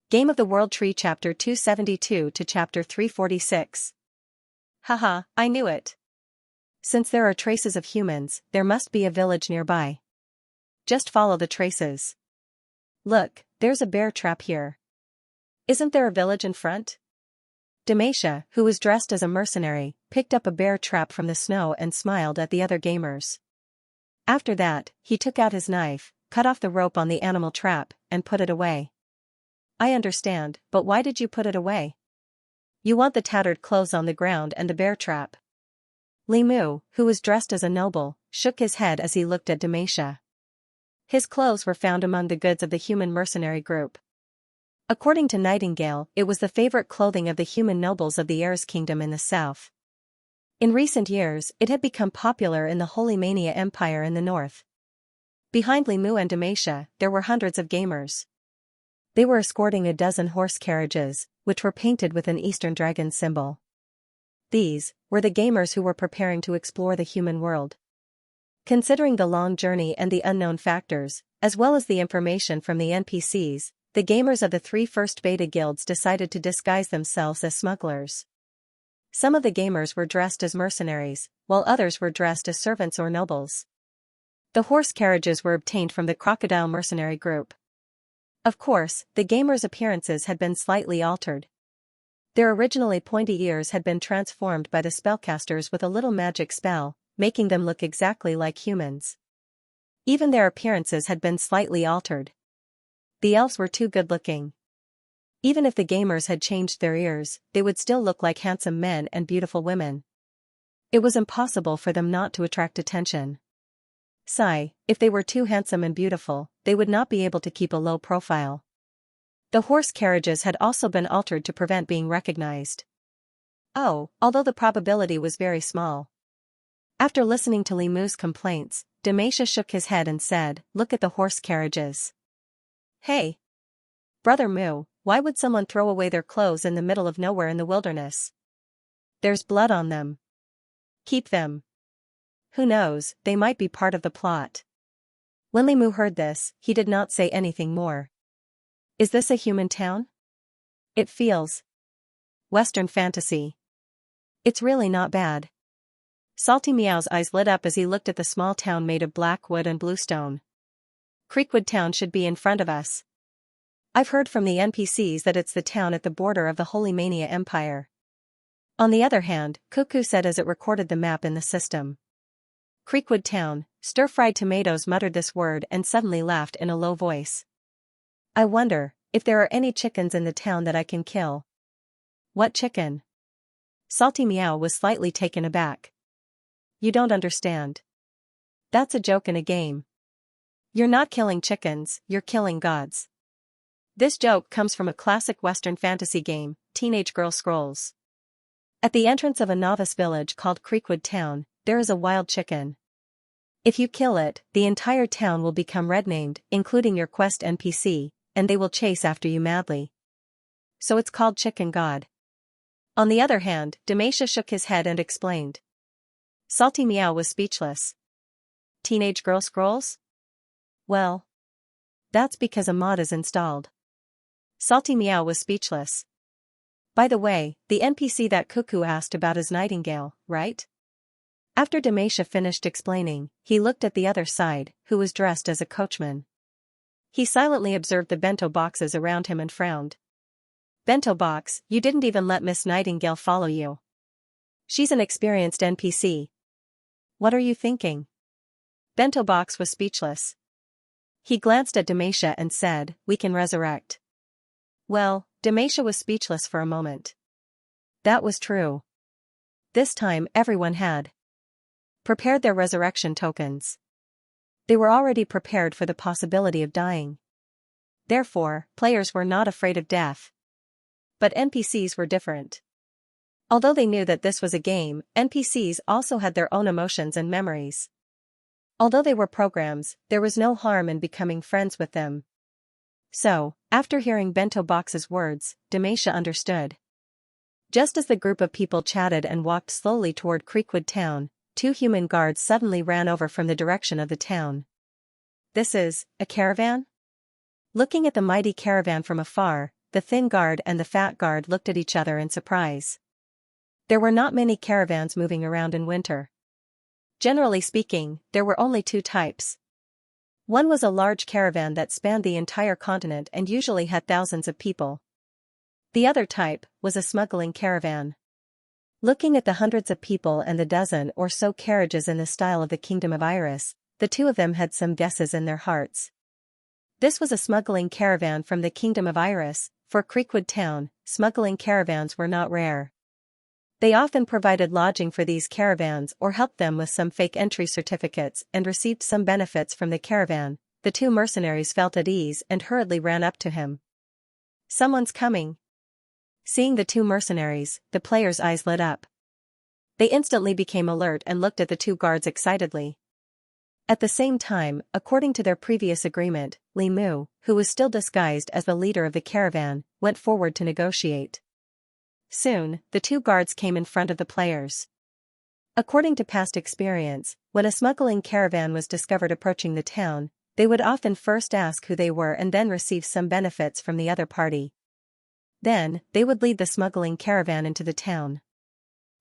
Game of the World Tree Chapter 272 to Chapter 346. Haha, I knew it. Since there are traces of humans, there must be a village nearby. Just follow the traces. Look, there's a bear trap here. Isn't there a village in front? Xianxia, who was dressed as a mercenary, picked up a bear trap from the snow and smiled at the other gamers. After that, he took out his knife, cut off the rope on the animal trap, and put it away. I understand, but why did you put it away? You want the tattered clothes on the ground and the bear trap. Limu, who was dressed as a noble, shook his head as he looked at Xianxia. His clothes were found among the goods of the human mercenary group. According to Nightingale, it was the favorite clothing of the human nobles of the Ares Kingdom in the south. In recent years, it had become popular in the Holy Mania Empire in the north. Behind Limu and Xianxia, there were hundreds of gamers. They were escorting a dozen horse carriages, which were painted with an Eastern dragon symbol. These were the gamers who were preparing to explore the human world. Considering the long journey and the unknown factors, as well as the information from the NPCs, the gamers of the three first beta guilds decided to disguise themselves as smugglers. Some of the gamers were dressed as mercenaries, while others were dressed as servants or nobles. The horse carriages were obtained from the crocodile mercenary group. Of course, the gamers' appearances had been slightly altered. Their originally pointy ears had been transformed by the spellcasters with a little magic spell, making them look exactly like humans. Even their appearances had been slightly altered. The elves were too good-looking. Even if the gamers had changed their ears, they would still look like handsome men and beautiful women. It was impossible for them not to attract attention. If they were too handsome and beautiful, they would not be able to keep a low profile. The horse carriages had also been altered to prevent being recognized. Although the probability was very small. After listening to Limu's complaints, Xianxia shook his head and said, "Look at the horse carriages." Hey! Brother Mu, why would someone throw away their clothes in the middle of nowhere in the wilderness? There's blood on them. Keep them. Who knows, they might be part of the plot. When Limu heard this, he did not say anything more. Is this a human town? It feels Western fantasy. It's really not bad. Salty Meow's eyes lit up as he looked at the small town made of black wood and bluestone. Creekwood Town should be in front of us. I've heard from the NPCs that it's the town at the border of the Holy Mania Empire. On the other hand, Cuckoo said as it recorded the map in the system. Creekwood Town, Stir-Fried Tomatoes muttered this word and suddenly laughed in a low voice. I wonder if there are any chickens in the town that I can kill. What chicken? Salty Meow was slightly taken aback. You don't understand. That's a joke in a game. You're not killing chickens, you're killing gods. This joke comes from a classic Western fantasy game, Teenage Girl Scrolls. At the entrance of a novice village called Creekwood Town, there is a wild chicken. If you kill it, the entire town will become red-named, including your quest NPC, and they will chase after you madly. So it's called Chicken God. On the other hand, Xianxia shook his head and explained. Salty Meow was speechless. Teenage Girl Scrolls? Well, that's because a mod is installed. Salty Meow was speechless. By the way, the NPC that Cuckoo asked about is Nightingale, right? After Xianxia finished explaining, he looked at the other side, who was dressed as a coachman. He silently observed the bento boxes around him and frowned. Bento box, you didn't even let Miss Nightingale follow you. She's an experienced NPC. What are you thinking? Bento box was speechless. He glanced at Xianxia and said, "We can resurrect." Well, Xianxia was speechless for a moment. That was true. This time everyone had prepared their resurrection tokens. They were already prepared for the possibility of dying. Therefore, players were not afraid of death. But NPCs were different. Although they knew that this was a game, NPCs also had their own emotions and memories. Although they were programs, there was no harm in becoming friends with them. So, after hearing Bento Box's words, Xianxia understood. Just as the group of people chatted and walked slowly toward Creekwood Town, 2 human guards suddenly ran over from the direction of the town. This is a caravan? Looking at the mighty caravan from afar, the thin guard and the fat guard looked at each other in surprise. There were not many caravans moving around in winter. Generally speaking, there were only two types. One was a large caravan that spanned the entire continent and usually had thousands of people. The other type was a smuggling caravan. Looking at the hundreds of people and the dozen or so carriages in the style of the Kingdom of Iris, the two of them had some guesses in their hearts. This was a smuggling caravan from the Kingdom of Iris. For Creekwood Town, smuggling caravans were not rare. They often provided lodging for these caravans or helped them with some fake entry certificates and received some benefits from the caravan. The two mercenaries felt at ease and hurriedly ran up to him. "Someone's coming." Seeing the two mercenaries, the players' eyes lit up. They instantly became alert and looked at the two guards excitedly. At the same time, according to their previous agreement, Li Mu, who was still disguised as the leader of the caravan, went forward to negotiate. Soon, the two guards came in front of the players. According to past experience, when a smuggling caravan was discovered approaching the town, they would often first ask who they were and then receive some benefits from the other party. Then, they would lead the smuggling caravan into the town.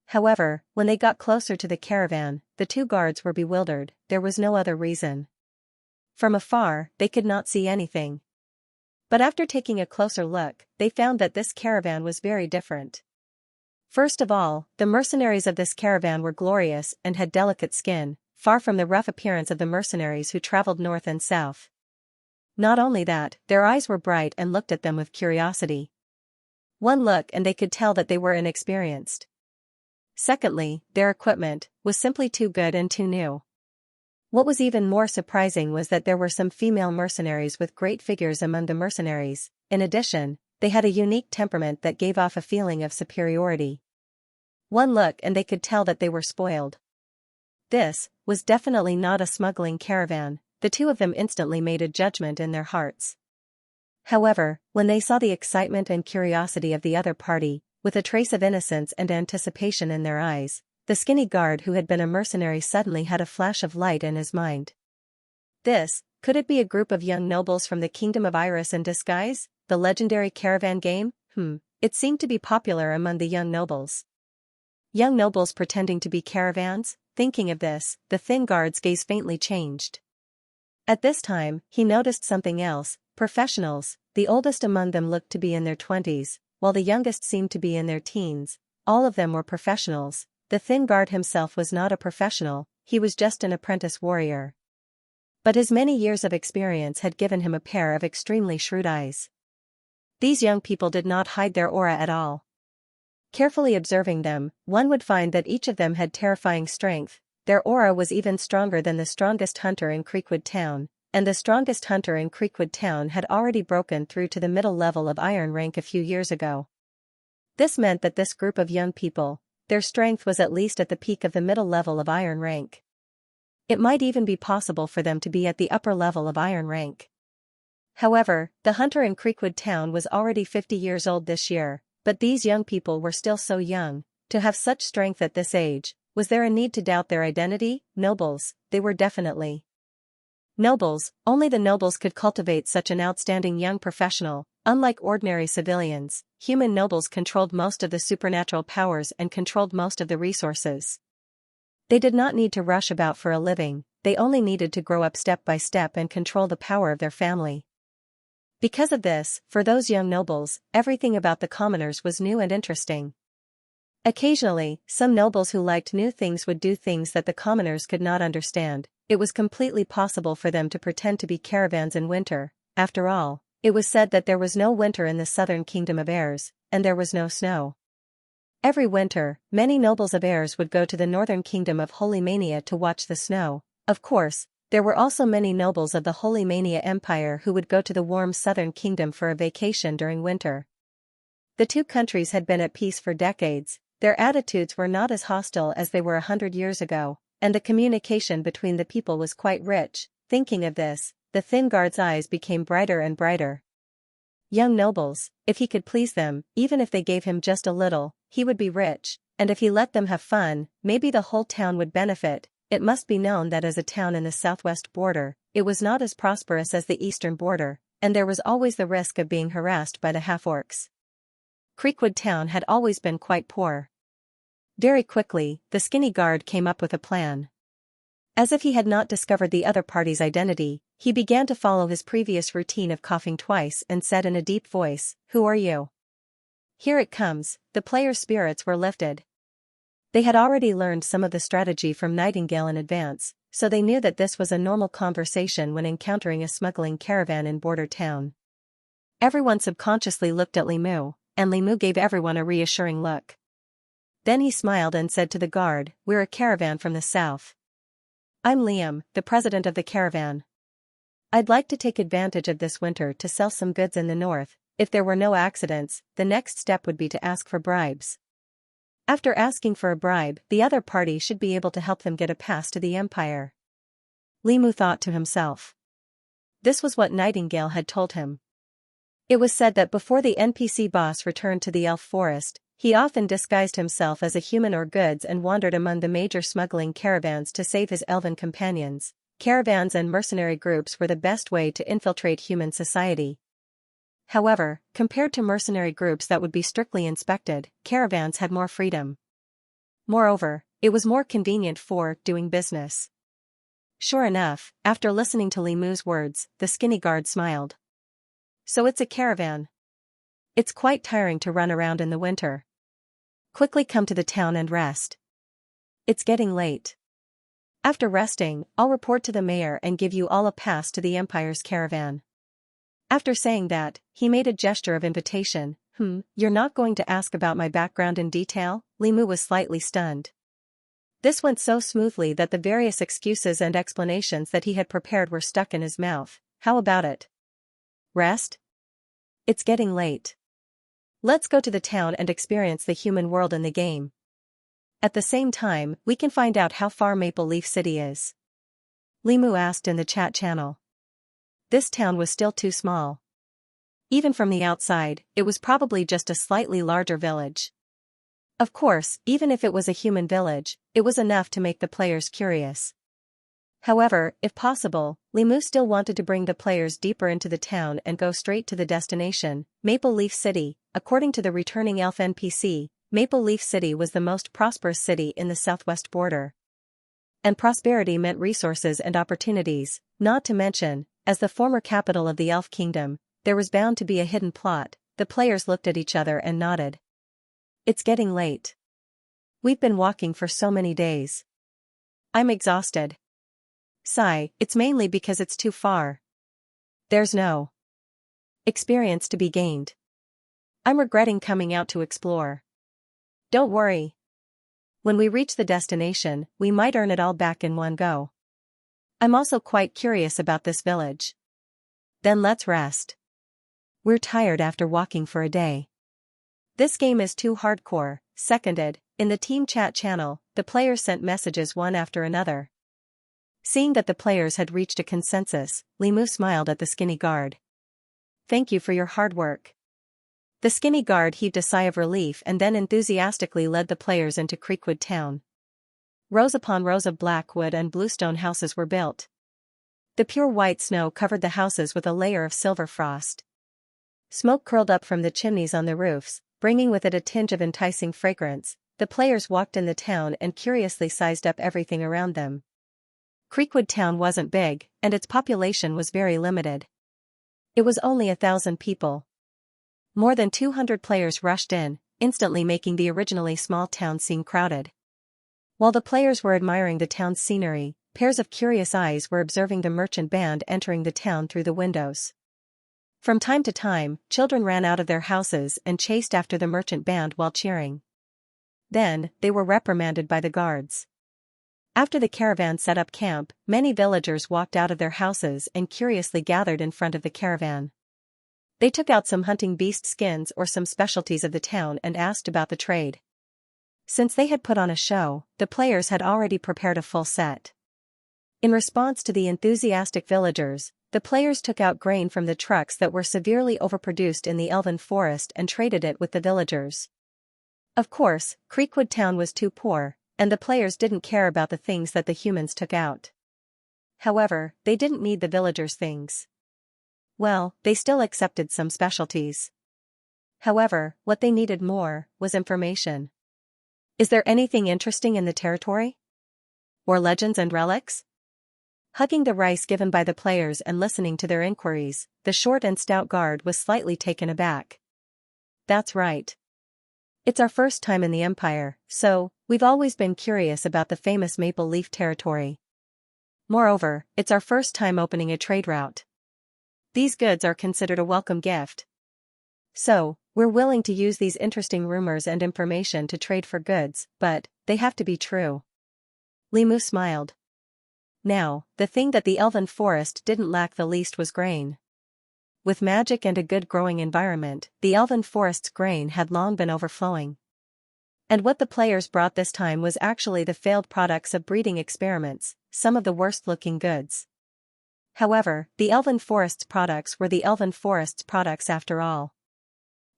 However, when they got closer to the caravan, the two guards were bewildered. There was no other reason. From afar, they could not see anything. But after taking a closer look, they found that this caravan was very different. First of all, the mercenaries of this caravan were glorious and had delicate skin, far from the rough appearance of the mercenaries who traveled north and south. Not only that, their eyes were bright and looked at them with curiosity. One look and they could tell that they were inexperienced. Secondly, their equipment was simply too good and too new. What was even more surprising was that there were some female mercenaries with great figures among the mercenaries. In addition, they had a unique temperament that gave off a feeling of superiority. One look and they could tell that they were spoiled. This was definitely not a smuggling caravan. The two of them instantly made a judgment in their hearts. However, when they saw the excitement and curiosity of the other party, with a trace of innocence and anticipation in their eyes, the skinny guard who had been a mercenary suddenly had a flash of light in his mind. Could it be a group of young nobles from the Kingdom of Iris in disguise, the legendary caravan game? It seemed to be popular among the young nobles. Young nobles pretending to be caravans? Thinking of this, the thin guard's gaze faintly changed. At this time, he noticed something else. Professionals, the oldest among them looked to be in their 20s, while the youngest seemed to be in their teens. All of them were professionals. The thin guard himself was not a professional, he was just an apprentice warrior. But his many years of experience had given him a pair of extremely shrewd eyes. These young people did not hide their aura at all. Carefully observing them, one would find that each of them had terrifying strength. Their aura was even stronger than the strongest hunter in Creekwood Town, and the strongest hunter in Creekwood Town had already broken through to the middle level of iron rank a few years ago. This meant that this group of young people, their strength was at least at the peak of the middle level of iron rank. It might even be possible for them to be at the upper level of iron rank. However, the hunter in Creekwood Town was already 50 years old this year, but these young people were still so young. To have such strength at this age, was there a need to doubt their identity? Nobles, they were definitely. Nobles, only the nobles could cultivate such an outstanding young professional. Unlike ordinary civilians, human nobles controlled most of the supernatural powers and controlled most of the resources. They did not need to rush about for a living, they only needed to grow up step by step and control the power of their family. Because of this, for those young nobles, everything about the commoners was new and interesting. Occasionally, some nobles who liked new things would do things that the commoners could not understand. It was completely possible for them to pretend to be caravans in winter. After all, it was said that there was no winter in the southern kingdom of Airs, and there was no snow. Every winter, many nobles of Airs would go to the northern kingdom of Holy Mania to watch the snow. Of course, there were also many nobles of the Holy Mania Empire who would go to the warm southern kingdom for a vacation during winter. The two countries had been at peace for decades, their attitudes were not as hostile as they were 100 years ago, and the communication between the people was quite rich. Thinking of this, the thin guard's eyes became brighter and brighter. Young nobles, if he could please them, even if they gave him just a little, he would be rich, and if he let them have fun, maybe the whole town would benefit. It must be known that as a town in the southwest border, it was not as prosperous as the eastern border. and there was always the risk of being harassed by the half-orcs. Creekwood Town had always been quite poor. Very quickly, the skinny guard came up with a plan. As if he had not discovered the other party's identity, he began to follow his previous routine of coughing twice and said in a deep voice, "Who are you?" Here it comes. The players' spirits were lifted. They had already learned some of the strategy from Nightingale in advance, so they knew that this was a normal conversation when encountering a smuggling caravan in Border Town. Everyone subconsciously looked at Limu, and Limu gave everyone a reassuring look. Then he smiled and said to the guard, "We're a caravan from the south. I'm Liam, the president of the caravan. I'd like to take advantage of this winter to sell some goods in the north. If there were no accidents, the next step would be to ask for bribes. After asking for a bribe, the other party should be able to help them get a pass to the Empire." Limu thought to himself. This was what Nightingale had told him. It was said that before the NPC boss returned to the elf forest, he often disguised himself as a human or goods and wandered among the major smuggling caravans to save his elven companions. Caravans and mercenary groups were the best way to infiltrate human society. However, compared to mercenary groups that would be strictly inspected, caravans had more freedom. Moreover, it was more convenient for doing business. Sure enough, after listening to Limu's words, the skinny guard smiled. "So it's a caravan. It's quite tiring to run around in the winter. Quickly come to the town and rest. It's getting late. After resting, I'll report to the mayor and give you all a pass to the Empire's caravan." After saying that, he made a gesture of invitation. You're not going to ask about my background in detail?" Limu was slightly stunned. This went so smoothly that the various excuses and explanations that he had prepared were stuck in his mouth. "How about it? Rest? It's getting late. Let's go to the town and experience the human world in the game. At the same time, we can find out how far Maple Leaf City is." Limu asked in the chat channel. This town was still too small. Even from the outside, it was probably just a slightly larger village. Of course, even if it was a human village, it was enough to make the players curious. However, if possible, Limu still wanted to bring the players deeper into the town and go straight to the destination, Maple Leaf City. According to the returning elf NPC, Maple Leaf City was the most prosperous city in the southwest border. And prosperity meant resources and opportunities, not to mention, as the former capital of the Elf Kingdom, there was bound to be a hidden plot. The players looked at each other and nodded. "It's getting late. We've been walking for so many days. I'm exhausted." "Sigh, it's mainly because it's too far. There's no experience to be gained. I'm regretting coming out to explore." "Don't worry. When we reach the destination, we might earn it all back in one go. I'm also quite curious about this village." "Then let's rest. We're tired after walking for a day." "This game is too hardcore." Seconded. In the team chat channel, the players sent messages one after another. Seeing that the players had reached a consensus, Limu smiled at the skinny guard. "Thank you for your hard work." The skinny guard heaved a sigh of relief and then enthusiastically led the players into Creekwood Town. Rows upon rows of black wood and bluestone houses were built. The pure white snow covered the houses with a layer of silver frost. Smoke curled up from the chimneys on the roofs, bringing with it a tinge of enticing fragrance. The players walked in the town and curiously sized up everything around them. Creekwood Town wasn't big, and its population was very limited. It was only 1,000 people. More than 200 players rushed in, instantly making the originally small town seem crowded. While the players were admiring the town's scenery, pairs of curious eyes were observing the merchant band entering the town through the windows. From time to time, children ran out of their houses and chased after the merchant band while cheering. Then, they were reprimanded by the guards. After the caravan set up camp, many villagers walked out of their houses and curiously gathered in front of the caravan. They took out some hunting beast skins or some specialties of the town and asked about the trade. Since they had put on a show, the players had already prepared a full set. In response to the enthusiastic villagers, the players took out grain from the trucks that were severely overproduced in the elven forest and traded it with the villagers. Of course, Creekwood Town was too poor, and the players didn't care about the things that the humans took out. However, they didn't need the villagers' things. Well, they still accepted some specialties. However, what they needed more was information. Is there anything interesting in the territory? Or legends and relics? Hugging the rice given by the players and listening to their inquiries, the short and stout guard was slightly taken aback. That's right. It's our first time in the Empire, so, we've always been curious about the famous Maple Leaf territory. Moreover, it's our first time opening a trade route. These goods are considered a welcome gift. So, we're willing to use these interesting rumors and information to trade for goods, but, they have to be true. Limu smiled. Now, the thing that the elven forest didn't lack the least was grain. With magic and a good growing environment, the elven forest's grain had long been overflowing. And what the players brought this time was actually the failed products of breeding experiments, some of the worst-looking goods. However, the elven forest's products were the elven forest's products after all.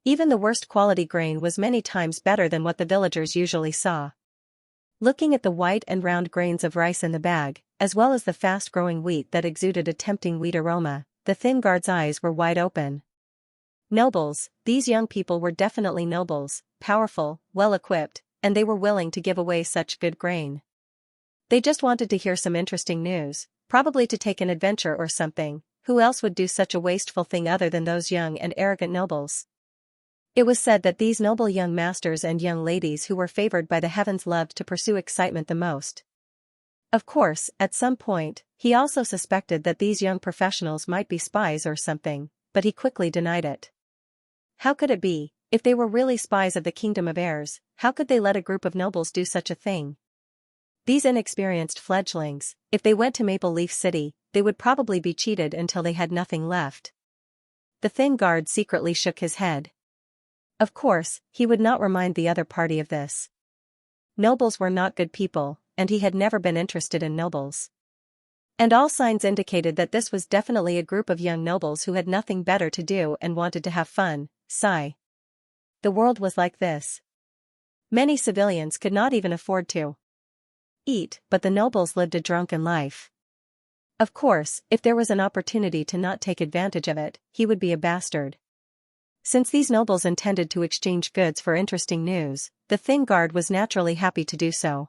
Even the worst quality grain was many times better than what the villagers usually saw. Looking at the white and round grains of rice in the bag, as well as the fast-growing wheat that exuded a tempting wheat aroma, the thin guard's eyes were wide open. Nobles, these young people were definitely nobles, powerful, well-equipped, and they were willing to give away such good grain. They just wanted to hear some interesting news, probably to take an adventure or something. Who else would do such a wasteful thing other than those young and arrogant nobles? It was said that these noble young masters and young ladies who were favored by the heavens loved to pursue excitement the most. Of course, at some point, he also suspected that these young professionals might be spies or something, but he quickly denied it. How could it be? If they were really spies of the Kingdom of Heirs, how could they let a group of nobles do such a thing? These inexperienced fledglings, if they went to Maple Leaf City, they would probably be cheated until they had nothing left. The thin guard secretly shook his head. Of course, he would not remind the other party of this. Nobles were not good people, and he had never been interested in nobles. And all signs indicated that this was definitely a group of young nobles who had nothing better to do and wanted to have fun. Sigh. The world was like this. Many civilians could not even afford to eat, but the nobles lived a drunken life. Of course, if there was an opportunity to not take advantage of it, he would be a bastard. Since these nobles intended to exchange goods for interesting news, the thin guard was naturally happy to do so.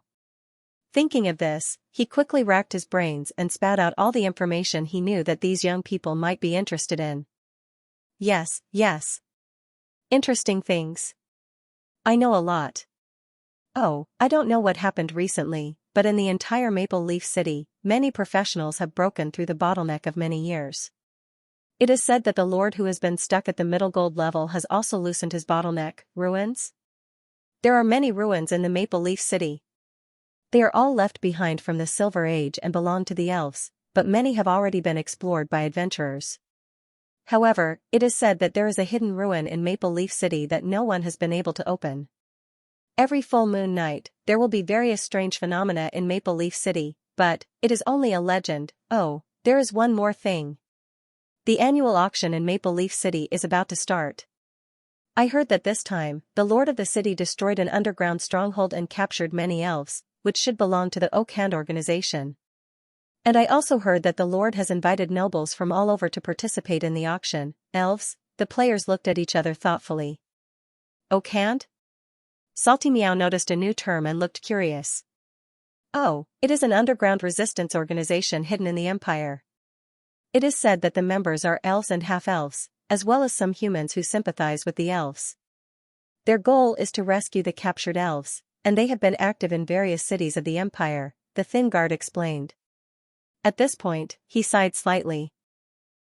Thinking of this, he quickly racked his brains and spat out all the information he knew that these young people might be interested in. Yes, yes. Interesting things. I know a lot. Oh, I don't know what happened recently, but in the entire Maple Leaf City, many professionals have broken through the bottleneck of many years. It is said that the lord who has been stuck at the middle gold level has also loosened his bottleneck. Ruins? There are many ruins in the Maple Leaf City. They are all left behind from the Silver Age and belong to the elves, but many have already been explored by adventurers. However, it is said that there is a hidden ruin in Maple Leaf City that no one has been able to open. Every full moon night, there will be various strange phenomena in Maple Leaf City, but it is only a legend. Oh, there is one more thing. The annual auction in Maple Leaf City is about to start. I heard that this time, the lord of the city destroyed an underground stronghold and captured many elves, which should belong to the Oak Hand organization. And I also heard that the lord has invited nobles from all over to participate in the auction. Elves? The players looked at each other thoughtfully. Oak Hand? Salty Meow noticed a new term and looked curious. Oh, it is an underground resistance organization hidden in the Empire. It is said that the members are elves and half-elves, as well as some humans who sympathize with the elves. Their goal is to rescue the captured elves, and they have been active in various cities of the Empire, the thin guard explained. At this point, he sighed slightly.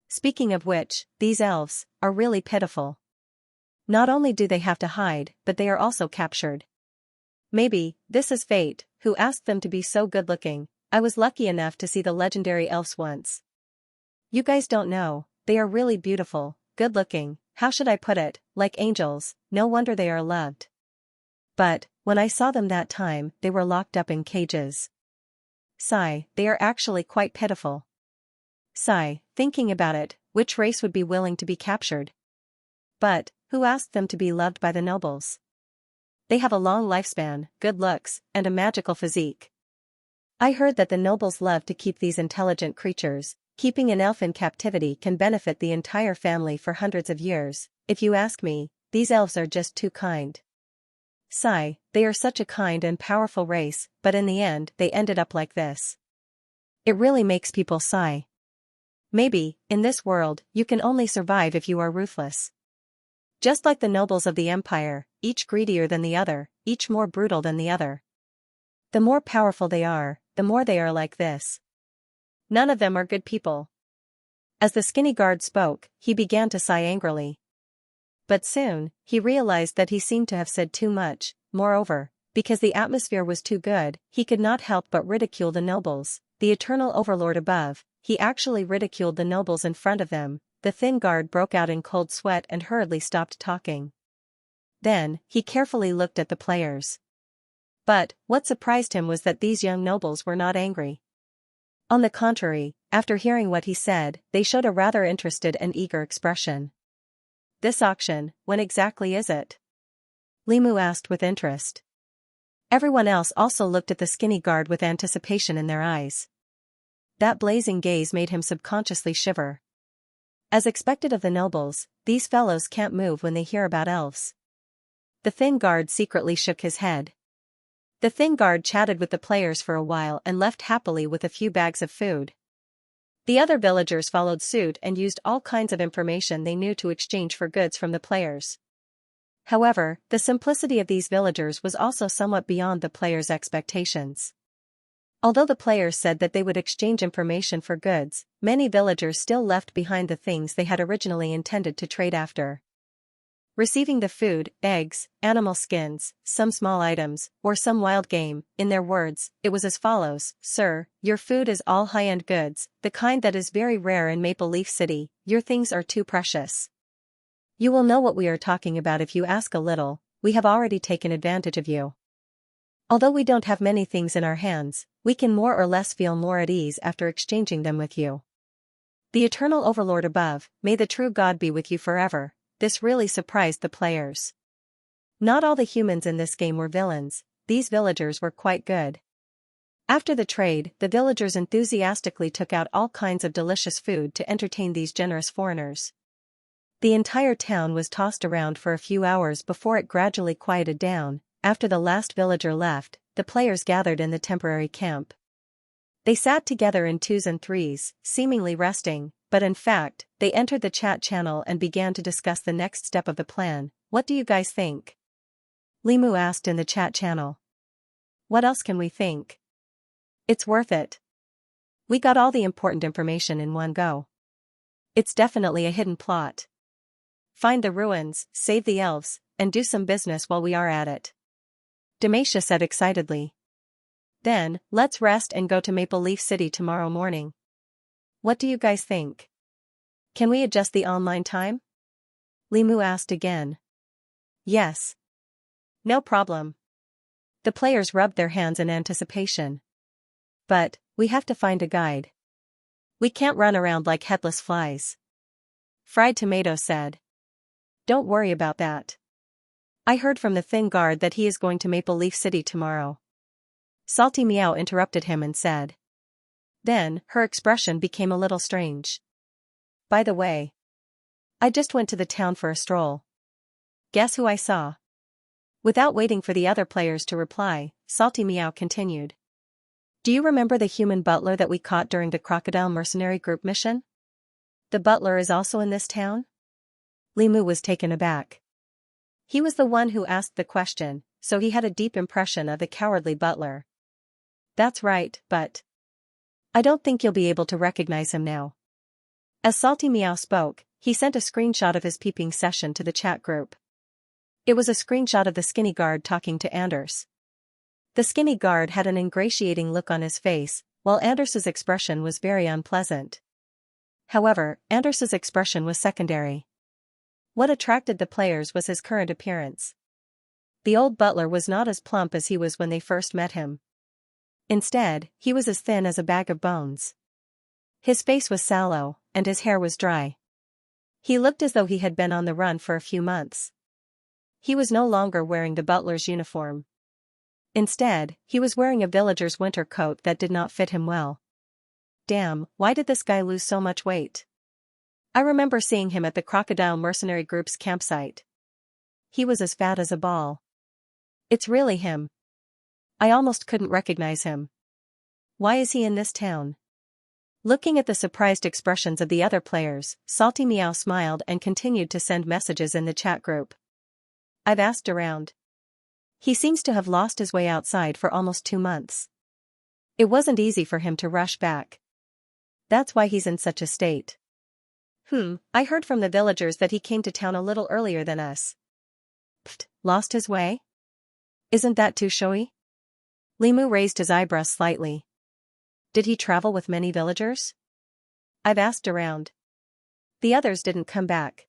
Speaking of which, these elves are really pitiful. Not only do they have to hide, but they are also captured. Maybe, this is fate, who asked them to be so good-looking. I was lucky enough to see the legendary elves once. You guys don't know, they are really beautiful, good-looking, how should I put it, like angels, no wonder they are loved. But, when I saw them that time, they were locked up in cages. Sigh, they are actually quite pitiful. Sigh, thinking about it, which race would be willing to be captured? But, who asked them to be loved by the nobles? They have a long lifespan, good looks, and a magical physique. I heard that the nobles love to keep these intelligent creatures, Keeping an elf in captivity can benefit the entire family for hundreds of years. If you ask me, these elves are just too kind. Sigh, they are such a kind and powerful race, but in the end they ended up like this. It really makes people sigh. Maybe, in this world, you can only survive if you are ruthless. Just like the nobles of the empire, each greedier than the other, each more brutal than the other. The more powerful they are, the more they are like this. None of them are good people. As the skinny guard spoke, he began to sigh angrily. But soon, he realized that he seemed to have said too much. Moreover, because the atmosphere was too good, he could not help but ridicule the nobles, the eternal overlord above. He actually ridiculed the nobles in front of them. The thin guard broke out in cold sweat and hurriedly stopped talking. Then, he carefully looked at the players. But, what surprised him was that these young nobles were not angry. On the contrary, after hearing what he said, they showed a rather interested and eager expression. This auction, when exactly is it? Limu asked with interest. Everyone else also looked at the skinny guard with anticipation in their eyes. That blazing gaze made him subconsciously shiver. As expected of the nobles, these fellows can't move when they hear about elves. The thin guard secretly shook his head. The thin guard chatted with the players for a while and left happily with a few bags of food. The other villagers followed suit and used all kinds of information they knew to exchange for goods from the players. However, the simplicity of these villagers was also somewhat beyond the players' expectations. Although the players said that they would exchange information for goods, many villagers still left behind the things they had originally intended to trade after. Receiving the food, eggs, animal skins, some small items, or some wild game, in their words, it was as follows: Sir, your food is all high-end goods, the kind that is very rare in Maple Leaf City. Your things are too precious. You will know what we are talking about if you ask a little. We have already taken advantage of you. Although we don't have many things in our hands, we can more or less feel more at ease after exchanging them with you. The eternal overlord above, may the true God be with you forever. This really surprised the players. Not all the humans in this game were villains, these villagers were quite good. After the trade, the villagers enthusiastically took out all kinds of delicious food to entertain these generous foreigners. The entire town was tossed around for a few hours before it gradually quieted down. After the last villager left, the players gathered in the temporary camp. They sat together in twos and threes, seemingly resting, but in fact, they entered the chat channel and began to discuss the next step of the plan. What do you guys think? Limu asked in the chat channel. What else can we think? It's worth it. We got all the important information in one go. It's definitely a hidden plot. Find the ruins, save the elves, and do some business while we are at it. Demacia said excitedly. Then, let's rest and go to Maple Leaf City tomorrow morning. What do you guys think? Can we adjust the online time? Limu asked again. Yes. No problem. The players rubbed their hands in anticipation. But, we have to find a guide. We can't run around like headless flies. Fried Tomato said. Don't worry about that. I heard from the thin guard that he is going to Maple Leaf City tomorrow. Salty Meow interrupted him and said. Then, her expression became a little strange. By the way, I just went to the town for a stroll. Guess who I saw? Without waiting for the other players to reply, Salty Meow continued. Do you remember the human butler that we caught during the Crocodile Mercenary Group mission? The butler is also in this town? Limu was taken aback. He was the one who asked the question, so he had a deep impression of the cowardly butler. That's right, but I don't think you'll be able to recognize him now. As Salty Meow spoke, he sent a screenshot of his peeping session to the chat group. It was a screenshot of the skinny guard talking to Anders. The skinny guard had an ingratiating look on his face, while Anders's expression was very unpleasant. However, Anders's expression was secondary. What attracted the players was his current appearance. The old butler was not as plump as he was when they first met him. Instead, he was as thin as a bag of bones. His face was sallow, and his hair was dry. He looked as though he had been on the run for a few months. He was no longer wearing the butler's uniform. Instead, he was wearing a villager's winter coat that did not fit him well. damn, why did this guy lose so much weight? I remember seeing him at the Crocodile Mercenary Group's campsite. He was as fat as a ball. It's really him. I almost couldn't recognize him. Why is he in this town? Looking at the surprised expressions of the other players, Salty Meow smiled and continued to send messages in the chat group. I've asked around. He seems to have lost his way outside for almost 2 months. It wasn't easy for him to rush back. That's why he's in such a state. I heard from the villagers that he came to town a little earlier than us. Pfft, lost his way? Isn't that too showy? Limu raised his eyebrows slightly. Did he travel with many villagers? I've asked around. The others didn't come back.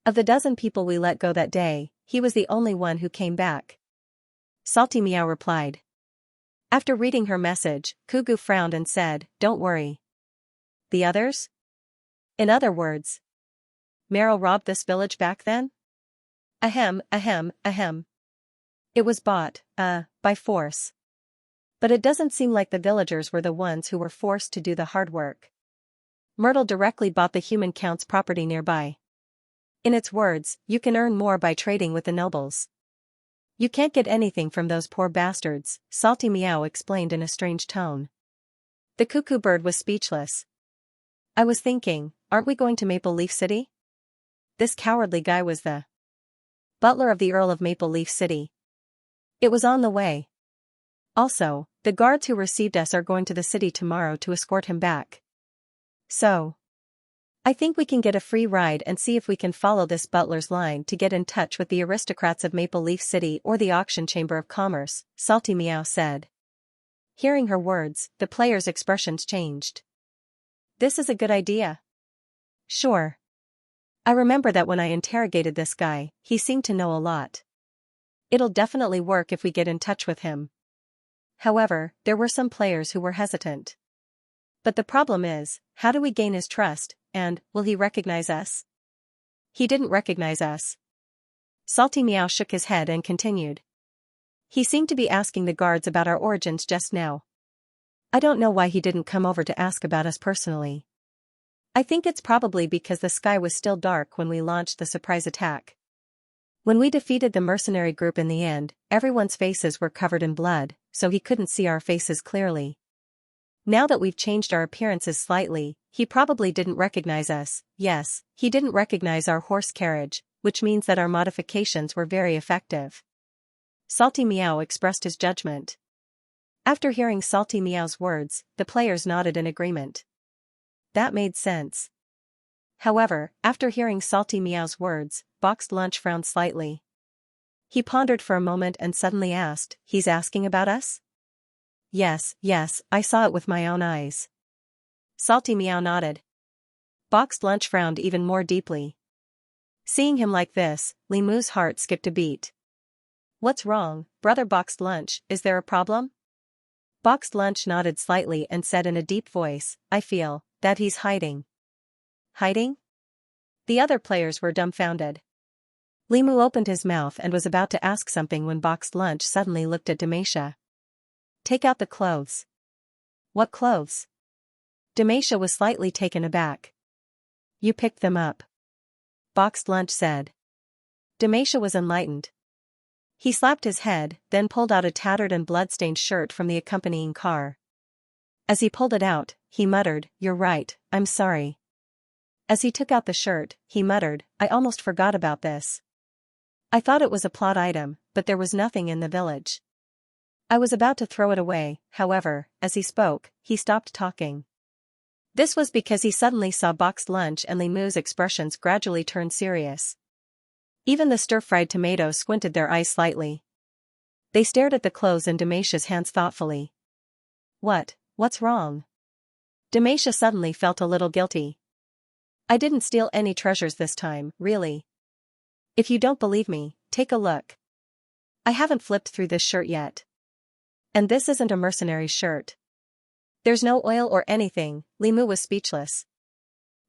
Of the dozen people we let go that day, he was the only one who came back. Salty Meow replied. After reading her message, Kugu frowned and said, don't worry. The others? In other words, Meryl robbed this village back then? Ahem. It was bought, by force. But it doesn't seem like the villagers were the ones who were forced to do the hard work. Myrtle directly bought the human count's property nearby. In its words, you can earn more by trading with the nobles. You can't get anything from those poor bastards, Salty Meow explained in a strange tone. The cuckoo bird was speechless. I was thinking, aren't we going to Maple Leaf City? This cowardly guy was the butler of the Earl of Maple Leaf City. It was on the way. Also, the guards who received us are going to the city tomorrow to escort him back. So, I think we can get a free ride and see if we can follow this butler's line to get in touch with the aristocrats of Maple Leaf City or the Auction Chamber of Commerce, Salty Meow said. Hearing her words, the players' expressions changed. This is a good idea. Sure. I remember that when I interrogated this guy, he seemed to know a lot. It'll definitely work if we get in touch with him. However, there were some players who were hesitant. But the problem is, how do we gain his trust, and, will he recognize us? He didn't recognize us. Salty Meow shook his head and continued. He seemed to be asking the guards about our origins just now. I don't know why he didn't come over to ask about us personally. I think it's probably because the sky was still dark when we launched the surprise attack. When we defeated the mercenary group in the end, everyone's faces were covered in blood, so he couldn't see our faces clearly. Now that we've changed our appearances slightly, he probably didn't recognize us. Yes, he didn't recognize our horse carriage, which means that our modifications were very effective. Salty Meow expressed his judgment. After hearing Salty Meow's words, the players nodded in agreement. That made sense. However, after hearing Salty Meow's words, Boxed Lunch frowned slightly. He pondered for a moment and suddenly asked, he's asking about us? Yes, I saw it with my own eyes. Salty Meow nodded. Boxed Lunch frowned even more deeply. Seeing him like this, Limu's heart skipped a beat. What's wrong, brother Boxed Lunch, is there a problem? Boxed Lunch nodded slightly and said in a deep voice, I feel that he's hiding. Hiding? The other players were dumbfounded. Limu opened his mouth and was about to ask something when Boxed Lunch suddenly looked at Demacia. Take out the clothes. What clothes? Demacia was slightly taken aback. You picked them up. Boxed Lunch said. Demacia was enlightened. He slapped his head, then pulled out a tattered and blood-stained shirt from the accompanying car. As he pulled it out, he muttered, You're right, I'm sorry. As he took out the shirt, he muttered, I almost forgot about this. I thought it was a plot item, but there was nothing in the village. I was about to throw it away, however, as he spoke, he stopped talking. This was because he suddenly saw Boxed Lunch and Limu's expressions gradually turn serious. Even the stir-fried tomatoes squinted their eyes slightly. They stared at the clothes in Demacia's hands thoughtfully. What's wrong? Demacia suddenly felt a little guilty. I didn't steal any treasures this time, really. If you don't believe me, take a look. I haven't flipped through this shirt yet. And this isn't a mercenary's shirt. There's no oil or anything. Limu was speechless.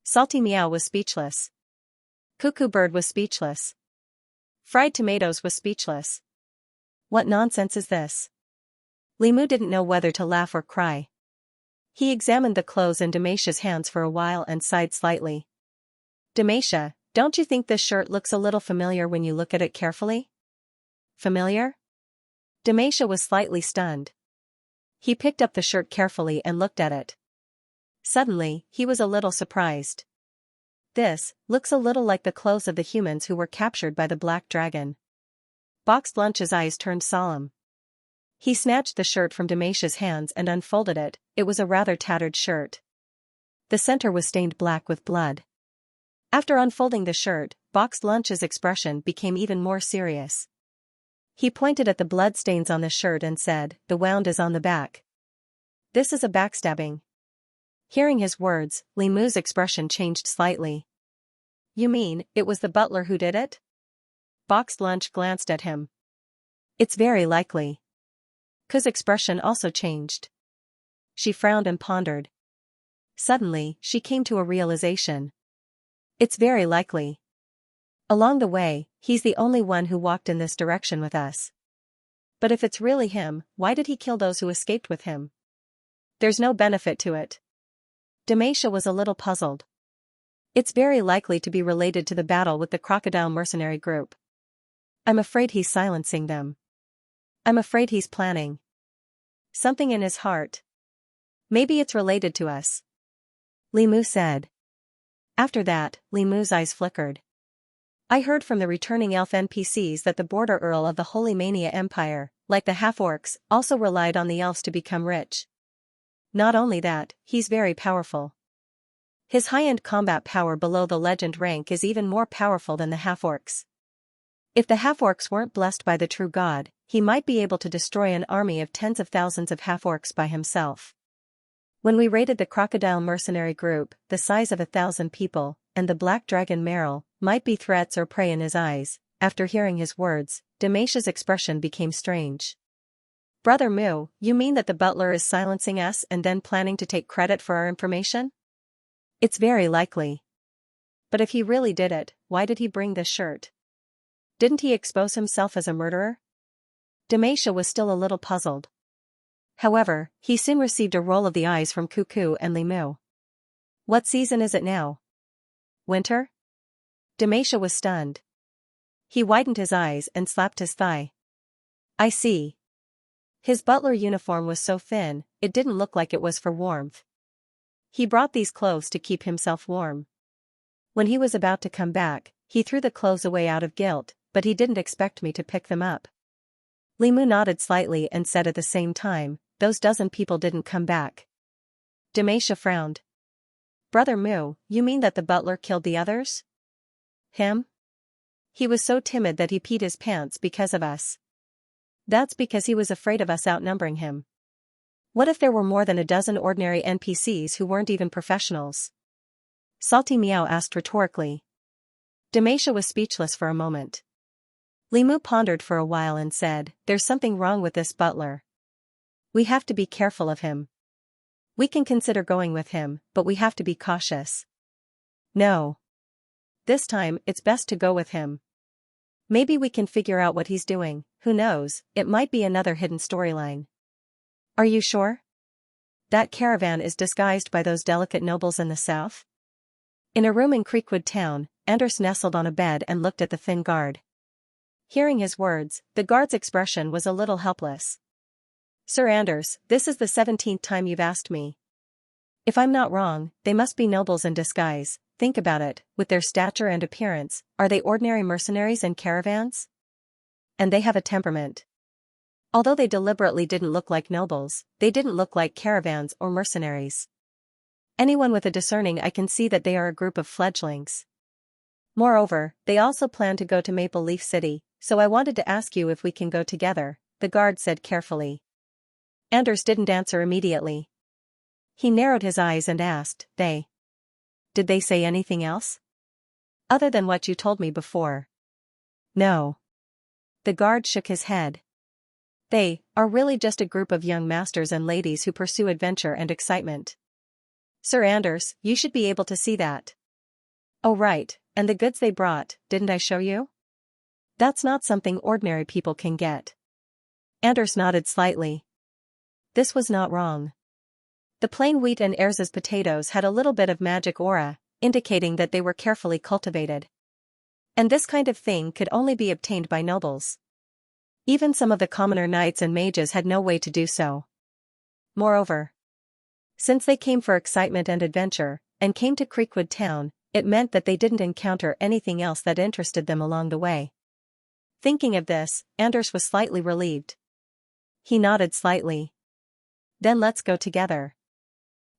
Salty Meow was speechless. Cuckoo Bird was speechless. Fried Tomatoes was speechless. What nonsense is this? Limu didn't know whether to laugh or cry. He examined the clothes in Damasia's hands for a while and sighed slightly. Damasia, don't you think this shirt looks a little familiar when you look at it carefully? Familiar? Damasia was slightly stunned. He picked up the shirt carefully and looked at it. Suddenly, he was a little surprised. This looks a little like the clothes of the humans who were captured by the Black Dragon. Boxed Lunch's eyes turned solemn. He snatched the shirt from Damasia's hands and unfolded it. It was a rather tattered shirt. The center was stained black with blood. After unfolding the shirt, Boxed Lunch's expression became even more serious. He pointed at the blood stains on the shirt and said, "The wound is on the back. This is a backstabbing." Hearing his words, Li Mu's expression changed slightly. "You mean, it was the butler who did it?" Boxed Lunch glanced at him. "It's very likely." Ku's expression also changed. She frowned and pondered. Suddenly, she came to a realization. "It's very likely. Along the way, he's the only one who walked in this direction with us. But if it's really him, why did he kill those who escaped with him? There's no benefit to it." Damasia was a little puzzled. "It's very likely to be related to the battle with the crocodile mercenary group. I'm afraid he's silencing them. I'm afraid he's planning something in his heart. Maybe it's related to us," Li Mu said. After that, Li Mu's eyes flickered. "I heard from the returning elf NPCs that the border Earl of the Holy Mania Empire, like the half-orcs, also relied on the elves to become rich. Not only that, he's very powerful. His high-end combat power below the legend rank is even more powerful than the half-orcs. If the half-orcs weren't blessed by the true god, he might be able to destroy an army of tens of thousands of half-orcs by himself. When we raided the crocodile mercenary group, the size of 1,000 people, and the black dragon Meryl, might be threats or prey in his eyes." After hearing his words, Damasia's expression became strange. "Brother Mu, you mean that the butler is silencing us and then planning to take credit for our information?" "It's very likely. But if he really did it, why did he bring this shirt? Didn't he expose himself as a murderer?" Damasia was still a little puzzled. However, he soon received a roll of the eyes from Cuckoo and Li Mu. "What season is it now? Winter?" Damasia was stunned. He widened his eyes and slapped his thigh. "I see." His butler uniform was so thin, it didn't look like it was for warmth. He brought these clothes to keep himself warm. When he was about to come back, he threw the clothes away out of guilt, but he didn't expect me to pick them up. Li Mu nodded slightly and said at the same time, "Those dozen people didn't come back." Damasia frowned. "Brother Mu, you mean that the butler killed the others? Him? He was so timid that he peed his pants because of us." "That's because he was afraid of us outnumbering him. What if there were more than a dozen ordinary NPCs who weren't even professionals?" Salty Meow asked rhetorically. Damasia was speechless for a moment. Li Mu pondered for a while and said, "There's something wrong with this butler. We have to be careful of him. We can consider going with him, but we have to be cautious." "No. This time, it's best to go with him. Maybe we can figure out what he's doing, who knows, it might be another hidden storyline." "Are you sure? That caravan is disguised by those delicate nobles in the south?" In a room in Creekwood Town, Anders nestled on a bed and looked at the thin guard. Hearing his words, the guard's expression was a little helpless. "Sir Anders, this is the 17th time you've asked me. If I'm not wrong, they must be nobles in disguise. Think about it, with their stature and appearance, are they ordinary mercenaries in caravans? And they have a temperament. Although they deliberately didn't look like nobles, they didn't look like caravans or mercenaries. Anyone with a discerning eye can see that they are a group of fledglings. Moreover, they also plan to go to Maple Leaf City, so I wanted to ask you if we can go together," the guard said carefully. Anders didn't answer immediately. He narrowed his eyes and asked, Did they say anything else? Other than what you told me before?" "No." The guard shook his head. "They are really just a group of young masters and ladies who pursue adventure and excitement. Sir Anders, you should be able to see that." "Oh right, and the goods they brought, didn't I show you? That's not something ordinary people can get." Anders nodded slightly. This was not wrong. The plain wheat and Erz's potatoes had a little bit of magic aura, indicating that they were carefully cultivated. And this kind of thing could only be obtained by nobles. Even some of the commoner knights and mages had no way to do so. Moreover, since they came for excitement and adventure, and came to Creekwood Town, it meant that they didn't encounter anything else that interested them along the way. Thinking of this, Anders was slightly relieved. He nodded slightly. Then let's go together.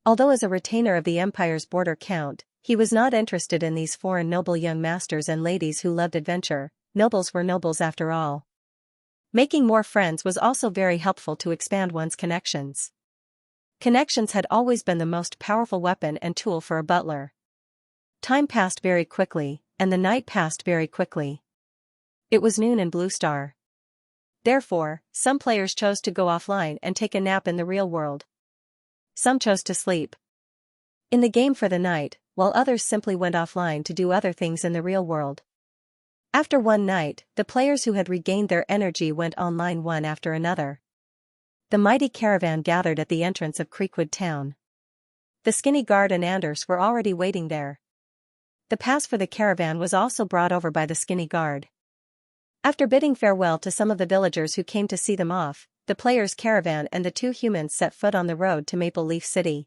Although as a retainer of the Empire's border count, he was not interested in these foreign noble young masters and ladies who loved adventure. Nobles were nobles after all. Making more friends was also very helpful to expand one's connections. Connections had always been the most powerful weapon and tool for a butler. Time passed very quickly, and the night passed very quickly. It was noon in Blue Star. Therefore, some players chose to go offline and take a nap in the real world. Some chose to sleep in the game for the night, while others simply went offline to do other things in the real world. After one night, the players who had regained their energy went online one after another. The mighty caravan gathered at the entrance of Creekwood Town. The skinny guard and Anders were already waiting there. The pass for the caravan was also brought over by the skinny guard. After bidding farewell to some of the villagers who came to see them off, the players' caravan and the two humans set foot on the road to Maple Leaf City.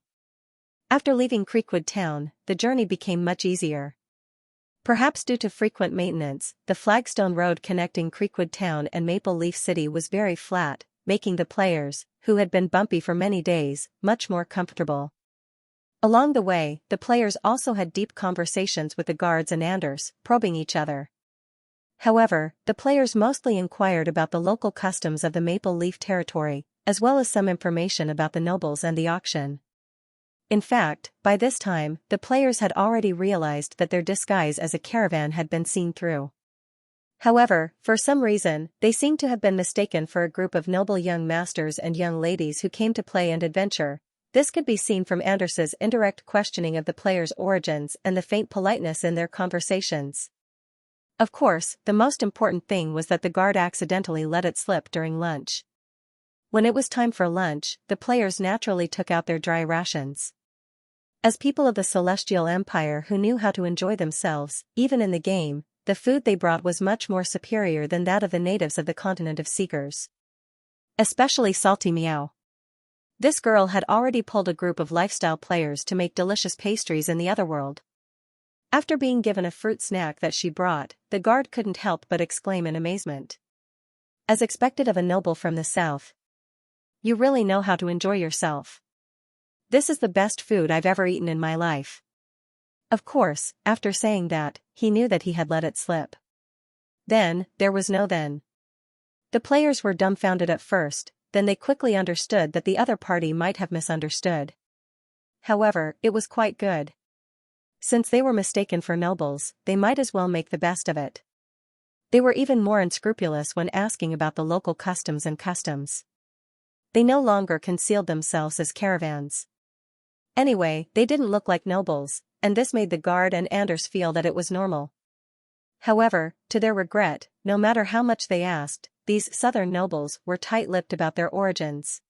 After leaving Creekwood Town, the journey became much easier. Perhaps due to frequent maintenance, the flagstone road connecting Creekwood Town and Maple Leaf City was very flat, making the players, who had been bumpy for many days, much more comfortable. Along the way, the players also had deep conversations with the guards and Anders, probing each other. However, the players mostly inquired about the local customs of the Maple Leaf territory, as well as some information about the nobles and the auction. In fact, by this time, the players had already realized that their disguise as a caravan had been seen through. However, for some reason, they seemed to have been mistaken for a group of noble young masters and young ladies who came to play and adventure. This could be seen from Anders's indirect questioning of the players' origins and the faint politeness in their conversations. Of course, the most important thing was that the guard accidentally let it slip during lunch. When it was time for lunch, the players naturally took out their dry rations. As people of the Celestial Empire who knew how to enjoy themselves, even in the game, the food they brought was much more superior than that of the natives of the continent of Seekers. Especially Salty Meow. This girl had already pulled a group of lifestyle players to make delicious pastries in the other world. After being given a fruit snack that she brought, the guard couldn't help but exclaim in amazement. As expected of a noble from the south. You really know how to enjoy yourself. This is the best food I've ever eaten in my life. Of course, after saying that, he knew that he had let it slip. Then, there was no then. The players were dumbfounded at first, then they quickly understood that the other party might have misunderstood. However, it was quite good. Since they were mistaken for nobles, they might as well make the best of it. They were even more unscrupulous when asking about the local customs and customs. They no longer concealed themselves as caravans. Anyway, they didn't look like nobles, and this made the guard and Anders feel that it was normal. However, to their regret, no matter how much they asked, these southern nobles were tight-lipped about their origins.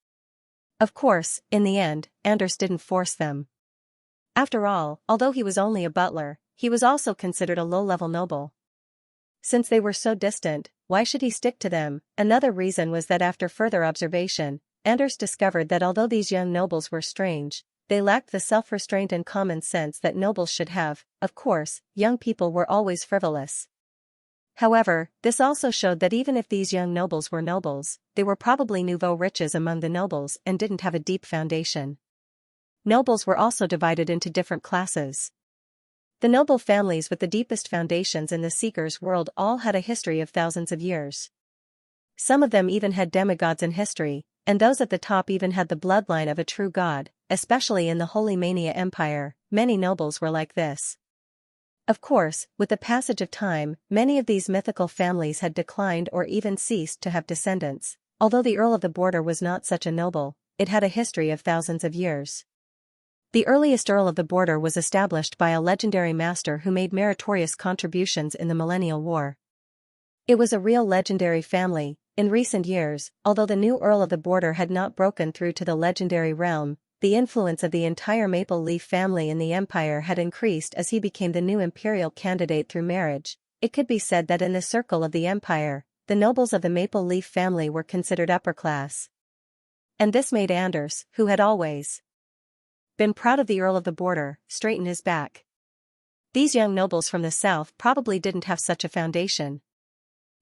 Of course, in the end, Anders didn't force them. After all, although he was only a butler, he was also considered a low-level noble. Since they were so distant, why should he stick to them? Another reason was that after further observation, Anders discovered that although these young nobles were strange, they lacked the self-restraint and common sense that nobles should have. Of course, young people were always frivolous. However, this also showed that even if these young nobles were nobles, they were probably nouveau riches among the nobles and didn't have a deep foundation. Nobles were also divided into different classes. The noble families with the deepest foundations in the Seekers' world all had a history of thousands of years. Some of them even had demigods in history, and those at the top even had the bloodline of a true god, especially in the Holy Mania Empire. Many nobles were like this. Of course, with the passage of time, many of these mythical families had declined or even ceased to have descendants. Although the Earl of the Border was not such a noble, it had a history of thousands of years. The earliest Earl of the Border was established by a legendary master who made meritorious contributions in the Millennial War. It was a real legendary family. In recent years, although the new Earl of the Border had not broken through to the legendary realm, the influence of the entire Maple Leaf family in the empire had increased as he became the new imperial candidate through marriage. It could be said that in the circle of the empire, the nobles of the Maple Leaf family were considered upper class. And this made Anders, who had always been proud of the Earl of the Border, straighten his back. These young nobles from the south probably didn't have such a foundation.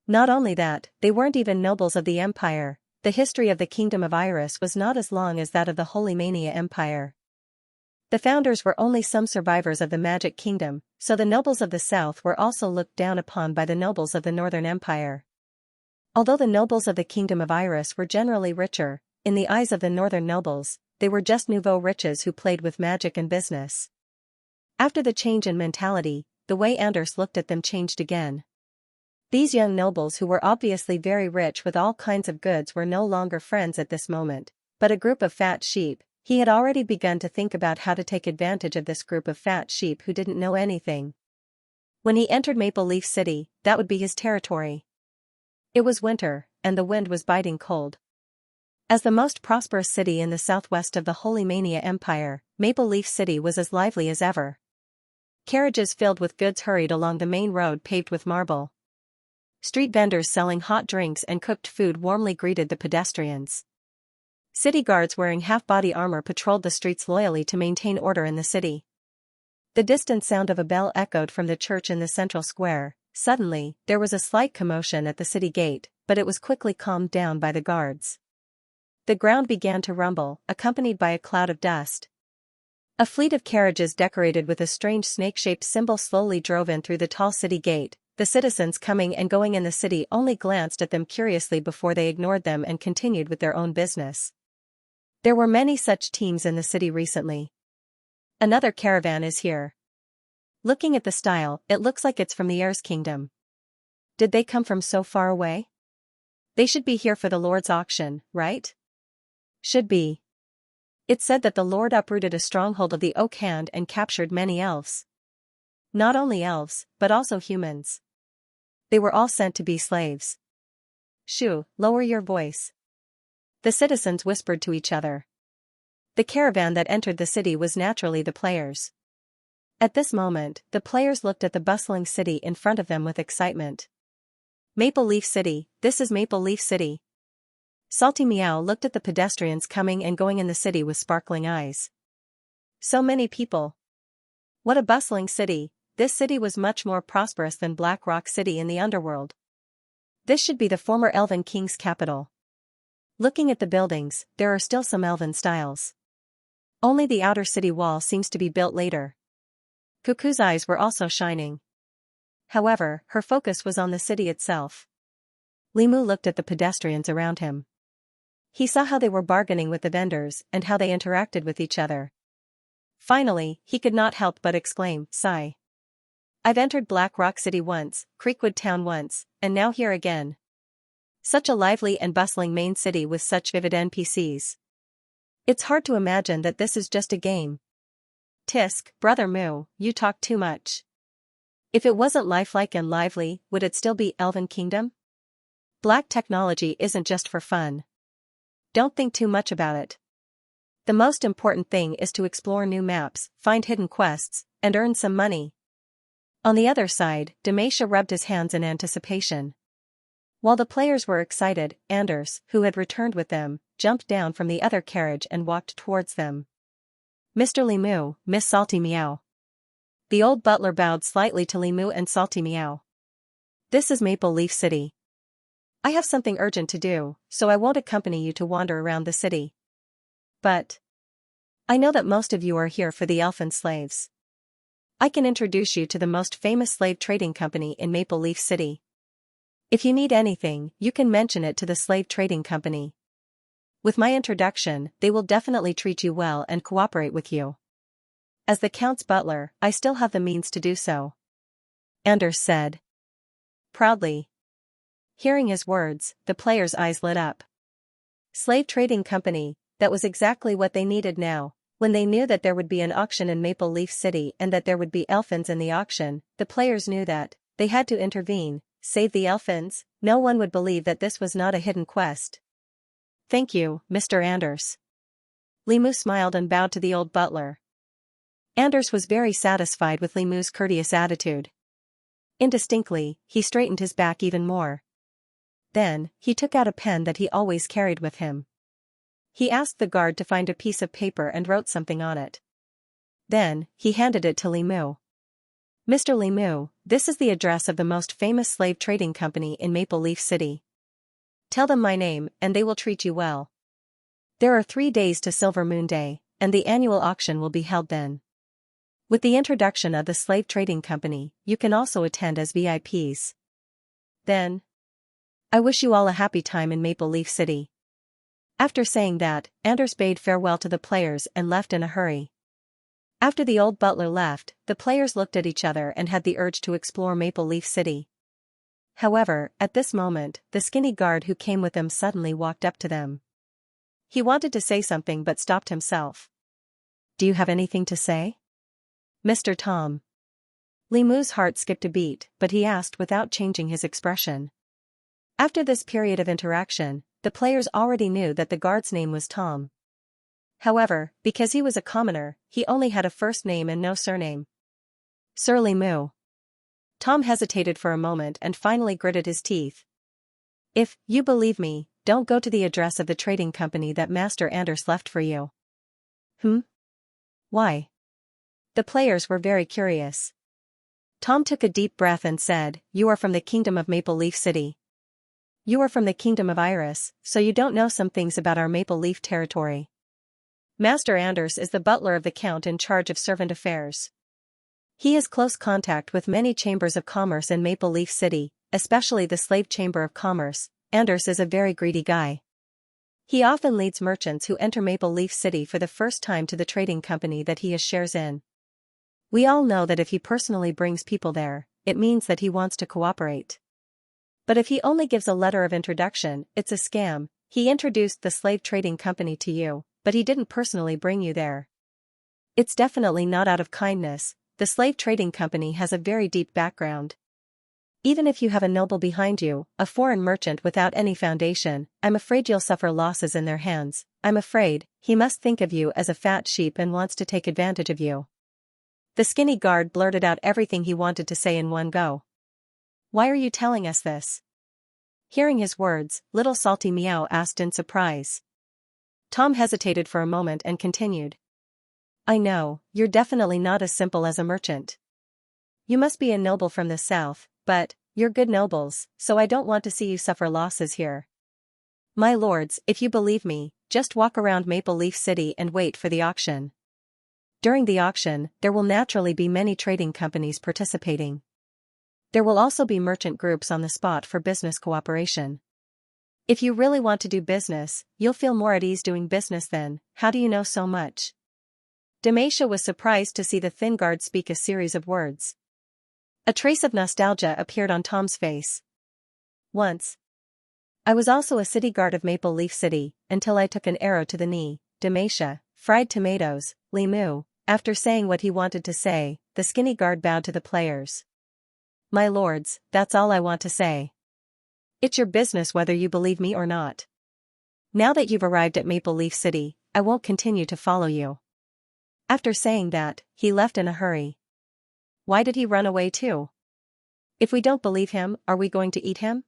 Not only that, they weren't even nobles of the empire. The history of the Kingdom of Iris was not as long as that of the Holy Mania Empire. The founders were only some survivors of the Magic Kingdom, so the nobles of the south were also looked down upon by the nobles of the Northern Empire. Although the nobles of the Kingdom of Iris were generally richer, in the eyes of the northern nobles, they were just nouveau riches who played with magic and business. After the change in mentality, the way Anders looked at them changed again. These young nobles who were obviously very rich with all kinds of goods were no longer friends at this moment, but a group of fat sheep. He had already begun to think about how to take advantage of this group of fat sheep who didn't know anything. When he entered Maple Leaf City, that would be his territory. It was winter, and the wind was biting cold. As the most prosperous city in the southwest of the Holy Mania Empire, Maple Leaf City was as lively as ever. Carriages filled with goods hurried along the main road paved with marble. Street vendors selling hot drinks and cooked food warmly greeted the pedestrians. City guards wearing half-body armor patrolled the streets loyally to maintain order in the city. The distant sound of a bell echoed from the church in the central square. Suddenly, there was a slight commotion at the city gate, but it was quickly calmed down by the guards. The ground began to rumble, accompanied by a cloud of dust. A fleet of carriages decorated with a strange snake-shaped symbol slowly drove in through the tall city gate. The citizens coming and going in the city only glanced at them curiously before they ignored them and continued with their own business. There were many such teams in the city recently. Another caravan is here. Looking at the style, it looks like it's from the Heir's Kingdom. Did they come from so far away? They should be here for the Lord's auction, right? Should be. It said that the Lord uprooted a stronghold of the Oak Hand and captured many elves. Not only elves, but also humans. They were all sent to be slaves. Shoo, lower your voice. The citizens whispered to each other. The caravan that entered the city was naturally the players. At this moment, the players looked at the bustling city in front of them with excitement. Maple Leaf City, this is Maple Leaf City. Salty Meow looked at the pedestrians coming and going in the city with sparkling eyes. So many people. What a bustling city. This city was much more prosperous than Black Rock City in the underworld. This should be the former Elven King's capital. Looking at the buildings, there are still some Elven styles. Only the outer city wall seems to be built later. Cuckoo's eyes were also shining. However, her focus was on the city itself. Limu looked at the pedestrians around him. He saw how they were bargaining with the vendors and how they interacted with each other. Finally, he could not help but exclaim, sigh. I've entered Black Rock City once, Creekwood Town once, and now here again. Such a lively and bustling main city with such vivid NPCs. It's hard to imagine that this is just a game. Tisk, Brother Moo, you talk too much. If it wasn't lifelike and lively, would it still be Elven Kingdom? Black technology isn't just for fun. Don't think too much about it. The most important thing is to explore new maps, find hidden quests, and earn some money. On the other side, Demasha rubbed his hands in anticipation. While the players were excited, Anders, who had returned with them, jumped down from the other carriage and walked towards them. Mr. Limu, Miss Salty Meow. The old butler bowed slightly to Limu and Salty Meow. This is Maple Leaf City. I have something urgent to do, so I won't accompany you to wander around the city. But I know that most of you are here for the elfin slaves. I can introduce you to the most famous slave trading company in Maple Leaf City. If you need anything, you can mention it to the slave trading company. With my introduction, they will definitely treat you well and cooperate with you. As the Count's butler, I still have the means to do so. Anders said. Proudly. Hearing his words, the players' eyes lit up. Slave trading company, that was exactly what they needed now. When they knew that there would be an auction in Maple Leaf City and that there would be elfins in the auction, the players knew that they had to intervene, save the elfins. No one would believe that this was not a hidden quest. Thank you, Mr. Anders. Limu smiled and bowed to the old butler. Anders was very satisfied with Limu's courteous attitude. Indistinctly, he straightened his back even more. Then, he took out a pen that he always carried with him. He asked the guard to find a piece of paper and wrote something on it. Then, he handed it to Limu. Mr. Limu, this is the address of the most famous slave trading company in Maple Leaf City. Tell them my name, and they will treat you well. There are 3 days to Silver Moon Day, and the annual auction will be held then. With the introduction of the slave trading company, you can also attend as VIPs. Then, I wish you all a happy time in Maple Leaf City. After saying that, Anders bade farewell to the players and left in a hurry. After the old butler left, the players looked at each other and had the urge to explore Maple Leaf City. However, at this moment, the skinny guard who came with them suddenly walked up to them. He wanted to say something but stopped himself. Do you have anything to say? Mr. Tom. Limu's heart skipped a beat, but he asked without changing his expression. After this period of interaction, the players already knew that the guard's name was Tom. However, because he was a commoner, he only had a first name and no surname. Sir Limu. Tom hesitated for a moment and finally gritted his teeth. If you believe me, don't go to the address of the trading company that Master Anders left for you. Why? The players were very curious. Tom took a deep breath and said, You are from the kingdom of Maple Leaf City. You are from the kingdom of Iris, so you don't know some things about our Maple Leaf territory. Master Anders is the butler of the count in charge of servant affairs. He has close contact with many chambers of commerce in Maple Leaf City, especially the Slave Chamber of Commerce. Anders is a very greedy guy. He often leads merchants who enter Maple Leaf City for the first time to the trading company that he has shares in. We all know that if he personally brings people there, it means that he wants to cooperate. But if he only gives a letter of introduction, it's a scam. He introduced the slave trading company to you, but he didn't personally bring you there. It's definitely not out of kindness. The slave trading company has a very deep background. Even if you have a noble behind you, a foreign merchant without any foundation, I'm afraid you'll suffer losses in their hands. I'm afraid he must think of you as a fat sheep and wants to take advantage of you. The skinny guard blurted out everything he wanted to say in one go. Why are you telling us this? Hearing his words, little Salty Meow asked in surprise. Tom hesitated for a moment and continued. I know, you're definitely not as simple as a merchant. You must be a noble from the south, but you're good nobles, so I don't want to see you suffer losses here. My lords, if you believe me, just walk around Maple Leaf City and wait for the auction. During the auction, there will naturally be many trading companies participating. There will also be merchant groups on the spot for business cooperation. If you really want to do business, you'll feel more at ease doing business then. How do you know so much? Xianxia was surprised to see the thin guard speak a series of words. A trace of nostalgia appeared on Tom's face. Once, I was also a city guard of Maple Leaf City, until I took an arrow to the knee. Xianxia, fried tomatoes, Limu. After saying what he wanted to say, the skinny guard bowed to the players. My lords, that's all I want to say. It's your business whether you believe me or not. Now that you've arrived at Maple Leaf City, I won't continue to follow you. After saying that, he left in a hurry. Why did he run away too? If we don't believe him, are we going to eat him?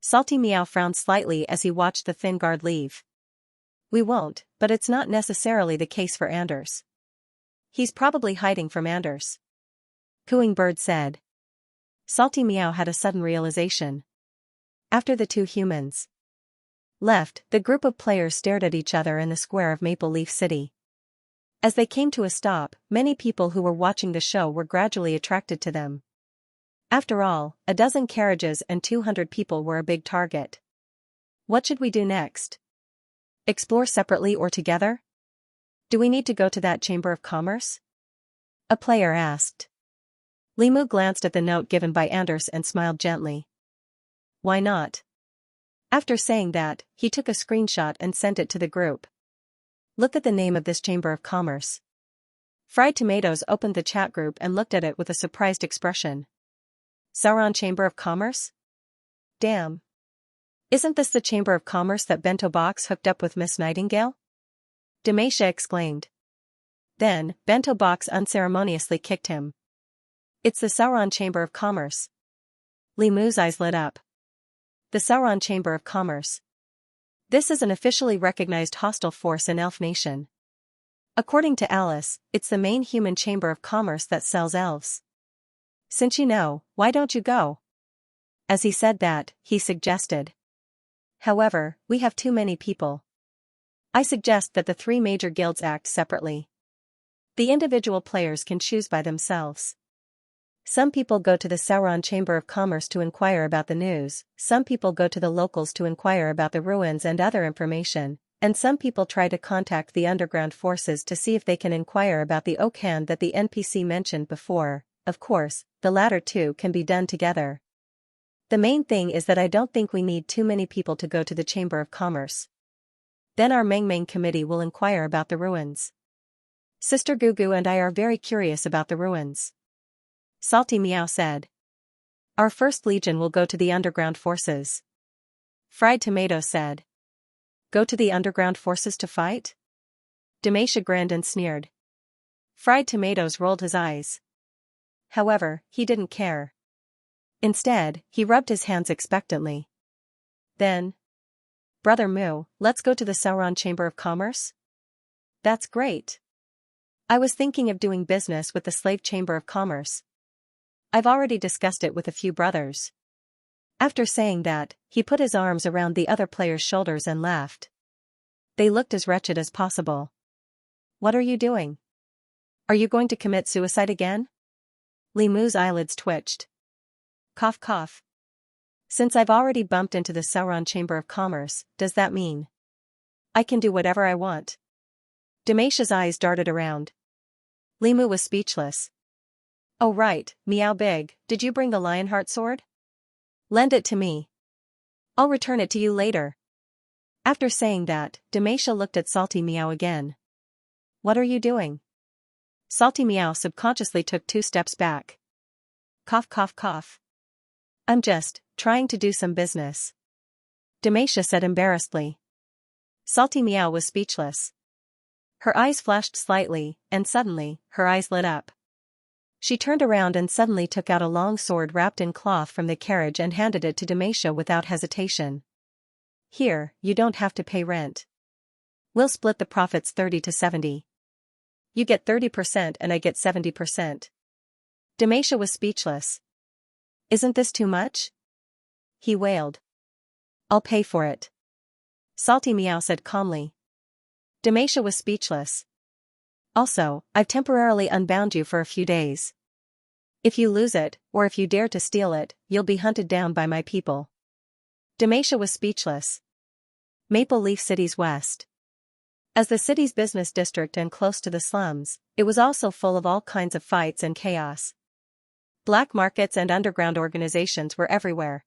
Salty Meow frowned slightly as he watched the thin guard leave. We won't, but it's not necessarily the case for Anders. He's probably hiding from Anders. Cooing Bird said. Salty Meow had a sudden realization. After the two humans left, the group of players stared at each other in the square of Maple Leaf City. As they came to a stop, many people who were watching the show were gradually attracted to them. After all, a dozen carriages and 200 people were a big target. What should we do next? Explore separately or together? Do we need to go to that Chamber of Commerce? A player asked. Limu glanced at the note given by Anders and smiled gently. Why not? After saying that, he took a screenshot and sent it to the group. Look at the name of this Chamber of Commerce. Fried Tomatoes opened the chat group and looked at it with a surprised expression. Sauron Chamber of Commerce? Damn. Isn't this the Chamber of Commerce that Bento Box hooked up with Miss Nightingale? Demacia exclaimed. Then, Bento Box unceremoniously kicked him. It's the Sauron Chamber of Commerce. Li Mu's eyes lit up. The Sauron Chamber of Commerce. This is an officially recognized hostile force in Elf Nation. According to Alice, it's the main human chamber of commerce that sells elves. Since you know, why don't you go? As he said that, he suggested. However, we have too many people. I suggest that the three major guilds act separately. The individual players can choose by themselves. Some people go to the Sauron Chamber of Commerce to inquire about the news, some people go to the locals to inquire about the ruins and other information, and some people try to contact the underground forces to see if they can inquire about the oak hand that the NPC mentioned before. Of course, the latter two can be done together. The main thing is that I don't think we need too many people to go to the Chamber of Commerce. Then our Meng committee will inquire about the ruins. Sister Gugu and I are very curious about the ruins. Salty Meow said. Our first legion will go to the underground forces. Fried Tomato said. Go to the underground forces to fight? Demacia grinned and sneered. Fried Tomatoes rolled his eyes. However, he didn't care. Instead, he rubbed his hands expectantly. Then, Brother Moo, let's go to the Sauron Chamber of Commerce? That's great. I was thinking of doing business with the Slave Chamber of Commerce. I've already discussed it with a few brothers. After saying that, he put his arms around the other player's shoulders and laughed. They looked as wretched as possible. What are you doing? Are you going to commit suicide again? Li Mu's eyelids twitched. Cough cough. Since I've already bumped into the Sauron Chamber of Commerce, does that mean I can do whatever I want? Demacia's eyes darted around. Li Mu was speechless. Oh right, Meow Big, did you bring the Lionheart sword? Lend it to me. I'll return it to you later. After saying that, Demacia looked at Salty Meow again. What are you doing? Salty Meow subconsciously took 2 steps back. Cough cough cough. I'm just trying to do some business. Demacia said embarrassedly. Salty Meow was speechless. Her eyes flashed slightly, and suddenly, her eyes lit up. She turned around and suddenly took out a long sword wrapped in cloth from the carriage and handed it to Demacia without hesitation. Here, you don't have to pay rent. We'll split the profits 30 to 70. You get 30% and I get 70%. Demacia was speechless. Isn't this too much? He wailed. I'll pay for it. Salty Meow said calmly. Demacia was speechless. Also, I've temporarily unbound you for a few days. If you lose it, or if you dare to steal it, you'll be hunted down by my people. Demacia was speechless. Maple Leaf City's west. As the city's business district and close to the slums, it was also full of all kinds of fights and chaos. Black markets and underground organizations were everywhere.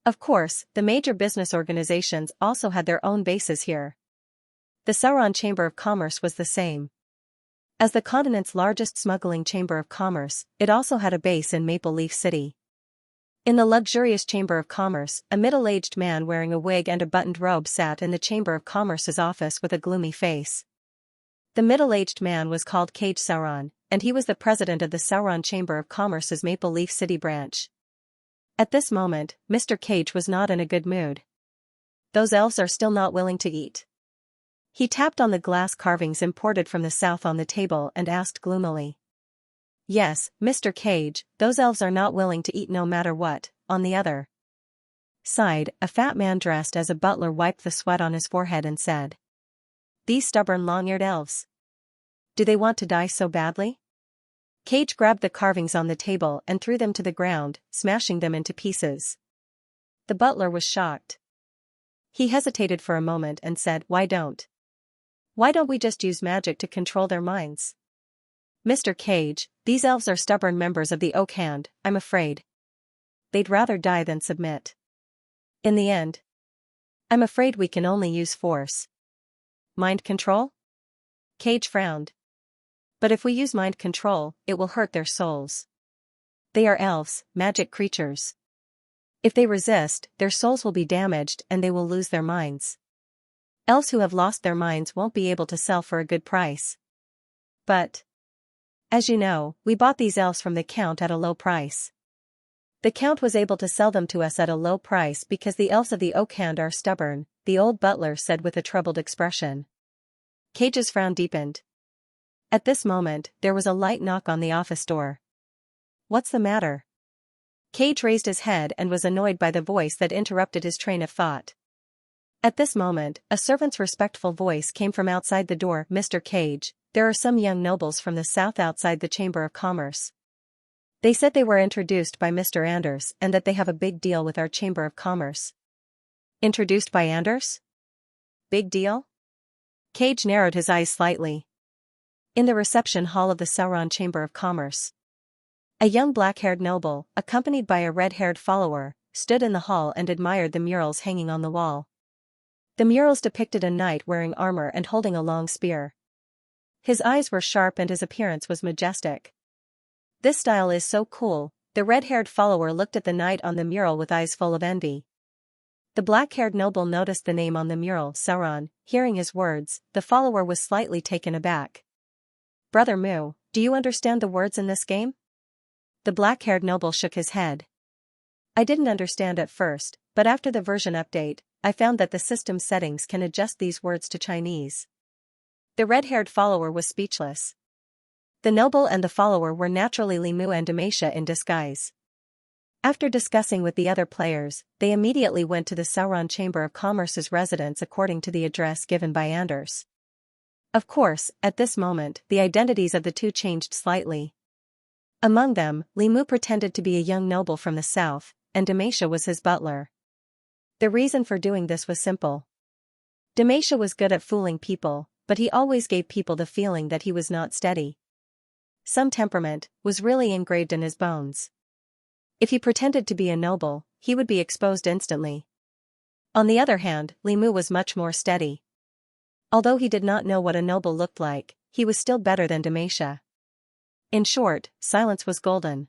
Of course, the major business organizations also had their own bases here. The Sauron Chamber of Commerce was the same. As the continent's largest smuggling chamber of commerce, it also had a base in Maple Leaf City. In the luxurious Chamber of Commerce, a middle-aged man wearing a wig and a buttoned robe sat in the Chamber of Commerce's office with a gloomy face. The middle-aged man was called Cage Sauron, and he was the president of the Sauron Chamber of Commerce's Maple Leaf City branch. At this moment, Mr. Cage was not in a good mood. Those elves are still not willing to eat. He tapped on the glass carvings imported from the south on the table and asked gloomily. Yes, Mr. Cage, those elves are not willing to eat no matter what. On the other side, a fat man dressed as a butler wiped the sweat on his forehead and said. These stubborn long-eared elves. Do they want to die so badly? Cage grabbed the carvings on the table and threw them to the ground, smashing them into pieces. The butler was shocked. He hesitated for a moment and said, Why don't we just use magic to control their minds? Mr. Cage, these elves are stubborn members of the Oak Hand, I'm afraid. They'd rather die than submit. In the end, I'm afraid we can only use force. Mind control? Cage frowned. But if we use mind control, it will hurt their souls. They are elves, magic creatures. If they resist, their souls will be damaged and they will lose their minds. Elves who have lost their minds won't be able to sell for a good price. But, as you know, we bought these elves from the Count at a low price. The Count was able to sell them to us at a low price because the elves of the Oak Hand are stubborn, the old butler said with a troubled expression. Cage's frown deepened. At this moment, there was a light knock on the office door. What's the matter? Cage raised his head and was annoyed by the voice that interrupted his train of thought. At this moment, a servant's respectful voice came from outside the door. Mr. Cage, there are some young nobles from the south outside the Chamber of Commerce. They said they were introduced by Mr. Anders and that they have a big deal with our Chamber of Commerce. Introduced by Anders? Big deal? Cage narrowed his eyes slightly. In the reception hall of the Sauron Chamber of Commerce. A young black-haired noble, accompanied by a red-haired follower, stood in the hall and admired the murals hanging on the wall. The murals depicted a knight wearing armor and holding a long spear. His eyes were sharp and his appearance was majestic. This style is so cool, the red-haired follower looked at the knight on the mural with eyes full of envy. The black-haired noble noticed the name on the mural, Sauron. Hearing his words, the follower was slightly taken aback. Brother Mu, do you understand the words in this game? The black-haired noble shook his head. I didn't understand at first, but after the version update, I found that the system settings can adjust these words to Chinese. The red-haired follower was speechless. The noble and the follower were naturally Li Mu and Demacia in disguise. After discussing with the other players, they immediately went to the Sauron Chamber of Commerce's residence according to the address given by Anders. Of course, at this moment, the identities of the two changed slightly. Among them, Li Mu pretended to be a young noble from the south, and Demacia was his butler. The reason for doing this was simple. Demacia was good at fooling people, but he always gave people the feeling that he was not steady. Some temperament was really engraved in his bones. If he pretended to be a noble, he would be exposed instantly. On the other hand, Li Mu was much more steady. Although he did not know what a noble looked like, he was still better than Demacia. In short, silence was golden.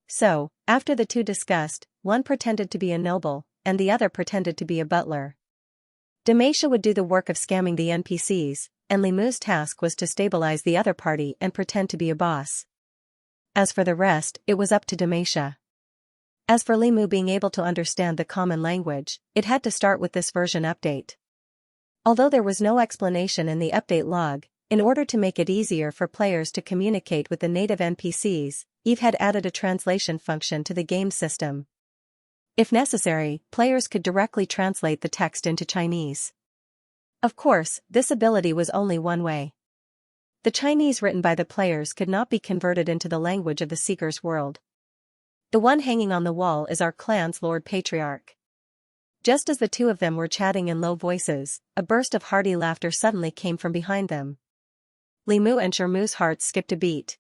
So, after the two discussed, one pretended to be a noble, and the other pretended to be a butler. Demacia would do the work of scamming the NPCs, and Li Mu's task was to stabilize the other party and pretend to be a boss. As for the rest, it was up to Demacia. As for Li Mu being able to understand the common language, it had to start with this version update. Although there was no explanation in the update log, in order to make it easier for players to communicate with the native NPCs, Eve had added a translation function to the game system. If necessary, players could directly translate the text into Chinese. Of course, this ability was only one way. The Chinese written by the players could not be converted into the language of the Seeker's world. The one hanging on the wall is our clan's Lord Patriarch. Just as the two of them were chatting in low voices, a burst of hearty laughter suddenly came from behind them. Li Mu and Shermu's hearts skipped a beat.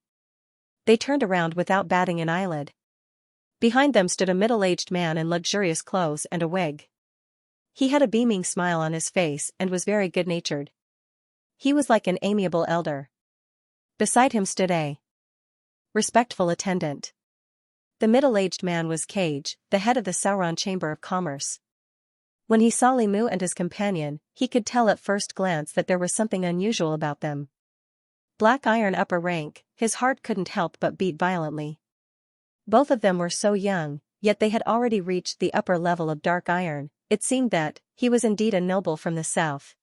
They turned around without batting an eyelid. Behind them stood a middle-aged man in luxurious clothes and a wig. He had a beaming smile on his face and was very good-natured. He was like an amiable elder. Beside him stood a respectful attendant. The middle-aged man was Cage, the head of the Sauron Chamber of Commerce. When he saw Li Mu and his companion, he could tell at first glance that there was something unusual about them. Black iron upper rank, his heart couldn't help but beat violently. Both of them were so young, yet they had already reached the upper level of dark iron. It seemed that he was indeed a noble from the south.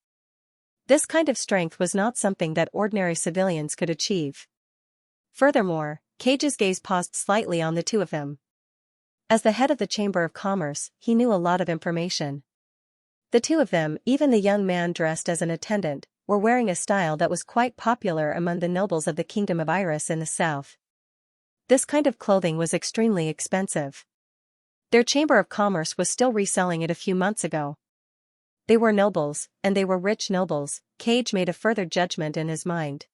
This kind of strength was not something that ordinary civilians could achieve. Furthermore, Cage's gaze paused slightly on the two of them. As the head of the Chamber of Commerce, he knew a lot of information. The two of them, even the young man dressed as an attendant, were wearing a style that was quite popular among the nobles of the Kingdom of Iris in the south. This kind of clothing was extremely expensive. Their Chamber of Commerce was still reselling it a few months ago. They were nobles, and they were rich nobles. Cage made a further judgment in his mind.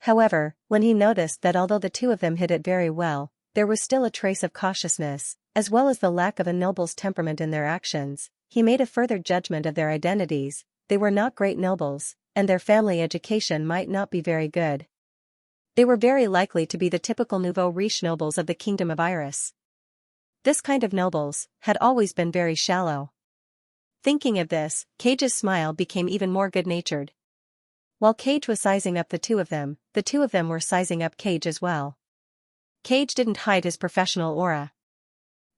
However, when he noticed that although the two of them hid it very well, there was still a trace of cautiousness, as well as the lack of a noble's temperament in their actions, he made a further judgment of their identities. They were not great nobles, and their family education might not be very good. They were very likely to be the typical nouveau riche nobles of the Kingdom of Iris. This kind of nobles had always been very shallow. Thinking of this, Cage's smile became even more good-natured. While Cage was sizing up the two of them were sizing up Cage as well. Cage didn't hide his professional aura.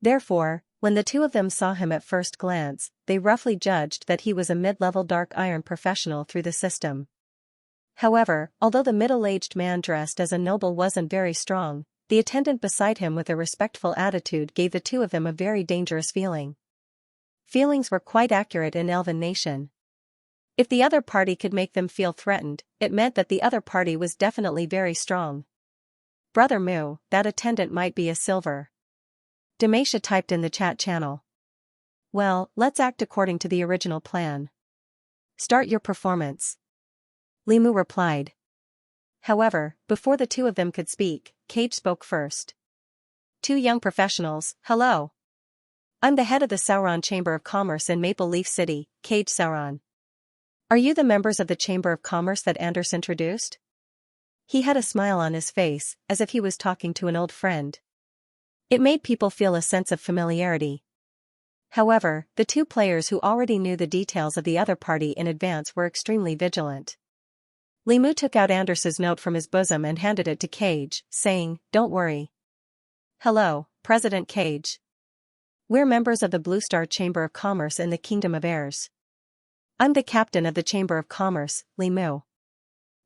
Therefore, when the two of them saw him at first glance, they roughly judged that he was a mid-level dark iron professional through the system. However, although the middle-aged man dressed as a noble wasn't very strong, the attendant beside him with a respectful attitude gave the two of them a very dangerous feeling. Feelings were quite accurate in Elven Nation. If the other party could make them feel threatened, it meant that the other party was definitely very strong. Brother Moo, that attendant might be a silver. Demacia typed in the chat channel. Well, let's act according to the original plan. Start your performance. Limu replied. However, before the two of them could speak, Cage spoke first. Two young professionals, hello. I'm the head of the Sauron Chamber of Commerce in Maple Leaf City, Cage Sauron. Are you the members of the Chamber of Commerce that Anders introduced? He had a smile on his face, as if he was talking to an old friend. It made people feel a sense of familiarity. However, the two players who already knew the details of the other party in advance were extremely vigilant. Limu took out Anders's note from his bosom and handed it to Cage, saying, "Don't worry. Hello, President Cage. We're members of the Blue Star Chamber of Commerce in the Kingdom of Airs. I'm the captain of the Chamber of Commerce, Limu.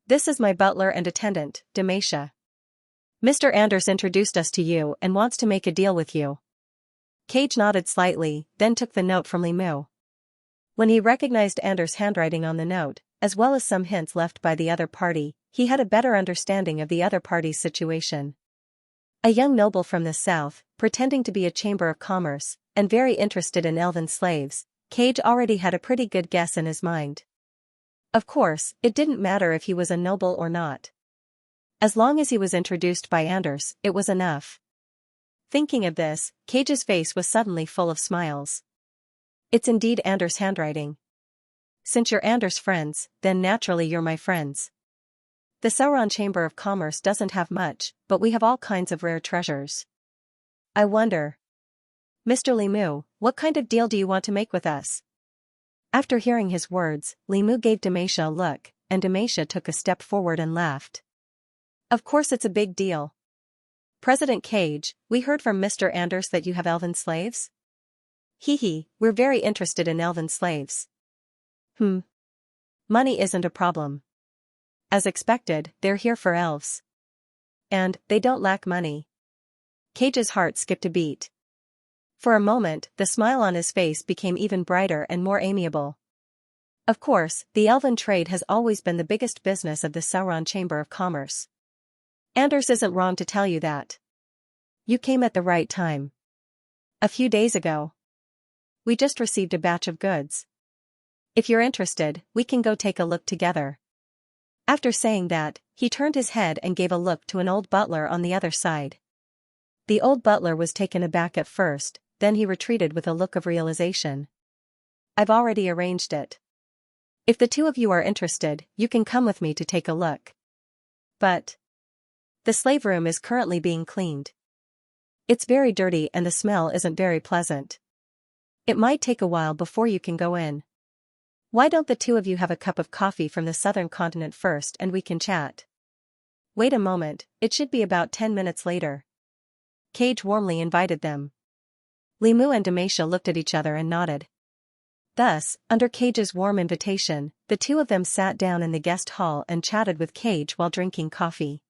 This is my butler and attendant, Demacia. Mr. Anders introduced us to you and wants to make a deal with you." Cage nodded slightly, then took the note from Limu. When he recognized Anders' handwriting on the note, as well as some hints left by the other party, he had a better understanding of the other party's situation. A young noble from the south, pretending to be a chamber of commerce, and very interested in elven slaves, Cage already had a pretty good guess in his mind. Of course, it didn't matter if he was a noble or not. As long as he was introduced by Anders, it was enough. Thinking of this, Cage's face was suddenly full of smiles. It's indeed Anders' handwriting. Since you're Anders' friends, then naturally you're my friends. The Sauron Chamber of Commerce doesn't have much, but we have all kinds of rare treasures. I wonder. Mr. Limu, what kind of deal do you want to make with us? After hearing his words, Limu gave Demacia a look, and Demacia took a step forward and laughed. Of course it's a big deal. President Cage, we heard from Mr. Anders that you have elven slaves? Hee, we're very interested in elven slaves. Money isn't a problem. As expected, they're here for elves. And, they don't lack money. Cage's heart skipped a beat. For a moment, the smile on his face became even brighter and more amiable. Of course, the elven trade has always been the biggest business of the Sauron Chamber of Commerce. Anders isn't wrong to tell you that. You came at the right time. A few days ago. We just received a batch of goods. If you're interested, we can go take a look together. After saying that, he turned his head and gave a look to an old butler on the other side. The old butler was taken aback at first, then he retreated with a look of realization. I've already arranged it. If the two of you are interested, you can come with me to take a look. But the slave room is currently being cleaned. It's very dirty and the smell isn't very pleasant. It might take a while before you can go in. Why don't the two of you have a cup of coffee from the southern continent first and we can chat? Wait a moment, it should be about 10 minutes later. Cage warmly invited them. Limu and Demacia looked at each other and nodded. Thus, under Cage's warm invitation, the two of them sat down in the guest hall and chatted with Cage while drinking coffee.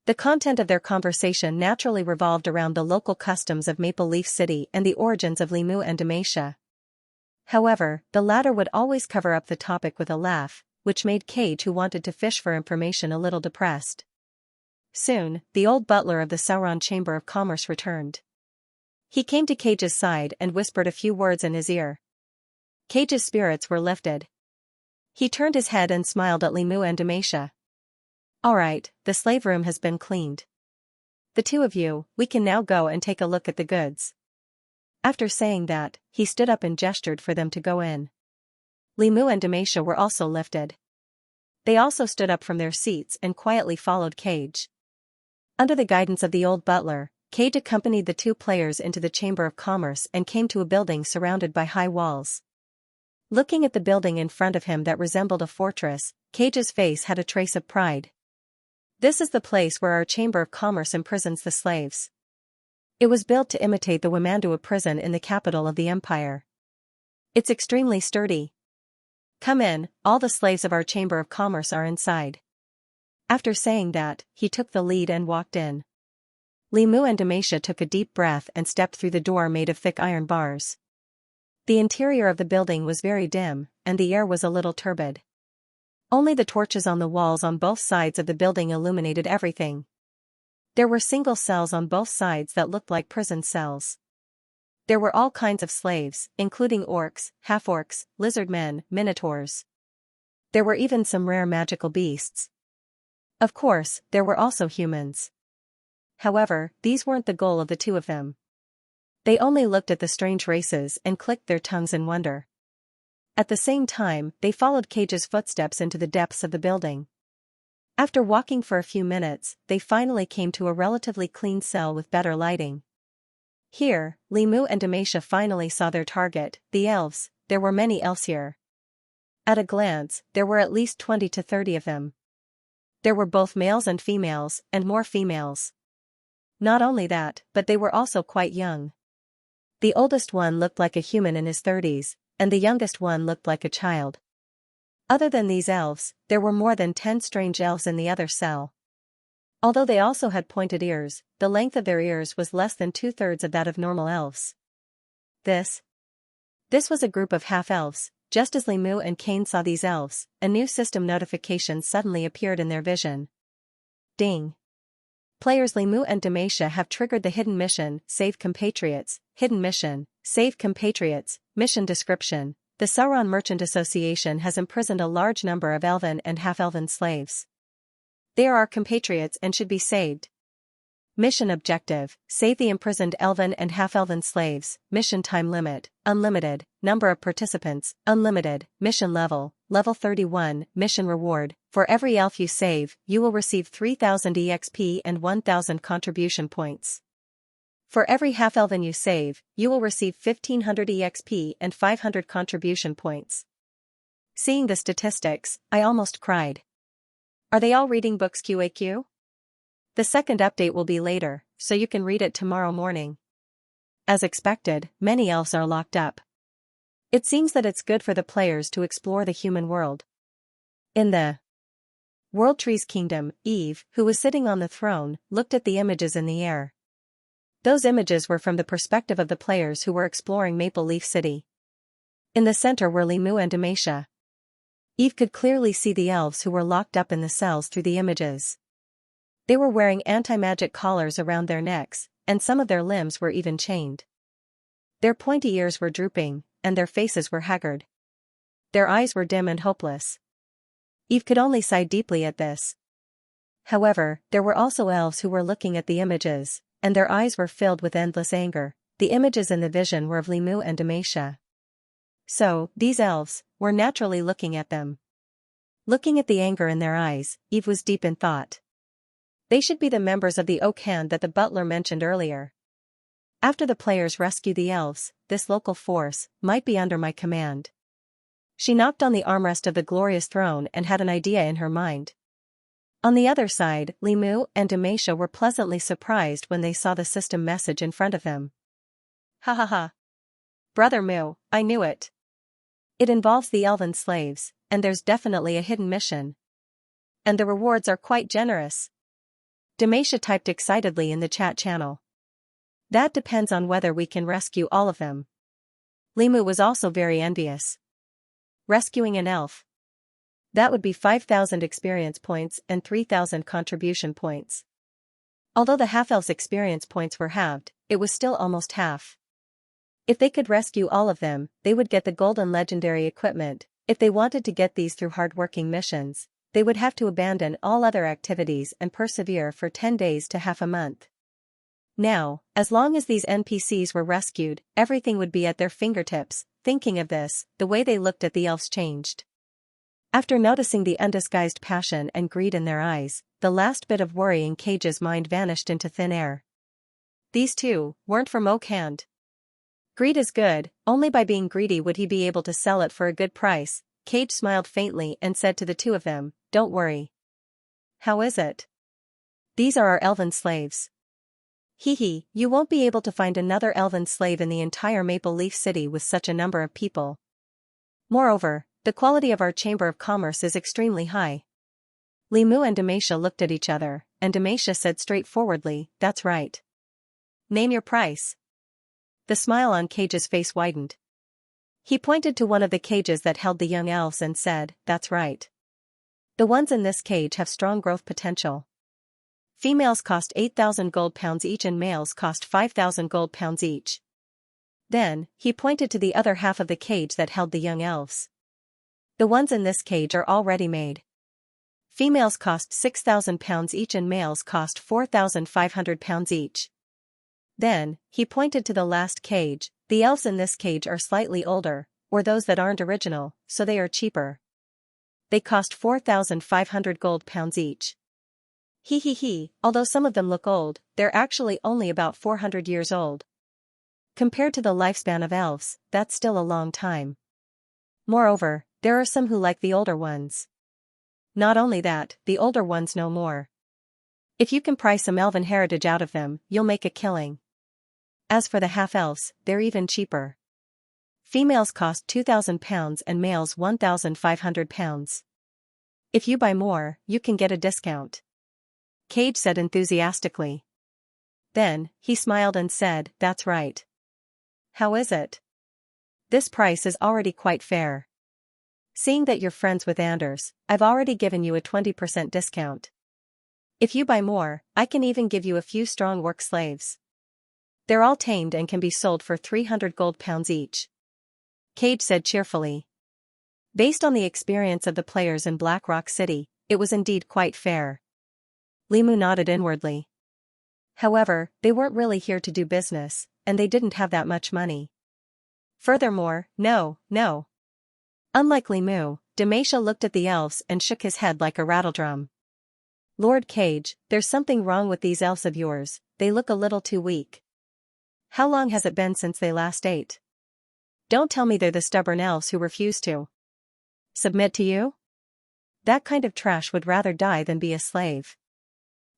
The content of their conversation naturally revolved around the local customs of Maple Leaf City and the origins of Limu and Demacia. However, the latter would always cover up the topic with a laugh, which made Cage, who wanted to fish for information, a little depressed. Soon, the old butler of the Sauron Chamber of Commerce returned. He came to Cage's side and whispered a few words in his ear. Cage's spirits were lifted. He turned his head and smiled at Limu and Demacia. All right, the slave room has been cleaned. The two of you, we can now go and take a look at the goods. After saying that, he stood up and gestured for them to go in. Limu and Demacia were also lifted. They also stood up from their seats and quietly followed Cage. Under the guidance of the old butler, Cage accompanied the two players into the Chamber of Commerce and came to a building surrounded by high walls. Looking at the building in front of him that resembled a fortress, Cage's face had a trace of pride. This is the place where our Chamber of Commerce imprisons the slaves. It was built to imitate the Wamandua prison in the capital of the empire. It's extremely sturdy. Come in, all the slaves of our Chamber of Commerce are inside. After saying that, he took the lead and walked in. Limu and Demacia took a deep breath and stepped through the door made of thick iron bars. The interior of the building was very dim, and the air was a little turbid. Only the torches on the walls on both sides of the building illuminated everything. There were single cells on both sides that looked like prison cells. There were all kinds of slaves, including orcs, half-orcs, lizard men, minotaurs. There were even some rare magical beasts. Of course, there were also humans. However, these weren't the goal of the two of them. They only looked at the strange races and clicked their tongues in wonder. At the same time, they followed Cage's footsteps into the depths of the building. After walking for a few minutes, they finally came to a relatively clean cell with better lighting. Here, Limu and Demacia finally saw their target, the elves. There were many elves here. At a glance, there were at least 20 to 30 of them. There were both males and females, and more females. Not only that, but they were also quite young. The oldest one looked like a human in his 30s, and the youngest one looked like a child. Other than these elves, there were more than 10 strange elves in the other cell. Although they also had pointed ears, the length of their ears was less than 2/3 of that of normal elves. This was a group of half-elves. Just as Limu and Kane saw these elves, a new system notification suddenly appeared in their vision. Ding! Players Limu and Demacia have triggered the hidden mission, Save Compatriots. Hidden mission, Save Compatriots. Mission description: the Sauron Merchant Association has imprisoned a large number of elven and half-elven slaves. They are our compatriots and should be saved. Mission objective: save the imprisoned elven and half-elven slaves. Mission time limit: unlimited. Number of participants: unlimited. Mission level: level 31. Mission reward: for every elf you save, you will receive 3,000 EXP and 1,000 contribution points. For every half-elven you save, you will receive 1,500 EXP and 500 contribution points. Seeing the statistics, I almost cried. Are they all reading books QAQ? The second update will be later, so you can read it tomorrow morning. As expected, many elves are locked up. It seems that it's good for the players to explore the human world. In the World Tree's kingdom, Eve, who was sitting on the throne, looked at the images in the air. Those images were from the perspective of the players who were exploring Maple Leaf City. In the center were Limu and Demacia. Eve could clearly see the elves who were locked up in the cells through the images. They were wearing anti-magic collars around their necks, and some of their limbs were even chained. Their pointy ears were drooping, and their faces were haggard. Their eyes were dim and hopeless. Eve could only sigh deeply at this. However, there were also elves who were looking at the images, and their eyes were filled with endless anger. The images in the vision were of Limu and Demacia. So, these elves were naturally looking at them. Looking at the anger in their eyes, Eve was deep in thought. They should be the members of the Oak Hand that the butler mentioned earlier. After the players rescue the elves, this local force might be under my command. She knocked on the armrest of the glorious throne and had an idea in her mind. On the other side, Limu and Demacia were pleasantly surprised when they saw the system message in front of them. Ha ha ha. Brother Mu, I knew it. It involves the elven slaves, and there's definitely a hidden mission. And the rewards are quite generous. Demacia typed excitedly in the chat channel. That depends on whether we can rescue all of them. Limu was also very envious. Rescuing an elf. That would be 5,000 experience points and 3,000 contribution points. Although the half-elves' experience points were halved, it was still almost half. If they could rescue all of them, they would get the golden legendary equipment. If they wanted to get these through hard-working missions, they would have to abandon all other activities and persevere for 10 days to half a month. Now, as long as these NPCs were rescued, everything would be at their fingertips. Thinking of this, the way they looked at the elves changed. After noticing the undisguised passion and greed in their eyes, the last bit of worry in Cage's mind vanished into thin air. These two weren't from Oak Hand. Greed is good, only by being greedy would he be able to sell it for a good price. Cage smiled faintly and said to the two of them, "Don't worry." "How is it?" "These are our elven slaves." "Hee, you won't be able to find another elven slave in the entire Maple Leaf City with such a number of people. Moreover, the quality of our Chamber of Commerce is extremely high." Limu and Demacia looked at each other, and Demacia said straightforwardly, "That's right. Name your price." The smile on Cage's face widened. He pointed to one of the cages that held the young elves and said, "That's right. The ones in this cage have strong growth potential. Females cost 8,000 gold pounds each and males cost 5,000 gold pounds each." Then, he pointed to the other half of the cage that held the young elves. "The ones in this cage are all ready-made. Females cost 6,000 pounds each and males cost 4,500 pounds each." Then, he pointed to the last cage. "The elves in this cage are slightly older, or those that aren't original, so they are cheaper. They cost 4,500 gold pounds each." Hee, although some of them look old, they're actually only about 400 years old. Compared to the lifespan of elves, that's still a long time. Moreover, there are some who like the older ones. Not only that, the older ones know more. If you can pry some elven heritage out of them, you'll make a killing. As for the half-elves, they're even cheaper. Females cost 2,000 pounds and males 1,500 pounds. If you buy more, you can get a discount," Cage said enthusiastically. Then, he smiled and said, "That's right. How is it? This price is already quite fair. Seeing that you're friends with Anders, I've already given you a 20% discount. If you buy more, I can even give you a few strong work slaves. They're all tamed and can be sold for 300 gold pounds each," Cage said cheerfully. Based on the experience of the players in Black Rock City, it was indeed quite fair. Limu nodded inwardly. However, they weren't really here to do business, and they didn't have that much money. Furthermore, no. Unlike Limu, Demacia looked at the elves and shook his head like a rattledrum. "Lord Cage, there's something wrong with these elves of yours, they look a little too weak. How long has it been since they last ate? Don't tell me they're the stubborn elves who refuse to submit to you? That kind of trash would rather die than be a slave.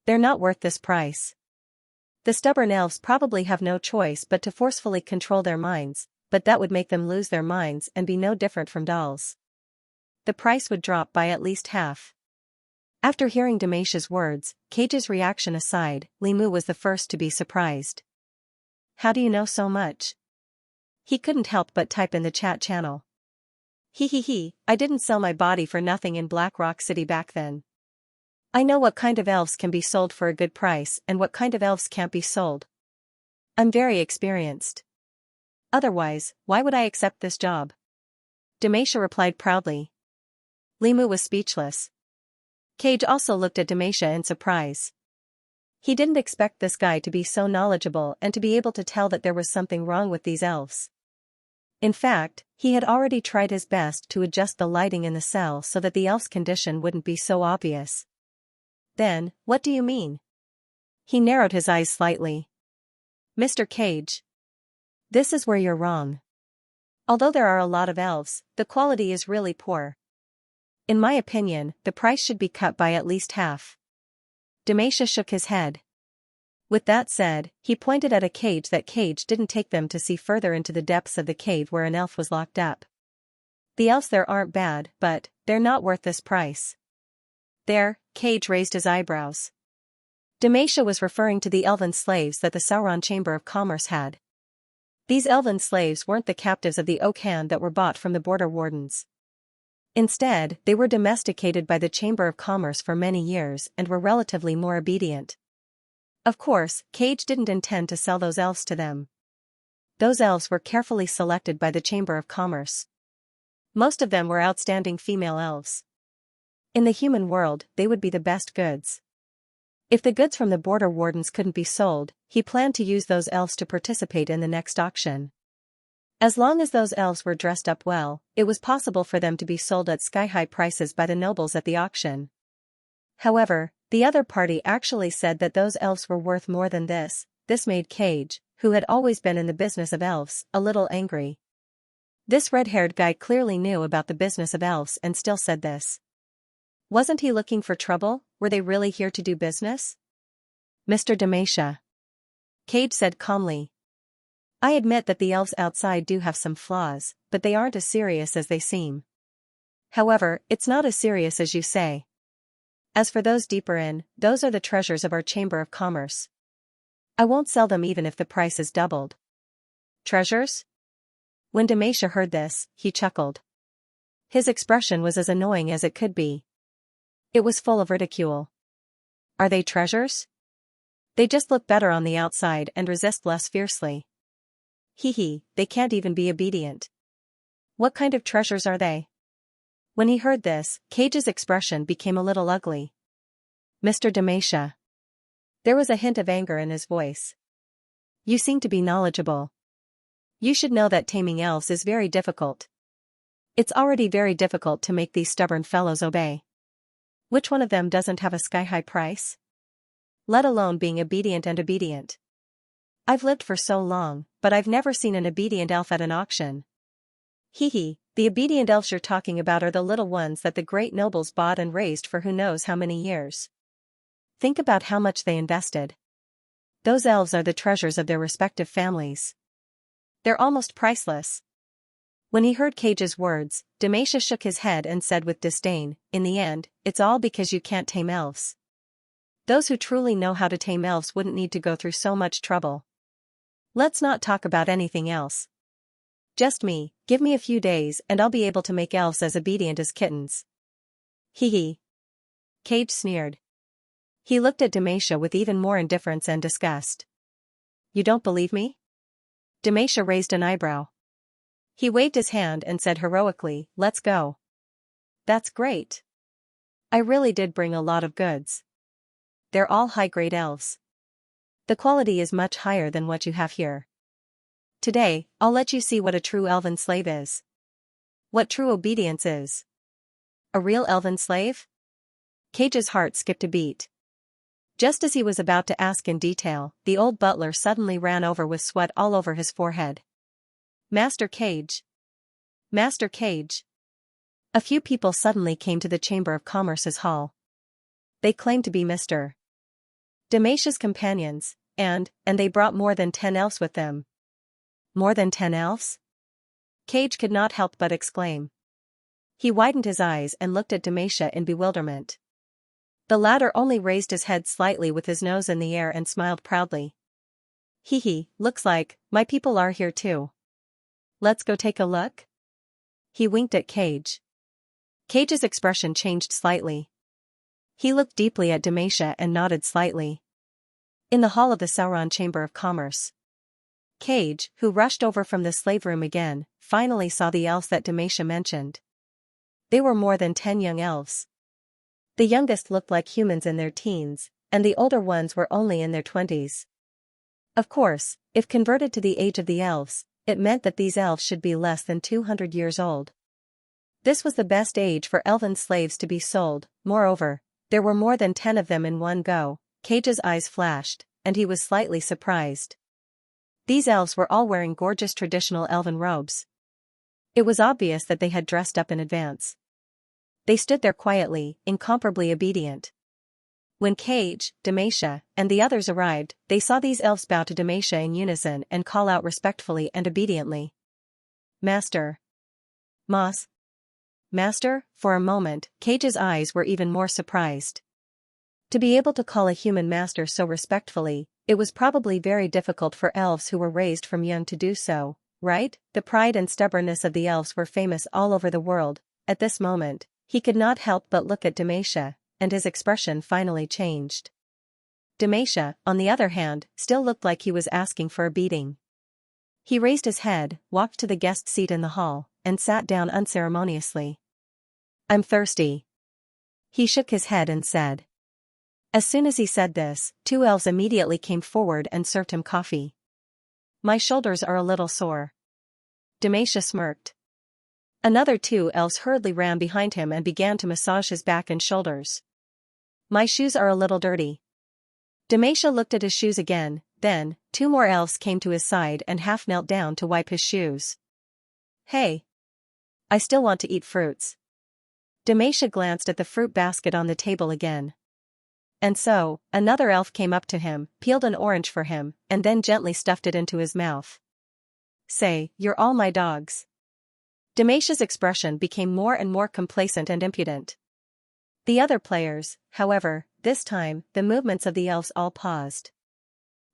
They're not worth this price. The stubborn elves probably have no choice but to forcefully control their minds, but that would make them lose their minds and be no different from dolls. The price would drop by at least half." After hearing Demacia's words, Cage's reaction aside, Limu was the first to be surprised. "How do you know so much?" He couldn't help but type in the chat channel. Hee, I didn't sell my body for nothing in Black Rock City back then. I know what kind of elves can be sold for a good price and what kind of elves can't be sold. I'm very experienced. Otherwise, why would I accept this job?" Demacia replied proudly. Limu was speechless. Cage also looked at Demacia in surprise. He didn't expect this guy to be so knowledgeable and to be able to tell that there was something wrong with these elves. In fact, he had already tried his best to adjust the lighting in the cell so that the elf's condition wouldn't be so obvious. "Then, what do you mean?" He narrowed his eyes slightly. "Mr. Cage, this is where you're wrong. Although there are a lot of elves, the quality is really poor. In my opinion, the price should be cut by at least half." Demacia shook his head. With that said, he pointed at a cage that Cage didn't take them to see further into the depths of the cave where an elf was locked up. "The elves there aren't bad, but they're not worth this price." "There," Cage raised his eyebrows. Demacia was referring to the elven slaves that the Sauron Chamber of Commerce had. These elven slaves weren't the captives of the Oak Hand that were bought from the border wardens. Instead, they were domesticated by the Chamber of Commerce for many years and were relatively more obedient. Of course, Cage didn't intend to sell those elves to them. Those elves were carefully selected by the Chamber of Commerce. Most of them were outstanding female elves. In the human world, they would be the best goods. If the goods from the border wardens couldn't be sold, he planned to use those elves to participate in the next auction. As long as those elves were dressed up well, it was possible for them to be sold at sky-high prices by the nobles at the auction. However, the other party actually said that those elves were worth more than this. This made Cage, who had always been in the business of elves, a little angry. This red-haired guy clearly knew about the business of elves and still said this. Wasn't he looking for trouble? Were they really here to do business? Mr. Xianxia, Cage said calmly. I admit that the elves outside do have some flaws, but they aren't as serious as they seem. However, it's not as serious as you say. As for those deeper in, those are the treasures of our Chamber of Commerce. I won't sell them even if the price is doubled. Treasures? When Xianxia heard this, he chuckled. His expression was as annoying as it could be. It was full of ridicule. Are they treasures? They just look better on the outside and resist less fiercely. Hee, they can't even be obedient. What kind of treasures are they? When he heard this, Cage's expression became a little ugly. Mr. Xianxia. There was a hint of anger in his voice. You seem to be knowledgeable. You should know that taming elves is very difficult. It's already very difficult to make these stubborn fellows obey. Which one of them doesn't have a sky-high price? Let alone being obedient and obedient. I've lived for so long, but I've never seen an obedient elf at an auction. Hee, the obedient elves you're talking about are the little ones that the great nobles bought and raised for who knows how many years. Think about how much they invested. Those elves are the treasures of their respective families. They're almost priceless. When he heard Cage's words, Xianxia shook his head and said with disdain, in the end, it's all because you can't tame elves. Those who truly know how to tame elves wouldn't need to go through so much trouble. Let's not talk about anything else. Just me, give me a few days and I'll be able to make elves as obedient as kittens. Hee. Cage sneered. He looked at Xianxia with even more indifference and disgust. You don't believe me? Xianxia raised an eyebrow. He waved his hand and said heroically, let's go. That's great. I really did bring a lot of goods. They're all high-grade elves. The quality is much higher than what you have here. Today, I'll let you see what a true elven slave is. What true obedience is. A real elven slave? Cage's heart skipped a beat. Just as he was about to ask in detail, the old butler suddenly ran over with sweat all over his forehead. Master Cage. Master Cage. A few people suddenly came to the Chamber of Commerce's hall. They claimed to be Mr. Xianxia's companions, and they brought more than 10 elves with them. More than 10 elves? Cage could not help but exclaim. He widened his eyes and looked at Xianxia in bewilderment. The latter only raised his head slightly with his nose in the air and smiled proudly. Hee, looks like my people are here too. Let's go take a look? He winked at Cage. Cage's expression changed slightly. He looked deeply at Xianxia and nodded slightly. In the hall of the Sauron Chamber of Commerce, Cage, who rushed over from the slave room again, finally saw the elves that Xianxia mentioned. They were more than 10 young elves. The youngest looked like humans in their teens, and the older ones were only in their 20s. Of course, if converted to the age of the elves, it meant that these elves should be less than 200 years old. This was the best age for elven slaves to be sold. Moreover, there were more than 10 of them in one go. Cage's eyes flashed, and he was slightly surprised. These elves were all wearing gorgeous traditional elven robes. It was obvious that they had dressed up in advance. They stood there quietly, incomparably obedient. When Cage, Xianxia, and the others arrived, they saw these elves bow to Xianxia in unison and call out respectfully and obediently. Master. Moss. Master. For a moment, Cage's eyes were even more surprised. To be able to call a human master so respectfully, it was probably very difficult for elves who were raised from young to do so, right? The pride and stubbornness of the elves were famous all over the world. At this moment, he could not help but look at Xianxia, and his expression finally changed. Xianxia, on the other hand, still looked like he was asking for a beating. He raised his head, walked to the guest seat in the hall, and sat down unceremoniously. I'm thirsty. He shook his head and said. As soon as he said this, 2 elves immediately came forward and served him coffee. My shoulders are a little sore. Xianxia smirked. Another 2 elves hurriedly ran behind him and began to massage his back and shoulders. My shoes are a little dirty. Xianxia looked at his shoes again, Then, 2 more elves came to his side and half knelt down to wipe his shoes. Hey! I still want to eat fruits. Xianxia glanced at the fruit basket on the table again. And so, another elf came up to him, peeled an orange for him, and then gently stuffed it into his mouth. Say, you're all my dogs. Xianxia's expression became more and more complacent and impudent. The other players, however, this time, the movements of the elves all paused.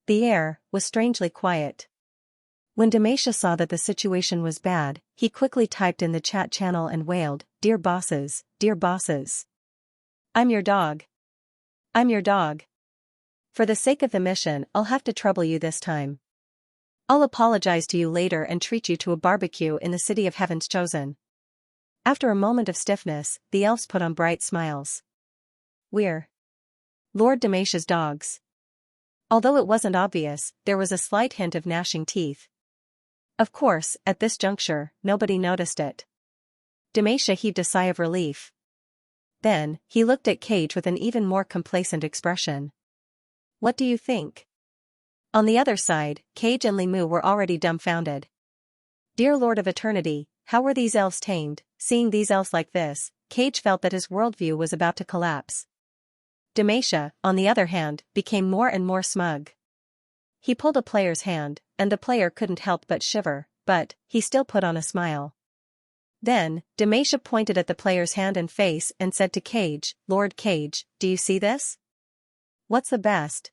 The air was strangely quiet. When Xianxia saw that the situation was bad, he quickly typed in the chat channel and wailed, "Dear bosses, dear bosses. I'm your dog. I'm your dog. For the sake of the mission, I'll have to trouble you this time. I'll apologize to you later and treat you to a barbecue in the city of Heaven's Chosen." After a moment of stiffness, the elves put on bright smiles. We're Lord Xianxia's dogs. Although it wasn't obvious, there was a slight hint of gnashing teeth. Of course, at this juncture, nobody noticed it. Xianxia heaved a sigh of relief. Then, he looked at Cage with an even more complacent expression. What do you think? On the other side, Cage and Limu were already dumbfounded. Dear Lord of Eternity, how were these elves tamed? Seeing these elves like this, Cage felt that his worldview was about to collapse. Xianxia, on the other hand, became more and more smug. He pulled a player's hand, and the player couldn't help but shiver, but he still put on a smile. Then, Xianxia pointed at the player's hand and face and said to Cage, "Lord Cage, do you see this? What's the best?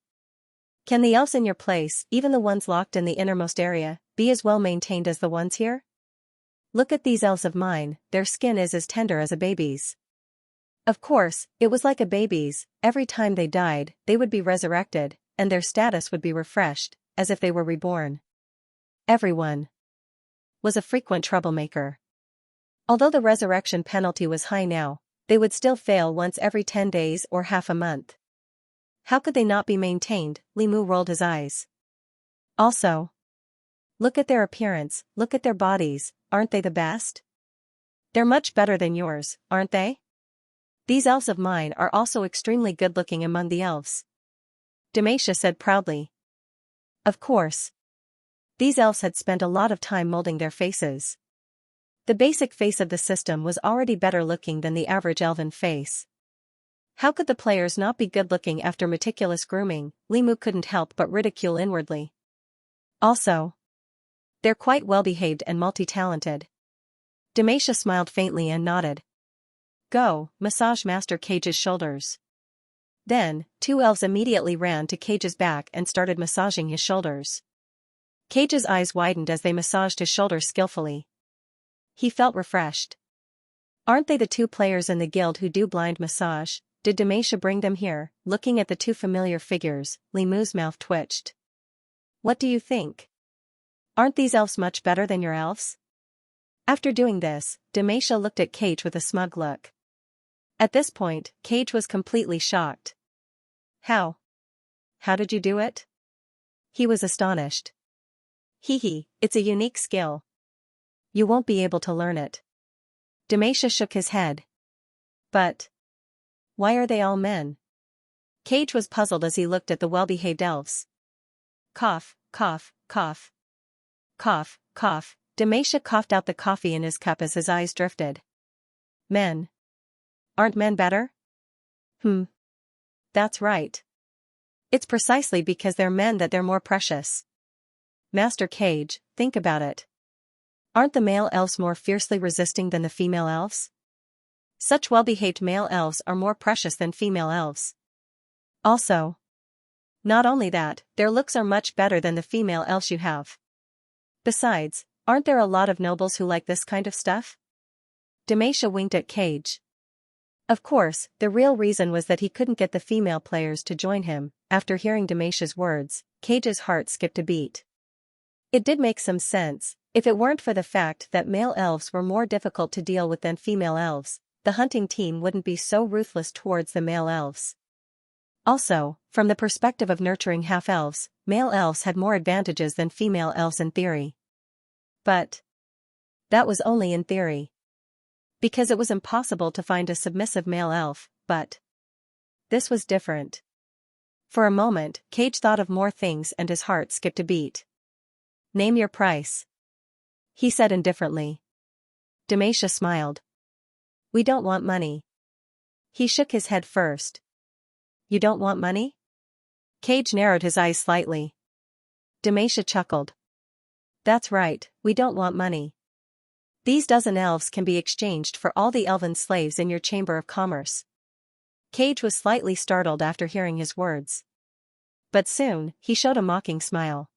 Can the elves in your place, even the ones locked in the innermost area, be as well maintained as the ones here? Look at these elves of mine, their skin is as tender as a baby's. Of course, it was like a baby's, every time they died, they would be resurrected, and their status would be refreshed, as if they were reborn. Everyone was a frequent troublemaker. Although the resurrection penalty was high now, they would still fail once every 10 days or half a month. How could they not be maintained? Limu rolled his eyes. Also, look at their appearance, look at their bodies, aren't they the best? They're much better than yours, aren't they? These elves of mine are also extremely good-looking among the elves. Xianxia said proudly. Of course. These elves had spent a lot of time molding their faces. The basic face of the system was already better looking than the average elven face. How could the players not be good-looking after meticulous grooming? Limu couldn't help but ridicule inwardly. Also, they're quite well-behaved and multi-talented. Xianxia smiled faintly and nodded. Go, massage Master Cage's shoulders. Then, 2 elves immediately ran to Cage's back and started massaging his shoulders. Cage's eyes widened as they massaged his shoulders skillfully. He felt refreshed. Aren't they the 2 players in the guild who do blind massage? Did Xianxia bring them here? Looking at the 2 familiar figures, Limu's mouth twitched. What do you think? Aren't these elves much better than your elves? After doing this, Xianxia looked at Cage with a smug look. At this point, Cage was completely shocked. How? How did you do it? He was astonished. Hee, it's a unique skill. You won't be able to learn it. Xianxia shook his head. But why are they all men? Cage was puzzled as he looked at the well-behaved elves. Cough, cough, cough. Cough, cough. Xianxia coughed out the coffee in his cup as his eyes drifted. Men. Aren't men better? That's right. It's precisely because they're men that they're more precious. Master Cage, think about it. Aren't the male elves more fiercely resisting than the female elves? Such well-behaved male elves are more precious than female elves. Also, not only that, their looks are much better than the female elves you have. Besides, aren't there a lot of nobles who like this kind of stuff? Xianxia winked at Cage. Of course, the real reason was that he couldn't get the female players to join him. After hearing Xianxia's words, Cage's heart skipped a beat. It did make some sense. If it weren't for the fact that male elves were more difficult to deal with than female elves, the hunting team wouldn't be so ruthless towards the male elves. Also, from the perspective of nurturing half-elves, male elves had more advantages than female elves in theory. But that was only in theory. Because it was impossible to find a submissive male elf, but this was different. For a moment, Cage thought of more things and his heart skipped a beat. Name your price, he said indifferently. Xianxia smiled. We don't want money. He shook his head first. You don't want money? Cage narrowed his eyes slightly. Xianxia chuckled. That's right, we don't want money. These dozen elves can be exchanged for all the elven slaves in your chamber of commerce. Cage was slightly startled after hearing his words. But soon, he showed a mocking smile.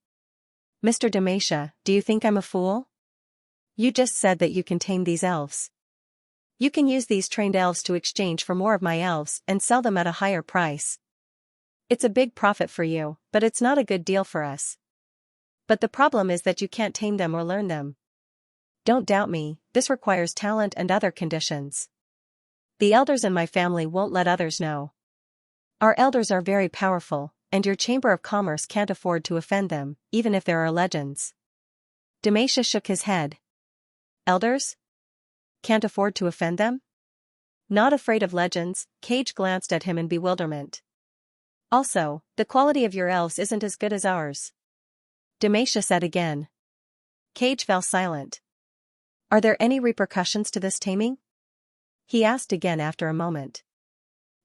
Mr. Xianxia, do you think I'm a fool? You just said that you can tame these elves. You can use these trained elves to exchange for more of my elves and sell them at a higher price. It's a big profit for you, but it's not a good deal for us. But the problem is that you can't tame them or learn them. Don't doubt me, this requires talent and other conditions. The elders in my family won't let others know. Our elders are very powerful, and your chamber of commerce can't afford to offend them, even if there are legends. Xianxia shook his head. Elders? Can't afford to offend them? Not afraid of legends? Cage glanced at him in bewilderment. Also, the quality of your elves isn't as good as ours. Xianxia said again. Cage fell silent. Are there any repercussions to this taming? He asked again after a moment.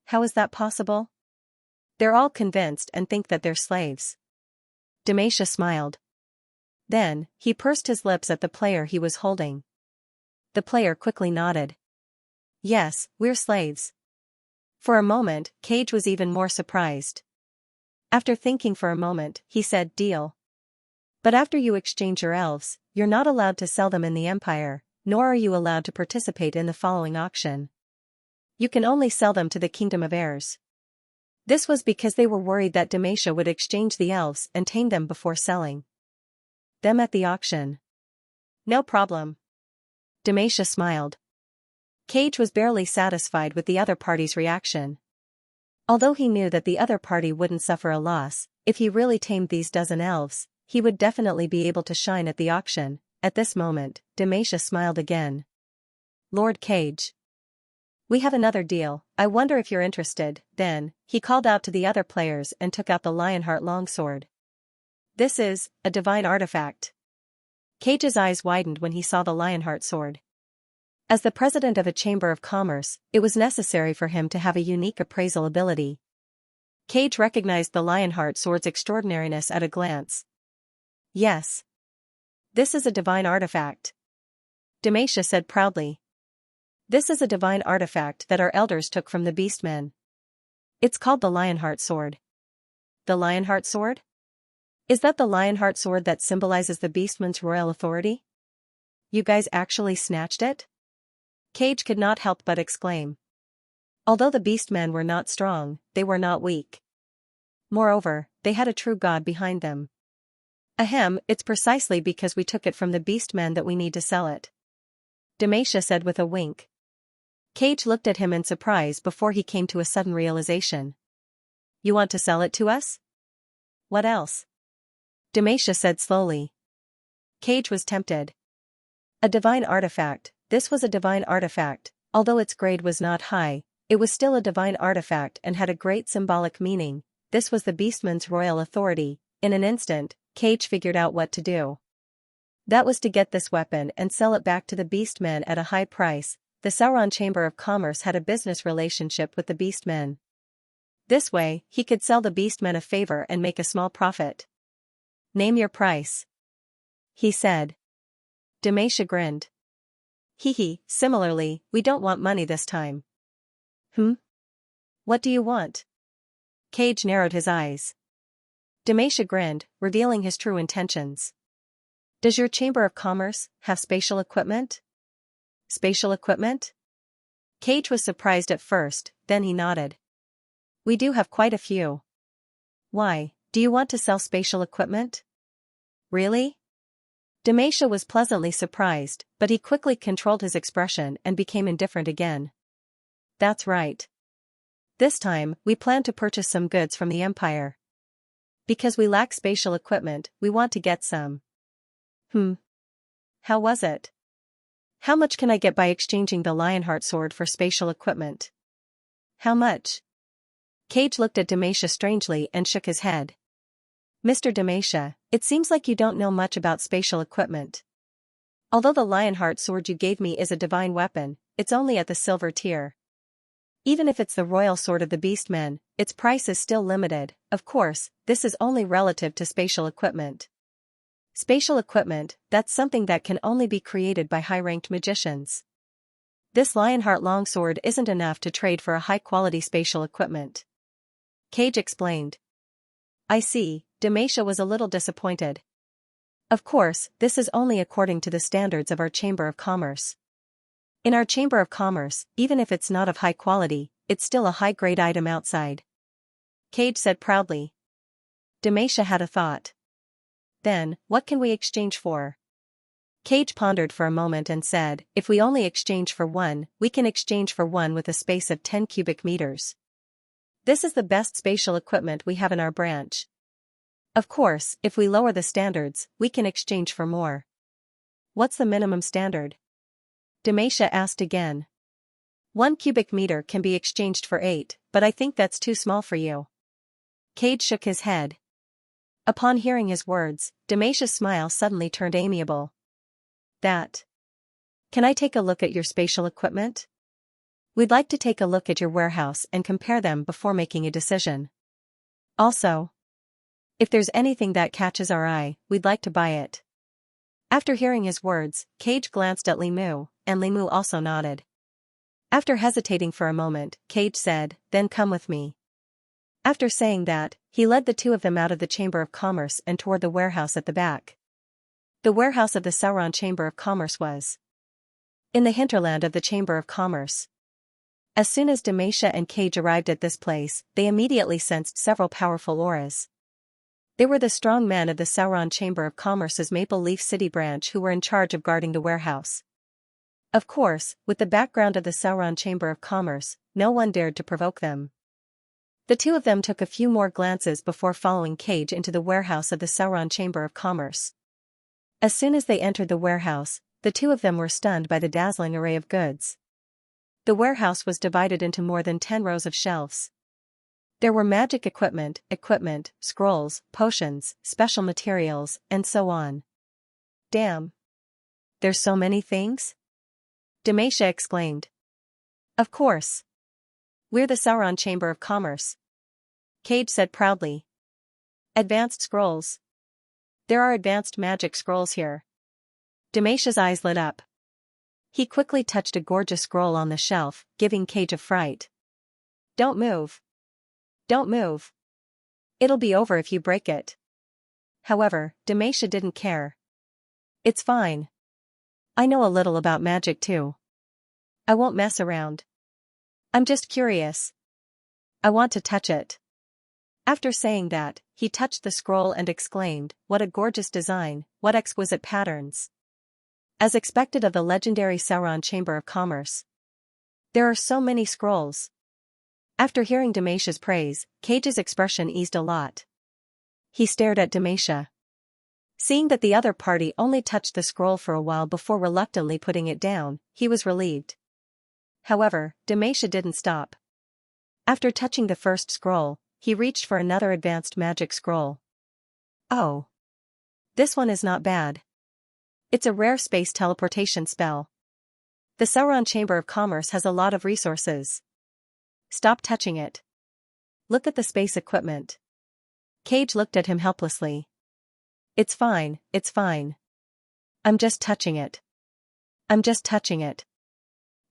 How is that possible? They're all convinced and think that they're slaves. Xianxia smiled. Then, he pursed his lips at the player he was holding. The player quickly nodded. Yes, we're slaves. For a moment, Cage was even more surprised. After thinking for a moment, he said, Deal. But after you exchange your elves, you're not allowed to sell them in the Empire, nor are you allowed to participate in the following auction. You can only sell them to the Kingdom of Heirs. This was because they were worried that Xianxia would exchange the elves and tame them before selling them at the auction. No problem. Xianxia smiled. Cage was barely satisfied with the other party's reaction. Although he knew that the other party wouldn't suffer a loss, if he really tamed these dozen elves, he would definitely be able to shine at the auction. At this moment, Xianxia smiled again. Lord Cage. We have another deal, I wonder if you're interested. Then, he called out to the other players and took out the Lionheart longsword. This is a divine artifact. Cage's eyes widened when he saw the Lionheart sword. As the president of a chamber of commerce, it was necessary for him to have a unique appraisal ability. Cage recognized the Lionheart sword's extraordinariness at a glance. Yes. This is a divine artifact. Xianxia said proudly. This is a divine artifact that our elders took from the Beastmen. It's called the Lionheart sword. The Lionheart sword? Is that the Lionheart sword that symbolizes the Beastmen's royal authority? You guys actually snatched it? Cage could not help but exclaim. Although the Beastmen were not strong, they were not weak. Moreover, they had a true god behind them. Ahem, it's precisely because we took it from the Beastmen that we need to sell it. Xianxia said with a wink. Cage looked at him in surprise before he came to a sudden realization. You want to sell it to us? What else? Xianxia said slowly. Cage was tempted. A divine artifact. This was a divine artifact, although its grade was not high, it was still a divine artifact and had a great symbolic meaning. This was the Beastmen's royal authority. In an instant, Cage figured out what to do. That was to get this weapon and sell it back to the Beastmen at a high price. The Sauron Chamber of Commerce had a business relationship with the Beastmen. This way, he could sell the Beastmen a favor and make a small profit. Name your price, he said. Xianxia grinned. Hee. Similarly, we don't want money this time. What do you want? Cage narrowed his eyes. Xianxia grinned, revealing his true intentions. Does your Chamber of Commerce have spatial equipment? Spatial equipment? Cage was surprised at first, then he nodded. We do have quite a few. Why, do you want to sell spatial equipment? Really? Xianxia was pleasantly surprised, but he quickly controlled his expression and became indifferent again. That's right. This time, we plan to purchase some goods from the Empire. Because we lack spatial equipment, we want to get some. How was it? How much can I get by exchanging the Lionheart sword for spatial equipment? How much? Cage looked at Demacia strangely and shook his head. Mr. Demacia, it seems like you don't know much about spatial equipment. Although the Lionheart sword you gave me is a divine weapon, it's only at the silver tier. Even if it's the royal sword of the Beastmen, its price is still limited. Of course, this is only relative to spatial equipment. Spatial equipment, that's something that can only be created by high-ranked magicians. This Lionheart longsword isn't enough to trade for a high-quality spatial equipment. Cage explained. I see, Demacia was a little disappointed. Of course, this is only according to the standards of our Chamber of Commerce. In our Chamber of Commerce, even if it's not of high quality, it's still a high-grade item outside. Cage said proudly. Demacia had a thought. Then, what can we exchange for? Cage pondered for a moment and said, if we only exchange for one, we can exchange for one with a space of 10 cubic meters. This is the best spatial equipment we have in our branch. Of course, if we lower the standards, we can exchange for more. What's the minimum standard? Demacia asked again. 1 cubic meter can be exchanged for 8, but I think that's too small for you. Cage shook his head. Upon hearing his words, Demacia's smile suddenly turned amiable. That. Can I take a look at your spatial equipment? We'd like to take a look at your warehouse and compare them before making a decision. Also, if there's anything that catches our eye, we'd like to buy it. After hearing his words, Cage glanced at Li Mu, and Li Mu also nodded. After hesitating for a moment, Cage said, then come with me. After saying that, he led the two of them out of the Chamber of Commerce and toward the warehouse at the back. The warehouse of the Sauron Chamber of Commerce was in the hinterland of the Chamber of Commerce. As soon as Demacia and Cage arrived at this place, they immediately sensed several powerful auras. They were the strong men of the Sauron Chamber of Commerce's Maple Leaf City branch who were in charge of guarding the warehouse. Of course, with the background of the Sauron Chamber of Commerce, no one dared to provoke them. The two of them took a few more glances before following Cage into the warehouse of the Sauron Chamber of Commerce. As soon as they entered the warehouse, the two of them were stunned by the dazzling array of goods. The warehouse was divided into more than 10 rows of shelves. There were magic equipment, scrolls, potions, special materials, and so on. Damn. There's so many things? Demacia exclaimed. Of course. We're the Sauron Chamber of Commerce. Cage said proudly. Advanced scrolls. There are advanced magic scrolls here. Demacia's eyes lit up. He quickly touched a gorgeous scroll on the shelf, giving Cage a fright. Don't move. Don't move. It'll be over if you break it. However, Demacia didn't care. It's fine. I know a little about magic too. I won't mess around. I'm just curious. I want to touch it. After saying that, he touched the scroll and exclaimed, what a gorgeous design, what exquisite patterns. As expected of the legendary Sauron Chamber of Commerce. There are so many scrolls. After hearing Demacia's praise, Cage's expression eased a lot. He stared at Demacia. Seeing that the other party only touched the scroll for a while before reluctantly putting it down, he was relieved. However, Demacia didn't stop. After touching the first scroll, he reached for another advanced magic scroll. Oh. This one is not bad. It's a rare space teleportation spell. The Sauron Chamber of Commerce has a lot of resources. Stop touching it. Look at the space equipment. Cage looked at him helplessly. It's fine, it's fine. I'm just touching it. I'm just touching it.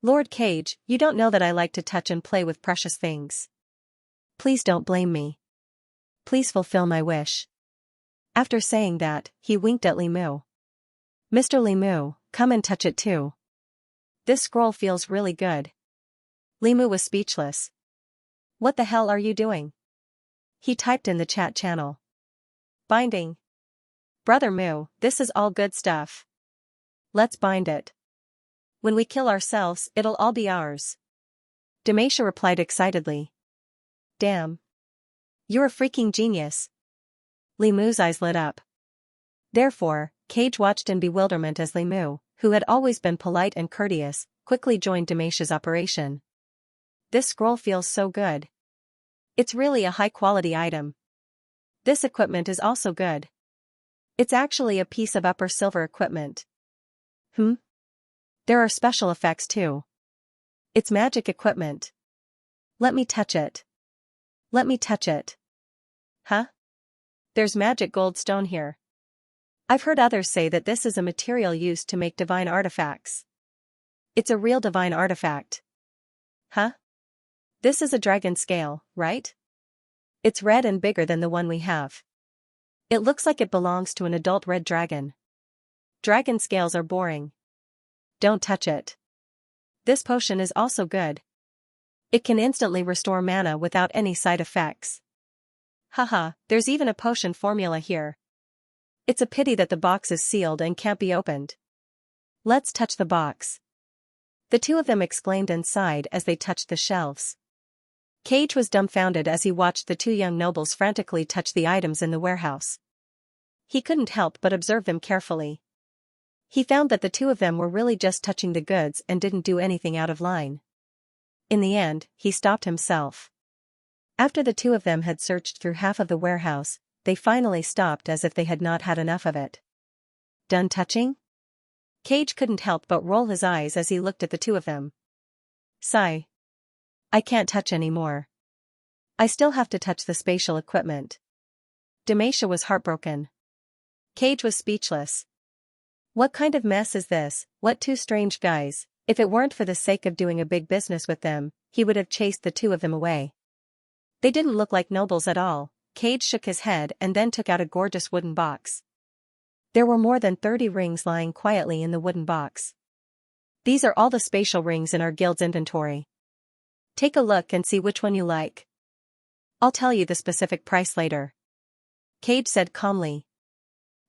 Lord Cage, you don't know that I like to touch and play with precious things. Please don't blame me. Please fulfill my wish. After saying that, he winked at Li Mu. Mr. Li Mu, come and touch it too. This scroll feels really good. Li Mu was speechless. What the hell are you doing? He typed in the chat channel. Binding. Brother Mu, this is all good stuff. Let's bind it. When we kill ourselves, it'll all be ours. Demacia replied excitedly. Damn. You're a freaking genius. Li Mu's eyes lit up. Therefore, Cage watched in bewilderment as Li Mu, who had always been polite and courteous, quickly joined Demacia's operation. This scroll feels so good. It's really a high-quality item. This equipment is also good. It's actually a piece of upper silver equipment. There are special effects too. It's magic equipment. Let me touch it. Let me touch it. Huh? There's magic gold stone here. I've heard others say that this is a material used to make divine artifacts. It's a real divine artifact. Huh? This is a dragon scale, right? It's red and bigger than the one we have. It looks like it belongs to an adult red dragon. Dragon scales are boring. Don't touch it. This potion is also good. It can instantly restore mana without any side effects. Haha, there's even a potion formula here. It's a pity that the box is sealed and can't be opened. Let's touch the box. The two of them exclaimed and sighed as they touched the shelves. Cage was dumbfounded as he watched the two young nobles frantically touch the items in the warehouse. He couldn't help but observe them carefully. He found that the two of them were really just touching the goods and didn't do anything out of line. In the end, he stopped himself. After the two of them had searched through half of the warehouse, they finally stopped as if they had not had enough of it. Done touching? Cage couldn't help but roll his eyes as he looked at the two of them. Sigh. I can't touch anymore. I still have to touch the spatial equipment. Demacia was heartbroken. Cage was speechless. What kind of mess is this? What two strange guys? If it weren't for the sake of doing a big business with them, he would have chased the two of them away. They didn't look like nobles at all. Cage shook his head and then took out a gorgeous wooden box. There were more than 30 rings lying quietly in the wooden box. These are all the spatial rings in our guild's inventory. Take a look and see which one you like. I'll tell you the specific price later. Cage said calmly.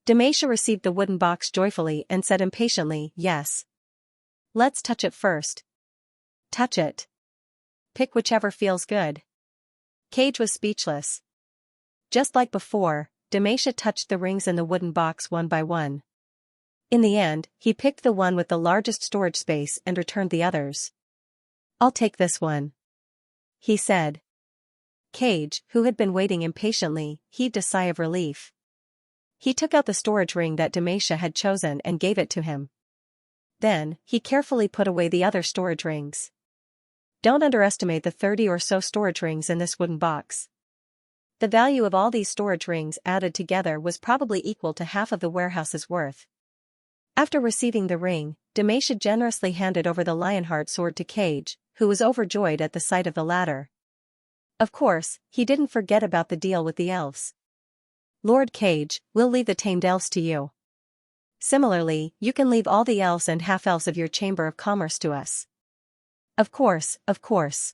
Demacia received the wooden box joyfully and said impatiently, yes. Let's touch it first. Touch it. Pick whichever feels good. Cage was speechless. Just like before, Demacia touched the rings in the wooden box one by one. In the end, he picked the one with the largest storage space and returned the others. I'll take this one, he said. Cage, who had been waiting impatiently, heaved a sigh of relief. He took out the storage ring that Demacia had chosen and gave it to him. Then, he carefully put away the other storage rings. Don't underestimate the 30 or so storage rings in this wooden box. The value of all these storage rings added together was probably equal to half of the warehouse's worth. After receiving the ring, Demacia generously handed over the Lionheart sword to Cage, who was overjoyed at the sight of the latter. Of course, he didn't forget about the deal with the elves. Lord Cage, we'll leave the tamed elves to you. Similarly, you can leave all the elves and half-elves of your Chamber of Commerce to us. Of course, of course.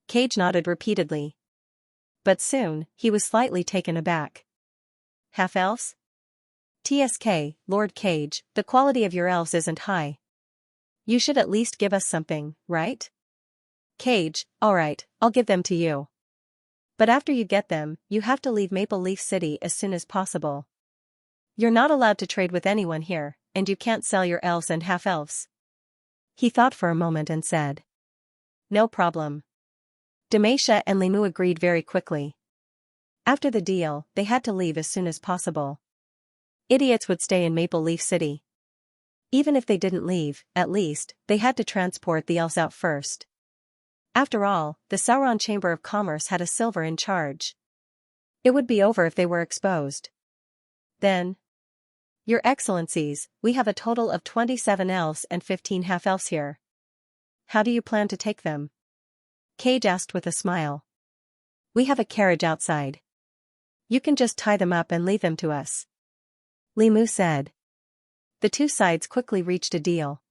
Cage nodded repeatedly. But soon, he was slightly taken aback. Half-elves? TSK, Lord Cage, the quality of your elves isn't high. You should at least give us something, right? Cage, alright, I'll give them to you. But after you get them, you have to leave Maple Leaf City as soon as possible. You're not allowed to trade with anyone here, and you can't sell your elves and half-elves. He thought for a moment and said. No problem. Demacia and Limu agreed very quickly. After the deal, they had to leave as soon as possible. Idiots would stay in Maple Leaf City. Even if they didn't leave, at least, they had to transport the elves out first. After all, the Sauron Chamber of Commerce had a silver in charge. It would be over if they were exposed. Then, Your Excellencies, we have a total of 27 elves and 15 half-elves here. How do you plan to take them? Cage asked with a smile. We have a carriage outside. You can just tie them up and leave them to us. Limu said. The two sides quickly reached a deal.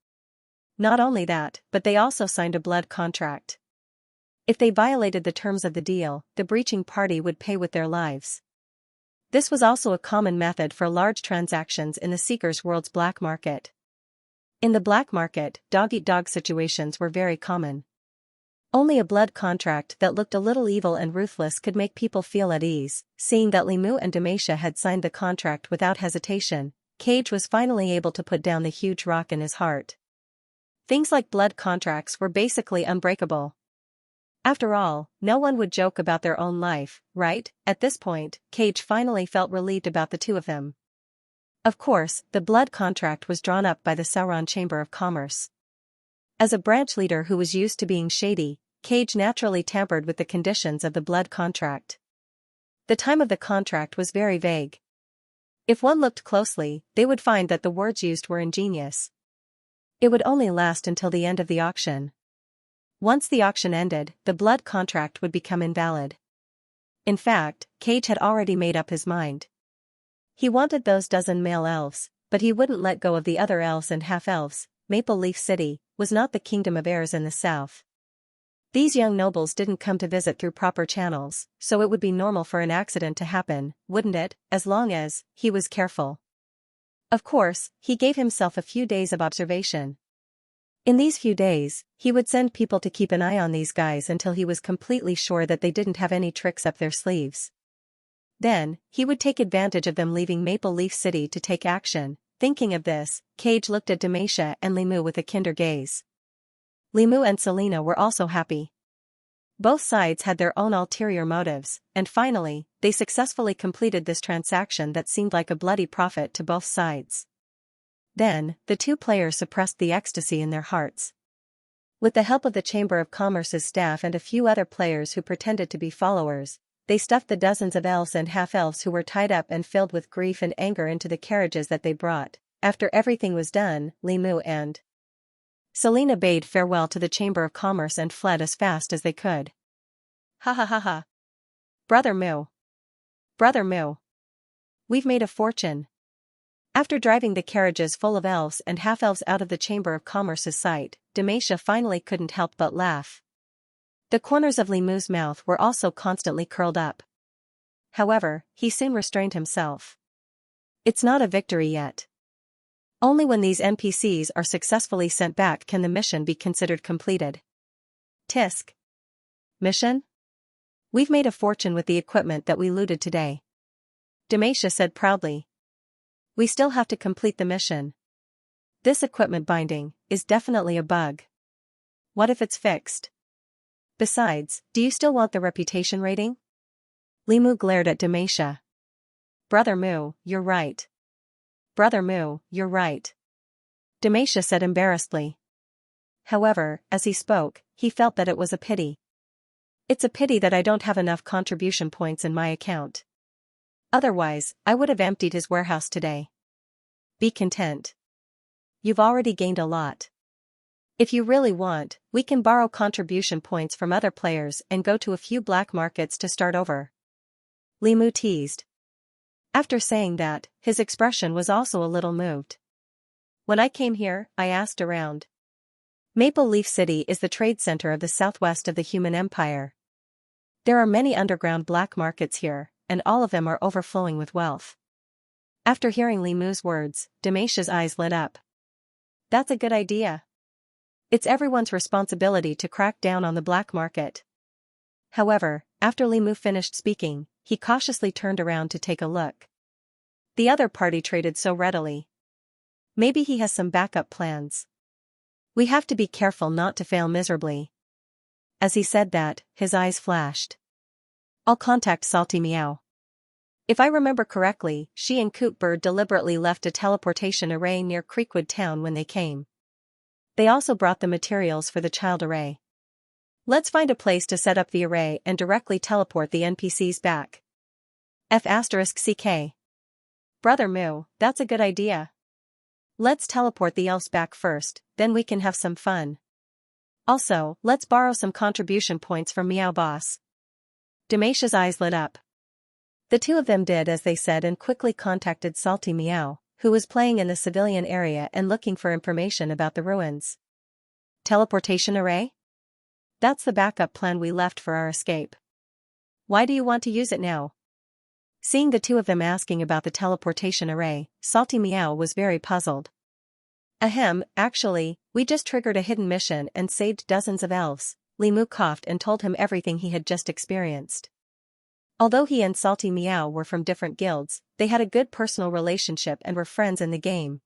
Not only that, but they also signed a blood contract. If they violated the terms of the deal, the breaching party would pay with their lives. This was also a common method for large transactions in the Seeker's World's black market. In the black market, dog-eat-dog situations were very common. Only a blood contract that looked a little evil and ruthless could make people feel at ease. Seeing that Limu and Demacia had signed the contract without hesitation, Cage was finally able to put down the huge rock in his heart. Things like blood contracts were basically unbreakable. After all, no one would joke about their own life, right? At this point, Cage finally felt relieved about the two of them. Of course, the blood contract was drawn up by the Sauron Chamber of Commerce. As a branch leader who was used to being shady, Cage naturally tampered with the conditions of the blood contract. The time of the contract was very vague. If one looked closely, they would find that the words used were ingenious. It would only last until the end of the auction. Once the auction ended, the blood contract would become invalid. In fact, Cage had already made up his mind. He wanted those dozen male elves, but he wouldn't let go of the other elves and half-elves. Maple Leaf City was not the kingdom of heirs in the south. These young nobles didn't come to visit through proper channels, so it would be normal for an accident to happen, wouldn't it, as long as he was careful. Of course, he gave himself a few days of observation. In these few days, he would send people to keep an eye on these guys until he was completely sure that they didn't have any tricks up their sleeves. Then, he would take advantage of them leaving Maple Leaf City to take action. Thinking of this, Cage looked at Xianxia and Limu with a kinder gaze. Limu and Selena were also happy. Both sides had their own ulterior motives, and finally, they successfully completed this transaction that seemed like a bloody profit to both sides. Then, the two players suppressed the ecstasy in their hearts. With the help of the Chamber of Commerce's staff and a few other players who pretended to be followers, they stuffed the dozens of elves and half-elves who were tied up and filled with grief and anger into the carriages that they brought. After everything was done, Limu and Selena bade farewell to the Chamber of Commerce and fled as fast as they could. Ha ha ha ha. Brother Moo. Brother Moo. We've made a fortune. After driving the carriages full of elves and half-elves out of the Chamber of Commerce's sight, Xianxia finally couldn't help but laugh. The corners of Limu's mouth were also constantly curled up. However, he soon restrained himself. It's not a victory yet. Only when these NPCs are successfully sent back can the mission be considered completed. Tisk. Mission? We've made a fortune with the equipment that we looted today. Xianxia said proudly. We still have to complete the mission. This equipment binding is definitely a bug. What if it's fixed? Besides, do you still want the reputation rating? Limu glared at Xianxia. Brother Moo, you're right. Brother Moo, you're right. Xianxia said embarrassedly. However, as he spoke, he felt that it was a pity. It's a pity that I don't have enough contribution points in my account. Otherwise, I would have emptied his warehouse today. Be content. You've already gained a lot. If you really want, we can borrow contribution points from other players and go to a few black markets to start over. Limu teased. After saying that, his expression was also a little moved. When I came here, I asked around. Maple Leaf City is the trade center of the southwest of the human empire. There are many underground black markets here, and all of them are overflowing with wealth. After hearing Limu's words, Xianxia's eyes lit up. That's a good idea. It's everyone's responsibility to crack down on the black market. However, after Limu finished speaking, he cautiously turned around to take a look. The other party traded so readily. Maybe he has some backup plans. We have to be careful not to fail miserably. As he said that, his eyes flashed. I'll contact Salty Meow. If I remember correctly, she and Cootbird deliberately left a teleportation array near Creekwood Town when they came. They also brought the materials for the child array. Let's find a place to set up the array and directly teleport the NPCs back. F***CK. Brother Moo, that's a good idea. Let's teleport the elves back first, then we can have some fun. Also, let's borrow some contribution points from Meow Boss. Xianxia's eyes lit up. The two of them did as they said and quickly contacted Salty Meow, who was playing in the civilian area and looking for information about the ruins. Teleportation array? That's the backup plan we left for our escape. Why do you want to use it now? Seeing the two of them asking about the teleportation array, Salty Meow was very puzzled. Ahem, actually, we just triggered a hidden mission and saved dozens of elves. Limu coughed and told him everything he had just experienced. Although he and Salty Meow were from different guilds, they had a good personal relationship and were friends in the game.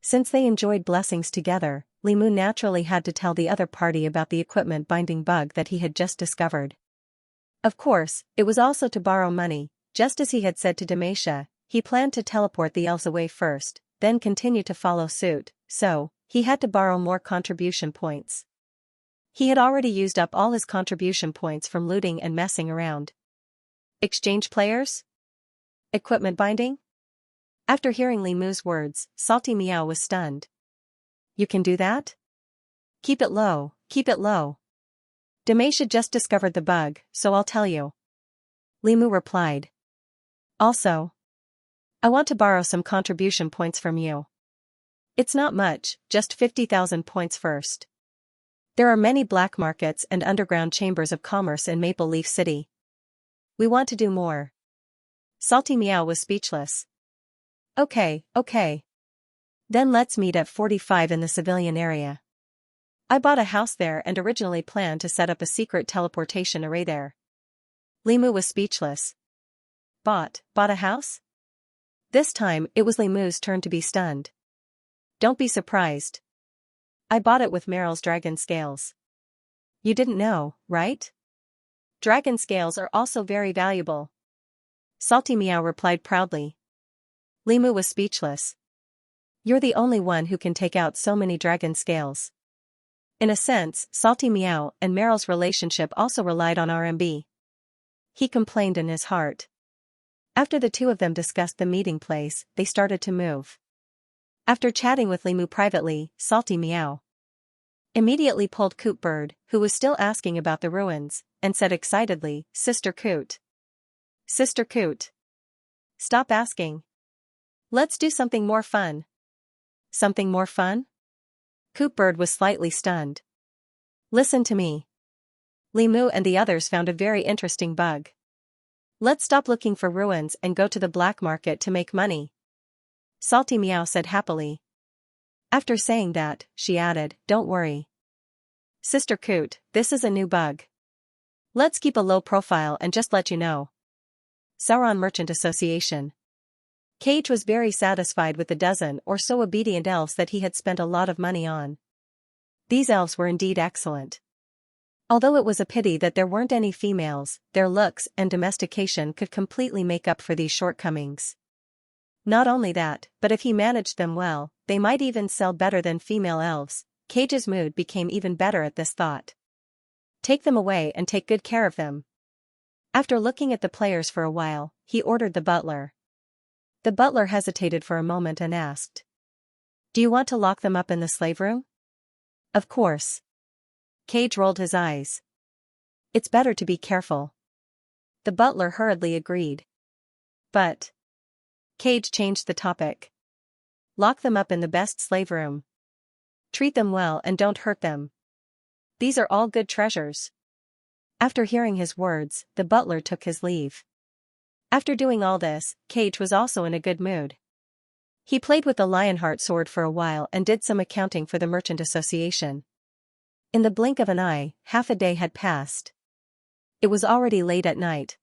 Since they enjoyed blessings together, Li Mu naturally had to tell the other party about the equipment binding bug that he had just discovered. Of course, it was also to borrow money. Just as he had said to Demacia, he planned to teleport the elves away first, then continue to follow suit, so he had to borrow more contribution points. He had already used up all his contribution points from looting and messing around. Exchange players? Equipment binding? After hearing Li Mu's words, Salty Meow was stunned. You can do that? Keep it low, keep it low. Demacia just discovered the bug, so I'll tell you. Li Mu replied. Also, I want to borrow some contribution points from you. It's not much, just 50,000 points first. There are many black markets and underground chambers of commerce in Maple Leaf City. We want to do more. Salty Meow was speechless. Okay. Then let's meet at 45 in the civilian area. I bought a house there and originally planned to set up a secret teleportation array there. Li Mu was speechless. Bought a house? This time, it was Li Mu's turn to be stunned. Don't be surprised. I bought it with Meryl's dragon scales. You didn't know, right? Dragon scales are also very valuable. Salty Meow replied proudly. Li Mu was speechless. You're the only one who can take out so many dragon scales. In a sense, Salty Meow and Meryl's relationship also relied on RMB. He complained in his heart. After the two of them discussed the meeting place, they started to move. After chatting with Li Mu privately, Salty Meow immediately pulled Coot Bird, who was still asking about the ruins, and said excitedly, Sister Coot. Sister Coot. Stop asking. Let's do something more fun. Something more fun? Coot Bird was slightly stunned. Listen to me. Li Mu and the others found a very interesting bug. Let's stop looking for ruins and go to the black market to make money. Salty Meow said happily. After saying that, she added, Don't worry. Sister Coot, this is a new bug. Let's keep a low profile and just let you know. Sauron Merchant Association. Cage was very satisfied with the dozen or so obedient elves that he had spent a lot of money on. These elves were indeed excellent. Although it was a pity that there weren't any females, their looks and domestication could completely make up for these shortcomings. Not only that, but if he managed them well, they might even sell better than female elves. Cage's mood became even better at this thought. Take them away and take good care of them. After looking at the players for a while, he ordered the butler. The butler hesitated for a moment and asked. Do you want to lock them up in the slave room? Of course. Cage rolled his eyes. It's better to be careful. The butler hurriedly agreed. But Cage changed the topic. Lock them up in the best slave room. Treat them well and don't hurt them. These are all good treasures. After hearing his words, the butler took his leave. After doing all this, Cage was also in a good mood. He played with the Lionheart sword for a while and did some accounting for the Merchant Association. In the blink of an eye, half a day had passed. It was already late at night.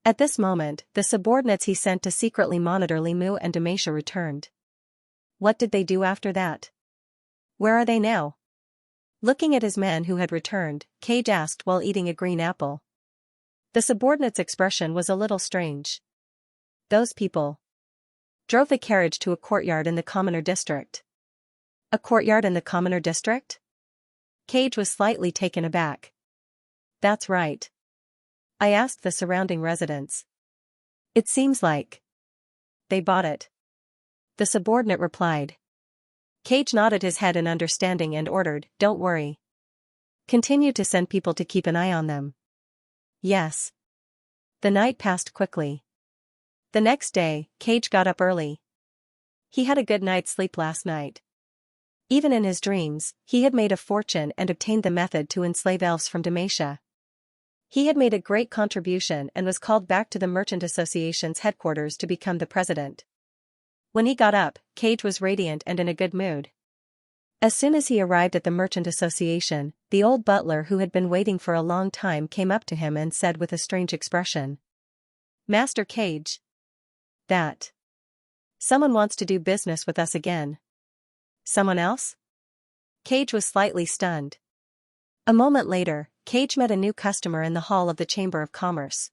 At this moment, the subordinates he sent to secretly monitor Li Mu and Demacia returned. What did they do after that? Where are they now? Looking at his men who had returned, Cage asked while eating a green apple. The subordinate's expression was a little strange. Those people drove the carriage to a courtyard in the Commoner district. A courtyard in the Commoner district? Cage was slightly taken aback. That's right. I asked the surrounding residents. It seems like they bought it. The subordinate replied. Cage nodded his head in understanding and ordered, Don't worry. Continue to send people to keep an eye on them. Yes. The night passed quickly. The next day, Cage got up early. He had a good night's sleep last night. Even in his dreams, he had made a fortune and obtained the method to enslave elves from Demacia. He had made a great contribution and was called back to the Merchant Association's headquarters to become the president. When he got up, Cage was radiant and in a good mood. As soon as he arrived at the Merchant Association, the old butler who had been waiting for a long time came up to him and said with a strange expression. Master Cage. That. Someone wants to do business with us again. Someone else? Cage was slightly stunned. A moment later, Cage met a new customer in the hall of the Chamber of Commerce.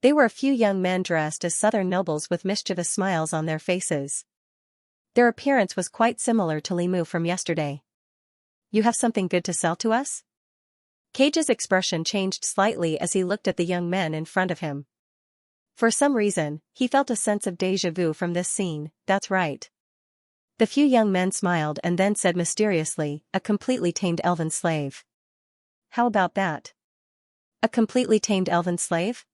They were a few young men dressed as southern nobles with mischievous smiles on their faces. Their appearance was quite similar to Limu from yesterday. "You have something good to sell to us?" Cage's expression changed slightly as he looked at the young men in front of him. For some reason, he felt a sense of déjà vu from this scene. "That's right." The few young men smiled and then said mysteriously, "A completely tamed elven slave." "How about that?" "A completely tamed elven slave?"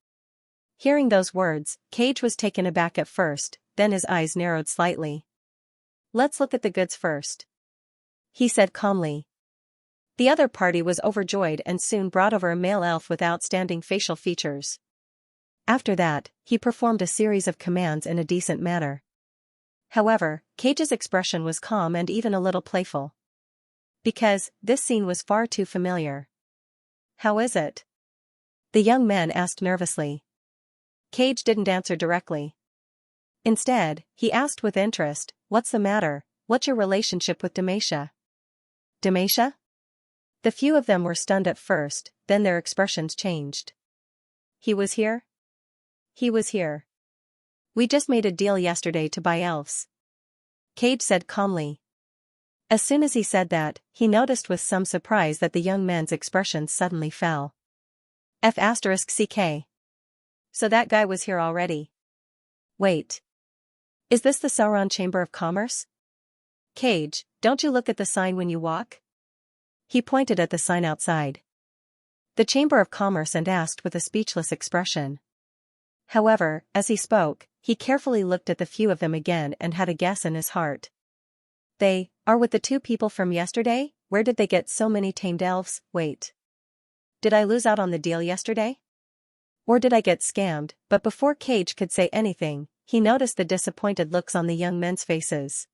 Hearing those words, Cage was taken aback at first, then his eyes narrowed slightly. "Let's look at the goods first," he said calmly. The other party was overjoyed and soon brought over a male elf with outstanding facial features. After that, he performed a series of commands in a decent manner. However, Cage's expression was calm and even a little playful. Because, this scene was far too familiar. "How is it?" the young man asked nervously. Cage didn't answer directly. Instead, he asked with interest, "What's the matter? What's your relationship with Demacia?" "Demacia?" The few of them were stunned at first, then their expressions changed. "He was here?" "He was here. We just made a deal yesterday to buy elves," Cage said calmly. As soon as he said that, he noticed with some surprise that the young man's expressions suddenly fell. F***CK. So that guy was here already. Wait. Is this the Sauron Chamber of Commerce? Cage, don't you look at the sign when you walk? He pointed at the sign outside the Chamber of Commerce and asked with a speechless expression. However, as he spoke, he carefully looked at the few of them again and had a guess in his heart. "They are with the two people from yesterday? Where did they get so many tamed elves? Wait. Did I lose out on the deal yesterday? Or did I get scammed?" But before Cage could say anything, he noticed the disappointed looks on the young men's faces.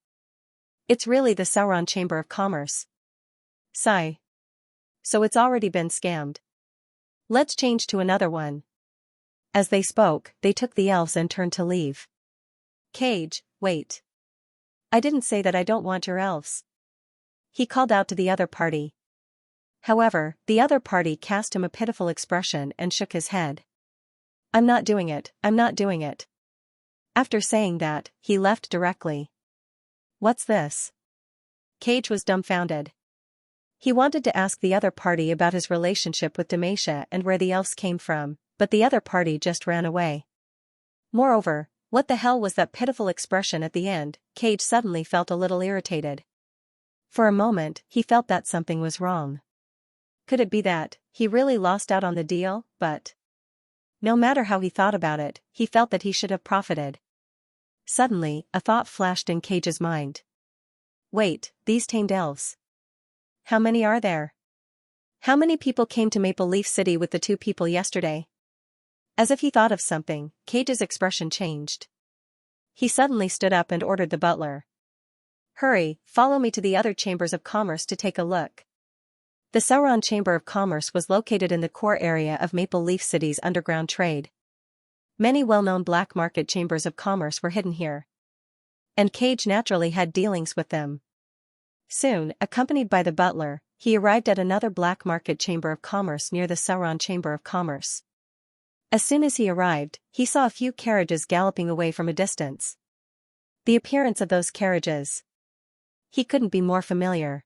"It's really the Sauron Chamber of Commerce." Sigh. "So it's already been scammed. Let's change to another one." As they spoke, they took the elves and turned to leave. "Cage, wait. I didn't say that I don't want your elves," he called out to the other party. However, the other party cast him a pitiful expression and shook his head. I'm not doing it. After saying that, he left directly. "What's this?" Cage was dumbfounded. He wanted to ask the other party about his relationship with Demacia and where the elves came from, but the other party just ran away. Moreover, what the hell was that pitiful expression at the end? Cage suddenly felt a little irritated. For a moment, he felt that something was wrong. Could it be that he really lost out on the deal? But no matter how he thought about it, he felt that he should have profited. Suddenly, a thought flashed in Cage's mind. Wait, these tamed elves. How many are there? How many people came to Maple Leaf City with the two people yesterday? As if he thought of something, Cage's expression changed. He suddenly stood up and ordered the butler. "Hurry, follow me to the other chambers of commerce to take a look." The Sauron Chamber of Commerce was located in the core area of Maple Leaf City's underground trade. Many well-known black market chambers of commerce were hidden here. And Cage naturally had dealings with them. Soon, accompanied by the butler, he arrived at another black market chamber of commerce near the Sauron Chamber of Commerce. As soon as he arrived, he saw a few carriages galloping away from a distance. The appearance of those carriages. He couldn't be more familiar.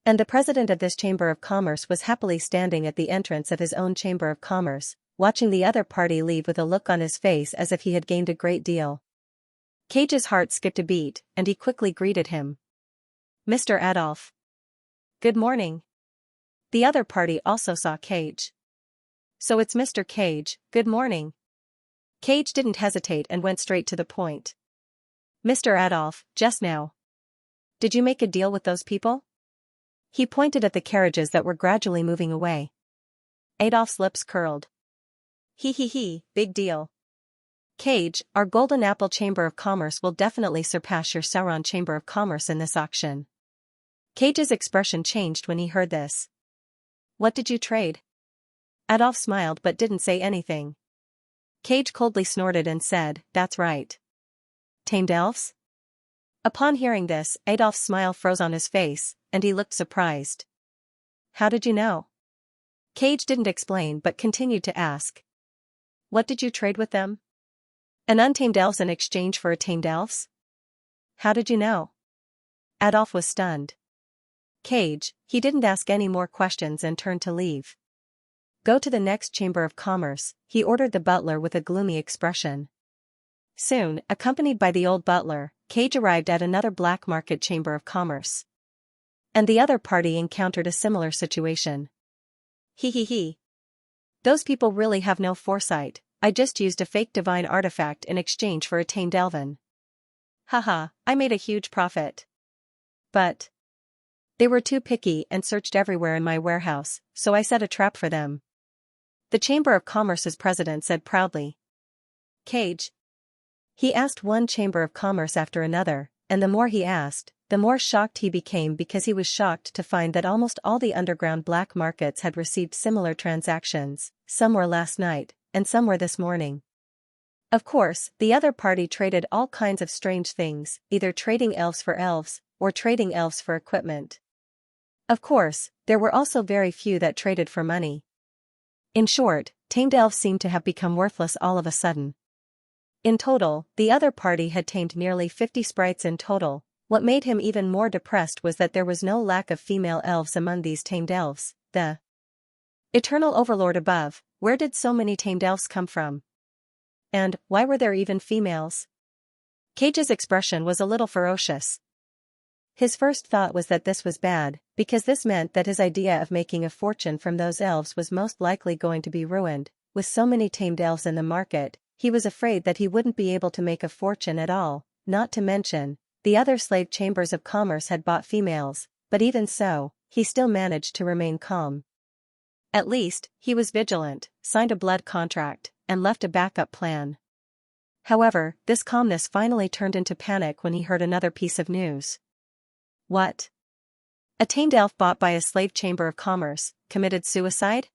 And the president of this chamber of commerce was happily standing at the entrance of his own chamber of commerce, watching the other party leave with a look on his face as if he had gained a great deal. Cage's heart skipped a beat, and he quickly greeted him. "Mr. Adolf." "Good morning." The other party also saw Cage. "So it's Mr. Cage, good morning." Cage didn't hesitate and went straight to the point. "Mr. Adolf, just now. Did you make a deal with those people?" He pointed at the carriages that were gradually moving away. Adolf's lips curled. He, big deal. Cage, our Golden Apple Chamber of Commerce will definitely surpass your Sauron Chamber of Commerce in this auction. Cage's expression changed when he heard this. "What did you trade?" Adolf smiled but didn't say anything. Cage coldly snorted and said, "That's right. Tamed elves?" Upon hearing this, Adolf's smile froze on his face, and he looked surprised. How did you know? Cage didn't explain but continued to ask. What did you trade with them? An untamed elves in exchange for a tamed elves? How did you know? Adolf was stunned. Cage, he didn't ask any more questions and turned to leave. Go to the next chamber of commerce, he ordered the butler with a gloomy expression. Soon, accompanied by the old butler, Cage arrived at another black market chamber of commerce. And the other party encountered a similar situation. He. Those people really have no foresight. I just used a fake divine artifact in exchange for a tamed elven. Haha, I made a huge profit. But they were too picky and searched everywhere in my warehouse, so I set a trap for them. The Chamber of Commerce's president said proudly. Cage. He asked one chamber of commerce after another, and the more he asked, the more shocked he became because he was shocked to find that almost all the underground black markets had received similar transactions, some were last night, and some were this morning. Of course, the other party traded all kinds of strange things, either trading elves for elves, or trading elves for equipment. Of course, there were also very few that traded for money. In short, tamed elves seemed to have become worthless all of a sudden. In total, the other party had tamed nearly 50 sprites in total. What made him even more depressed was that there was no lack of female elves among these tamed elves. The eternal overlord above, where did so many tamed elves come from? And, why were there even females? Cage's expression was a little ferocious. His first thought was that this was bad, because this meant that his idea of making a fortune from those elves was most likely going to be ruined. With so many tamed elves in the market, he was afraid that he wouldn't be able to make a fortune at all, not to mention, the other slave chambers of commerce had bought females, but even so, he still managed to remain calm. At least, he was vigilant, signed a blood contract, and left a backup plan. However, this calmness finally turned into panic when he heard another piece of news. What? A tamed elf bought by a slave chamber of commerce committed suicide?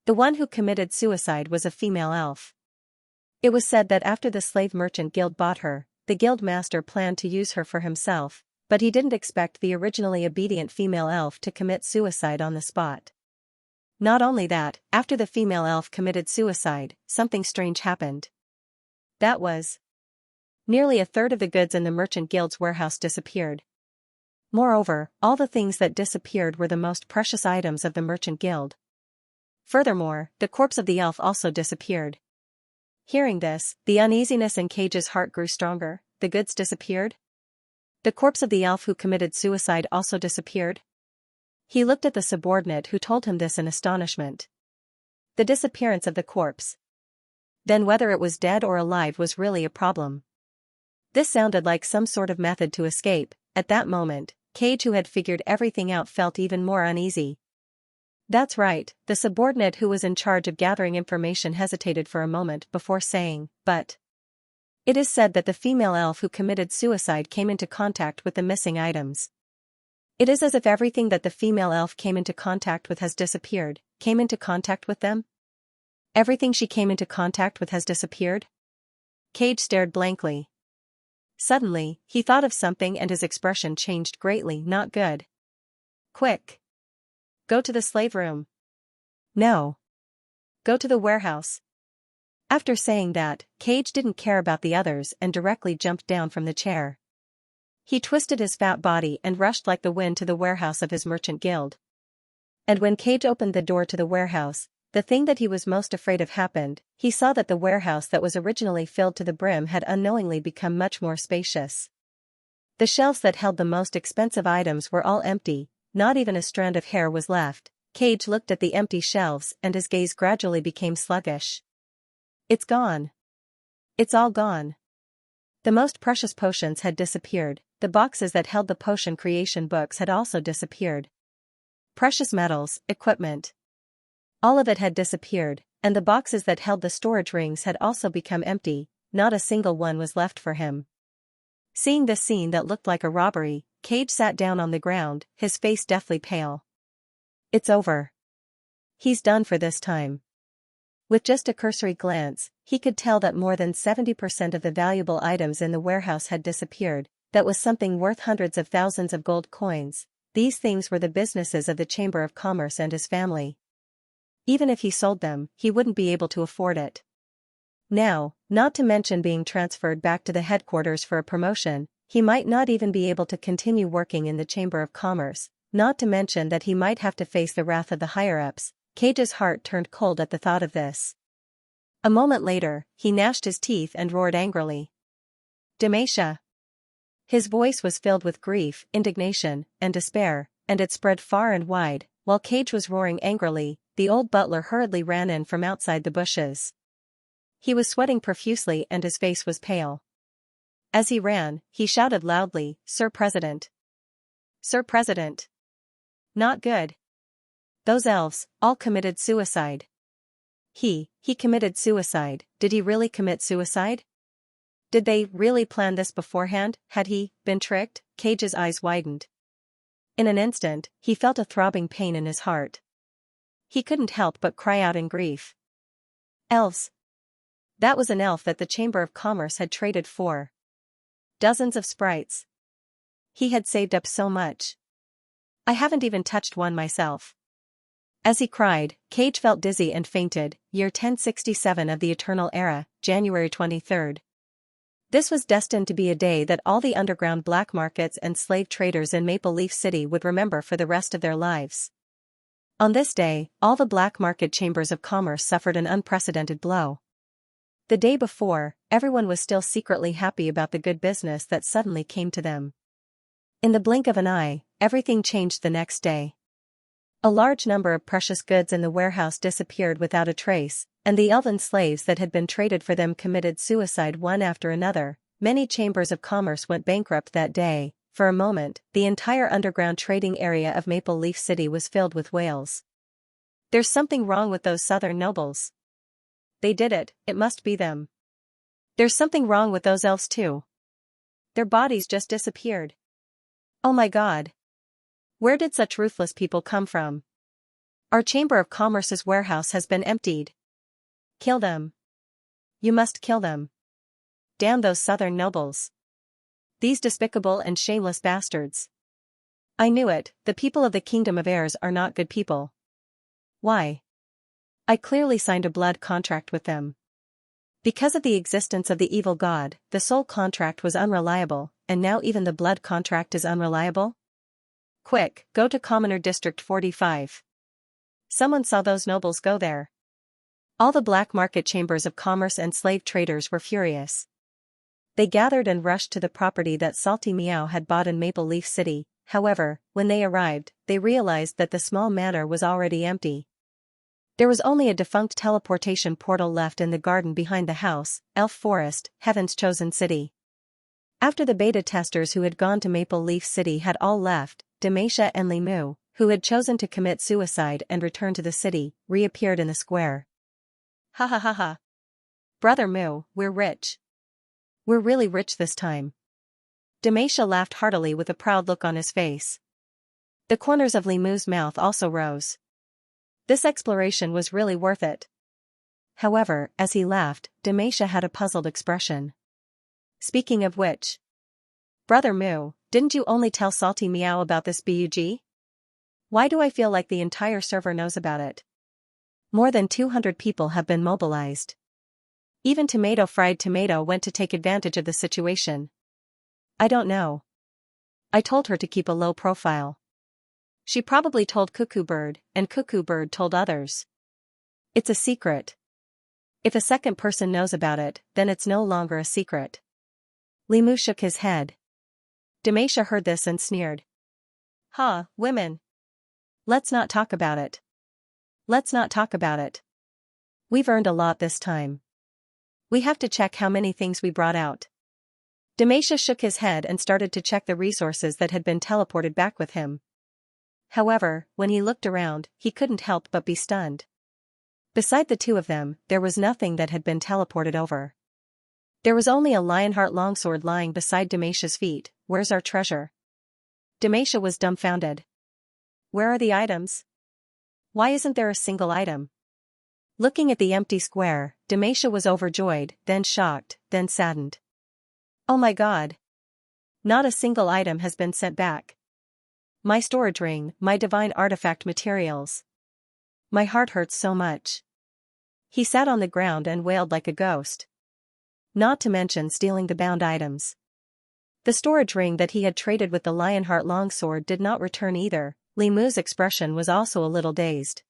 The one who committed suicide was a female elf. It was said that after the slave merchant guild bought her, the guild master planned to use her for himself, but he didn't expect the originally obedient female elf to commit suicide on the spot. Not only that, after the female elf committed suicide, something strange happened. That was, nearly a third of the goods in the merchant guild's warehouse disappeared. Moreover, all the things that disappeared were the most precious items of the merchant guild. Furthermore, the corpse of the elf also disappeared. Hearing this, the uneasiness in Cage's heart grew stronger. The goods disappeared? The corpse of the elf who committed suicide also disappeared? He looked at the subordinate who told him this in astonishment. The disappearance of the corpse. Then whether it was dead or alive was really a problem. This sounded like some sort of method to escape. At that moment, Cage, who had figured everything out, felt even more uneasy. That's right, the subordinate who was in charge of gathering information hesitated for a moment before saying, but it is said that the female elf who committed suicide came into contact with the missing items. It is as if everything that the female elf came into contact with has disappeared. Came into contact with them? Everything she came into contact with has disappeared? Cage stared blankly. Suddenly, he thought of something and his expression changed greatly. Not good. Quick. Go to the slave room. No. Go to the warehouse. After saying that, Cage didn't care about the others and directly jumped down from the chair. He twisted his fat body and rushed like the wind to the warehouse of his merchant guild. And when Cage opened the door to the warehouse, the thing that he was most afraid of happened. He saw that the warehouse that was originally filled to the brim had unknowingly become much more spacious. The shelves that held the most expensive items were all empty, not even a strand of hair was left. Cage looked at the empty shelves and his gaze gradually became sluggish. It's gone. It's all gone. The most precious potions had disappeared, the boxes that held the potion creation books had also disappeared. Precious metals, equipment. All of it had disappeared, and the boxes that held the storage rings had also become empty. Not a single one was left for him. Seeing this scene that looked like a robbery, Cage sat down on the ground, his face deathly pale. It's over. He's done for this time. With just a cursory glance, he could tell that more than 70% of the valuable items in the warehouse had disappeared. that was something worth hundreds of thousands of gold coins. These things were the businesses of the Chamber of Commerce and his family. Even if he sold them, he wouldn't be able to afford it. Now, not to mention being transferred back to the headquarters for a promotion, he might not even be able to continue working in the Chamber of Commerce, not to mention that he might have to face the wrath of the higher-ups. Cage's heart turned cold at the thought of this. A moment later, he gnashed his teeth and roared angrily. Xianxia. His voice was filled with grief, indignation, and despair, and it spread far and wide. While Cage was roaring angrily, the old butler hurriedly ran in from outside the bushes. He was sweating profusely and his face was pale. As he ran, he shouted loudly, "Sir President! Sir President! Not good! Those elves, all committed suicide." He committed suicide. Did he really commit suicide? Did they really plan this beforehand? Had he been tricked? Cage's eyes widened. In an instant, he felt a throbbing pain in his heart. He couldn't help but cry out in grief. Elves! That was an elf that the Chamber of Commerce had traded for dozens of sprites. He had saved up so much. I haven't even touched one myself. As he cried, Cage felt dizzy and fainted. Year 1067 of the Eternal Era, January 23rd. This was destined to be a day that all the underground black markets and slave traders in Maple Leaf City would remember for the rest of their lives. On this day, all the black market chambers of commerce suffered an unprecedented blow. The day before, everyone was still secretly happy about the good business that suddenly came to them. In the blink of an eye, everything changed the next day. A large number of precious goods in the warehouse disappeared without a trace, and the elven slaves that had been traded for them committed suicide one after another. Many chambers of commerce went bankrupt that day. For a moment, the entire underground trading area of Maple Leaf City was filled with wails. There's something wrong with those southern nobles. They did it, it must be them. There's something wrong with those elves too. Their bodies just disappeared. Oh my God. Where did such ruthless people come from? Our Chamber of Commerce's warehouse has been emptied. Kill them. You must kill them. Damn those southern nobles. These despicable and shameless bastards. I knew it, the people of the Kingdom of Airs are not good people. Why? I clearly signed a blood contract with them. Because of the existence of the evil god, the soul contract was unreliable, and now even the blood contract is unreliable? Quick, go to Commoner District 45. Someone saw those nobles go there. All the black market chambers of commerce and slave traders were furious. They gathered and rushed to the property that Salty Meow had bought in Maple Leaf City. However, when they arrived, they realized that the small manor was already empty. There was only a defunct teleportation portal left in the garden behind the house, Elf Forest, Heaven's chosen city. After the beta testers who had gone to Maple Leaf City had all left, Xianxia and Limu, who had chosen to commit suicide and return to the city, reappeared in the square. Ha ha ha ha. Brother Moo, we're rich. We're really rich this time. Xianxia laughed heartily with a proud look on his face. The corners of Limu's mouth also rose. This exploration was really worth it. However, as he laughed, Xianxia had a puzzled expression. Speaking of which, Brother Moo, didn't you only tell Salty Meow about this bug? Why do I feel like the entire server knows about it? More than 200 people have been mobilized. Even Fried Tomato went to take advantage of the situation. I don't know. I told her to keep a low profile. She probably told Cuckoo Bird, and Cuckoo Bird told others. It's a secret. If a second person knows about it, then it's no longer a secret. Limu shook his head. Xianxia heard this and sneered. Ha, women. Let's not talk about it. Let's not talk about it. We've earned a lot this time. We have to check how many things we brought out. Xianxia shook his head and started to check the resources that had been teleported back with him. However, when he looked around, he couldn't help but be stunned. Beside the two of them, there was nothing that had been teleported over. There was only a Lionheart longsword lying beside Xianxia's feet. Where's our treasure? Xianxia was dumbfounded. Where are the items? Why isn't there a single item? Looking at the empty square, Xianxia was overjoyed, then shocked, then saddened. Oh my God! Not a single item has been sent back. My storage ring, my divine artifact materials. My heart hurts so much. He sat on the ground and wailed like a ghost. Not to mention stealing the bound items. The storage ring that he had traded with the Lionheart longsword did not return either. Li Mu's expression was also a little dazed.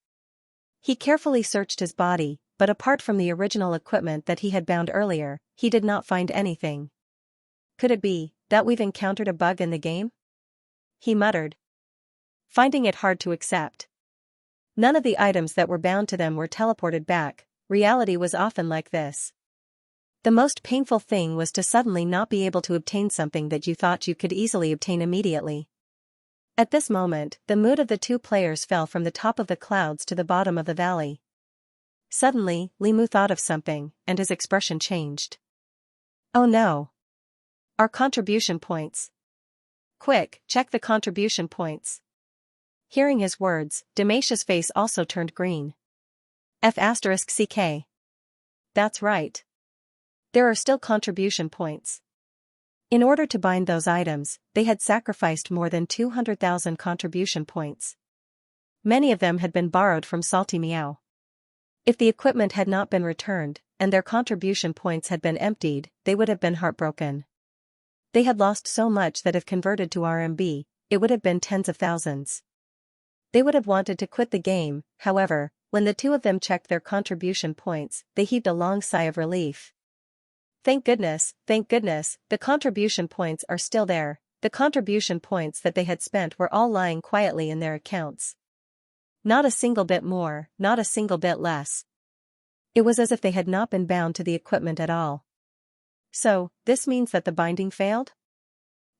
He carefully searched his body, but apart from the original equipment that he had bound earlier, he did not find anything. Could it be that we've encountered a bug in the game? He muttered, finding it hard to accept. None of the items that were bound to them were teleported back. Reality was often like this. The most painful thing was to suddenly not be able to obtain something that you thought you could easily obtain immediately. At this moment, the mood of the two players fell from the top of the clouds to the bottom of the valley. Suddenly, Li Mu thought of something, and his expression changed. Oh no! Our contribution points. Quick, check the contribution points. Hearing his words, Demacia's face also turned green. F***CK. That's right. There are still contribution points. In order to bind those items, they had sacrificed more than 200,000 contribution points. Many of them had been borrowed from Salty Meow. If the equipment had not been returned, and their contribution points had been emptied, they would have been heartbroken. They had lost so much that if converted to RMB, it would have been tens of thousands. They would have wanted to quit the game. However, when the two of them checked their contribution points, they heaved a long sigh of relief. Thank goodness, the contribution points are still there. The contribution points that they had spent were all lying quietly in their accounts. Not a single bit more, not a single bit less. It was as if they had not been bound to the equipment at all. So, this means that the binding failed?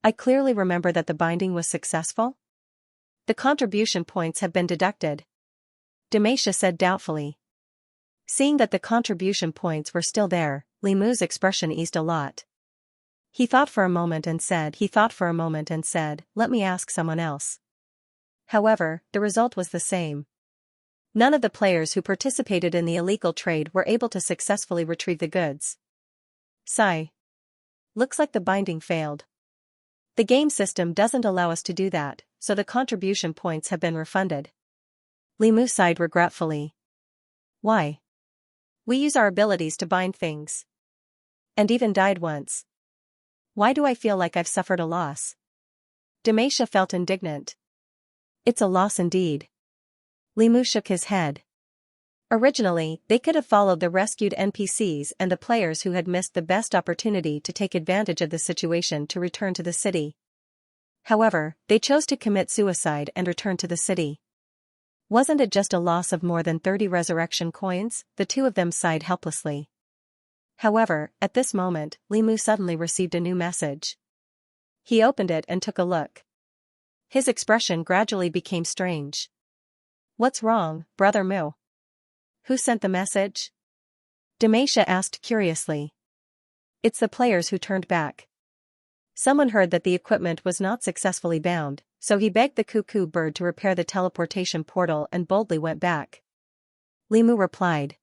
I clearly remember that the binding was successful? The contribution points have been deducted, Demacia said doubtfully. Seeing that the contribution points were still there, Li Mu's expression eased a lot. He thought for a moment and said, let me ask someone else. However, the result was the same. None of the players who participated in the illegal trade were able to successfully retrieve the goods. Sigh. Looks like the binding failed. The game system doesn't allow us to do that, so the contribution points have been refunded. Li Mu sighed regretfully. Why? We use our abilities to bind things. And even died once. Why do I feel like I've suffered a loss? Demacia felt indignant. It's a loss indeed. Li Mu shook his head. Originally, they could have followed the rescued NPCs and the players who had missed the best opportunity to take advantage of the situation to return to the city. However, they chose to commit suicide and return to the city. Wasn't it just a loss of more than 30 resurrection coins? The two of them sighed helplessly. However, at this moment, Li Mu suddenly received a new message. He opened it and took a look. His expression gradually became strange. What's wrong, Brother Mu? Who sent the message? Demacia asked curiously. It's the players who turned back. Someone heard that the equipment was not successfully bound, so he begged the cuckoo bird to repair the teleportation portal and boldly went back. Li Mu replied.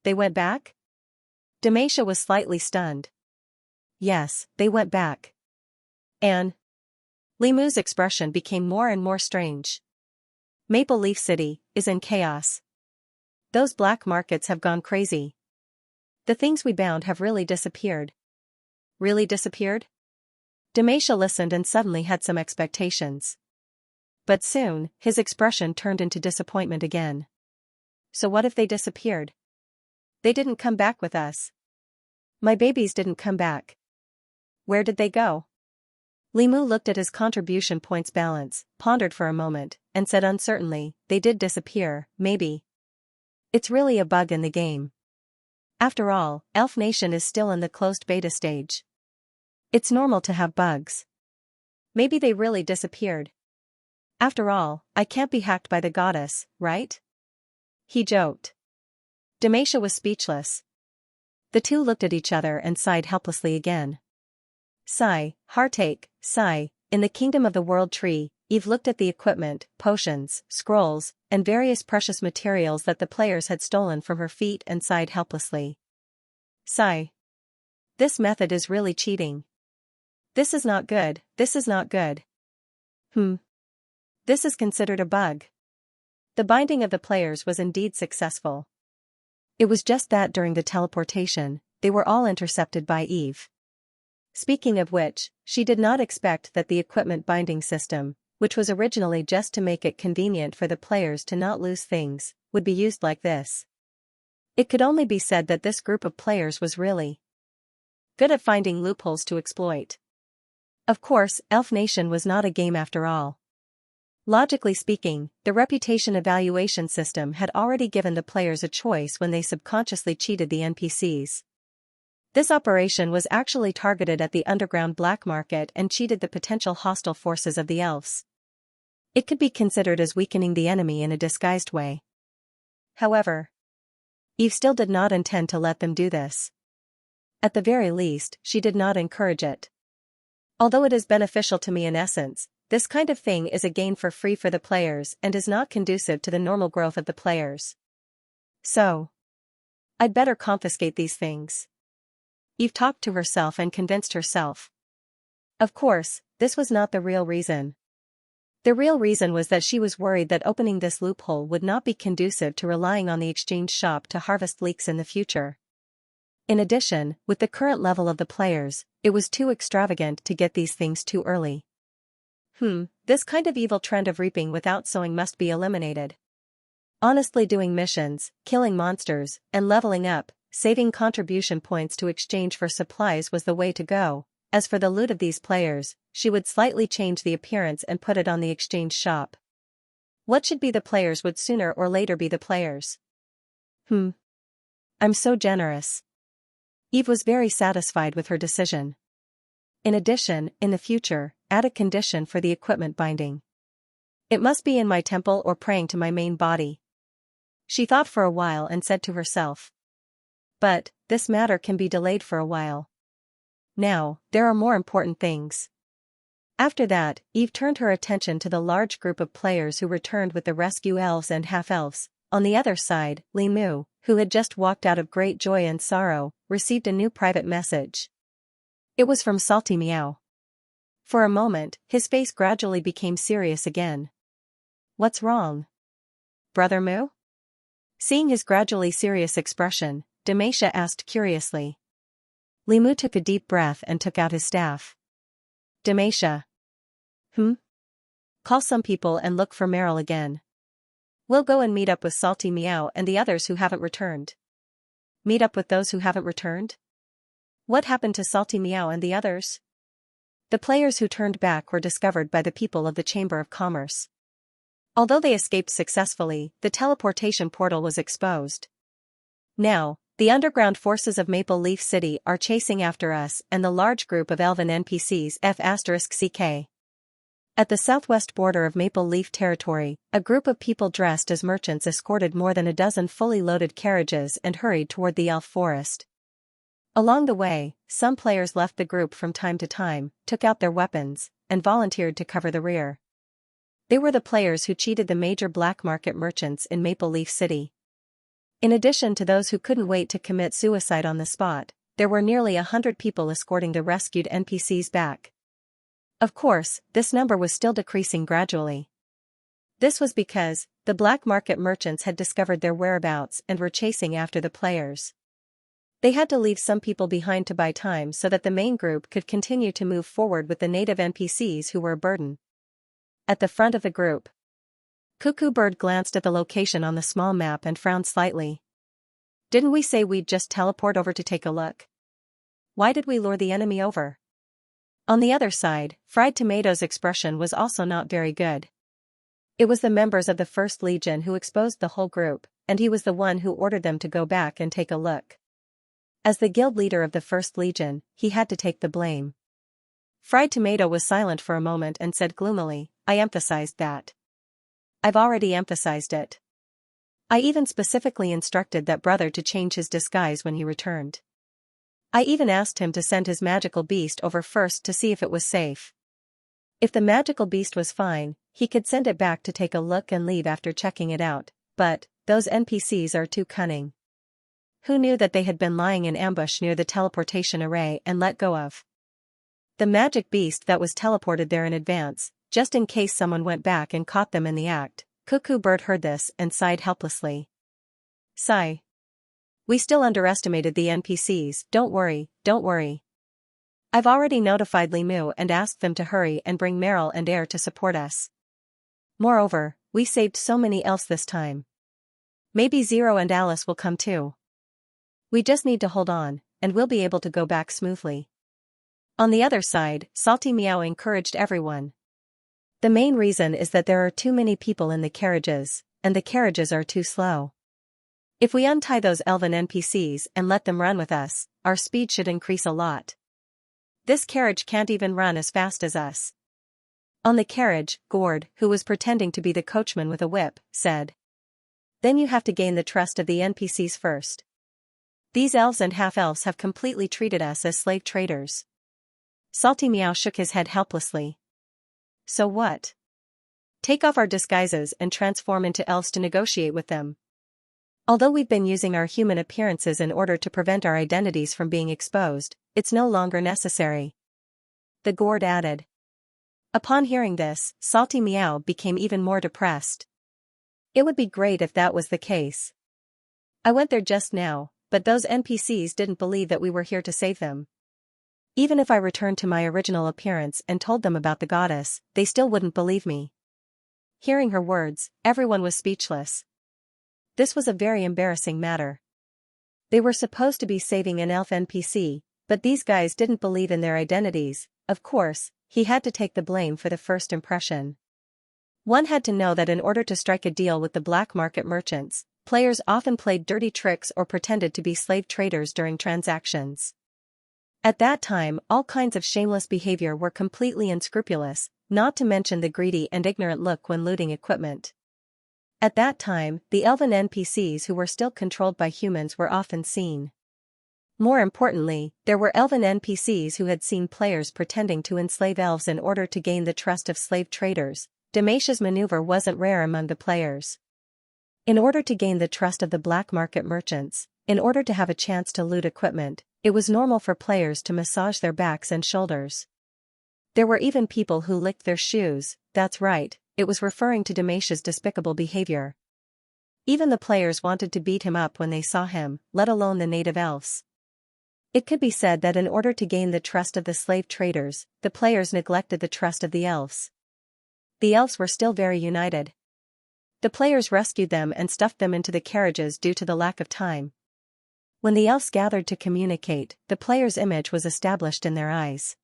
They went back? Demacia was slightly stunned. Yes, they went back. And? Li Mu's expression became more and more strange. Maple Leaf City is in chaos. Those black markets have gone crazy. The things we bound have really disappeared. Really disappeared? Demacia listened and suddenly had some expectations. But soon, his expression turned into disappointment again. So what if they disappeared? They didn't come back with us. My babies didn't come back. Where did they go? Li Mu looked at his contribution points balance, pondered for a moment, and said uncertainly, they did disappear, maybe. It's really a bug in the game. After all, Elf Nation is still in the closed beta stage. It's normal to have bugs. Maybe they really disappeared. After all, I can't be hacked by the goddess, right? He joked. Demacia was speechless. The two looked at each other and sighed helplessly again. Sigh, heartache, sigh. In the kingdom of the world tree, Eve looked at the equipment, potions, scrolls, and various precious materials that the players had stolen from her feet and sighed helplessly. Sigh. This method is really cheating. This is not good, this is not good. This is considered a bug. The binding of the players was indeed successful. It was just that during the teleportation, they were all intercepted by Eve. Speaking of which, she did not expect that the equipment binding system, which was originally just to make it convenient for the players to not lose things, would be used like this. It could only be said that this group of players was really good at finding loopholes to exploit. Of course, Elf Nation was not a game after all. Logically speaking, the reputation evaluation system had already given the players a choice when they subconsciously cheated the NPCs. This operation was actually targeted at the underground black market and cheated the potential hostile forces of the elves. It could be considered as weakening the enemy in a disguised way. However, Eve still did not intend to let them do this. At the very least, she did not encourage it. Although it is beneficial to me in essence, this kind of thing is a gain for free for the players and is not conducive to the normal growth of the players. So, I'd better confiscate these things. Eve talked to herself and convinced herself. Of course, this was not the real reason. The real reason was that she was worried that opening this loophole would not be conducive to relying on the exchange shop to harvest leaks in the future. In addition, with the current level of the players, it was too extravagant to get these things too early. This kind of evil trend of reaping without sowing must be eliminated. Honestly doing missions, killing monsters, and leveling up, saving contribution points to exchange for supplies was the way to go. As for the loot of these players, she would slightly change the appearance and put it on the exchange shop. What should be the players would sooner or later be the players. I'm so generous. Eve was very satisfied with her decision. In addition, in the future, add a condition for the equipment binding. It must be in my temple or praying to my main body. She thought for a while and said to herself. But, this matter can be delayed for a while. Now, there are more important things. After that, Eve turned her attention to the large group of players who returned with the rescue elves and half-elves. On the other side, Li Mu, who had just walked out of great joy and sorrow, received a new private message. It was from Salty Meow. For a moment, his face gradually became serious again. What's wrong? Brother Mu? Seeing his gradually serious expression, Demacia asked curiously. Li Mu took a deep breath and took out his staff. Demacia. Call some people and look for Meryl again. We'll go and meet up with Salty Meow and the others who haven't returned. Meet up with those who haven't returned? What happened to Salty Meow and the others? The players who turned back were discovered by the people of the Chamber of Commerce. Although they escaped successfully, the teleportation portal was exposed. Now, the underground forces of Maple Leaf City are chasing after us and the large group of elven NPCs F***CK. At the southwest border of Maple Leaf territory, a group of people dressed as merchants escorted more than a dozen fully loaded carriages and hurried toward the elf forest. Along the way, some players left the group from time to time, took out their weapons, and volunteered to cover the rear. They were the players who cheated the major black market merchants in Maple Leaf City. In addition to those who couldn't wait to commit suicide on the spot, there were nearly 100 people escorting the rescued NPCs back. Of course, this number was still decreasing gradually. This was because the black market merchants had discovered their whereabouts and were chasing after the players. They had to leave some people behind to buy time so that the main group could continue to move forward with the native NPCs who were a burden. At the front of the group, Cuckoo Bird glanced at the location on the small map and frowned slightly. Didn't we say we'd just teleport over to take a look? Why did we lure the enemy over? On the other side, Fried Tomato's expression was also not very good. It was the members of the First Legion who exposed the whole group, and he was the one who ordered them to go back and take a look. As the guild leader of the First Legion, he had to take the blame. Fried Tomato was silent for a moment and said gloomily, I emphasized that. I've already emphasized it. I even specifically instructed that brother to change his disguise when he returned. I even asked him to send his magical beast over first to see if it was safe. If the magical beast was fine, he could send it back to take a look and leave after checking it out, but those NPCs are too cunning. Who knew that they had been lying in ambush near the teleportation array and let go of? The magic beast that was teleported there in advance, just in case someone went back and caught them in the act. Cuckoo Bird heard this and sighed helplessly. Sigh. We still underestimated the NPCs. Don't worry, don't worry. I've already notified Limu and asked them to hurry and bring Meryl and Air to support us. Moreover, we saved so many elves this time. Maybe Zero and Alice will come too. We just need to hold on, and we'll be able to go back smoothly. On the other side, Salty Meow encouraged everyone. The main reason is that there are too many people in the carriages, and the carriages are too slow. If we untie those elven NPCs and let them run with us, our speed should increase a lot. This carriage can't even run as fast as us. On the carriage, Gord, who was pretending to be the coachman with a whip, said. Then you have to gain the trust of the NPCs first. These elves and half-elves have completely treated us as slave traders. Salty Meow shook his head helplessly. So what? Take off our disguises and transform into elves to negotiate with them. Although we've been using our human appearances in order to prevent our identities from being exposed, it's no longer necessary. The Gord added. Upon hearing this, Salty Meow became even more depressed. It would be great if that was the case. I went there just now, but those NPCs didn't believe that we were here to save them. Even if I returned to my original appearance and told them about the goddess, they still wouldn't believe me. Hearing her words, everyone was speechless. This was a very embarrassing matter. They were supposed to be saving an elf NPC, but these guys didn't believe in their identities. Of course, he had to take the blame for the first impression. One had to know that in order to strike a deal with the black market merchants, players often played dirty tricks or pretended to be slave traders during transactions. At that time, all kinds of shameless behavior were completely unscrupulous, not to mention the greedy and ignorant look when looting equipment. At that time, the elven NPCs who were still controlled by humans were often seen. More importantly, there were elven NPCs who had seen players pretending to enslave elves in order to gain the trust of slave traders. Damasia's maneuver wasn't rare among the players. In order to gain the trust of the black market merchants, in order to have a chance to loot equipment, it was normal for players to massage their backs and shoulders. There were even people who licked their shoes. That's right, it was referring to Damasia's despicable behavior. Even the players wanted to beat him up when they saw him, let alone the native elves. It could be said that in order to gain the trust of the slave traders, the players neglected the trust of the elves. The elves were still very united. The players rescued them and stuffed them into the carriages due to the lack of time. When the elves gathered to communicate, the players' image was established in their eyes.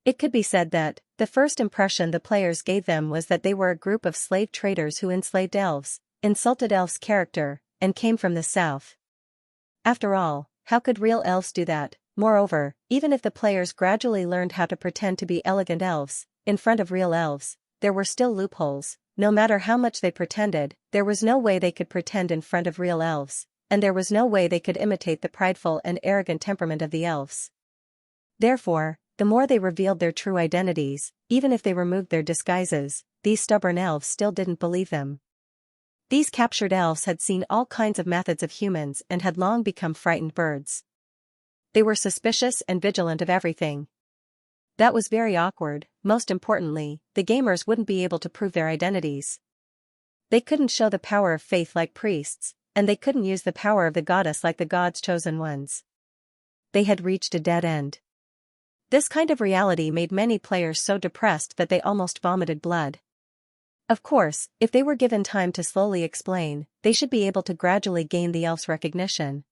It could be said that, the first impression the players gave them was that they were a group of slave traders who enslaved elves, insulted elves' character, and came from the south. After all, how could real elves do that? Moreover, even if the players gradually learned how to pretend to be elegant elves, in front of real elves, there were still loopholes. No matter how much they pretended, there was no way they could pretend in front of real elves, and there was no way they could imitate the prideful and arrogant temperament of the elves. Therefore, the more they revealed their true identities, even if they removed their disguises, these stubborn elves still didn't believe them. These captured elves had seen all kinds of methods of humans and had long become frightened birds. They were suspicious and vigilant of everything. That was very awkward. Most importantly, the gamers wouldn't be able to prove their identities. They couldn't show the power of faith like priests, and they couldn't use the power of the goddess like the gods' chosen ones. They had reached a dead end. This kind of reality made many players so depressed that they almost vomited blood. Of course, if they were given time to slowly explain, they should be able to gradually gain the elves' recognition.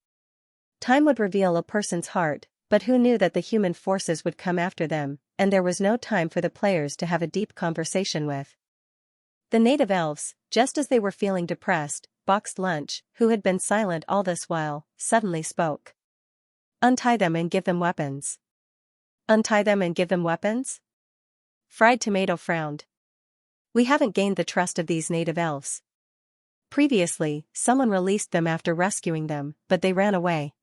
Time would reveal a person's heart, but who knew that the human forces would come after them, and there was no time for the players to have a deep conversation with. The native elves, just as they were feeling depressed, Boxed Lunch, who had been silent all this while, suddenly spoke. Untie them and give them weapons. Untie them and give them weapons? Fried Tomato frowned. We haven't gained the trust of these native elves. Previously, someone released them after rescuing them, but they ran away.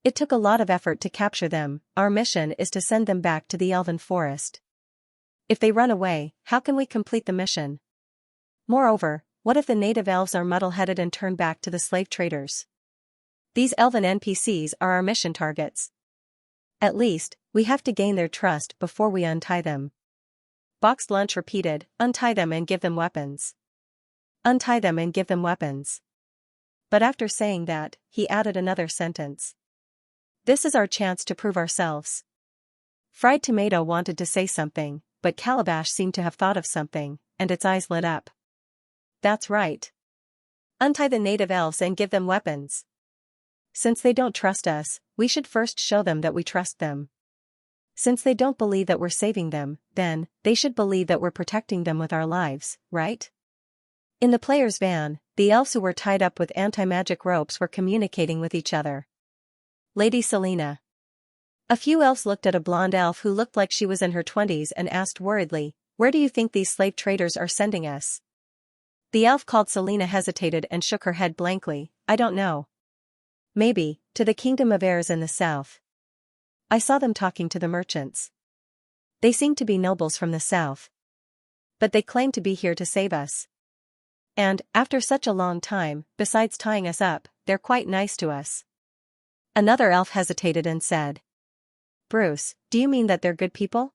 It took a lot of effort to capture them. Our mission is to send them back to the elven forest. If they run away, how can we complete the mission? Moreover, what if the native elves are muddle-headed and turn back to the slave traders? These elven NPCs are our mission targets. At least, We have to gain their trust before we untie them. Boxed Lunch repeated, untie them and give them weapons. Untie them and give them weapons. But after saying that, he added another sentence. This is our chance to prove ourselves. Fried Tomato wanted to say something, but Calabash seemed to have thought of something, and its eyes lit up. That's right. Untie the native elves and give them weapons. Since they don't trust us, we should first show them that we trust them. Since they don't believe that we're saving them, then, they should believe that we're protecting them with our lives, right? In the player's van, the elves who were tied up with anti-magic ropes were communicating with each other. Lady Selena. A few elves looked at a blonde elf who looked like she was in her 20s and asked worriedly, where do you think these slave traders are sending us? The elf called Selena hesitated and shook her head blankly, I don't know. Maybe, to the kingdom of heirs in the south. I saw them talking to the merchants. They seem to be nobles from the south. But they claim to be here to save us. And, after such a long time, besides tying us up, they're quite nice to us. Another elf hesitated and said. Bruce, do you mean that they're good people?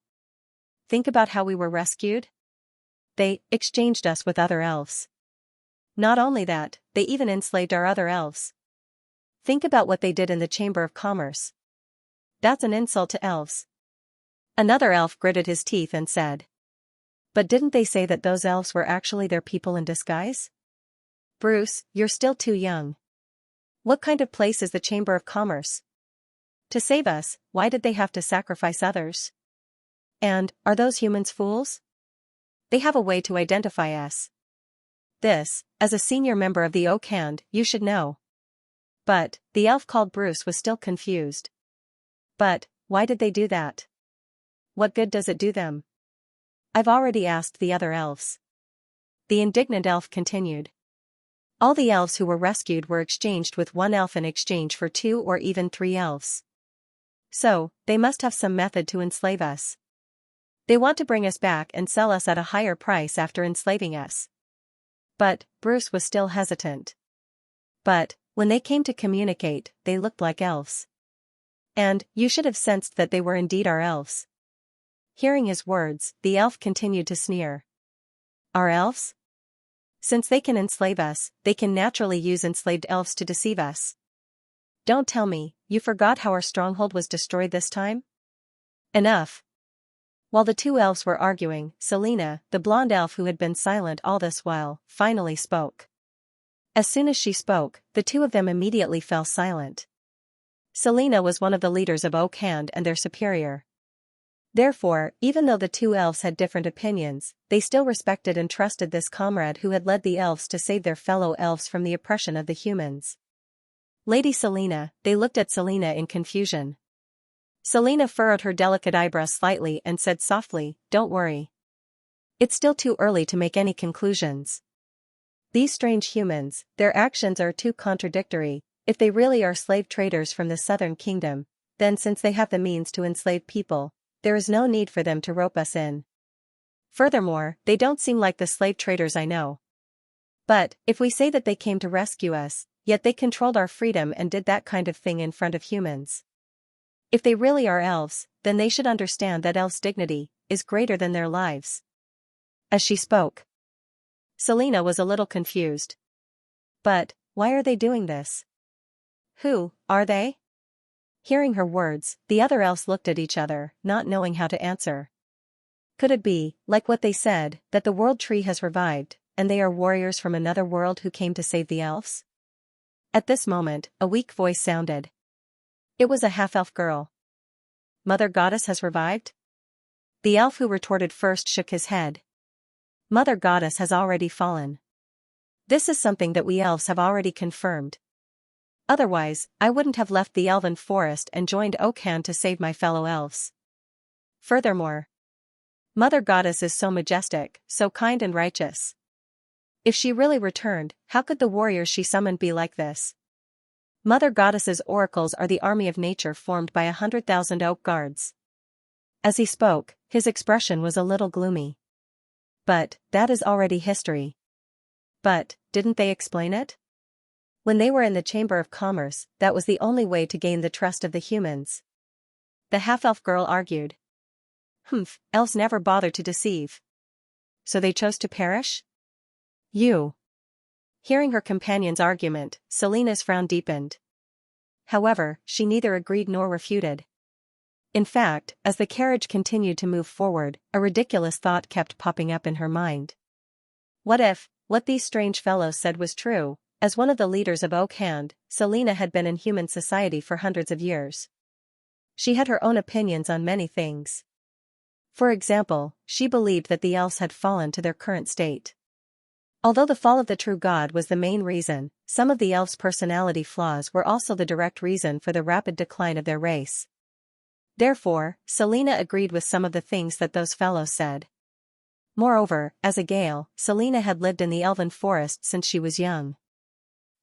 Think about how we were rescued. They exchanged us with other elves. Not only that, they even enslaved our other elves. Think about what they did in the Chamber of Commerce. That's an insult to elves. Another elf gritted his teeth and said. But didn't they say that those elves were actually their people in disguise? Bruce, you're still too young. What kind of place is the Chamber of Commerce? To save us, why did they have to sacrifice others? And, are those humans fools? They have a way to identify us. This, as a senior member of the Oak Hand, you should know. But, the elf called Bruce was still confused. But, why did they do that? What good does it do them? I've already asked the other elves. The indignant elf continued. All the elves who were rescued were exchanged with one elf in exchange for 2 or even 3 elves. So, they must have some method to enslave us. They want to bring us back and sell us at a higher price after enslaving us. But, Bruce was still hesitant. But, when they came to communicate, they looked like elves. And, you should have sensed that they were indeed our elves. Hearing his words, the elf continued to sneer. Our elves? Since they can enslave us, they can naturally use enslaved elves to deceive us. Don't tell me, you forgot how our stronghold was destroyed this time? Enough. While the 2 elves were arguing, Selena, the blonde elf who had been silent all this while, finally spoke. As soon as she spoke, the 2 of them immediately fell silent. Selena was one of the leaders of Oak Hand and their superior. Therefore, even though the 2 elves had different opinions, they still respected and trusted this comrade who had led the elves to save their fellow elves from the oppression of the humans. Lady Selena, they looked at Selena in confusion. Selena furrowed her delicate eyebrows slightly and said softly, don't worry. It's still too early to make any conclusions. These strange humans, their actions are too contradictory. If they really are slave traders from the southern kingdom, then since they have the means to enslave people, there is no need for them to rope us in. Furthermore, they don't seem like the slave traders I know. But, if we say that they came to rescue us, yet they controlled our freedom and did that kind of thing in front of humans. If they really are elves, then they should understand that elves' dignity is greater than their lives. As she spoke, Selena was a little confused. But, why are they doing this? Who are they? Hearing her words, the other elves looked at each other, not knowing how to answer. Could it be, like what they said, that the world tree has revived, and they are warriors from another world who came to save the elves? At this moment, a weak voice sounded. It was a half-elf girl. Mother Goddess has revived? The elf who retorted first shook his head. Mother Goddess has already fallen. This is something that we elves have already confirmed. Otherwise, I wouldn't have left the elven forest and joined Oak Hand to save my fellow elves. Furthermore, Mother Goddess is so majestic, so kind and righteous. If she really returned, how could the warriors she summoned be like this? Mother Goddess's oracles are the army of nature formed by 100,000 oak guards. As he spoke, his expression was a little gloomy. But, that is already history. But, didn't they explain it? When they were in the Chamber of Commerce, that was the only way to gain the trust of the humans. the half-elf girl argued. Humph, elves never bother to deceive. So they chose to perish? You. Hearing her companion's argument, Selena's frown deepened. However, she neither agreed nor refuted. In fact, as the carriage continued to move forward, a ridiculous thought kept popping up in her mind. What if, what these strange fellows said was true? As one of the leaders of Oak Hand, Selena had been in human society for hundreds of years. She had her own opinions on many things. For example, she believed that the elves had fallen to their current state. Although the fall of the true god was the main reason, some of the elves' personality flaws were also the direct reason for the rapid decline of their race. Therefore, Selena agreed with some of the things that those fellows said. Moreover, as a Gale, Selena had lived in the elven forest since she was young.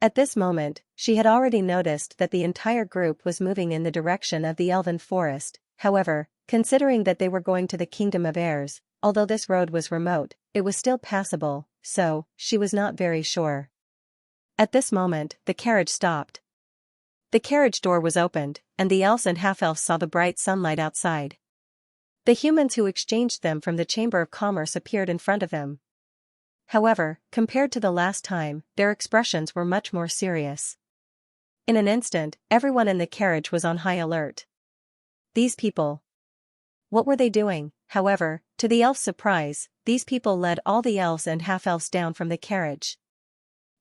At this moment, she had already noticed that the entire group was moving in the direction of the elven forest. However, considering that they were going to the Kingdom of Airs, although this road was remote, it was still passable, so, she was not very sure. At this moment, the carriage stopped. The carriage door was opened, and the elves and half-elves saw the bright sunlight outside. The humans who exchanged them from the Chamber of Commerce appeared in front of them. However, compared to the last time, their expressions were much more serious. In an instant, everyone in the carriage was on high alert. These people. What were they doing? However, to the elf's surprise, these people led all the elves and half-elves down from the carriage.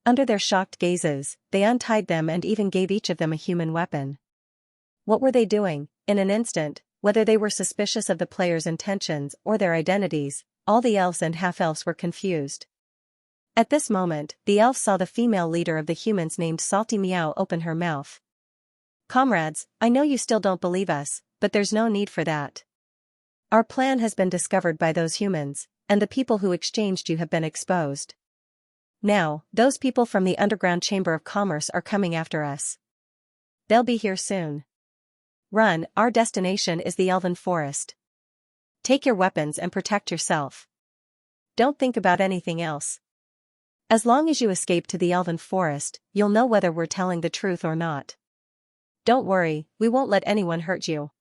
Under their shocked gazes, they untied them and even gave each of them a human weapon. What were they doing? In an instant, whether they were suspicious of the players' intentions or their identities, all the elves and half-elves were confused. At this moment, the elves saw the female leader of the humans named Salty Meow open her mouth. Comrades, I know you still don't believe us, but there's no need for that. Our plan has been discovered by those humans, and the people who exchanged you have been exposed. Now, those people from the underground Chamber of Commerce are coming after us. They'll be here soon. Run, our destination is the Elven Forest. Take your weapons and protect yourself. Don't think about anything else. As long as you escape to the Elven Forest, you'll know whether we're telling the truth or not. Don't worry, we won't let anyone hurt you.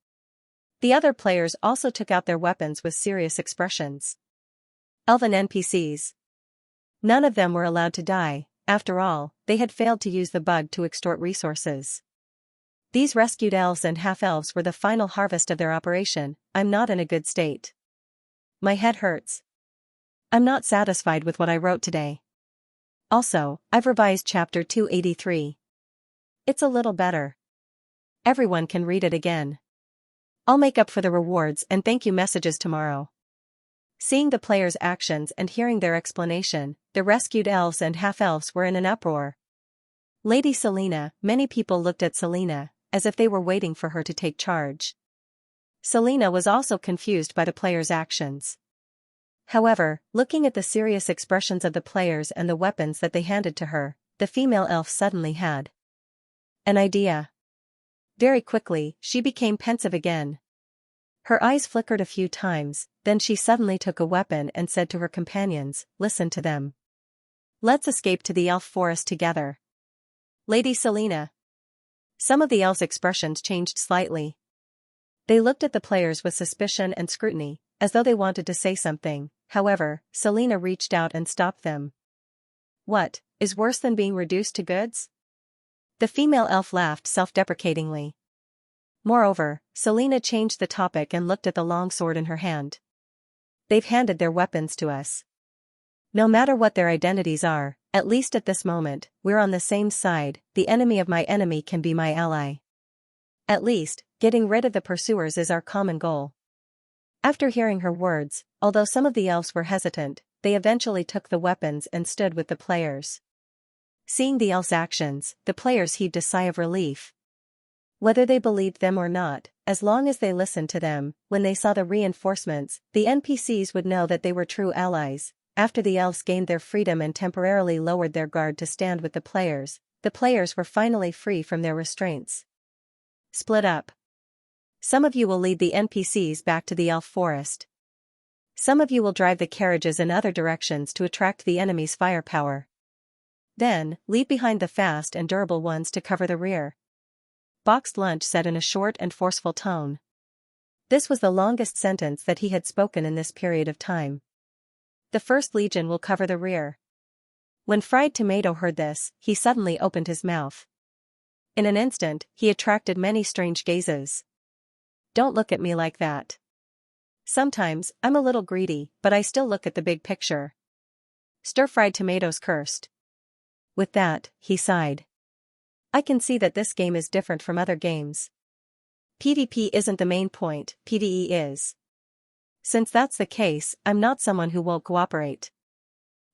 The other players also took out their weapons with serious expressions. Elven NPCs. None of them were allowed to die. After all, they had failed to use the bug to extort resources. These rescued elves and half-elves were the final harvest of their operation. I'm not in a good state. My head hurts. I'm not satisfied with what I wrote today. Also, I've revised chapter 283. It's a little better. Everyone can read it again. I'll make up for the rewards and thank you messages tomorrow. Seeing the players' actions and hearing their explanation, the rescued elves and half-elves were in an uproar. Lady Selena, many people looked at Selena, as if they were waiting for her to take charge. Selena was also confused by the players' actions. However, looking at the serious expressions of the players and the weapons that they handed to her, the female elf suddenly had an idea. Very quickly, she became pensive again. Her eyes flickered a few times, then she suddenly took a weapon and said to her companions, "Listen to them. Let's escape to the elf forest together." Lady Selena. Some of the elves' expressions changed slightly. They looked at the players with suspicion and scrutiny, as though they wanted to say something. However, Selena reached out and stopped them. What is worse than being reduced to goods? The female elf laughed self-deprecatingly. Moreover, Selena changed the topic and looked at the long sword in her hand. They've handed their weapons to us. No matter what their identities are, at least at this moment, we're on the same side. The enemy of my enemy can be my ally. At least, getting rid of the pursuers is our common goal. After hearing her words, although some of the elves were hesitant, they eventually took the weapons and stood with the players. Seeing the elves' actions, the players heaved a sigh of relief. Whether they believed them or not, as long as they listened to them, when they saw the reinforcements, the NPCs would know that they were true allies. After the elves gained their freedom and temporarily lowered their guard to stand with the players were finally free from their restraints. Split up. Some of you will lead the NPCs back to the elf forest. Some of you will drive the carriages in other directions to attract the enemy's firepower. Then, leave behind the fast and durable ones to cover the rear. Boxed Lunch said in a short and forceful tone. This was the longest sentence that he had spoken in this period of time. The First Legion will cover the rear. When Fried Tomato heard this, he suddenly opened his mouth. In an instant, he attracted many strange gazes. Don't look at me like that. Sometimes, I'm a little greedy, but I still look at the big picture. Stir-fried tomatoes cursed. With that, he sighed. I can see that this game is different from other games. PvP isn't the main point, PvE is. Since that's the case, I'm not someone who won't cooperate.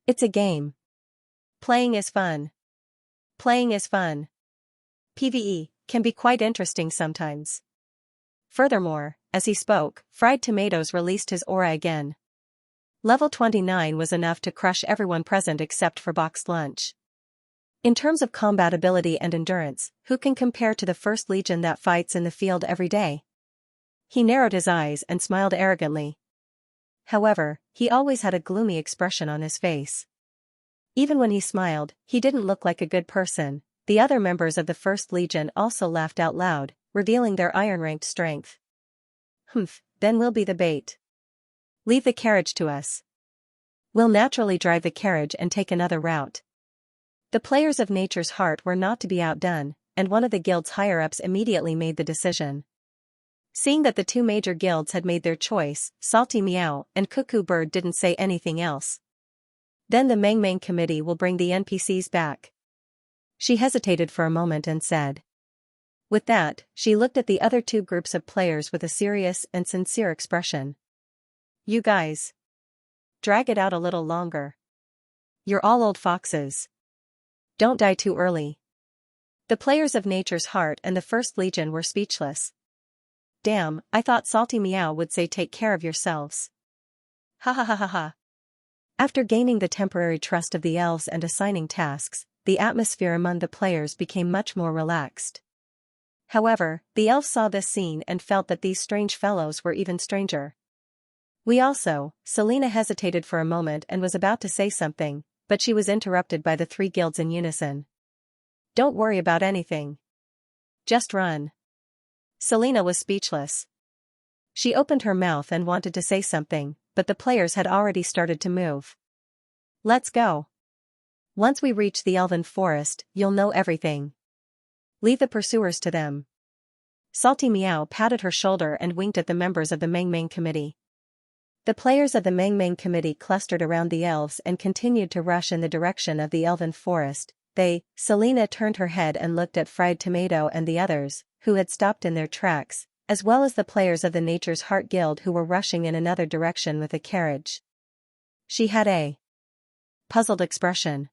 It's a game. Playing is fun. Playing is fun. PvE can be quite interesting sometimes. Furthermore, as he spoke, Fried Tomatoes released his aura again. Level 29 was enough to crush everyone present except for Boxed Lunch. In terms of combat ability and endurance, who can compare to the First Legion that fights in the field every day? He narrowed his eyes and smiled arrogantly. However, he always had a gloomy expression on his face. Even when he smiled, he didn't look like a good person. The other members of the First Legion also laughed out loud, revealing their iron-ranked strength. Humph, then we'll be the bait. Leave the carriage to us. We'll naturally drive the carriage and take another route. The players of Nature's Heart were not to be outdone, and one of the guild's higher-ups immediately made the decision. Seeing that the two major guilds had made their choice, Salty Meow and Cuckoo Bird didn't say anything else. Then the Mang Mang committee will bring the NPCs back. She hesitated for a moment and said. With that, she looked at the other two groups of players with a serious and sincere expression. You guys. Drag it out a little longer. You're all old foxes. Don't die too early. The players of Nature's Heart and the First Legion were speechless. Damn, I thought Salty Meow would say take care of yourselves. Ha ha ha ha ha. After gaining the temporary trust of the elves and assigning tasks, the atmosphere among the players became much more relaxed. However, the elves saw this scene and felt that these strange fellows were even stranger. We also, Selena hesitated for a moment and was about to say something, but she was interrupted by the three guilds in unison. Don't worry about anything. Just run. Selena was speechless. She opened her mouth and wanted to say something, but the players had already started to move. Let's go. Once we reach the Elven Forest, you'll know everything. Leave the pursuers to them. Salty Meow patted her shoulder and winked at the members of the Mang Mang committee. The players of the Mang Mang committee clustered around the elves and continued to rush in the direction of the Elven Forest. Selena turned her head and looked at Fried Tomato and the others, who had stopped in their tracks, as well as the players of the Nature's Heart Guild who were rushing in another direction with a carriage. She had a puzzled expression.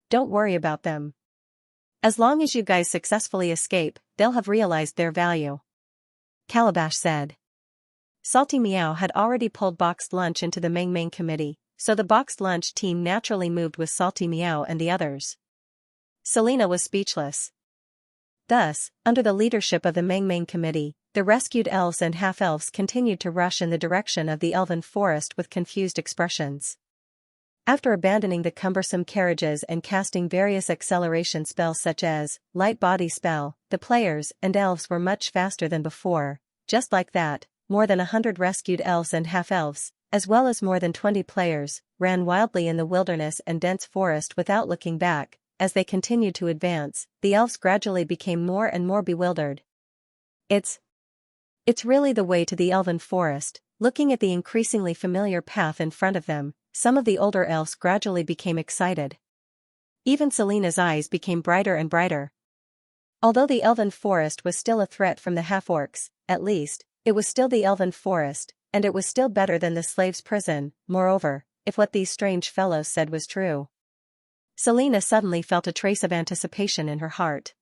Don't worry about them. As long as you guys successfully escape, they'll have realized their value. Calabash said. Salty Meow had already pulled Boxed Lunch into the Mang Mang committee, so the Boxed Lunch team naturally moved with Salty Meow and the others. Selena was speechless. Thus, under the leadership of the Mang Mang committee, the rescued elves and half-elves continued to rush in the direction of the Elven Forest with confused expressions. After abandoning the cumbersome carriages and casting various acceleration spells such as Light Body Spell, the players and elves were much faster than before. Just like that, more than 100 rescued elves and half-elves, as well as more than 20 players, ran wildly in the wilderness and dense forest without looking back. As they continued to advance, the elves gradually became more and more bewildered. It's really the way to the Elven Forest. Looking at the increasingly familiar path in front of them, some of the older elves gradually became excited. Even Selena's eyes became brighter and brighter. Although the Elven Forest was still a threat from the half-orcs, at least, it was still the Elven Forest, and it was still better than the slaves' prison. Moreover, if what these strange fellows said was true. Selena suddenly felt a trace of anticipation in her heart.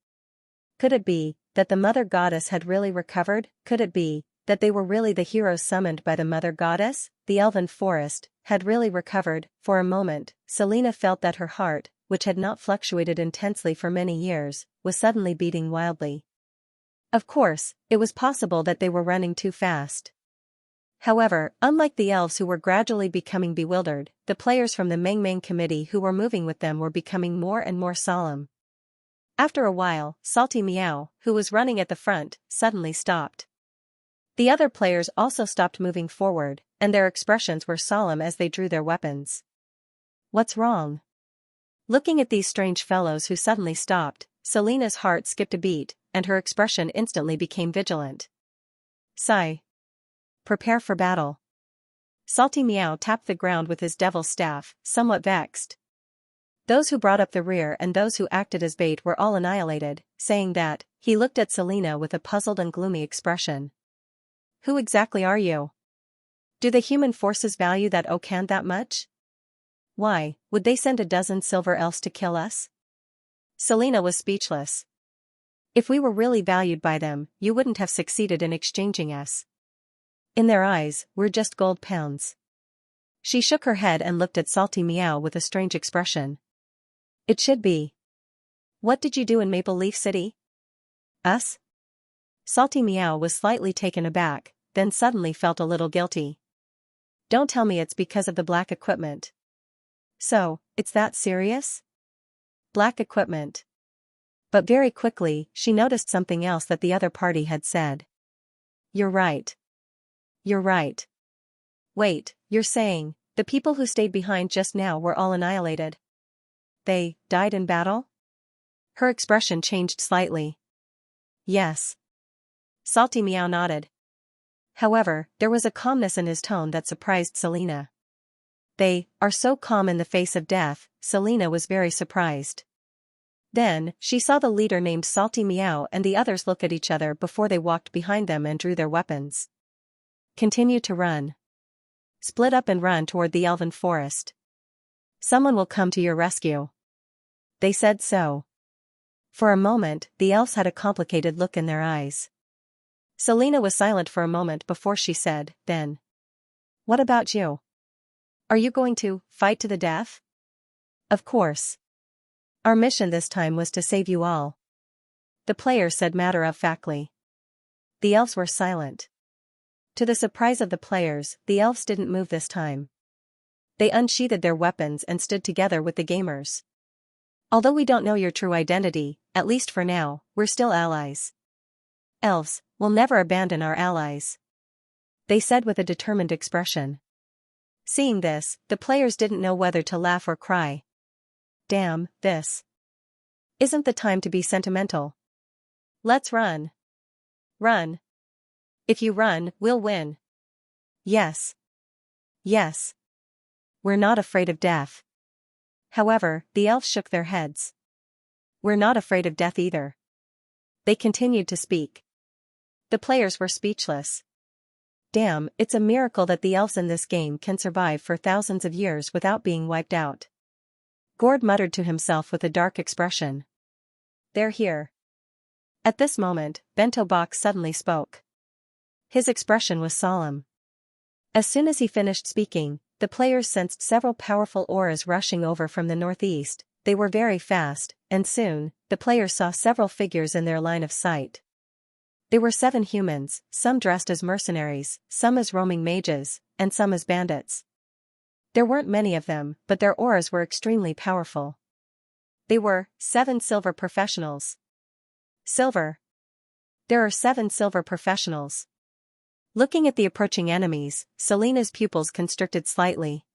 Could it be that the Mother Goddess had really recovered? Could it be that they were really the heroes summoned by the Mother Goddess? The Elven Forest had really recovered. For a moment, Selena felt that her heart, which had not fluctuated intensely for many years, was suddenly beating wildly. Of course, it was possible that they were running too fast. However, unlike the elves who were gradually becoming bewildered, the players from the Mang Mang committee who were moving with them were becoming more and more solemn. After a while, Salty Meow, who was running at the front, suddenly stopped. The other players also stopped moving forward, and their expressions were solemn as they drew their weapons. What's wrong? Looking at these strange fellows who suddenly stopped, Selena's heart skipped a beat, and her expression instantly became vigilant. Sigh. Prepare for battle. Salty Meow tapped the ground with his devil's staff, somewhat vexed. Those who brought up the rear and those who acted as bait were all annihilated. Saying that, he looked at Selena with a puzzled and gloomy expression. Who exactly are you? Do the human forces value that Okan that much? Why, would they send a dozen silver elves to kill us? Selena was speechless. If we were really valued by them, you wouldn't have succeeded in exchanging us. In their eyes, we're just gold pounds. She shook her head and looked at Salty Meow with a strange expression. It should be. What did you do in Maple Leaf City? Us? Salty Meow was slightly taken aback, then suddenly felt a little guilty. Don't tell me it's because of the black equipment. So, it's that serious? Black equipment. But very quickly, she noticed something else that the other party had said. You're right. You're right. Wait, you're saying, the people who stayed behind just now were all annihilated? They died in battle? Her expression changed slightly. Yes. Salty Meow nodded. However, there was a calmness in his tone that surprised Selena. They are so calm in the face of death, Selena was very surprised. Then, she saw the leader named Salty Meow and the others look at each other before they walked behind them and drew their weapons. Continue to run. Split up and run toward the elven forest. Someone will come to your rescue. They said so. For a moment, the elves had a complicated look in their eyes. Selena was silent for a moment before she said, then. What about you? Are you going to fight to the death? Of course. Our mission this time was to save you all. The players said matter-of-factly. The elves were silent. To the surprise of the players, the elves didn't move this time. They unsheathed their weapons and stood together with the gamers. Although we don't know your true identity, at least for now, we're still allies. Elves, we'll never abandon our allies. They said with a determined expression. Seeing this, the players didn't know whether to laugh or cry. Damn, this isn't the time to be sentimental. Let's run. Run. If you run, we'll win. Yes. Yes. We're not afraid of death. However, the elves shook their heads. We're not afraid of death either. They continued to speak. The players were speechless. Damn, it's a miracle that the elves in this game can survive for thousands of years without being wiped out. Gord muttered to himself with a dark expression. They're here. At this moment, Bento Box suddenly spoke. His expression was solemn. As soon as he finished speaking, the players sensed several powerful auras rushing over from the northeast. They were very fast, and soon, the players saw several figures in their line of sight. They were 7 humans, some dressed as mercenaries, some as roaming mages, and some as bandits. There weren't many of them, but their auras were extremely powerful. They were 7 silver professionals. Silver. There are 7 silver professionals. Looking at the approaching enemies, Selena's pupils constricted slightly.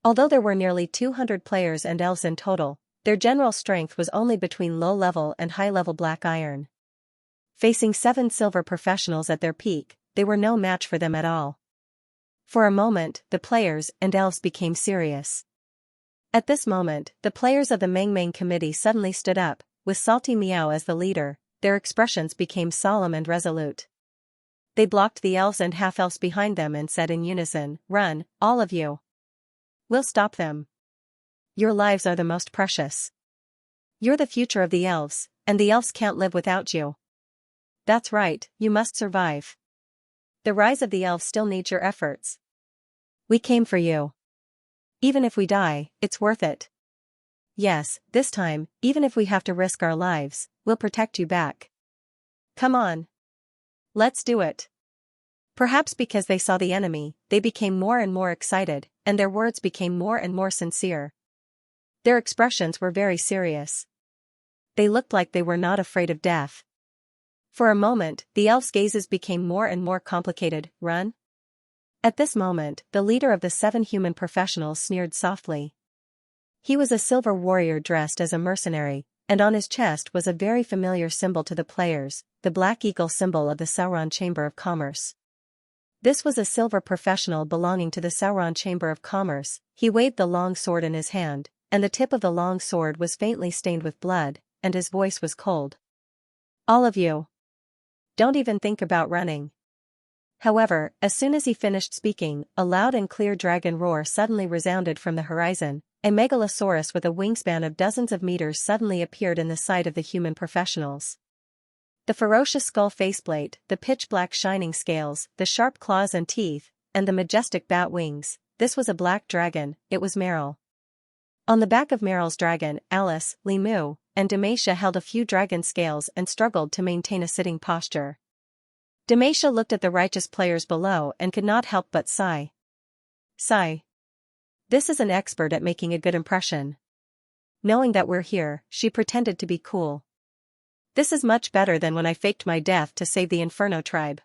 Although there were nearly 200 players and elves in total, their general strength was only between low-level and high-level black iron. Facing 7 silver professionals at their peak, they were no match for them at all. For a moment, the players and elves became serious. At this moment, the players of the Meng Meng committee suddenly stood up, with Salty Meow as the leader. Their expressions became solemn and resolute. They blocked the elves and half-elves behind them and said in unison, "Run, all of you. We'll stop them. Your lives are the most precious. You're the future of the elves, and the elves can't live without you. That's right, you must survive. The rise of the elves still needs your efforts. We came for you. Even if we die, it's worth it. Yes, this time, even if we have to risk our lives, we'll protect you back. Come on. Let's do it." Perhaps because they saw the enemy, they became more and more excited, and their words became more and more sincere. Their expressions were very serious. They looked like they were not afraid of death. For a moment, the elf's gazes became more and more complicated. Run? At this moment, the leader of the 7 human professionals sneered softly. He was a silver warrior dressed as a mercenary, and on his chest was a very familiar symbol to the players, the black eagle symbol of the Sauron Chamber of Commerce. This was a silver professional belonging to the Sauron Chamber of Commerce. He waved the long sword in his hand, and the tip of the long sword was faintly stained with blood, and his voice was cold. All of you. Don't even think about running. However, as soon as he finished speaking, a loud and clear dragon roar suddenly resounded from the horizon. A megalosaurus with a wingspan of dozens of meters suddenly appeared in the sight of the human professionals. The ferocious skull faceplate, the pitch-black shining scales, the sharp claws and teeth, and the majestic bat wings, this was a black dragon. It was Meryl. On the back of Meryl's dragon, Alice, Limu, and Demacia held a few dragon scales and struggled to maintain a sitting posture. Demacia looked at the righteous players below and could not help but sigh. Sigh. This is an expert at making a good impression. Knowing that we're here, she pretended to be cool. This is much better than when I faked my death to save the Inferno tribe.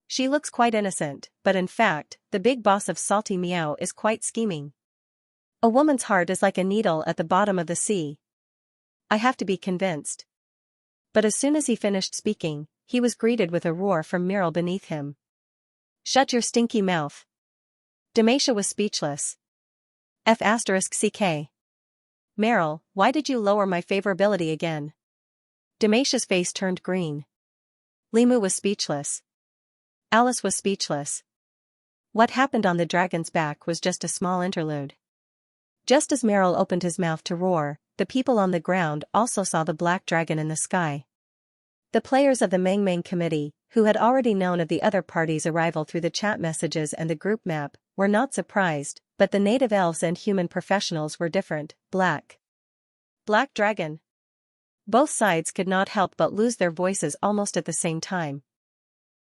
She looks quite innocent, but in fact, the big boss of Salty Meow is quite scheming. A woman's heart is like a needle at the bottom of the sea. I have to be convinced. But as soon as he finished speaking, he was greeted with a roar from Meryl beneath him. Shut your stinky mouth. Demacia was speechless. F***ck. Meryl, why did you lower my favorability again? Demacia's face turned green. Limu was speechless. Alice was speechless. What happened on the dragon's back was just a small interlude. Just as Meryl opened his mouth to roar, the people on the ground also saw the black dragon in the sky. The players of the Mang Mang committee, who had already known of the other party's arrival through the chat messages and the group map, were not surprised, but the native elves and human professionals were different. Black dragon. Both sides could not help but lose their voices almost at the same time.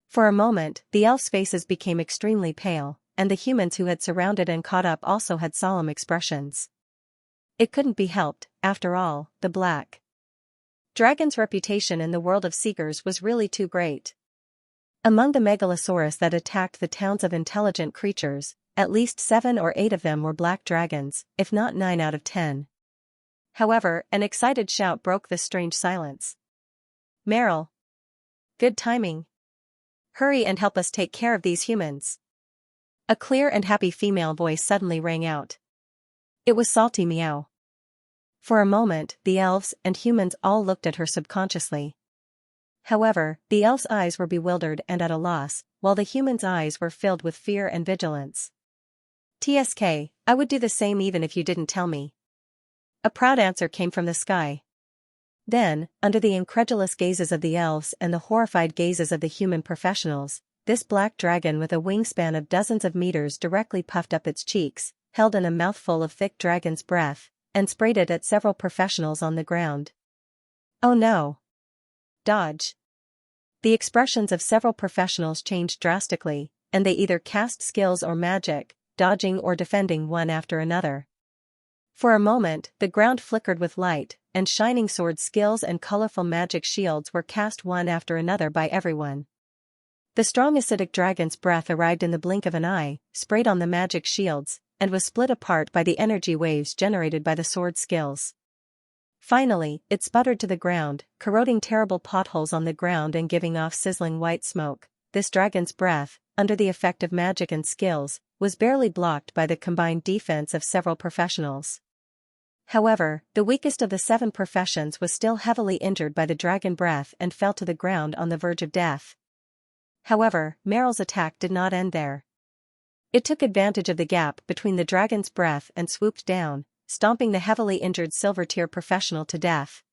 For a moment, the elves' faces became extremely pale, and the humans who had surrounded and caught up also had solemn expressions. It couldn't be helped, after all, the black dragon's reputation in the world of seekers was really too great. Among the megalosaurus that attacked the towns of intelligent creatures, at least 7 or 8 of them were black dragons, if not 9 out of 10. However, an excited shout broke the strange silence. Meryl. Good timing. Hurry and help us take care of these humans. A clear and happy female voice suddenly rang out. It was Salty Meow. For a moment, the elves and humans all looked at her subconsciously. However, the elves' eyes were bewildered and at a loss, while the humans' eyes were filled with fear and vigilance. TSK, I would do the same even if you didn't tell me. A proud answer came from the sky. Then, under the incredulous gazes of the elves and the horrified gazes of the human professionals, this black dragon with a wingspan of dozens of meters directly puffed up its cheeks, held in a mouthful of thick dragon's breath, and sprayed it at several professionals on the ground. Oh no! Dodge! The expressions of several professionals changed drastically, and they either cast skills or magic, dodging or defending one after another. For a moment, the ground flickered with light, and shining sword skills and colorful magic shields were cast one after another by everyone. The strong acidic dragon's breath arrived in the blink of an eye, sprayed on the magic shields, and was split apart by the energy waves generated by the sword skills. Finally, it sputtered to the ground, corroding terrible potholes on the ground and giving off sizzling white smoke. This dragon's breath, under the effect of magic and skills, was barely blocked by the combined defense of several professionals. However, the weakest of the 7 professions was still heavily injured by the dragon breath and fell to the ground on the verge of death. However, Meryl's attack did not end there. It took advantage of the gap between the dragon's breath and swooped down, stomping the heavily injured silver-tier professional to death.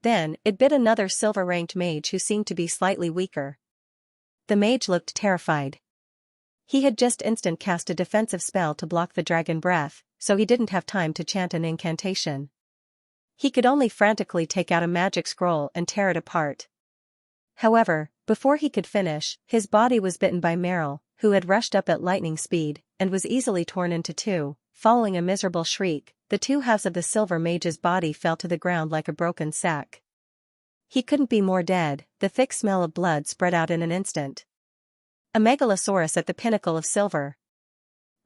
Then, it bit another silver-ranked mage who seemed to be slightly weaker. The mage looked terrified. He had just instant cast a defensive spell to block the dragon breath, so he didn't have time to chant an incantation. He could only frantically take out a magic scroll and tear it apart. However, before he could finish, his body was bitten by Meryl, who had rushed up at lightning speed, and was easily torn into 2. Following a miserable shriek, the 2 halves of the silver mage's body fell to the ground like a broken sack. he couldn't be more dead. The thick smell of blood spread out in an instant. A megalosaurus at the pinnacle of silver.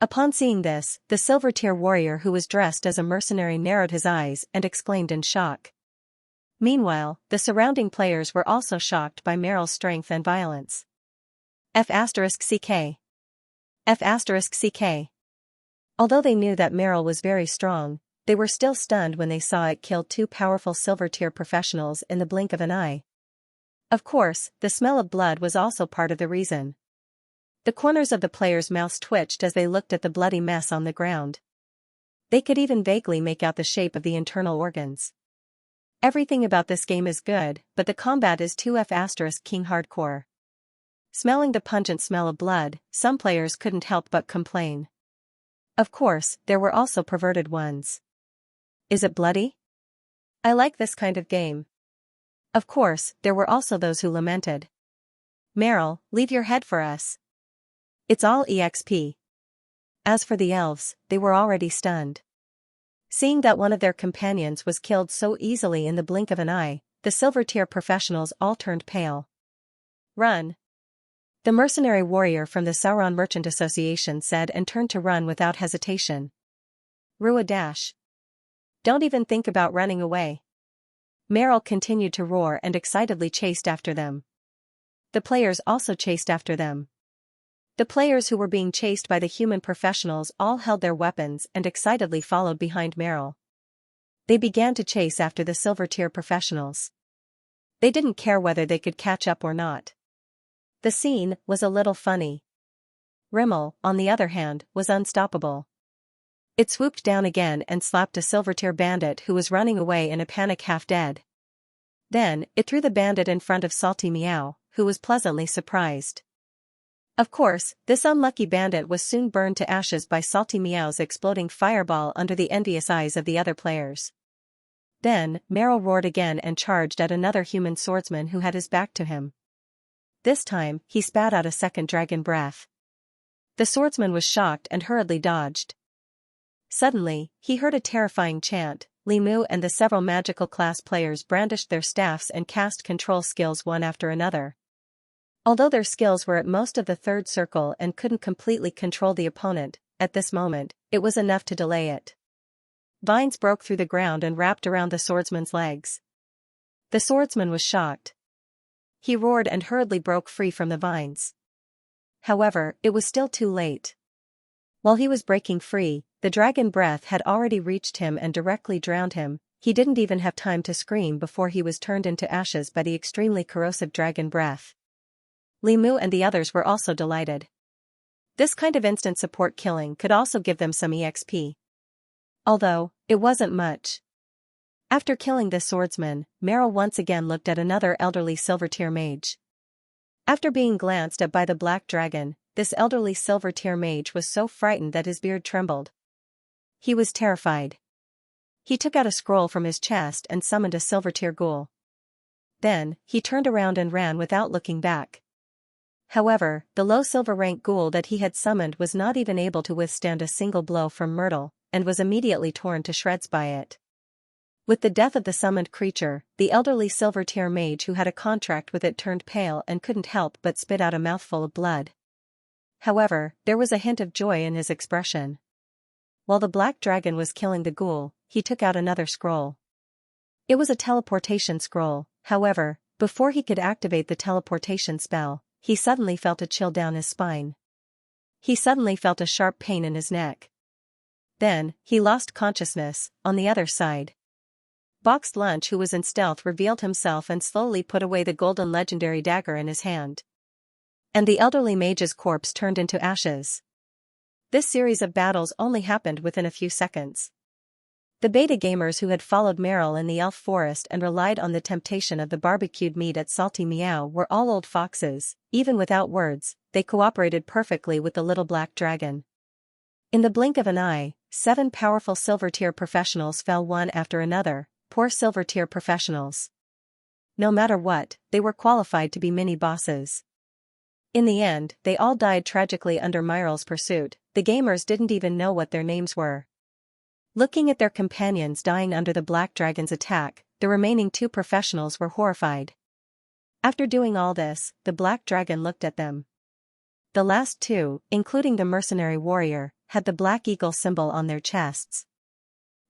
Upon seeing this, the silver tier warrior who was dressed as a mercenary narrowed his eyes and exclaimed in shock. Meanwhile, the surrounding players were also shocked by Meryl's strength and violence. F***ck. F***ck. Although they knew that Meryl was very strong, they were still stunned when they saw it kill two powerful silver tier professionals in the blink of an eye. Of course, the smell of blood was also part of the reason. The corners of the players' mouths twitched as they looked at the bloody mess on the ground. They could even vaguely make out the shape of the internal organs. Everything about this game is good, but the combat is too F***king hardcore. Smelling the pungent smell of blood, some players couldn't help but complain. Of course, there were also perverted ones. Is it bloody? I like this kind of game. Of course, there were also those who lamented. Meryl, leave your head for us. It's all EXP. As for the elves, they were already stunned. Seeing that one of their companions was killed so easily in the blink of an eye, the silver tier professionals all turned pale. Run! The mercenary warrior from the Sauron Merchant Association said and turned to run without hesitation. Rua dash. Don't even think about running away. Meryl continued to roar and excitedly chased after them. The players also chased after them. The players who were being chased by the human professionals all held their weapons and excitedly followed behind Meryl. They began to chase after the silver tier professionals. They didn't care whether they could catch up or not. The scene was a little funny. Rimmel, on the other hand, was unstoppable. It swooped down again and slapped a silver tier bandit who was running away in a panic half dead. Then, it threw the bandit in front of Salty Meow, who was pleasantly surprised. Of course, this unlucky bandit was soon burned to ashes by Salty Meow's exploding fireball under the envious eyes of the other players. Then, Meryl roared again and charged at another human swordsman who had his back to him. This time, he spat out a second dragon breath. The swordsman was shocked and hurriedly dodged. Suddenly, he heard a terrifying chant. Limu and the several magical class players brandished their staffs and cast control skills one after another. Although their skills were at most of the third circle and couldn't completely control the opponent, at this moment, it was enough to delay it. Vines broke through the ground and wrapped around the swordsman's legs. The swordsman was shocked. He roared and hurriedly broke free from the vines. However, it was still too late. While he was breaking free, the dragon breath had already reached him and directly drowned him. He didn't even have time to scream before he was turned into ashes by the extremely corrosive dragon breath. Limu and the others were also delighted. This kind of instant support killing could also give them some EXP. Although, it wasn't much. After killing this swordsman, Meryl once again looked at another elderly silver tier mage. After being glanced at by the black dragon, this elderly silver tier mage was so frightened that his beard trembled. He was terrified. He took out a scroll from his chest and summoned a silver tier ghoul. Then, he turned around and ran without looking back. However, the low silver rank ghoul that he had summoned was not even able to withstand a single blow from Myrtle, and was immediately torn to shreds by it. With the death of the summoned creature, the elderly silver tier mage who had a contract with it turned pale and couldn't help but spit out a mouthful of blood. However, there was a hint of joy in his expression. While the black dragon was killing the ghoul, he took out another scroll. It was a teleportation scroll. However, before he could activate the teleportation spell, he suddenly felt a chill down his spine. He suddenly felt a sharp pain in his neck. Then, he lost consciousness. On the other side, Boxed Lunch, who was in stealth, revealed himself and slowly put away the golden legendary dagger in his hand. And the elderly mage's corpse turned into ashes. This series of battles only happened within a few seconds. The beta gamers who had followed Meryl in the elf forest and relied on the temptation of the barbecued meat at Salty Meow were all old foxes. Even without words, they cooperated perfectly with the little black dragon. In the blink of an eye, 7 powerful silver tier professionals fell one after another. Poor silver tier professionals. No matter what, they were qualified to be mini-bosses. In the end, they all died tragically under Myrle's pursuit. The gamers didn't even know what their names were. Looking at their companions dying under the black dragon's attack, the remaining two professionals were horrified. After doing all this, the black dragon looked at them. The last two, including the mercenary warrior, had the Black Eagle symbol on their chests.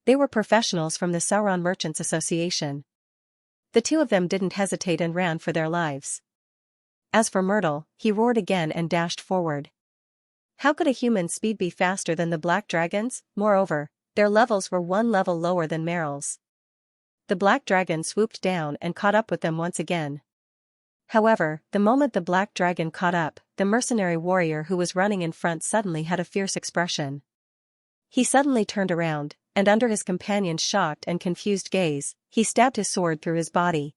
They were professionals from the Sauron Merchants Association. The two of them didn't hesitate and ran for their lives. As for Myrtle, he roared again and dashed forward. How could a human speed be faster than the black dragons? Moreover, their levels were one level lower than Meryl's. The black dragon swooped down and caught up with them once again. However, the moment the black dragon caught up, the mercenary warrior who was running in front suddenly had a fierce expression. He suddenly turned around, and under his companion's shocked and confused gaze, he stabbed his sword through his body.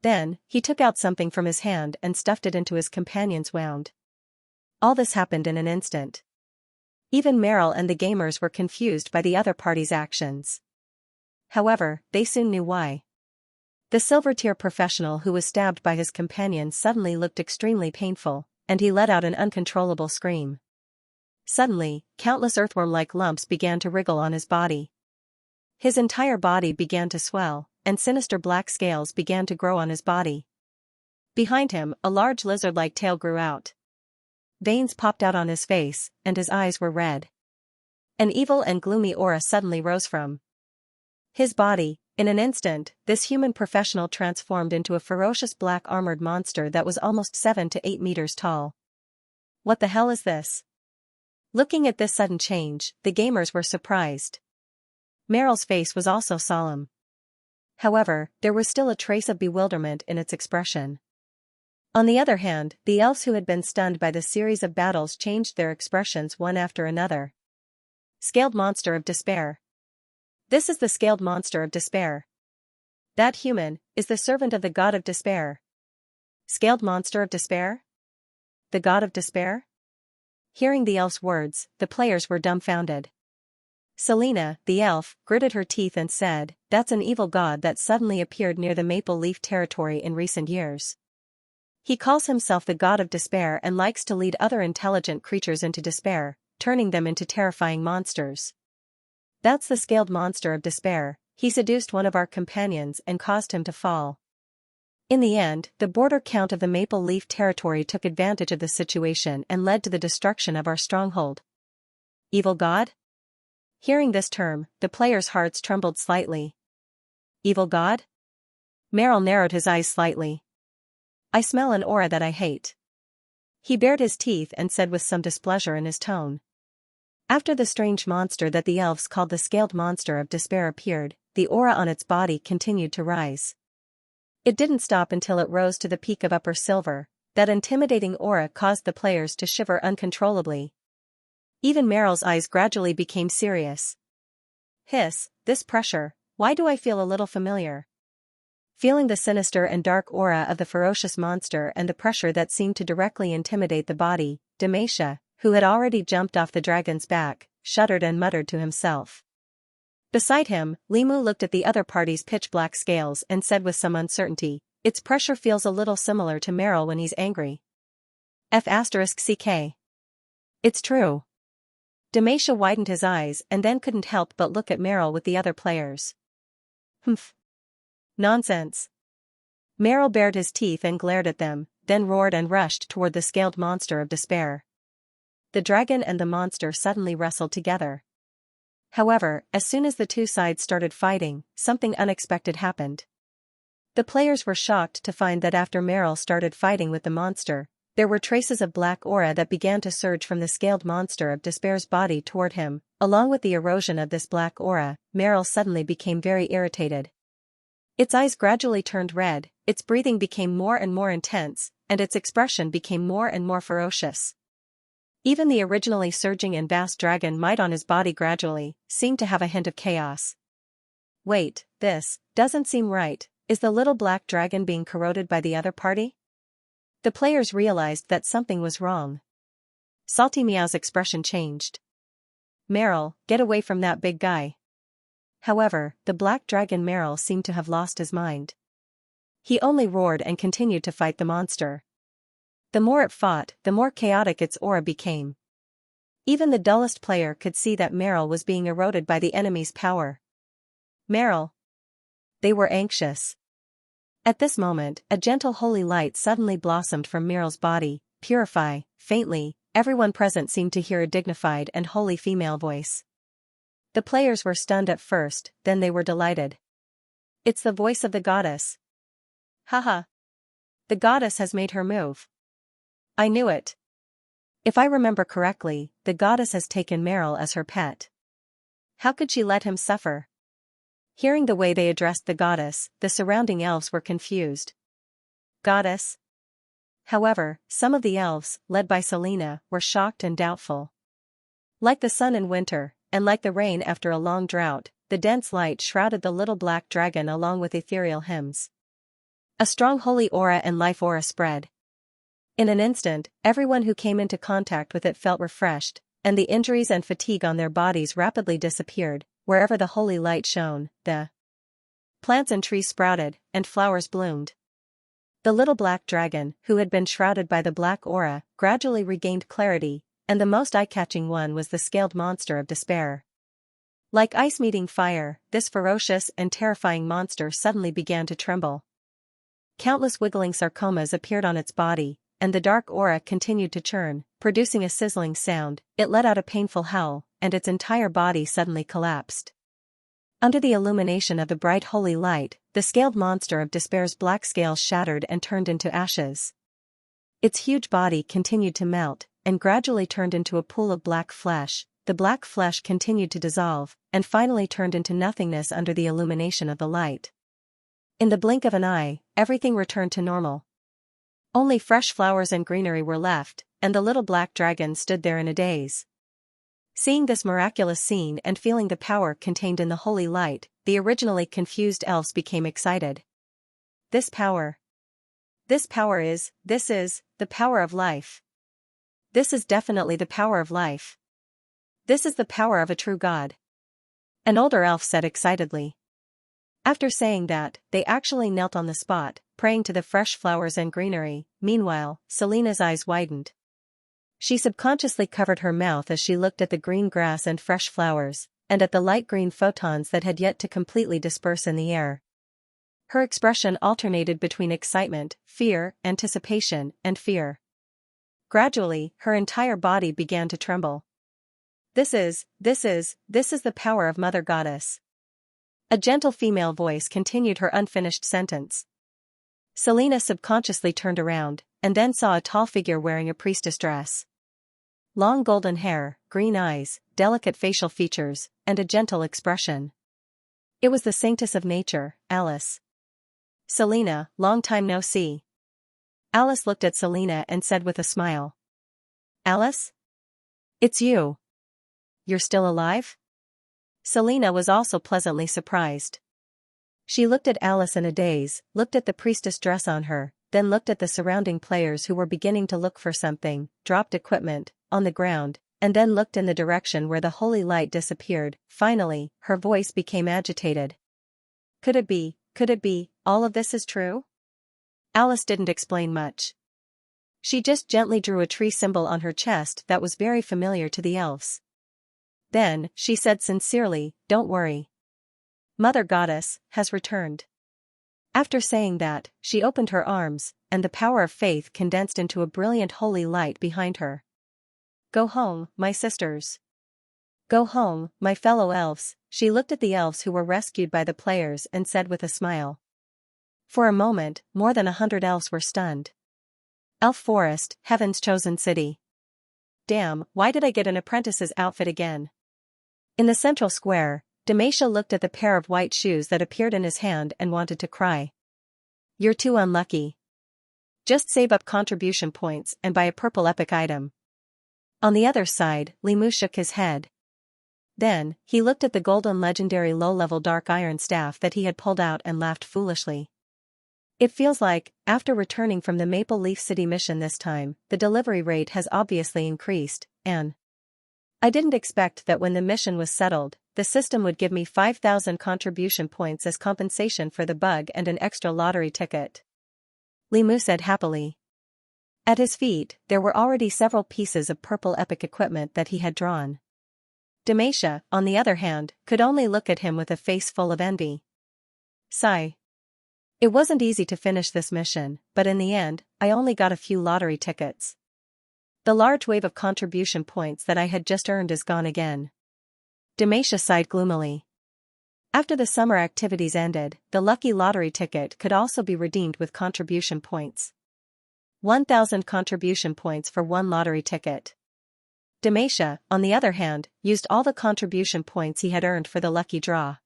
Then, he took out something from his hand and stuffed it into his companion's wound. All this happened in an instant. Even Meryl and the gamers were confused by the other party's actions. However, they soon knew why. The silver-tier professional who was stabbed by his companion suddenly looked extremely painful, and he let out an uncontrollable scream. Suddenly, countless earthworm-like lumps began to wriggle on his body. His entire body began to swell, and sinister black scales began to grow on his body. Behind him, a large lizard-like tail grew out. Veins popped out on his face, and his eyes were red. An evil and gloomy aura suddenly rose from his body. In an instant, this human professional transformed into a ferocious black armored monster that was almost 7 to 8 meters tall. What the hell is this? Looking at this sudden change, the gamers were surprised. Meryl's face was also solemn. However, there was still a trace of bewilderment in its expression. On the other hand, the elves who had been stunned by the series of battles changed their expressions one after another. Scaled monster of despair. This is the scaled monster of despair. That human is the servant of the god of despair. Scaled monster of despair? The god of despair? Hearing the elf's words, the players were dumbfounded. Selena, the elf, gritted her teeth and said, "That's an evil god that suddenly appeared near the Maple Leaf territory in recent years. He calls himself the god of despair and likes to lead other intelligent creatures into despair, turning them into terrifying monsters. That's the scaled monster of despair. He seduced one of our companions and caused him to fall." In the end, the border count of the Maple Leaf territory took advantage of the situation and led to the destruction of our stronghold. Evil god? Hearing this term, the players' hearts trembled slightly. Evil god? Meryl narrowed his eyes slightly. I smell an aura that I hate. He bared his teeth and said with some displeasure in his tone. After the strange monster that the elves called the scaled monster of despair appeared, the aura on its body continued to rise. It didn't stop until it rose to the peak of upper silver. That intimidating aura caused the players to shiver uncontrollably. Even Meryl's eyes gradually became serious. Hiss, this pressure, why do I feel a little familiar? Feeling the sinister and dark aura of the ferocious monster and the pressure that seemed to directly intimidate the body, Xianxia, who had already jumped off the dragon's back, shuddered and muttered to himself. Beside him, Limu looked at the other party's pitch-black scales and said with some uncertainty, "Its pressure feels a little similar to Meryl when he's angry." F***ck. It's true. Xianxia widened his eyes and then couldn't help but look at Meryl with the other players. Humph. Nonsense. Meryl bared his teeth and glared at them, then roared and rushed toward the scaled monster of despair. The dragon and the monster suddenly wrestled together. However, as soon as the two sides started fighting, something unexpected happened. The players were shocked to find that after Meryl started fighting with the monster, there were traces of black aura that began to surge from the scaled monster of despair's body toward him. Along with the erosion of this black aura, Meryl suddenly became very irritated. Its eyes gradually turned red, its breathing became more and more intense, and its expression became more and more ferocious. Even the originally surging and vast dragon might on his body gradually seemed to have a hint of chaos. Wait, this doesn't seem right. Is the little black dragon being corroded by the other party? The players realized that something was wrong. Salty Meow's expression changed. Meryl, get away from that big guy. However, the black dragon Meryl seemed to have lost his mind. He only roared and continued to fight the monster. The more it fought, the more chaotic its aura became. Even the dullest player could see that Meryl was being eroded by the enemy's power. Meryl. They were anxious. At this moment, a gentle holy light suddenly blossomed from Miral's body. Purify, faintly, everyone present seemed to hear a dignified and holy female voice. The players were stunned at first, then they were delighted. It's the voice of the goddess. Haha. The goddess has made her move. I knew it. If I remember correctly, the goddess has taken Meryl as her pet. How could she let him suffer? Hearing the way they addressed the goddess, the surrounding elves were confused. Goddess? However, some of the elves, led by Selena, were shocked and doubtful. Like the sun in winter, and like the rain after a long drought, the dense light shrouded the little black dragon along with ethereal hymns. A strong holy aura and life aura spread. In an instant, everyone who came into contact with it felt refreshed, and the injuries and fatigue on their bodies rapidly disappeared. Wherever the holy light shone, the plants and trees sprouted, and flowers bloomed. The little black dragon, who had been shrouded by the black aura, gradually regained clarity, and the most eye-catching one was the scaled monster of despair. Like ice meeting fire, this ferocious and terrifying monster suddenly began to tremble. Countless wiggling sarcomas appeared on its body, and the dark aura continued to churn, producing a sizzling sound. It let out a painful howl, and its entire body suddenly collapsed. Under the illumination of the bright holy light, the scaled monster of despair's black scales shattered and turned into ashes. Its huge body continued to melt, and gradually turned into a pool of black flesh. The black flesh continued to dissolve, and finally turned into nothingness under the illumination of the light. In the blink of an eye, everything returned to normal. Only fresh flowers and greenery were left, and the little black dragon stood there in a daze. Seeing this miraculous scene and feeling the power contained in the holy light, the originally confused elves became excited. This is, the power of life. This is definitely the power of life. This is the power of a true god. An older elf said excitedly. After saying that, they actually knelt on the spot, praying to the fresh flowers and greenery. Meanwhile, Selena's eyes widened. She subconsciously covered her mouth as she looked at the green grass and fresh flowers, and at the light green photons that had yet to completely disperse in the air. Her expression alternated between excitement, fear, anticipation, and fear. Gradually, her entire body began to tremble. This is the power of Mother Goddess. A gentle female voice continued her unfinished sentence. Selena subconsciously turned around, and then saw a tall figure wearing a priestess dress. Long golden hair, green eyes, delicate facial features, and a gentle expression. It was the saintess of nature, Alice. Selena, long time no see. Alice looked at Selena and said with a smile. Alice? It's you. You're still alive? Selena was also pleasantly surprised. She looked at Alice in a daze, looked at the priestess dress on her, then looked at the surrounding players who were beginning to look for something, dropped equipment, on the ground, and then looked in the direction where the holy light disappeared. Finally, her voice became agitated. Could it be, all of this is true? Alice didn't explain much. She just gently drew a tree symbol on her chest that was very familiar to the elves. Then, she said sincerely, don't worry. Mother Goddess has returned. After saying that, she opened her arms, and the power of faith condensed into a brilliant holy light behind her. Go home, my sisters. Go home, my fellow elves. She looked at the elves who were rescued by the players and said with a smile. For a moment, more than 100 elves were stunned. Elf Forest, Heaven's chosen city. Damn, why did I get an apprentice's outfit again? In the central square, Demacia looked at the pair of white shoes that appeared in his hand and wanted to cry. You're too unlucky. Just save up contribution points and buy a purple epic item. On the other side, Limu shook his head. Then, he looked at the golden legendary low-level dark iron staff that he had pulled out and laughed foolishly. It feels like, after returning from the Maple Leaf City mission this time, the delivery rate has obviously increased, and I didn't expect that when the mission was settled, the system would give me 5,000 contribution points as compensation for the bug and an extra lottery ticket. Limu said happily. At his feet, there were already several pieces of purple epic equipment that he had drawn. Demacia, on the other hand, could only look at him with a face full of envy. Sigh. It wasn't easy to finish this mission, but in the end, I only got a few lottery tickets. The large wave of contribution points that I had just earned is gone again. Xianxia sighed gloomily. After the summer activities ended, the lucky lottery ticket could also be redeemed with contribution points. 1,000 contribution points for one lottery ticket. Xianxia, on the other hand, used all the contribution points he had earned for the lucky draw.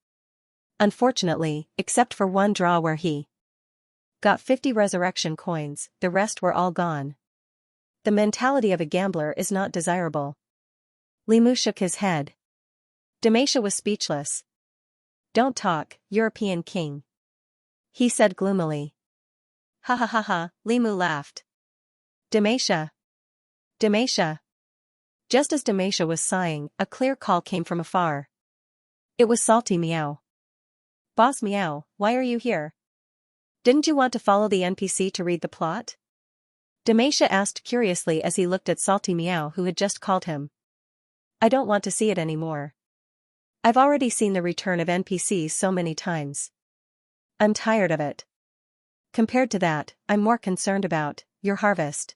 Unfortunately, except for one draw where he got 50 resurrection coins, the rest were all gone. The mentality of a gambler is not desirable. Limu shook his head. Xianxia was speechless. Don't talk, European king, he said gloomily. Ha ha ha ha, Limu laughed. Xianxia. Xianxia. Just as Xianxia was sighing, a clear call came from afar. It was Salty Meow. Boss Meow, why are you here? Didn't you want to follow the NPC to read the plot? Xianxia asked curiously as he looked at Salty Meow who had just called him. I don't want to see it anymore. I've already seen the return of NPCs so many times. I'm tired of it. Compared to that, I'm more concerned about your harvest.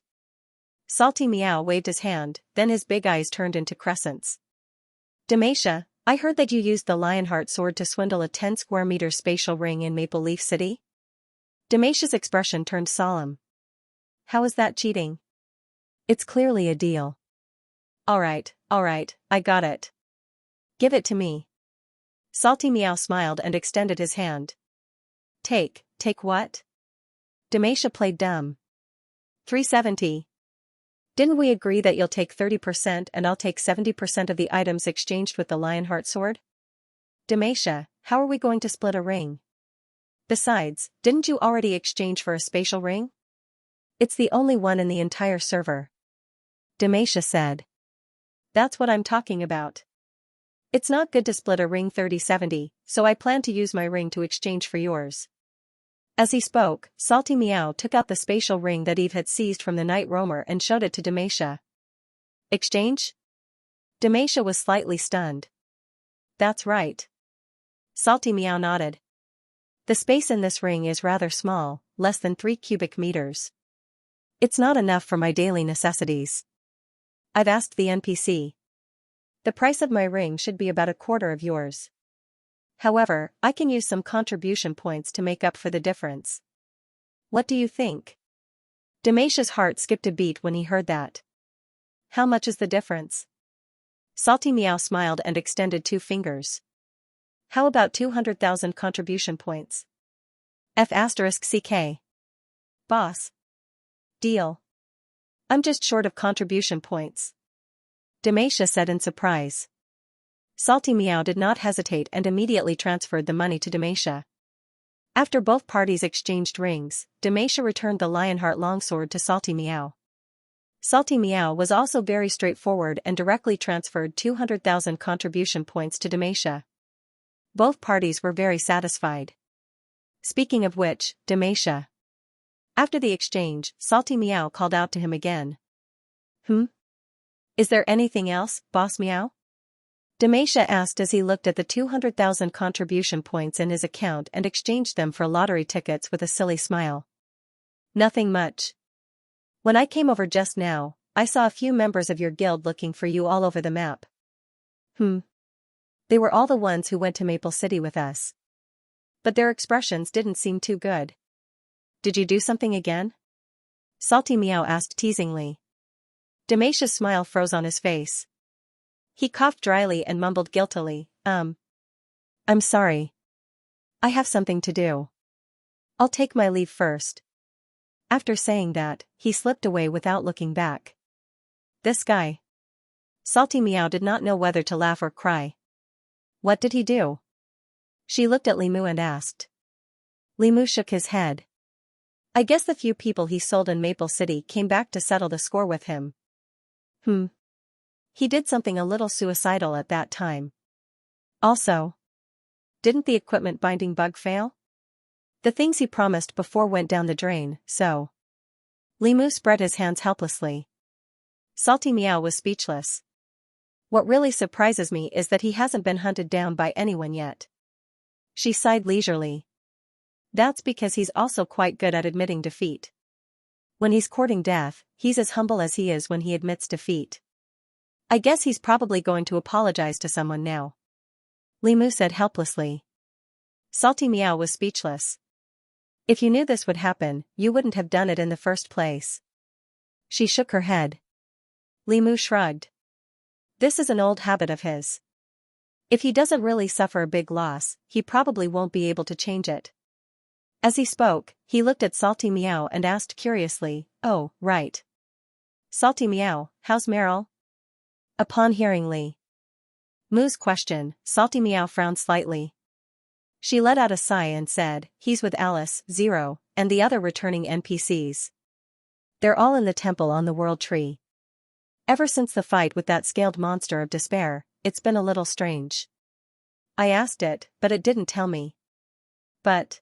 Salty Meow waved his hand, then his big eyes turned into crescents. Xianxia, I heard that you used the Lionheart sword to swindle a 10 square meter spatial ring in Maple Leaf City? Xianxia's expression turned solemn. How is that cheating? It's clearly a deal. Alright, I got it. Give it to me. Salty Meow smiled and extended his hand. Take what? Xianxia played dumb. 370. Didn't we agree that you'll take 30% and I'll take 70% of the items exchanged with the Lionheart sword? Xianxia, how are we going to split a ring? Besides, didn't you already exchange for a spatial ring? It's the only one in the entire server. Xianxia said. That's what I'm talking about. It's not good to split a ring 30-70, so I plan to use my ring to exchange for yours. As he spoke, Salty Meow took out the spatial ring that Eve had seized from the night roamer and showed it to Xianxia. Exchange? Xianxia was slightly stunned. That's right. Salty Meow nodded. The space in this ring is rather small, less than 3 cubic meters. It's not enough for my daily necessities. I've asked the NPC. The price of my ring should be about a quarter of yours. However, I can use some contribution points to make up for the difference. What do you think? Xianxia's heart skipped a beat when he heard that. How much is the difference? Salty Meow smiled and extended 2 fingers. How about 200,000 contribution points? F***CK. Boss. Deal. I'm just short of contribution points. Xianxia said in surprise. Salty Meow did not hesitate and immediately transferred the money to Xianxia. After both parties exchanged rings, Xianxia returned the Lionheart longsword to Salty Meow. Salty Meow was also very straightforward and directly transferred 200,000 contribution points to Xianxia. Both parties were very satisfied. Speaking of which, Xianxia. After the exchange, Salty Meow called out to him again. Is there anything else, Boss Meow? Xianxia asked as he looked at the 200,000 contribution points in his account and exchanged them for lottery tickets with a silly smile. Nothing much. When I came over just now, I saw a few members of your guild looking for you all over the map. They were all the ones who went to Maple City with us. But their expressions didn't seem too good. Did you do something again? Salty Meow asked teasingly. Xianxia's smile froze on his face. He coughed dryly and mumbled guiltily, I'm sorry. I have something to do. I'll take my leave first. After saying that, he slipped away without looking back. This guy. Salty Meow did not know whether to laugh or cry. What did he do? She looked at Limu and asked. Limu shook his head. I guess the few people he sold in Maple City came back to settle the score with him. He did something a little suicidal at that time. Also, didn't the equipment binding bug fail? The things he promised before went down the drain, so. Limu spread his hands helplessly. Salty Meow was speechless. What really surprises me is that he hasn't been hunted down by anyone yet. She sighed leisurely. That's because he's also quite good at admitting defeat. When he's courting death, he's as humble as he is when he admits defeat. I guess he's probably going to apologize to someone now. Limu said helplessly. Salty Meow was speechless. If you knew this would happen, you wouldn't have done it in the first place. She shook her head. Limu shrugged. This is an old habit of his. If he doesn't really suffer a big loss, he probably won't be able to change it. As he spoke, he looked at Salty Meow and asked curiously, "Oh, right. Salty Meow, how's Meryl?" Upon hearing Limu's question, Salty Meow frowned slightly. She let out a sigh and said, "He's with Alice, Zero, and the other returning NPCs. They're all in the temple on the World Tree. Ever since the fight with that scaled monster of despair, it's been a little strange. I asked it, but it didn't tell me. But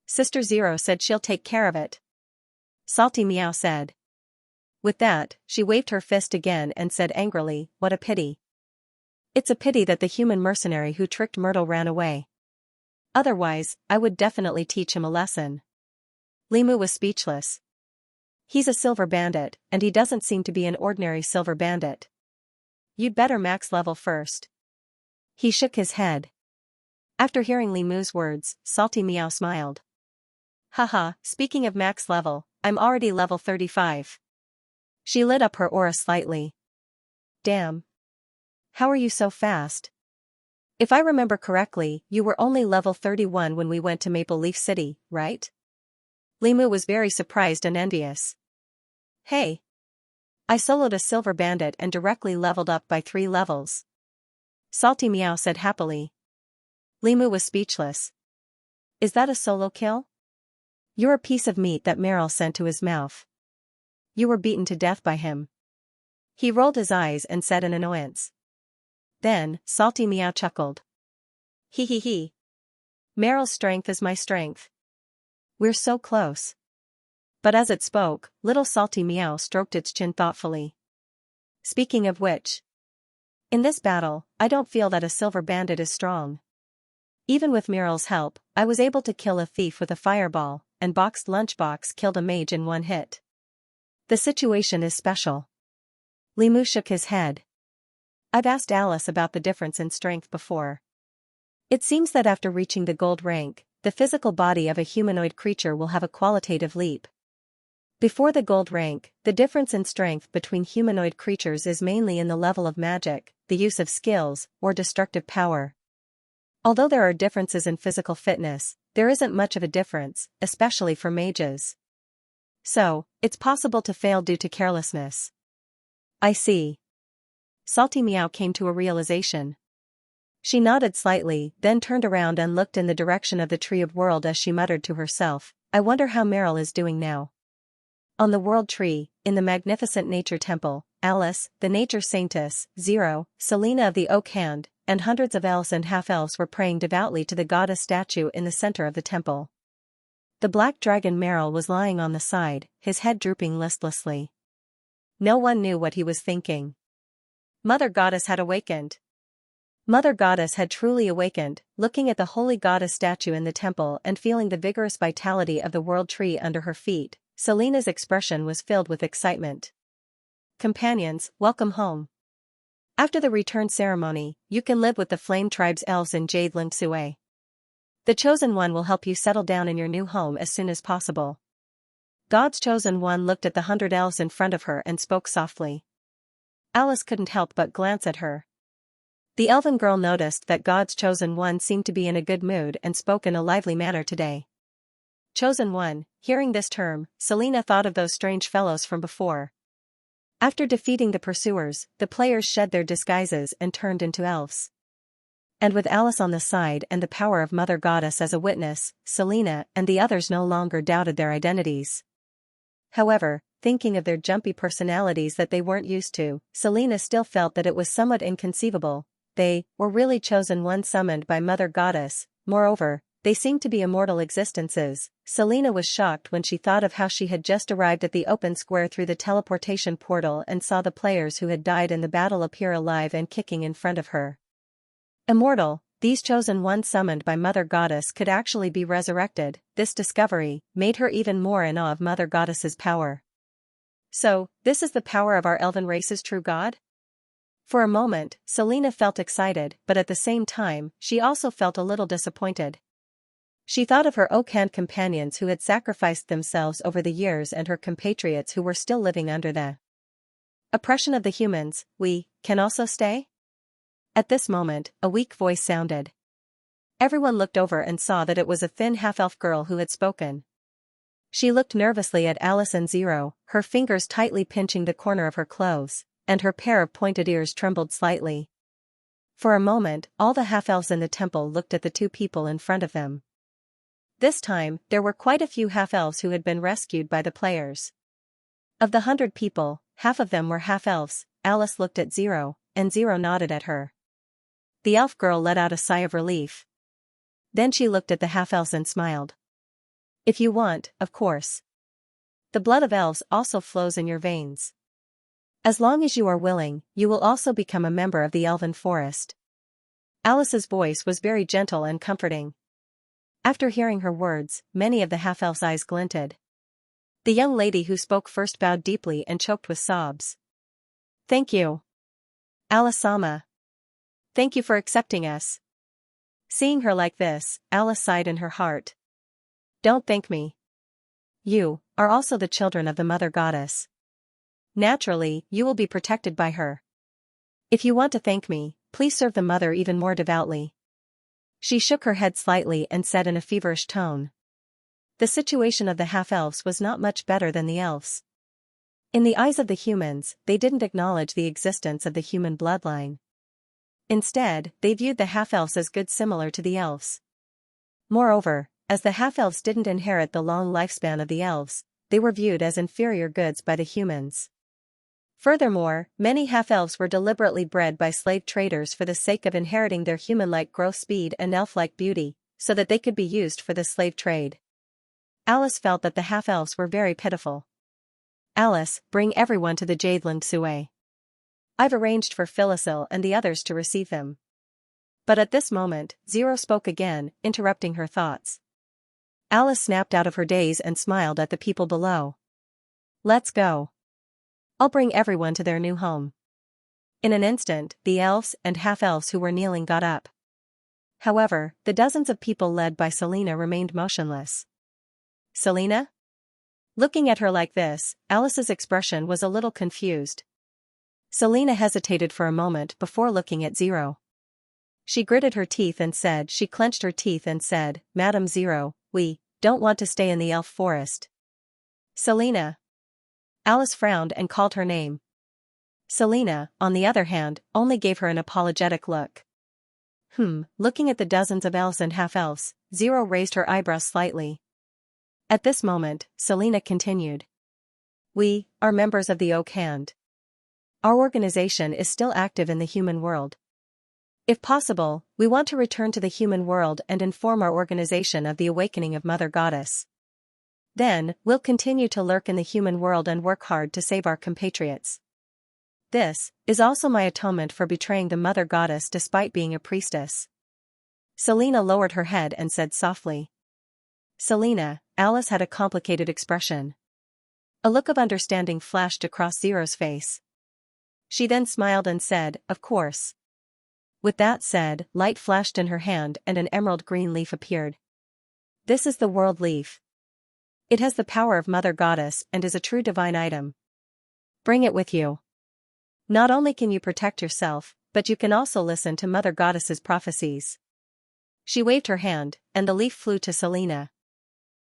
Sister Zero said she'll take care of it," Salty Meow said. With that, she waved her fist again and said angrily, "What a pity. It's a pity that the human mercenary who tricked Myrtle ran away. Otherwise, I would definitely teach him a lesson." Limu was speechless. He's a silver bandit, and he doesn't seem to be an ordinary silver bandit. You'd better max level first. He shook his head. After hearing Limu's words, Salty Meow smiled. Haha, speaking of max level, I'm already level 35. She lit up her aura slightly. Damn. How are you so fast? If I remember correctly, you were only level 31 when we went to Maple Leaf City, right? Limu was very surprised and envious. Hey. I soloed a silver bandit and directly leveled up by 3 levels. Salty Meow said happily. Limu was speechless. Is that a solo kill? You're a piece of meat that Meryl sent to his mouth. You were beaten to death by him. He rolled his eyes and said in annoyance. Then, Salty Meow chuckled. Hee hee hee. Meryl's strength is my strength. We're so close. But as it spoke, little Salty Meow stroked its chin thoughtfully. Speaking of which, in this battle, I don't feel that a silver bandit is strong. Even with Meryl's help, I was able to kill a thief with a fireball, and Boxed Lunchbox killed a mage in 1 hit. The situation is special. Limu shook his head. I've asked Alice about the difference in strength before. It seems that after reaching the gold rank, the physical body of a humanoid creature will have a qualitative leap. Before the gold rank, the difference in strength between humanoid creatures is mainly in the level of magic, the use of skills, or destructive power. Although there are differences in physical fitness, there isn't much of a difference, especially for mages. So, it's possible to fail due to carelessness. I see. Salty Meow came to a realization. She nodded slightly, then turned around and looked in the direction of the Tree of World as she muttered to herself, I wonder how Meryl is doing now. On the World Tree, in the magnificent Nature Temple, Alice, the Nature Saintess, Zero, Selena of the Oak Hand, and hundreds of elves and half-elves were praying devoutly to the goddess statue in the center of the temple. The black dragon Meryl was lying on the side, his head drooping listlessly. No one knew what he was thinking. Mother Goddess had awakened. Mother Goddess had truly awakened, looking at the holy goddess statue in the temple and feeling the vigorous vitality of the World Tree under her feet. Selena's expression was filled with excitement. Companions, welcome home. After the return ceremony, you can live with the Flame Tribe's elves in Jade Linksue. The Chosen One will help you settle down in your new home as soon as possible. God's Chosen One looked at the 100 elves in front of her and spoke softly. Alice couldn't help but glance at her. The elven girl noticed that God's Chosen One seemed to be in a good mood and spoke in a lively manner today. Chosen One, hearing this term, Selena thought of those strange fellows from before. After defeating the pursuers, the players shed their disguises and turned into elves. And with Alice on the side and the power of Mother Goddess as a witness, Selena and the others no longer doubted their identities. However, thinking of their jumpy personalities that they weren't used to, Selena still felt that it was somewhat inconceivable. They were really Chosen One summoned by Mother Goddess. Moreover, they seemed to be immortal existences. Selena was shocked when she thought of how she had just arrived at the open square through the teleportation portal and saw the players who had died in the battle appear alive and kicking in front of her. Immortal, These chosen ones summoned by Mother Goddess could actually be resurrected. This discovery made her even more in awe of Mother Goddess's power. So, this is the power of our elven race's true god? For a moment, Selena felt excited, but at the same time, she also felt a little disappointed. She thought of her Oakhand companions who had sacrificed themselves over the years and her compatriots who were still living under the oppression of the humans. We can also stay? At this moment, a weak voice sounded. Everyone looked over and saw that it was a thin half-elf girl who had spoken. She looked nervously at Alice and Zero, her fingers tightly pinching the corner of her clothes, and her pair of pointed ears trembled slightly. For a moment, all the half-elves in the temple looked at the two people in front of them. This time, there were quite a few half-elves who had been rescued by the players. Of the 100 people, half of them were half-elves. Alice looked at Zero, and Zero nodded at her. The elf girl let out a sigh of relief. Then she looked at the half-elves and smiled. If you want, of course. The blood of elves also flows in your veins. As long as you are willing, you will also become a member of the elven forest. Alice's voice was very gentle and comforting. After hearing her words, many of the half-elves' eyes glinted. The young lady who spoke first bowed deeply and choked with sobs. Thank you. Alice-sama. Thank you for accepting us. Seeing her like this, Alice sighed in her heart. Don't thank me. You are also the children of the Mother Goddess. Naturally, you will be protected by her. If you want to thank me, please serve the Mother even more devoutly. She shook her head slightly and said in a feverish tone. The situation of the half-elves was not much better than the elves. In the eyes of the humans, they didn't acknowledge the existence of the human bloodline. Instead, they viewed the half-elves as good similar to the elves. Moreover, as the half-elves didn't inherit the long lifespan of the elves, they were viewed as inferior goods by the humans. Furthermore, many half-elves were deliberately bred by slave traders for the sake of inheriting their human-like growth speed and elf-like beauty, so that they could be used for the slave trade. Alice felt that the half-elves were very pitiful. Alice, bring everyone to the Jadeland Sue. I've arranged for Phyllisil and the others to receive them. But at this moment, Zero spoke again, interrupting her thoughts. Alice snapped out of her daze and smiled at the people below. Let's go. I'll bring everyone to their new home. In an instant, the elves and half-elves who were kneeling got up. However, the dozens of people led by Selena remained motionless. Selena? Looking at her like this, Alice's expression was a little confused. Selena hesitated for a moment before looking at Zero. She gritted her teeth and said, Madam Zero, we don't want to stay in the elf forest. Selena. Alice frowned and called her name. Selena, on the other hand, only gave her an apologetic look. Looking at the dozens of elves and half-elves, Zero raised her eyebrows slightly. At this moment, Selena continued. We are members of the Oak Hand. Our organization is still active in the human world. If possible, we want to return to the human world and inform our organization of the awakening of Mother Goddess. Then, we'll continue to lurk in the human world and work hard to save our compatriots. This is also my atonement for betraying the Mother Goddess despite being a priestess. Selena lowered her head and said softly. Selena, Alice had a complicated expression. A look of understanding flashed across Zero's face. She then smiled and said, Of course. With that said, light flashed in her hand and an emerald green leaf appeared. This is the world leaf. It has the power of Mother Goddess and is a true divine item. Bring it with you. Not only can you protect yourself, but you can also listen to Mother Goddess's prophecies. She waved her hand, and the leaf flew to Selena.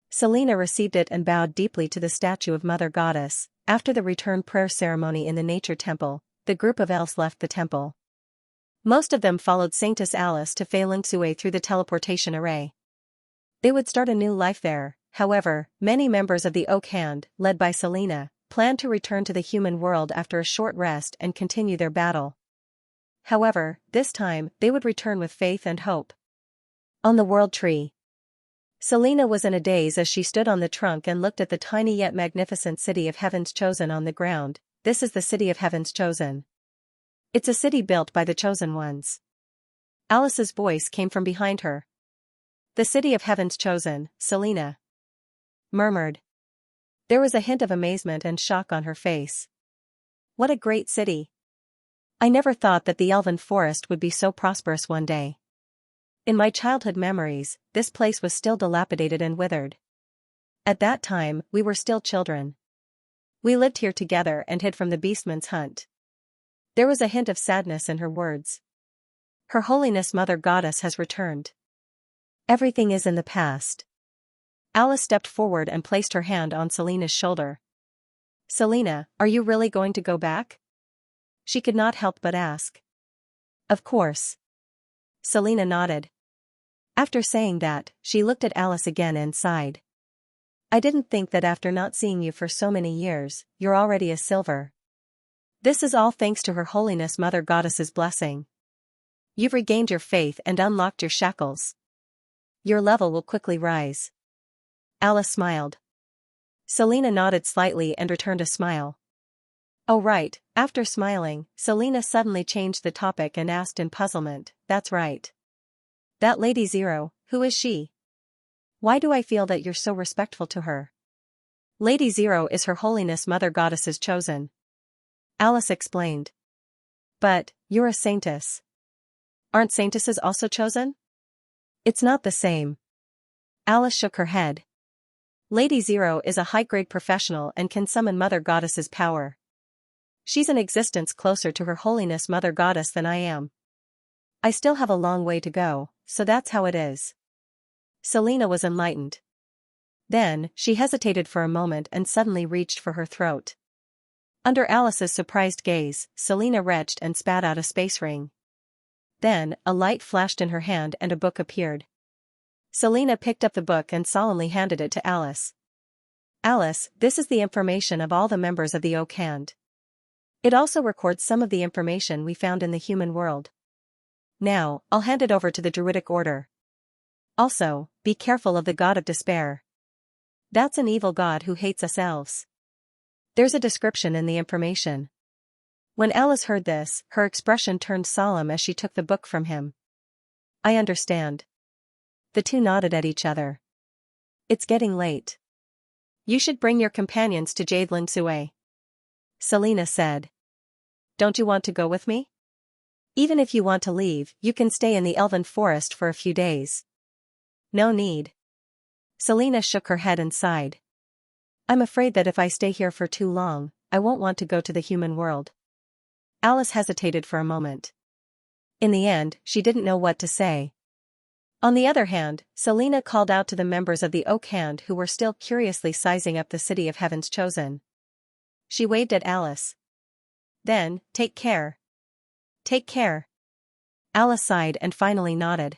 Selena received it and bowed deeply to the statue of Mother Goddess. After the return prayer ceremony in the nature temple, the group of elves left the temple. Most of them followed Saintess Alice to Xianxia through the teleportation array. They would start a new life there. However, many members of the Oak Hand, led by Selena, planned to return to the human world after a short rest and continue their battle. However, this time, they would return with faith and hope. On the world tree. Selena was in a daze as she stood on the trunk and looked at the tiny yet magnificent city of Heaven's Chosen on the ground. This is the city of Heaven's Chosen. It's a city built by the Chosen Ones. Alice's voice came from behind her. The city of heaven's chosen, Selena murmured. There was a hint of amazement and shock on her face. What a great city! I never thought that the elven forest would be so prosperous one day. In my childhood memories, this place was still dilapidated and withered. At that time, we were still children. We lived here together and hid from the beastman's hunt. There was a hint of sadness in her words. Her Holiness Mother Goddess has returned. Everything is in the past. Alice stepped forward and placed her hand on Selena's shoulder. Selena, are you really going to go back? She could not help but ask. Of course. Selena nodded. After saying that, she looked at Alice again and sighed. I didn't think that after not seeing you for so many years, you're already a silver. This is all thanks to Her Holiness Mother Goddess's blessing. You've regained your faith and unlocked your shackles. Your level will quickly rise. Alice smiled. Selena nodded slightly and returned a smile. Oh right, after smiling, Selena suddenly changed the topic and asked in puzzlement, that's right. That Lady Zero, who is she? Why do I feel that you're so respectful to her? Lady Zero is Her Holiness Mother Goddess's chosen. Alice explained. But, you're a saintess. Aren't saintesses also chosen? It's not the same. Alice shook her head. Lady Zero is a high-grade professional and can summon Mother Goddess's power. She's an existence closer to Her Holiness Mother Goddess than I am. I still have a long way to go, so that's how it is. Selena was enlightened. Then, she hesitated for a moment and suddenly reached for her throat. Under Alice's surprised gaze, Selena retched and spat out a space ring. Then, a light flashed in her hand and a book appeared. Selena picked up the book and solemnly handed it to Alice. Alice, this is the information of all the members of the Oak Hand. It also records some of the information we found in the human world. Now, I'll hand it over to the Druidic Order. Also, be careful of the God of Despair. That's an evil god who hates us elves. There's a description in the information. When Alice heard this, her expression turned solemn as she took the book from him. I understand. The two nodded at each other. It's getting late. You should bring your companions to Jadeland Sue. Selena said. Don't you want to go with me? Even if you want to leave, you can stay in the elven forest for a few days. No need. Selena shook her head and sighed. I'm afraid that if I stay here for too long, I won't want to go to the human world. Alice hesitated for a moment. In the end, she didn't know what to say. On the other hand, Selena called out to the members of the Oak Hand who were still curiously sizing up the city of Heaven's Chosen. She waved at Alice. Then, take care. Take care. Alice sighed and finally nodded.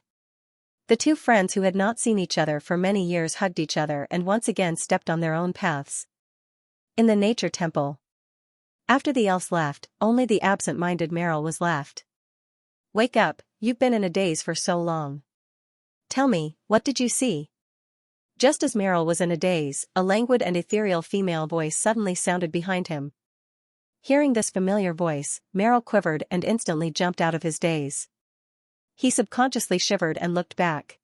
The two friends who had not seen each other for many years hugged each other and once again stepped on their own paths. In the nature temple. After the elves left, only the absent-minded Meryl was left. Wake up, you've been in a daze for so long. Tell me, what did you see? Just as Meryl was in a daze, a languid and ethereal female voice suddenly sounded behind him. Hearing this familiar voice, Meryl quivered and instantly jumped out of his daze. He subconsciously shivered and looked back.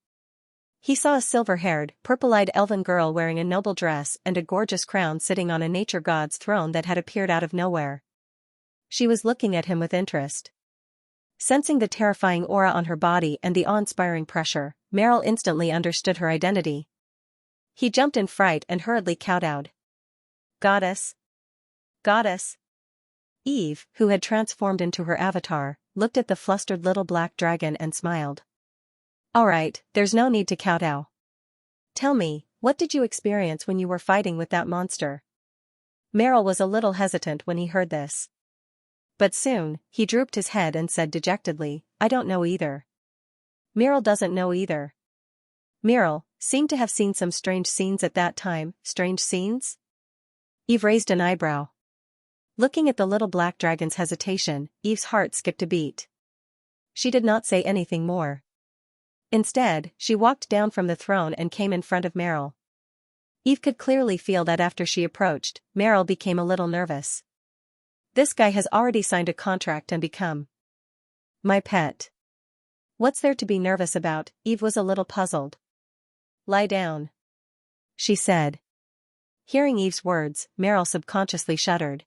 He saw a silver-haired, purple-eyed elven girl wearing a noble dress and a gorgeous crown sitting on a nature god's throne that had appeared out of nowhere. She was looking at him with interest. Sensing the terrifying aura on her body and the awe-inspiring pressure, Meryl instantly understood her identity. He jumped in fright and hurriedly kowtowed. Goddess! Goddess! Eve, who had transformed into her avatar, looked at the flustered little black dragon and smiled. All right, there's no need to kowtow. Tell me, what did you experience when you were fighting with that monster? Meryl was a little hesitant when he heard this. But soon, he drooped his head and said dejectedly, I don't know either. Meryl doesn't know either. Meryl seemed to have seen some strange scenes at that time. Strange scenes? Eve raised an eyebrow. Looking at the little black dragon's hesitation, Eve's heart skipped a beat. She did not say anything more. Instead, she walked down from the throne and came in front of Meryl. Eve could clearly feel that after she approached, Meryl became a little nervous. This guy has already signed a contract and become my pet. What's there to be nervous about? Eve was a little puzzled. Lie down, she said. Hearing Eve's words, Meryl subconsciously shuddered.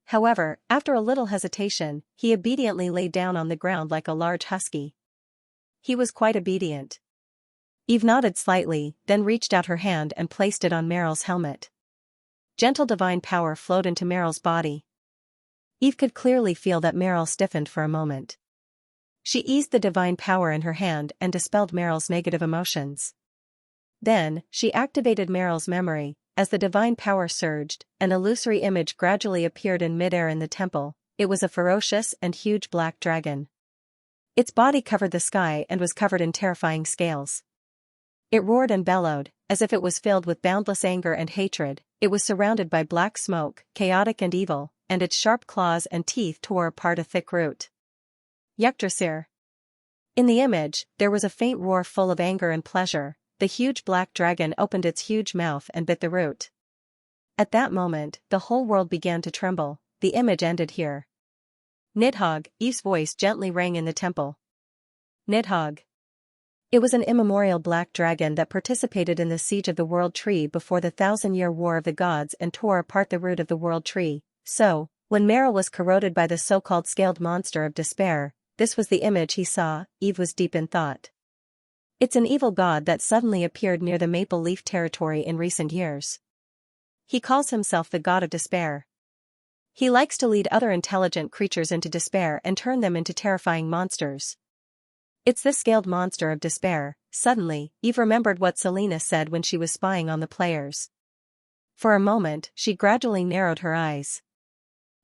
However, after a little hesitation, he obediently lay down on the ground like a large husky. He was quite obedient. Eve nodded slightly, then reached out her hand and placed it on Meryl's helmet. Gentle divine power flowed into Meryl's body. Eve could clearly feel that Meryl stiffened for a moment. She eased the divine power in her hand and dispelled Meryl's negative emotions. Then, she activated Meryl's memory. As the divine power surged, an illusory image gradually appeared in midair in the temple. It was a ferocious and huge black dragon. Its body covered the sky and was covered in terrifying scales. It roared and bellowed, as if it was filled with boundless anger and hatred. It was surrounded by black smoke, chaotic and evil, and its sharp claws and teeth tore apart a thick root. Yggdrasil. In the image, there was a faint roar full of anger and pleasure. The huge black dragon opened its huge mouth and bit the root. At that moment, the whole world began to tremble. The image ended here. Nidhogg, Eve's voice gently rang in the temple. Nidhogg. It was an immemorial black dragon that participated in the siege of the World Tree before the 1,000-year War of the Gods and tore apart the root of the World Tree. So, when Meryl was corroded by the so-called scaled monster of despair, this was the image he saw. Eve was deep in thought. It's an evil god that suddenly appeared near the Maple Leaf territory in recent years. He calls himself the god of despair. He likes to lead other intelligent creatures into despair and turn them into terrifying monsters. It's this scaled monster of despair. Suddenly, Eve remembered what Selena said when she was spying on the players. For a moment, she gradually narrowed her eyes.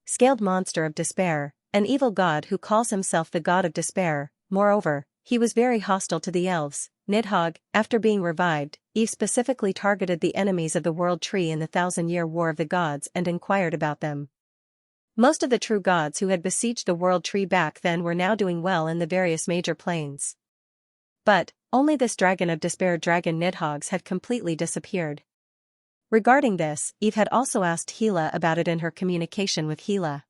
Scaled monster of despair, an evil god who calls himself the god of despair. Moreover, he was very hostile to the elves. Nidhogg, after being revived, Eve specifically targeted the enemies of the World Tree in the 1,000-year War of the Gods and inquired about them. Most of the true gods who had besieged the World Tree back then were now doing well in the various major planes. But, only this dragon of despair, Dragon Nidhoggs, had completely disappeared. Regarding this, Eve had also asked Hela about it in her communication with Hela.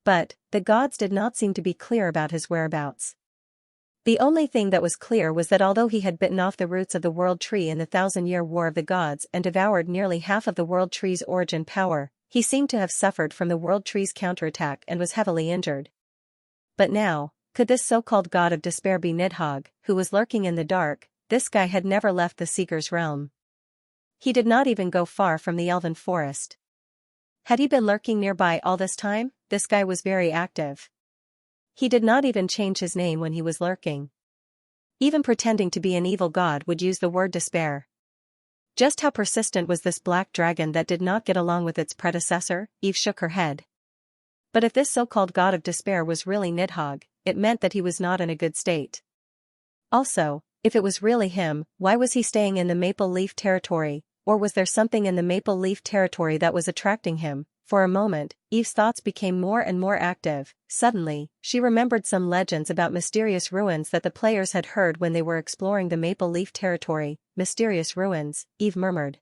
But, the gods did not seem to be clear about his whereabouts. The only thing that was clear was that although he had bitten off the roots of the World Tree in the 1,000-year War of the Gods and devoured nearly half of the World Tree's origin power, he seemed to have suffered from the World Tree's counterattack and was heavily injured. But now, could this so-called god of despair be Nidhogg, who was lurking in the dark? This guy had never left the Seeker's realm. He did not even go far from the Elven Forest. Had he been lurking nearby all this time? This guy was very active. He did not even change his name when he was lurking. Even pretending to be an evil god would use the word despair. Just how persistent was this black dragon that did not get along with its predecessor? Eve shook her head. But if this so-called god of despair was really Nidhogg, it meant that he was not in a good state. Also, if it was really him, why was he staying in the Maple Leaf territory, or was there something in the Maple Leaf territory that was attracting him? For a moment, Eve's thoughts became more and more active. Suddenly, she remembered some legends about mysterious ruins that the players had heard when they were exploring the Maple Leaf territory. Mysterious ruins, Eve murmured.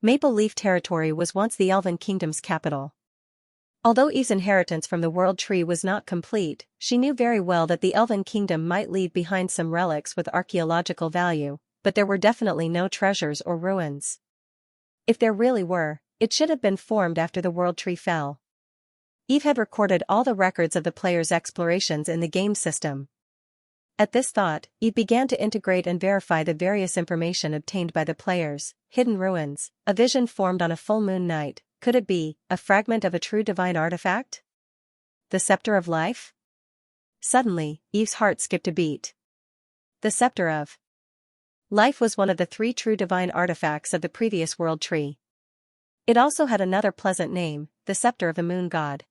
Maple Leaf territory was once the Elven Kingdom's capital. Although Eve's inheritance from the World Tree was not complete, she knew very well that the Elven Kingdom might leave behind some relics with archaeological value, but there were definitely no treasures or ruins. If there really were, it should have been formed after the World Tree fell. Eve had recorded all the records of the players' explorations in the game system. At this thought, Eve began to integrate and verify the various information obtained by the players. Hidden ruins, a vision formed on a full moon night. Could it be a fragment of a true divine artifact? The Scepter of Life? Suddenly, Eve's heart skipped a beat. The Scepter of Life was one of the 3 true divine artifacts of the previous World Tree. It also had another pleasant name, the Scepter of the Moon God.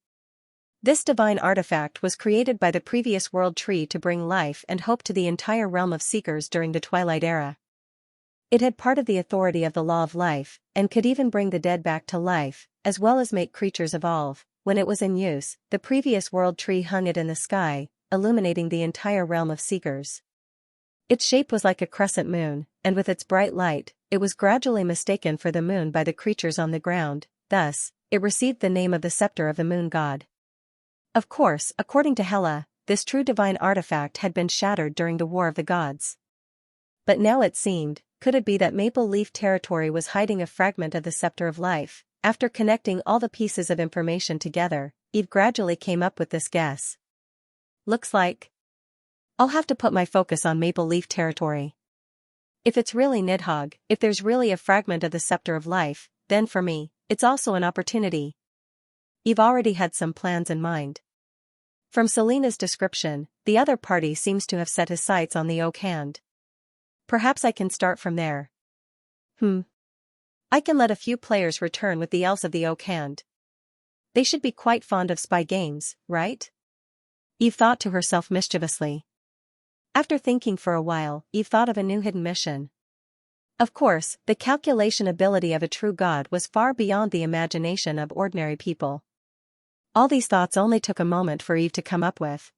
This divine artifact was created by the previous World Tree to bring life and hope to the entire realm of Seekers during the Twilight Era. It had part of the authority of the Law of Life, and could even bring the dead back to life, as well as make creatures evolve. When it was in use, the previous World Tree hung it in the sky, illuminating the entire realm of Seekers. Its shape was like a crescent moon, and with its bright light, it was gradually mistaken for the moon by the creatures on the ground. Thus, it received the name of the Scepter of the Moon God. Of course, according to Hela, this true divine artifact had been shattered during the War of the Gods. But now it seemed, could it be that Maple Leaf Territory was hiding a fragment of the Scepter of Life? After connecting all the pieces of information together, Eve gradually came up with this guess. Looks like I'll have to put my focus on Maple Leaf Territory. If it's really Nidhogg, if there's really a fragment of the Scepter of Life, then for me, it's also an opportunity. Eve already had some plans in mind. From Selena's description, the other party seems to have set his sights on the Oak Hand. Perhaps I can start from there. I can let a few players return with the Elves of the Oak Hand. They should be quite fond of spy games, right? Eve thought to herself mischievously. After thinking for a while, Eve thought of a new hidden mission. Of course, the calculation ability of a true god was far beyond the imagination of ordinary people. All these thoughts only took a moment for Eve to come up with.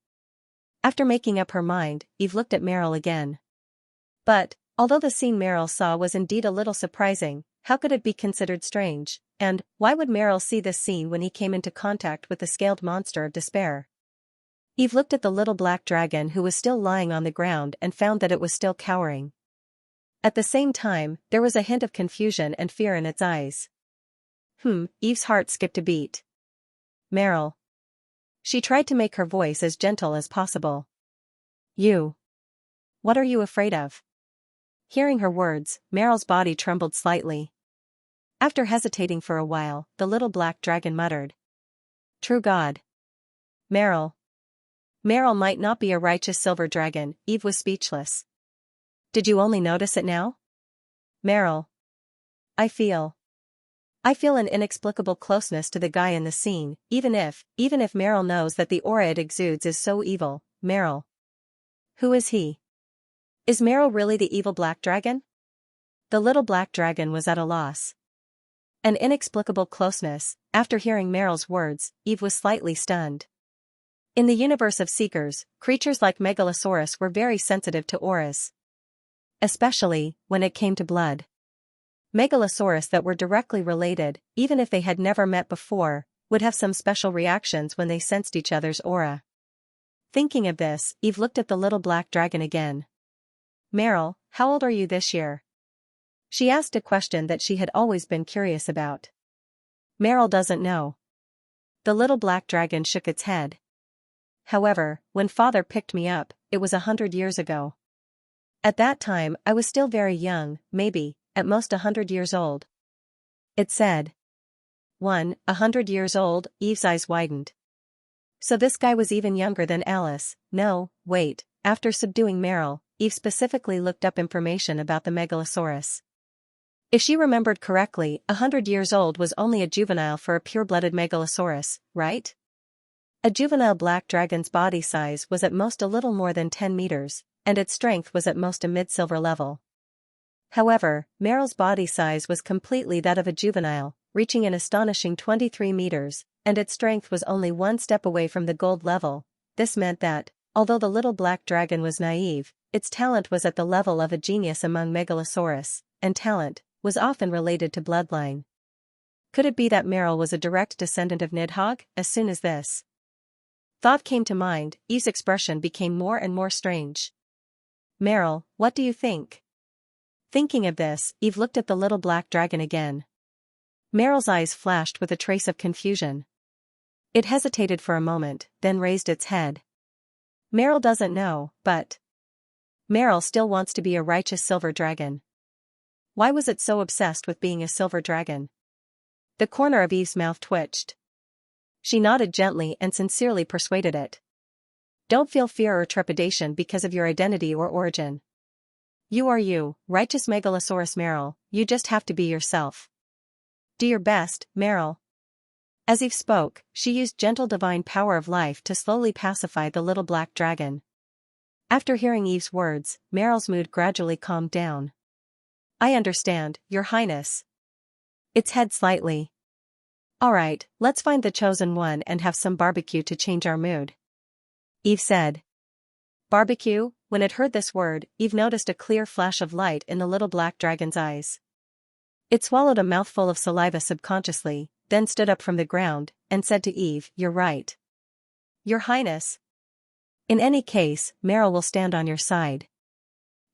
After making up her mind, Eve looked at Meryl again. But, although the scene Meryl saw was indeed a little surprising, how could it be considered strange, and why would Meryl see this scene when he came into contact with the scaled monster of despair? Eve looked at the little black dragon who was still lying on the ground and found that it was still cowering. At the same time, there was a hint of confusion and fear in its eyes. Eve's heart skipped a beat. Meryl. She tried to make her voice as gentle as possible. You. What are you afraid of? Hearing her words, Meryl's body trembled slightly. After hesitating for a while, the little black dragon muttered. True God. Meryl. Meryl might not be a righteous silver dragon. Eve was speechless. Did you only notice it now? Meryl. I feel an inexplicable closeness to the guy in the scene, even if Meryl knows that the aura it exudes is so evil. Meryl. Who is he? Is Meryl really the evil black dragon? The little black dragon was at a loss. An inexplicable closeness. After hearing Meryl's words, Eve was slightly stunned. In the universe of Seekers, creatures like Megalosaurus were very sensitive to auras. Especially, when it came to blood. Megalosaurus that were directly related, even if they had never met before, would have some special reactions when they sensed each other's aura. Thinking of this, Eve looked at the little black dragon again. Meryl, how old are you this year? She asked a question that she had always been curious about. Meryl doesn't know. The little black dragon shook its head. However, when Father picked me up, it was 100 years ago. At that time, I was still very young, maybe, at most 100 years old. It said. 100 years old, Eve's eyes widened. So this guy was even younger than Alice. No, wait, after subduing Meryl, Eve specifically looked up information about the Megalosaurus. If she remembered correctly, 100 years old was only a juvenile for a pure-blooded Megalosaurus, right? A juvenile black dragon's body size was at most a little more than 10 meters, and its strength was at most a mid-silver level. However, Meryl's body size was completely that of a juvenile, reaching an astonishing 23 meters, and its strength was only one step away from the gold level. This meant that, although the little black dragon was naive, its talent was at the level of a genius among Megalosaurus, and talent was often related to bloodline. Could it be that Meryl was a direct descendant of Nidhogg? As soon as this thought came to mind, Eve's expression became more and more strange. Meryl, what do you think? Thinking of this, Eve looked at the little black dragon again. Meryl's eyes flashed with a trace of confusion. It hesitated for a moment, then raised its head. Meryl doesn't know, but Meryl still wants to be a righteous silver dragon. Why was it so obsessed with being a silver dragon? The corner of Eve's mouth twitched. She nodded gently and sincerely persuaded it. Don't feel fear or trepidation because of your identity or origin. You are you, righteous Megalosaurus Meryl, you just have to be yourself. Do your best, Meryl. As Eve spoke, she used gentle divine power of life to slowly pacify the little black dragon. After hearing Eve's words, Meryl's mood gradually calmed down. I understand, Your Highness. Its head slightly. Alright, let's find the chosen one and have some barbecue to change our mood. Eve said. Barbecue? When it heard this word, Eve noticed a clear flash of light in the little black dragon's eyes. It swallowed a mouthful of saliva subconsciously, then stood up from the ground, and said to Eve, You're right. Your Highness. In any case, Meryl will stand on your side.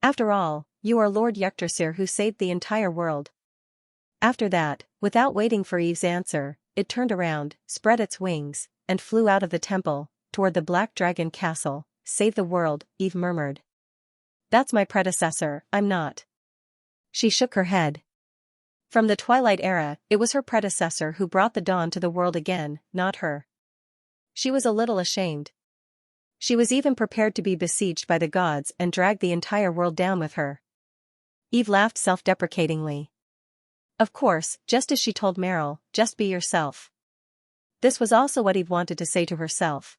After all, you are Lord Yggdrasil who saved the entire world. After that, without waiting for Eve's answer, it turned around, spread its wings, and flew out of the temple, toward the Black Dragon Castle. Save the world, Eve murmured. That's my predecessor, I'm not. She shook her head. From the Twilight Era, it was her predecessor who brought the dawn to the world again, not her. She was a little ashamed. She was even prepared to be besieged by the gods and drag the entire world down with her. Eve laughed self-deprecatingly. Of course, just as she told Meryl, just be yourself. This was also what Eve wanted to say to herself.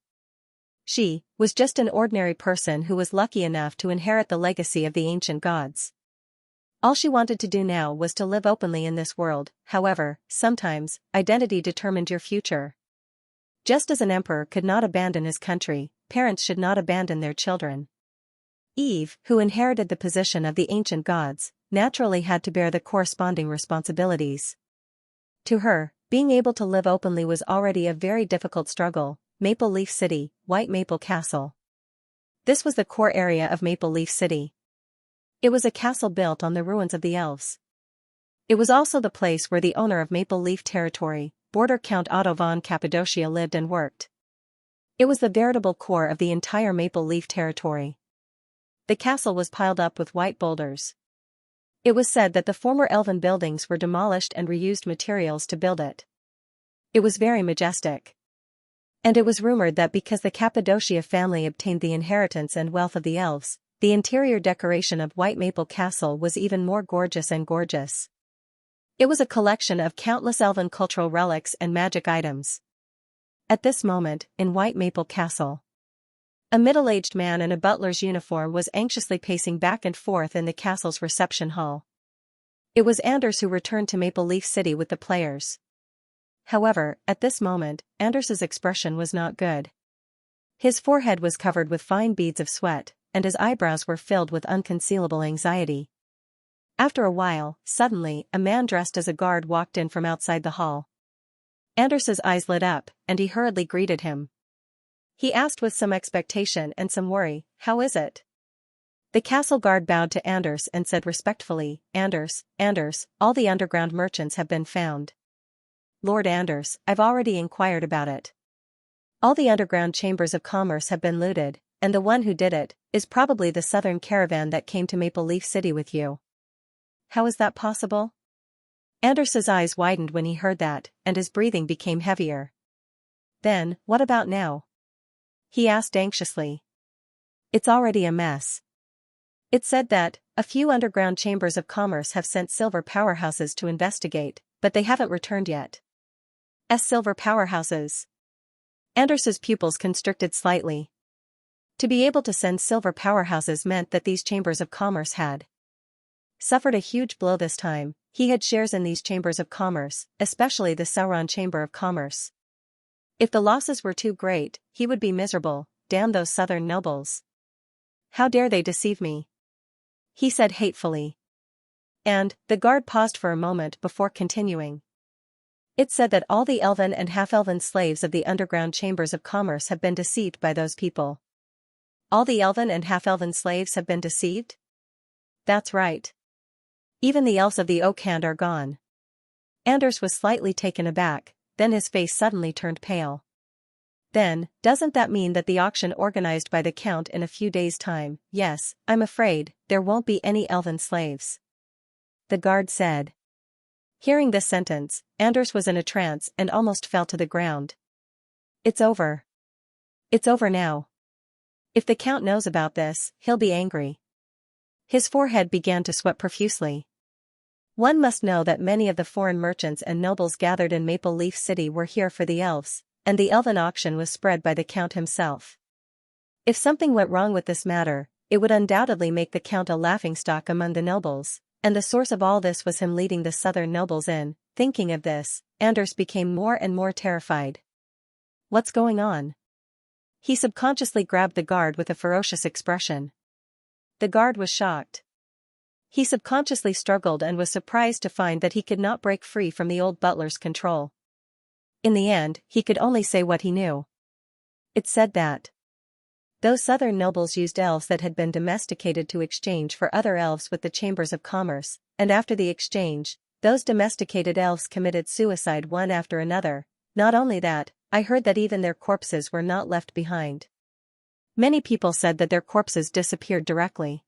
She was just an ordinary person who was lucky enough to inherit the legacy of the ancient gods. All she wanted to do now was to live openly in this world. However, sometimes, identity determined your future. Just as an emperor could not abandon his country, parents should not abandon their children. Eve, who inherited the position of the ancient gods, naturally had to bear the corresponding responsibilities. To her, being able to live openly was already a very difficult struggle. Maple Leaf City, White Maple Castle. This was the core area of Maple Leaf City. It was a castle built on the ruins of the elves. It was also the place where the owner of Maple Leaf Territory, Border Count Otto von Cappadocia, lived and worked. It was the veritable core of the entire Maple Leaf Territory. The castle was piled up with white boulders. It was said that the former elven buildings were demolished and reused materials to build it. It was very majestic. And it was rumored that because the Cappadocia family obtained the inheritance and wealth of the elves, the interior decoration of White Maple Castle was even more gorgeous and gorgeous. It was a collection of countless elven cultural relics and magic items. At this moment, in White Maple Castle, a middle-aged man in a butler's uniform was anxiously pacing back and forth in the castle's reception hall. It was Anders who returned to Maple Leaf City with the players. However, at this moment, Anders's expression was not good. His forehead was covered with fine beads of sweat, and his eyebrows were filled with unconcealable anxiety. After a while, suddenly, a man dressed as a guard walked in from outside the hall. Anders's eyes lit up, and he hurriedly greeted him. He asked with some expectation and some worry, "How is it?" The castle guard bowed to Anders and said respectfully, Anders, all the underground merchants have been found." "Lord Anders, I've already inquired about it. All the underground chambers of commerce have been looted, and the one who did it is probably the southern caravan that came to Maple Leaf City with you." "How is that possible?" Anders's eyes widened when he heard that, and his breathing became heavier. "Then, what about now?" he asked anxiously. "It's already a mess. It's said that a few underground chambers of commerce have sent silver powerhouses to investigate, but they haven't returned yet." Silver powerhouses. Anders's pupils constricted slightly. To be able to send silver powerhouses meant that these chambers of commerce had suffered a huge blow this time. He had shares in these chambers of commerce, especially the Sauron Chamber of Commerce. If the losses were too great, he would be miserable. Damn those southern nobles. "How dare they deceive me?" he said hatefully. And, the guard paused for a moment before continuing. "It's said that all the elven and half-elven slaves of the underground chambers of commerce have been deceived by those people." "All the elven and half-elven slaves have been deceived?" "That's right. Even the elves of the Oak Hand are gone." Anders was slightly taken aback, then his face suddenly turned pale. "Then, doesn't that mean that the auction organized by the Count in a few days' time, yes, I'm afraid, there won't be any elven slaves?" the guard said. Hearing this sentence, Anders was in a trance and almost fell to the ground. "It's over. It's over now. If the Count knows about this, he'll be angry." His forehead began to sweat profusely. One must know that many of the foreign merchants and nobles gathered in Maple Leaf City were here for the elves, and the elven auction was spread by the Count himself. If something went wrong with this matter, it would undoubtedly make the Count a laughingstock among the nobles, and the source of all this was him leading the southern nobles in. Thinking of this, Anders became more and more terrified. "What's going on?" He subconsciously grabbed the guard with a ferocious expression. The guard was shocked. He subconsciously struggled and was surprised to find that he could not break free from the old butler's control. In the end, he could only say what he knew. "It said that." Those southern nobles used elves that had been domesticated to exchange for other elves with the chambers of commerce, and after the exchange, those domesticated elves committed suicide one after another. Not only that, I heard that even their corpses were not left behind. Many people said that their corpses disappeared directly.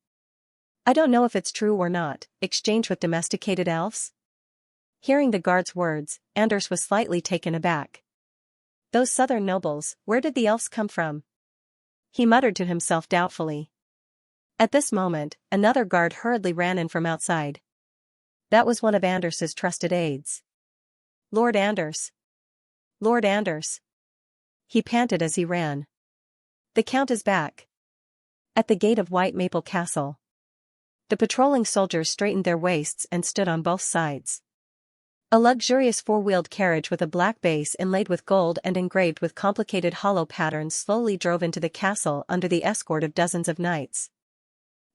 I don't know if it's true or not. Exchange with domesticated elves? Hearing the guard's words, Anders was slightly taken aback. Those southern nobles, where did the elves come from? He muttered to himself doubtfully. At this moment, another guard hurriedly ran in from outside. That was one of Anders's trusted aides. Lord Anders. Lord Anders. He panted as he ran. The Count is back. At the gate of White Maple Castle. The patrolling soldiers straightened their waists and stood on both sides. A luxurious four-wheeled carriage with a black base inlaid with gold and engraved with complicated hollow patterns slowly drove into the castle under the escort of dozens of knights.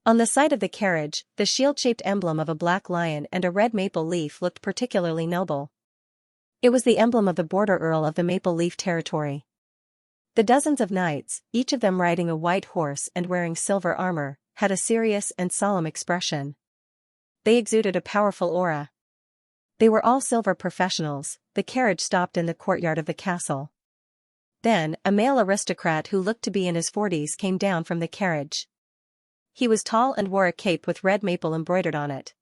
On the side of the carriage, the shield-shaped emblem of a black lion and a red maple leaf looked particularly noble. It was the emblem of the border earl of the Maple Leaf territory. The dozens of knights, each of them riding a white horse and wearing silver armor, had a serious and solemn expression. They exuded a powerful aura. They were all silver professionals. The carriage stopped in the courtyard of the castle. Then, a male aristocrat who looked to be in his 40s came down from the carriage. He was tall and wore a cape with red maple embroidered on it.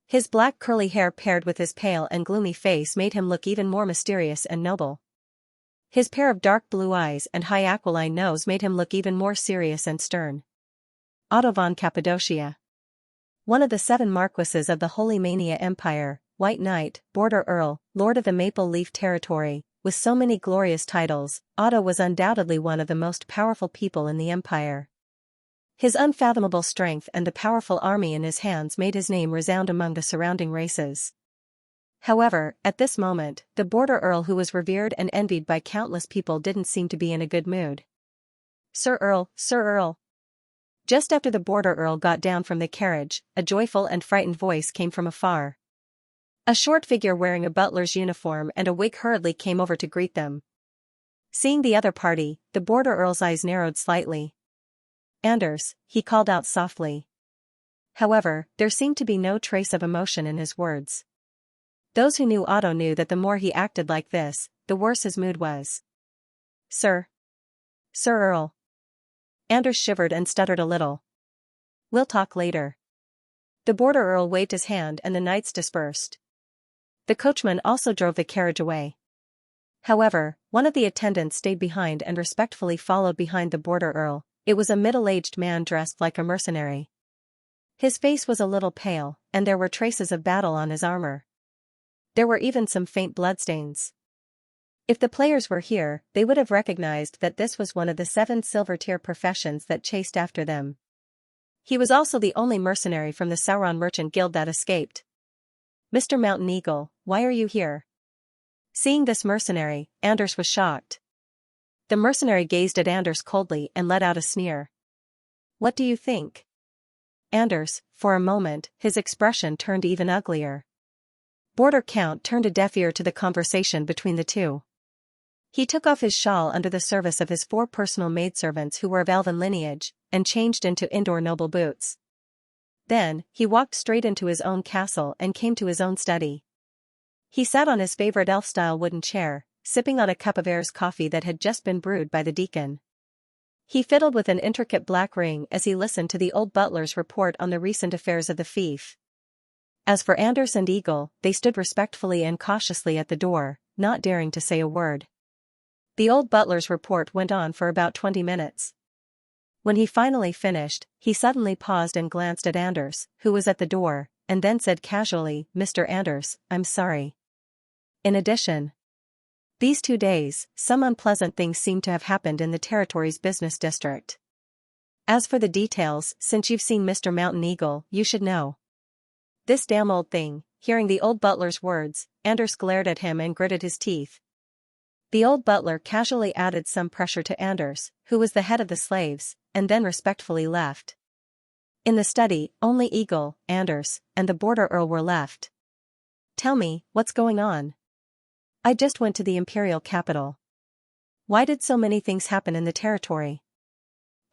His black curly hair paired with his pale and gloomy face made him look even more mysterious and noble. His pair of dark blue eyes and high aquiline nose made him look even more serious and stern. Otto von Cappadocia. One of the 7 marquises of the Holy Mania Empire, White Knight, Border Earl, Lord of the Maple Leaf Territory, with so many glorious titles, Otto was undoubtedly one of the most powerful people in the empire. His unfathomable strength and the powerful army in his hands made his name resound among the surrounding races. However, at this moment, the Border Earl who was revered and envied by countless people didn't seem to be in a good mood. Sir Earl, Sir Earl. Just after the Border Earl got down from the carriage, a joyful and frightened voice came from afar. A short figure wearing a butler's uniform and a wig hurriedly came over to greet them. Seeing the other party, the Border Earl's eyes narrowed slightly. Anders, he called out softly. However, there seemed to be no trace of emotion in his words. Those who knew Otto knew that the more he acted like this, the worse his mood was. Sir. Sir Earl. Anders shivered and stuttered a little. We'll talk later. The Border Earl waved his hand and the knights dispersed. The coachman also drove the carriage away. However, one of the attendants stayed behind and respectfully followed behind the Border Earl. It was a middle-aged man dressed like a mercenary. His face was a little pale, and there were traces of battle on his armor. There were even some faint bloodstains. If the players were here, they would have recognized that this was one of the 7 silver-tier professions that chased after them. He was also the only mercenary from the Sauron Merchant Guild that escaped. Mr. Mountain Eagle, why are you here? Seeing this mercenary, Anders was shocked. The mercenary gazed at Anders coldly and let out a sneer. What do you think? Anders, for a moment, his expression turned even uglier. Border Count turned a deaf ear to the conversation between the two. He took off his shawl under the service of his 4 personal maidservants who were of elven lineage, and changed into indoor noble boots. Then, he walked straight into his own castle and came to his own study. He sat on his favorite elf-style wooden chair, sipping on a cup of Ayr's coffee that had just been brewed by the deacon. He fiddled with an intricate black ring as he listened to the old butler's report on the recent affairs of the fief. As for Anders and Eagle, they stood respectfully and cautiously at the door, not daring to say a word. The old butler's report went on for about 20 minutes. When he finally finished, he suddenly paused and glanced at Anders, who was at the door, and then said casually, Mr. Anders, I'm sorry. In addition, these 2 days, some unpleasant things seem to have happened in the territory's business district. As for the details, since you've seen Mr. Mountain Eagle, you should know. This damn old thing. Hearing the old butler's words, Anders glared at him and gritted his teeth. The old butler casually added some pressure to Anders, who was the head of the slaves, and then respectfully left. In the study, only Eagle, Anders, and the Border Earl were left. Tell me, what's going on? I just went to the imperial capital. Why did so many things happen in the territory?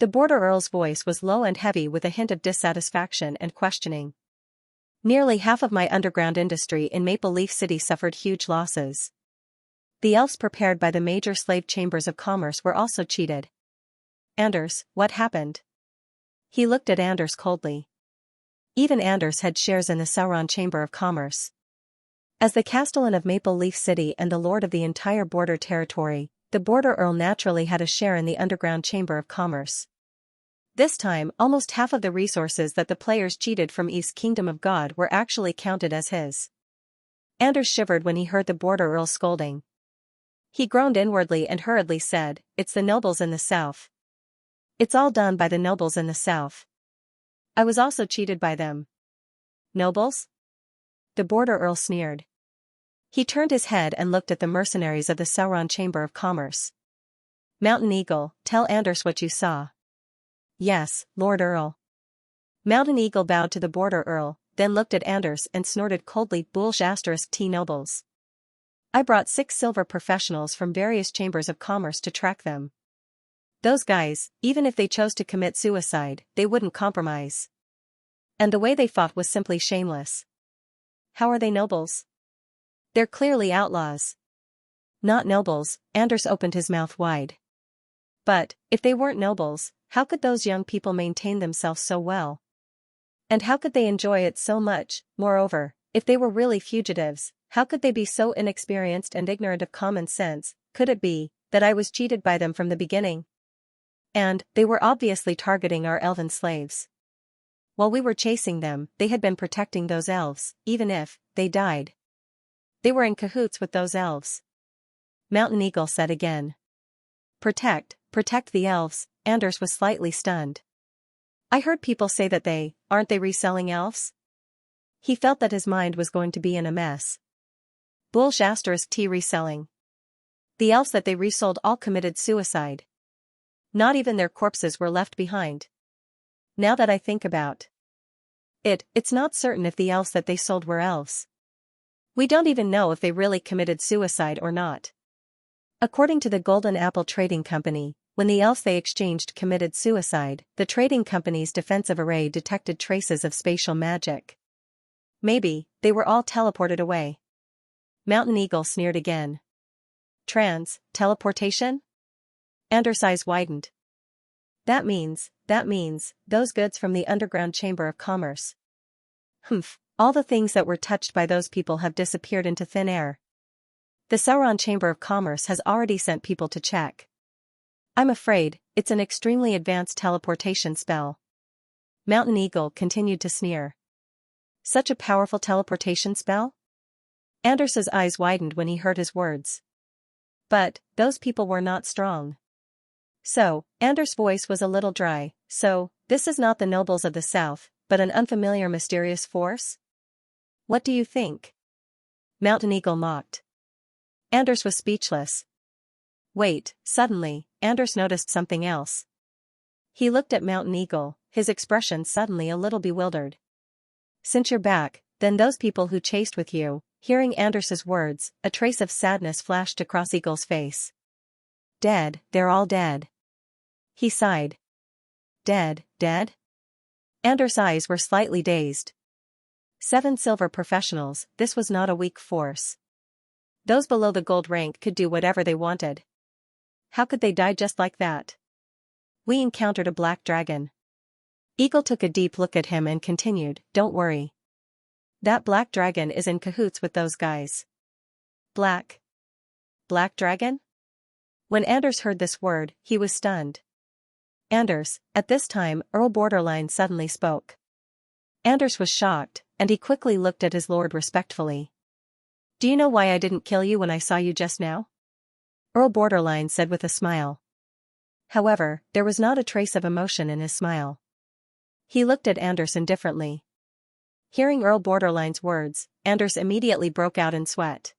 The border earl's voice was low and heavy with a hint of dissatisfaction and questioning. Nearly half of my underground industry in Maple Leaf City suffered huge losses. The elves prepared by the major slave chambers of commerce were also cheated. Anders, what happened? He looked at Anders coldly. Even Anders had shares in the Sauron Chamber of Commerce. As the castellan of Maple Leaf City and the lord of the entire border territory, the border earl naturally had a share in the underground chamber of commerce. This time, almost half of the resources that the players cheated from East Kingdom of God were actually counted as his. Anders shivered when he heard the border earl scolding. He groaned inwardly and hurriedly said, "It's the nobles in the south. It's all done by the nobles in the south. I was also cheated by them." Nobles? The border earl sneered. He turned his head and looked at the mercenaries of the Sauron Chamber of Commerce. Mountain Eagle, tell Anders what you saw. Yes, Lord Earl. Mountain Eagle bowed to the border earl, then looked at Anders and snorted coldly. T nobles. I brought 6 silver professionals from various chambers of commerce to track them. Those guys, even if they chose to commit suicide, they wouldn't compromise. And the way they fought was simply shameless. How are they nobles? They're clearly outlaws. Not nobles, Anders opened his mouth wide. But, if they weren't nobles, how could those young people maintain themselves so well? And how could they enjoy it so much? Moreover, if they were really fugitives, how could they be so inexperienced and ignorant of common sense? Could it be that I was cheated by them from the beginning? And they were obviously targeting our elven slaves. While we were chasing them, they had been protecting those elves, even if they died. They were in cahoots with those elves. Mountain Eagle said again. Protect the elves. Anders was slightly stunned. I heard people say that aren't they reselling elves? He felt that his mind was going to be in a mess. T reselling. The elves that they resold all committed suicide. Not even their corpses were left behind. Now that I think about it's not certain if the elves that they sold were elves. We don't even know if they really committed suicide or not. According to the Golden Apple Trading Company, when the elves they exchanged committed suicide, the trading company's defensive array detected traces of spatial magic. Maybe they were all teleported away. Mountain Eagle sneered again. Teleportation? Anders' eyes widened. That means, those goods from the underground chamber of commerce. All the things that were touched by those people have disappeared into thin air. The Sauron Chamber of Commerce has already sent people to check. I'm afraid, it's an extremely advanced teleportation spell. Mountain Eagle continued to sneer. Such a powerful teleportation spell? Anders' eyes widened when he heard his words. But, those people were not strong. So, Anders' voice was a little dry, so, this is not the nobles of the south, but an unfamiliar mysterious force? What do you think? Mountain Eagle mocked. Anders was speechless. Wait, suddenly, Anders noticed something else. He looked at Mountain Eagle, his expression suddenly a little bewildered. Since you're back, then those people who chased with you. Hearing Anders' words, a trace of sadness flashed across Eagle's face. Dead, they're all dead. He sighed. Dead? Anders' eyes were slightly dazed. 7 silver professionals, this was not a weak force. Those below the gold rank could do whatever they wanted. How could they die just like that? We encountered a black dragon. Eagle took a deep look at him and continued, don't worry. That black dragon is in cahoots with those guys. Black dragon? When Anders heard this word, he was stunned. Anders, at this time, Earl Borderline suddenly spoke. Anders was shocked, and he quickly looked at his lord respectfully. Do you know why I didn't kill you when I saw you just now? Earl Borderline said with a smile. However, there was not a trace of emotion in his smile. He looked at Anders indifferently. Hearing Earl Borderline's words, Anders immediately broke out in sweat.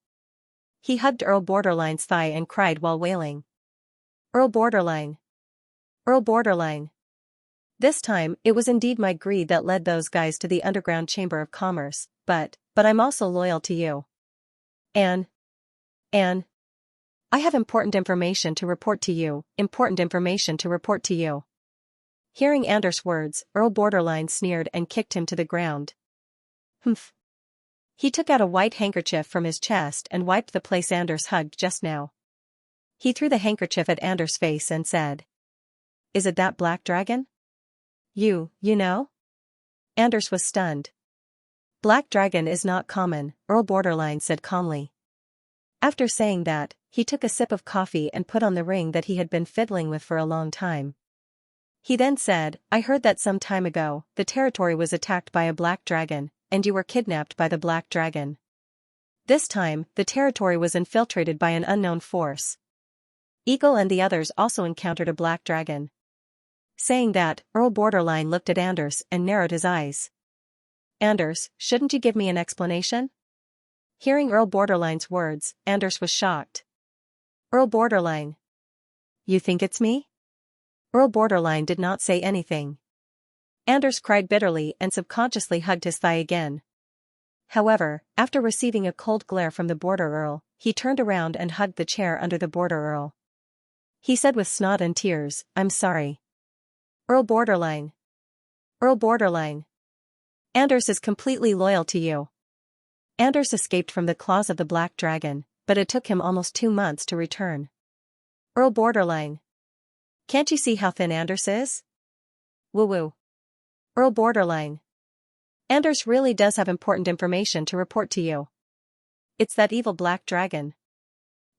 He hugged Earl Borderline's thigh and cried while wailing. Earl Borderline! Earl Borderline! This time, it was indeed my greed that led those guys to the underground chamber of commerce, but I'm also loyal to you. Anne, I have important information to report to you. Hearing Anders' words, Earl Borderline sneered and kicked him to the ground. Humph. He took out a white handkerchief from his chest and wiped the place Anders hugged just now. He threw the handkerchief at Anders' face and said, "Is it that black dragon? You know?" Anders was stunned. "Black dragon is not common," Earl Borderline said calmly. After saying that, he took a sip of coffee and put on the ring that he had been fiddling with for a long time. He then said, "I heard that some time ago, the territory was attacked by a black dragon, and you were kidnapped by the black dragon. This time, the territory was infiltrated by an unknown force. Eagle and the others also encountered a black dragon." Saying that, Earl Borderline looked at Anders and narrowed his eyes. "Anders, shouldn't you give me an explanation?" Hearing Earl Borderline's words, Anders was shocked. "Earl Borderline. You think it's me?" Earl Borderline did not say anything. Anders cried bitterly and subconsciously hugged his thigh again. However, after receiving a cold glare from the Border Earl, he turned around and hugged the chair under the Border Earl. He said with snot and tears, "I'm sorry. Earl Borderline. Earl Borderline. Anders is completely loyal to you." Anders escaped from the claws of the black dragon, but it took him almost 2 months to return. "Earl Borderline. Can't you see how thin Anders is? Woo-woo. Earl Borderline. Anders really does have important information to report to you. It's that evil black dragon.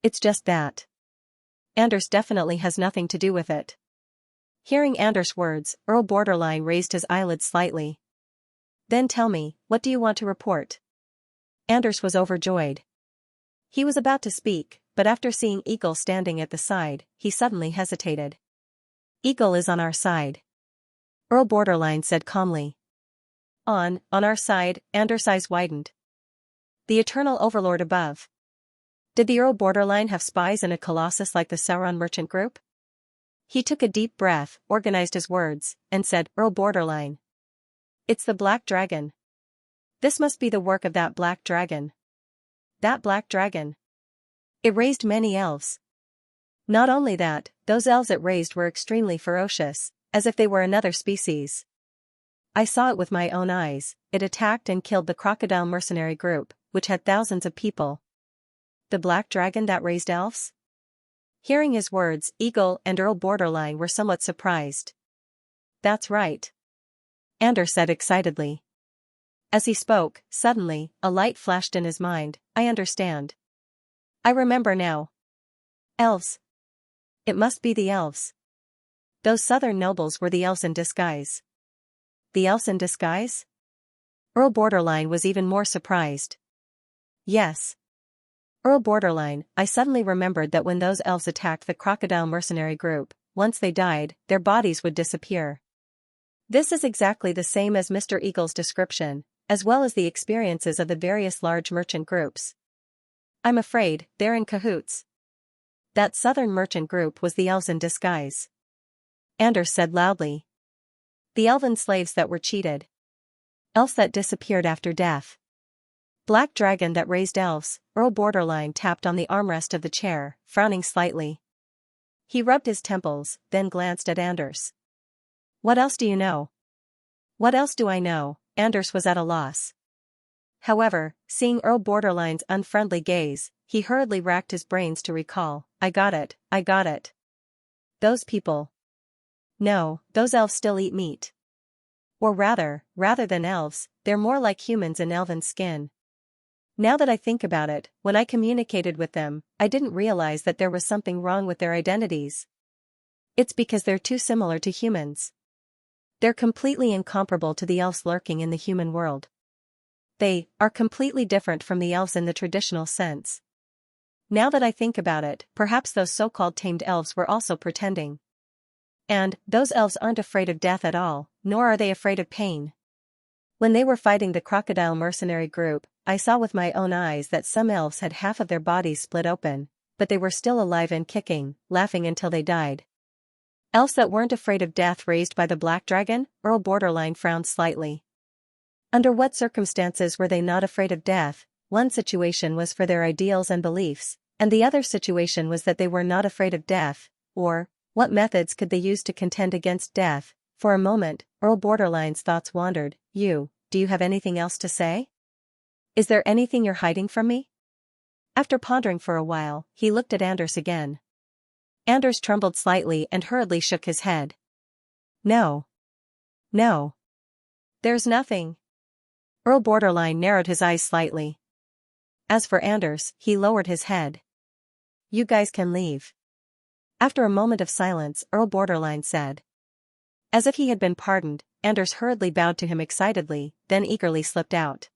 It's just that. Anders definitely has nothing to do with it." Hearing Anders' words, Earl Borderline raised his eyelids slightly. "Then tell me, what do you want to report?" Anders was overjoyed. He was about to speak, but after seeing Eagle standing at the side, he suddenly hesitated. "Eagle is on our side," Earl Borderline said calmly. On our side," Anders' eyes widened. "The Eternal Overlord above. Did the Earl Borderline have spies in a colossus like the Sauron Merchant Group?" He took a deep breath, organized his words, and said, "Earl Borderline. It's the Black Dragon. This must be the work of that Black Dragon. That Black Dragon. It raised many elves. Not only that, those elves it raised were extremely ferocious, as if they were another species. I saw it with my own eyes. It attacked and killed the crocodile mercenary group, which had thousands of people. The Black Dragon that raised elves?" Hearing his words, Eagle and Earl Borderline were somewhat surprised. "That's right," Anders said excitedly. As he spoke, suddenly, a light flashed in his mind. "I understand. I remember now. Elves. It must be the elves. Those southern nobles were the elves in disguise." "The elves in disguise?" Earl Borderline was even more surprised. "Yes. Earl Borderline, I suddenly remembered that when those elves attacked the crocodile mercenary group, once they died, their bodies would disappear. This is exactly the same as Mr. Eagle's description, as well as the experiences of the various large merchant groups. I'm afraid they're in cahoots. That southern merchant group was the elves in disguise," Anders said loudly. "The elven slaves that were cheated. Elves that disappeared after death. Black dragon that raised elves." Earl Borderline tapped on the armrest of the chair, frowning slightly. He rubbed his temples, then glanced at Anders. "What else do you know?" "What else do I know?" Anders was at a loss. However, seeing Earl Borderline's unfriendly gaze, he hurriedly racked his brains to recall. I got it. Those people. No, those elves still eat meat. Or rather than elves, they're more like humans in elven skin. Now that I think about it, when I communicated with them, I didn't realize that there was something wrong with their identities. It's because they're too similar to humans. They're completely incomparable to the elves lurking in the human world. They are completely different from the elves in the traditional sense. Now that I think about it, perhaps those so-called tamed elves were also pretending. And those elves aren't afraid of death at all, nor are they afraid of pain. When they were fighting the crocodile mercenary group, I saw with my own eyes that some elves had half of their bodies split open, but they were still alive and kicking, laughing until they died. Elves that weren't afraid of death raised by the Black Dragon? Earl Borderline frowned slightly. Under what circumstances were they not afraid of death? One situation was for their ideals and beliefs, and the other situation was that they were not afraid of death, or, what methods could they use to contend against death? For a moment, Earl Borderline's thoughts wandered. Do you have anything else to say? Is there anything you're hiding from me? After pondering for a while, he looked at Anders again. Anders trembled slightly and hurriedly shook his head. No. No. There's nothing. Earl Borderline narrowed his eyes slightly. As for Anders, he lowered his head. You guys can leave. After a moment of silence, Earl Borderline said. As if he had been pardoned, Anders hurriedly bowed to him excitedly, then eagerly slipped out.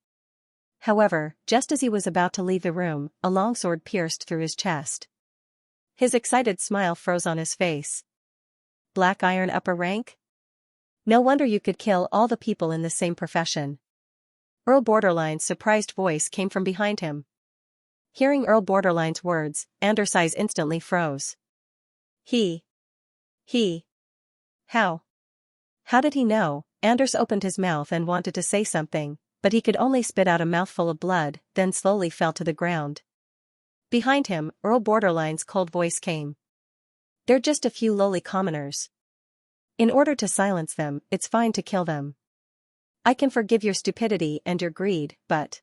However, just as he was about to leave the room, a longsword pierced through his chest. His excited smile froze on his face. Black iron upper rank? No wonder you could kill all the people in the same profession. Earl Borderline's surprised voice came from behind him. Hearing Earl Borderline's words, Anders' eyes instantly froze. How? How did he know? Anders opened his mouth and wanted to say something, but he could only spit out a mouthful of blood, then slowly fell to the ground. Behind him, Earl Borderline's cold voice came. They're just a few lowly commoners. In order to silence them, it's fine to kill them. I can forgive your stupidity and your greed, but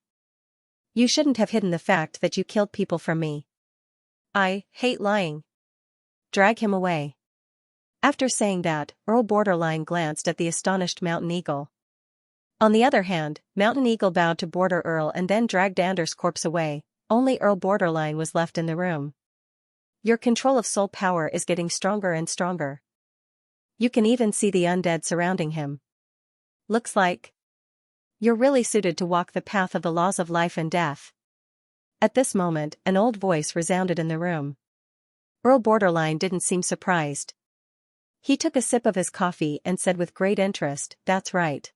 you shouldn't have hidden the fact that you killed people from me. I hate lying. Drag him away. After saying that, Earl Borderline glanced at the astonished Mountain Eagle. On the other hand, Mountain Eagle bowed to Border Earl and then dragged Anders' corpse away. Only Earl Borderline was left in the room. Your control of soul power is getting stronger and stronger. You can even see the undead surrounding him. Looks like you're really suited to walk the path of the laws of life and death. At this moment, an old voice resounded in the room. Earl Borderline didn't seem surprised. He took a sip of his coffee and said with great interest, That's right.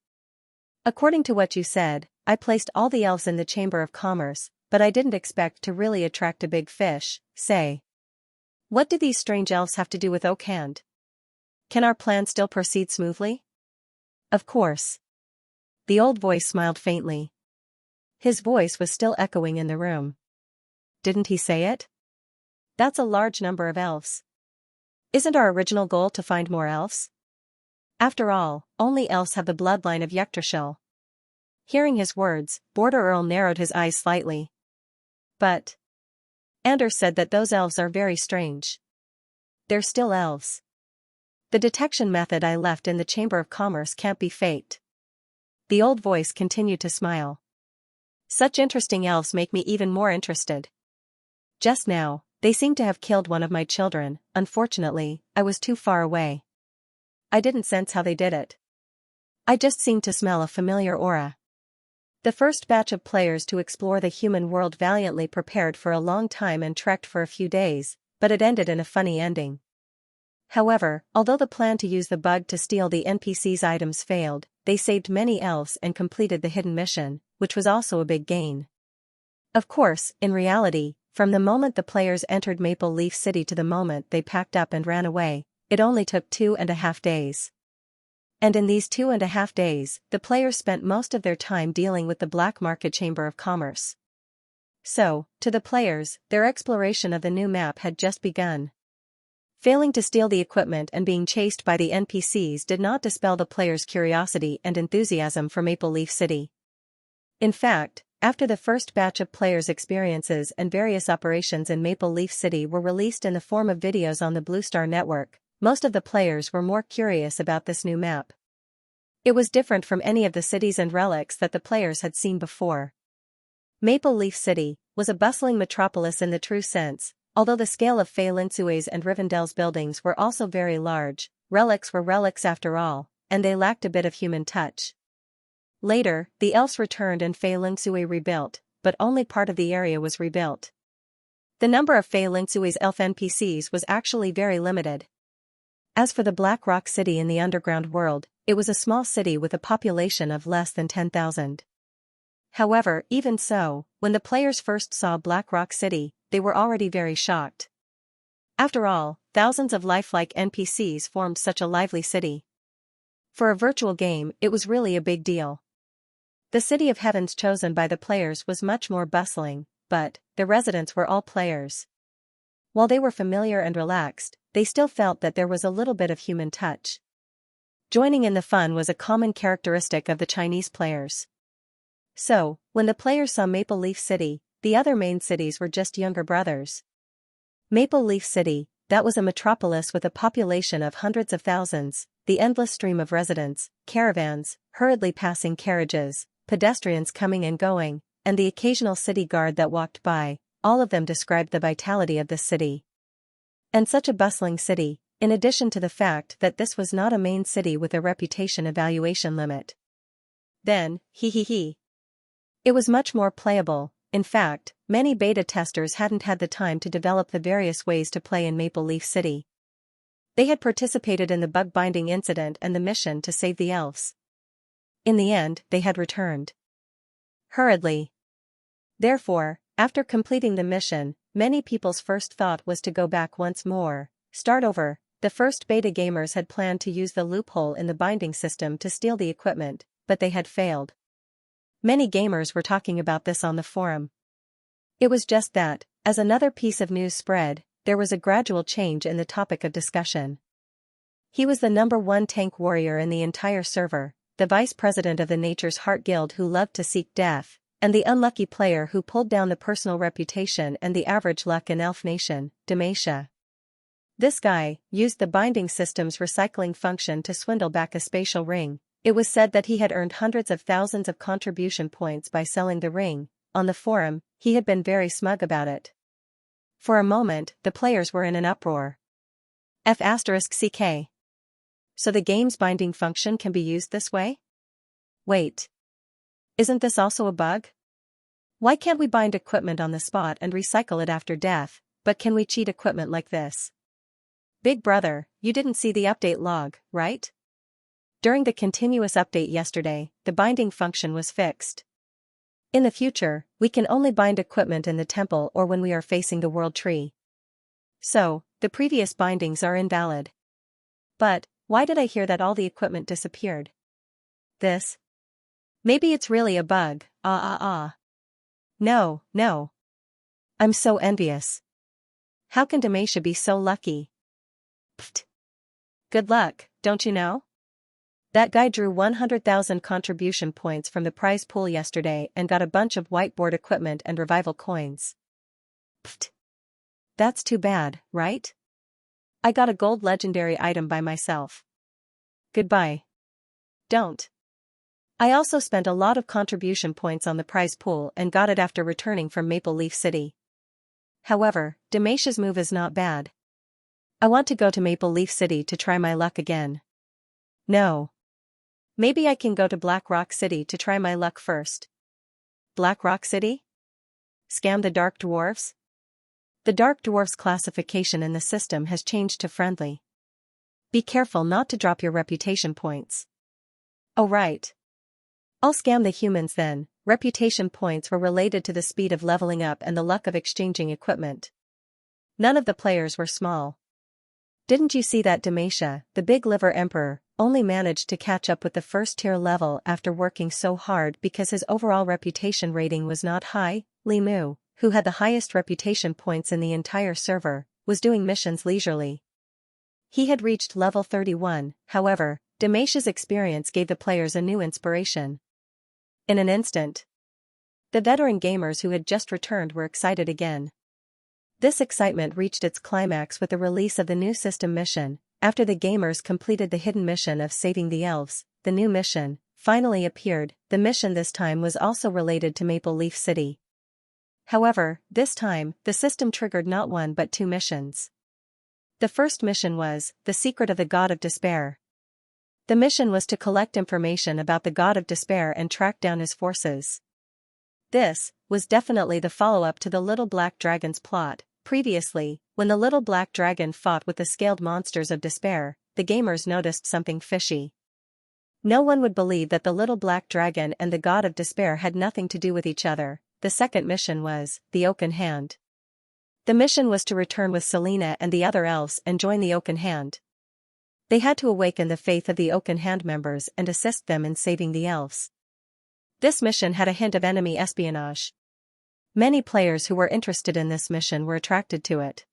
According to what you said, I placed all the elves in the Chamber of Commerce, but I didn't expect to really attract a big fish, say. What do these strange elves have to do with Oakhand? Can our plan still proceed smoothly? Of course. The old voice smiled faintly. His voice was still echoing in the room. Didn't he say it? That's a large number of elves. Isn't our original goal to find more elves? After all, only elves have the bloodline of Yggdrasil. Hearing his words, Border Earl narrowed his eyes slightly. But Anders said that those elves are very strange. They're still elves. The detection method I left in the Chamber of Commerce can't be faked. The old voice continued to smile. Such interesting elves make me even more interested. Just now, they seem to have killed one of my children. Unfortunately, I was too far away. I didn't sense how they did it. I just seemed to smell a familiar aura. The first batch of players to explore the human world valiantly prepared for a long time and trekked for a few days, but it ended in a funny ending. However, although the plan to use the bug to steal the NPC's items failed, they saved many elves and completed the hidden mission, which was also a big gain. Of course, in reality, from the moment the players entered Maple Leaf City to the moment they packed up and ran away, it only took 2.5 days. And in these 2.5 days, the players spent most of their time dealing with the Black Market Chamber of Commerce. So, to the players, their exploration of the new map had just begun. Failing to steal the equipment and being chased by the NPCs did not dispel the players' curiosity and enthusiasm for Maple Leaf City. In fact, after the first batch of players' experiences and various operations in Maple Leaf City were released in the form of videos on the Blue Star Network, most of the players were more curious about this new map. It was different from any of the cities and relics that the players had seen before. Maple Leaf City was a bustling metropolis in the true sense. Although the scale of Fey Linsue's and Rivendell's buildings were also very large, relics were relics after all, and they lacked a bit of human touch. Later, the elves returned and Fey Linsue rebuilt, but only part of the area was rebuilt. The number of Fey Linsue's elf NPCs was actually very limited. As for the Black Rock City in the underground world, it was a small city with a population of less than 10,000. However, even so, when the players first saw Black Rock City, they were already very shocked. After all, thousands of lifelike NPCs formed such a lively city. For a virtual game, it was really a big deal. The City of Heavens chosen by the players was much more bustling, but the residents were all players. While they were familiar and relaxed, they still felt that there was a little bit of human touch. Joining in the fun was a common characteristic of the Chinese players. So, when the players saw Maple Leaf City, the other main cities were just younger brothers. Maple Leaf City, that was a metropolis with a population of hundreds of thousands, the endless stream of residents, caravans, hurriedly passing carriages, pedestrians coming and going, and the occasional city guard that walked by, all of them described the vitality of this city. And such a bustling city, in addition to the fact that this was not a main city with a reputation evaluation limit. Then, it was much more playable. In fact, many beta testers hadn't had the time to develop the various ways to play in Maple Leaf City. They had participated in the bug binding incident and the mission to save the elves. In the end, they had returned hurriedly. Therefore, after completing the mission, many people's first thought was to go back once more, start over. The first beta gamers had planned to use the loophole in the binding system to steal the equipment, but they had failed. Many gamers were talking about this on the forum. It was just that, as another piece of news spread, there was a gradual change in the topic of discussion. He was the #1 tank warrior in the entire server, the vice president of the Nature's Heart Guild who loved to seek death, and the unlucky player who pulled down the personal reputation and the average luck in Elf Nation, Xianxia. This guy used the binding system's recycling function to swindle back a spatial ring. It was said that he had earned hundreds of thousands of contribution points by selling the ring. On the forum, he had been very smug about it. For a moment, the players were in an uproar. F***ck. So the game's binding function can be used this way? Wait. Isn't this also a bug? Why can't we bind equipment on the spot and recycle it after death, but can we cheat equipment like this? Big brother, you didn't see the update log, right? During the continuous update yesterday, the binding function was fixed. In the future, we can only bind equipment in the temple or when we are facing the world tree. So, the previous bindings are invalid. But, why did I hear that all the equipment disappeared? This? Maybe it's really a bug, No. I'm so envious. How can Xianxia be so lucky? Pfft. Good luck, don't you know? That guy drew 100,000 contribution points from the prize pool yesterday and got a bunch of whiteboard equipment and revival coins. Pfft. That's too bad, right? I got a gold legendary item by myself. Goodbye. Don't. I also spent a lot of contribution points on the prize pool and got it after returning from Maple Leaf City. However, Xianxia's move is not bad. I want to go to Maple Leaf City to try my luck again. No. Maybe I can go to Black Rock City to try my luck first. Black Rock City? Scam the Dark Dwarves? The Dark Dwarves classification in the system has changed to friendly. Be careful not to drop your reputation points. Oh right. I'll scam the humans then. Reputation points were related to the speed of leveling up and the luck of exchanging equipment. None of the players were small. Didn't you see that Xianxia, the big liver emperor, only managed to catch up with the first tier level after working so hard because his overall reputation rating was not high? Li Mu, who had the highest reputation points in the entire server, was doing missions leisurely. He had reached level 31, however, Xianxia's experience gave the players a new inspiration. In an instant, the veteran gamers who had just returned were excited again. This excitement reached its climax with the release of the new system mission. After the gamers completed the hidden mission of saving the elves, the new mission finally appeared. The mission this time was also related to Maple Leaf City. However, this time, the system triggered not one but two missions. The first mission was The Secret of the God of Despair. The mission was to collect information about the God of Despair and track down his forces. This was definitely the follow-up to the Little Black Dragon's plot. Previously, when the Little Black Dragon fought with the scaled monsters of despair, the gamers noticed something fishy. No one would believe that the Little Black Dragon and the God of Despair had nothing to do with each other. The second mission was The Oaken Hand. The mission was to return with Selena and the other elves and join the Oaken Hand. They had to awaken the faith of the Oaken Hand members and assist them in saving the elves. This mission had a hint of enemy espionage. Many players who were interested in this mission were attracted to it.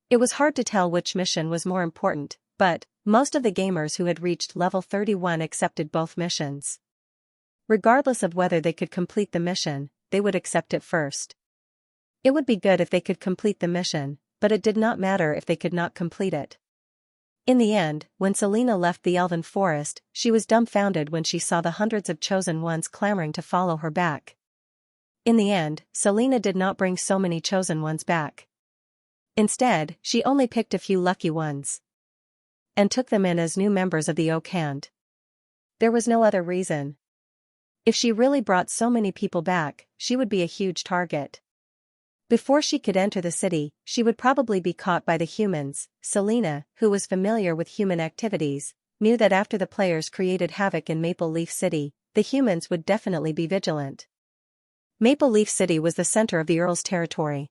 It was hard to tell which mission was more important, But, most of the gamers who had reached level 31 accepted both missions. Regardless of whether they could complete the mission, they would accept it first. It would be good if they could complete the mission, but it did not matter if they could not complete it. In the end, when Selena left the Elven Forest, she was dumbfounded when she saw the hundreds of chosen ones clamoring to follow her back. In the end, Selena did not bring so many chosen ones back. Instead, she only picked a few lucky ones and took them in as new members of the Oak Hand. There was no other reason. If she really brought so many people back, she would be a huge target. Before she could enter the city, she would probably be caught by the humans. Selena, who was familiar with human activities, knew that after the players created havoc in Maple Leaf City, the humans would definitely be vigilant. Maple Leaf City was the center of the Earl's territory.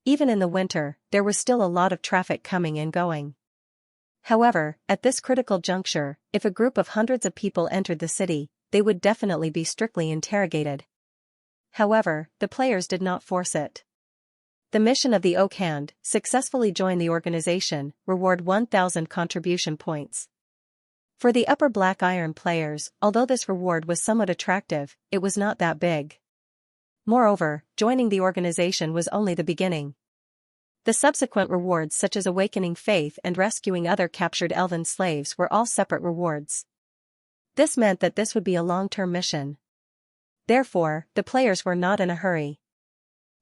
Even in the winter, there was still a lot of traffic coming and going. However, at this critical juncture, if a group of hundreds of people entered the city, they would definitely be strictly interrogated. However, the players did not force it. The mission of the Oak Hand, successfully join the organization, reward 1,000 contribution points. For the Upper Black Iron players, although this reward was somewhat attractive, it was not that big. Moreover, joining the organization was only the beginning. The subsequent rewards such as awakening faith and rescuing other captured elven slaves were all separate rewards. This meant that this would be a long-term mission. Therefore, the players were not in a hurry.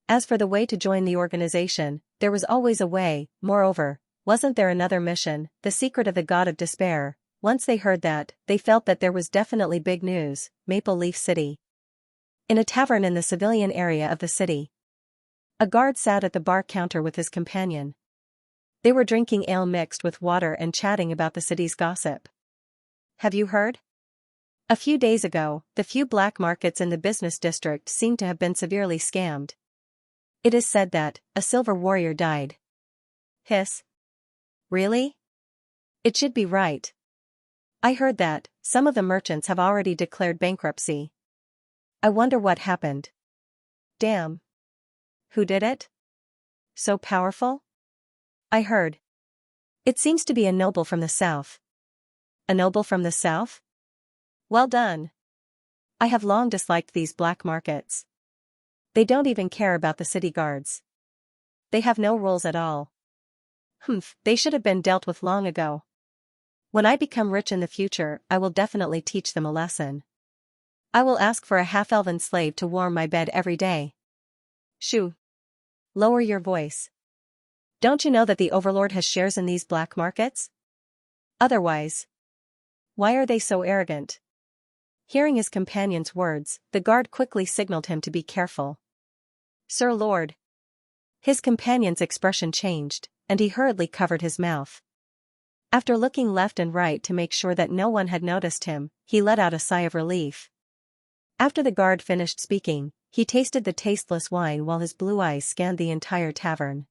As for the way to join the organization, there was always a way. Moreover, wasn't there another mission, the secret of the God of Despair? Once they heard that, they felt that there was definitely big news. Maple Leaf City. In a tavern in the civilian area of the city, a guard sat at the bar counter with his companion. They were drinking ale mixed with water and chatting about the city's gossip. Have you heard? A few days ago, the few black markets in the business district seemed to have been severely scammed. It is said that a silver warrior died. Hiss. Really? It should be right. I heard that some of the merchants have already declared bankruptcy. I wonder what happened. Damn. Who did it? So powerful? I heard. It seems to be a noble from the south. A noble from the south? Well done. I have long disliked these black markets. They don't even care about the city guards. They have no rules at all. They should have been dealt with long ago. When I become rich in the future, I will definitely teach them a lesson. I will ask for a half-elven slave to warm my bed every day. Shoo. Lower your voice. Don't you know that the Overlord has shares in these black markets? Otherwise, why are they so arrogant? Hearing his companion's words, the guard quickly signaled him to be careful. Sir Lord. His companion's expression changed, and he hurriedly covered his mouth. After looking left and right to make sure that no one had noticed him, he let out a sigh of relief. After the guard finished speaking, he tasted the tasteless wine while his blue eyes scanned the entire tavern.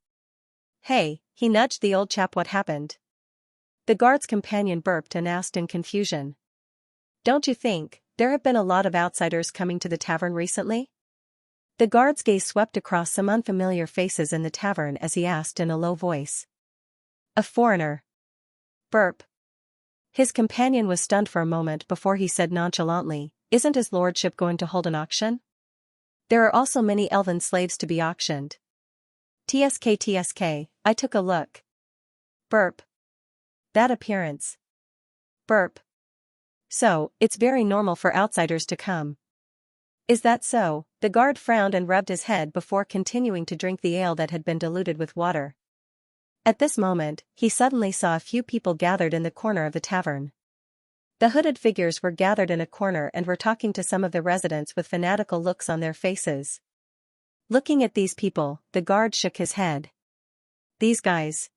Hey, he nudged the old chap. What happened? The guard's companion burped and asked in confusion. Don't you think there have been a lot of outsiders coming to the tavern recently? The guard's gaze swept across some unfamiliar faces in the tavern as he asked in a low voice. A foreigner. Burp. His companion was stunned for a moment before he said nonchalantly, Isn't his lordship going to hold an auction? There are also many elven slaves to be auctioned. TSK, I took a look. Burp. That appearance. Burp. So, it's very normal for outsiders to come. Is that so? The guard frowned and rubbed his head before continuing to drink the ale that had been diluted with water. At this moment, he suddenly saw a few people gathered in the corner of the tavern. The hooded figures were gathered in a corner and were talking to some of the residents with fanatical looks on their faces. Looking at these people, the guard shook his head. These guys.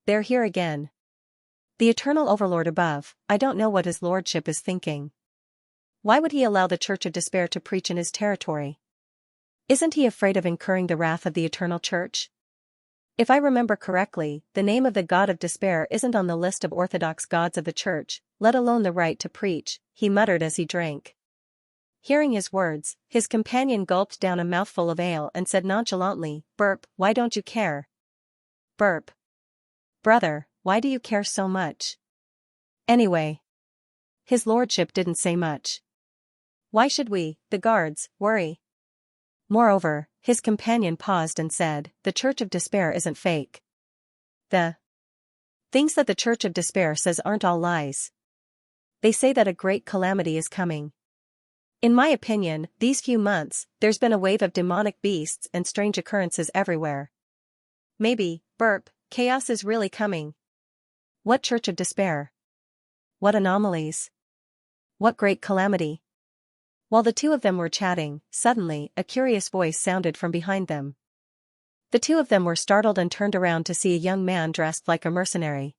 They're here again. The eternal overlord above, I don't know what his lordship is thinking. Why would he allow the Church of Despair to preach in his territory? Isn't he afraid of incurring the wrath of the eternal church? If I remember correctly, the name of the God of Despair isn't on the list of orthodox gods of the church, let alone the right to preach, he muttered as he drank. Hearing his words, his companion gulped down a mouthful of ale and said nonchalantly, Burp, why don't you care? Burp. Brother, why do you care so much? Anyway. His lordship didn't say much. Why should we, the guards, worry? Moreover, his companion paused and said, the Church of Despair isn't fake. The things that the Church of Despair says aren't all lies. They say that a great calamity is coming. In my opinion, these few months, there's been a wave of demonic beasts and strange occurrences everywhere. Maybe, burp, chaos is really coming. What Church of Despair? What anomalies? What great calamity? While the two of them were chatting, suddenly, a curious voice sounded from behind them. The two of them were startled and turned around to see a young man dressed like a mercenary.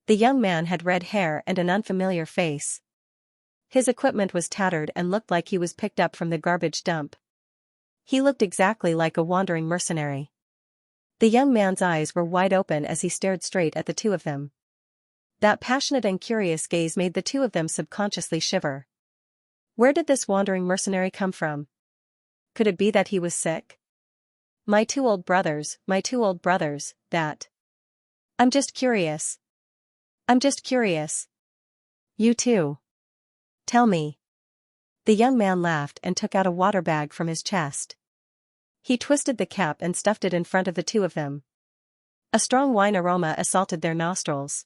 The young man had red hair and an unfamiliar face. His equipment was tattered and looked like he was picked up from the garbage dump. He looked exactly like a wandering mercenary. The young man's eyes were wide open as he stared straight at the two of them. That passionate and curious gaze made the two of them subconsciously shiver. Where did this wandering mercenary come from? Could it be that he was sick? My two old brothers, that. I'm just curious. You too. Tell me. The young man laughed and took out a water bag from his chest. He twisted the cap and stuffed it in front of the two of them. A strong wine aroma assaulted their nostrils.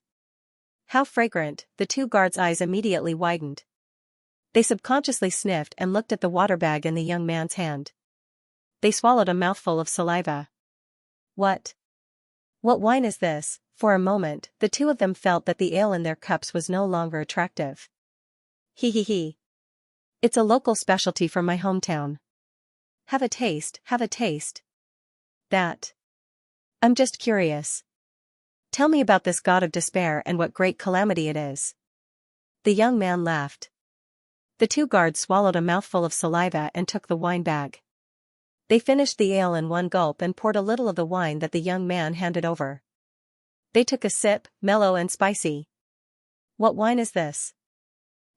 How fragrant, the two guards' eyes immediately widened. They subconsciously sniffed and looked at the water bag in the young man's hand. They swallowed a mouthful of saliva. What wine is this? For a moment, the two of them felt that the ale in their cups was no longer attractive. He. It's a local specialty from my hometown. Have a taste. That. I'm just curious. Tell me about this god of despair and what great calamity it is. The young man laughed. The two guards swallowed a mouthful of saliva and took the wine bag. They finished the ale in one gulp and poured a little of the wine that the young man handed over. They took a sip, mellow and spicy. What wine is this?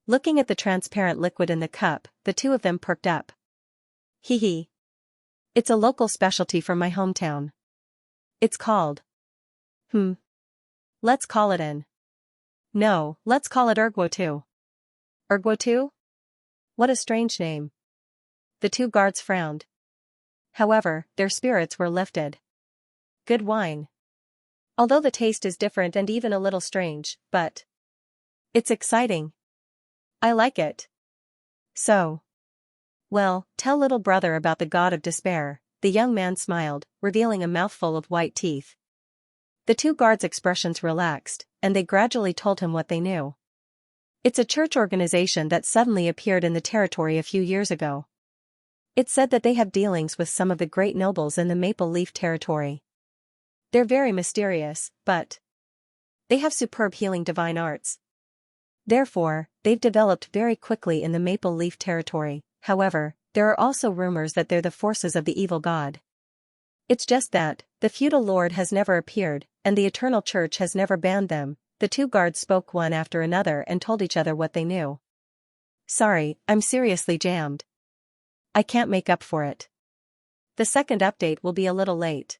Looking at the transparent liquid in the cup, the two of them perked up. He. It's a local specialty from my hometown. It's called. Let's call it an. No, let's call it Erguotu. Erguotu? What a strange name. The two guards frowned. However, their spirits were lifted. Good wine. Although the taste is different and even a little strange, but it's exciting. I like it. So. Well, tell little brother about the god of despair. The young man smiled, revealing a mouthful of white teeth. The two guards' expressions relaxed, and they gradually told him what they knew. It's a church organization that suddenly appeared in the territory a few years ago. It's said that they have dealings with some of the great nobles in the Maple Leaf territory. They're very mysterious, but they have superb healing divine arts. Therefore, they've developed very quickly in the Maple Leaf territory. However, there are also rumors that they're the forces of the evil god. It's just that, the feudal lord has never appeared, and the eternal church has never banned them. The two guards spoke one after another and told each other what they knew. Sorry, I'm seriously jammed. I can't make up for it. The second update will be a little late.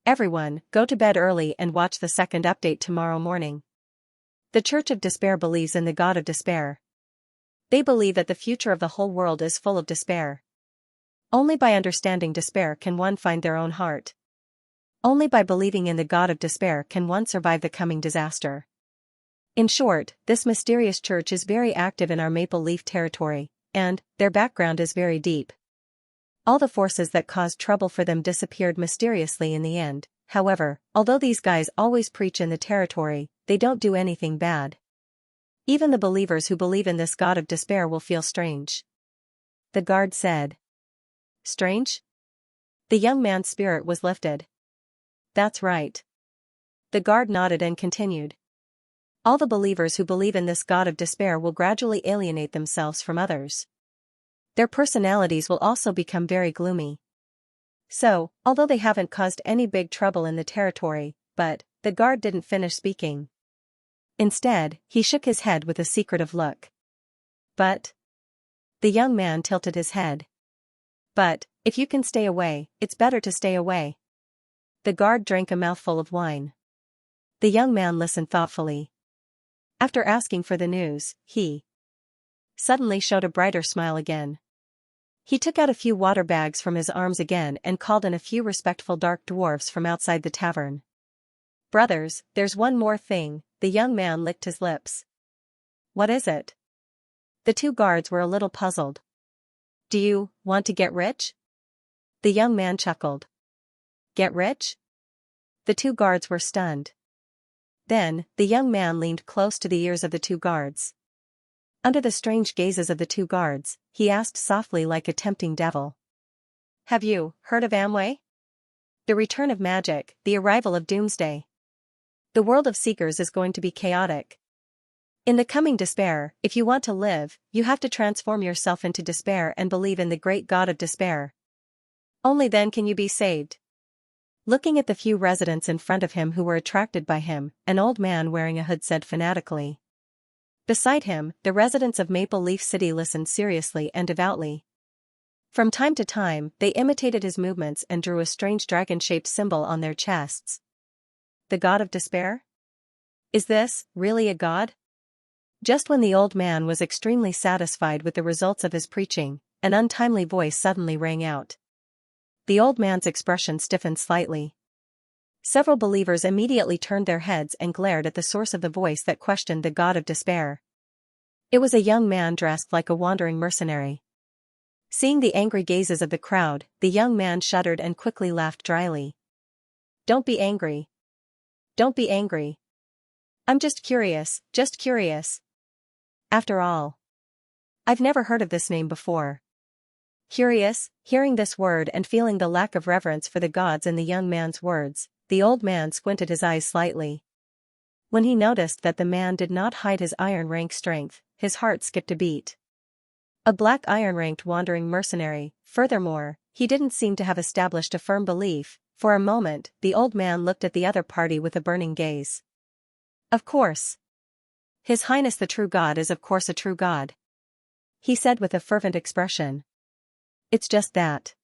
Everyone, go to bed early and watch the second update tomorrow morning. The Church of Despair believes in the god of despair. They believe that the future of the whole world is full of despair. Only by understanding despair can one find their own heart. Only by believing in the god of despair can one survive the coming disaster. In short, this mysterious church is very active in our Maple Leaf territory, and their background is very deep. All the forces that caused trouble for them disappeared mysteriously in the end. However, although these guys always preach in the territory, they don't do anything bad. Even the believers who believe in this god of despair will feel strange. The guard said. Strange? The young man's spirit was lifted. That's right. The guard nodded and continued. All the believers who believe in this god of despair will gradually alienate themselves from others. Their personalities will also become very gloomy. So, although they haven't caused any big trouble in the territory, but the guard didn't finish speaking. Instead, he shook his head with a secretive look. But the young man tilted his head. But if you can stay away, it's better to stay away. The guard drank a mouthful of wine. The young man listened thoughtfully. After asking for the news, he suddenly showed a brighter smile again. He took out a few water bags from his arms again and called in a few respectful dark dwarfs from outside the tavern. "Brothers, there's one more thing," the young man licked his lips. "What is it?" The two guards were a little puzzled. "Do you want to get rich?" The young man chuckled. "Get rich?" The two guards were stunned. Then, the young man leaned close to the ears of the two guards. Under the strange gazes of the two guards, he asked softly like a tempting devil. "Have you heard of Amway? The return of magic, the arrival of doomsday. The world of seekers is going to be chaotic. In the coming despair, if you want to live, you have to transform yourself into despair and believe in the great god of despair. Only then can you be saved." Looking at the few residents in front of him who were attracted by him, an old man wearing a hood said fanatically. Beside him, the residents of Maple Leaf City listened seriously and devoutly. From time to time, they imitated his movements and drew a strange dragon-shaped symbol on their chests. The god of despair? Is this really a god? Just when the old man was extremely satisfied with the results of his preaching, an untimely voice suddenly rang out. The old man's expression stiffened slightly. Several believers immediately turned their heads and glared at the source of the voice that questioned the god of despair. It was a young man dressed like a wandering mercenary. Seeing the angry gazes of the crowd, the young man shuddered and quickly laughed dryly. "Don't be angry. Don't be angry. I'm just curious, just curious. After all, I've never heard of this name before." Curious, hearing this word and feeling the lack of reverence for the gods in the young man's words, the old man squinted his eyes slightly. When he noticed that the man did not hide his iron-rank strength, his heart skipped a beat. A black iron-ranked wandering mercenary, furthermore, he didn't seem to have established a firm belief. For a moment, the old man looked at the other party with a burning gaze. "Of course. His Highness the true God is of course a true God," he said with a fervent expression. "It's just that.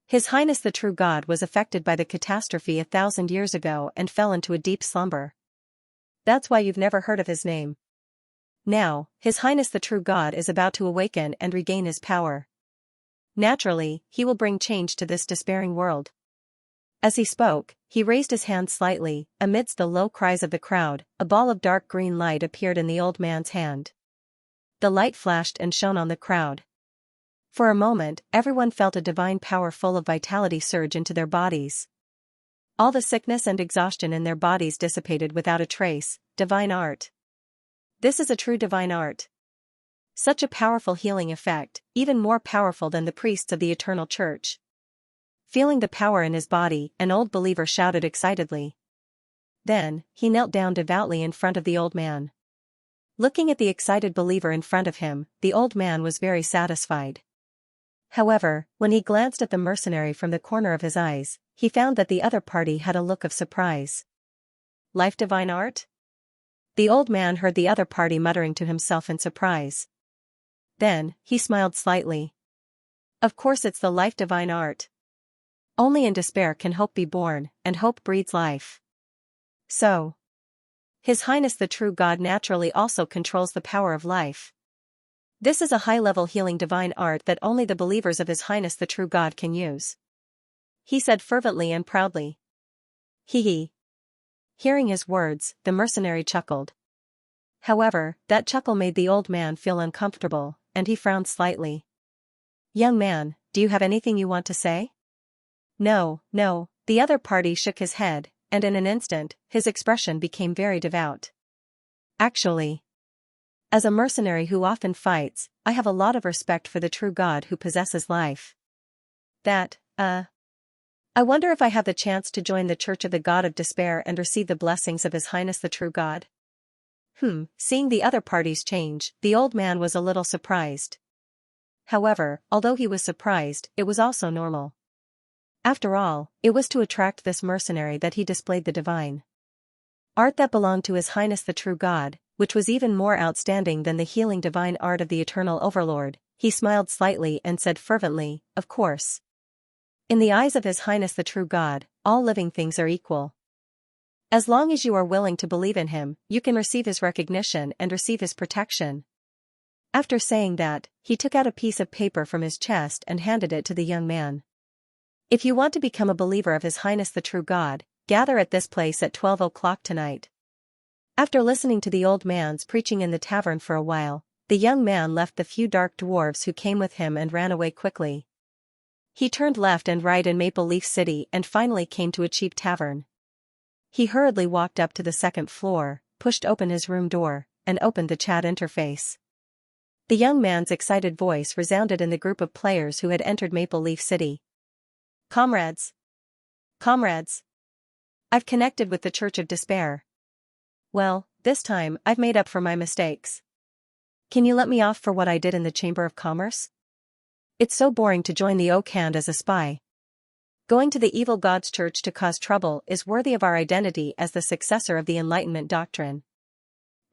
His Highness the true God was affected by the catastrophe 1,000 years ago and fell into a deep slumber. That's why you've never heard of his name. Now, His Highness the true God is about to awaken and regain his power. Naturally, he will bring change to this despairing world." As he spoke, he raised his hand slightly. Amidst the low cries of the crowd, a ball of dark green light appeared in the old man's hand. The light flashed and shone on the crowd. For a moment, everyone felt a divine power full of vitality surge into their bodies. All the sickness and exhaustion in their bodies dissipated without a trace. Divine art. This is a true divine art. Such a powerful healing effect, even more powerful than the priests of the Eternal Church. Feeling the power in his body, an old believer shouted excitedly. Then, he knelt down devoutly in front of the old man. Looking at the excited believer in front of him, the old man was very satisfied. However, when he glanced at the mercenary from the corner of his eyes, he found that the other party had a look of surprise. "Life divine art?" The old man heard the other party muttering to himself in surprise. Then, he smiled slightly. "Of course it's the life divine art. Only in despair can hope be born, and hope breeds life. So, His Highness the true God naturally also controls the power of life. This is a high-level healing divine art that only the believers of His Highness the true God can use," he said fervently and proudly. Hee. Hearing his words, the mercenary chuckled. However, that chuckle made the old man feel uncomfortable, and he frowned slightly. "Young man, do you have anything you want to say?" No. The other party shook his head, and in an instant, his expression became very devout. "Actually, as a mercenary who often fights, I have a lot of respect for the true God who possesses life. I wonder if I have the chance to join the Church of the God of Despair and receive the blessings of His Highness the true God." Seeing the other parties change, the old man was a little surprised. However, although he was surprised, it was also normal. After all, it was to attract this mercenary that he displayed the divine art that belonged to His Highness the true God, which was even more outstanding than the healing divine art of the Eternal Overlord. He smiled slightly and said fervently, "Of course. In the eyes of His Highness the true God, all living things are equal." As long as you are willing to believe in him, you can receive his recognition and receive his protection. After saying that, he took out a piece of paper from his chest and handed it to the young man. If you want to become a believer of His Highness the True God, gather at this place at 12 o'clock tonight. After listening to the old man's preaching in the tavern for a while, the young man left the few dark dwarves who came with him and ran away quickly. He turned left and right in Maple Leaf City and finally came to a cheap tavern. He hurriedly walked up to the second floor, pushed open his room door, and opened the chat interface. The young man's excited voice resounded in the group of players who had entered Maple Leaf City. Comrades! Comrades! I've connected with the Church of Despair. Well, this time, I've made up for my mistakes. Can you let me off for what I did in the Chamber of Commerce? It's so boring to join the Oak Hand as a spy. Going to the evil god's church to cause trouble is worthy of our identity as the successor of the Enlightenment doctrine.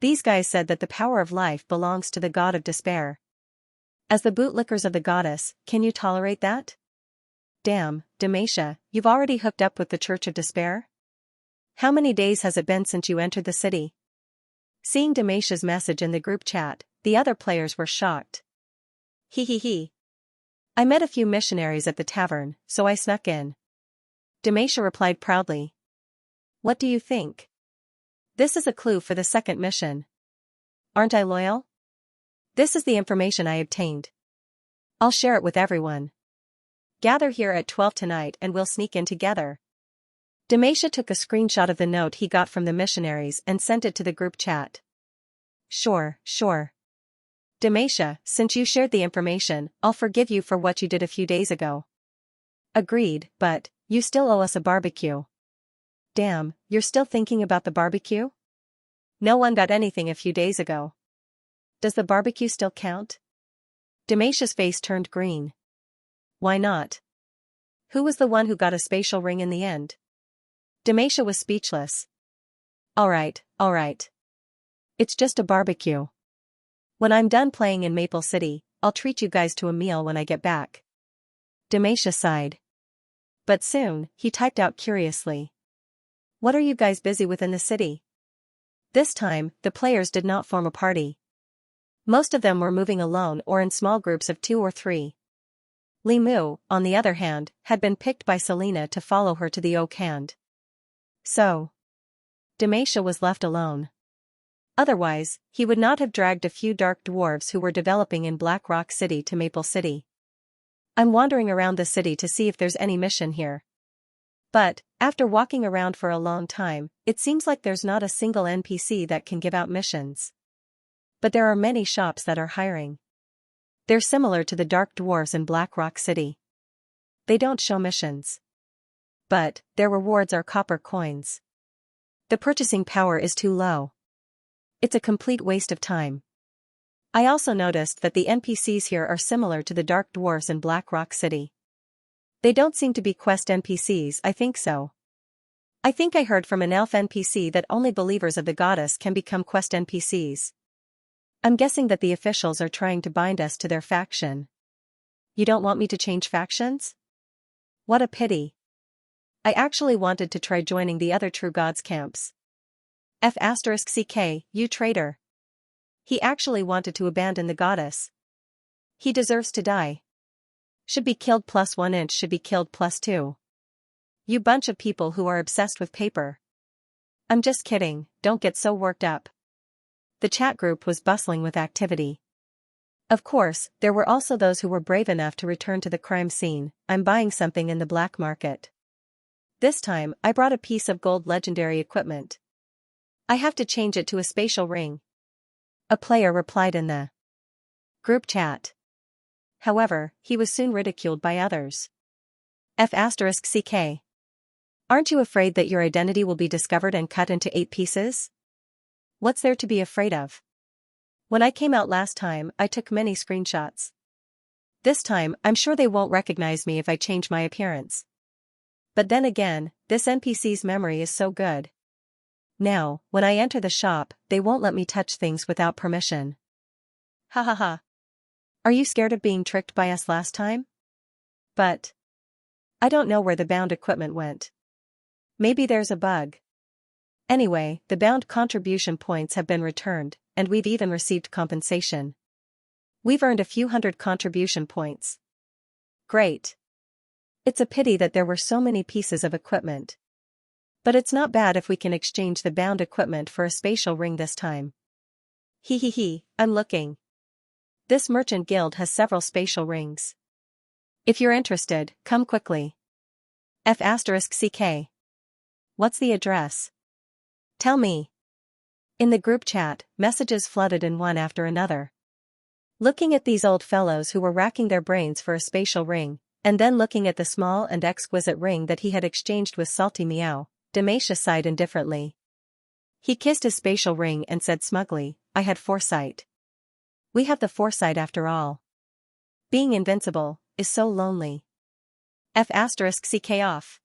These guys said that the power of life belongs to the god of despair. As the bootlickers of the goddess, can you tolerate that? Damn, Xianxia, you've already hooked up with the Church of Despair? How many days has it been since you entered the city? Seeing Xianxia's message in the group chat, the other players were shocked. He. I met a few missionaries at the tavern, so I snuck in. Xianxia replied proudly. What do you think? This is a clue for the second mission. Aren't I loyal? This is the information I obtained. I'll share it with everyone. Gather here at 12 tonight and we'll sneak in together. Xianxia took a screenshot of the note he got from the missionaries and sent it to the group chat. Sure. Xianxia, since you shared the information, I'll forgive you for what you did a few days ago. Agreed, but you still owe us a barbecue. Damn, you're still thinking about the barbecue? No one got anything a few days ago. Does the barbecue still count? Xianxia's face turned green. Why not? Who was the one who got a spatial ring in the end? Xianxia was speechless. All right. It's just a barbecue. When I'm done playing in Maple City, I'll treat you guys to a meal when I get back. Xianxia sighed. But soon, he typed out curiously. What are you guys busy with in the city? This time, the players did not form a party. Most of them were moving alone or in small groups of 2 or 3. Li Mu, on the other hand, had been picked by Selena to follow her to the Oak Hand. So, Xianxia was left alone. Otherwise, he would not have dragged a few dark dwarves who were developing in Black Rock City to Maple City. I'm wandering around the city to see if there's any mission here. But, after walking around for a long time, it seems like there's not a single NPC that can give out missions. But there are many shops that are hiring. They're similar to the dark dwarves in Black Rock City. They don't show missions. But, their rewards are copper coins. The purchasing power is too low. It's a complete waste of time. I also noticed that the NPCs here are similar to the dark dwarves in Black Rock City. They don't seem to be quest NPCs. I think so. I think I heard from an elf NPC that only believers of the goddess can become quest NPCs. I'm guessing that the officials are trying to bind us to their faction. You don't want me to change factions? What a pity. I actually wanted to try joining the other True Gods camps. F***ck, you traitor. He actually wanted to abandon the goddess. He deserves to die. Should be killed +1 inch should be killed +2. You bunch of people who are obsessed with paper. I'm just kidding, don't get so worked up. The chat group was bustling with activity. Of course, there were also those who were brave enough to return to the crime scene. I'm buying something in the black market. This time, I brought a piece of gold legendary equipment. I have to change it to a spatial ring. A player replied in the group chat. However, he was soon ridiculed by others. F***ck. Aren't you afraid that your identity will be discovered and cut into 8 pieces? What's there to be afraid of? When I came out last time, I took many screenshots. This time, I'm sure they won't recognize me if I change my appearance. But then again, this NPC's memory is so good. Now, when I enter the shop, they won't let me touch things without permission. Ha. Are you scared of being tricked by us last time? But I don't know where the bound equipment went. Maybe there's a bug. Anyway, the bound contribution points have been returned, and we've even received compensation. We've earned a few hundred contribution points. Great. It's a pity that there were so many pieces of equipment. But it's not bad if we can exchange the bound equipment for a spatial ring this time. I'm looking. This merchant guild has several spatial rings. If you're interested, come quickly. F***CK. What's the address? Tell me. In the group chat, messages flooded in one after another. Looking at these old fellows who were racking their brains for a spatial ring, and then looking at the small and exquisite ring that he had exchanged with Salty Meow, Xianxia sighed indifferently. He kissed his spatial ring and said smugly, I had foresight. We have the foresight after all. Being invincible is so lonely. F***CK off.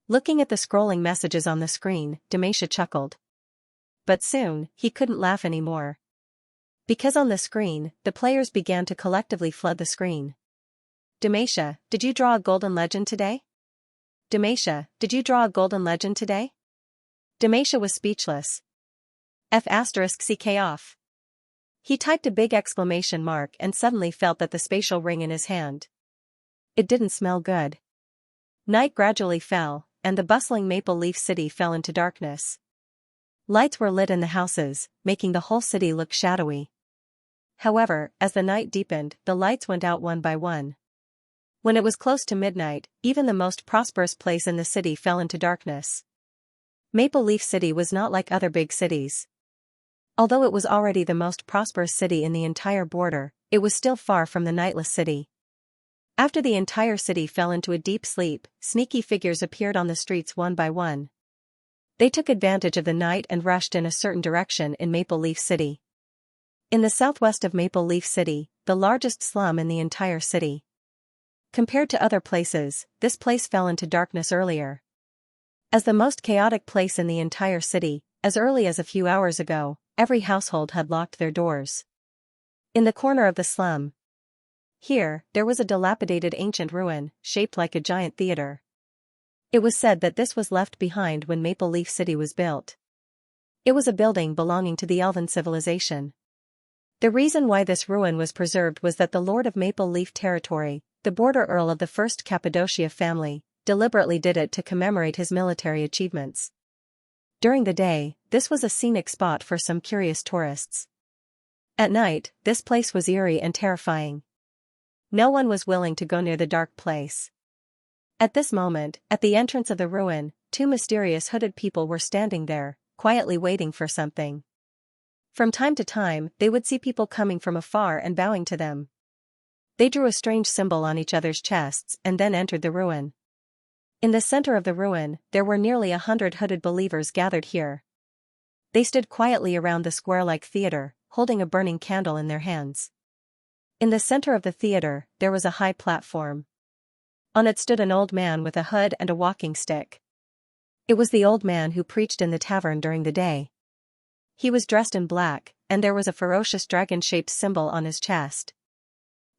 Looking at the scrolling messages on the screen, Xianxia chuckled. But soon, he couldn't laugh anymore. Because on the screen, the players began to collectively flood the screen. Xianxia, did you draw a golden legend today? Xianxia, did you draw a golden legend today? Xianxia was speechless. F***CK off. He typed a big exclamation mark and suddenly felt that the spatial ring in his hand. It didn't smell good. Night gradually fell, and the bustling Maple Leaf City fell into darkness. Lights were lit in the houses, making the whole city look shadowy. However, as the night deepened, the lights went out one by one. When it was close to midnight, even the most prosperous place in the city fell into darkness. Maple Leaf City was not like other big cities. Although it was already the most prosperous city in the entire border, it was still far from the nightless city. After the entire city fell into a deep sleep, sneaky figures appeared on the streets one by one. They took advantage of the night and rushed in a certain direction in Maple Leaf City. In the southwest of Maple Leaf City, the largest slum in the entire city. Compared to other places, this place fell into darkness earlier. As the most chaotic place in the entire city, as early as a few hours ago, every household had locked their doors. In the corner of the slum, here, there was a dilapidated ancient ruin, shaped like a giant theater. It was said that this was left behind when Maple Leaf City was built. It was a building belonging to the Elven civilization. The reason why this ruin was preserved was that the Lord of Maple Leaf Territory, the border Earl of the First Cappadocia family, deliberately did it to commemorate his military achievements. During the day, this was a scenic spot for some curious tourists. At night, this place was eerie and terrifying. No one was willing to go near the dark place. At this moment, at the entrance of the ruin, two mysterious hooded people were standing there, quietly waiting for something. From time to time, they would see people coming from afar and bowing to them. They drew a strange symbol on each other's chests and then entered the ruin. In the center of the ruin, there were nearly 100 hooded believers gathered here. They stood quietly around the square-like theater, holding a burning candle in their hands. In the center of the theater, there was a high platform. On it stood an old man with a hood and a walking stick. It was the old man who preached in the tavern during the day. He was dressed in black, and there was a ferocious dragon-shaped symbol on his chest.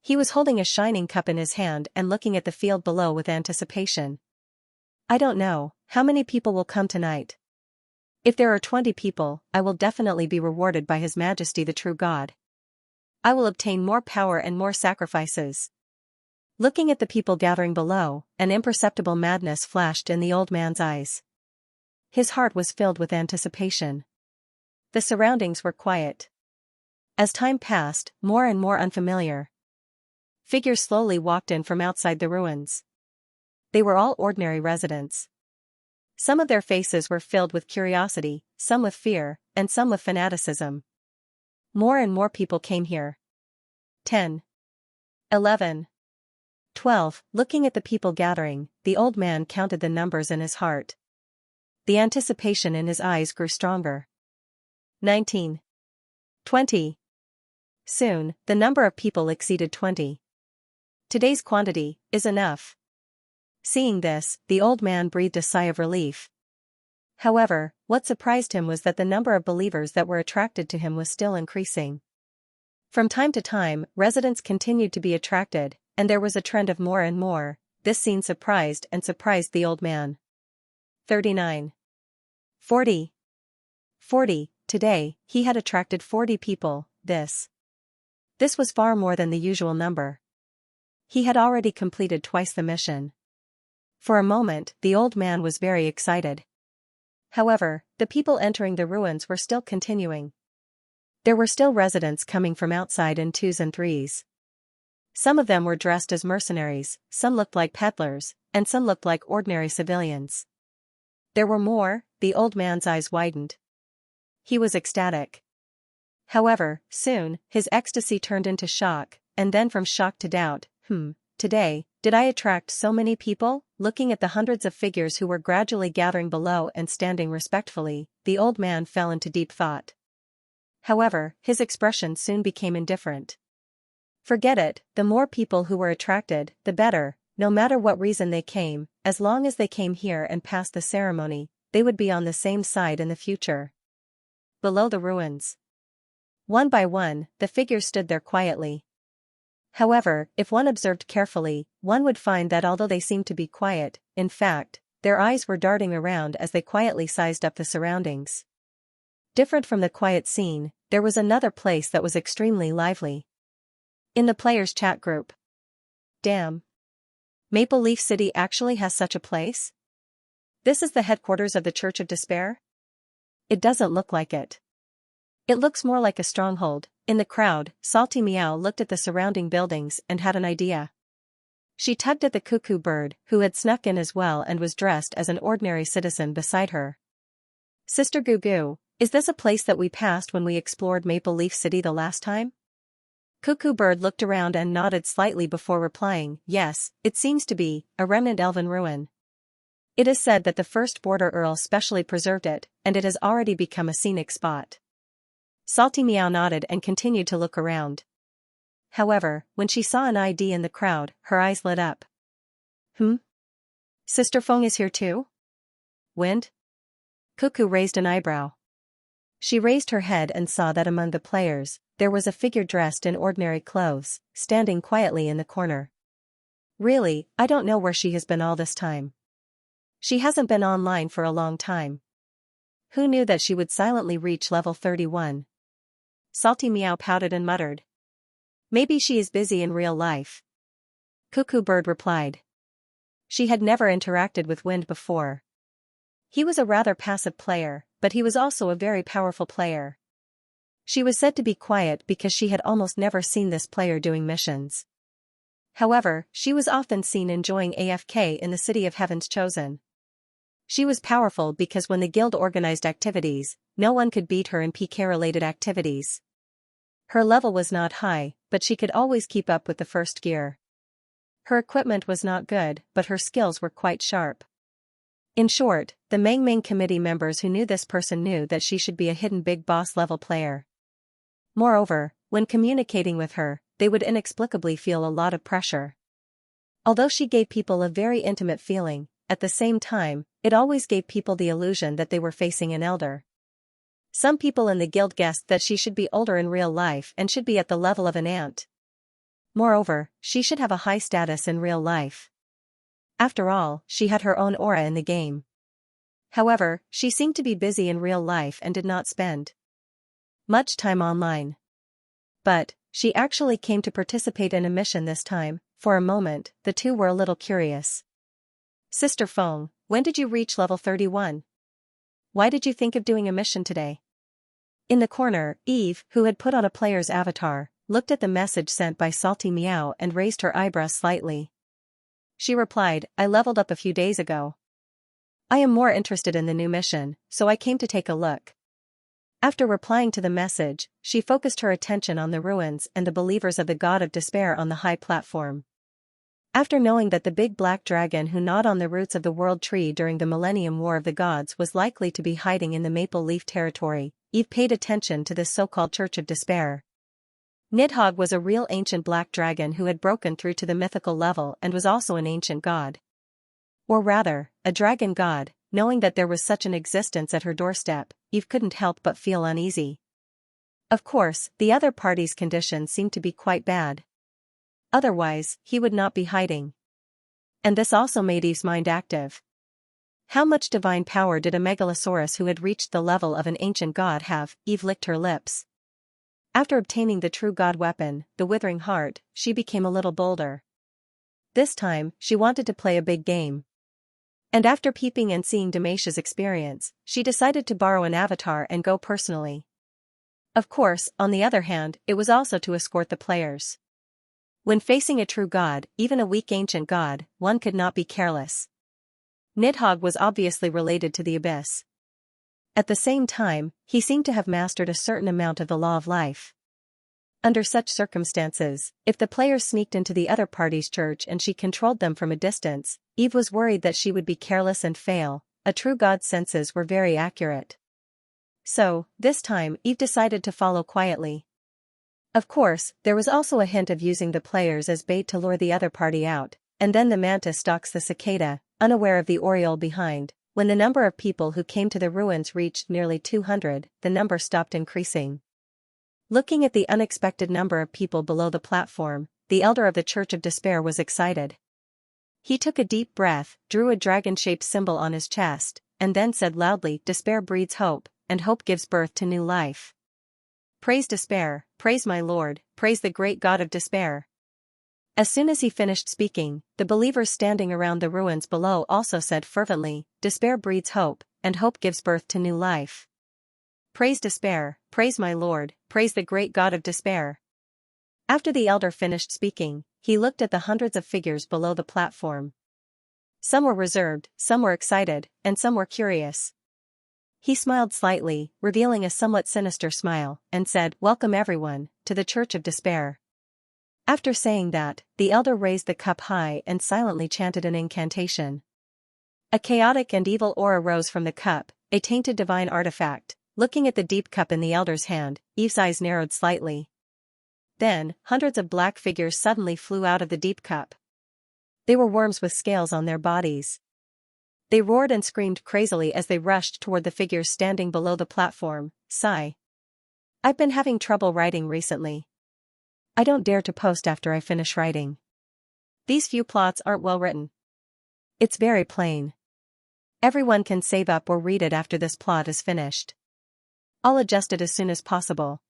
He was holding a shining cup in his hand and looking at the field below with anticipation. I don't know how many people will come tonight. If there are 20 people, I will definitely be rewarded by His Majesty the true God. I will obtain more power and more sacrifices. Looking at the people gathering below, an imperceptible madness flashed in the old man's eyes. His heart was filled with anticipation. The surroundings were quiet. As time passed, more and more unfamiliar figures slowly walked in from outside the ruins. They were all ordinary residents. Some of their faces were filled with curiosity, some with fear, and some with fanaticism. More and more people came here. 10. 11. 12. Looking at the people gathering, the old man counted the numbers in his heart. The anticipation in his eyes grew stronger. 19. 20. Soon, the number of people exceeded 20. Today's quantity is enough. Seeing this, the old man breathed a sigh of relief. However, what surprised him was that the number of believers that were attracted to him was still increasing. From time to time, residents continued to be attracted, and there was a trend of more and more. This scene surprised the old man. 39. 40. 40, today, he had attracted 40 people. This was far more than the usual number. He had already completed twice the mission. For a moment, the old man was very excited. However, the people entering the ruins were still continuing. There were still residents coming from outside in twos and threes. Some of them were dressed as mercenaries, some looked like peddlers, and some looked like ordinary civilians. There were more. The old man's eyes widened. He was ecstatic. However, soon, his ecstasy turned into shock, and then from shock to doubt. Today, did I attract so many people? Looking at the hundreds of figures who were gradually gathering below and standing respectfully, the old man fell into deep thought. However, his expression soon became indifferent. Forget it, the more people who were attracted, the better, no matter what reason they came, as long as they came here and passed the ceremony, they would be on the same side in the future. Below the ruins. One by one, the figures stood there quietly. However, if one observed carefully, one would find that although they seemed to be quiet, in fact, their eyes were darting around as they quietly sized up the surroundings. Different from the quiet scene, there was another place that was extremely lively. In the players' chat group. Damn. Maple Leaf City actually has such a place? This is the headquarters of the Church of Despair? It doesn't look like it. It looks more like a stronghold. In the crowd, Salty Meow looked at the surrounding buildings and had an idea. She tugged at the cuckoo bird, who had snuck in as well and was dressed as an ordinary citizen beside her. Sister Goo Goo, is this a place that we passed when we explored Maple Leaf City the last time? Cuckoo Bird looked around and nodded slightly before replying, yes, it seems to be, a remnant elven ruin. It is said that the first Border Earl specially preserved it, and it has already become a scenic spot. Salty Meow nodded and continued to look around. However, when she saw an ID in the crowd, her eyes lit up. Sister Feng is here too? Wind? Cuckoo raised an eyebrow. She raised her head and saw that among the players, there was a figure dressed in ordinary clothes, standing quietly in the corner. Really, I don't know where she has been all this time. She hasn't been online for a long time. Who knew that she would silently reach level 31? Salty Meow pouted and muttered. Maybe she is busy in real life. Cuckoo Bird replied. She had never interacted with Wind before. He was a rather passive player, but he was also a very powerful player. She was said to be quiet because she had almost never seen this player doing missions. However, she was often seen enjoying AFK in the City of Heaven's Chosen. She was powerful because when the guild organized activities, no one could beat her in PK-related activities. Her level was not high, but she could always keep up with the first gear. Her equipment was not good, but her skills were quite sharp. In short, the Meng Meng committee members who knew this person knew that she should be a hidden big boss level player. Moreover, when communicating with her, they would inexplicably feel a lot of pressure. Although she gave people a very intimate feeling, at the same time, it always gave people the illusion that they were facing an elder. Some people in the guild guessed that she should be older in real life and should be at the level of an aunt. Moreover, she should have a high status in real life. After all, she had her own aura in the game. However, she seemed to be busy in real life and did not spend much time online. But, she actually came to participate in a mission this time. For a moment, the two were a little curious. Sister Feng, when did you reach level 31? Why did you think of doing a mission today? In the corner, Eve, who had put on a player's avatar, looked at the message sent by Salty Meow and raised her eyebrows slightly. She replied, I leveled up a few days ago. I am more interested in the new mission, so I came to take a look. After replying to the message, she focused her attention on the ruins and the believers of the God of Despair on the high platform. After knowing that the big black dragon who gnawed on the roots of the world tree during the Millennium War of the Gods was likely to be hiding in the Maple Leaf territory, Eve paid attention to this so-called Church of Despair. Nidhogg was a real ancient black dragon who had broken through to the mythical level and was also an ancient god. Or rather, a dragon god. Knowing that there was such an existence at her doorstep, Eve couldn't help but feel uneasy. Of course, the other party's condition seemed to be quite bad. Otherwise, he would not be hiding. And this also made Eve's mind active. How much divine power did a megalosaurus who had reached the level of an ancient god have? Eve licked her lips. After obtaining the true god weapon, the withering heart, she became a little bolder. This time, she wanted to play a big game. And after peeping and seeing Damasia's experience, she decided to borrow an avatar and go personally. Of course, on the other hand, it was also to escort the players. When facing a true god, even a weak ancient god, one could not be careless. Nidhogg was obviously related to the abyss. At the same time, he seemed to have mastered a certain amount of the law of life. Under such circumstances, if the players sneaked into the other party's church and she controlled them from a distance, Eve was worried that she would be careless and fail. A true god's senses were very accurate. So, this time, Eve decided to follow quietly. Of course, there was also a hint of using the players as bait to lure the other party out, and then the mantis stalks the cicada, unaware of the oriole behind. When the number of people who came to the ruins reached nearly 200, the number stopped increasing. Looking at the unexpected number of people below the platform, the elder of the Church of Despair was excited. He took a deep breath, drew a dragon-shaped symbol on his chest, and then said loudly, "Despair breeds hope, and hope gives birth to new life. Praise despair, praise my Lord, praise the great God of despair." As soon as he finished speaking, the believers standing around the ruins below also said fervently, "Despair breeds hope, and hope gives birth to new life. Praise despair, praise my Lord, praise the great God of despair." After the elder finished speaking, he looked at the hundreds of figures below the platform. Some were reserved, some were excited, and some were curious. He smiled slightly, revealing a somewhat sinister smile, and said, "Welcome everyone, to the Church of Despair." After saying that, the elder raised the cup high and silently chanted an incantation. A chaotic and evil aura rose from the cup, a tainted divine artifact. Looking at the deep cup in the elder's hand, Eve's eyes narrowed slightly. Then, hundreds of black figures suddenly flew out of the deep cup. They were worms with scales on their bodies. They roared and screamed crazily as they rushed toward the figures standing below the platform. Sigh. I've been having trouble writing recently. I don't dare to post after I finish writing. These few plots aren't well written. It's very plain. Everyone can save up or read it after this plot is finished. I'll adjust it as soon as possible.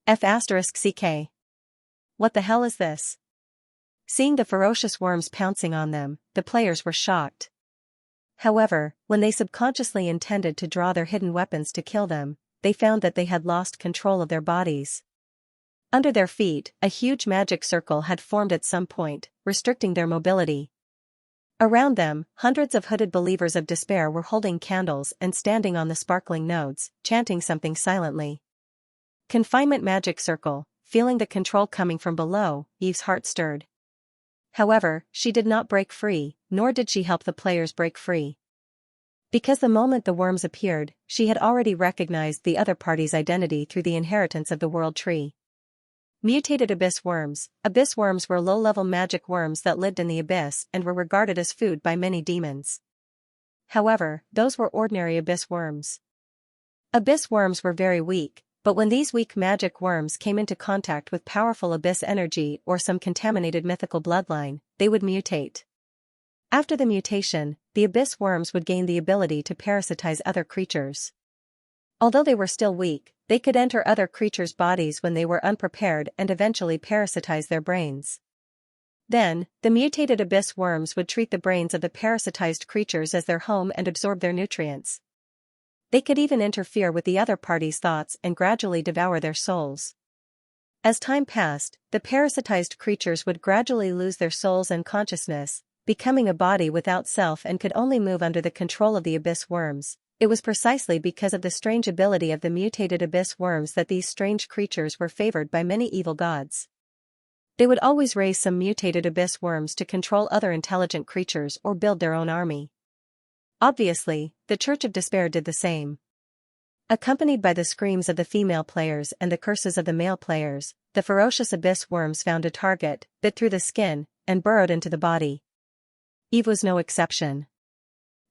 F***ck. What the hell is this? Seeing the ferocious worms pouncing on them, the players were shocked. However, when they subconsciously intended to draw their hidden weapons to kill them, they found that they had lost control of their bodies. Under their feet, a huge magic circle had formed at some point, restricting their mobility. Around them, hundreds of hooded believers of despair were holding candles and standing on the sparkling nodes, chanting something silently. Confinement magic circle. Feeling the control coming from below, Eve's heart stirred. However, she did not break free, nor did she help the players break free. Because the moment the worms appeared, she had already recognized the other party's identity through the inheritance of the world tree. Mutated abyss worms. Abyss worms were low-level magic worms that lived in the abyss and were regarded as food by many demons. However, those were ordinary abyss worms. Abyss worms were very weak, but when these weak magic worms came into contact with powerful abyss energy or some contaminated mythical bloodline, they would mutate. After the mutation, the abyss worms would gain the ability to parasitize other creatures. Although they were still weak, they could enter other creatures' bodies when they were unprepared and eventually parasitize their brains. Then, the mutated abyss worms would treat the brains of the parasitized creatures as their home and absorb their nutrients. They could even interfere with the other party's thoughts and gradually devour their souls. As time passed, the parasitized creatures would gradually lose their souls and consciousness, becoming a body without self and could only move under the control of the abyss worms. It was precisely because of the strange ability of the mutated abyss worms that these strange creatures were favored by many evil gods. They would always raise some mutated abyss worms to control other intelligent creatures or build their own army. Obviously, the Church of Despair did the same. Accompanied by the screams of the female players and the curses of the male players, the ferocious abyss worms found a target, bit through the skin, and burrowed into the body. Eve was no exception.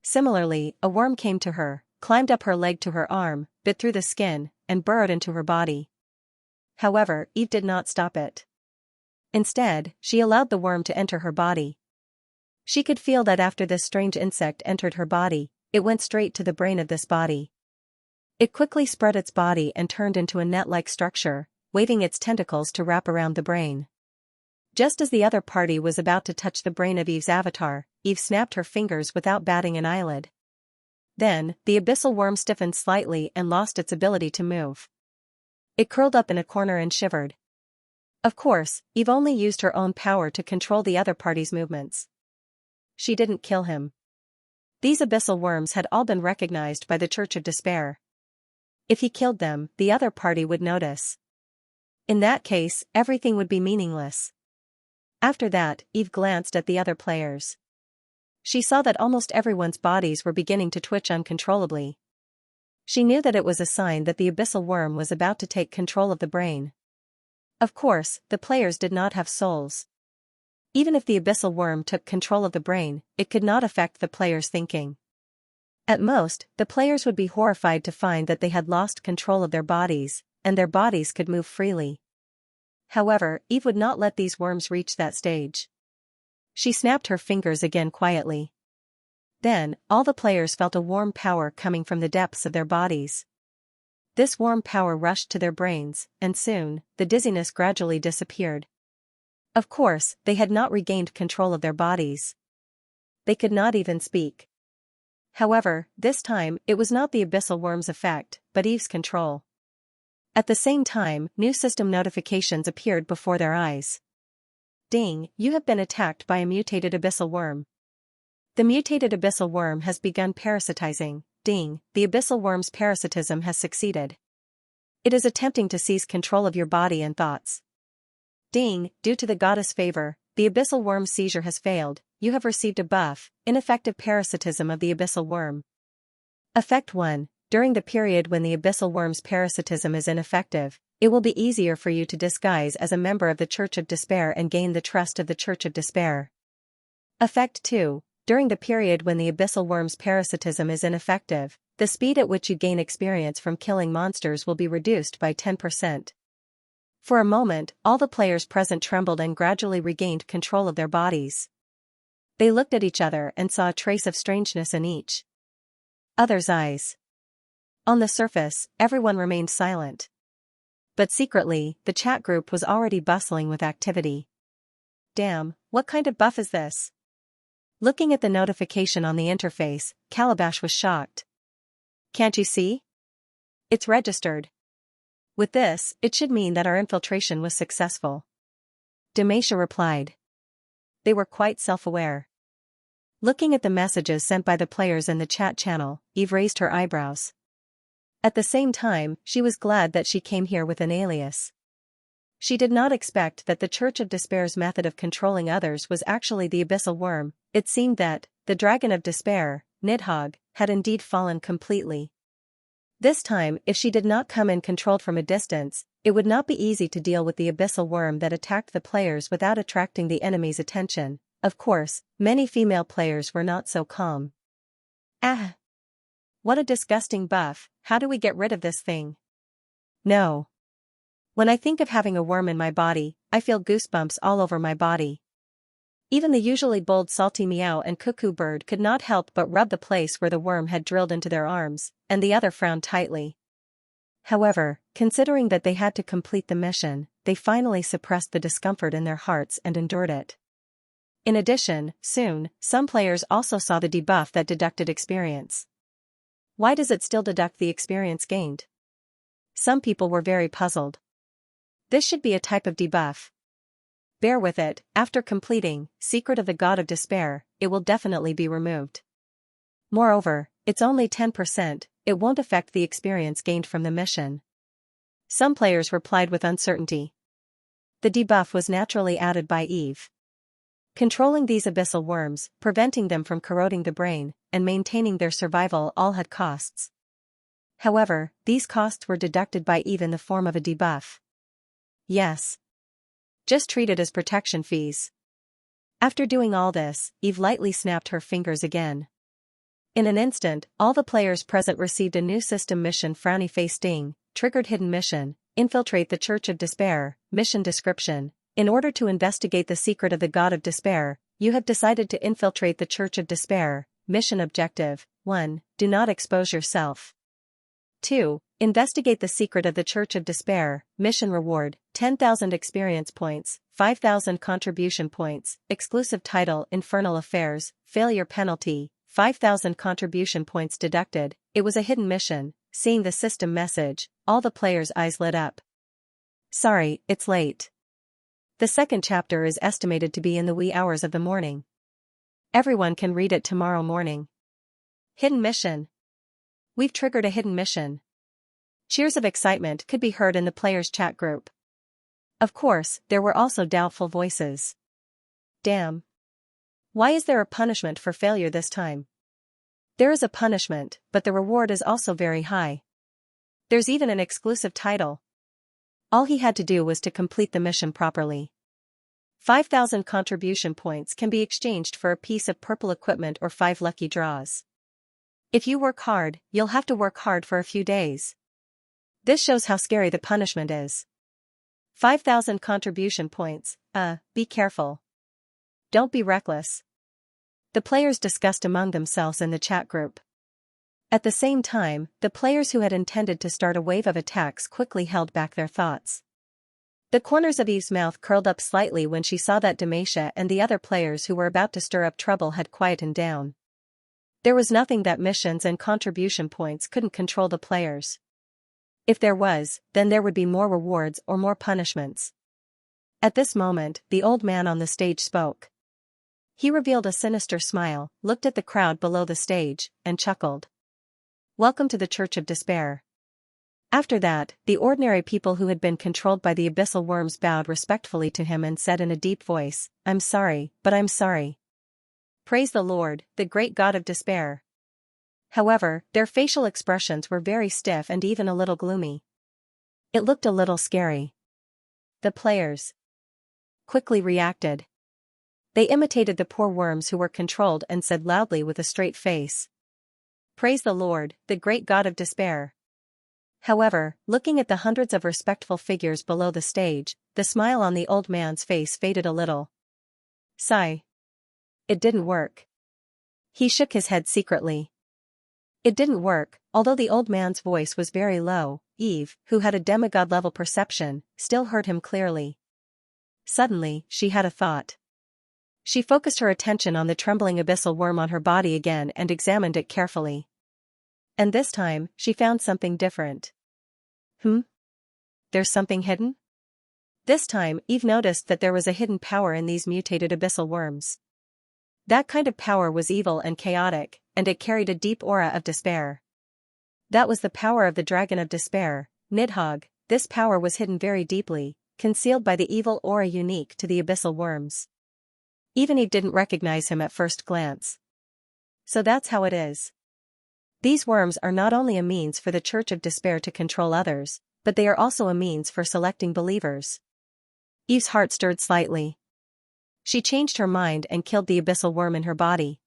Similarly, a worm came to her, climbed up her leg to her arm, bit through the skin, and burrowed into her body. However, Eve did not stop it. Instead, she allowed the worm to enter her body. She could feel that after this strange insect entered her body, it went straight to the brain of this body. It quickly spread its body and turned into a net-like structure, waving its tentacles to wrap around the brain. Just as the other party was about to touch the brain of Eve's avatar, Eve snapped her fingers without batting an eyelid. Then, the abyssal worm stiffened slightly and lost its ability to move. It curled up in a corner and shivered. Of course, Eve only used her own power to control the other party's movements. She didn't kill him. These abyssal worms had all been recognized by the Church of Despair. If he killed them, the other party would notice. In that case, everything would be meaningless. After that, Eve glanced at the other players. She saw that almost everyone's bodies were beginning to twitch uncontrollably. She knew that it was a sign that the abyssal worm was about to take control of the brain. Of course, the players did not have souls. Even if the abyssal worm took control of the brain, it could not affect the players' thinking. At most, the players would be horrified to find that they had lost control of their bodies, and their bodies could move freely. However, Eve would not let these worms reach that stage. She snapped her fingers again quietly. Then, all the players felt a warm power coming from the depths of their bodies. This warm power rushed to their brains, and soon, the dizziness gradually disappeared. Of course, they had not regained control of their bodies. They could not even speak. However, this time, it was not the abyssal worm's effect, but Eve's control. At the same time, new system notifications appeared before their eyes. Ding, you have been attacked by a mutated abyssal worm. The mutated abyssal worm has begun parasitizing. Ding, the abyssal worm's parasitism has succeeded. It is attempting to seize control of your body and thoughts. Ding, due to the goddess' favor, the abyssal worm's seizure has failed. You have received a buff, ineffective parasitism of the abyssal worm. Effect 1. During the period when the abyssal worm's parasitism is ineffective, it will be easier for you to disguise as a member of the Church of Despair and gain the trust of the Church of Despair. Effect 2. During the period when the abyssal worm's parasitism is ineffective, the speed at which you gain experience from killing monsters will be reduced by 10%. For a moment, all the players present trembled and gradually regained control of their bodies. They looked at each other and saw a trace of strangeness in each other's eyes. On the surface, everyone remained silent. But secretly, the chat group was already bustling with activity. Damn, what kind of buff is this? Looking at the notification on the interface, Calabash was shocked. Can't you see? It's registered. With this, it should mean that our infiltration was successful. Demacia replied. They were quite self-aware. Looking at the messages sent by the players in the chat channel, Eve raised her eyebrows. At the same time, she was glad that she came here with an alias. She did not expect that the Church of Despair's method of controlling others was actually the abyssal worm. It seemed that, the Dragon of Despair, Nidhogg, had indeed fallen completely. This time, if she did not come in controlled from a distance, it would not be easy to deal with the abyssal worm that attacked the players without attracting the enemy's attention. Of course, many female players were not so calm. Ah! What a disgusting buff, how do we get rid of this thing? No. When I think of having a worm in my body, I feel goosebumps all over my body. Even the usually bold Salty Meow and Cuckoo Bird could not help but rub the place where the worm had drilled into their arms, and the other frowned tightly. However, considering that they had to complete the mission, they finally suppressed the discomfort in their hearts and endured it. In addition, soon, some players also saw the debuff that deducted experience. Why does it still deduct the experience gained? Some people were very puzzled. This should be a type of debuff. Bear with it, after completing Secret of the God of Despair, it will definitely be removed. Moreover, it's only 10%, it won't affect the experience gained from the mission. Some players replied with uncertainty. The debuff was naturally added by Eve. Controlling these abyssal worms, preventing them from corroding the brain, and maintaining their survival all had costs. However, these costs were deducted by Eve in the form of a debuff. Yes. Just treat it as protection fees. After doing all this, Eve lightly snapped her fingers again. In an instant, all the players present received a new system mission. Frowny face Ding, triggered hidden mission, infiltrate the Church of Despair, mission description. In order to investigate the secret of the God of Despair, you have decided to infiltrate the Church of Despair. Mission objective: 1. Do not expose yourself. 2. Investigate the secret of the Church of Despair. Mission reward: 10,000 experience points, 5,000 contribution points, exclusive title Infernal Affairs, failure penalty, 5,000 contribution points deducted. It was a hidden mission. Seeing the system message, all the players' eyes lit up. Sorry, it's late. The second chapter is estimated to be in the wee hours of the morning. Everyone can read it tomorrow morning. Hidden mission. We've triggered a hidden mission. Cheers of excitement could be heard in the players' chat group. Of course, there were also doubtful voices. Damn. Why is there a punishment for failure this time? There is a punishment, but the reward is also very high. There's even an exclusive title. All he had to do was to complete the mission properly. 5,000 contribution points can be exchanged for a piece of purple equipment or 5 lucky draws. If you work hard, you'll have to work hard for a few days. This shows how scary the punishment is. 5,000 contribution points, be careful. Don't be reckless. The players discussed among themselves in the chat group. At the same time, the players who had intended to start a wave of attacks quickly held back their thoughts. The corners of Eve's mouth curled up slightly when she saw that Demacia and the other players who were about to stir up trouble had quietened down. There was nothing that missions and contribution points couldn't control the players. If there was, then there would be more rewards or more punishments. At this moment, the old man on the stage spoke. He revealed a sinister smile, looked at the crowd below the stage, and chuckled. Welcome to the Church of Despair. After that, the ordinary people who had been controlled by the abyssal worms bowed respectfully to him and said in a deep voice, I'm sorry, but I'm sorry. Praise the Lord, the great God of despair. However, their facial expressions were very stiff and even a little gloomy. It looked a little scary. The players quickly reacted. They imitated the poor worms who were controlled and said loudly with a straight face, Praise the Lord, the great God of despair. However, looking at the hundreds of respectful figures below the stage, the smile on the old man's face faded a little. Sigh. It didn't work. He shook his head secretly. It didn't work, although the old man's voice was very low. Eve, who had a demigod-level perception, still heard him clearly. Suddenly, she had a thought. She focused her attention on the trembling abyssal worm on her body again and examined it carefully. And this time, she found something different. There's something hidden? This time, Eve noticed that there was a hidden power in these mutated abyssal worms. That kind of power was evil and chaotic, and it carried a deep aura of despair. That was the power of the Dragon of Despair, Nidhogg. This power was hidden very deeply, concealed by the evil aura unique to the abyssal worms. Even Eve didn't recognize him at first glance. So that's how it is. These worms are not only a means for the Church of Despair to control others, but they are also a means for selecting believers. Eve's heart stirred slightly. She changed her mind and killed the abyssal worm in her body.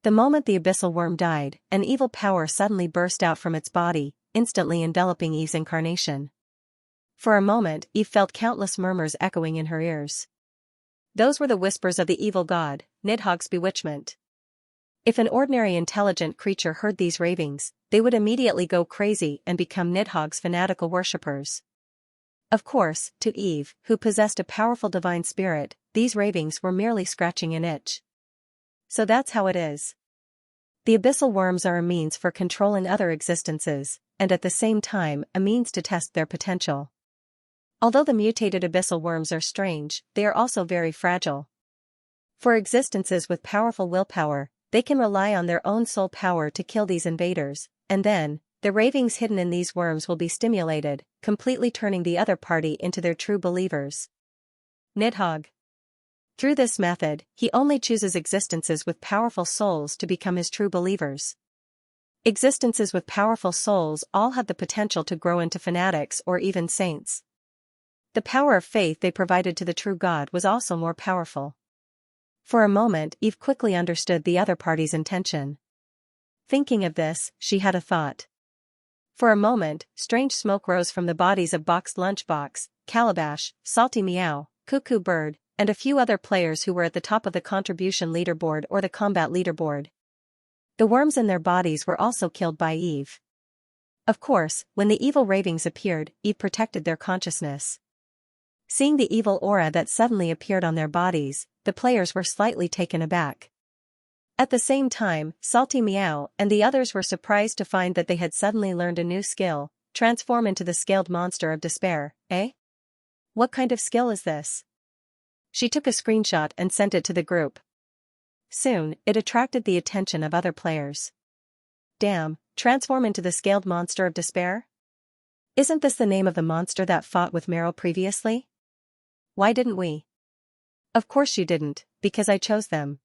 The moment the abyssal worm died, an evil power suddenly burst out from its body, instantly enveloping Eve's incarnation. For a moment, Eve felt countless murmurs echoing in her ears. Those were the whispers of the evil god, Nidhogg's bewitchment. If an ordinary intelligent creature heard these ravings, they would immediately go crazy and become Nidhogg's fanatical worshippers. Of course, to Eve, who possessed a powerful divine spirit, these ravings were merely scratching an itch. So that's how it is. The abyssal worms are a means for controlling other existences, and at the same time, a means to test their potential. Although the mutated abyssal worms are strange, they are also very fragile. For existences with powerful willpower, they can rely on their own soul power to kill these invaders, and then, the ravings hidden in these worms will be stimulated, completely turning the other party into their true believers. Nidhogg. Through this method, he only chooses existences with powerful souls to become his true believers. Existences with powerful souls all have the potential to grow into fanatics or even saints. The power of faith they provided to the true God was also more powerful. For a moment, Eve quickly understood the other party's intention. Thinking of this, she had a thought. For a moment, strange smoke rose from the bodies of Boxed Lunchbox, Calabash, Salty Meow, Cuckoo Bird, and a few other players who were at the top of the contribution leaderboard or the combat leaderboard. The worms in their bodies were also killed by Eve. Of course, when the evil ravings appeared, Eve protected their consciousness. Seeing the evil aura that suddenly appeared on their bodies, the players were slightly taken aback. At the same time, Salty Meow and the others were surprised to find that they had suddenly learned a new skill: transform into the scaled monster of despair, eh? What kind of skill is this? She took a screenshot and sent it to the group. Soon, it attracted the attention of other players. Damn, transform into the scaled monster of despair? Isn't this the name of the monster that fought with Meryl previously? Why didn't we? Of course you didn't, because I chose them.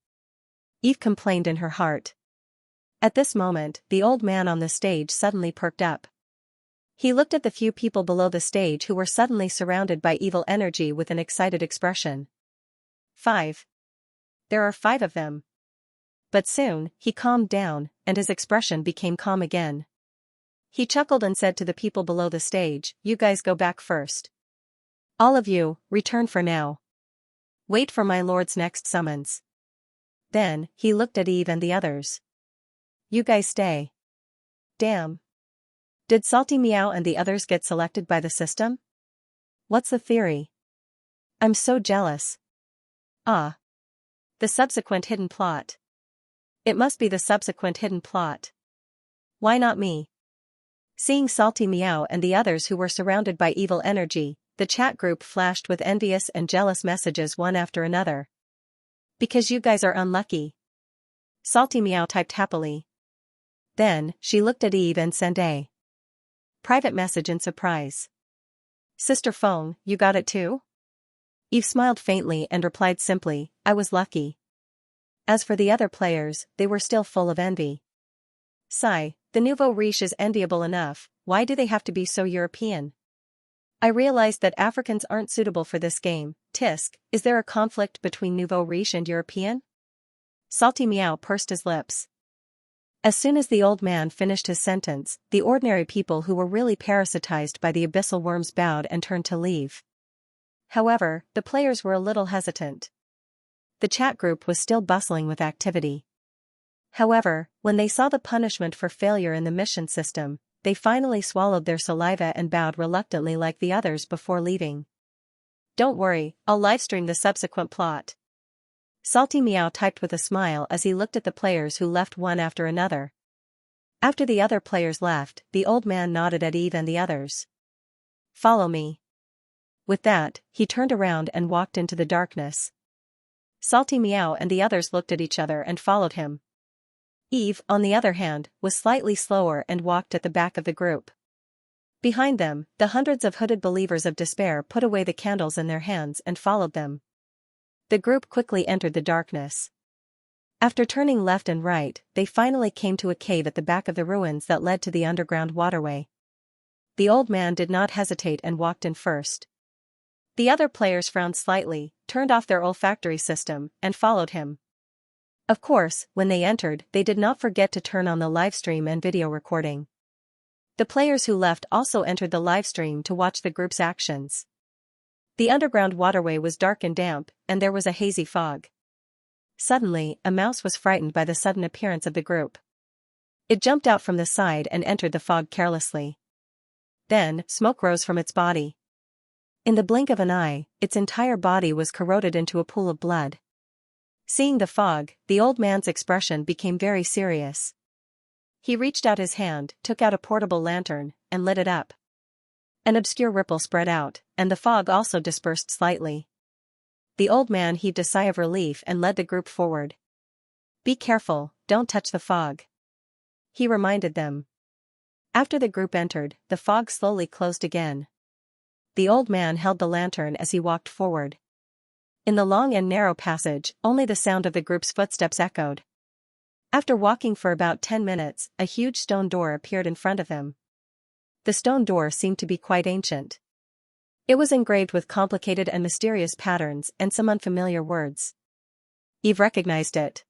Eve complained in her heart. At this moment, the old man on the stage suddenly perked up. He looked at the few people below the stage who were suddenly surrounded by evil energy with an excited expression. 5. There are 5 of them. But soon, he calmed down, and his expression became calm again. He chuckled and said to the people below the stage, "You guys go back first. All of you, return for now. Wait for my lord's next summons." Then, he looked at Eve and the others. "You guys stay." Damn. Did Salty Meow and the others get selected by the system? What's the theory? I'm so jealous. Ah. The subsequent hidden plot. It must be the subsequent hidden plot. Why not me? Seeing Salty Meow and the others who were surrounded by evil energy, the chat group flashed with envious and jealous messages one after another. Because you guys are unlucky. Salty Meow typed happily. Then, she looked at Eve and sent a private message in surprise. "Sister Feng, you got it too?" Eve smiled faintly and replied simply, "I was lucky." As for the other players, they were still full of envy. Sigh, the nouveau riche is enviable enough, why do they have to be so European? I realized that Africans aren't suitable for this game. Tisk, is there a conflict between nouveau riche and European? Salty Meow pursed his lips. As soon as the old man finished his sentence, the ordinary people who were really parasitized by the abyssal worms bowed and turned to leave. However, the players were a little hesitant. The chat group was still bustling with activity. However, when they saw the punishment for failure in the mission system, they finally swallowed their saliva and bowed reluctantly like the others before leaving. "Don't worry, I'll livestream the subsequent plot." Salty Meow typed with a smile as he looked at the players who left one after another. After the other players left, the old man nodded at Eve and the others. "Follow me." With that, he turned around and walked into the darkness. Salty Meow and the others looked at each other and followed him. Eve, on the other hand, was slightly slower and walked at the back of the group. Behind them, the hundreds of hooded believers of despair put away the candles in their hands and followed them. The group quickly entered the darkness. After turning left and right, they finally came to a cave at the back of the ruins that led to the underground waterway. The old man did not hesitate and walked in first. The other players frowned slightly, turned off their olfactory system, and followed him. Of course, when they entered, they did not forget to turn on the livestream and video recording. The players who left also entered the livestream to watch the group's actions. The underground waterway was dark and damp, and there was a hazy fog. Suddenly, a mouse was frightened by the sudden appearance of the group. It jumped out from the side and entered the fog carelessly. Then, smoke rose from its body. In the blink of an eye, its entire body was corroded into a pool of blood. Seeing the fog, the old man's expression became very serious. He reached out his hand, took out a portable lantern, and lit it up. An obscure ripple spread out, and the fog also dispersed slightly. The old man heaved a sigh of relief and led the group forward. "Be careful, don't touch the fog," he reminded them. After the group entered, the fog slowly closed again. The old man held the lantern as he walked forward. In the long and narrow passage, only the sound of the group's footsteps echoed. After walking for about 10 minutes, a huge stone door appeared in front of them. The stone door seemed to be quite ancient. It was engraved with complicated and mysterious patterns and some unfamiliar words. Eve recognized it.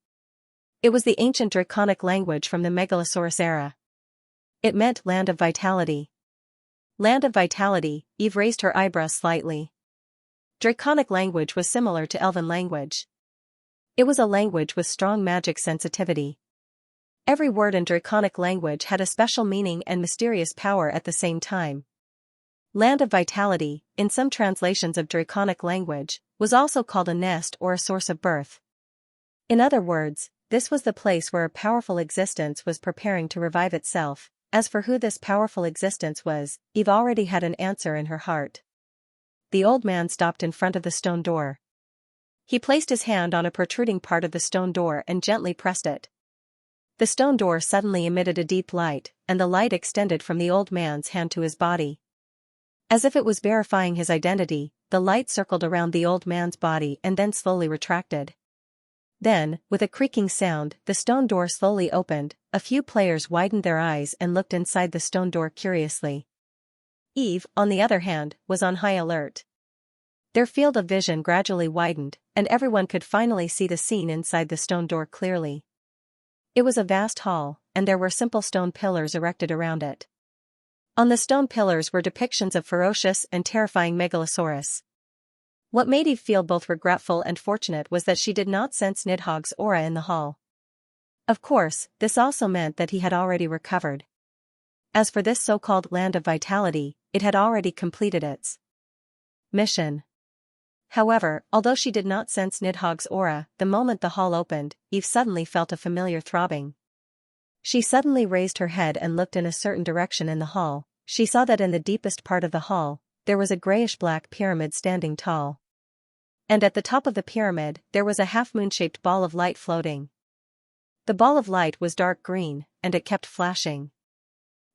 It was the ancient draconic language from the Megalosaurus era. It meant Land of Vitality. Land of Vitality, Eve raised her eyebrows slightly. Draconic language was similar to Elven language. It was a language with strong magic sensitivity. Every word in Draconic language had a special meaning and mysterious power at the same time. Land of Vitality, in some translations of Draconic language, was also called a nest or a source of birth. In other words, this was the place where a powerful existence was preparing to revive itself. As for who this powerful existence was, Eve already had an answer in her heart. The old man stopped in front of the stone door. He placed his hand on a protruding part of the stone door and gently pressed it. The stone door suddenly emitted a deep light, and the light extended from the old man's hand to his body. As if it was verifying his identity, the light circled around the old man's body and then slowly retracted. Then, with a creaking sound, the stone door slowly opened. A few players widened their eyes and looked inside the stone door curiously. Eve, on the other hand, was on high alert. Their field of vision gradually widened, and everyone could finally see the scene inside the stone door clearly. It was a vast hall, and there were simple stone pillars erected around it. On the stone pillars were depictions of ferocious and terrifying megalosaurus. What made Eve feel both regretful and fortunate was that she did not sense Nidhogg's aura in the hall. Of course, this also meant that he had already recovered. As for this so-called Land of Vitality, it had already completed its mission. However, although she did not sense Nidhogg's aura, the moment the hall opened, Eve suddenly felt a familiar throbbing. She suddenly raised her head and looked in a certain direction in the hall. She saw that in the deepest part of the hall, there was a grayish-black pyramid standing tall. And at the top of the pyramid, there was a half-moon-shaped ball of light floating. The ball of light was dark green, and it kept flashing.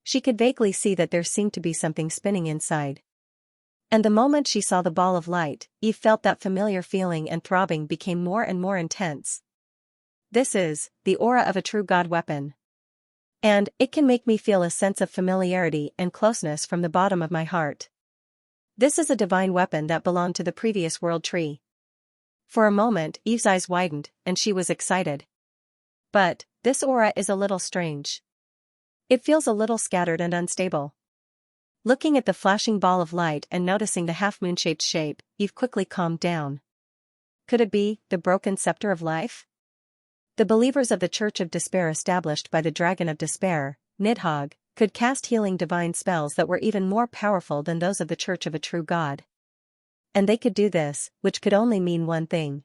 She could vaguely see that there seemed to be something spinning inside. And the moment she saw the ball of light, Eve felt that familiar feeling and throbbing became more and more intense. This is the aura of a true god weapon. And it can make me feel a sense of familiarity and closeness from the bottom of my heart. This is a divine weapon that belonged to the previous world tree. For a moment, Eve's eyes widened, and she was excited. But this aura is a little strange. It feels a little scattered and unstable. Looking at the flashing ball of light and noticing the half-moon-shaped shape, Eve quickly calmed down. Could it be the broken scepter of life? The believers of the Church of Despair established by the Dragon of Despair, Nidhogg, could cast healing divine spells that were even more powerful than those of the Church of a True God. And they could do this, which could only mean one thing.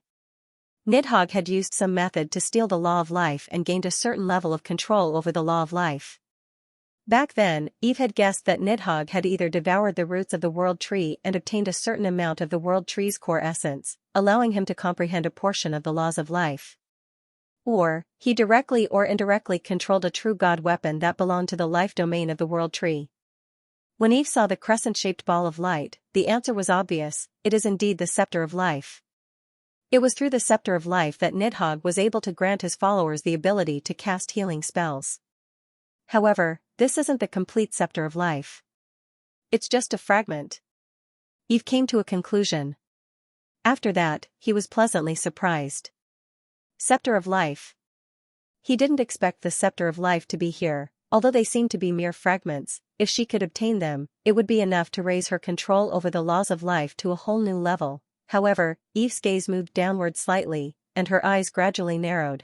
Nidhogg had used some method to steal the law of life and gained a certain level of control over the law of life. Back then, Eve had guessed that Nidhogg had either devoured the roots of the world tree and obtained a certain amount of the world tree's core essence, allowing him to comprehend a portion of the laws of life. Or, he directly or indirectly controlled a true god weapon that belonged to the life domain of the world tree. When Eve saw the crescent-shaped ball of light, the answer was obvious: it is indeed the scepter of life. It was through the scepter of life that Nidhogg was able to grant his followers the ability to cast healing spells. However, this isn't the complete scepter of life. It's just a fragment. Eve came to a conclusion. After that, he was pleasantly surprised. Scepter of life. He didn't expect the scepter of life to be here, although they seemed to be mere fragments. If she could obtain them, it would be enough to raise her control over the laws of life to a whole new level. However, Eve's gaze moved downward slightly, and her eyes gradually narrowed.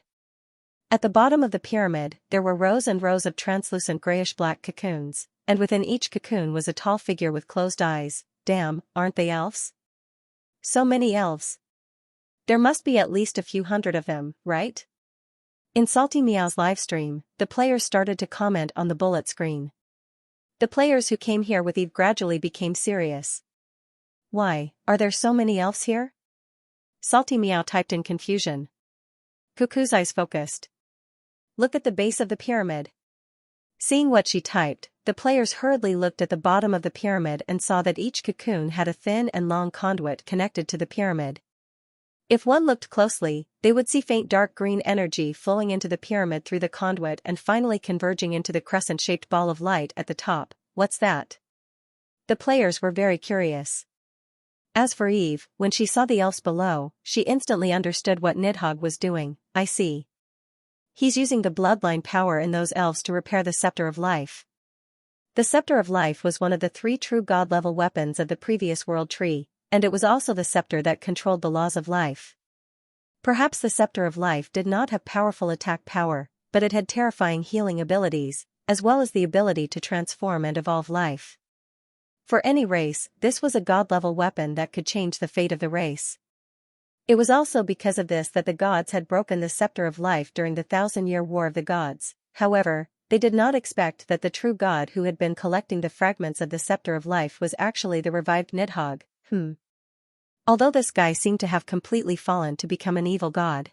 At the bottom of the pyramid, there were rows and rows of translucent grayish-black cocoons, and within each cocoon was a tall figure with closed eyes. Damn, aren't they elves? So many elves. There must be at least a few hundred of them, right? In Salty Meow's livestream, the players started to comment on the bullet screen. The players who came here with Eve gradually became serious. Why, are there so many elves here? Salty Meow typed in confusion. Cuckoo's eyes focused. Look at the base of the pyramid. Seeing what she typed, the players hurriedly looked at the bottom of the pyramid and saw that each cocoon had a thin and long conduit connected to the pyramid. If one looked closely, they would see faint dark green energy flowing into the pyramid through the conduit and finally converging into the crescent-shaped ball of light at the top. What's that? The players were very curious. As for Eve, when she saw the elves below, she instantly understood what Nidhogg was doing. I see. He's using the bloodline power in those elves to repair the scepter of life. The scepter of life was one of the 3 true god-level weapons of the previous world tree. and it was also the scepter that controlled the laws of life. Perhaps the scepter of life did not have powerful attack power, but it had terrifying healing abilities, as well as the ability to transform and evolve life. For any race, this was a god-level weapon that could change the fate of the race. It was also because of this that the gods had broken the scepter of life during the 1,000-year War of the Gods. However, they did not expect that the true god who had been collecting the fragments of the scepter of life was actually the revived Nidhogg. Although this guy seemed to have completely fallen to become an evil god.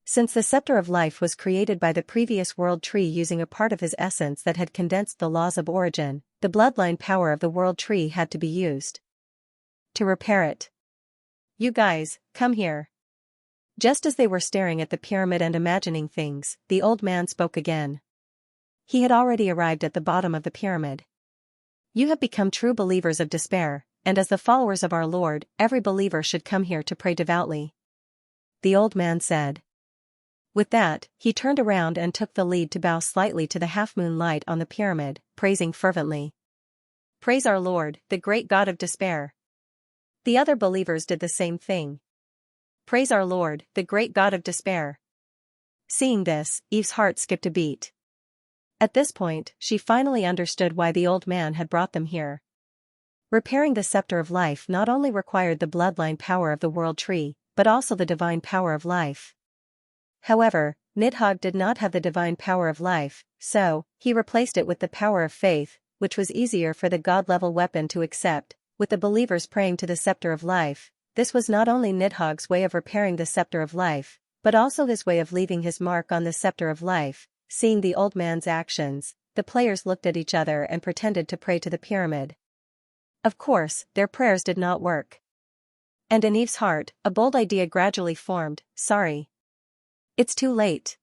Since the scepter of life was created by the previous world tree using a part of his essence that had condensed the laws of origin, the bloodline power of the world tree had to be used to repair it. You guys, come here. Just as they were staring at the pyramid and imagining things, the old man spoke again. He had already arrived at the bottom of the pyramid. You have become true believers of despair, and as the followers of our Lord, every believer should come here to pray devoutly. The old man said. With that, he turned around and took the lead to bow slightly to the half-moon light on the pyramid, praising fervently. Praise our Lord, the great God of despair. The other believers did the same thing. Praise our Lord, the great God of despair. Seeing this, Eve's heart skipped a beat. At this point, she finally understood why the old man had brought them here. Repairing the scepter of life not only required the bloodline power of the world tree, but also the divine power of life. However, Nidhogg did not have the divine power of life, so he replaced it with the power of faith, which was easier for the god-level weapon to accept. With the believers praying to the scepter of life, this was not only Nidhogg's way of repairing the scepter of life, but also his way of leaving his mark on the scepter of life. Seeing the old man's actions, the players looked at each other and pretended to pray to the pyramid. Of course, their prayers did not work. And in Eve's heart, a bold idea gradually formed. Sorry. It's too late.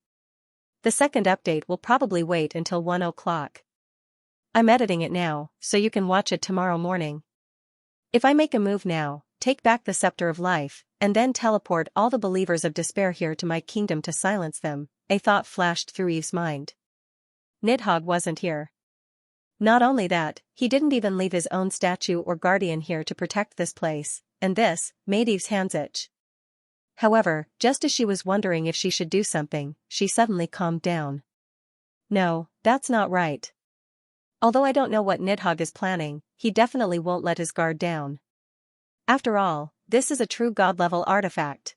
The second update will probably wait until 1 o'clock. I'm editing it now, so you can watch it tomorrow morning. If I make a move now, take back the scepter of life, and then teleport all the believers of despair here to my kingdom to silence them, a thought flashed through Eve's mind. Nidhogg wasn't here. Not only that, he didn't even leave his own statue or guardian here to protect this place, and this made Eve's hands itch. However, just as she was wondering if she should do something, she suddenly calmed down. No, that's not right. Although I don't know what Nidhogg is planning, he definitely won't let his guard down. After all, this is a true god-level artifact.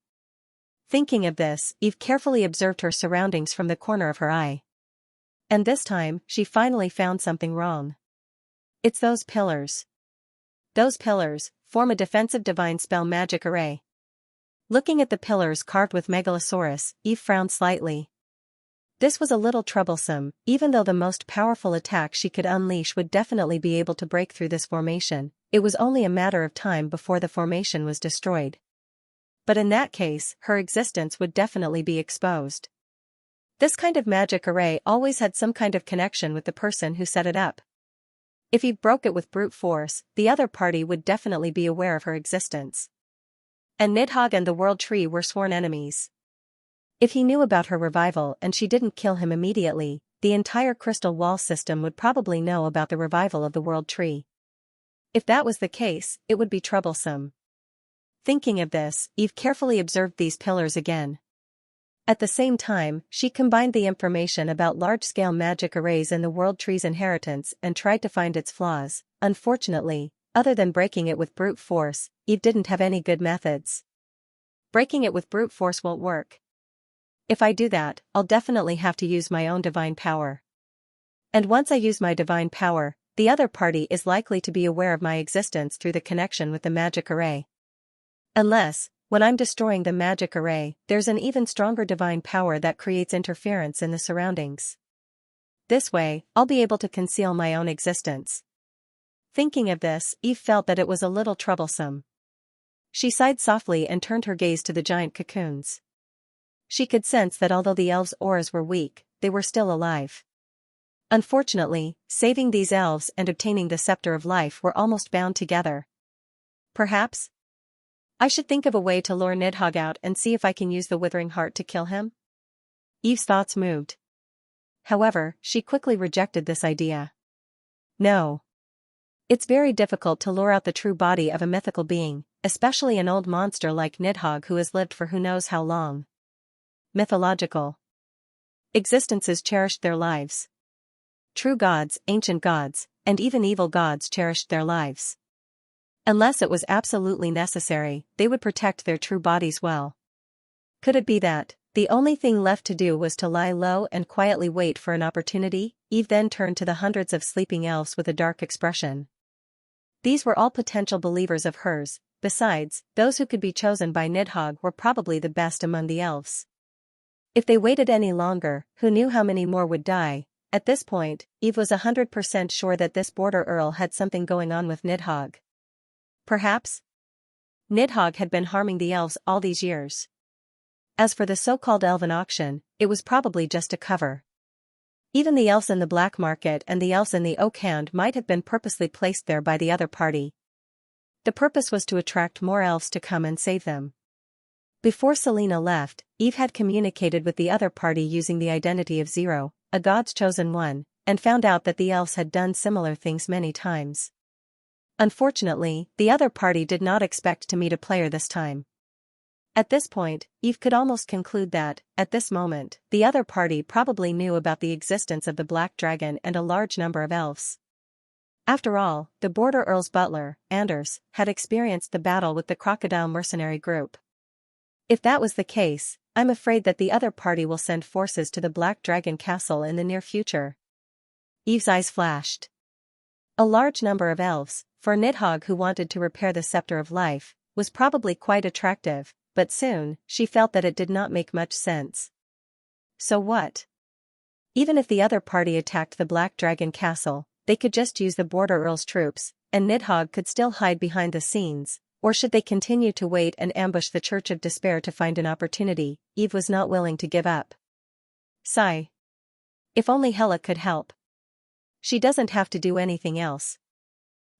Thinking of this, Eve carefully observed her surroundings from the corner of her eye. And this time, she finally found something wrong. It's those pillars. Those pillars form a defensive divine spell magic array. Looking at the pillars carved with Megalosaurus, Eve frowned slightly. This was a little troublesome, even though the most powerful attack she could unleash would definitely be able to break through this formation. It was only a matter of time before the formation was destroyed. But in that case, her existence would definitely be exposed. This kind of magic array always had some kind of connection with the person who set it up. If Eve broke it with brute force, the other party would definitely be aware of her existence. And Nidhogg and the World Tree were sworn enemies. If he knew about her revival and she didn't kill him immediately, the entire crystal wall system would probably know about the revival of the World Tree. If that was the case, it would be troublesome. Thinking of this, Eve carefully observed these pillars again. At the same time, she combined the information about large-scale magic arrays in the World Tree's inheritance and tried to find its flaws. Unfortunately, other than breaking it with brute force, Eve didn't have any good methods. Breaking it with brute force won't work. If I do that, I'll definitely have to use my own divine power. And once I use my divine power, the other party is likely to be aware of my existence through the connection with the magic array. Unless, when I'm destroying the magic array, there's an even stronger divine power that creates interference in the surroundings. This way, I'll be able to conceal my own existence. Thinking of this, Eve felt that it was a little troublesome. She sighed softly and turned her gaze to the giant cocoons. She could sense that although the elves' auras were weak, they were still alive. Unfortunately, saving these elves and obtaining the scepter of life were almost bound together. Perhaps I should think of a way to lure Nidhogg out and see if I can use the withering heart to kill him? Eve's thoughts moved. However, she quickly rejected this idea. No. It's very difficult to lure out the true body of a mythical being, especially an old monster like Nidhogg who has lived for who knows how long. Mythological existences cherished their lives. True gods, ancient gods, and even evil gods cherished their lives. Unless it was absolutely necessary, they would protect their true bodies well. Could it be that the only thing left to do was to lie low and quietly wait for an opportunity? Eve then turned to the hundreds of sleeping elves with a dark expression. These were all potential believers of hers. Besides, those who could be chosen by Nidhogg were probably the best among the elves. If they waited any longer, who knew how many more would die? At this point, Eve was 100% sure that this border earl had something going on with Nidhogg. Perhaps Nidhogg had been harming the elves all these years. As for the so-called elven auction, it was probably just a cover. Even the elves in the black market and the elves in the Oak Hound might have been purposely placed there by the other party. The purpose was to attract more elves to come and save them. Before Selena left, Eve had communicated with the other party using the identity of Zero, a God's chosen one, and found out that the elves had done similar things many times. Unfortunately, the other party did not expect to meet a player this time. At this point, Eve could almost conclude that, at this moment, the other party probably knew about the existence of the Black Dragon and a large number of elves. After all, the Border Earl's butler, Anders, had experienced the battle with the Crocodile mercenary group. If that was the case, I'm afraid that the other party will send forces to the Black Dragon Castle in the near future. Eve's eyes flashed. A large number of elves, for Nidhogg who wanted to repair the Scepter of Life, was probably quite attractive, but soon, she felt that it did not make much sense. So what? Even if the other party attacked the Black Dragon Castle, they could just use the Border Earl's troops, and Nidhogg could still hide behind the scenes. Or should they continue to wait and ambush the Church of Despair to find an opportunity? Eve was not willing to give up. Sigh. If only Hela could help. She doesn't have to do anything else.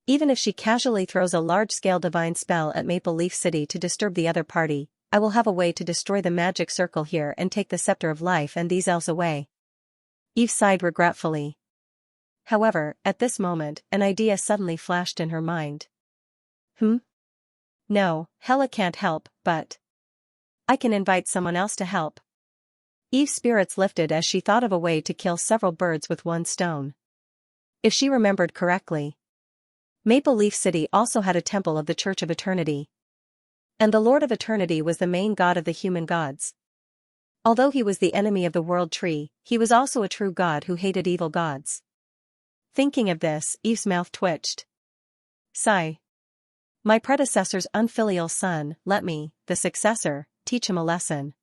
Even if she casually throws a large-scale divine spell at Maple Leaf City to disturb the other party, I will have a way to destroy the magic circle here and take the Scepter of Life and these elves away. Eve sighed regretfully. However, at this moment, an idea suddenly flashed in her mind. No, Hela can't help, but I can invite someone else to help. Eve's spirits lifted as she thought of a way to kill several birds with one stone. If she remembered correctly, Maple Leaf City also had a temple of the Church of Eternity. And the Lord of Eternity was the main god of the human gods. Although he was the enemy of the World Tree, he was also a true god who hated evil gods. Thinking of this, Eve's mouth twitched. Sigh. My predecessor's unfilial son, let me, the successor, teach him a lesson.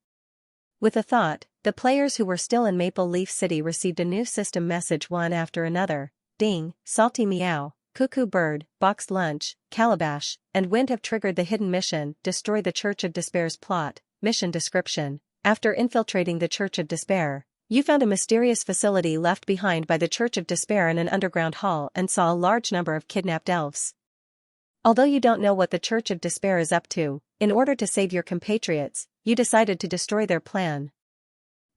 With a thought, the players who were still in Maple Leaf City received a new system message one after another. Ding, Salty Meow, Cuckoo Bird, Boxed Lunch, Calabash, and Wind have triggered the hidden mission, Destroy the Church of Despair's plot. Mission description. After infiltrating the Church of Despair, you found a mysterious facility left behind by the Church of Despair in an underground hall and saw a large number of kidnapped elves. Although you don't know what the Church of Despair is up to, in order to save your compatriots, you decided to destroy their plan.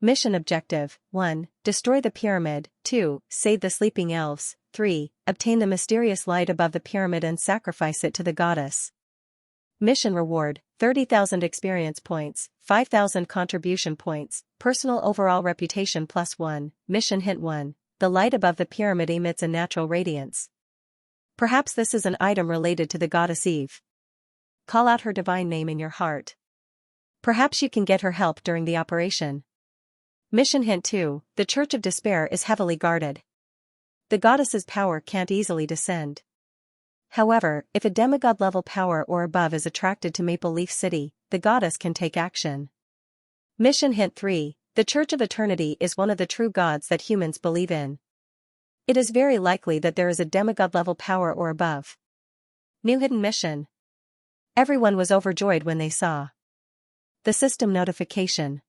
Mission objective: 1. Destroy the pyramid. 2. Save the sleeping elves. 3. Obtain the mysterious light above the pyramid and sacrifice it to the goddess. Mission reward: 30,000 experience points, 5,000 contribution points, personal overall reputation +1. Mission hint 1. The light above the pyramid emits a natural radiance. Perhaps this is an item related to the goddess Eve. Call out her divine name in your heart. Perhaps you can get her help during the operation. Mission hint 2. The Church of Despair is heavily guarded. The goddess's power can't easily descend. However, if a demigod-level power or above is attracted to Maple Leaf City, the goddess can take action. Mission hint 3. The Church of Eternity is one of the true gods that humans believe in. It is very likely that there is a demigod-level power or above. New hidden mission. Everyone was overjoyed when they saw the system notification.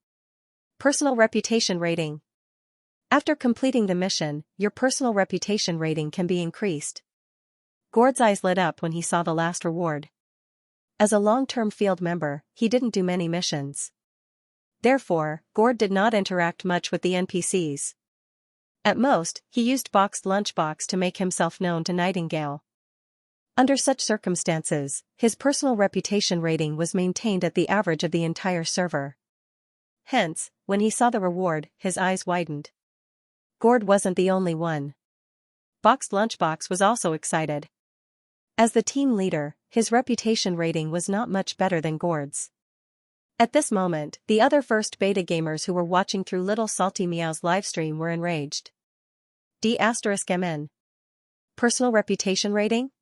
Personal reputation rating. After completing the mission, your personal reputation rating can be increased. Gord's eyes lit up when he saw the last reward. As a long-term field member, he didn't do many missions. Therefore, Gord did not interact much with the NPCs. At most, he used Boxed Lunchbox to make himself known to Nightingale. Under such circumstances, his personal reputation rating was maintained at the average of the entire server. Hence, when he saw the reward, his eyes widened. Gord wasn't the only one. Boxed Lunchbox was also excited. As the team leader, his reputation rating was not much better than Gord's. At this moment, the other first beta gamers who were watching through Little Salty Meow's livestream were enraged. D*MN. Personal reputation rating?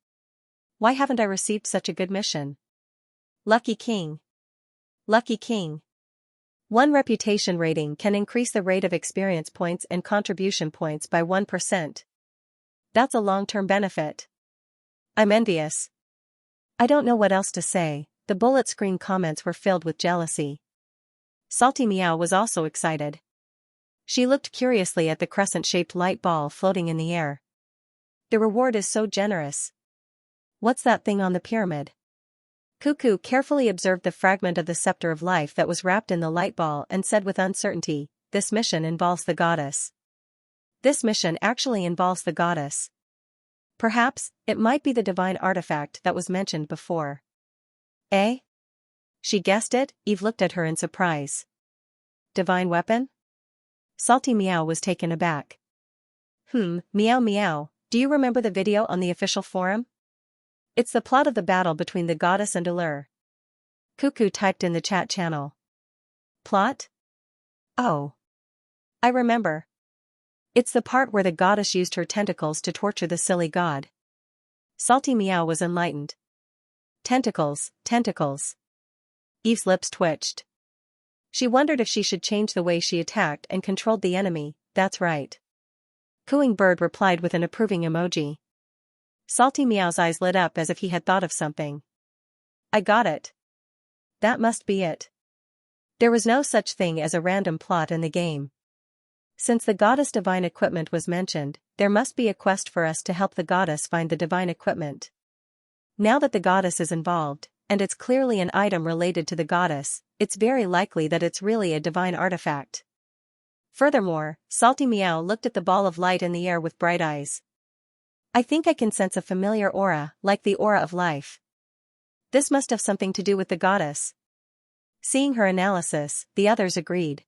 Why haven't I received such a good mission? Lucky King. Lucky King. 1 reputation rating can increase the rate of experience points and contribution points by 1%. That's a long-term benefit. I'm envious. I don't know what else to say. The bullet screen comments were filled with jealousy. Salty Meow was also excited. She looked curiously at the crescent-shaped light ball floating in the air. The reward is so generous. What's that thing on the pyramid? Cuckoo carefully observed the fragment of the scepter of life that was wrapped in the light ball and said with uncertainty, "This mission involves the goddess." This mission actually involves the goddess. Perhaps, it might be the divine artifact that was mentioned before. Eh? She guessed it. Eve looked at her in surprise. Divine weapon? Salty Meow was taken aback. Meow meow, do you remember the video on the official forum? It's the plot of the battle between the goddess and Allure. Cuckoo typed in the chat channel. Plot? Oh. I remember. It's the part where the goddess used her tentacles to torture the silly god. Salty Meow was enlightened. Tentacles, tentacles. Eve's lips twitched. She wondered if she should change the way she attacked and controlled the enemy. That's right. Cooing Bird replied with an approving emoji. Salty Meow's eyes lit up as if he had thought of something. I got it. That must be it. There was no such thing as a random plot in the game. Since the goddess divine equipment was mentioned, there must be a quest for us to help the goddess find the divine equipment. Now that the goddess is involved, and it's clearly an item related to the goddess, it's very likely that it's really a divine artifact. Furthermore, Salty Meow looked at the ball of light in the air with bright eyes. I think I can sense a familiar aura, like the aura of life. This must have something to do with the goddess. Seeing her analysis, the others agreed.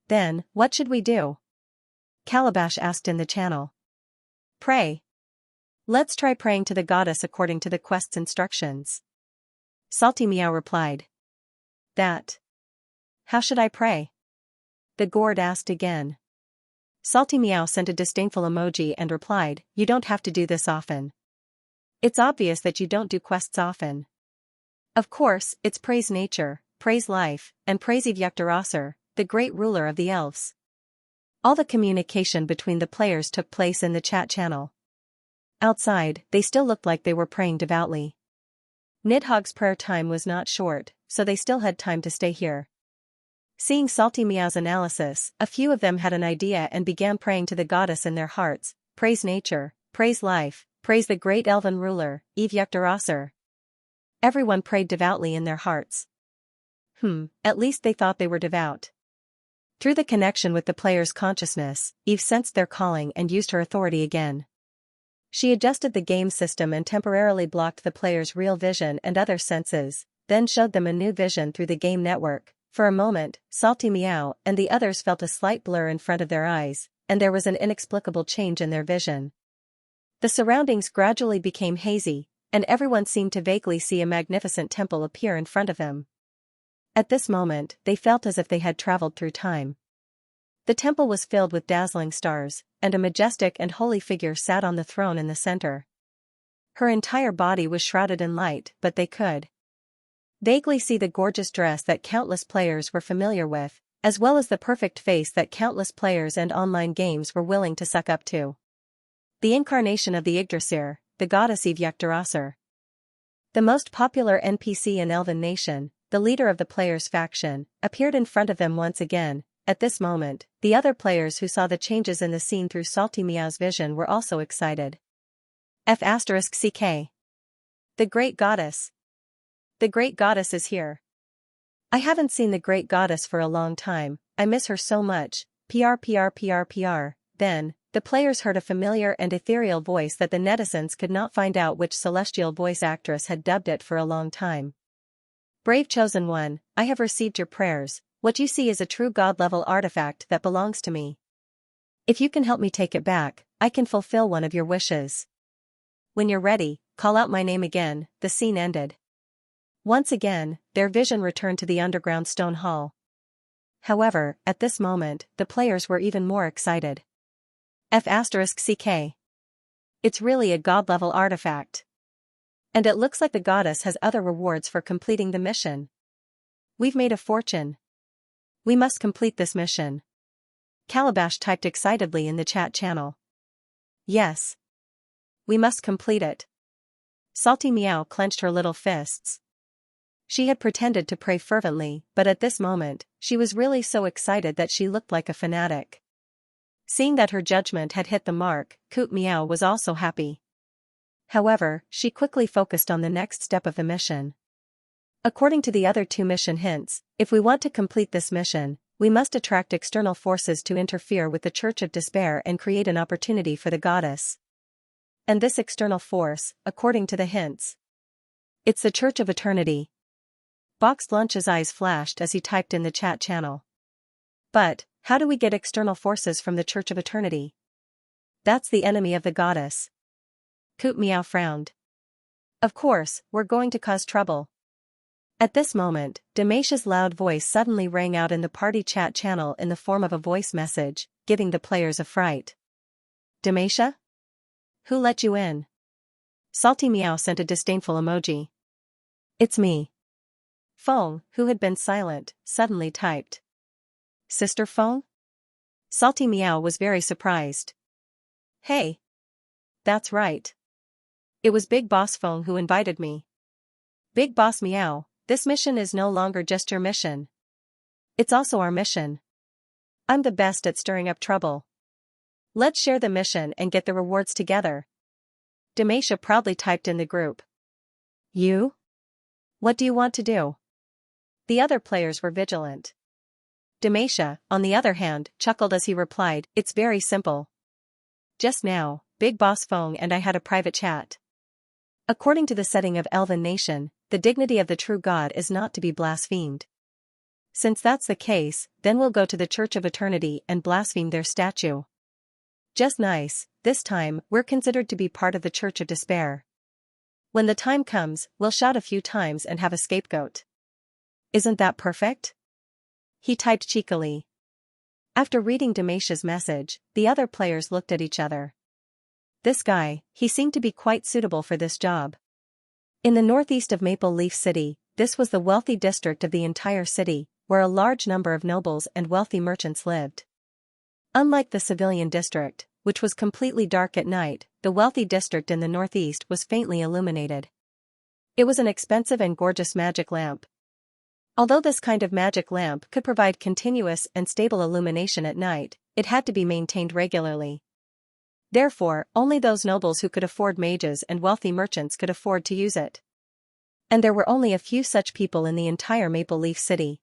Then, what should we do? Calabash asked in the channel. Pray. Let's try praying to the goddess according to the quest's instructions. Salty Meow replied. That. How should I pray? The gourd asked again. Salty Meow sent a disdainful emoji and replied, You don't have to do this often. It's obvious that you don't do quests often. Of course, it's praise nature, praise life, and praise Xianxia, the great ruler of the elves. All the communication between the players took place in the chat channel. Outside, they still looked like they were praying devoutly. Nidhogg's prayer time was not short, so they still had time to stay here. Seeing Salty Meow's analysis, a few of them had an idea and began praying to the goddess in their hearts. Praise nature, praise life, praise the great elven ruler, Xianxia. Everyone prayed devoutly in their hearts. At least they thought they were devout. Through the connection with the player's consciousness, Eve sensed their calling and used her authority again. She adjusted the game system and temporarily blocked the player's real vision and other senses, then showed them a new vision through the game network. For a moment, Salty Meow and the others felt a slight blur in front of their eyes, and there was an inexplicable change in their vision. The surroundings gradually became hazy, and everyone seemed to vaguely see a magnificent temple appear in front of them. At this moment, they felt as if they had traveled through time. The temple was filled with dazzling stars, and a majestic and holy figure sat on the throne in the center. Her entire body was shrouded in light, but they could vaguely see the gorgeous dress that countless players were familiar with, as well as the perfect face that countless players and online games were willing to suck up to. The incarnation of the Yggdrasil, the goddess Xianxia. The most popular NPC in Elven Nation, the leader of the players' faction, appeared in front of them once again. At this moment, the other players who saw the changes in the scene through Salty Meow's vision were also excited. F***CK. The Great Goddess. The Great Goddess is here. I haven't seen the Great Goddess for a long time, I miss her so much, PR. Then, the players heard a familiar and ethereal voice that the netizens could not find out which celestial voice actress had dubbed it for a long time. Brave chosen one, I have received your prayers. What you see is a true god-level artifact that belongs to me. If you can help me take it back, I can fulfill one of your wishes. When you're ready, call out my name again. The scene ended. Once again, their vision returned to the underground stone hall. However, at this moment, the players were even more excited. F***ck. It's really a god-level artifact. And it looks like the goddess has other rewards for completing the mission. We've made a fortune. We must complete this mission. Calabash typed excitedly in the chat channel. Yes. We must complete it. Salty Meow clenched her little fists. She had pretended to pray fervently, but at this moment, she was really so excited that she looked like a fanatic. Seeing that her judgment had hit the mark, Coot Meow was also happy. However, she quickly focused on the next step of the mission. According to the other two mission hints, if we want to complete this mission, we must attract external forces to interfere with the Church of Despair and create an opportunity for the goddess. And this external force, according to the hints, it's the Church of Eternity. Boxed Lunch's eyes flashed as he typed in the chat channel. But, how do we get external forces from the Church of Eternity? That's the enemy of the goddess. Coot Meow frowned. Of course, we're going to cause trouble. At this moment, Damasia's loud voice suddenly rang out in the party chat channel in the form of a voice message, giving the players a fright. Damasia? Who let you in? Salty Meow sent a disdainful emoji. It's me. Feng, who had been silent, suddenly typed. Sister Feng? Salty Meow was very surprised. Hey. That's right. It was Big Boss Feng who invited me. Big Boss Meow, this mission is no longer just your mission. It's also our mission. I'm the best at stirring up trouble. Let's share the mission and get the rewards together. Damasia proudly typed in the group. You? What do you want to do? The other players were vigilant. Damasia, on the other hand, chuckled as he replied, it's very simple. Just now, Big Boss Feng and I had a private chat. According to the setting of Elven Nation, the dignity of the true God is not to be blasphemed. Since that's the case, then we'll go to the Church of Eternity and blaspheme their statue. Just nice, this time, we're considered to be part of the Church of Despair. When the time comes, we'll shout a few times and have a scapegoat. Isn't that perfect? He typed cheekily. After reading Damasia's message, the other players looked at each other. This guy, he seemed to be quite suitable for this job. In the northeast of Maple Leaf City, this was the wealthy district of the entire city, where a large number of nobles and wealthy merchants lived. Unlike the civilian district, which was completely dark at night, the wealthy district in the northeast was faintly illuminated. It was an expensive and gorgeous magic lamp. Although this kind of magic lamp could provide continuous and stable illumination at night, it had to be maintained regularly. Therefore, only those nobles who could afford mages and wealthy merchants could afford to use it. And there were only a few such people in the entire Maple Leaf City.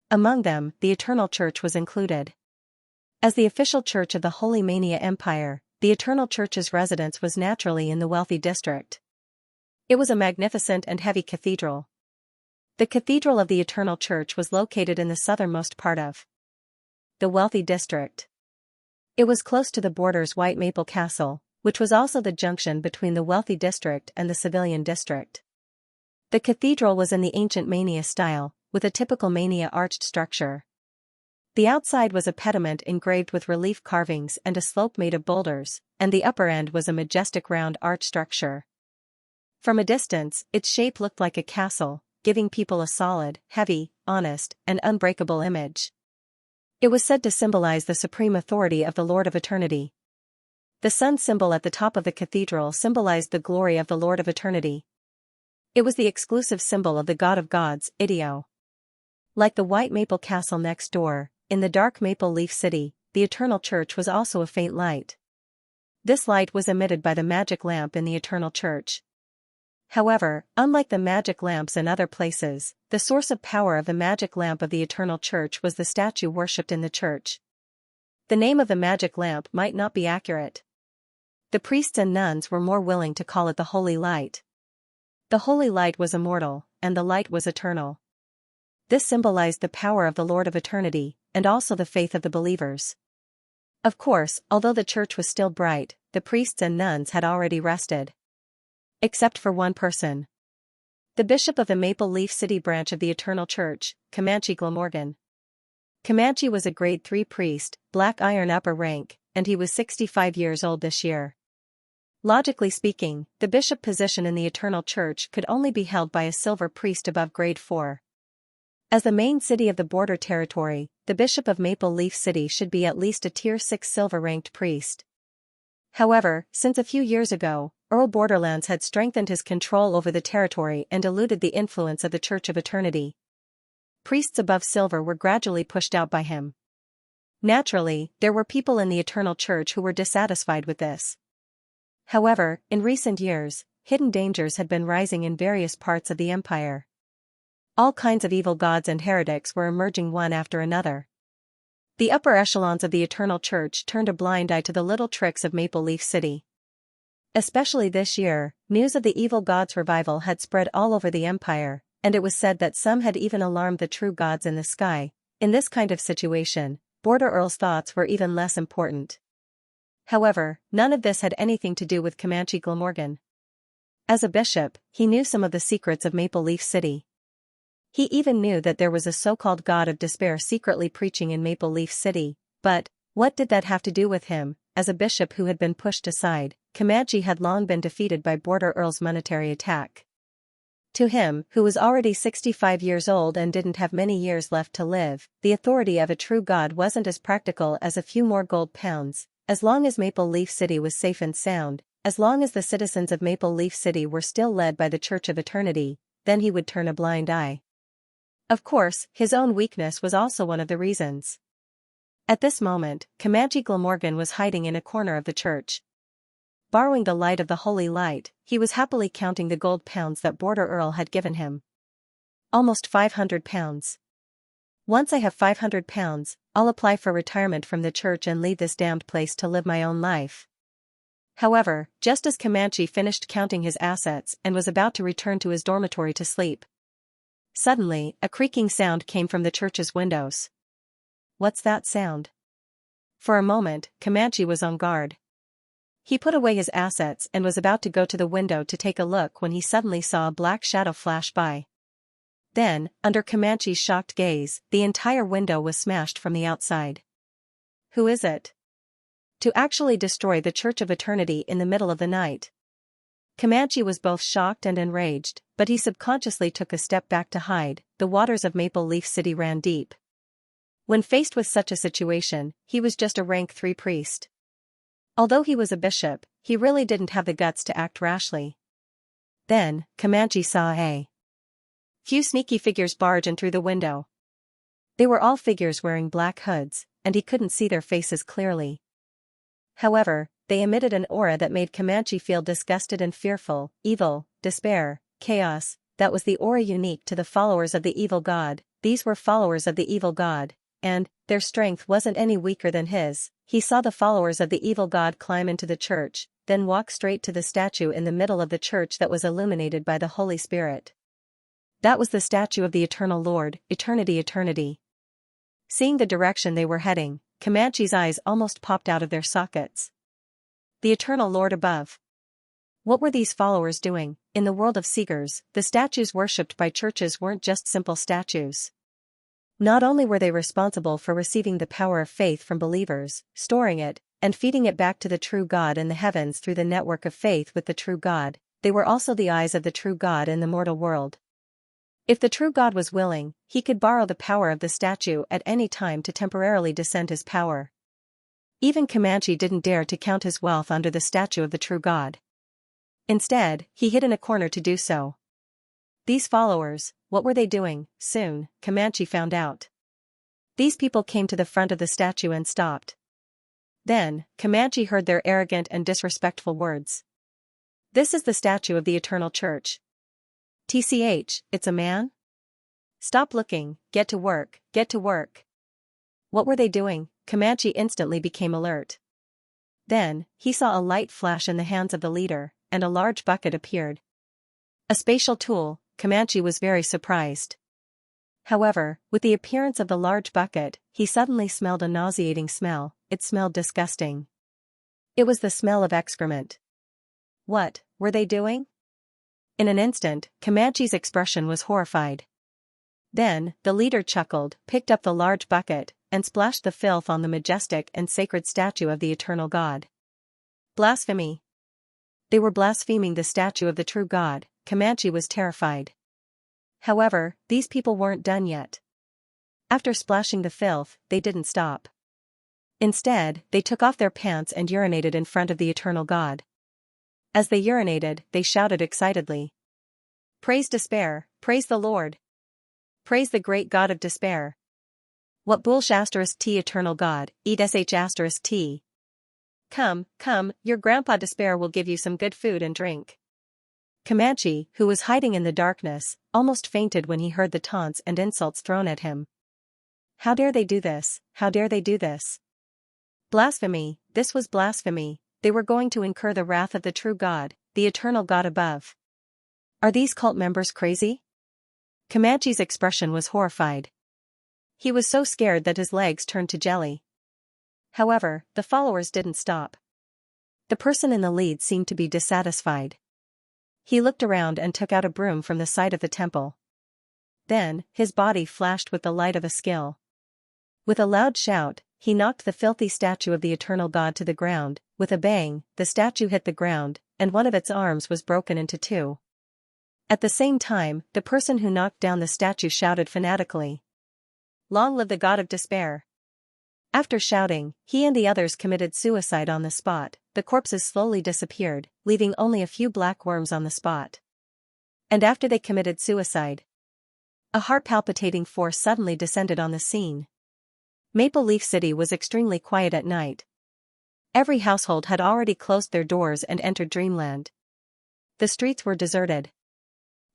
Among them, the Eternal Church was included. As the official church of the Holy Mania Empire, the Eternal Church's residence was naturally in the wealthy district. It was a magnificent and heavy cathedral. The Cathedral of the Eternal Church was located in the southernmost part of the wealthy district. It was close to the border's White Maple Castle, which was also the junction between the wealthy district and the civilian district. The cathedral was in the ancient Mania style, with a typical Mania arched structure. The outside was a pediment engraved with relief carvings and a slope made of boulders, and the upper end was a majestic round arch structure. From a distance, its shape looked like a castle, giving people a solid, heavy, honest, and unbreakable image. It was said to symbolize the supreme authority of the Lord of Eternity. The sun symbol at the top of the cathedral symbolized the glory of the Lord of Eternity. It was the exclusive symbol of the God of Gods, Idio. Like the White Maple Castle next door, in the dark Maple Leaf City, the Eternal Church was also a faint light. This light was emitted by the magic lamp in the Eternal Church. However, unlike the magic lamps in other places, the source of power of the magic lamp of the Eternal Church was the statue worshipped in the church. The name of the magic lamp might not be accurate. The priests and nuns were more willing to call it the holy light. The holy light was immortal, and the light was eternal. This symbolized the power of the Lord of eternity, and also the faith of the believers. Of course, although the church was still bright, the priests and nuns had already rested. Except for one person. The bishop of the Maple Leaf City branch of the Eternal Church, Comanche Glamorgan. Comanche was a grade 3 priest, black iron upper rank, and he was 65 years old this year. Logically speaking, the bishop position in the Eternal Church could only be held by a silver priest above grade 4. As the main city of the border territory, the bishop of Maple Leaf City should be at least a tier 6 silver-ranked priest. However, since a few years ago, Earl Borderlands had strengthened his control over the territory and eluded the influence of the Church of Eternity. Priests above silver were gradually pushed out by him. Naturally, there were people in the Eternal Church who were dissatisfied with this. However, in recent years, hidden dangers had been rising in various parts of the empire. All kinds of evil gods and heretics were emerging one after another. The upper echelons of the Eternal Church turned a blind eye to the little tricks of Maple Leaf City. Especially this year, news of the evil gods' revival had spread all over the empire, and it was said that some had even alarmed the true gods in the sky. In this kind of situation, Border Earl's thoughts were even less important. However, none of this had anything to do with Comanche Glamorgan. As a bishop, he knew some of the secrets of Maple Leaf City. He even knew that there was a so-called god of despair secretly preaching in Maple Leaf City, but what did that have to do with him? As a bishop who had been pushed aside, Comanche had long been defeated by Border Earl's monetary attack. To him, who was already 65 years old and didn't have many years left to live, the authority of a true god wasn't as practical as a few more gold pounds. As long as Maple Leaf City was safe and sound, as long as the citizens of Maple Leaf City were still led by the Church of Eternity, then he would turn a blind eye. Of course, his own weakness was also one of the reasons. At this moment, Comanche Glamorgan was hiding in a corner of the church. Borrowing the light of the holy light, he was happily counting the gold pounds that Border Earl had given him. Almost 500 pounds. Once I have 500 pounds, I'll apply for retirement from the church and leave this damned place to live my own life. However, just as Comanche finished counting his assets and was about to return to his dormitory to sleep, suddenly, a creaking sound came from the church's windows. What's that sound? For a moment, Comanche was on guard. He put away his assets and was about to go to the window to take a look when he suddenly saw a black shadow flash by. Then, under Comanche's shocked gaze, the entire window was smashed from the outside. Who is it? To actually destroy the Church of Eternity in the middle of the night. Comanche was both shocked and enraged, but he subconsciously took a step back to hide. The waters of Maple Leaf City ran deep. When faced with such a situation, he was just a rank 3 priest. Although he was a bishop, he really didn't have the guts to act rashly. Then, Comanche saw a few sneaky figures barge in through the window. They were all figures wearing black hoods, and he couldn't see their faces clearly. However, they emitted an aura that made Comanche feel disgusted and fearful. Evil, despair, chaos, that was the aura unique to the followers of the evil god. These were followers of the evil god, and their strength wasn't any weaker than his. He saw the followers of the evil god climb into the church, then walk straight to the statue in the middle of the church that was illuminated by the Holy Spirit. That was the statue of the Eternal Lord, Eternity. Seeing the direction they were heading, Comanche's eyes almost popped out of their sockets. The Eternal Lord above. What were these followers doing? In the world of Seegers, the statues worshipped by churches weren't just simple statues. Not only were they responsible for receiving the power of faith from believers, storing it, and feeding it back to the true God in the heavens through the network of faith with the true God, they were also the eyes of the true God in the mortal world. If the true God was willing, he could borrow the power of the statue at any time to temporarily descend his power. Even Comanche didn't dare to count his wealth under the statue of the true God. Instead, he hid in a corner to do so. These followers, what were they doing? Soon, Comanche found out. These people came to the front of the statue and stopped. Then, Comanche heard their arrogant and disrespectful words. "This is the statue of the Eternal Church. TCH, it's a man? Stop looking, get to work, get to work." What were they doing? Comanche instantly became alert. Then, he saw a light flash in the hands of the leader, and a large bucket appeared. A spatial tool. Comanche was very surprised. However, with the appearance of the large bucket, he suddenly smelled a nauseating smell. It smelled disgusting. It was the smell of excrement. What were they doing? In an instant, Comanche's expression was horrified. Then, the leader chuckled, picked up the large bucket, and splashed the filth on the majestic and sacred statue of the eternal God. Blasphemy! They were blaspheming the statue of the true God. Comanche was terrified. However, these people weren't done yet. After splashing the filth, they didn't stop. Instead, they took off their pants and urinated in front of the eternal God. As they urinated, they shouted excitedly, "Praise despair, praise the Lord! Praise the great God of despair! What bullsh*t eternal God, eat sh*t! Come, come, your grandpa despair will give you some good food and drink." Comanche, who was hiding in the darkness, almost fainted when he heard the taunts and insults thrown at him. How dare they do this? How dare they do this? Blasphemy! This was blasphemy. They were going to incur the wrath of the true God, the eternal God above. Are these cult members crazy? Comanche's expression was horrified. He was so scared that his legs turned to jelly. However, the followers didn't stop. The person in the lead seemed to be dissatisfied. He looked around and took out a broom from the side of the temple. Then, his body flashed with the light of a skill. With a loud shout, he knocked the filthy statue of the eternal God to the ground. With a bang, the statue hit the ground, and one of its arms was broken into two. At the same time, the person who knocked down the statue shouted fanatically, "Long live the God of despair!" After shouting, he and the others committed suicide on the spot. The corpses slowly disappeared, leaving only a few black worms on the spot. And after they committed suicide, a heart-palpitating force suddenly descended on the scene. Maple Leaf City was extremely quiet at night. Every household had already closed their doors and entered dreamland. The streets were deserted.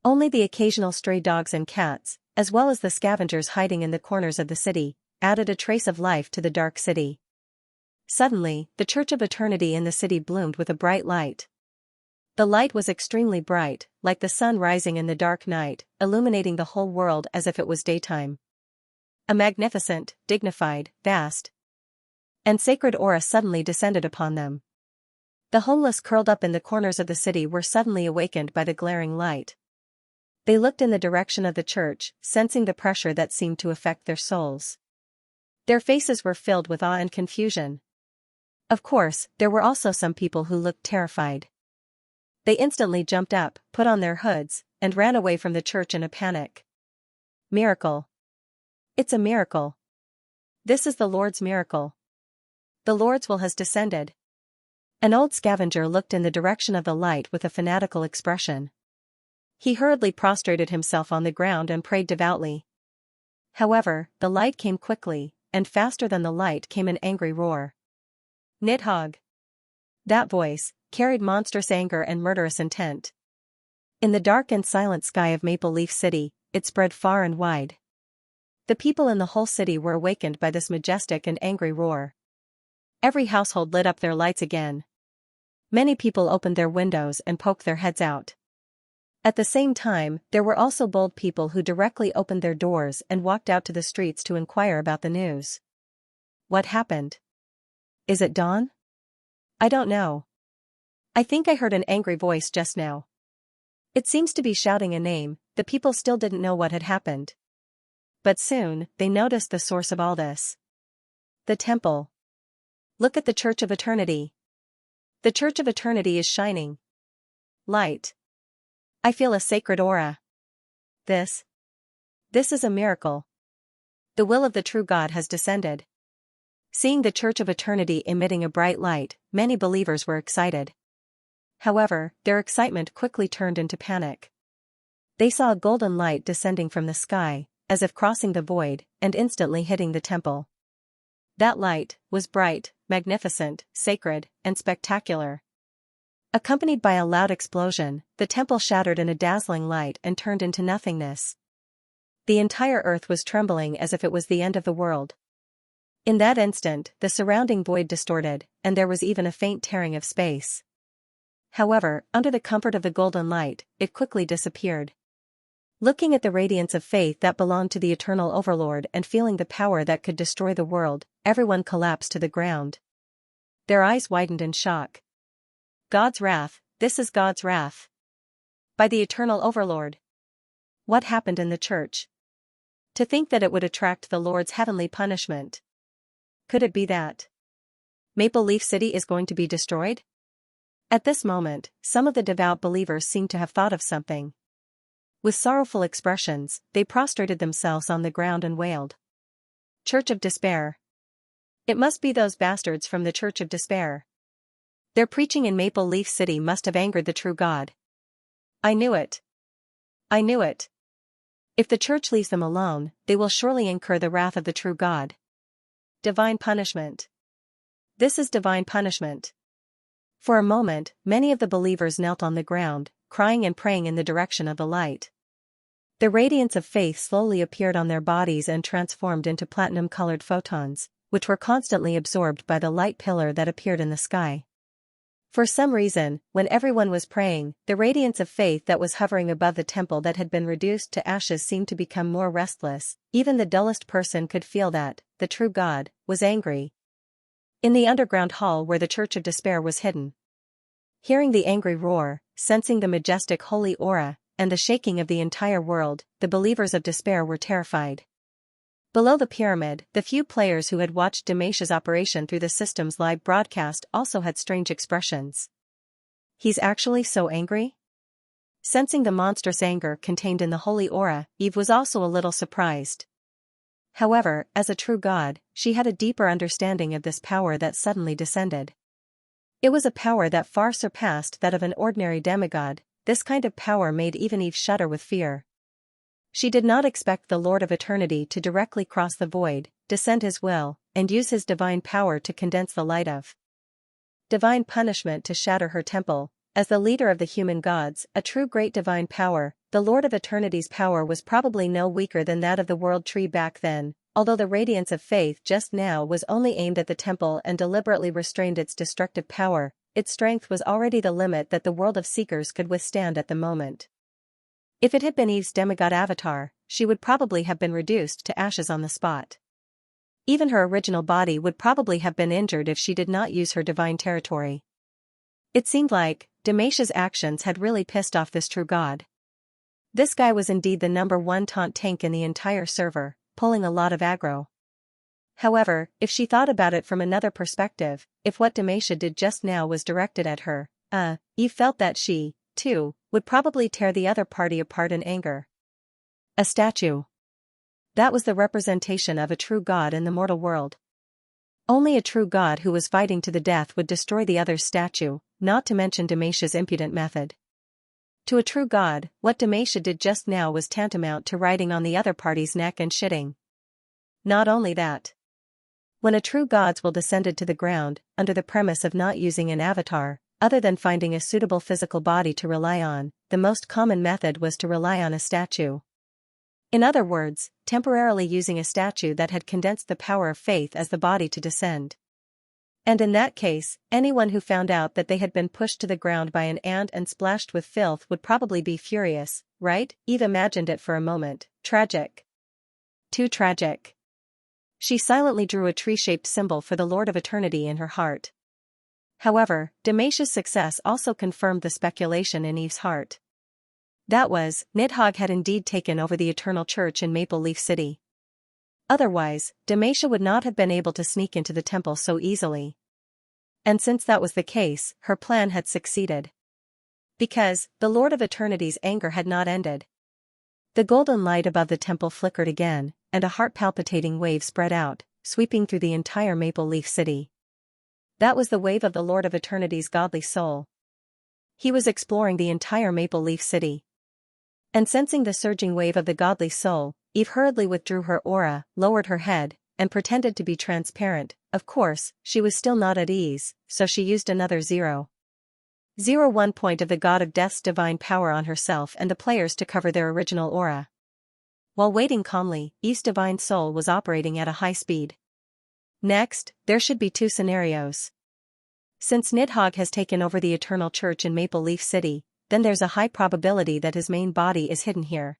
Only the occasional stray dogs and cats, as well as the scavengers hiding in the corners of the city, added a trace of life to the dark city. Suddenly, the Church of Eternity in the city bloomed with a bright light. The light was extremely bright, like the sun rising in the dark night, illuminating the whole world as if it was daytime. A magnificent, dignified, vast, and sacred aura suddenly descended upon them. The homeless curled up in the corners of the city were suddenly awakened by the glaring light. They looked in the direction of the church, sensing the pressure that seemed to affect their souls. Their faces were filled with awe and confusion. Of course, there were also some people who looked terrified. They instantly jumped up, put on their hoods, and ran away from the church in a panic. Miracle! It's a miracle! This is the Lord's miracle! The Lord's will has descended. An old scavenger looked in the direction of the light with a fanatical expression. He hurriedly prostrated himself on the ground and prayed devoutly. However, the light came quickly, and faster than the light came an angry roar. Nidhogg! That voice carried monstrous anger and murderous intent. In the dark and silent sky of Maple Leaf City, it spread far and wide. The people in the whole city were awakened by this majestic and angry roar. Every household lit up their lights again. Many people opened their windows and poked their heads out. At the same time, there were also bold people who directly opened their doors and walked out to the streets to inquire about the news. What happened? Is it dawn? I don't know. I think I heard an angry voice just now. It seems to be shouting a name. The people still didn't know what had happened. But soon, they noticed the source of all this. The temple. Look at the Church of Eternity. The Church of Eternity is shining. Light. I feel a sacred aura. This is a miracle. The will of the true God has descended. Seeing the Church of Eternity emitting a bright light, many believers were excited. However, their excitement quickly turned into panic. They saw a golden light descending from the sky, as if crossing the void, and instantly hitting the temple. That light was bright, magnificent, sacred, and spectacular. Accompanied by a loud explosion, the temple shattered in a dazzling light and turned into nothingness. The entire earth was trembling as if it was the end of the world. In that instant, the surrounding void distorted, and there was even a faint tearing of space. However, under the comfort of the golden light, it quickly disappeared. Looking at the radiance of faith that belonged to the eternal overlord and feeling the power that could destroy the world, everyone collapsed to the ground. Their eyes widened in shock. God's wrath, this is God's wrath. By the eternal overlord. What happened in the church? To think that it would attract the Lord's heavenly punishment. Could it be that Maple Leaf City is going to be destroyed? At this moment, some of the devout believers seemed to have thought of something. With sorrowful expressions, they prostrated themselves on the ground and wailed. Church of Despair. It must be those bastards from the Church of Despair. Their preaching in Maple Leaf City must have angered the true God. I knew it. I knew it. If the church leaves them alone, they will surely incur the wrath of the true God. Divine punishment. This is divine punishment. For a moment, many of the believers knelt on the ground, crying and praying in the direction of the light. The radiance of faith slowly appeared on their bodies and transformed into platinum-colored photons, which were constantly absorbed by the light pillar that appeared in the sky. For some reason, when everyone was praying, the radiance of faith that was hovering above the temple that had been reduced to ashes seemed to become more restless. Even the dullest person could feel that the true God was angry. In the underground hall where the Church of Despair was hidden, hearing the angry roar, sensing the majestic holy aura, and the shaking of the entire world, the believers of despair were terrified. Below the pyramid, the few players who had watched Damasia's operation through the system's live broadcast also had strange expressions. He's actually so angry? Sensing the monstrous anger contained in the holy aura, Eve was also a little surprised. However, as a true God, she had a deeper understanding of this power that suddenly descended. It was a power that far surpassed that of an ordinary demigod. This kind of power made even Eve shudder with fear. She did not expect the Lord of Eternity to directly cross the void, descend his will, and use his divine power to condense the light of divine punishment to shatter her temple. As the leader of the human gods, a true great divine power, the Lord of Eternity's power was probably no weaker than that of the world tree back then, although the radiance of faith just now was only aimed at the temple and deliberately restrained its destructive power. Its strength was already the limit that the world of seekers could withstand at the moment. If it had been Eve's demigod avatar, she would probably have been reduced to ashes on the spot. Even her original body would probably have been injured if she did not use her divine territory. It seemed like Damasia's actions had really pissed off this true God. This guy was indeed the #1 taunt tank in the entire server, pulling a lot of aggro. However, if she thought about it from another perspective, if what Damasia did just now was directed at her, Eve felt that she, too, would probably tear the other party apart in anger. A statue. That was the representation of a true God in the mortal world. Only a true God who was fighting to the death would destroy the other's statue, not to mention Damasia's impudent method. To a true God, what Damasia did just now was tantamount to riding on the other party's neck and shitting. Not only that. When a true God's will descended to the ground, under the premise of not using an avatar, other than finding a suitable physical body to rely on, the most common method was to rely on a statue. In other words, temporarily using a statue that had condensed the power of faith as the body to descend. And in that case, anyone who found out that they had been pushed to the ground by an ant and splashed with filth would probably be furious, right? Eve imagined it for a moment. Tragic. Too tragic. She silently drew a tree-shaped symbol for the Lord of Eternity in her heart. However, Damasia's success also confirmed the speculation in Eve's heart. That was, Nidhogg had indeed taken over the Eternal Church in Maple Leaf City. Otherwise, Damasia would not have been able to sneak into the temple so easily. And since that was the case, her plan had succeeded. Because, the Lord of Eternity's anger had not ended. The golden light above the temple flickered again, and a heart-palpitating wave spread out, sweeping through the entire Maple Leaf City. That was the wave of the Lord of Eternity's godly soul. He was exploring the entire Maple Leaf City. And sensing the surging wave of the godly soul, Eve hurriedly withdrew her aura, lowered her head, and pretended to be transparent. Of course, she was still not at ease, so she used another 0.01 point of the God of Death's divine power on herself and the players to cover their original aura. While waiting calmly, Eve's divine soul was operating at a high speed. Next, there should be two scenarios. Since Nidhogg has taken over the Eternal Church in Maple Leaf City, then there's a high probability that his main body is hidden here.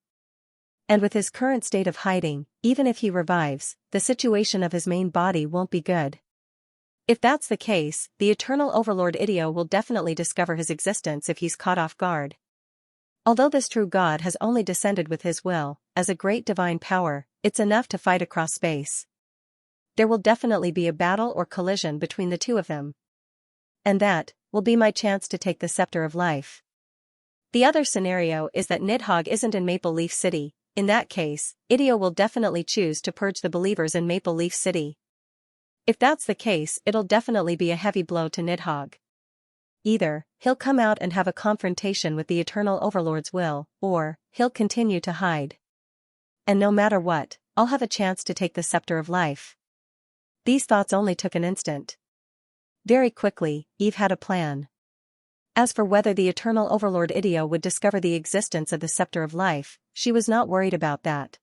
And with his current state of hiding, even if he revives, the situation of his main body won't be good. If that's the case, the Eternal Overlord Idio will definitely discover his existence if he's caught off guard. Although this true god has only descended with his will, as a great divine power, it's enough to fight across space. There will definitely be a battle or collision between the two of them. And that will be my chance to take the scepter of life. The other scenario is that Nidhogg isn't in Maple Leaf City. In that case, Idio will definitely choose to purge the believers in Maple Leaf City. If that's the case, it'll definitely be a heavy blow to Nidhogg. Either he'll come out and have a confrontation with the Eternal Overlord's will, or he'll continue to hide. And no matter what, I'll have a chance to take the scepter of life. These thoughts only took an instant. Very quickly, Eve had a plan. As for whether the Eternal Overlord Idio would discover the existence of the scepter of life, she was not worried about that.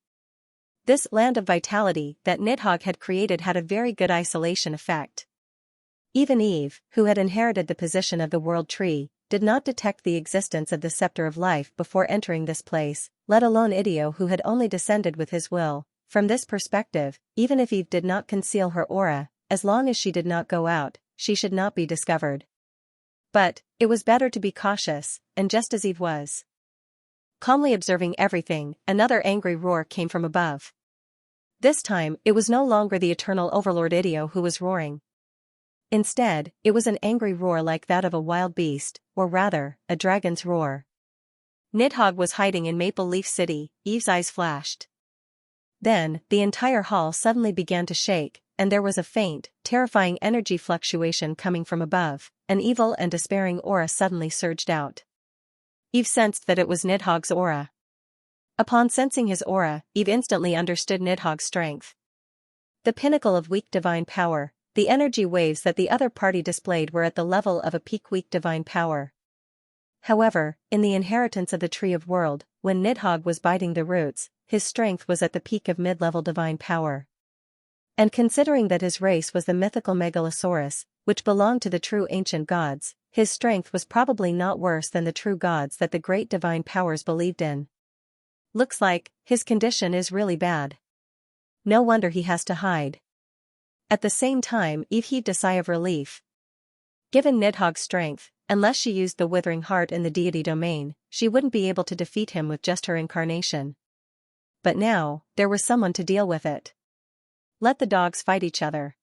This land of vitality that Nidhogg had created had a very good isolation effect. Even Eve, who had inherited the position of the World Tree, did not detect the existence of the scepter of life before entering this place, let alone Idio, who had only descended with his will. From this perspective, even if Eve did not conceal her aura, as long as she did not go out, she should not be discovered. But it was better to be cautious, and just as Eve was calmly observing everything, another angry roar came from above. This time, it was no longer the Eternal Overlord Idio who was roaring. Instead, it was an angry roar like that of a wild beast, or rather, a dragon's roar. Nidhogg was hiding in Maple Leaf City. Eve's eyes flashed. Then, the entire hall suddenly began to shake, and there was a faint, terrifying energy fluctuation coming from above. An evil and despairing aura suddenly surged out. Eve sensed that it was Nidhogg's aura. Upon sensing his aura, Eve instantly understood Nidhogg's strength. The pinnacle of weak divine power, the energy waves that the other party displayed were at the level of a peak weak divine power. However, in the inheritance of the Tree of World, when Nidhogg was biting the roots, his strength was at the peak of mid-level divine power. And considering that his race was the mythical Megalosaurus, which belonged to the true ancient gods, his strength was probably not worse than the true gods that the great divine powers believed in. Looks like his condition is really bad. No wonder he has to hide. At the same time, Eve heaved a sigh of relief. Given Nidhogg's strength, unless she used the Withering Heart in the deity domain, she wouldn't be able to defeat him with just her incarnation. But now, there was someone to deal with it. Let the dogs fight each other.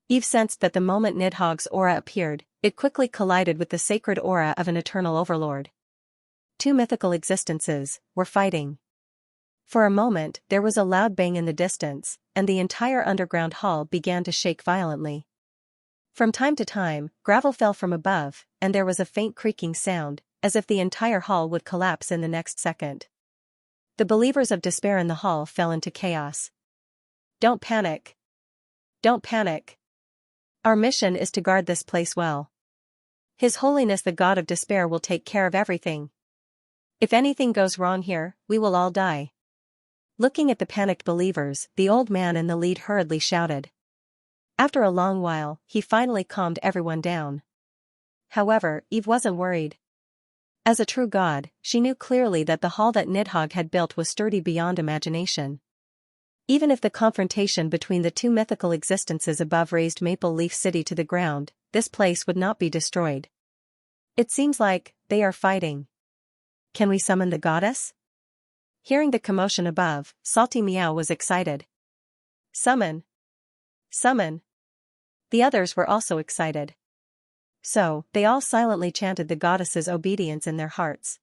Eve sensed that the moment Nidhogg's aura appeared, it quickly collided with the sacred aura of an Eternal Overlord. Two mythical existences were fighting. For a moment, there was a loud bang in the distance, and the entire underground hall began to shake violently. From time to time, gravel fell from above, and there was a faint creaking sound, as if the entire hall would collapse in the next second. The believers of despair in the hall fell into chaos. Don't panic. Don't panic. Our mission is to guard this place well. His Holiness the God of Despair will take care of everything. If anything goes wrong here, we will all die. Looking at the panicked believers, the old man in the lead hurriedly shouted. After a long while, he finally calmed everyone down. However, Eve wasn't worried. As a true god, she knew clearly that the hall that Nidhogg had built was sturdy beyond imagination. Even if the confrontation between the two mythical existences above razed Maple Leaf City to the ground, this place would not be destroyed. It seems like they are fighting. Can we summon the goddess? Hearing the commotion above, Salty Meow was excited. Summon! Summon! The others were also excited. So, they all silently chanted the goddess's obedience in their hearts.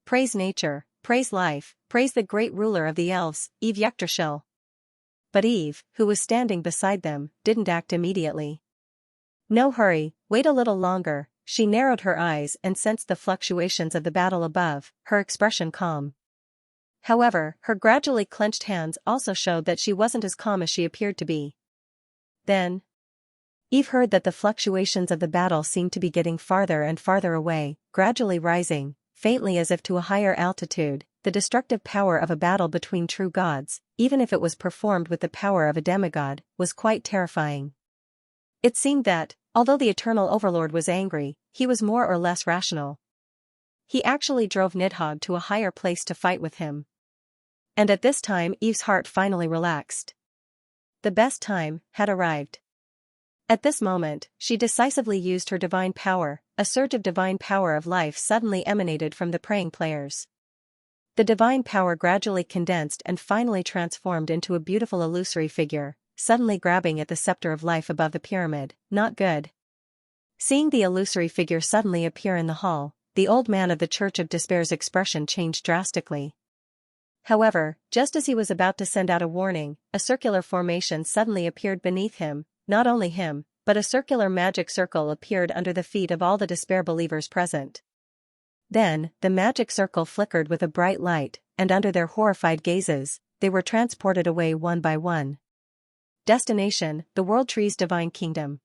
Praise nature, praise life, praise the great ruler of the elves, Eve Yggdrasil. But Eve, who was standing beside them, didn't act immediately. No hurry, wait a little longer. She narrowed her eyes and sensed the fluctuations of the battle above, her expression calm. However, her gradually clenched hands also showed that she wasn't as calm as she appeared to be. Then, Eve heard that the fluctuations of the battle seemed to be getting farther and farther away, gradually rising, faintly as if to a higher altitude. the destructive power of a battle between true gods, even if it was performed with the power of a demigod, was quite terrifying. It seemed that, although the Eternal Overlord was angry, he was more or less rational. He actually drove Nidhogg to a higher place to fight with him. And at this time Eve's heart finally relaxed. The best time had arrived. At this moment, she decisively used her divine power. A surge of divine power of life suddenly emanated from the praying players. The divine power gradually condensed and finally transformed into a beautiful illusory figure, suddenly grabbing at the scepter of life above the pyramid. Not good. Seeing the illusory figure suddenly appear in the hall, the old man of the Church of Despair's expression changed drastically. However, just as he was about to send out a warning, a circular formation suddenly appeared beneath him. Not only him, but a circular magic circle appeared under the feet of all the Despair believers present. Then, the magic circle flickered with a bright light, and under their horrified gazes, they were transported away one by one. Destination: the World Tree's divine kingdom.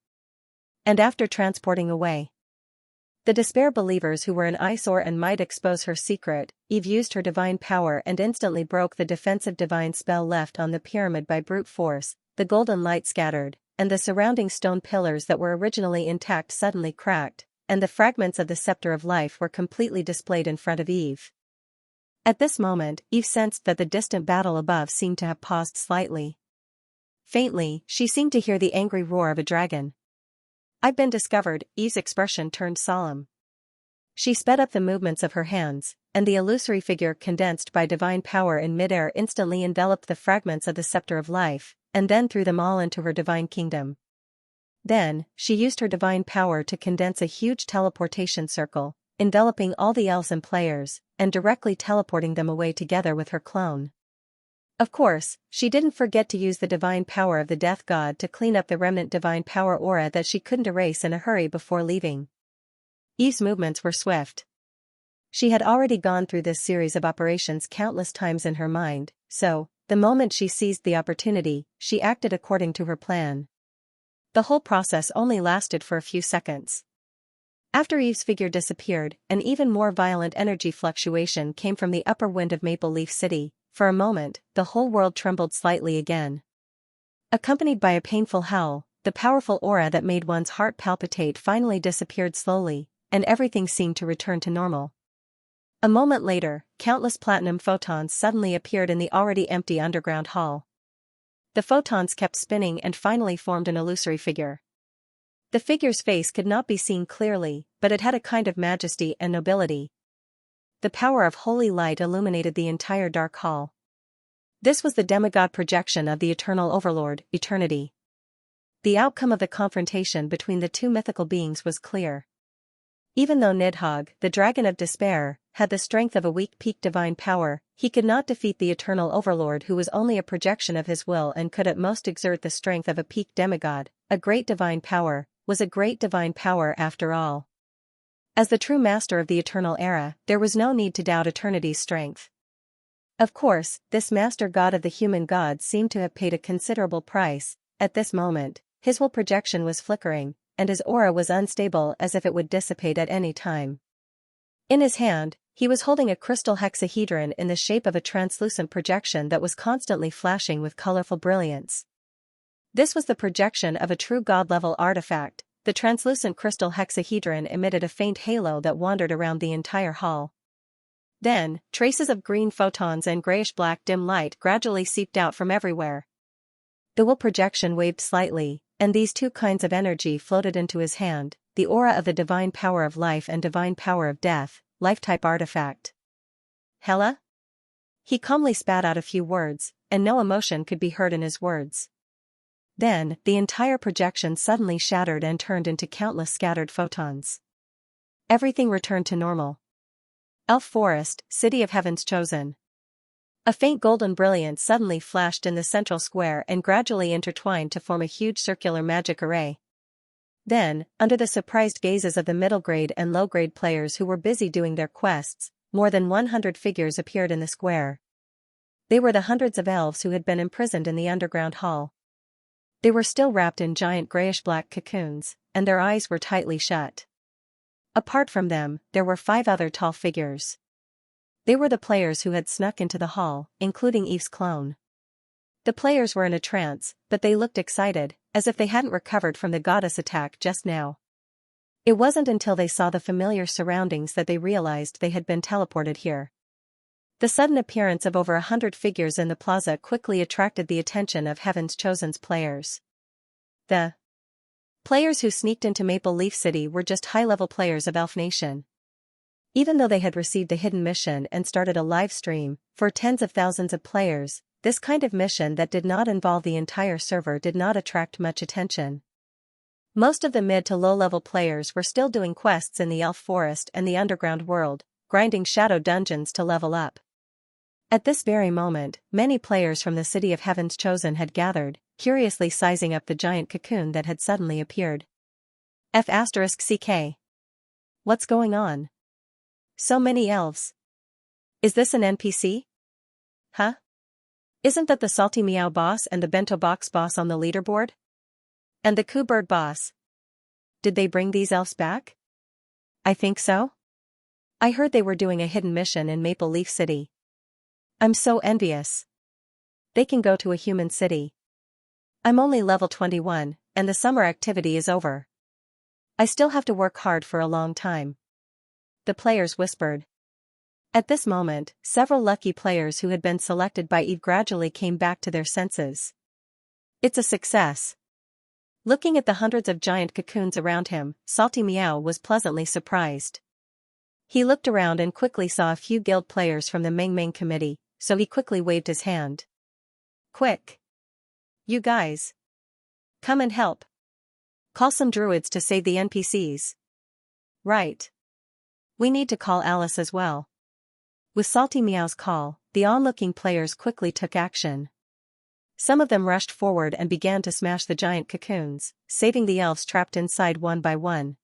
And after transporting away the Despair believers who were an eyesore and might expose her secret, Eve used her divine power and instantly broke the defensive divine spell left on the pyramid by brute force. The golden light scattered, and the surrounding stone pillars that were originally intact suddenly cracked, and the fragments of the scepter of life were completely displayed in front of Eve. At this moment, Eve sensed that the distant battle above seemed to have paused slightly. Faintly, she seemed to hear the angry roar of a dragon. "I've been discovered." Eve's expression turned solemn. She sped up the movements of her hands, and the illusory figure condensed by divine power in midair instantly enveloped the fragments of the scepter of life, and then threw them all into her divine kingdom. Then, she used her divine power to condense a huge teleportation circle, enveloping all the elves and players, and directly teleporting them away together with her clone. Of course, she didn't forget to use the divine power of the Death God to clean up the remnant divine power aura that she couldn't erase in a hurry before leaving. Eve's movements were swift. She had already gone through this series of operations countless times in her mind, so, the moment she seized the opportunity, she acted according to her plan. The whole process only lasted for a few seconds. After Eve's figure disappeared, an even more violent energy fluctuation came from the upper wind of Maple Leaf City. For a moment, the whole world trembled slightly again. Accompanied by a painful howl, the powerful aura that made one's heart palpitate finally disappeared slowly, and everything seemed to return to normal. A moment later, countless platinum photons suddenly appeared in the already empty underground hall. The photons kept spinning and finally formed an illusory figure. The figure's face could not be seen clearly, but it had a kind of majesty and nobility. The power of holy light illuminated the entire dark hall. This was the demigod projection of the Eternal Overlord, Eternity. The outcome of the confrontation between the two mythical beings was clear. Even though Nidhogg, the Dragon of Despair, had the strength of a weak peak divine power, he could not defeat the Eternal Overlord, who was only a projection of his will and could at most exert the strength of a peak demigod. A great divine power was a great divine power after all. As the true master of the eternal era, there was no need to doubt Eternity's strength. Of course, this master god of the human gods seemed to have paid a considerable price. At this moment, his will projection was flickering, and his aura was unstable as if it would dissipate at any time. In his hand, he was holding a crystal hexahedron in the shape of a translucent projection that was constantly flashing with colorful brilliance. This was the projection of a true god-level artifact. The translucent crystal hexahedron emitted a faint halo that wandered around the entire hall. Then, traces of green photons and grayish-black dim light gradually seeped out from everywhere. The will projection waved slightly, and these two kinds of energy floated into his hand, the aura of the divine power of life and divine power of death, life-type artifact. Hela? He calmly spat out a few words, and no emotion could be heard in his words. Then, the entire projection suddenly shattered and turned into countless scattered photons. Everything returned to normal. Elf Forest, City of Heaven's Chosen. A faint golden brilliance suddenly flashed in the central square and gradually intertwined to form a huge circular magic array. Then, under the surprised gazes of the middle-grade and low-grade players who were busy doing their quests, more than 100 figures appeared in the square. They were the hundreds of elves who had been imprisoned in the underground hall. They were still wrapped in giant grayish-black cocoons, and their eyes were tightly shut. Apart from them, there were 5 other tall figures. They were the players who had snuck into the hall, including Eve's clone. The players were in a trance, but they looked excited, as if they hadn't recovered from the goddess attack just now. It wasn't until they saw the familiar surroundings that they realized they had been teleported here. The sudden appearance of over 100 figures in the plaza quickly attracted the attention of Heaven's Chosen's players. The players who sneaked into Maple Leaf City were just high-level players of Elf Nation. Even though they had received a hidden mission and started a live stream, for tens of thousands of players, this kind of mission that did not involve the entire server did not attract much attention. Most of the mid to low-level players were still doing quests in the Elf Forest and the Underground World, grinding shadow dungeons to level up. At this very moment, many players from the City of Heaven's Chosen had gathered, curiously sizing up the giant cocoon that had suddenly appeared. F***CK. What's going on? So many elves. Is this an NPC? Huh? Isn't that the Salty Meow boss and the Bento Box boss on the leaderboard? And the Coo Bird boss? Did they bring these elves back? I think so. I heard they were doing a hidden mission in Maple Leaf City. I'm so envious. They can go to a human city. I'm only level 21, and the summer activity is over. I still have to work hard for a long time. The players whispered. At this moment, several lucky players who had been selected by Eve gradually came back to their senses. It's a success. Looking at the hundreds of giant cocoons around him, Salty Meow was pleasantly surprised. He looked around and quickly saw a few guild players from the Meng Meng committee, so he quickly waved his hand. Quick! You guys! Come and help! Call some druids to save the NPCs. Right. We need to call Alice as well. With Salty Meow's call, the onlooking players quickly took action. Some of them rushed forward and began to smash the giant cocoons, saving the elves trapped inside one by one.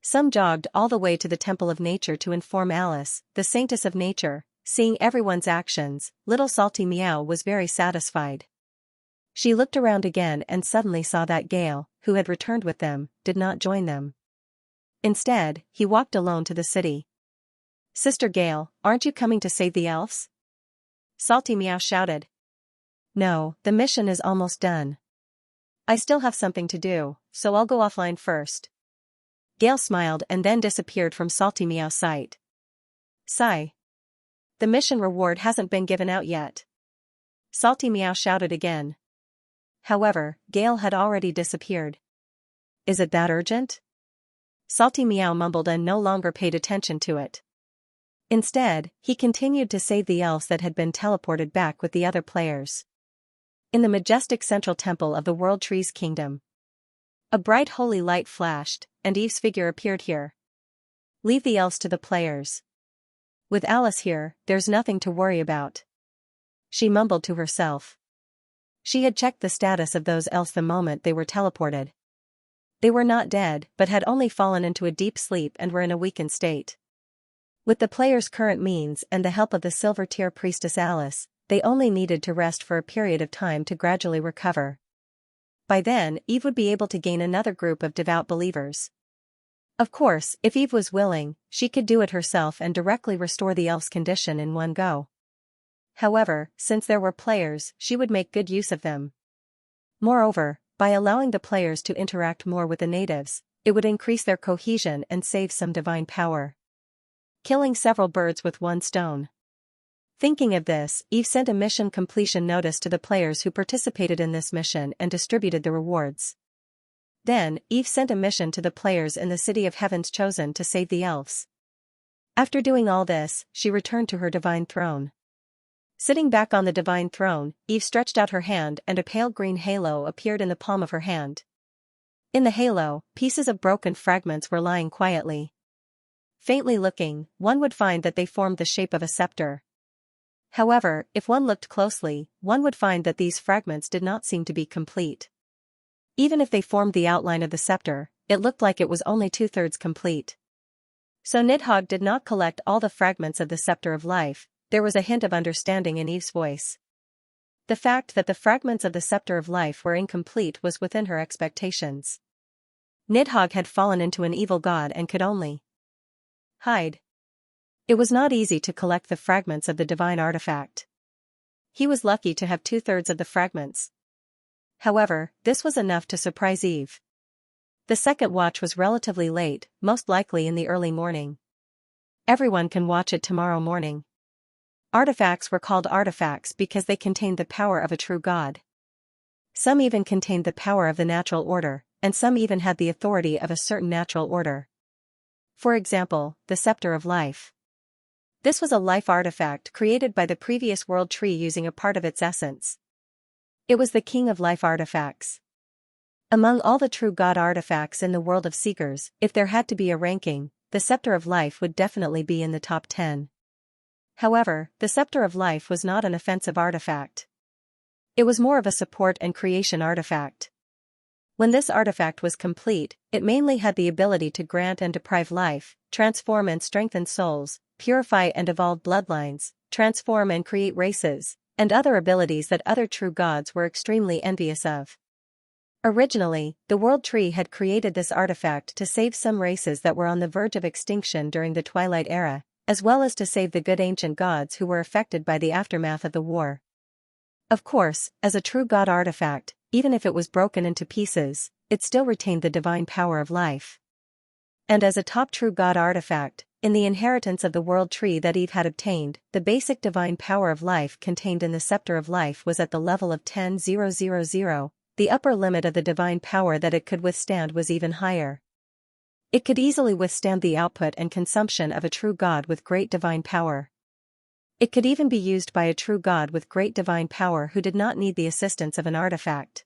Some jogged all the way to the Temple of Nature to inform Alice, the Saintess of Nature. Seeing everyone's actions, little Salty Meow was very satisfied. She looked around again and suddenly saw that Gale, who had returned with them, did not join them. Instead, he walked alone to the city. Sister Gale, aren't you coming to save the elves? Salty Meow shouted. No, the mission is almost done. I still have something to do, so I'll go offline first. Gale smiled and then disappeared from Salty Meow's sight. Sigh. The mission reward hasn't been given out yet. Salty Meow shouted again. However, Gale had already disappeared. Is it that urgent? Salty Meow mumbled and no longer paid attention to it. Instead, he continued to save the elves that had been teleported back with the other players. In the majestic central temple of the World Trees Kingdom, a bright holy light flashed, and Eve's figure appeared here. Leave the elves to the players. With Alice here, there's nothing to worry about. She mumbled to herself. She had checked the status of those elves the moment they were teleported. They were not dead, but had only fallen into a deep sleep and were in a weakened state. With the players' current means and the help of the Silver Tier Priestess Alice, they only needed to rest for a period of time to gradually recover. By then, Eve would be able to gain another group of devout believers. Of course, if Eve was willing, she could do it herself and directly restore the elf's condition in one go. However, since there were players, she would make good use of them. Moreover, by allowing the players to interact more with the natives, it would increase their cohesion and save some divine power. Killing several birds with one stone. Thinking of this, Eve sent a mission completion notice to the players who participated in this mission and distributed the rewards. Then, Eve sent a mission to the players in the City of Heaven's Chosen to save the elves. After doing all this, she returned to her divine throne. Sitting back on the divine throne, Eve stretched out her hand and a pale green halo appeared in the palm of her hand. In the halo, pieces of broken fragments were lying quietly. Faintly looking, one would find that they formed the shape of a scepter. However, if one looked closely, one would find that these fragments did not seem to be complete. Even if they formed the outline of the scepter, it looked like it was only 2/3 complete. So Nidhogg did not collect all the fragments of the Scepter of Life. There was a hint of understanding in Eve's voice. The fact that the fragments of the Scepter of Life were incomplete was within her expectations. Nidhogg had fallen into an evil god and could only hide. It was not easy to collect the fragments of the divine artifact. He was lucky to have 2/3 of the fragments. However, this was enough to surprise Eve. The second watch was relatively late, most likely in the early morning. Everyone can watch it tomorrow morning. Artifacts were called artifacts because they contained the power of a true god. Some even contained the power of the natural order, and some even had the authority of a certain natural order. For example, the Scepter of Life. This was a life artifact created by the previous world tree using a part of its essence. It was the king of life artifacts. Among all the true god artifacts in the world of seekers, if there had to be a ranking, the Scepter of Life would definitely be in the top 10. However, the Scepter of Life was not an offensive artifact. It was more of a support and creation artifact. When this artifact was complete, it mainly had the ability to grant and deprive life, transform and strengthen souls, purify and evolve bloodlines, transform and create races, and other abilities that other true gods were extremely envious of. Originally, the World Tree had created this artifact to save some races that were on the verge of extinction during the Twilight Era, as well as to save the good ancient gods who were affected by the aftermath of the war. Of course, as a true god artifact, even if it was broken into pieces, it still retained the divine power of life. And as a top true god artifact, in the inheritance of the World Tree that Eve had obtained, the basic divine power of life contained in the Scepter of Life was at the level of 10,000. The upper limit of the divine power that it could withstand was even higher. It could easily withstand the output and consumption of a true god with great divine power. It could even be used by a true god with great divine power who did not need the assistance of an artifact.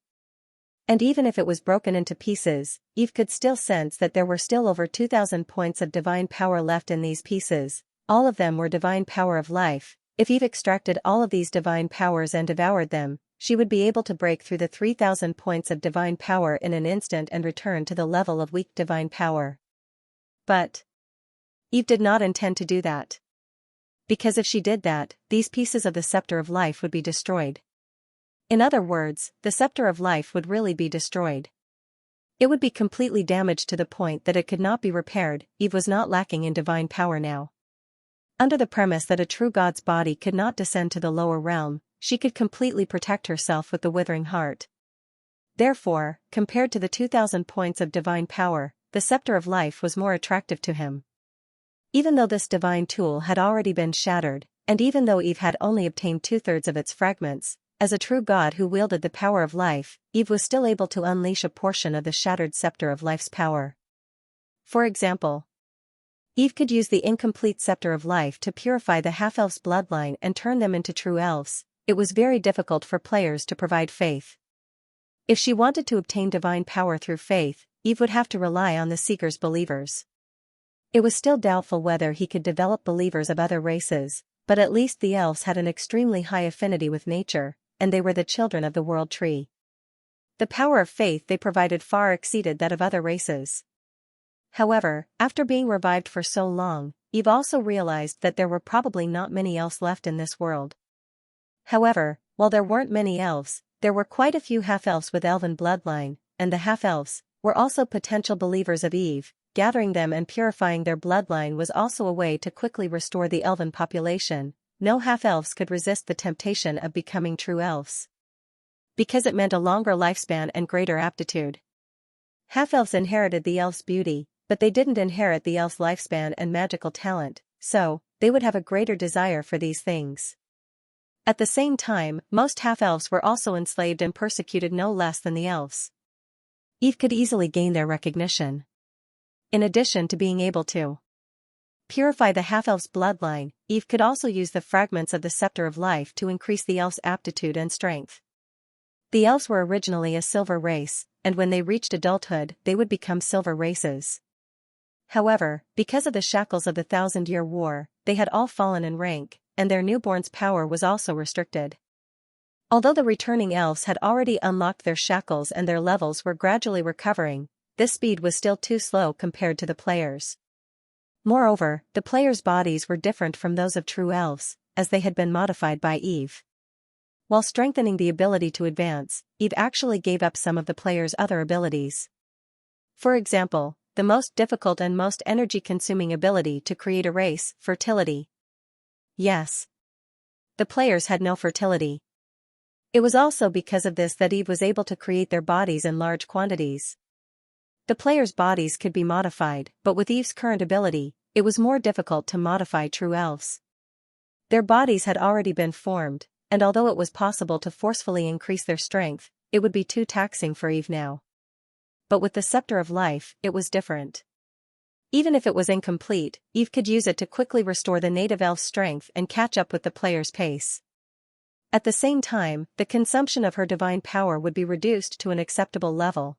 And even if it was broken into pieces, Eve could still sense that there were still over 2,000 points of divine power left in these pieces. All of them were divine power of life. If Eve extracted all of these divine powers and devoured them, she would be able to break through the 3,000 points of divine power in an instant and return to the level of weak divine power. But Eve did not intend to do that. Because if she did that, these pieces of the Scepter of Life would be destroyed. In other words, the Scepter of Life would really be destroyed. It would be completely damaged to the point that it could not be repaired. Eve was not lacking in divine power now. Under the premise that a true god's body could not descend to the lower realm, she could completely protect herself with the withering heart. Therefore, compared to the 2,000 points of divine power, the Scepter of Life was more attractive to him. Even though this divine tool had already been shattered, and even though Eve had only obtained 2/3 of its fragments, as a true god who wielded the power of life, Eve was still able to unleash a portion of the shattered Scepter of Life's power. For example, Eve could use the incomplete Scepter of Life to purify the half-elf's bloodline and turn them into true elves. It was very difficult for players to provide faith. If she wanted to obtain divine power through faith, Eve would have to rely on the Seeker's believers. It was still doubtful whether he could develop believers of other races, but at least the elves had an extremely high affinity with nature, and they were the children of the World Tree. The power of faith they provided far exceeded that of other races. However, after being revived for so long, Eve also realized that there were probably not many elves left in this world. However, while there weren't many elves, there were quite a few half-elves with elven bloodline, and the half-elves were also potential believers of Eve. Gathering them and purifying their bloodline was also a way to quickly restore the elven population. No half-elves could resist the temptation of becoming true elves, because it meant a longer lifespan and greater aptitude. Half-elves inherited the elf's beauty, but they didn't inherit the elf's lifespan and magical talent, so they would have a greater desire for these things. At the same time, most half-elves were also enslaved and persecuted no less than the elves. Eve could easily gain their recognition. In addition to being able to purify the half-elf's bloodline, Eve could also use the fragments of the Scepter of Life to increase the elf's aptitude and strength. The elves were originally a silver race, and when they reached adulthood they would become silver races. However, because of the shackles of the 1,000-year war, they had all fallen in rank, and their newborn's power was also restricted. Although the returning elves had already unlocked their shackles and their levels were gradually recovering, this speed was still too slow compared to the players. Moreover, the players' bodies were different from those of true elves, as they had been modified by Eve. While strengthening the ability to advance, Eve actually gave up some of the players' other abilities. For example, the most difficult and most energy-consuming ability to create a race, fertility. Yes. The players had no fertility. It was also because of this that Eve was able to create their bodies in large quantities. The players' bodies could be modified, but with Eve's current ability, it was more difficult to modify true elves. Their bodies had already been formed, and although it was possible to forcefully increase their strength, it would be too taxing for Eve now. But with the Scepter of Life, it was different. Even if it was incomplete, Eve could use it to quickly restore the native elf's strength and catch up with the player's pace. At the same time, the consumption of her divine power would be reduced to an acceptable level.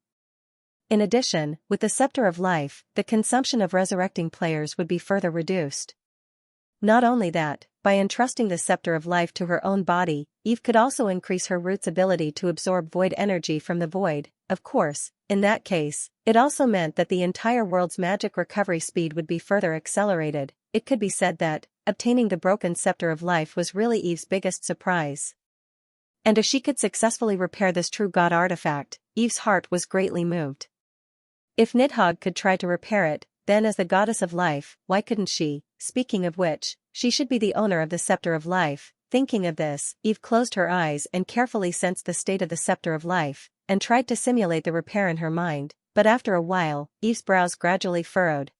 In addition, with the Scepter of Life, the consumption of resurrecting players would be further reduced. Not only that, by entrusting the Scepter of Life to her own body, Eve could also increase her root's ability to absorb void energy from the void. Of course, in that case, it also meant that the entire world's magic recovery speed would be further accelerated. It could be said that, obtaining the broken Scepter of Life was really Eve's biggest surprise. And if she could successfully repair this true god artifact, Eve's heart was greatly moved. If Nidhogg could try to repair it, then as the goddess of life, why couldn't she? Speaking of which, she should be the owner of the Scepter of Life. Thinking of this, Eve closed her eyes and carefully sensed the state of the Scepter of Life, and tried to simulate the repair in her mind, but after a while, Eve's brows gradually furrowed.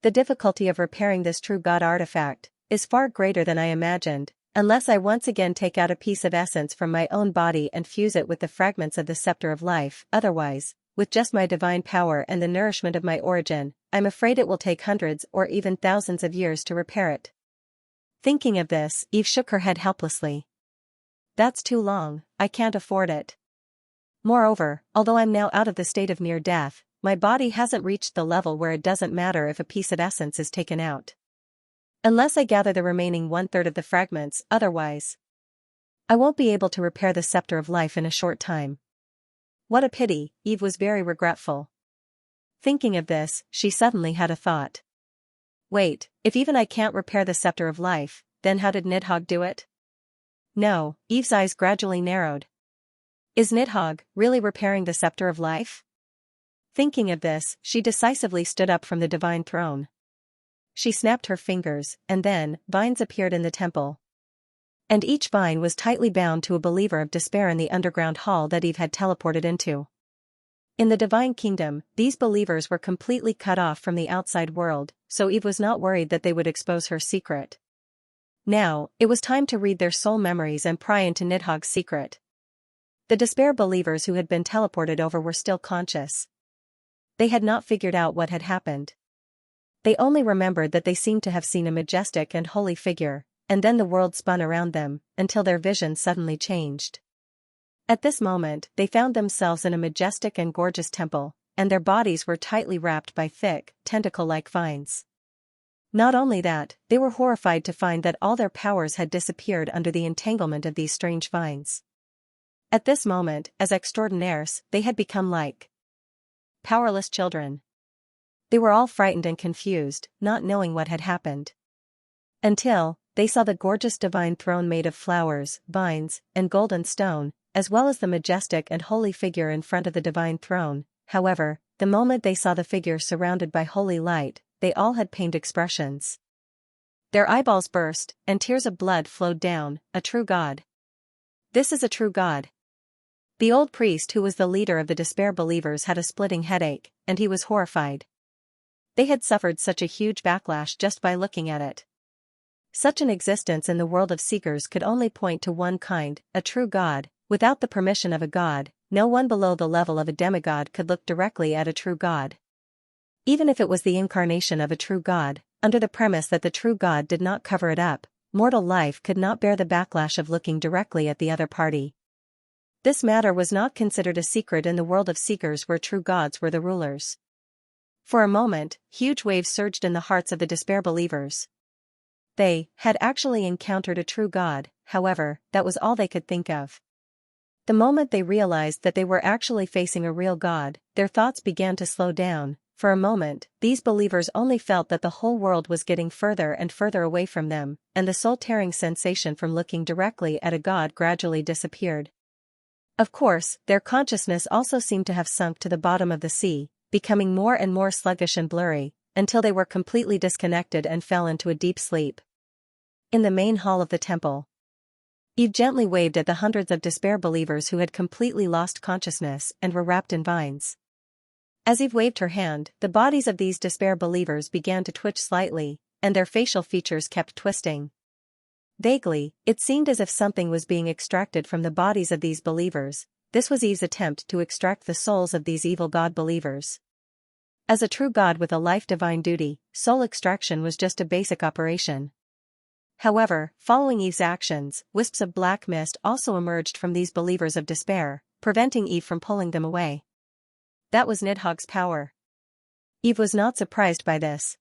The difficulty of repairing this true god artifact is far greater than I imagined, unless I once again take out a piece of essence from my own body and fuse it with the fragments of the Scepter of Life. Otherwise, with just my divine power and the nourishment of my origin, I'm afraid it will take hundreds or even thousands of years to repair it. Thinking of this, Eve shook her head helplessly. That's too long, I can't afford it. Moreover, although I'm now out of the state of near death, my body hasn't reached the level where it doesn't matter if a piece of essence is taken out. Unless I gather the remaining 1/3 of the fragments, otherwise, I won't be able to repair the Scepter of Life in a short time. What a pity, Eve was very regretful. Thinking of this, she suddenly had a thought. Wait, if even I can't repair the Scepter of Life, then how did Nidhogg do it? No, Eve's eyes gradually narrowed. Is Nidhogg really repairing the Scepter of Life? Thinking of this, she decisively stood up from the divine throne. She snapped her fingers, and then, vines appeared in the temple. And each vine was tightly bound to a believer of despair in the underground hall that Eve had teleported into. In the divine kingdom, these believers were completely cut off from the outside world, so Eve was not worried that they would expose her secret. Now, it was time to read their soul memories and pry into Nidhogg's secret. The despair believers who had been teleported over were still conscious. They had not figured out what had happened. They only remembered that they seemed to have seen a majestic and holy figure, and then the world spun around them, until their vision suddenly changed. At this moment, they found themselves in a majestic and gorgeous temple, and their bodies were tightly wrapped by thick, tentacle-like vines. Not only that, they were horrified to find that all their powers had disappeared under the entanglement of these strange vines. At this moment, as extraordinaires, they had become like powerless children. They were all frightened and confused, not knowing what had happened. Until they saw the gorgeous divine throne made of flowers, vines, and golden stone, as well as the majestic and holy figure in front of the divine throne. However, the moment they saw the figure surrounded by holy light, they all had pained expressions. Their eyeballs burst, and tears of blood flowed down. A true god. This is a true god. The old priest who was the leader of the despair believers had a splitting headache, and he was horrified. They had suffered such a huge backlash just by looking at it. Such an existence in the world of seekers could only point to one kind, a true god. Without the permission of a god, no one below the level of a demigod could look directly at a true god. Even if it was the incarnation of a true god, under the premise that the true god did not cover it up, mortal life could not bear the backlash of looking directly at the other party. This matter was not considered a secret in the world of seekers where true gods were the rulers. For a moment, huge waves surged in the hearts of the despair believers. They had actually encountered a true god, however, that was all they could think of. The moment they realized that they were actually facing a real god, their thoughts began to slow down. For a moment, these believers only felt that the whole world was getting further and further away from them, and the soul-tearing sensation from looking directly at a god gradually disappeared. Of course, their consciousness also seemed to have sunk to the bottom of the sea, becoming more and more sluggish and blurry, until they were completely disconnected and fell into a deep sleep. In the main hall of the temple, Eve gently waved at the hundreds of despair believers who had completely lost consciousness and were wrapped in vines. As Eve waved her hand, the bodies of these despair believers began to twitch slightly, and their facial features kept twisting. Vaguely, it seemed as if something was being extracted from the bodies of these believers. This was Eve's attempt to extract the souls of these evil god believers. As a true god with a life-divine duty, soul extraction was just a basic operation. However, following Eve's actions, wisps of black mist also emerged from these believers of despair, preventing Eve from pulling them away. That was Nidhogg's power. Eve was not surprised by this.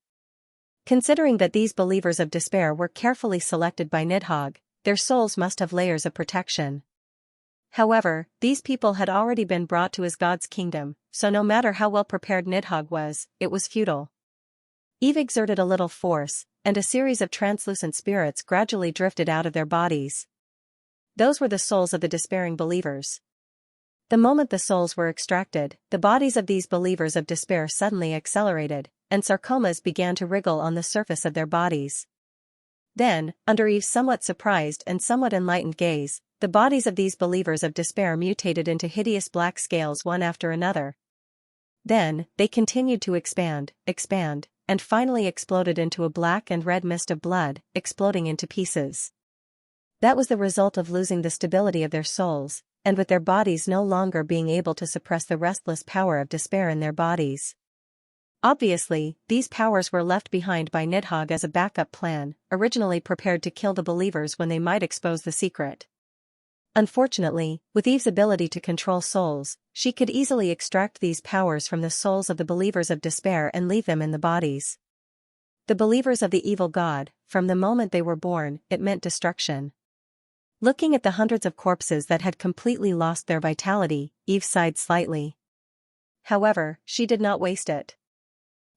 Considering that these believers of despair were carefully selected by Nidhogg, their souls must have layers of protection. However, these people had already been brought to his god's kingdom, so no matter how well prepared Nidhogg was, it was futile. Eve exerted a little force, and a series of translucent spirits gradually drifted out of their bodies. Those were the souls of the despairing believers. The moment the souls were extracted, the bodies of these believers of despair suddenly accelerated, and sarcomas began to wriggle on the surface of their bodies. Then, under Eve's somewhat surprised and somewhat enlightened gaze, the bodies of these believers of despair mutated into hideous black scales one after another. Then, they continued to expand, and finally exploded into a black and red mist of blood, exploding into pieces. That was the result of losing the stability of their souls, and with their bodies no longer being able to suppress the restless power of despair in their bodies. Obviously, these powers were left behind by Nidhogg as a backup plan, originally prepared to kill the believers when they might expose the secret. Unfortunately, with Eve's ability to control souls, she could easily extract these powers from the souls of the believers of despair and leave them in the bodies. The believers of the evil god, from the moment they were born, it meant destruction. Looking at the hundreds of corpses that had completely lost their vitality, Eve sighed slightly. However, she did not waste it.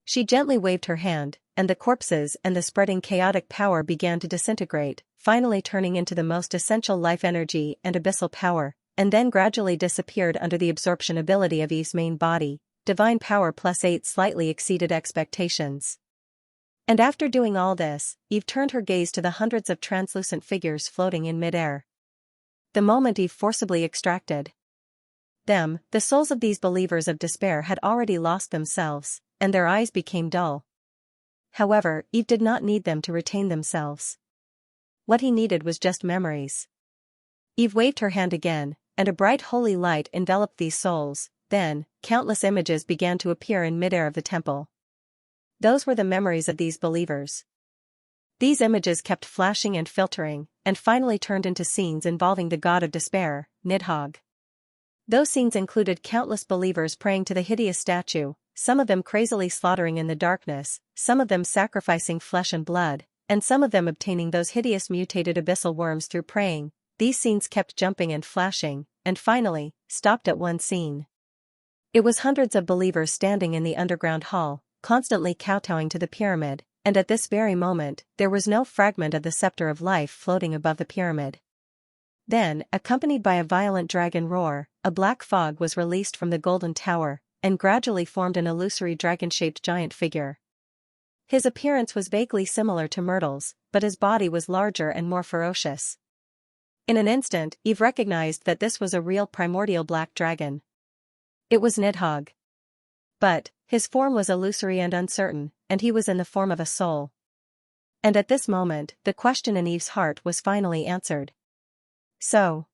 She gently waved her hand, and the corpses and the spreading chaotic power began to disintegrate, finally turning into the most essential life energy and abyssal power, and then gradually disappeared under the absorption ability of Eve's main body. Divine power +8 slightly exceeded expectations. And after doing all this, Eve turned her gaze to the hundreds of translucent figures floating in midair. The moment Eve forcibly extracted them, the souls of these believers of despair had already lost themselves, and their eyes became dull. However, Eve did not need them to retain themselves. What he needed was just memories. Eve waved her hand again, and a bright holy light enveloped these souls. Then, countless images began to appear in midair of the temple. Those were the memories of these believers. These images kept flashing and filtering, and finally turned into scenes involving the god of despair, Nidhogg. Those scenes included countless believers praying to the hideous statue, some of them crazily slaughtering in the darkness, some of them sacrificing flesh and blood, and some of them obtaining those hideous mutated abyssal worms through praying. These scenes kept jumping and flashing, and finally, stopped at one scene. It was hundreds of believers standing in the underground hall, constantly kowtowing to the pyramid, and at this very moment, there was no fragment of the scepter of life floating above the pyramid. Then, accompanied by a violent dragon roar, a black fog was released from the golden tower, and gradually formed an illusory dragon-shaped giant figure. His appearance was vaguely similar to Myrtle's, but his body was larger and more ferocious. In an instant, Eve recognized that this was a real primordial black dragon. It was Nidhogg. But, his form was illusory and uncertain, and he was in the form of a soul. And at this moment, the question in Eve's heart was finally answered. So,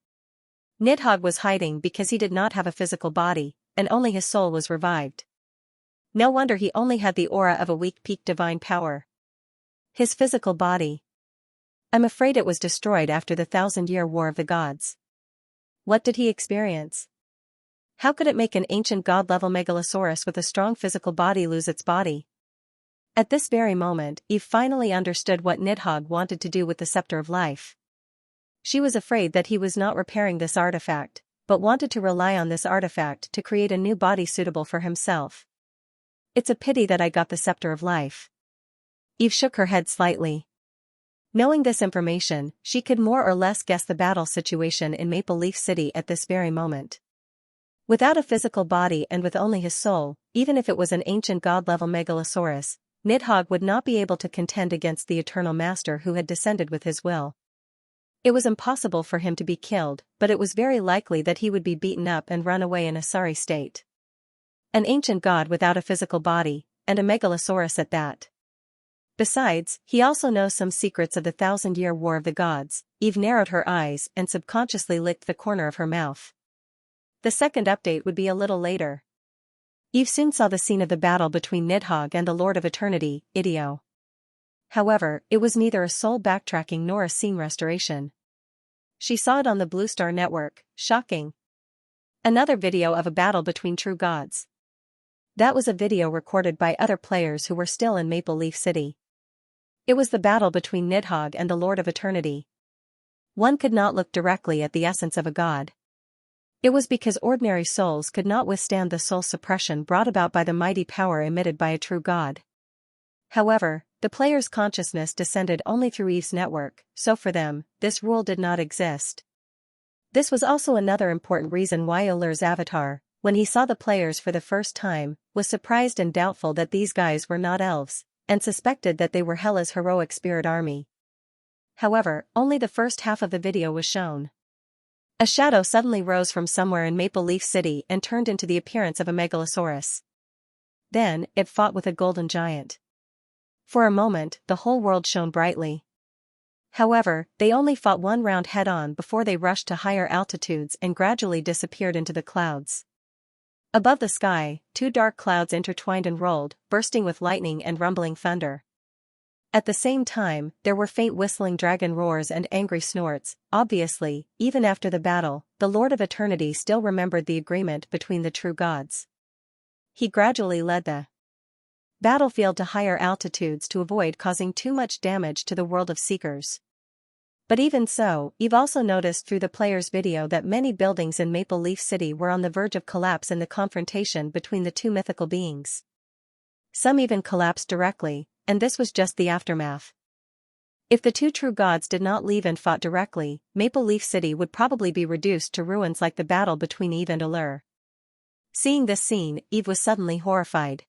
Nidhogg was hiding because he did not have a physical body, and only his soul was revived. No wonder he only had the aura of a weak peak divine power. His physical body. I'm afraid it was destroyed after the 1,000-year war of the gods. What did he experience? How could it make an ancient god-level megalosaurus with a strong physical body lose its body? At this very moment, Eve finally understood what Nidhogg wanted to do with the scepter of life. She was afraid that he was not repairing this artifact, but wanted to rely on this artifact to create a new body suitable for himself. It's a pity that I got the scepter of life. Eve shook her head slightly. Knowing this information, she could more or less guess the battle situation in Maple Leaf City at this very moment. Without a physical body and with only his soul, even if it was an ancient god-level megalosaurus, Nidhogg would not be able to contend against the Eternal Master who had descended with his will. It was impossible for him to be killed, but it was very likely that he would be beaten up and run away in a sorry state. An ancient god without a physical body, and a megalosaurus at that. Besides, he also knows some secrets of the 1,000-year war of the gods. Eve narrowed her eyes and subconsciously licked the corner of her mouth. The second update would be a little later. Eve soon saw the scene of the battle between Nidhogg and the Lord of Eternity, Idio. However, it was neither a soul backtracking nor a scene restoration. She saw it on the Blue Star Network. Shocking. Another video of a battle between true gods. That was a video recorded by other players who were still in Maple Leaf City. It was the battle between Nidhogg and the Lord of Eternity. One could not look directly at the essence of a god. It was because ordinary souls could not withstand the soul suppression brought about by the mighty power emitted by a true god. However, the player's consciousness descended only through Eve's network, so for them, this rule did not exist. This was also another important reason why Allur's avatar, when he saw the players for the first time, was surprised and doubtful that these guys were not elves, and suspected that they were Hela's heroic spirit army. However, only the first half of the video was shown. A shadow suddenly rose from somewhere in Maple Leaf City and turned into the appearance of a megalosaurus. Then, it fought with a golden giant. For a moment, the whole world shone brightly. However, they only fought one round head-on before they rushed to higher altitudes and gradually disappeared into the clouds. Above the sky, two dark clouds intertwined and rolled, bursting with lightning and rumbling thunder. At the same time, there were faint whistling dragon roars and angry snorts. Obviously, even after the battle, the Lord of Eternity still remembered the agreement between the true gods. He gradually led the battlefield to higher altitudes to avoid causing too much damage to the world of Seekers. But even so, Eve also noticed through the player's video that many buildings in Maple Leaf City were on the verge of collapse in the confrontation between the two mythical beings. Some even collapsed directly, and this was just the aftermath. If the two true gods did not leave and fought directly, Maple Leaf City would probably be reduced to ruins like the battle between Eve and Allur. Seeing this scene, Eve was suddenly horrified.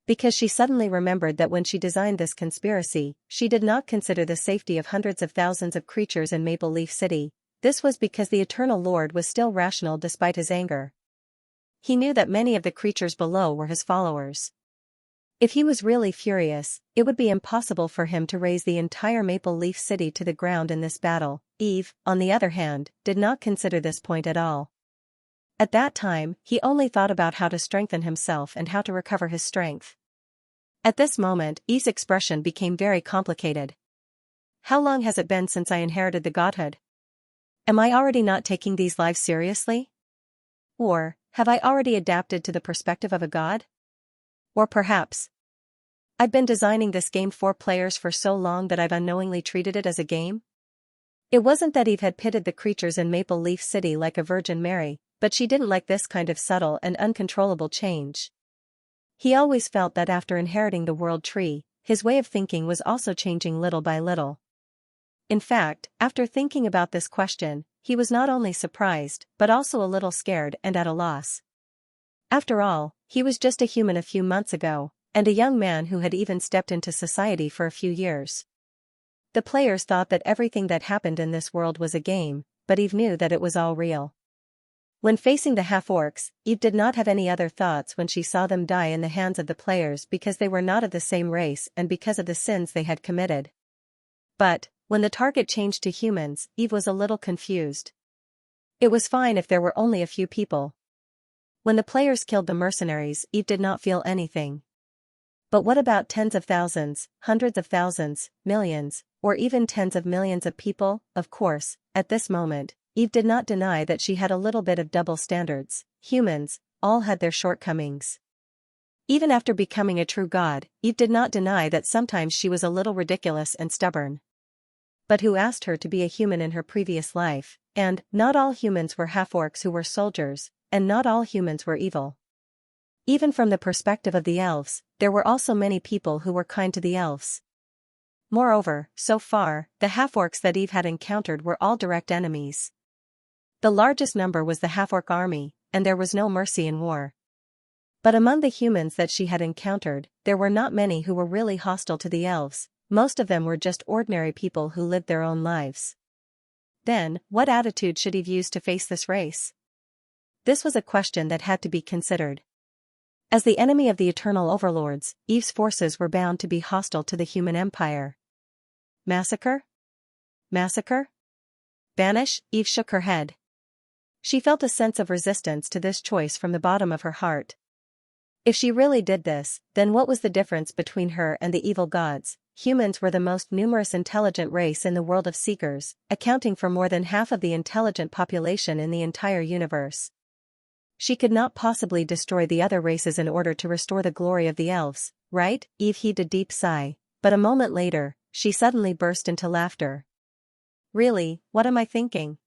Because she suddenly remembered that when she designed this conspiracy, she did not consider the safety of hundreds of thousands of creatures in Maple Leaf City. This was because the Eternal Lord was still rational despite his anger. He knew that many of the creatures below were his followers. If he was really furious, it would be impossible for him to raise the entire Maple Leaf City to the ground in this battle. Eve, on the other hand, did not consider this point at all. At that time, he only thought about how to strengthen himself and how to recover his strength. At this moment, Eve's expression became very complicated. How long has it been since I inherited the godhood? Am I already not taking these lives seriously? Or, have I already adapted to the perspective of a god? Or perhaps, I've been designing this game for players for so long that I've unknowingly treated it as a game? It wasn't that Eve had pitted the creatures in Maple Leaf City like a Virgin Mary, but she didn't like this kind of subtle and uncontrollable change. He always felt that after inheriting the World Tree, his way of thinking was also changing little by little. In fact, after thinking about this question, he was not only surprised, but also a little scared and at a loss. After all, he was just a human a few months ago, and a young man who had even stepped into society for a few years. The players thought that everything that happened in this world was a game, but Eve knew that it was all real. When facing the half-orcs, Eve did not have any other thoughts when she saw them die in the hands of the players because they were not of the same race and because of the sins they had committed. But, when the target changed to humans, Eve was a little confused. It was fine if there were only a few people. When the players killed the mercenaries, Eve did not feel anything. But what about tens of thousands, hundreds of thousands, millions, or even tens of millions of people? Of course, at this moment, Eve did not deny that she had a little bit of double standards. Humans, all had their shortcomings. Even after becoming a true god, Eve did not deny that sometimes she was a little ridiculous and stubborn. But who asked her to be a human in her previous life? And, not all humans were half-orcs who were soldiers, and not all humans were evil. Even from the perspective of the elves, there were also many people who were kind to the elves. Moreover, so far, the half-orcs that Eve had encountered were all direct enemies. The largest number was the half-orc army, and there was no mercy in war. But among the humans that she had encountered, there were not many who were really hostile to the elves. Most of them were just ordinary people who lived their own lives. Then, what attitude should Eve use to face this race? This was a question that had to be considered. As the enemy of the eternal overlords, Eve's forces were bound to be hostile to the human empire. Massacre? Massacre? Banish? Eve shook her head. She felt a sense of resistance to this choice from the bottom of her heart. If she really did this, then what was the difference between her and the evil gods? Humans were the most numerous intelligent race in the world of seekers, accounting for more than half of the intelligent population in the entire universe. She could not possibly destroy the other races in order to restore the glory of the elves, right? Eve heaved a deep sigh, but a moment later, she suddenly burst into laughter. Really, what am I thinking?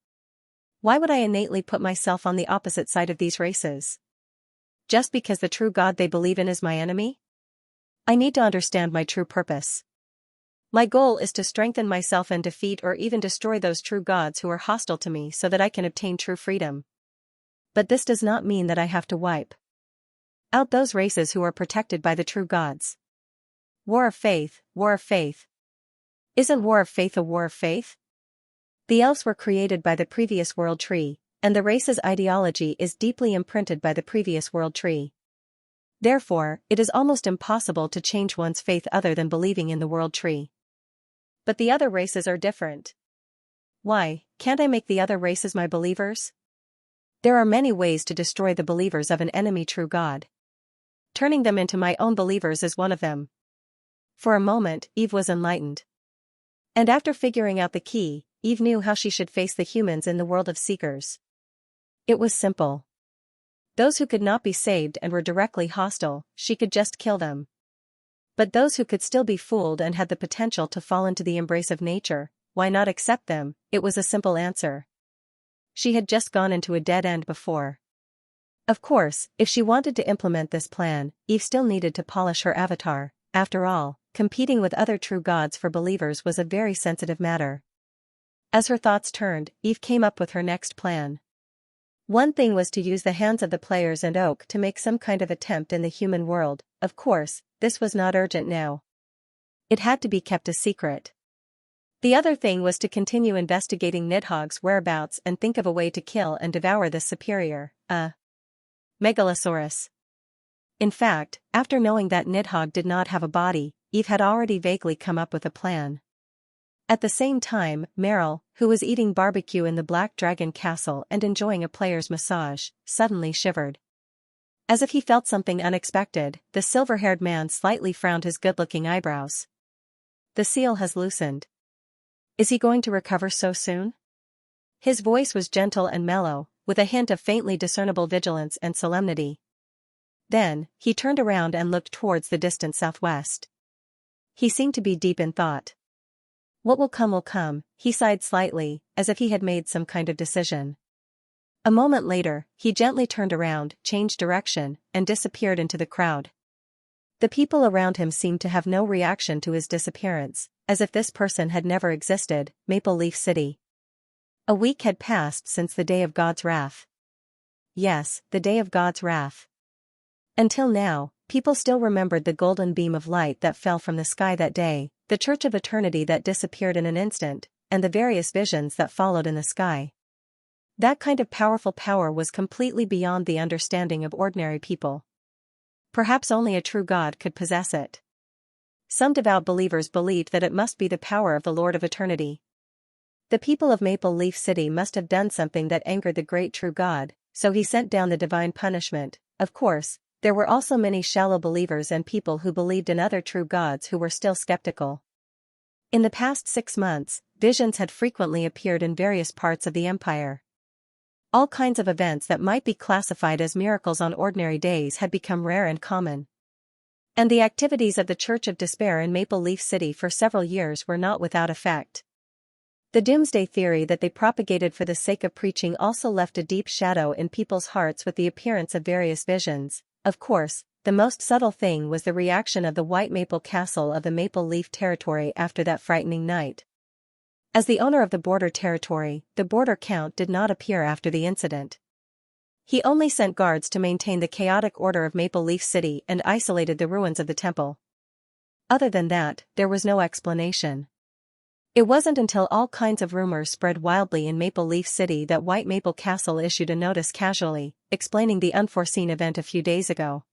Why would I innately put myself on the opposite side of these races? Just because the true God they believe in is my enemy? I need to understand my true purpose. My goal is to strengthen myself and defeat or even destroy those true gods who are hostile to me so that I can obtain true freedom. But this does not mean that I have to wipe out those races who are protected by the true gods. War of faith, war of faith. Isn't war of faith a war of faith? The elves were created by the previous world tree, and the race's ideology is deeply imprinted by the previous world tree. Therefore, it is almost impossible to change one's faith other than believing in the world tree. But the other races are different. Why, can't I make the other races my believers? There are many ways to destroy the believers of an enemy true God. Turning them into my own believers is one of them. For a moment, Eve was enlightened. And after figuring out the key, Eve knew how she should face the humans in the world of seekers. It was simple. Those who could not be saved and were directly hostile, she could just kill them. But those who could still be fooled and had the potential to fall into the embrace of nature, why not accept them? It was a simple answer. She had just gone into a dead end before. Of course, if she wanted to implement this plan, Eve still needed to polish her avatar. After all, competing with other true gods for believers was a very sensitive matter. As her thoughts turned, Eve came up with her next plan. One thing was to use the hands of the players and Oak to make some kind of attempt in the human world. Of course, this was not urgent now. It had to be kept a secret. The other thing was to continue investigating Nidhogg's whereabouts and think of a way to kill and devour this superior, Megalosaurus. In fact, after knowing that Nidhogg did not have a body, Eve had already vaguely come up with a plan. At the same time, Meryl, who was eating barbecue in the Black Dragon Castle and enjoying a player's massage, suddenly shivered. As if he felt something unexpected, the silver-haired man slightly frowned his good-looking eyebrows. The seal has loosened. Is he going to recover so soon? His voice was gentle and mellow, with a hint of faintly discernible vigilance and solemnity. Then, he turned around and looked towards the distant southwest. He seemed to be deep in thought. What will come, he sighed slightly, as if he had made some kind of decision. A moment later, he gently turned around, changed direction, and disappeared into the crowd. The people around him seemed to have no reaction to his disappearance, as if this person had never existed. Maple Leaf City. A week had passed since the day of God's wrath. Yes, the day of God's wrath. Until now, people still remembered the golden beam of light that fell from the sky that day, the Church of Eternity that disappeared in an instant, and the various visions that followed in the sky. That kind of powerful power was completely beyond the understanding of ordinary people. Perhaps only a true God could possess it. Some devout believers believed that it must be the power of the Lord of Eternity. The people of Maple Leaf City must have done something that angered the great true God, so he sent down the divine punishment. Of course, there were also many shallow believers and people who believed in other true gods who were still skeptical. In the past 6 months, visions had frequently appeared in various parts of the empire. All kinds of events that might be classified as miracles on ordinary days had become rare and common. And the activities of the Church of Despair in Maple Leaf City for several years were not without effect. The doomsday theory that they propagated for the sake of preaching also left a deep shadow in people's hearts with the appearance of various visions. Of course, the most subtle thing was the reaction of the White Maple Castle of the Maple Leaf Territory after that frightening night. As the owner of the border territory, the border count did not appear after the incident. He only sent guards to maintain the chaotic order of Maple Leaf City and isolated the ruins of the temple. Other than that, there was no explanation. It wasn't until all kinds of rumors spread wildly in Maple Leaf City that White Maple Castle issued a notice casually, explaining the unforeseen event a few days ago.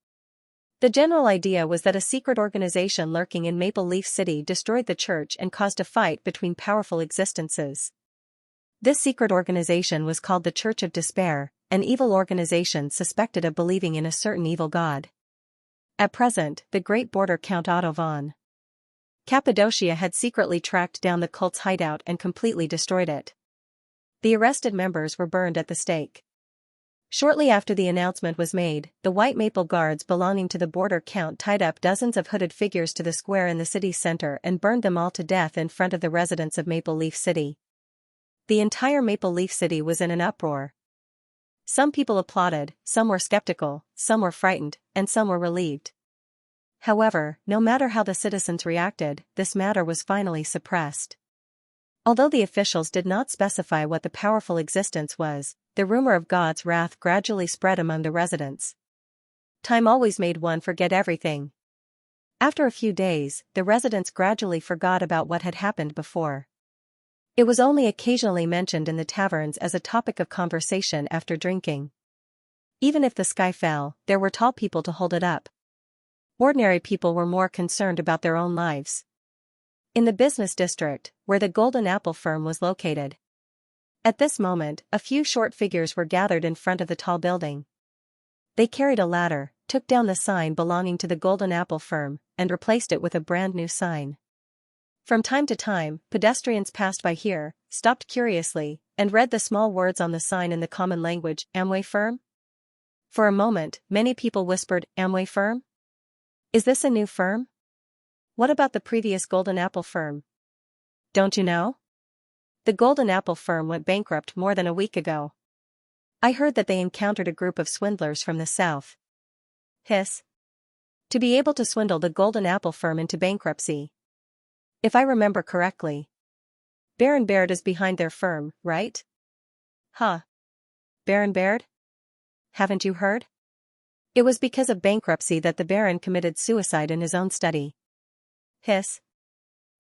The general idea was that a secret organization lurking in Maple Leaf City destroyed the church and caused a fight between powerful existences. This secret organization was called the Church of Despair, an evil organization suspected of believing in a certain evil god. At present, the great border Count Otto von Cappadocia had secretly tracked down the cult's hideout and completely destroyed it. The arrested members were burned at the stake. Shortly after the announcement was made, the White Maple Guards belonging to the border count tied up dozens of hooded figures to the square in the city's center and burned them all to death in front of the residents of Maple Leaf City. The entire Maple Leaf City was in an uproar. Some people applauded, some were skeptical, some were frightened, and some were relieved. However, no matter how the citizens reacted, this matter was finally suppressed. Although the officials did not specify what the powerful existence was, the rumor of God's wrath gradually spread among the residents. Time always made one forget everything. After a few days, the residents gradually forgot about what had happened before. It was only occasionally mentioned in the taverns as a topic of conversation after drinking. Even if the sky fell, there were tall people to hold it up. Ordinary people were more concerned about their own lives. In the business district, where the Golden Apple firm was located. At this moment, a few short figures were gathered in front of the tall building. They carried a ladder, took down the sign belonging to the Golden Apple firm, and replaced it with a brand new sign. From time to time, pedestrians passed by here, stopped curiously, and read the small words on the sign in the common language, Amway firm? For a moment, many people whispered, Amway firm? Is this a new firm? What about the previous Golden Apple firm? Don't you know? The Golden Apple firm went bankrupt more than a week ago. I heard that they encountered a group of swindlers from the south. Hiss. To be able to swindle the Golden Apple firm into bankruptcy. If I remember correctly. Baron Baird is behind their firm, right? Huh. Baron Baird? Haven't you heard? It was because of bankruptcy that the Baron committed suicide in his own study. Hiss.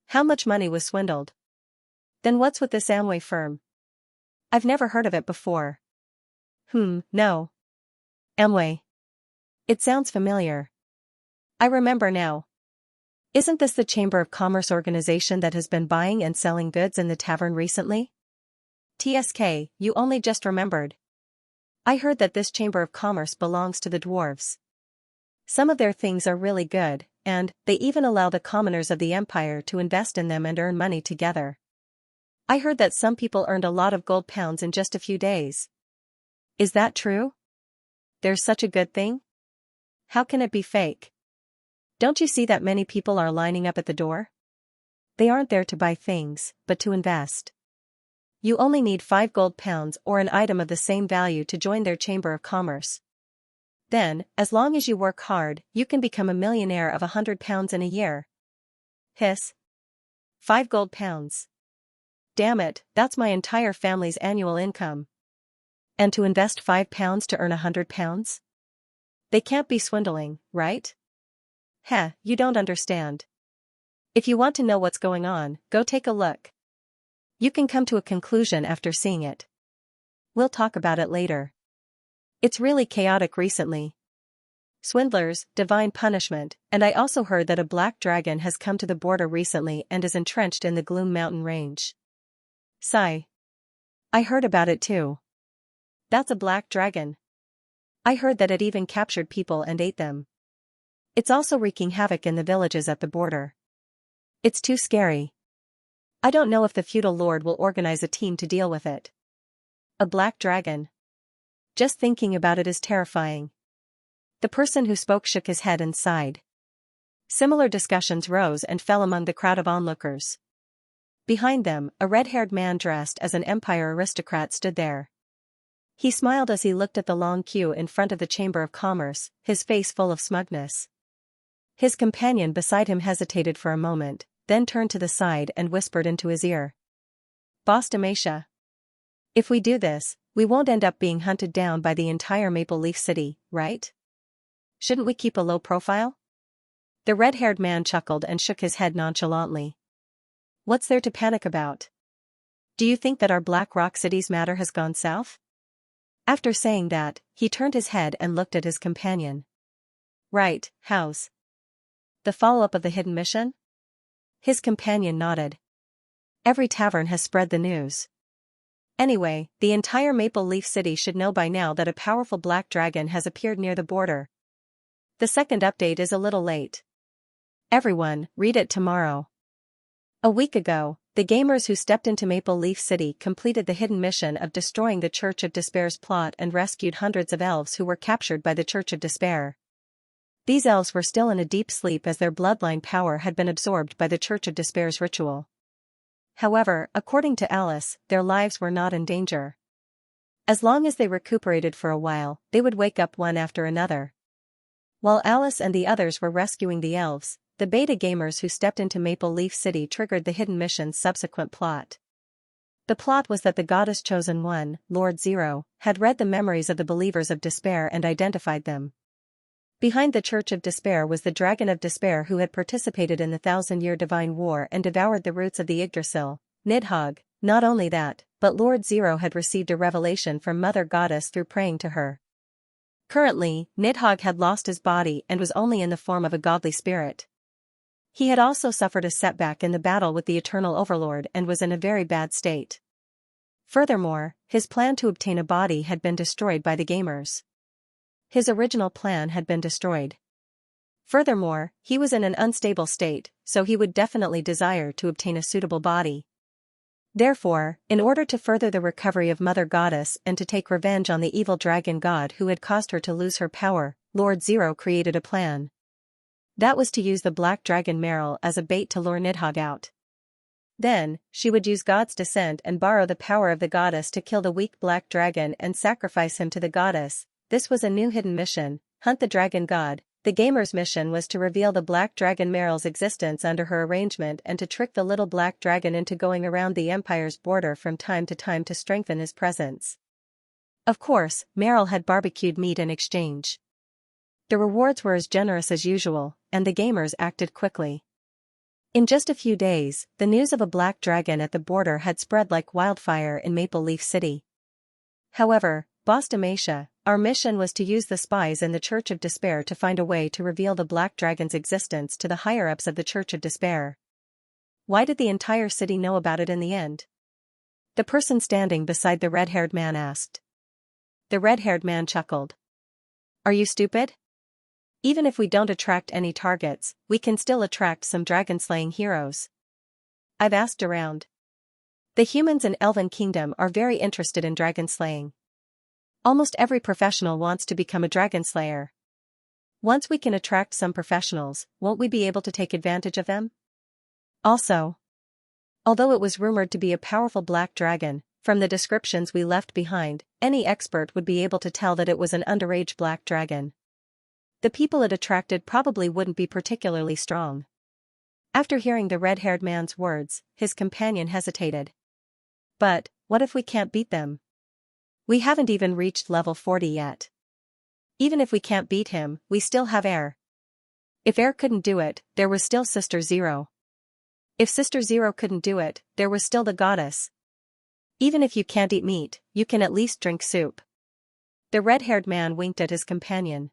How much money was swindled? Then what's with this Amway firm? I've never heard of it before. No. Amway. It sounds familiar. I remember now. Isn't this the Chamber of Commerce organization that has been buying and selling goods in the tavern recently? TSK, you only just remembered. I heard that this Chamber of Commerce belongs to the dwarves. Some of their things are really good, and they even allow the commoners of the empire to invest in them and earn money together. I heard that some people earned a lot of gold pounds in just a few days. Is that true? There's such a good thing? How can it be fake? Don't you see that many people are lining up at the door? They aren't there to buy things, but to invest. You only need 5 gold pounds or an item of the same value to join their Chamber of Commerce. Then, as long as you work hard, you can become a millionaire of 100 pounds in a year. Hiss. 5 gold pounds. Damn it, that's my entire family's annual income. And to invest 5 pounds to earn 100 pounds? They can't be swindling, right? Heh, you don't understand. If you want to know what's going on, go take a look. You can come to a conclusion after seeing it. We'll talk about it later. It's really chaotic recently. Swindlers, divine punishment, and I also heard that a black dragon has come to the border recently and is entrenched in the Gloom Mountain Range. Sigh. I heard about it too. That's a black dragon. I heard that it even captured people and ate them. It's also wreaking havoc in the villages at the border. It's too scary. I don't know if the feudal lord will organize a team to deal with it. A black dragon. Just thinking about it is terrifying. The person who spoke shook his head and sighed. Similar discussions rose and fell among the crowd of onlookers. Behind them, a red-haired man dressed as an empire aristocrat stood there. He smiled as he looked at the long queue in front of the Chamber of Commerce, his face full of smugness. His companion beside him hesitated for a moment, then turned to the side and whispered into his ear. Boss Demacia. If we do this, We won't end up being hunted down by the entire Maple Leaf City, right? Shouldn't we keep a low profile? The red-haired man chuckled and shook his head nonchalantly. What's there to panic about? Do you think that our Black Rock City's matter has gone south? After saying that, he turned his head and looked at his companion. Right, how's the follow-up of the hidden mission? His companion nodded. Every tavern has spread the news. Anyway, the entire Maple Leaf City should know by now that a powerful black dragon has appeared near the border. The second update is a little late. Everyone, read it tomorrow. A week ago, the gamers who stepped into Maple Leaf City completed the hidden mission of destroying the Church of Despair's plot and rescued hundreds of elves who were captured by the Church of Despair. These elves were still in a deep sleep as their bloodline power had been absorbed by the Church of Despair's ritual. However, according to Alice, their lives were not in danger. As long as they recuperated for a while, they would wake up one after another. While Alice and the others were rescuing the elves, the beta gamers who stepped into Maple Leaf City triggered the hidden mission's subsequent plot. The plot was that the goddess chosen one, Lord Zero, had read the memories of the believers of despair and identified them. Behind the Church of Despair was the Dragon of Despair who had participated in the 1,000-year divine war and devoured the roots of the Yggdrasil, Nidhogg. Not only that, but Lord Zero had received a revelation from Mother Goddess through praying to her. Currently, Nidhogg had lost his body and was only in the form of a godly spirit. He had also suffered a setback in the battle with the Eternal Overlord and was in a very bad state. Furthermore, his plan to obtain a body had been destroyed by the gamers. His original plan had been destroyed. Furthermore, he was in an unstable state, so he would definitely desire to obtain a suitable body. Therefore, in order to further the recovery of Mother Goddess and to take revenge on the evil dragon god who had caused her to lose her power, Lord Zero created a plan. That was to use the black dragon Meryl as a bait to lure Nidhogg out. Then, she would use God's descent and borrow the power of the goddess to kill the weak black dragon and sacrifice him to the goddess. This was a new hidden mission, Hunt the Dragon God. The gamer's mission was to reveal the black dragon Meryl's existence under her arrangement and to trick the little black dragon into going around the Empire's border from time to strengthen his presence. Of course, Meryl had barbecued meat in exchange. The rewards were as generous as usual, and the gamers acted quickly. In just a few days, the news of a black dragon at the border had spread like wildfire in Maple Leaf City. However, Boss Demacia, our mission was to use the spies in the Church of Despair to find a way to reveal the Black Dragon's existence to the higher-ups of the Church of Despair. Why did the entire city know about it in the end? The person standing beside the red-haired man asked. The red-haired man chuckled. Are you stupid? Even if we don't attract any targets, we can still attract some dragon-slaying heroes. I've asked around. The humans in Elven Kingdom are very interested in dragon-slaying. Almost every professional wants to become a dragon slayer. Once we can attract some professionals, won't we be able to take advantage of them? Also, although it was rumored to be a powerful black dragon, from the descriptions we left behind, any expert would be able to tell that it was an underage black dragon. The people it attracted probably wouldn't be particularly strong. After hearing the red-haired man's words, his companion hesitated. But, what if we can't beat them? We haven't even reached level 40 yet. Even if we can't beat him, we still have Air. If Air couldn't do it, there was still Sister Zero. If Sister Zero couldn't do it, there was still the goddess. Even if you can't eat meat, you can at least drink soup. The red-haired man winked at his companion.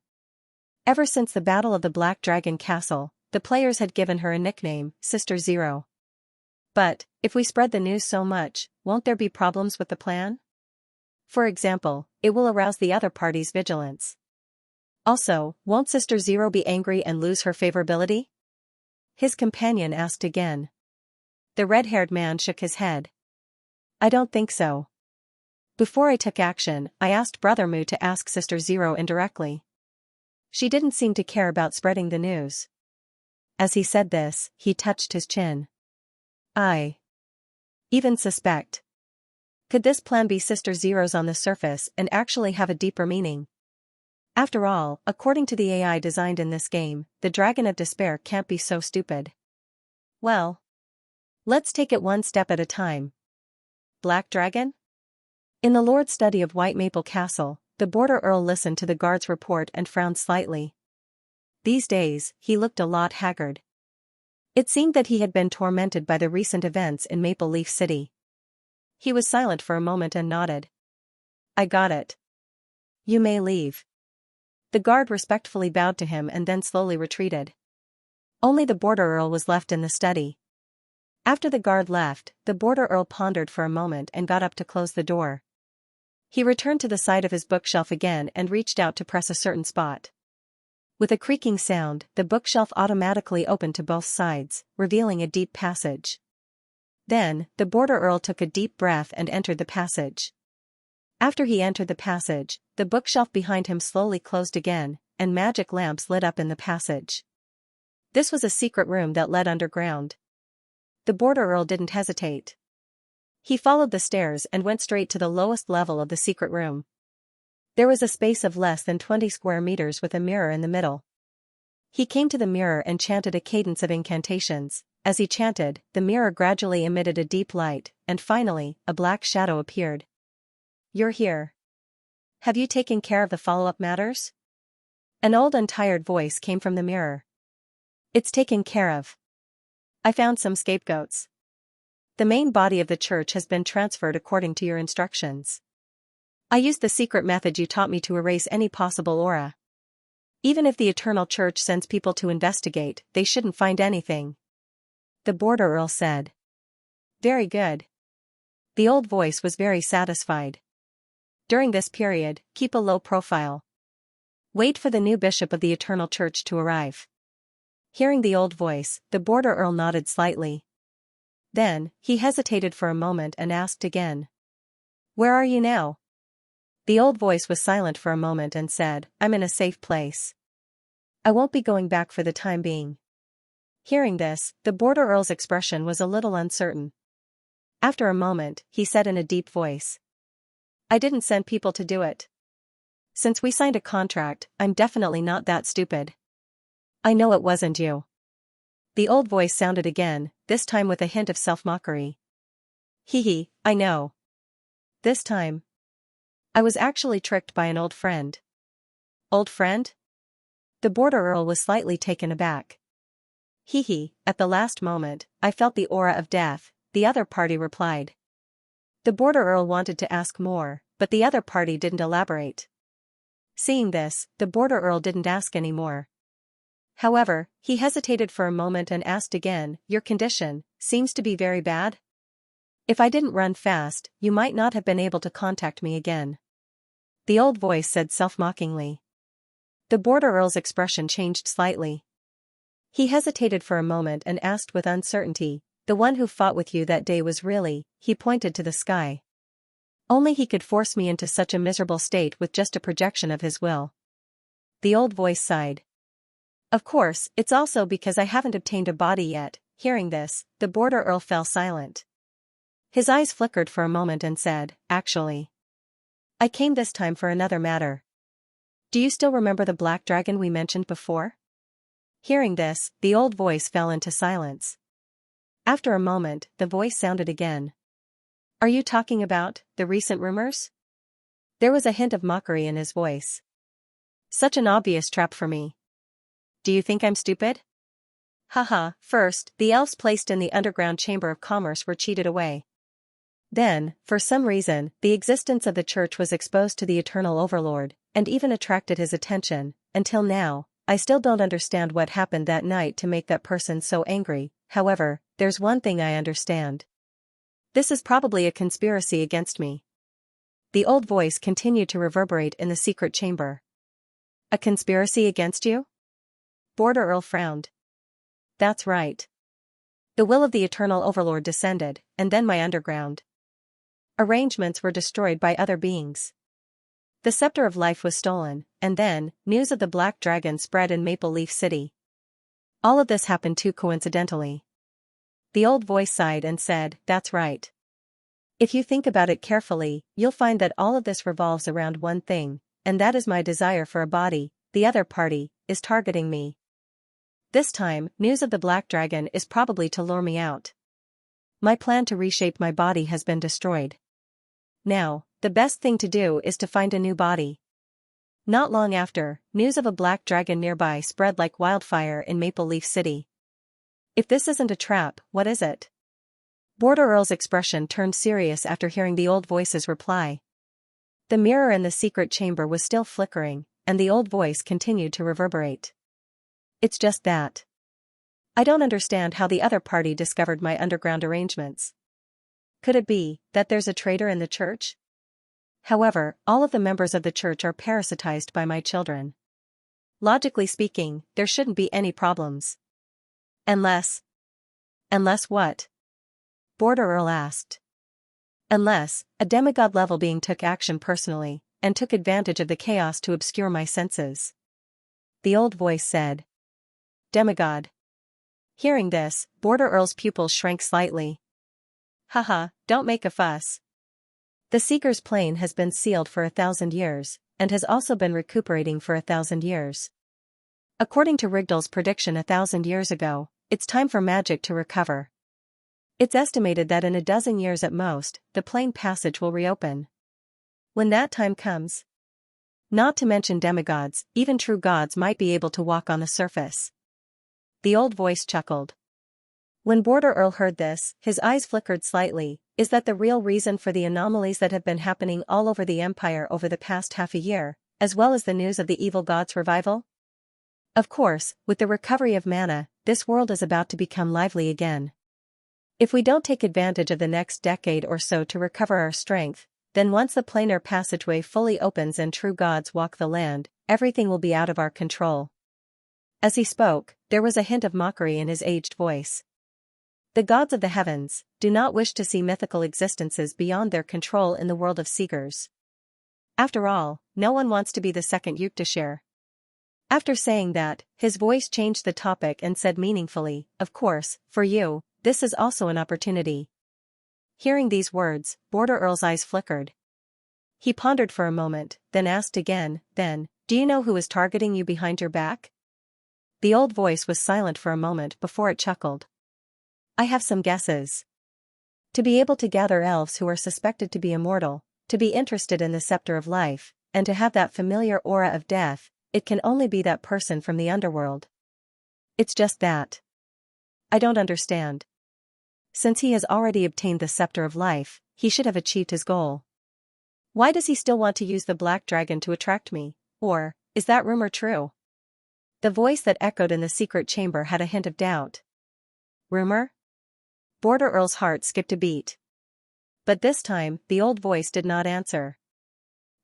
Ever since the Battle of the Black Dragon Castle, the players had given her a nickname, Sister Zero. But, if we spread the news so much, won't there be problems with the plan? For example, it will arouse the other party's vigilance. Also, won't Sister Zero be angry and lose her favorability? His companion asked again. The red-haired man shook his head. I don't think so. Before I took action, I asked Brother Mu to ask Sister Zero indirectly. She didn't seem to care about spreading the news. As he said this, he touched his chin. I even suspect. Could this plan be Sister Zero's on the surface and actually have a deeper meaning? After all, according to the AI designed in this game, the Dragon of Despair can't be so stupid. Well, let's take it one step at a time. Black Dragon? In the Lord's study of White Maple Castle, the border earl listened to the guard's report and frowned slightly. These days, he looked a lot haggard. It seemed that he had been tormented by the recent events in Maple Leaf City. He was silent for a moment and nodded. I got it. You may leave. The guard respectfully bowed to him and then slowly retreated. Only the border earl was left in the study. After the guard left, the border earl pondered for a moment and got up to close the door. He returned to the side of his bookshelf again and reached out to press a certain spot. With a creaking sound, the bookshelf automatically opened to both sides, revealing a deep passage. Then, the border earl took a deep breath and entered the passage. After he entered the passage, the bookshelf behind him slowly closed again, and magic lamps lit up in the passage. This was a secret room that led underground. The border earl didn't hesitate. He followed the stairs and went straight to the lowest level of the secret room. There was a space of less than 20 square meters with a mirror in the middle. He came to the mirror and chanted a cadence of incantations. As he chanted, the mirror gradually emitted a deep light, and finally, a black shadow appeared. You're here. Have you taken care of the follow-up matters? An old and tired voice came from the mirror. It's taken care of. I found some scapegoats. The main body of the church has been transferred according to your instructions. I used the secret method you taught me to erase any possible aura. Even if the Eternal Church sends people to investigate, they shouldn't find anything. The border earl said. Very good. The old voice was very satisfied. During this period, keep a low profile. Wait for the new bishop of the Eternal Church to arrive. Hearing the old voice, the border earl nodded slightly. Then, he hesitated for a moment and asked again. Where are you now? The old voice was silent for a moment and said, I'm in a safe place. I won't be going back for the time being. Hearing this, the border earl's expression was a little uncertain. After a moment, he said in a deep voice. I didn't send people to do it. Since we signed a contract, I'm definitely not that stupid. I know it wasn't you. The old voice sounded again, this time with a hint of self-mockery. Hee, I know. This time. I was actually tricked by an old friend. Old friend? The border earl was slightly taken aback. Hee, at the last moment, I felt the aura of death, the other party replied. The border earl wanted to ask more, but the other party didn't elaborate. Seeing this, the border earl didn't ask any more. However, he hesitated for a moment and asked again, your condition seems to be very bad? If I didn't run fast, you might not have been able to contact me again. The old voice said self-mockingly. The border earl's expression changed slightly. He hesitated for a moment and asked with uncertainty, the one who fought with you that day was really, he pointed to the sky. Only he could force me into such a miserable state with just a projection of his will. The old voice sighed. Of course, it's also because I haven't obtained a body yet. Hearing this, the border earl fell silent. His eyes flickered for a moment and said, actually. I came this time for another matter. Do you still remember the black dragon we mentioned before? Hearing this, the old voice fell into silence. After a moment, the voice sounded again. Are you talking about the recent rumors? There was a hint of mockery in his voice. Such an obvious trap for me. Do you think I'm stupid? Haha, first, the elves placed in the underground chamber of commerce were cheated away. Then, for some reason, the existence of the church was exposed to the eternal overlord, and even attracted his attention. Until now, I still don't understand what happened that night to make that person so angry. However, there's one thing I understand. This is probably a conspiracy against me. The old voice continued to reverberate in the secret chamber. A conspiracy against you? Border Earl frowned. That's right. The will of the eternal overlord descended, and then my underground arrangements were destroyed by other beings. The scepter of life was stolen, and then, news of the black dragon spread in Maple Leaf City. All of this happened too coincidentally. The old voice sighed and said, that's right. If you think about it carefully, you'll find that all of this revolves around one thing, and that is my desire for a body. The other party is targeting me. This time, news of the black dragon is probably to lure me out. My plan to reshape my body has been destroyed. Now, the best thing to do is to find a new body. Not long after, news of a black dragon nearby spread like wildfire in Maple Leaf City. If this isn't a trap, what is it? Border Earl's expression turned serious after hearing the old voice's reply. The mirror in the secret chamber was still flickering, and the old voice continued to reverberate. It's just that. I don't understand how the other party discovered my underground arrangements. Could it be that there's a traitor in the church? However, all of the members of the church are parasitized by my children. Logically speaking, there shouldn't be any problems. Unless what? Border Earl asked. Unless a demigod-level being took action personally, and took advantage of the chaos to obscure my senses. The old voice said. Demigod. Hearing this, Border Earl's pupils shrank slightly. Haha, don't make a fuss. The Seeker's plane has been sealed for 1,000 years, and has also been recuperating for 1,000 years. According to Rigdal's prediction 1,000 years ago, it's time for magic to recover. It's estimated that in a dozen years at most, the plane passage will reopen. When that time comes. Not to mention demigods, even true gods might be able to walk on the surface. The old voice chuckled. When Border Earl heard this, his eyes flickered slightly. Is that the real reason for the anomalies that have been happening all over the Empire over the past half a year, as well as the news of the evil god's revival? Of course, with the recovery of mana, this world is about to become lively again. If we don't take advantage of the next decade or so to recover our strength, then once the planar passageway fully opens and true gods walk the land, everything will be out of our control. As he spoke, there was a hint of mockery in his aged voice. The gods of the heavens do not wish to see mythical existences beyond their control in the world of seekers. After all, no one wants to be the second Yuktashir. After saying that, his voice changed the topic and said meaningfully, of course, for you, this is also an opportunity. Hearing these words, Border Earl's eyes flickered. He pondered for a moment, then asked again, do you know who is targeting you behind your back? The old voice was silent for a moment before it chuckled. I have some guesses. To be able to gather elves who are suspected to be immortal, to be interested in the scepter of life, and to have that familiar aura of death, it can only be that person from the underworld. It's just that. I don't understand. Since he has already obtained the scepter of life, he should have achieved his goal. Why does he still want to use the black dragon to attract me? Or, is that rumor true? The voice that echoed in the secret chamber had a hint of doubt. Rumor? Border Earl's heart skipped a beat. But this time, the old voice did not answer.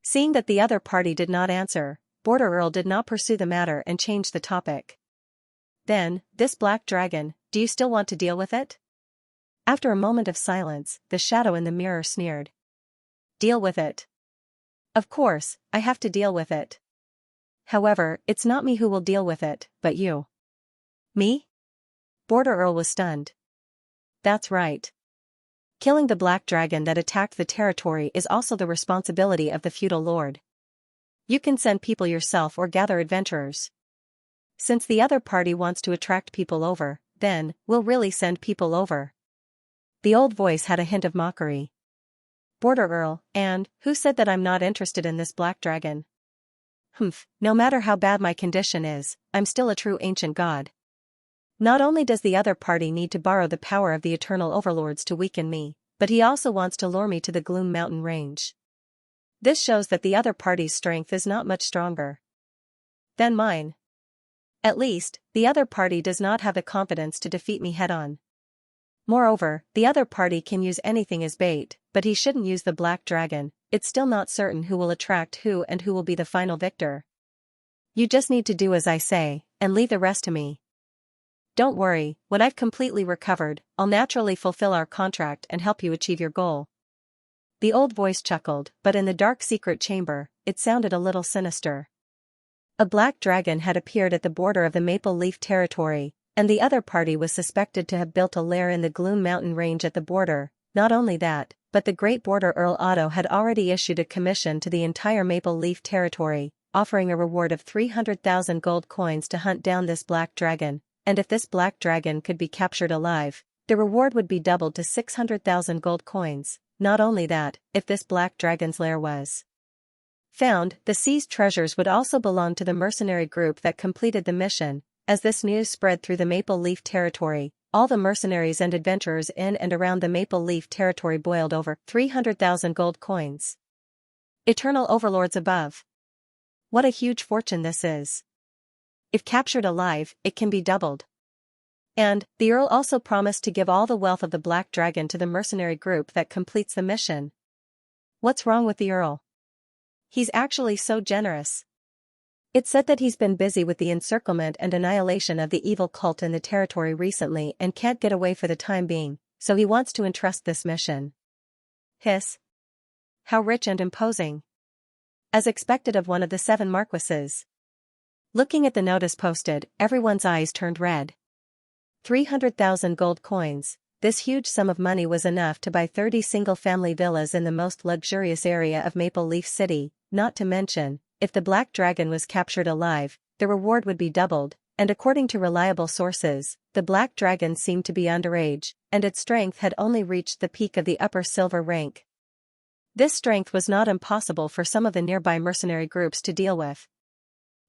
Seeing that the other party did not answer, Border Earl did not pursue the matter and changed the topic. Then, this black dragon, do you still want to deal with it? After a moment of silence, the shadow in the mirror sneered. Deal with it. Of course, I have to deal with it. However, it's not me who will deal with it, but you. Me? Border Earl was stunned. That's right. Killing the black dragon that attacked the territory is also the responsibility of the feudal lord. You can send people yourself or gather adventurers. Since the other party wants to attract people over, then, we'll really send people over. The old voice had a hint of mockery. Border Earl, and, who said that I'm not interested in this black dragon? No matter how bad my condition is, I'm still a true ancient god. Not only does the other party need to borrow the power of the eternal overlords to weaken me, but he also wants to lure me to the Gloom Mountain range. This shows that the other party's strength is not much stronger than mine. At least, the other party does not have the confidence to defeat me head-on. Moreover, the other party can use anything as bait, but he shouldn't use the black dragon. It's still not certain who will attract who and who will be the final victor. You just need to do as I say, and leave the rest to me. Don't worry, when I've completely recovered, I'll naturally fulfill our contract and help you achieve your goal. The old voice chuckled, but in the dark secret chamber, it sounded a little sinister. A black dragon had appeared at the border of the Maple Leaf territory, and the other party was suspected to have built a lair in the Gloom Mountain range at the border. Not only that, but the great Border Earl Otto had already issued a commission to the entire Maple Leaf territory, offering a reward of 300,000 gold coins to hunt down this black dragon, and if this black dragon could be captured alive, the reward would be doubled to 600,000 gold coins. Not only that, if this black dragon's lair was found, the seized treasures would also belong to the mercenary group that completed the mission. As this news spread through the Maple Leaf territory, all the mercenaries and adventurers in and around the Maple Leaf territory boiled over 300,000 gold coins. Eternal overlords above. What a huge fortune this is. If captured alive, it can be doubled. And, the Earl also promised to give all the wealth of the Black Dragon to the mercenary group that completes the mission. What's wrong with the Earl? He's actually so generous. It's said that he's been busy with the encirclement and annihilation of the evil cult in the territory recently and can't get away for the time being, so he wants to entrust this mission. Hiss. How rich and imposing. As expected of one of the 7 marquises. Looking at the notice posted, everyone's eyes turned red. 300,000 gold coins. This huge sum of money was enough to buy 30 single-family villas in the most luxurious area of Maple Leaf City, not to mention, if the Black Dragon was captured alive, the reward would be doubled, and according to reliable sources, the Black Dragon seemed to be underage, and its strength had only reached the peak of the upper silver rank. This strength was not impossible for some of the nearby mercenary groups to deal with.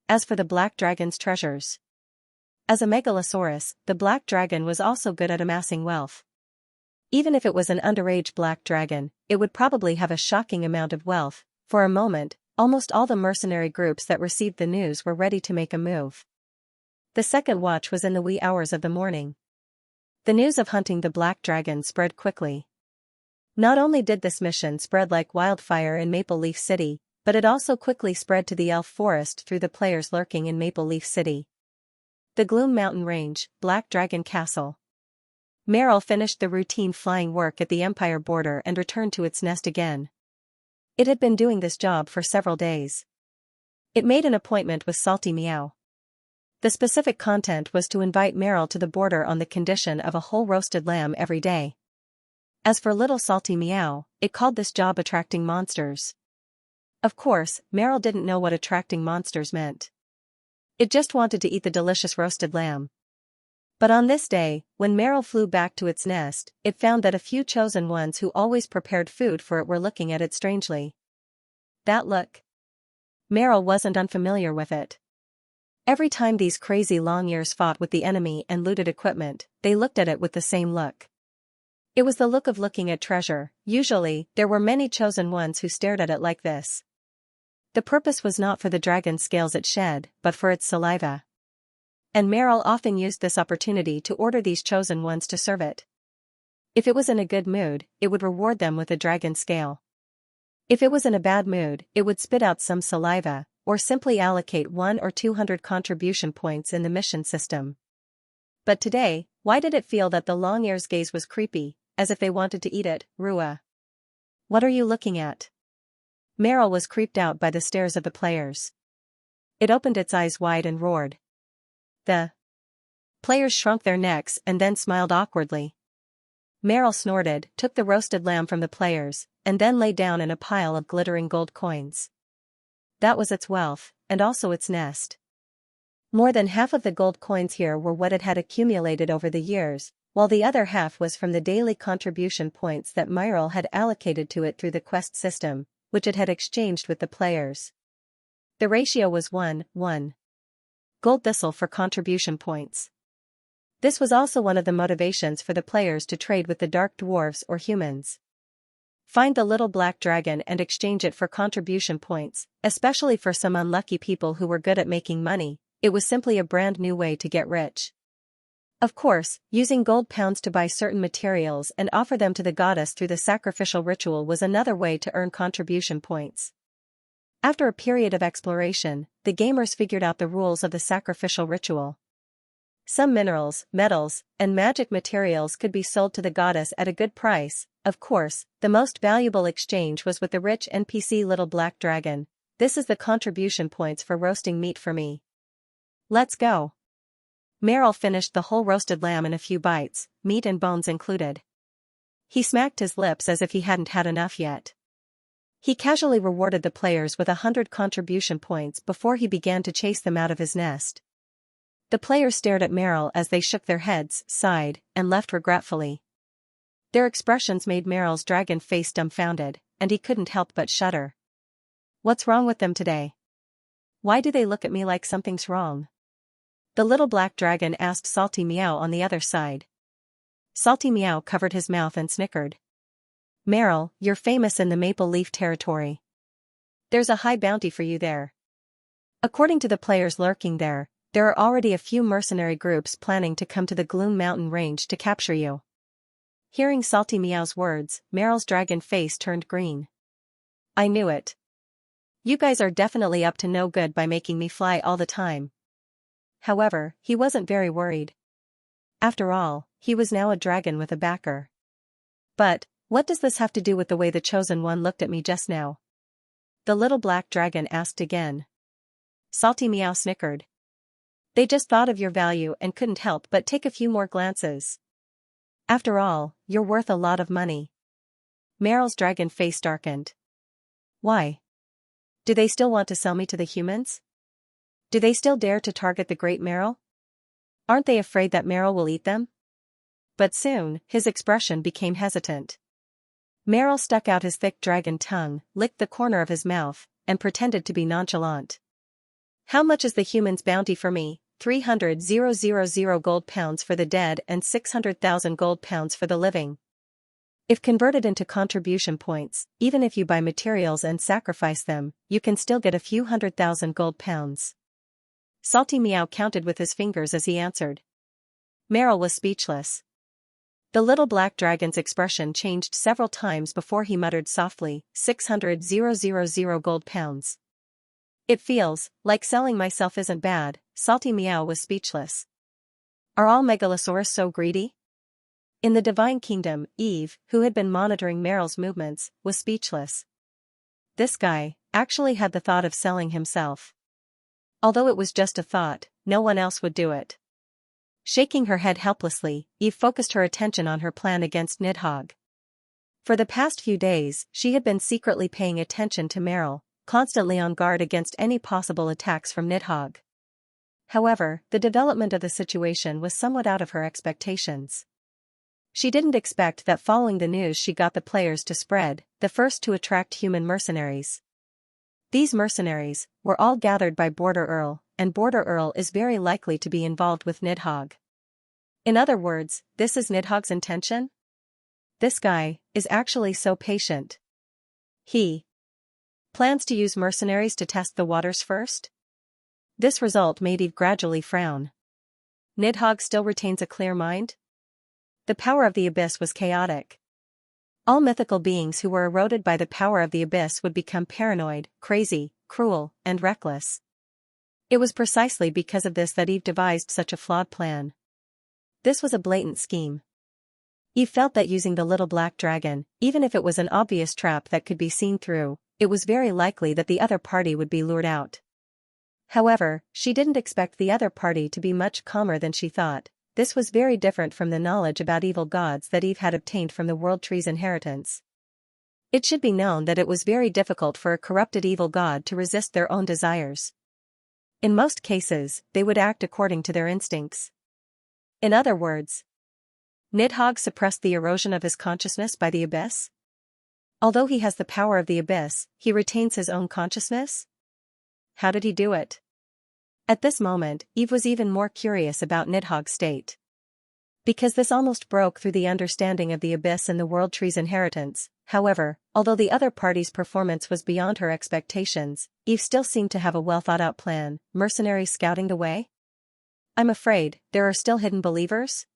As for the Black Dragon's treasures. As a megalosaurus, the Black Dragon was also good at amassing wealth. Even if it was an underage Black Dragon, it would probably have a shocking amount of wealth. For a moment, almost all the mercenary groups that received the news were ready to make a move. The second watch was in the wee hours of the morning. The news of hunting the Black Dragon spread quickly. Not only did this mission spread like wildfire in Maple Leaf City, but it also quickly spread to the Elf Forest through the players lurking in Maple Leaf City. The Gloom Mountain Range, Black Dragon Castle. Meryl finished the routine flying work at the Empire border and returned to its nest again. It had been doing this job for several days. It made an appointment with Salty Meow. The specific content was to invite Meryl to the border on the condition of a whole roasted lamb every day. As for little Salty Meow, it called this job attracting monsters. Of course, Meryl didn't know what attracting monsters meant. It just wanted to eat the delicious roasted lamb. But on this day, when Meryl flew back to its nest, it found that a few chosen ones who always prepared food for it were looking at it strangely. That look. Meryl wasn't unfamiliar with it. Every time these crazy long ears fought with the enemy and looted equipment, they looked at it with the same look. It was the look of looking at treasure. Usually, there were many chosen ones who stared at it like this. The purpose was not for the dragon's scales it shed, but for its saliva. And Meryl often used this opportunity to order these chosen ones to serve it. If it was in a good mood, it would reward them with a dragon scale. If it was in a bad mood, it would spit out some saliva, or simply allocate 100 or 200 contribution points in the mission system. But today, why did it feel that the long ear's gaze was creepy, as if they wanted to eat it? Rua. What are you looking at? Meryl was creeped out by the stares of the players. It opened its eyes wide and roared. The players shrunk their necks and then smiled awkwardly. Meryl snorted, took the roasted lamb from the players, and then lay down in a pile of glittering gold coins. That was its wealth, and also its nest. More than half of the gold coins here were what it had accumulated over the years, while the other half was from the daily contribution points that Meryl had allocated to it through the quest system, which it had exchanged with the players. The ratio was 1:1. Gold thistle for contribution points. This was also one of the motivations for the players to trade with the dark dwarves or humans. Find the little black dragon and exchange it for contribution points, especially for some unlucky people who were good at making money. It was simply a brand new way to get rich. Of course, using gold pounds to buy certain materials and offer them to the goddess through the sacrificial ritual was another way to earn contribution points. After a period of exploration, the gamers figured out the rules of the sacrificial ritual. Some minerals, metals, and magic materials could be sold to the goddess at a good price. Of course, the most valuable exchange was with the rich NPC little black dragon. This is the contribution points for roasting meat for me. Let's go. Meryl finished the whole roasted lamb in a few bites, meat and bones included. He smacked his lips as if he hadn't had enough yet. He casually rewarded the players with 100 contribution points before he began to chase them out of his nest. The players stared at Meryl as they shook their heads, sighed, and left regretfully. Their expressions made Meryl's dragon face dumbfounded, and he couldn't help but shudder. What's wrong with them today? Why do they look at me like something's wrong? The little black dragon asked Salty Meow on the other side. Salty Meow covered his mouth and snickered. Meryl, you're famous in the Maple Leaf territory. There's a high bounty for you there. According to the players lurking there are already a few mercenary groups planning to come to the Gloom Mountain range to capture you. Hearing Salty Meow's words, Meryl's dragon face turned green. I knew it. You guys are definitely up to no good by making me fly all the time. However, he wasn't very worried. After all, he was now a dragon with a backer. But, what does this have to do with the way the Chosen One looked at me just now? The little black dragon asked again. Salty Meow snickered. They just thought of your value and couldn't help but take a few more glances. After all, you're worth a lot of money. Meryl's dragon face darkened. Why? Do they still want to sell me to the humans? Do they still dare to target the great Meryl? Aren't they afraid that Meryl will eat them? But soon, his expression became hesitant. Meryl stuck out his thick dragon tongue, licked the corner of his mouth, and pretended to be nonchalant. How much is the human's bounty for me? 300,000 gold pounds for the dead and 600,000 gold pounds for the living. If converted into contribution points, even if you buy materials and sacrifice them, you can still get a few 100,000 gold pounds. Salty Meow counted with his fingers as he answered. Meryl was speechless. The little black dragon's expression changed several times before he muttered softly, 600,000 gold pounds. It feels like selling myself isn't bad. Salty Meow was speechless. Are all megalosaurus so greedy? In the Divine Kingdom, Eve, who had been monitoring Meryl's movements, was speechless. This guy actually had the thought of selling himself. Although it was just a thought, no one else would do it. Shaking her head helplessly, Eve focused her attention on her plan against Nidhogg. For the past few days, she had been secretly paying attention to Meryl, constantly on guard against any possible attacks from Nidhogg. However, the development of the situation was somewhat out of her expectations. She didn't expect that following the news she got the players to spread, the first to attract human mercenaries. These mercenaries were all gathered by Border Earl, and Border Earl is very likely to be involved with Nidhogg. In other words, this is Nidhogg's intention? This guy is actually so patient. He plans to use mercenaries to test the waters first? This result made Eve gradually frown. Nidhogg still retains a clear mind? The power of the abyss was chaotic. All mythical beings who were eroded by the power of the abyss would become paranoid, crazy, cruel, and reckless. It was precisely because of this that Eve devised such a flawed plan. This was a blatant scheme. Eve felt that using the little black dragon, even if it was an obvious trap that could be seen through, it was very likely that the other party would be lured out. However, she didn't expect the other party to be much calmer than she thought. This was very different from the knowledge about evil gods that Eve had obtained from the World Tree's inheritance. It should be known that it was very difficult for a corrupted evil god to resist their own desires. In most cases, they would act according to their instincts. In other words, Nidhogg suppressed the erosion of his consciousness by the abyss? Although he has the power of the abyss, he retains his own consciousness? How did he do it? At this moment, Eve was even more curious about Nidhogg's state. Because this almost broke through the understanding of the abyss and the World Tree's inheritance. However, although the other party's performance was beyond her expectations, Eve still seemed to have a well-thought-out plan. Mercenaries scouting the way? I'm afraid there are still hidden believers?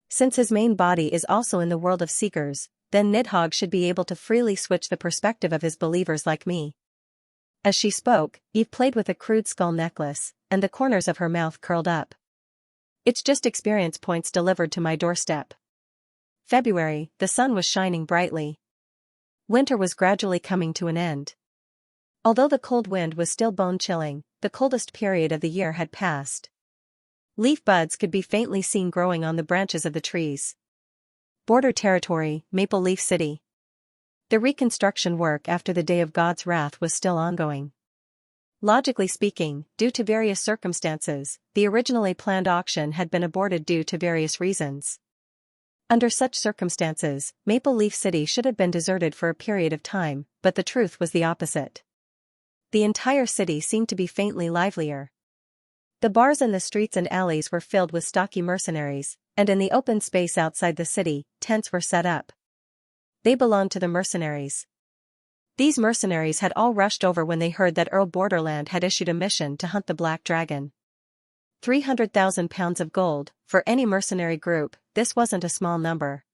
Since his main body is also in the world of seekers, then Nidhogg should be able to freely switch the perspective of his believers like me. As she spoke, Eve played with a crude skull necklace, and the corners of her mouth curled up. It's just experience points delivered to my doorstep. February, the sun was shining brightly. Winter was gradually coming to an end. Although the cold wind was still bone-chilling, the coldest period of the year had passed. Leaf buds could be faintly seen growing on the branches of the trees. Border territory, Maple Leaf City. The reconstruction work after the day of God's wrath was still ongoing. Logically speaking, due to various circumstances, the originally planned auction had been aborted due to various reasons. Under such circumstances, Maple Leaf City should have been deserted for a period of time, but the truth was the opposite. The entire city seemed to be faintly livelier. The bars and the streets and alleys were filled with stocky mercenaries, and in the open space outside the city, tents were set up. They belonged to the mercenaries. These mercenaries had all rushed over when they heard that Earl Borderland had issued a mission to hunt the Black Dragon. 300,000 pounds of gold, for any mercenary group, this wasn't a small number.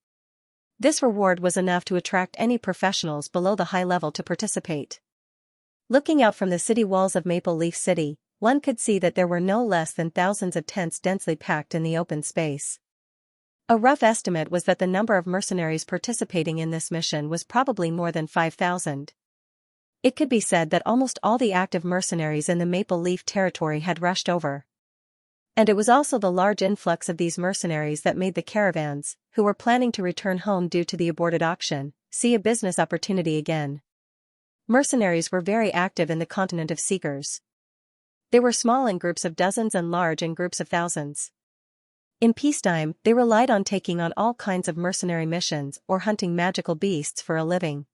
This reward was enough to attract any professionals below the high level to participate. Looking out from the city walls of Maple Leaf City, one could see that there were no less than thousands of tents densely packed in the open space. A rough estimate was that the number of mercenaries participating in this mission was probably more than 5,000. It could be said that almost all the active mercenaries in the Maple Leaf territory had rushed over. And it was also the large influx of these mercenaries that made the caravans, who were planning to return home due to the aborted auction, see a business opportunity again. Mercenaries were very active in the continent of Seekers. They were small in groups of dozens and large in groups of thousands. In peacetime, they relied on taking on all kinds of mercenary missions or hunting magical beasts for a living.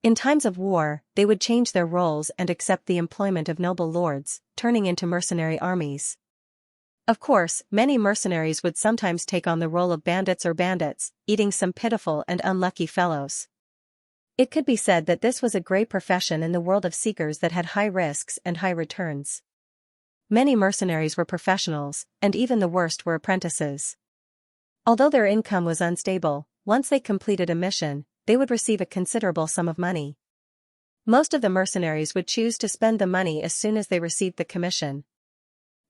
In times of war, they would change their roles and accept the employment of noble lords, turning into mercenary armies. Of course, many mercenaries would sometimes take on the role of bandits, eating some pitiful and unlucky fellows. It could be said that this was a grey profession in the world of Seekers that had high risks and high returns. Many mercenaries were professionals, and even the worst were apprentices. Although their income was unstable, once they completed a mission, they would receive a considerable sum of money. Most of the mercenaries would choose to spend the money as soon as they received the commission.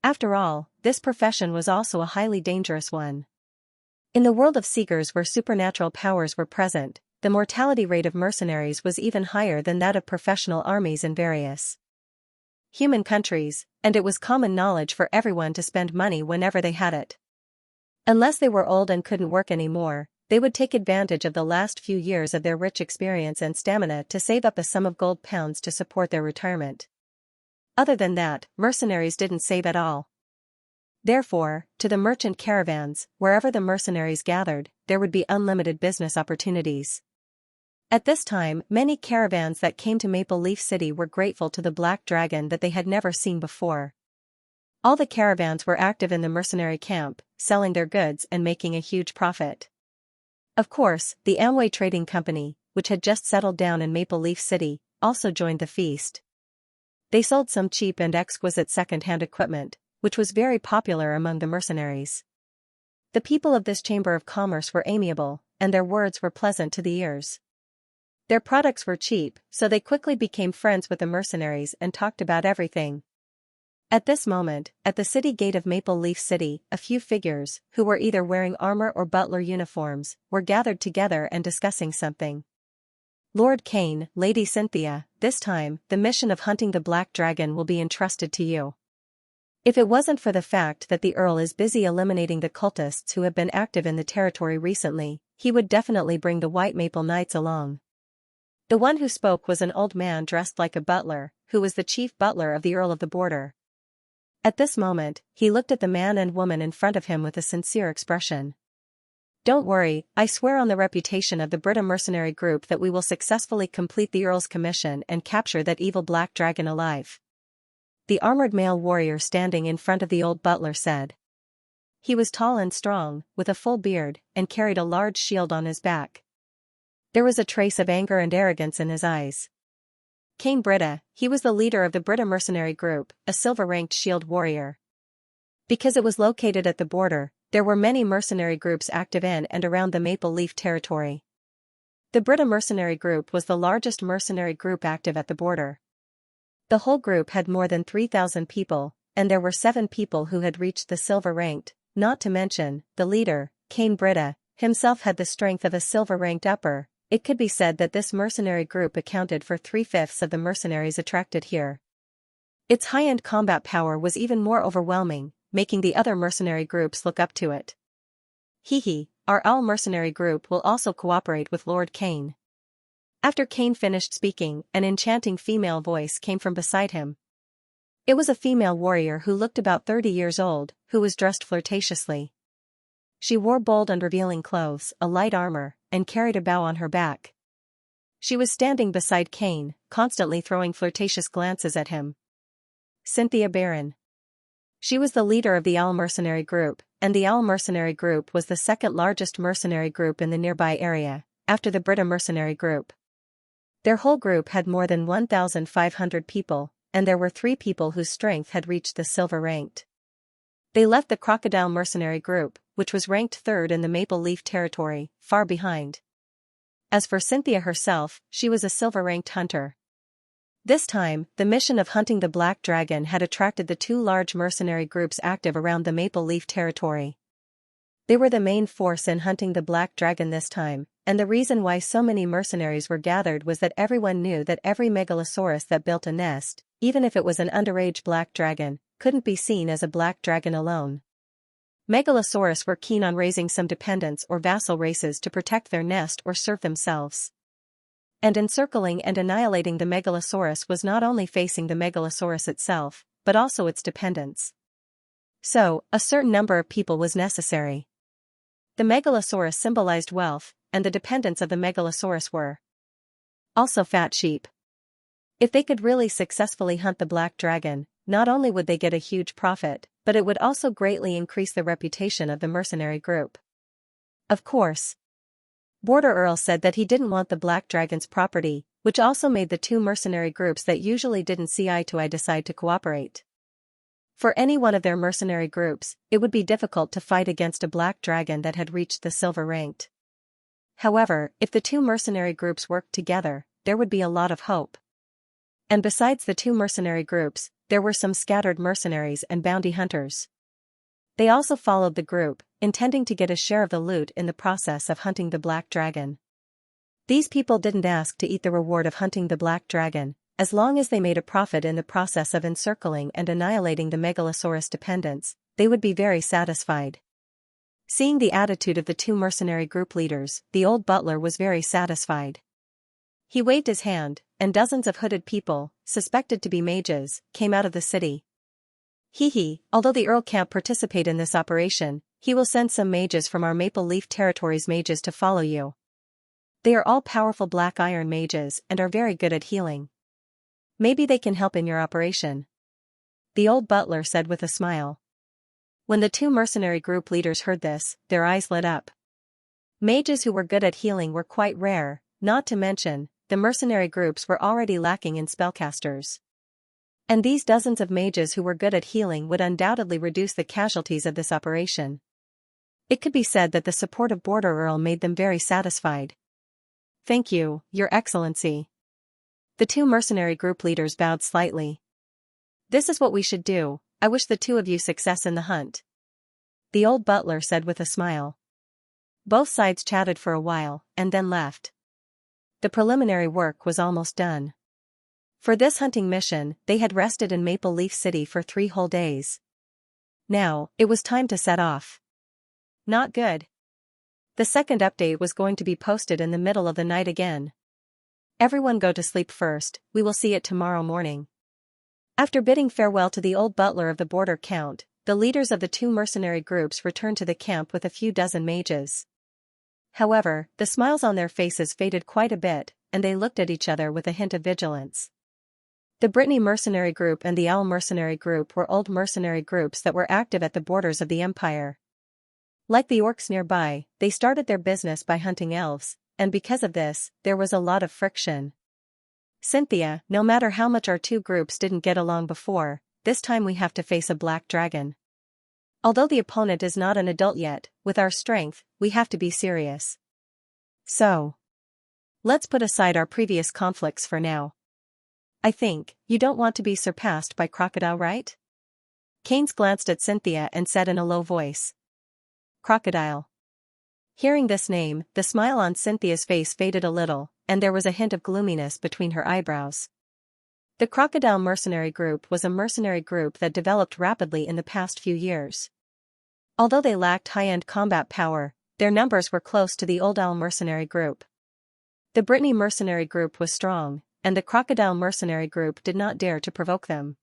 After all, this profession was also a highly dangerous one. In the world of Seekers where supernatural powers were present, the mortality rate of mercenaries was even higher than that of professional armies in various human countries, and it was common knowledge for everyone to spend money whenever they had it. Unless they were old and couldn't work anymore, they would take advantage of the last few years of their rich experience and stamina to save up a sum of gold pounds to support their retirement. Other than that, mercenaries didn't save at all. Therefore, to the merchant caravans, wherever the mercenaries gathered, there would be unlimited business opportunities. At this time, many caravans that came to Maple Leaf City were grateful to the Black Dragon that they had never seen before. All the caravans were active in the mercenary camp, selling their goods and making a huge profit. Of course, the Amway Trading Company, which had just settled down in Maple Leaf City, also joined the feast. They sold some cheap and exquisite second-hand equipment, which was very popular among the mercenaries. The people of this chamber of commerce were amiable, and their words were pleasant to the ears. Their products were cheap, so they quickly became friends with the mercenaries and talked about everything. At this moment, at the city gate of Maple Leaf City, a few figures, who were either wearing armor or butler uniforms, were gathered together and discussing something. Lord Kane, Lady Cynthia, this time, the mission of hunting the Black Dragon will be entrusted to you. If it wasn't for the fact that the Earl is busy eliminating the cultists who have been active in the territory recently, he would definitely bring the White Maple Knights along. The one who spoke was an old man dressed like a butler, who was the chief butler of the Earl of the Border. At this moment, he looked at the man and woman in front of him with a sincere expression. Don't worry, I swear on the reputation of the Brita mercenary group that we will successfully complete the Earl's commission and capture that evil Black Dragon alive. The armored male warrior standing in front of the old butler said. He was tall and strong, with a full beard, and carried a large shield on his back. There was a trace of anger and arrogance in his eyes. Kane Brita, he was the leader of the Brita mercenary group, a silver-ranked shield warrior. Because it was located at the border, there were many mercenary groups active in and around the Maple Leaf territory. The Brita mercenary group was the largest mercenary group active at the border. The whole group had more than 3,000 people, and there were 7 people who had reached the silver-ranked, not to mention, the leader, Kane Brita, himself had the strength of a silver-ranked upper. It could be said that this mercenary group accounted for 3/5 of the mercenaries attracted here. Its high-end combat power was even more overwhelming, making the other mercenary groups look up to it. Our owl mercenary group will also cooperate with Lord Kane. After Kane finished speaking, an enchanting female voice came from beside him. It was a female warrior who looked about 30 years old, who was dressed flirtatiously. She wore bold and revealing clothes, a light armor, and carried a bow on her back. She was standing beside Cain, constantly throwing flirtatious glances at him. Xianxia Baron. She was the leader of the Owl mercenary group, and the Owl mercenary group was the second largest mercenary group in the nearby area, after the Brita mercenary group. Their whole group had more than 1,500 people, and there were 3 people whose strength had reached the silver ranked. They left the Crocodile mercenary group, which was ranked 3rd in the Maple Leaf territory, far behind. As for Xianxia herself, she was a silver-ranked hunter. This time, the mission of hunting the Black Dragon had attracted the 2 large mercenary groups active around the Maple Leaf territory. They were the main force in hunting the Black Dragon this time, and the reason why so many mercenaries were gathered was that everyone knew that every megalosaurus that built a nest, even if it was an underage Black Dragon, couldn't be seen as a Black Dragon alone. Megalosaurus were keen on raising some dependents or vassal races to protect their nest or serve themselves. And encircling and annihilating the Megalosaurus was not only facing the Megalosaurus itself, but also its dependents. So, a certain number of people was necessary. The Megalosaurus symbolized wealth, and the dependents of the Megalosaurus were also fat sheep. If they could really successfully hunt the Black Dragon, not only would they get a huge profit, but it would also greatly increase the reputation of the mercenary group. Of course, Border Earl said that he didn't want the Black Dragon's property, which also made the 2 mercenary groups that usually didn't see eye to eye decide to cooperate. For any one of their mercenary groups, it would be difficult to fight against a Black Dragon that had reached the silver ranked. However, if the 2 mercenary groups worked together, there would be a lot of hope. And besides the 2 mercenary groups, there were some scattered mercenaries and bounty hunters. They also followed the group, intending to get a share of the loot in the process of hunting the Black Dragon. These people didn't ask to eat the reward of hunting the Black Dragon, as long as they made a profit in the process of encircling and annihilating the Megalosaurus dependents, they would be very satisfied. Seeing the attitude of the 2 mercenary group leaders, the old butler was very satisfied. He waved his hand, and dozens of hooded people, suspected to be mages, came out of the city. Although the Earl can't participate in this operation, he will send some mages from our Maple Leaf Territory's mages to follow you. They are all powerful black iron mages and are very good at healing. Maybe they can help in your operation. The old butler said with a smile. When the 2 mercenary group leaders heard this, their eyes lit up. Mages who were good at healing were quite rare, not to mention, the mercenary groups were already lacking in spellcasters. And these dozens of mages who were good at healing would undoubtedly reduce the casualties of this operation. It could be said that the support of Border Earl made them very satisfied. Thank you, Your Excellency. The 2 mercenary group leaders bowed slightly. This is what we should do. I wish the 2 of you success in the hunt. The old butler said with a smile. Both sides chatted for a while, and then left. The preliminary work was almost done. For this hunting mission, they had rested in Maple Leaf City for 3 whole days. Now, it was time to set off. Not good. The second update was going to be posted in the middle of the night again. Everyone go to sleep first, we will see it tomorrow morning. After bidding farewell to the old butler of the border count, the leaders of the 2 mercenary groups returned to the camp with a few dozen mages. However, the smiles on their faces faded quite a bit, and they looked at each other with a hint of vigilance. The Brittany mercenary group and the Owl mercenary group were old mercenary groups that were active at the borders of the empire. Like the orcs nearby, they started their business by hunting elves, and because of this, there was a lot of friction. Xianxia, no matter how much our 2 groups didn't get along before, this time we have to face a Black Dragon. Although the opponent is not an adult yet, with our strength, we have to be serious. So, let's put aside our previous conflicts for now. I think, you don't want to be surpassed by Crocodile, right? Keynes glanced at Xianxia and said in a low voice. Crocodile. Hearing this name, the smile on Xianxia's face faded a little, and there was a hint of gloominess between her eyebrows. The Crocodile mercenary group was a mercenary group that developed rapidly in the past few years. Although they lacked high-end combat power, their numbers were close to the Old Owl mercenary group. The Brittany mercenary group was strong, and the Crocodile mercenary group did not dare to provoke them.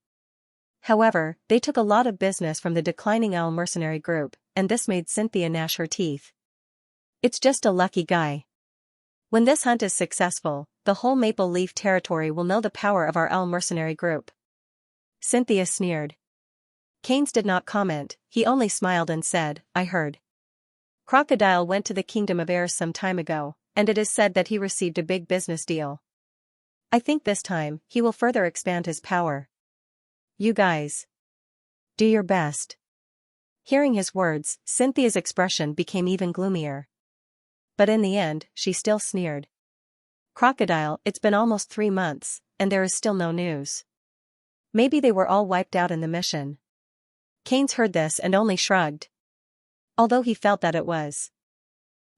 However, they took a lot of business from the declining owl mercenary group, and this made Xianxia gnash her teeth. It's just a lucky guy. When this hunt is successful, the whole Maple Leaf territory will know the power of our owl mercenary group. Xianxia sneered. Keynes did not comment, he only smiled and said, I heard. Crocodile went to the Kingdom of Airs some time ago, and it is said that he received a big business deal. I think this time, he will further expand his power. You guys. Do your best. Hearing his words, Cynthia's expression became even gloomier. But in the end, she still sneered. Crocodile, it's been almost 3 months, and there is still no news. Maybe they were all wiped out in the mission. Keynes heard this and only shrugged. Although he felt that it was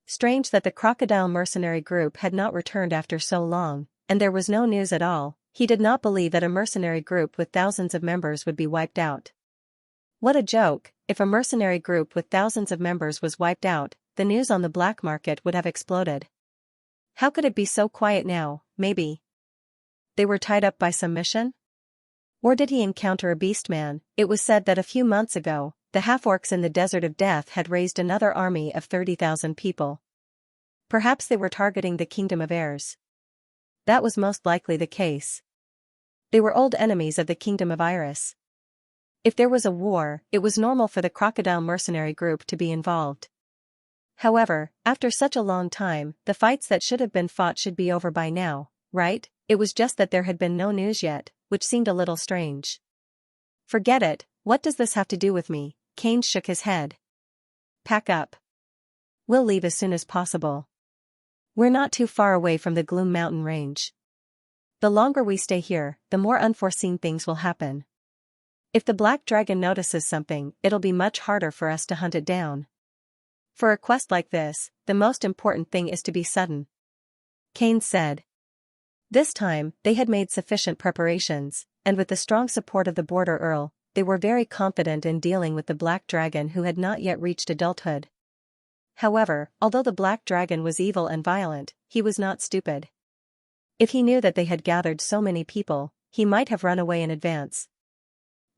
strange that the Crocodile mercenary group had not returned after so long, and there was no news at all, he did not believe that a mercenary group with thousands of members would be wiped out. What a joke, if a mercenary group with thousands of members was wiped out, the news on the black market would have exploded. How could it be so quiet now? Maybe they were tied up by some mission? Or did he encounter a beastman? It was said that a few months ago, the half-orcs in the Desert of Death had raised another army of 30,000 people. Perhaps they were targeting the Kingdom of Airs. That was most likely the case. They were old enemies of the Kingdom of Iris. If there was a war, it was normal for the Crocodile mercenary group to be involved. However, after such a long time, the fights that should have been fought should be over by now, right? It was just that there had been no news yet, which seemed a little strange. Forget it, what does this have to do with me? Keynes shook his head. Pack up. We'll leave as soon as possible. We're not too far away from the Gloom Mountain range. The longer we stay here, the more unforeseen things will happen. If the Black Dragon notices something, it'll be much harder for us to hunt it down. For a quest like this, the most important thing is to be sudden. Keynes said. This time, they had made sufficient preparations, and with the strong support of the Border Earl, they were very confident in dealing with the Black Dragon who had not yet reached adulthood. However, although the Black Dragon was evil and violent, he was not stupid. If he knew that they had gathered so many people, he might have run away in advance.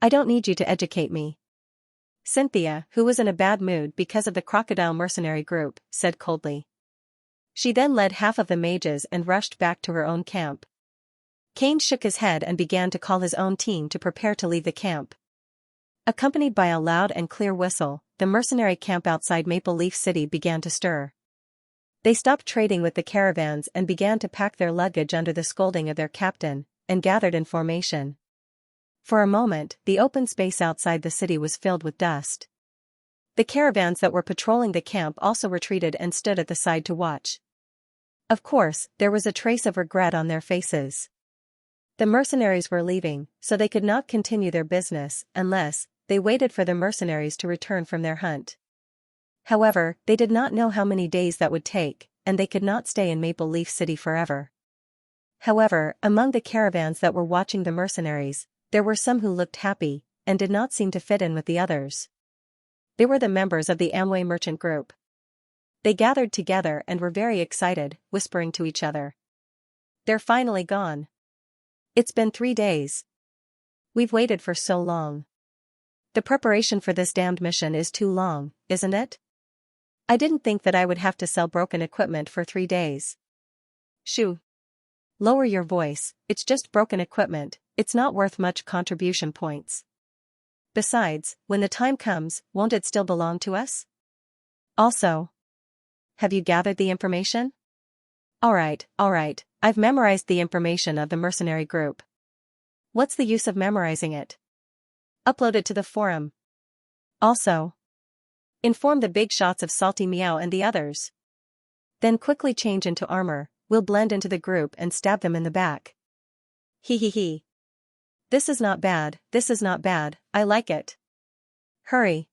I don't need you to educate me. Xianxia, who was in a bad mood because of the Crocodile mercenary group, said coldly. She then led half of the mages and rushed back to her own camp. Keynes shook his head and began to call his own team to prepare to leave the camp. Accompanied by a loud and clear whistle, the mercenary camp outside Maple Leaf City began to stir. They stopped trading with the caravans and began to pack their luggage under the scolding of their captain, and gathered in formation. For a moment, the open space outside the city was filled with dust. The caravans that were patrolling the camp also retreated and stood at the side to watch. Of course, there was a trace of regret on their faces. The mercenaries were leaving, so they could not continue their business unless they waited for the mercenaries to return from their hunt. However, they did not know how many days that would take, and they could not stay in Maple Leaf City forever. However, among the caravans that were watching the mercenaries, there were some who looked happy, and did not seem to fit in with the others. They were the members of the Amway merchant group. They gathered together and were very excited, whispering to each other. They're finally gone. It's been 3 days. We've waited for so long. The preparation for this damned mission is too long, isn't it? I didn't think that I would have to sell broken equipment for 3 days. Shoo. Lower your voice, it's just broken equipment, it's not worth much contribution points. Besides, when the time comes, won't it still belong to us? Also, have you gathered the information? Alright, I've memorized the information of the mercenary group. What's the use of memorizing it? Upload it to the forum. Also, inform the big shots of Salty Meow and the others. Then quickly change into armor, we'll blend into the group and stab them in the back. Hee. This is not bad, I like it. Hurry.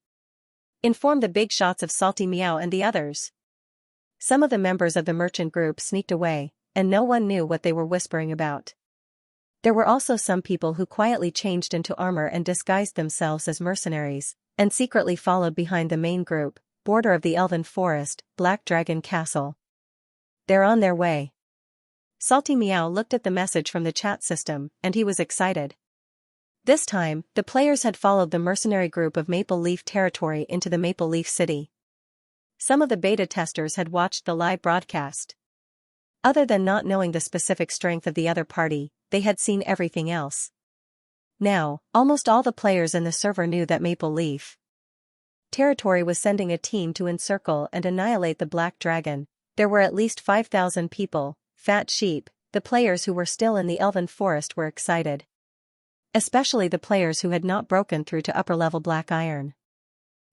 Inform the big shots of Salty Meow and the others. Some of the members of the merchant group sneaked away, and no one knew what they were whispering about. There were also some people who quietly changed into armor and disguised themselves as mercenaries, and secretly followed behind the main group, border of the Elven Forest, Black Dragon Castle. They're on their way. Salty Meow looked at the message from the chat system, and he was excited. This time, the players had followed the mercenary group of Maple Leaf territory into the Maple Leaf City. Some of the beta testers had watched the live broadcast. Other than not knowing the specific strength of the other party, they had seen everything else. Now, almost all the players in the server knew that Maple Leaf territory was sending a team to encircle and annihilate the Black Dragon. There were at least 5,000 people, fat sheep. The players who were still in the Elven Forest were excited. Especially the players who had not broken through to upper-level Black Iron.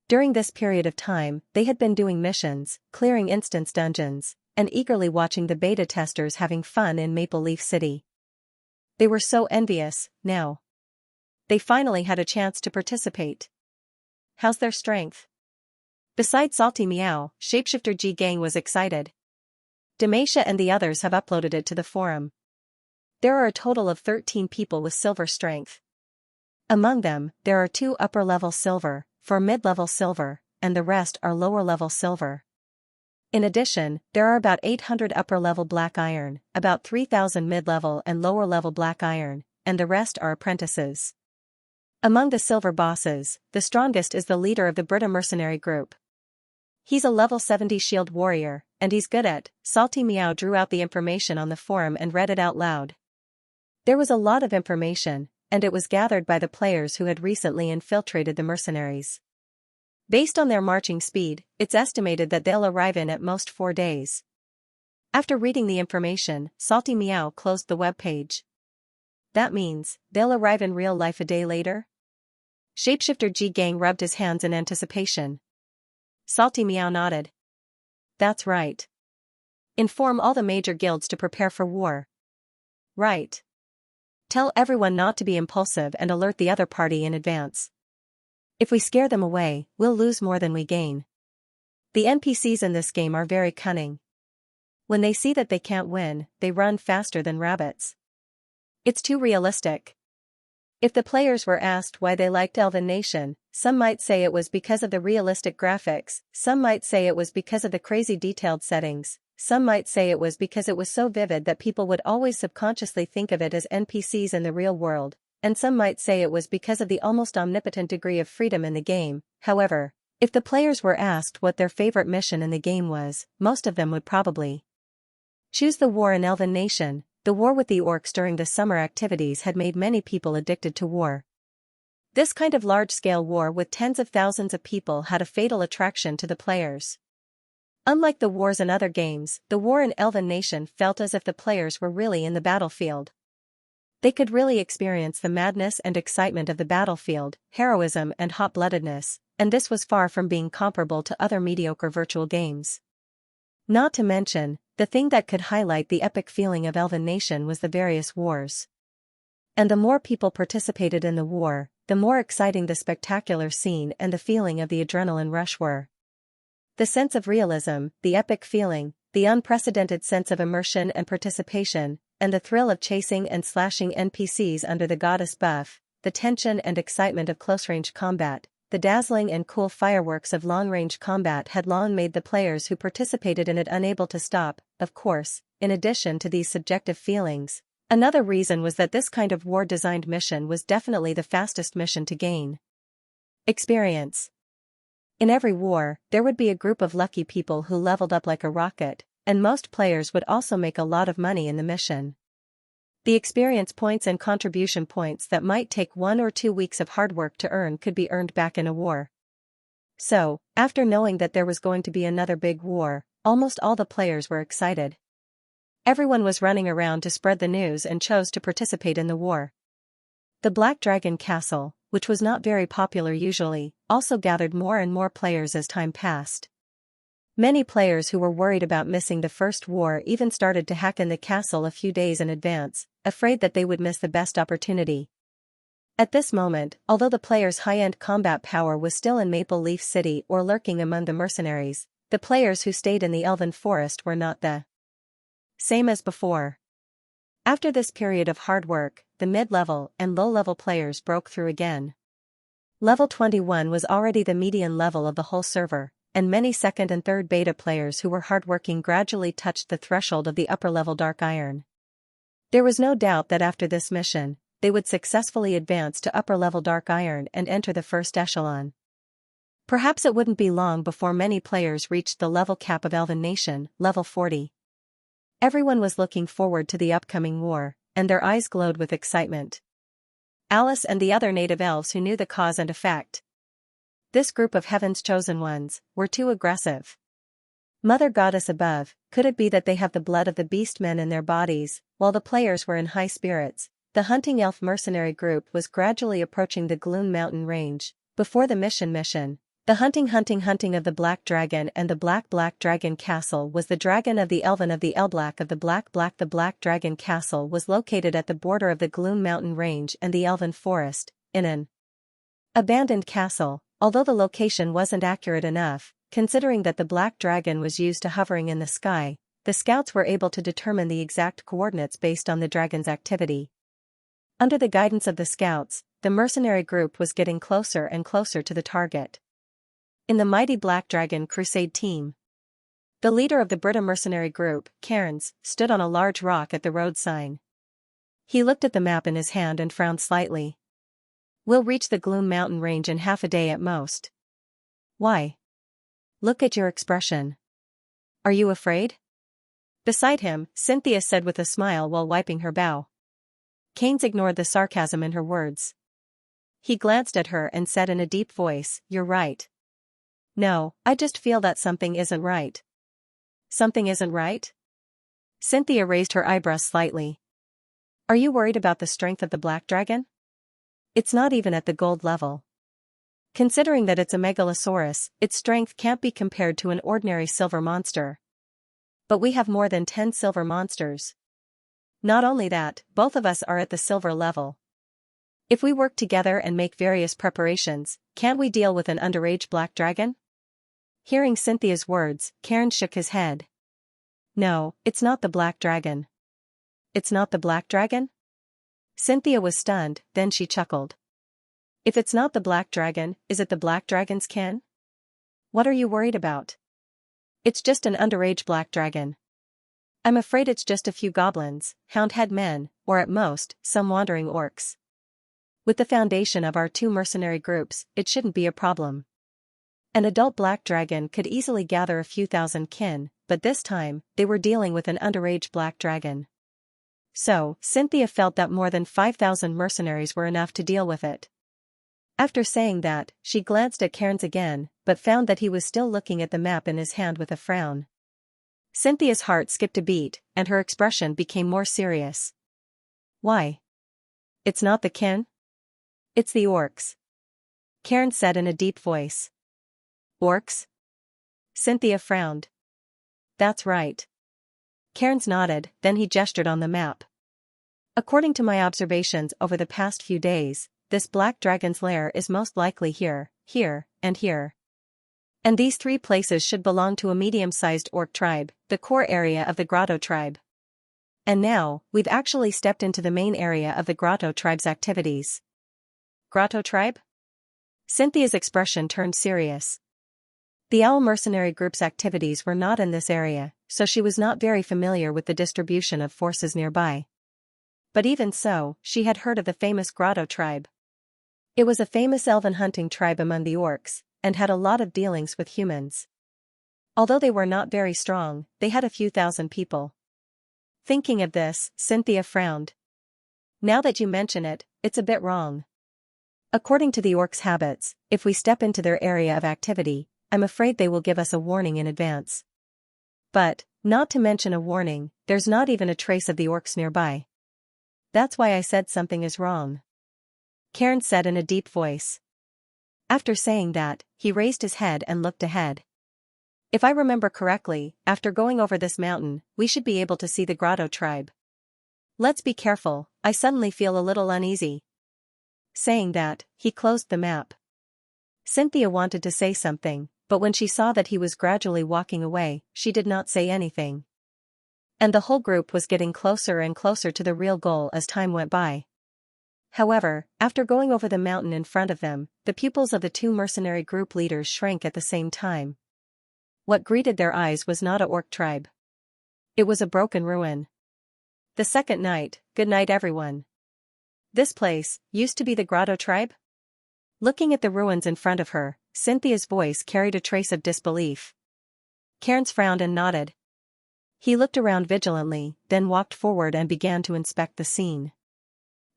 During this period of time, they had been doing missions, clearing instance dungeons, and eagerly watching the beta testers having fun in Maple Leaf City. They were so envious, now. They finally had a chance to participate. How's their strength? Besides Salty Meow, Shapeshifter G Gang was excited. Demacia and the others have uploaded it to the forum. There are a total of 13 people with silver strength. Among them, there are 2 upper-level silver, 4 mid-level silver, and the rest are lower-level silver. In addition, there are about 800 upper-level Black Iron, about 3,000 mid-level and lower-level Black Iron, and the rest are apprentices. Among the silver bosses, the strongest is the leader of the Brita mercenary group. He's a level 70 shield warrior, and he's good at. Salty Meow drew out the information on the forum and read it out loud. There was a lot of information, and it was gathered by the players who had recently infiltrated the mercenaries. Based on their marching speed, it's estimated that they'll arrive in at most 4 days. After reading the information, Salty Meow closed the web page. That means, they'll arrive in real life a day later? Shapeshifter G Gang rubbed his hands in anticipation. Salty Meow nodded. That's right. Inform all the major guilds to prepare for war. Right. Tell everyone not to be impulsive and alert the other party in advance. If we scare them away, we'll lose more than we gain. The NPCs in this game are very cunning. When they see that they can't win, they run faster than rabbits. It's too realistic. If the players were asked why they liked Elven Nation, some might say it was because of the realistic graphics, some might say it was because of the crazy detailed settings, some might say it was because it was so vivid that people would always subconsciously think of it as NPCs in the real world, and some might say it was because of the almost omnipotent degree of freedom in the game. However, if the players were asked what their favorite mission in the game was, most of them would probably choose the war in Elven Nation. The war with the orcs during the summer activities had made many people addicted to war. This kind of large-scale war with tens of thousands of people had a fatal attraction to the players. Unlike the wars in other games, the war in Elven Nation felt as if the players were really in the battlefield. They could really experience the madness and excitement of the battlefield, heroism and hot-bloodedness, and this was far from being comparable to other mediocre virtual games. Not to mention, the thing that could highlight the epic feeling of Elven Nation was the various wars. And the more people participated in the war, the more exciting the spectacular scene and the feeling of the adrenaline rush were. The sense of realism, the epic feeling, the unprecedented sense of immersion and participation, and the thrill of chasing and slashing NPCs under the goddess buff, the tension and excitement of close-range combat, the dazzling and cool fireworks of long-range combat had long made the players who participated in it unable to stop. Of course, in addition to these subjective feelings, another reason was that this kind of war-designed mission was definitely the fastest mission to gain experience. In every war, there would be a group of lucky people who leveled up like a rocket, and most players would also make a lot of money in the mission. The experience points and contribution points that might take 1 or 2 weeks of hard work to earn could be earned back in a war. So, after knowing that there was going to be another big war, almost all the players were excited. Everyone was running around to spread the news and chose to participate in the war. The Black Dragon Castle, which was not very popular usually, also gathered more and more players as time passed. Many players who were worried about missing the first war even started to hack in the castle a few days in advance, afraid that they would miss the best opportunity. At this moment, although the players' high-end combat power was still in Maple Leaf City or lurking among the mercenaries, the players who stayed in the Elven Forest were not the same as before. After this period of hard work, the mid-level and low-level players broke through again. Level 21 was already the median level of the whole server, and many second and third beta players who were hardworking gradually touched the threshold of the upper-level Dark Iron. There was no doubt that after this mission, they would successfully advance to upper-level Dark Iron and enter the first echelon. Perhaps it wouldn't be long before many players reached the level cap of Elven Nation, level 40. Everyone was looking forward to the upcoming war, and their eyes glowed with excitement. Alice and the other native elves who knew the cause and effect. This group of Heaven's chosen ones were too aggressive. Mother Goddess above, could it be that they have the blood of the beastmen in their bodies? While the players were in high spirits, the hunting elf mercenary group was gradually approaching the Gloom Mountain range. Before the mission, the hunting of the Black Dragon and the Black Dragon Castle was the dragon of the Elven of the Elblack of the Black. The Black Dragon Castle was located at the border of the Gloom Mountain range and the Elven Forest, in an abandoned castle, although the location wasn't accurate enough. Considering that the Black Dragon was used to hovering in the sky, the scouts were able to determine the exact coordinates based on the dragon's activity. Under the guidance of the scouts, the mercenary group was getting closer and closer to the target. In the mighty Black Dragon Crusade team, the leader of the Brita mercenary group, Cairns, stood on a large rock at the road sign. He looked at the map in his hand and frowned slightly. "We'll reach the Gloom Mountain range in half a day at most." "Why? Look at your expression. Are you afraid?" Beside him, Cynthia said with a smile while wiping her bow. Keynes ignored the sarcasm in her words. He glanced at her and said in a deep voice, "You're right. No, I just feel that something isn't right." "Something isn't right?" Cynthia raised her eyebrows slightly. "Are you worried about the strength of the Black Dragon? It's not even at the gold level. Considering that it's a megalosaurus, its strength can't be compared to an ordinary silver monster. But we have more than 10 silver monsters. Not only that, both of us are at the silver level. If we work together and make various preparations, can't we deal with an underage Black Dragon?" Hearing Cynthia's words, Cairn shook his head. "No, it's not the Black Dragon." "It's not the Black Dragon?" Cynthia was stunned, then she chuckled. "If it's not the Black Dragon, is it the Black Dragon's kin? What are you worried about?" "It's just an underage Black Dragon. I'm afraid it's just a few goblins, hound-head men, or at most, some wandering orcs. With the foundation of our 2 mercenary groups, it shouldn't be a problem. An adult Black Dragon could easily gather a few thousand kin, but this time, they were dealing with an underage Black Dragon. So, Cynthia felt that more than 5,000 mercenaries were enough to deal with it. After saying that, she glanced at Cairns again, but found that he was still looking at the map in his hand with a frown. Cynthia's heart skipped a beat, and her expression became more serious. "Why? It's not the kin? It's the orcs," Cairns said in a deep voice. "Orcs?" Cynthia frowned. "That's right." Cairns nodded, then he gestured on the map. "According to my observations over the past few days, this Black Dragon's lair is most likely here, here, and here. And these 3 places should belong to a medium-sized orc tribe, the core area of the Grotto tribe. And now, we've actually stepped into the main area of the Grotto tribe's activities." "Grotto tribe?" Cynthia's expression turned serious. The Owl mercenary group's activities were not in this area, so she was not very familiar with the distribution of forces nearby. But even so, she had heard of the famous Grotto tribe. It was a famous elven hunting tribe among the orcs, and had a lot of dealings with humans. Although they were not very strong, they had a few thousand people. Thinking of this, Cynthia frowned. "Now that you mention it, it's a bit wrong. According to the orcs' habits, if we step into their area of activity, I'm afraid they will give us a warning in advance. But, not to mention a warning, there's not even a trace of the orcs nearby. That's why I said something is wrong," Cairns said in a deep voice. After saying that, he raised his head and looked ahead. "If I remember correctly, after going over this mountain, we should be able to see the Grotto tribe. Let's be careful, I suddenly feel a little uneasy." Saying that, he closed the map. Cynthia wanted to say something, but when she saw that he was gradually walking away, she did not say anything. And the whole group was getting closer and closer to the real goal as time went by. However, after going over the mountain in front of them, the pupils of the 2 mercenary group leaders shrank at the same time. What greeted their eyes was not a orc tribe. It was a broken ruin. The second night, "Good night everyone." This place used to be the Grotto tribe? Looking at the ruins in front of her, Cynthia's voice carried a trace of disbelief. Cairns frowned and nodded. He looked around vigilantly, then walked forward and began to inspect the scene.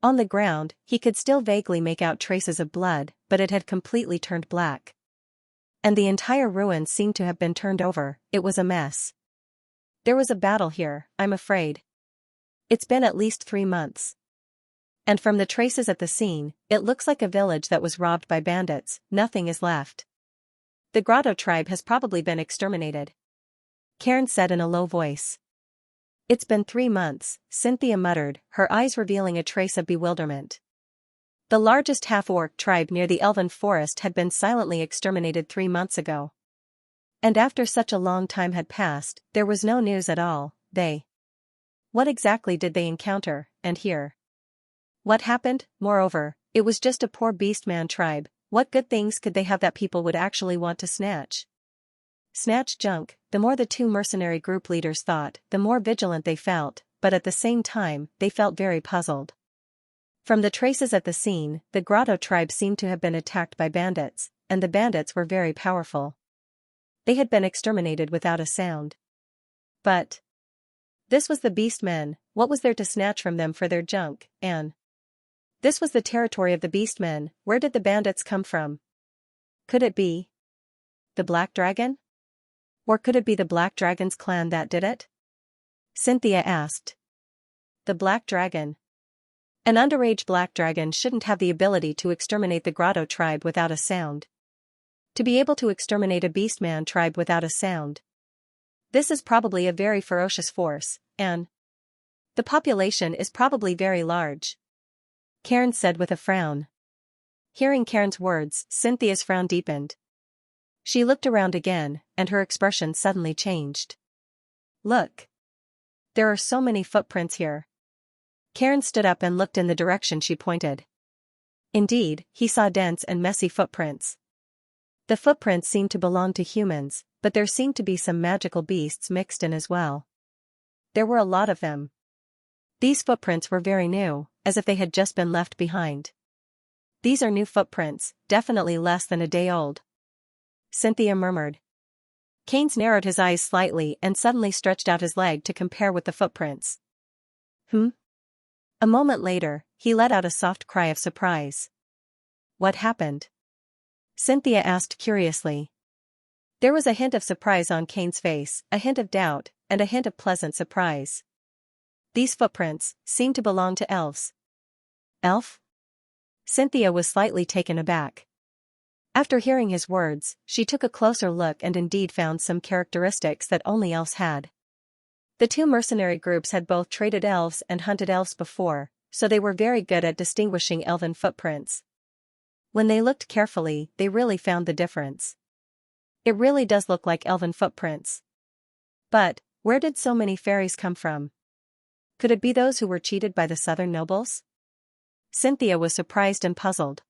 On the ground, he could still vaguely make out traces of blood, but it had completely turned black. And the entire ruin seemed to have been turned over. It was a mess. There was a battle here, I'm afraid. It's been at least 3 months. And from the traces at the scene, it looks like a village that was robbed by bandits. Nothing is left. The Grotto tribe has probably been exterminated. Cairns said in a low voice. It's been 3 months, Cynthia muttered, her eyes revealing a trace of bewilderment. The largest half-orc tribe near the Elven Forest had been silently exterminated 3 months ago. And after such a long time had passed, there was no news at all. What exactly did they encounter, and hear? What happened? Moreover, it was just a poor beastman tribe. What good things could they have that people would actually want to snatch? Snatch junk. The more the 2 mercenary group leaders thought, the more vigilant they felt, but at the same time, they felt very puzzled. From the traces at the scene, the Grotto tribe seemed to have been attacked by bandits, and the bandits were very powerful. They had been exterminated without a sound. But this was the Beastmen. What was there to snatch from them for their junk, and this was the territory of the Beastmen. Where did the bandits come from? Could it be the Black Dragon? Or could it be the Black Dragon's clan that did it? Cynthia asked. The Black Dragon. An underage Black Dragon shouldn't have the ability to exterminate the Grotto tribe without a sound. To be able to exterminate a Beastman tribe without a sound. This is probably a very ferocious force, and the population is probably very large. Cairns said with a frown. Hearing Cairns' words, Cynthia's frown deepened. She looked around again, and her expression suddenly changed. Look. There are so many footprints here. Cairns stood up and looked in the direction she pointed. Indeed, he saw dense and messy footprints. The footprints seemed to belong to humans, but there seemed to be some magical beasts mixed in as well. There were a lot of them. These footprints were very new, as if they had just been left behind. These are new footprints, definitely less than a day old. Cynthia murmured. Cairns narrowed his eyes slightly and suddenly stretched out his leg to compare with the footprints. A moment later, he let out a soft cry of surprise. What happened? Cynthia asked curiously. There was a hint of surprise on Cairns' face, a hint of doubt, and a hint of pleasant surprise. These footprints seemed to belong to elves. Elf? Cynthia was slightly taken aback. After hearing his words, she took a closer look and indeed found some characteristics that only elves had. The 2 mercenary groups had both traded elves and hunted elves before, so they were very good at distinguishing elven footprints. When they looked carefully, they really found the difference. It really does look like elven footprints. But where did so many fairies come from? Could it be those who were cheated by the southern nobles? Cynthia was surprised and puzzled.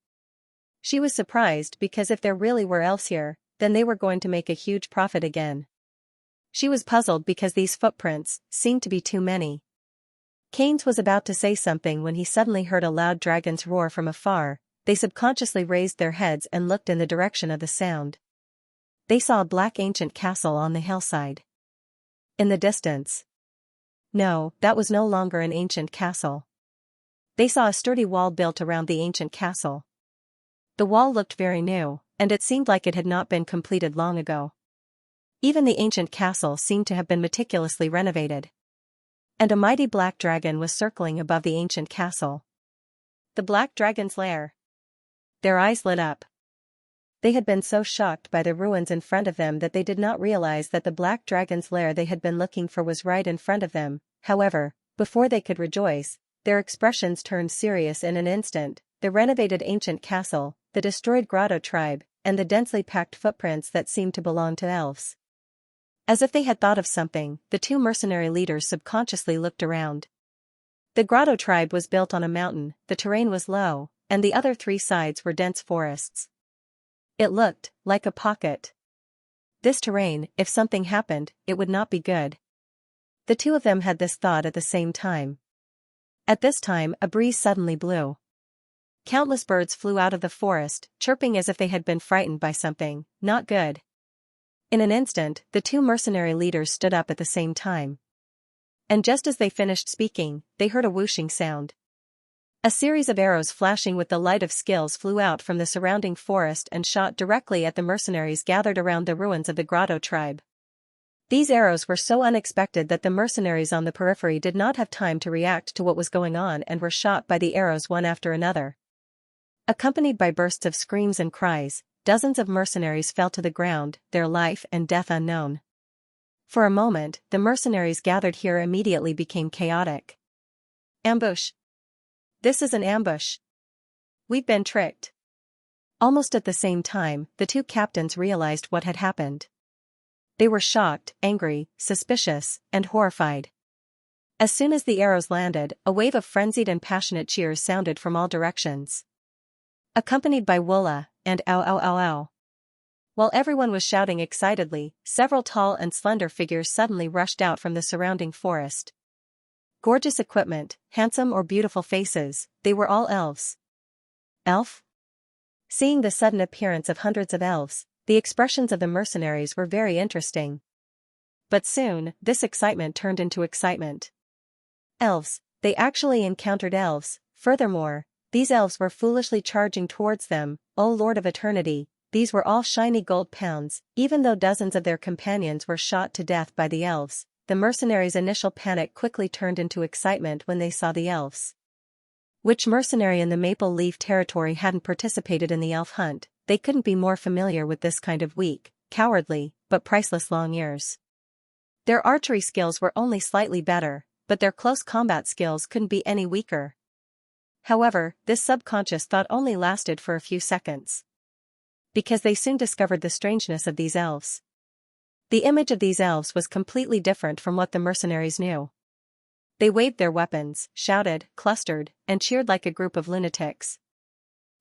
She was surprised because if there really were elves here, then they were going to make a huge profit again. She was puzzled because these footprints seemed to be too many. Cairns was about to say something when he suddenly heard a loud dragon's roar from afar. They subconsciously raised their heads and looked in the direction of the sound. They saw a black ancient castle on the hillside. In the distance. No, that was no longer an ancient castle. They saw a sturdy wall built around the ancient castle. The wall looked very new, and it seemed like it had not been completed long ago. Even the ancient castle seemed to have been meticulously renovated. And a mighty black dragon was circling above the ancient castle. The Black Dragon's lair. Their eyes lit up. They had been so shocked by the ruins in front of them that they did not realize that the Black Dragon's lair they had been looking for was right in front of them. However, before they could rejoice, their expressions turned serious in an instant. The renovated ancient castle, the destroyed Grotto tribe, and the densely packed footprints that seemed to belong to elves. As if they had thought of something, the 2 mercenary leaders subconsciously looked around. The Grotto tribe was built on a mountain, the terrain was low, and the other 3 sides were dense forests. It looked like a pocket. This terrain, if something happened, it would not be good. The 2 of them had this thought at the same time. At this time, a breeze suddenly blew. Countless birds flew out of the forest, chirping as if they had been frightened by something not good. In an instant, the two mercenary leaders stood up at the same time. And just as they finished speaking, they heard a whooshing sound. A series of arrows flashing with the light of skills flew out from the surrounding forest and shot directly at the mercenaries gathered around the ruins of the Grotto tribe. These arrows were so unexpected that the mercenaries on the periphery did not have time to react to what was going on and were shot by the arrows one after another. Accompanied by bursts of screams and cries, dozens of mercenaries fell to the ground, their life and death unknown. For a moment, the mercenaries gathered here immediately became chaotic. Ambush! This is an ambush! We've been tricked! Almost at the same time, the two captains realized what had happened. They were shocked, angry, suspicious, and horrified. As soon as the arrows landed, a wave of frenzied and passionate cheers sounded from all directions. Accompanied by "Wola" and "Ow ow ow ow." While everyone was shouting excitedly, several tall and slender figures suddenly rushed out from the surrounding forest. Gorgeous equipment, handsome or beautiful faces, they were all elves. Elf? Seeing the sudden appearance of hundreds of elves, the expressions of the mercenaries were very interesting. But soon, this excitement turned into excitement. Elves, they actually encountered elves. Furthermore, these elves were foolishly charging towards them. O Lord of Eternity, these were all shiny gold pounds. Even though dozens of their companions were shot to death by the elves, the mercenaries' initial panic quickly turned into excitement when they saw the elves. Which mercenary in the Maple Leaf territory hadn't participated in the elf hunt? They couldn't be more familiar with this kind of weak, cowardly, but priceless long ears. Their archery skills were only slightly better, but their close combat skills couldn't be any weaker. However, this subconscious thought only lasted for a few seconds. Because they soon discovered the strangeness of these elves. The image of these elves was completely different from what the mercenaries knew. They waved their weapons, shouted, clustered, and cheered like a group of lunatics.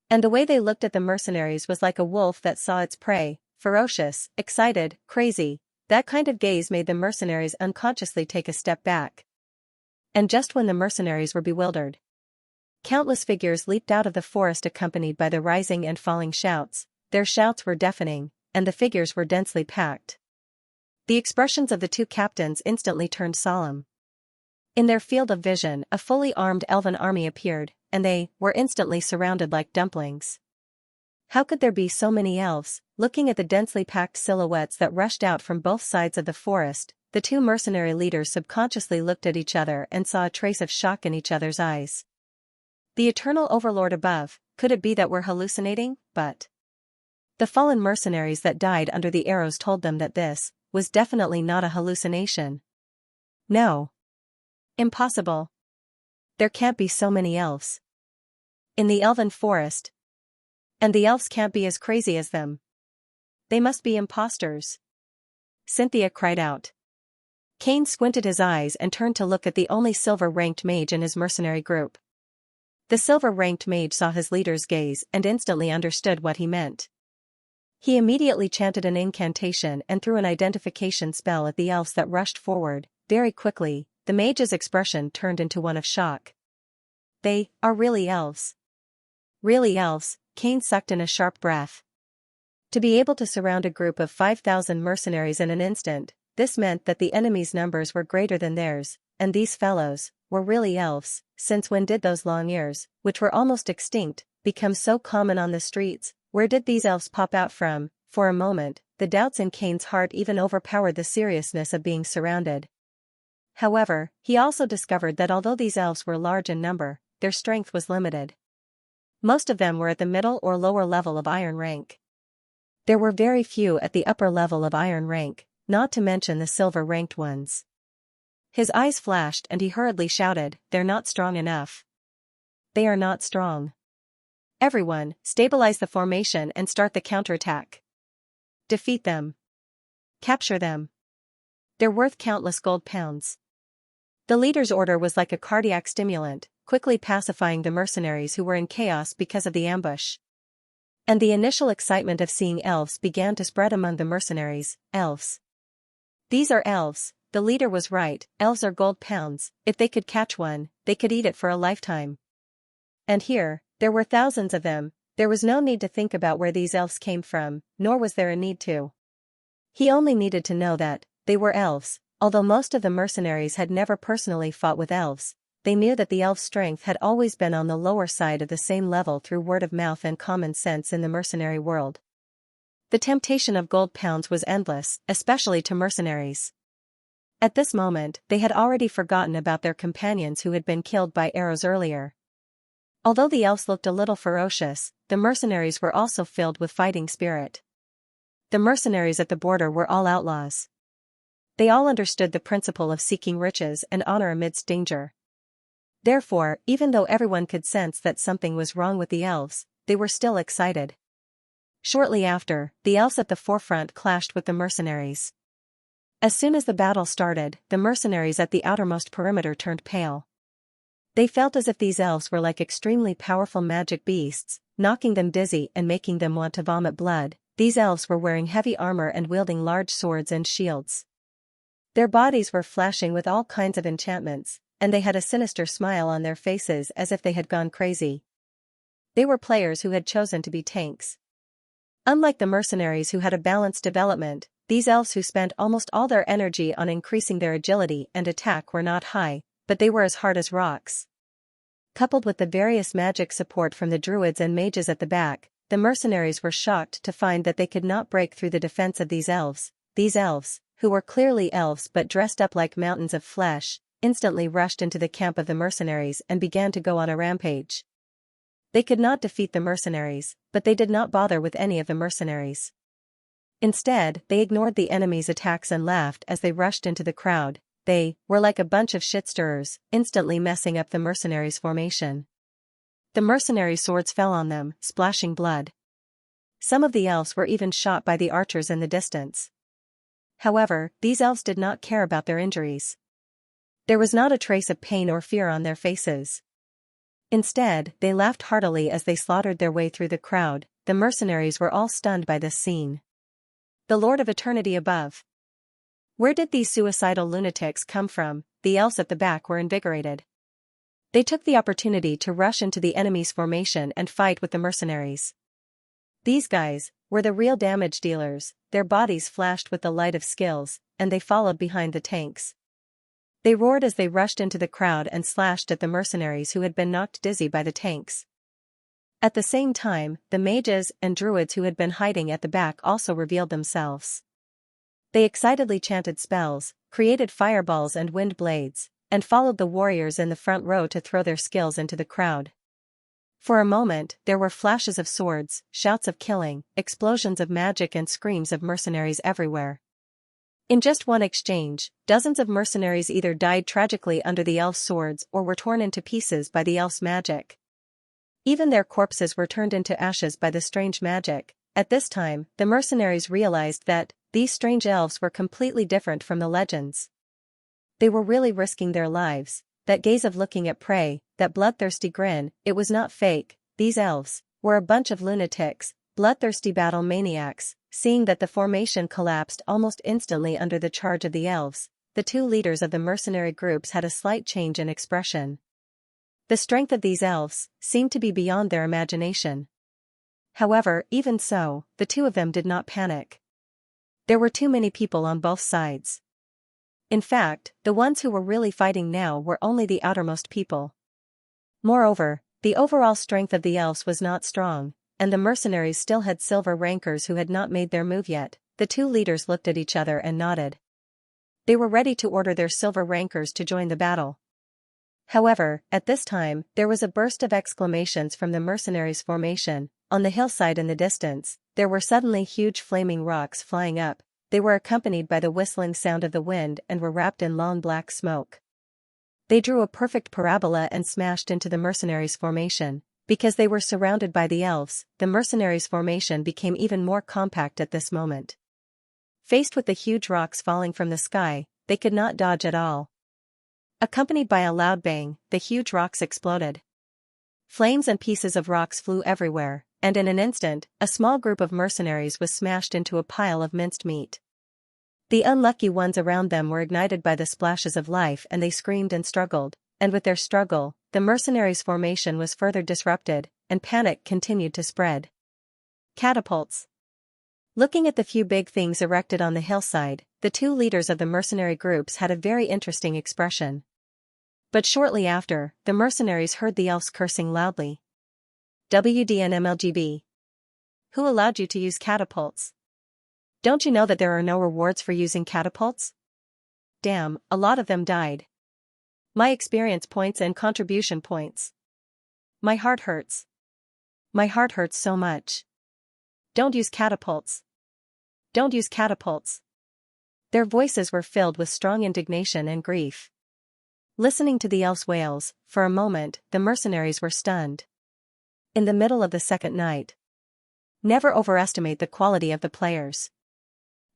And the way they looked at the mercenaries was like a wolf that saw its prey, ferocious, excited, crazy. That kind of gaze made the mercenaries unconsciously take a step back. And just when the mercenaries were bewildered, countless figures leaped out of the forest accompanied by the rising and falling shouts. Their shouts were deafening, and the figures were densely packed. The expressions of the two captains instantly turned solemn. In their field of vision, a fully armed elven army appeared, and they were instantly surrounded like dumplings. How could there be so many elves? Looking at the densely packed silhouettes that rushed out from both sides of the forest, the two mercenary leaders subconsciously looked at each other and saw a trace of shock in each other's eyes. The eternal overlord above, could it be that we're hallucinating? But the fallen mercenaries that died under the arrows told them that this was definitely not a hallucination. No. Impossible. There can't be so many elves in the elven forest. And the elves can't be as crazy as them. They must be imposters. Cynthia cried out. Cain squinted his eyes and turned to look at the only silver-ranked mage in his mercenary group. The silver-ranked mage saw his leader's gaze and instantly understood what he meant. He immediately chanted an incantation and threw an identification spell at the elves that rushed forward. Very quickly, the mage's expression turned into one of shock. They are really elves. Really elves, Cain sucked in a sharp breath. To be able to surround a group of 5,000 mercenaries in an instant, this meant that the enemy's numbers were greater than theirs, and these fellows were really elves. Since when did those long ears, which were almost extinct, become so common on the streets? Where did these elves pop out from? For a moment, the doubts in Cain's heart even overpowered the seriousness of being surrounded. However, he also discovered that although these elves were large in number, their strength was limited. Most of them were at the middle or lower level of iron rank. There were very few at the upper level of iron rank, not to mention the silver-ranked ones. His eyes flashed and he hurriedly shouted, "They're not strong enough. They are not strong. Everyone, stabilize the formation and start the counterattack. Defeat them. Capture them. They're worth countless gold pounds." The leader's order was like a cardiac stimulant, quickly pacifying the mercenaries who were in chaos because of the ambush. And the initial excitement of seeing elves began to spread among the mercenaries. Elves. These are elves, the leader was right, elves are gold pounds, if they could catch one, they could eat it for a lifetime. And here, there were thousands of them, there was no need to think about where these elves came from, nor was there a need to. He only needed to know that they were elves. Although most of the mercenaries had never personally fought with elves, they knew that the elf's strength had always been on the lower side of the same level through word of mouth and common sense in the mercenary world. The temptation of gold pounds was endless, especially to mercenaries. At this moment, they had already forgotten about their companions who had been killed by arrows earlier. Although the elves looked a little ferocious, the mercenaries were also filled with fighting spirit. The mercenaries at the border were all outlaws. They all understood the principle of seeking riches and honor amidst danger. Therefore, even though everyone could sense that something was wrong with the elves, they were still excited. Shortly after, the elves at the forefront clashed with the mercenaries. As soon as the battle started, the mercenaries at the outermost perimeter turned pale. They felt as if these elves were like extremely powerful magic beasts, knocking them dizzy and making them want to vomit blood. These elves were wearing heavy armor and wielding large swords and shields. Their bodies were flashing with all kinds of enchantments, and they had a sinister smile on their faces as if they had gone crazy. They were players who had chosen to be tanks. Unlike the mercenaries who had a balanced development, these elves who spent almost all their energy on increasing their agility and attack were not high, but they were as hard as rocks. Coupled with the various magic support from the druids and mages at the back, the mercenaries were shocked to find that they could not break through the defense of these elves, who were clearly elves but dressed up like mountains of flesh, instantly rushed into the camp of the mercenaries and began to go on a rampage. They could not defeat the mercenaries, but they did not bother with any of the mercenaries. Instead, they ignored the enemy's attacks and laughed as they rushed into the crowd. They were like a bunch of shit-stirrers, instantly messing up the mercenaries' formation. The mercenary swords fell on them, splashing blood. Some of the elves were even shot by the archers in the distance. However, these elves did not care about their injuries. There was not a trace of pain or fear on their faces. Instead, they laughed heartily as they slaughtered their way through the crowd. The mercenaries were all stunned by this scene. The Lord of Eternity above. Where did these suicidal lunatics come from? The elves at the back were invigorated. They took the opportunity to rush into the enemy's formation and fight with the mercenaries. These guys were the real damage dealers, their bodies flashed with the light of skills, and they followed behind the tanks. They roared as they rushed into the crowd and slashed at the mercenaries who had been knocked dizzy by the tanks. At the same time, the mages and druids who had been hiding at the back also revealed themselves. They excitedly chanted spells, created fireballs and wind blades, and followed the warriors in the front row to throw their skills into the crowd. For a moment, there were flashes of swords, shouts of killing, explosions of magic and screams of mercenaries everywhere. In just one exchange, dozens of mercenaries either died tragically under the elf's swords or were torn into pieces by the elf's magic. Even their corpses were turned into ashes by the strange magic. At this time, the mercenaries realized that these strange elves were completely different from the legends. They were really risking their lives. That gaze of looking at prey, that bloodthirsty grin, it was not fake. These elves were a bunch of lunatics, bloodthirsty battle maniacs. Seeing that the formation collapsed almost instantly under the charge of the elves, the two leaders of the mercenary groups had a slight change in expression. The strength of these elves seemed to be beyond their imagination. However, even so, the two of them did not panic. There were too many people on both sides. In fact, the ones who were really fighting now were only the outermost people. Moreover, the overall strength of the elves was not strong, and the mercenaries still had silver rankers who had not made their move yet. The two leaders looked at each other and nodded. They were ready to order their silver rankers to join the battle. However, at this time, there was a burst of exclamations from the mercenaries' formation. On the hillside in the distance, there were suddenly huge flaming rocks flying up. They were accompanied by the whistling sound of the wind and were wrapped in long black smoke. They drew a perfect parabola and smashed into the mercenaries' formation. Because they were surrounded by the elves, the mercenaries' formation became even more compact at this moment. Faced with the huge rocks falling from the sky, they could not dodge at all. Accompanied by a loud bang, the huge rocks exploded. Flames and pieces of rocks flew everywhere, and in an instant, a small group of mercenaries was smashed into a pile of minced meat. The unlucky ones around them were ignited by the splashes of life and they screamed and struggled, and with their struggle, the mercenaries' formation was further disrupted, and panic continued to spread. Catapults. Looking at the few big things erected on the hillside, the two leaders of the mercenary groups had a very interesting expression. But shortly after, the mercenaries heard the elves cursing loudly. WDNMLGB. Who allowed you to use catapults? Don't you know that there are no rewards for using catapults? Damn, a lot of them died. My experience points and contribution points. My heart hurts. My heart hurts so much. Don't use catapults. Don't use catapults. Their voices were filled with strong indignation and grief. Listening to the elves' wails, for a moment, the mercenaries were stunned. In the middle of the second night. Never overestimate the quality of the players.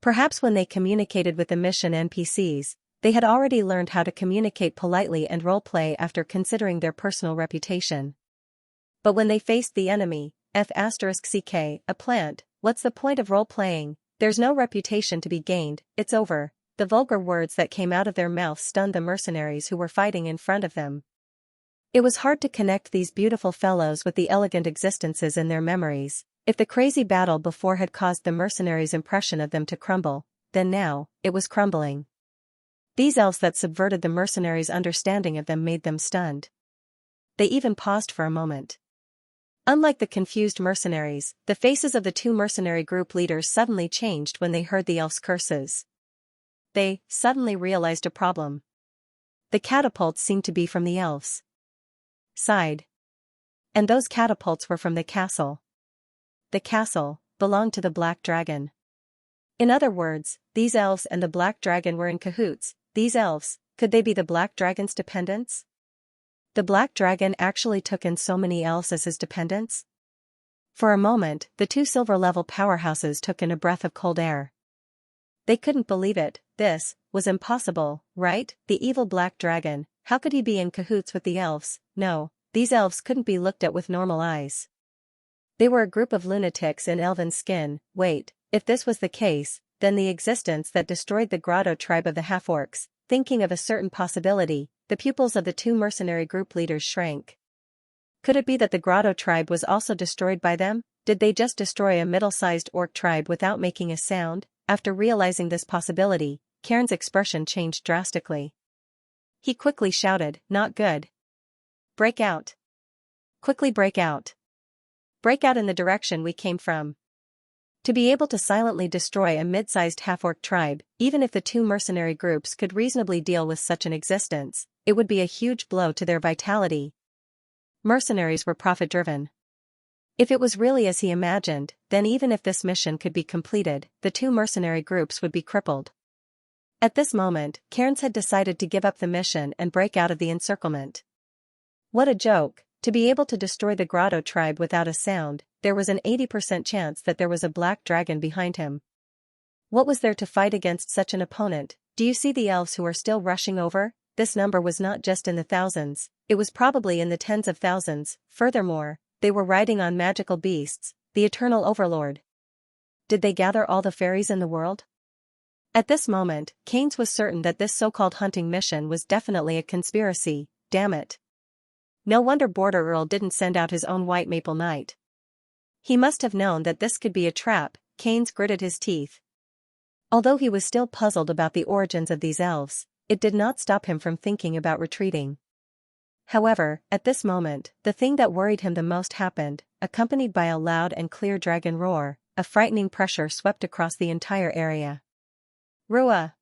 Perhaps when they communicated with the mission NPCs, they had already learned how to communicate politely and roleplay after considering their personal reputation. But when they faced the enemy, F*CK, a plant, what's the point of role-playing? There's no reputation to be gained, it's over. The vulgar words that came out of their mouths stunned the mercenaries who were fighting in front of them. It was hard to connect these beautiful fellows with the elegant existences in their memories. If the crazy battle before had caused the mercenaries' impression of them to crumble, then now, it was crumbling. These elves that subverted the mercenaries' understanding of them made them stunned. They even paused for a moment. Unlike the confused mercenaries, the faces of the two mercenary group leaders suddenly changed when they heard the elves' curses. They suddenly realized a problem. The catapults seemed to be from the elves' side. And those catapults were from the castle. The castle belonged to the Black Dragon. In other words, these elves and the Black Dragon were in cahoots. These elves, could they be the Black Dragon's dependents? The Black Dragon actually took in so many elves as his dependents? For a moment, the two silver-level powerhouses took in a breath of cold air. They couldn't believe it. This was impossible, right? The evil Black Dragon, how could he be in cahoots with the elves? No, these elves couldn't be looked at with normal eyes. They were a group of lunatics in elven skin. Wait, if this was the case, then the existence that destroyed the Grotto tribe of the half-orcs, thinking of a certain possibility, the pupils of the two mercenary group leaders shrank. Could it be that the Grotto tribe was also destroyed by them? Did they just destroy a middle-sized orc tribe without making a sound? After realizing this possibility, Cairn's expression changed drastically. He quickly shouted, "Not good. Break out. Quickly break out. Break out in the direction we came from." To be able to silently destroy a mid-sized half-orc tribe, even if the two mercenary groups could reasonably deal with such an existence, it would be a huge blow to their vitality. Mercenaries were profit-driven. If it was really as he imagined, then even if this mission could be completed, the two mercenary groups would be crippled. At this moment, Cairns had decided to give up the mission and break out of the encirclement. What a joke! To be able to destroy the Grotto tribe without a sound, there was an 80% chance that there was a Black Dragon behind him. What was there to fight against such an opponent? Do you see the elves who are still rushing over? This number was not just in the thousands, it was probably in the tens of thousands. Furthermore, they were riding on magical beasts, the eternal overlord. Did they gather all the fairies in the world? At this moment, Keynes was certain that this so-called hunting mission was definitely a conspiracy. Damn it. No wonder Border Earl didn't send out his own White Maple Knight. He must have known that this could be a trap. Keynes gritted his teeth. Although he was still puzzled about the origins of these elves, it did not stop him from thinking about retreating. However, at this moment, the thing that worried him the most happened, accompanied by a loud and clear dragon roar. A frightening pressure swept across the entire area. Rua!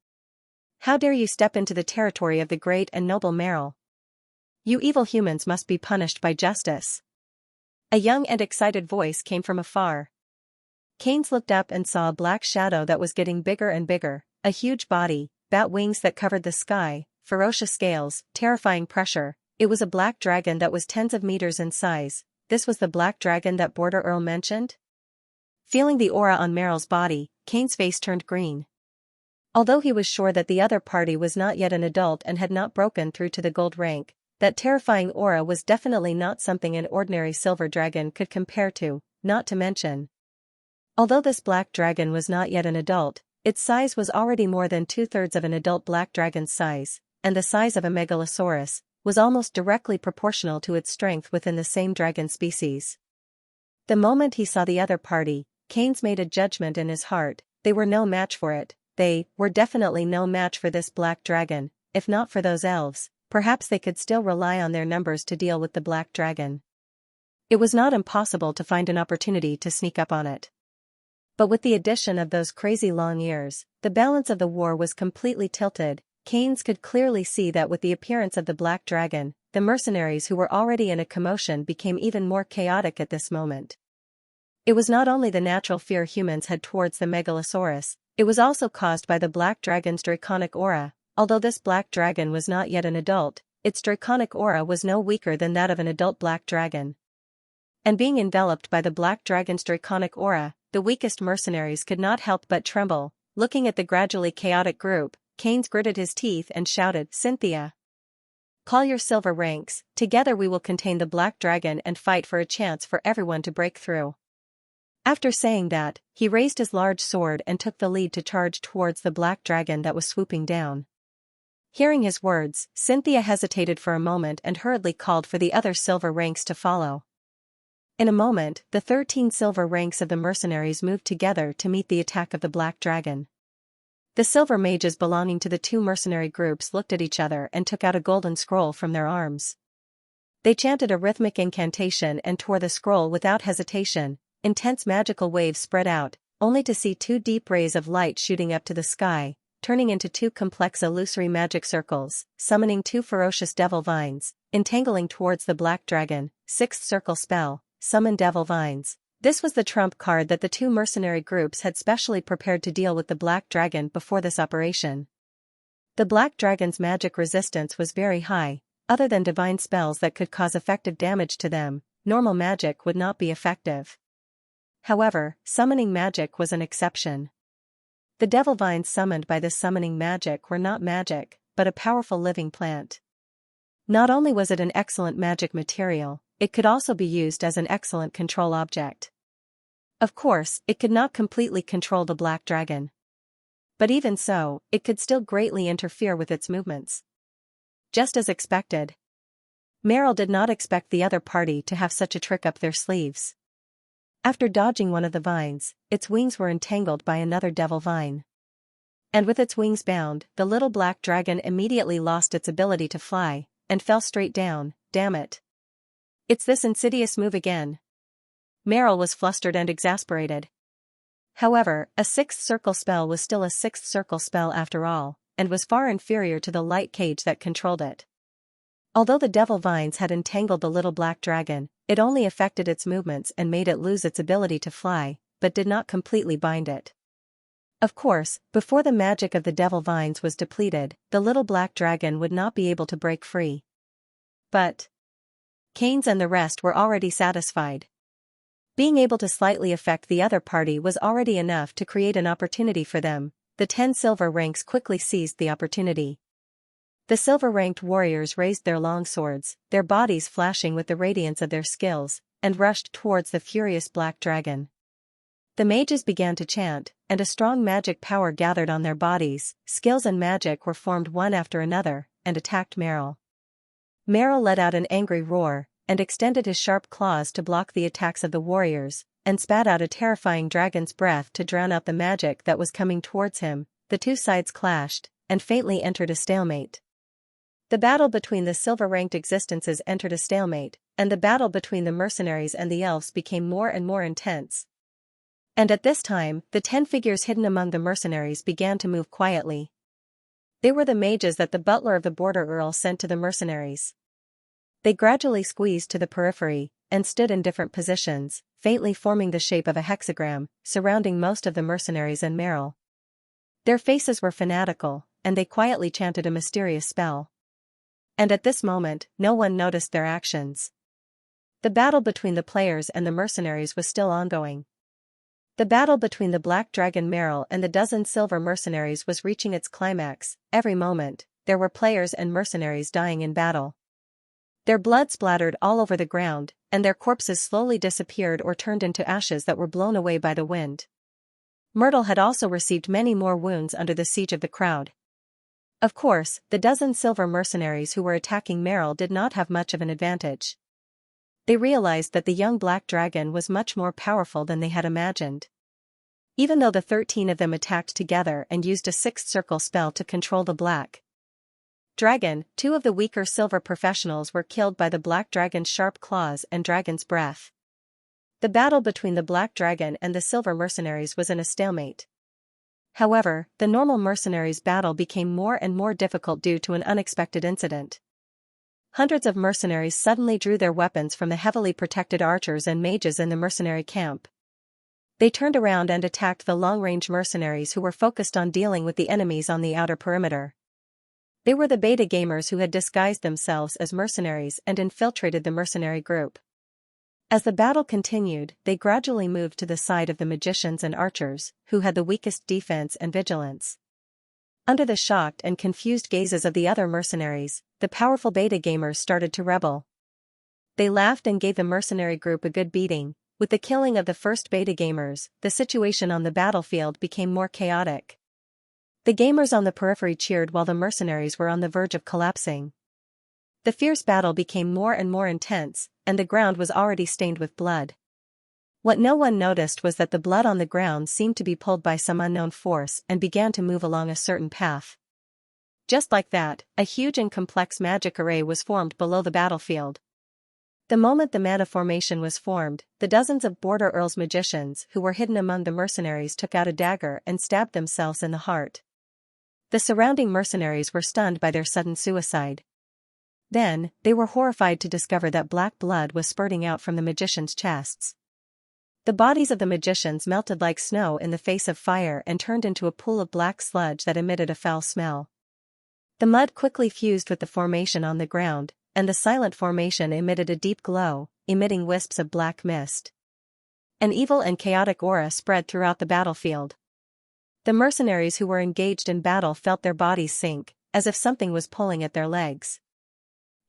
How dare you step into the territory of the great and noble Merrill? You evil humans must be punished by justice. A young and excited voice came from afar. Keynes looked up and saw a black shadow that was getting bigger and bigger, a huge body, bat wings that covered the sky, ferocious scales, terrifying pressure. It was a black dragon that was tens of meters in size. This was the Black Dragon that Border Earl mentioned? Feeling the aura on Merrill's body, Keynes' face turned green. Although he was sure that the other party was not yet an adult and had not broken through to the gold rank, that terrifying aura was definitely not something an ordinary silver dragon could compare to, not to mention. Although this black dragon was not yet an adult, Its size was already more than two-thirds of an adult black dragon's size, and the size of a megalosaurus was almost directly proportional to its strength within the same dragon species. The moment he saw the other party, Keynes made a judgment in his heart: they were no match for it. They were definitely no match for this black dragon. If not for those elves, perhaps they could still rely on their numbers to deal with the black dragon. It was not impossible to find an opportunity to sneak up on it. But with the addition of those crazy long ears, the balance of the war was completely tilted. Keynes could clearly see that with the appearance of the black dragon, the mercenaries who were already in a commotion became even more chaotic at this moment. It was not only the natural fear humans had towards the megalosaurus, it was also caused by the black dragon's draconic aura. Although this black dragon was not yet an adult, its draconic aura was no weaker than that of an adult black dragon. And being enveloped by the black dragon's draconic aura, the weakest mercenaries could not help but tremble. Looking at the gradually chaotic group, Keynes gritted his teeth and shouted, "Xianxia! Call your silver ranks, together we will contain the black dragon and fight for a chance for everyone to break through." After saying that, he raised his large sword and took the lead to charge towards the black dragon that was swooping down. Hearing his words, Xianxia hesitated for a moment and hurriedly called for the other silver ranks to follow. In a moment, the 13 silver ranks of the mercenaries moved together to meet the attack of the black dragon. The silver mages belonging to the two mercenary groups looked at each other and took out a golden scroll from their arms. They chanted a rhythmic incantation and tore the scroll without hesitation. Intense magical waves spread out, only to see two deep rays of light shooting up to the sky, turning into two complex illusory magic circles, summoning two ferocious devil vines, entangling towards the black dragon. Sixth circle spell, summon devil vines. This was the trump card that the two mercenary groups had specially prepared to deal with the black dragon before this operation. The black dragon's magic resistance was very high. Other than divine spells that could cause effective damage to them, normal magic would not be effective. However, summoning magic was an exception. The devil vines summoned by this summoning magic were not magic, but a powerful living plant. Not only was it an excellent magic material, it could also be used as an excellent control object. Of course, it could not completely control the black dragon. But even so, it could still greatly interfere with its movements. Just as expected, Meryl did not expect the other party to have such a trick up their sleeves. After dodging one of the vines, its wings were entangled by another devil vine. And with its wings bound, the little black dragon immediately lost its ability to fly, and fell straight down. Damn it. It's this insidious move again. Meryl was flustered and exasperated. However, a sixth circle spell was still a sixth circle spell after all, and was far inferior to the light cage that controlled it. Although the devil vines had entangled the little black dragon, it only affected its movements and made it lose its ability to fly, but did not completely bind it. Of course, before the magic of the devil vines was depleted, the little black dragon would not be able to break free. But Keynes and the rest were already satisfied. Being able to slightly affect the other party was already enough to create an opportunity for them. The 10 silver ranks quickly seized the opportunity. The silver-ranked warriors raised their long swords, their bodies flashing with the radiance of their skills, and rushed towards the furious black dragon. The mages began to chant, and a strong magic power gathered on their bodies. Skills and magic were formed one after another, and attacked Meryl. Meryl let out an angry roar, and extended his sharp claws to block the attacks of the warriors, and spat out a terrifying dragon's breath to drown out the magic that was coming towards him. The two sides clashed, and faintly entered a stalemate. The battle between the silver-ranked existences entered a stalemate, and the battle between the mercenaries and the elves became more and more intense. And at this time, the 10 figures hidden among the mercenaries began to move quietly. They were the mages that the butler of the border earl sent to the mercenaries. They gradually squeezed to the periphery, and stood in different positions, faintly forming the shape of a hexagram, surrounding most of the mercenaries and Meryl. Their faces were fanatical, and they quietly chanted a mysterious spell. And at this moment, no one noticed their actions. The battle between the players and the mercenaries was still ongoing. The battle between the black dragon Meryl and the dozen silver mercenaries was reaching its climax. Every moment, there were players and mercenaries dying in battle. Their blood splattered all over the ground, and their corpses slowly disappeared or turned into ashes that were blown away by the wind. Myrtle had also received many more wounds under the siege of the crowd. Of course, the dozen silver mercenaries who were attacking Meryl did not have much of an advantage. They realized that the young black dragon was much more powerful than they had imagined. Even though the 13 of them attacked together and used a sixth circle spell to control the black dragon, 2 of the weaker silver professionals were killed by the black dragon's sharp claws and dragon's breath. The battle between the black dragon and the silver mercenaries was in a stalemate. However, the normal mercenaries' battle became more and more difficult due to an unexpected incident. Hundreds of mercenaries suddenly drew their weapons from the heavily protected archers and mages in the mercenary camp. They turned around and attacked the long-range mercenaries who were focused on dealing with the enemies on the outer perimeter. They were the beta gamers who had disguised themselves as mercenaries and infiltrated the mercenary group. As the battle continued, they gradually moved to the side of the magicians and archers, who had the weakest defense and vigilance. Under the shocked and confused gazes of the other mercenaries, the powerful beta gamers started to rebel. They laughed and gave the mercenary group a good beating. With the killing of the first beta gamers, the situation on the battlefield became more chaotic. The gamers on the periphery cheered while the mercenaries were on the verge of collapsing. The fierce battle became more and more intense, and the ground was already stained with blood. What no one noticed was that the blood on the ground seemed to be pulled by some unknown force and began to move along a certain path. Just like that, a huge and complex magic array was formed below the battlefield. The moment the mana formation was formed, the dozens of Border Earl's magicians who were hidden among the mercenaries took out a dagger and stabbed themselves in the heart. The surrounding mercenaries were stunned by their sudden suicide. Then, they were horrified to discover that black blood was spurting out from the magicians' chests. The bodies of the magicians melted like snow in the face of fire and turned into a pool of black sludge that emitted a foul smell. The mud quickly fused with the formation on the ground, and the silent formation emitted a deep glow, emitting wisps of black mist. An evil and chaotic aura spread throughout the battlefield. The mercenaries who were engaged in battle felt their bodies sink, as if something was pulling at their legs.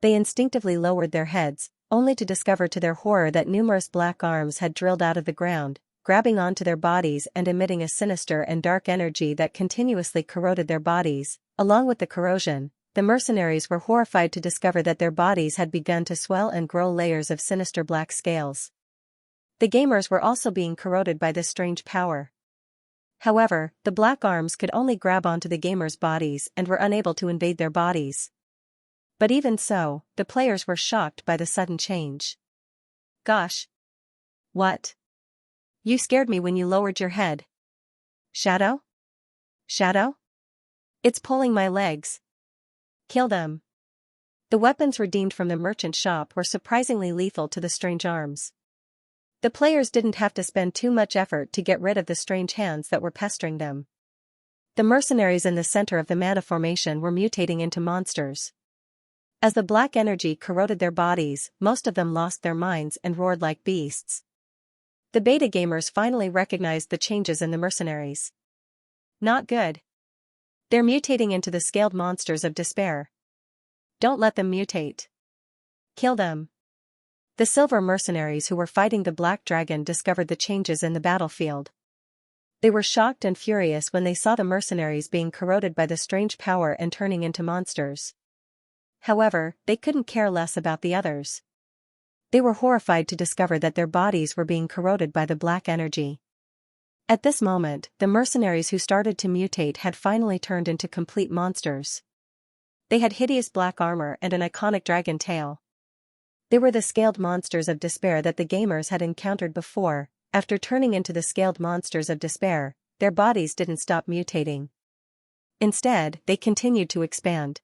They instinctively lowered their heads, only to discover to their horror that numerous black arms had drilled out of the ground, grabbing onto their bodies and emitting a sinister and dark energy that continuously corroded their bodies. Along with the corrosion, the mercenaries were horrified to discover that their bodies had begun to swell and grow layers of sinister black scales. The gamers were also being corroded by this strange power. However, the black arms could only grab onto the gamers' bodies and were unable to invade their bodies. But even so, the players were shocked by the sudden change. Gosh! What? You scared me when you lowered your head. Shadow? Shadow? It's pulling my legs. Kill them. The weapons redeemed from the merchant shop were surprisingly lethal to the strange arms. The players didn't have to spend too much effort to get rid of the strange hands that were pestering them. The mercenaries in the center of the mana formation were mutating into monsters. As the black energy corroded their bodies, most of them lost their minds and roared like beasts. The beta gamers finally recognized the changes in the mercenaries. Not good. They're mutating into the scaled monsters of despair. Don't let them mutate. Kill them. The silver mercenaries who were fighting the black dragon discovered the changes in the battlefield. They were shocked and furious when they saw the mercenaries being corroded by the strange power and turning into monsters. However, they couldn't care less about the others. They were horrified to discover that their bodies were being corroded by the black energy. At this moment, the mercenaries who started to mutate had finally turned into complete monsters. They had hideous black armor and an iconic dragon tail. They were the scaled monsters of despair that the gamers had encountered before. After turning into the scaled monsters of despair, their bodies didn't stop mutating. Instead, they continued to expand.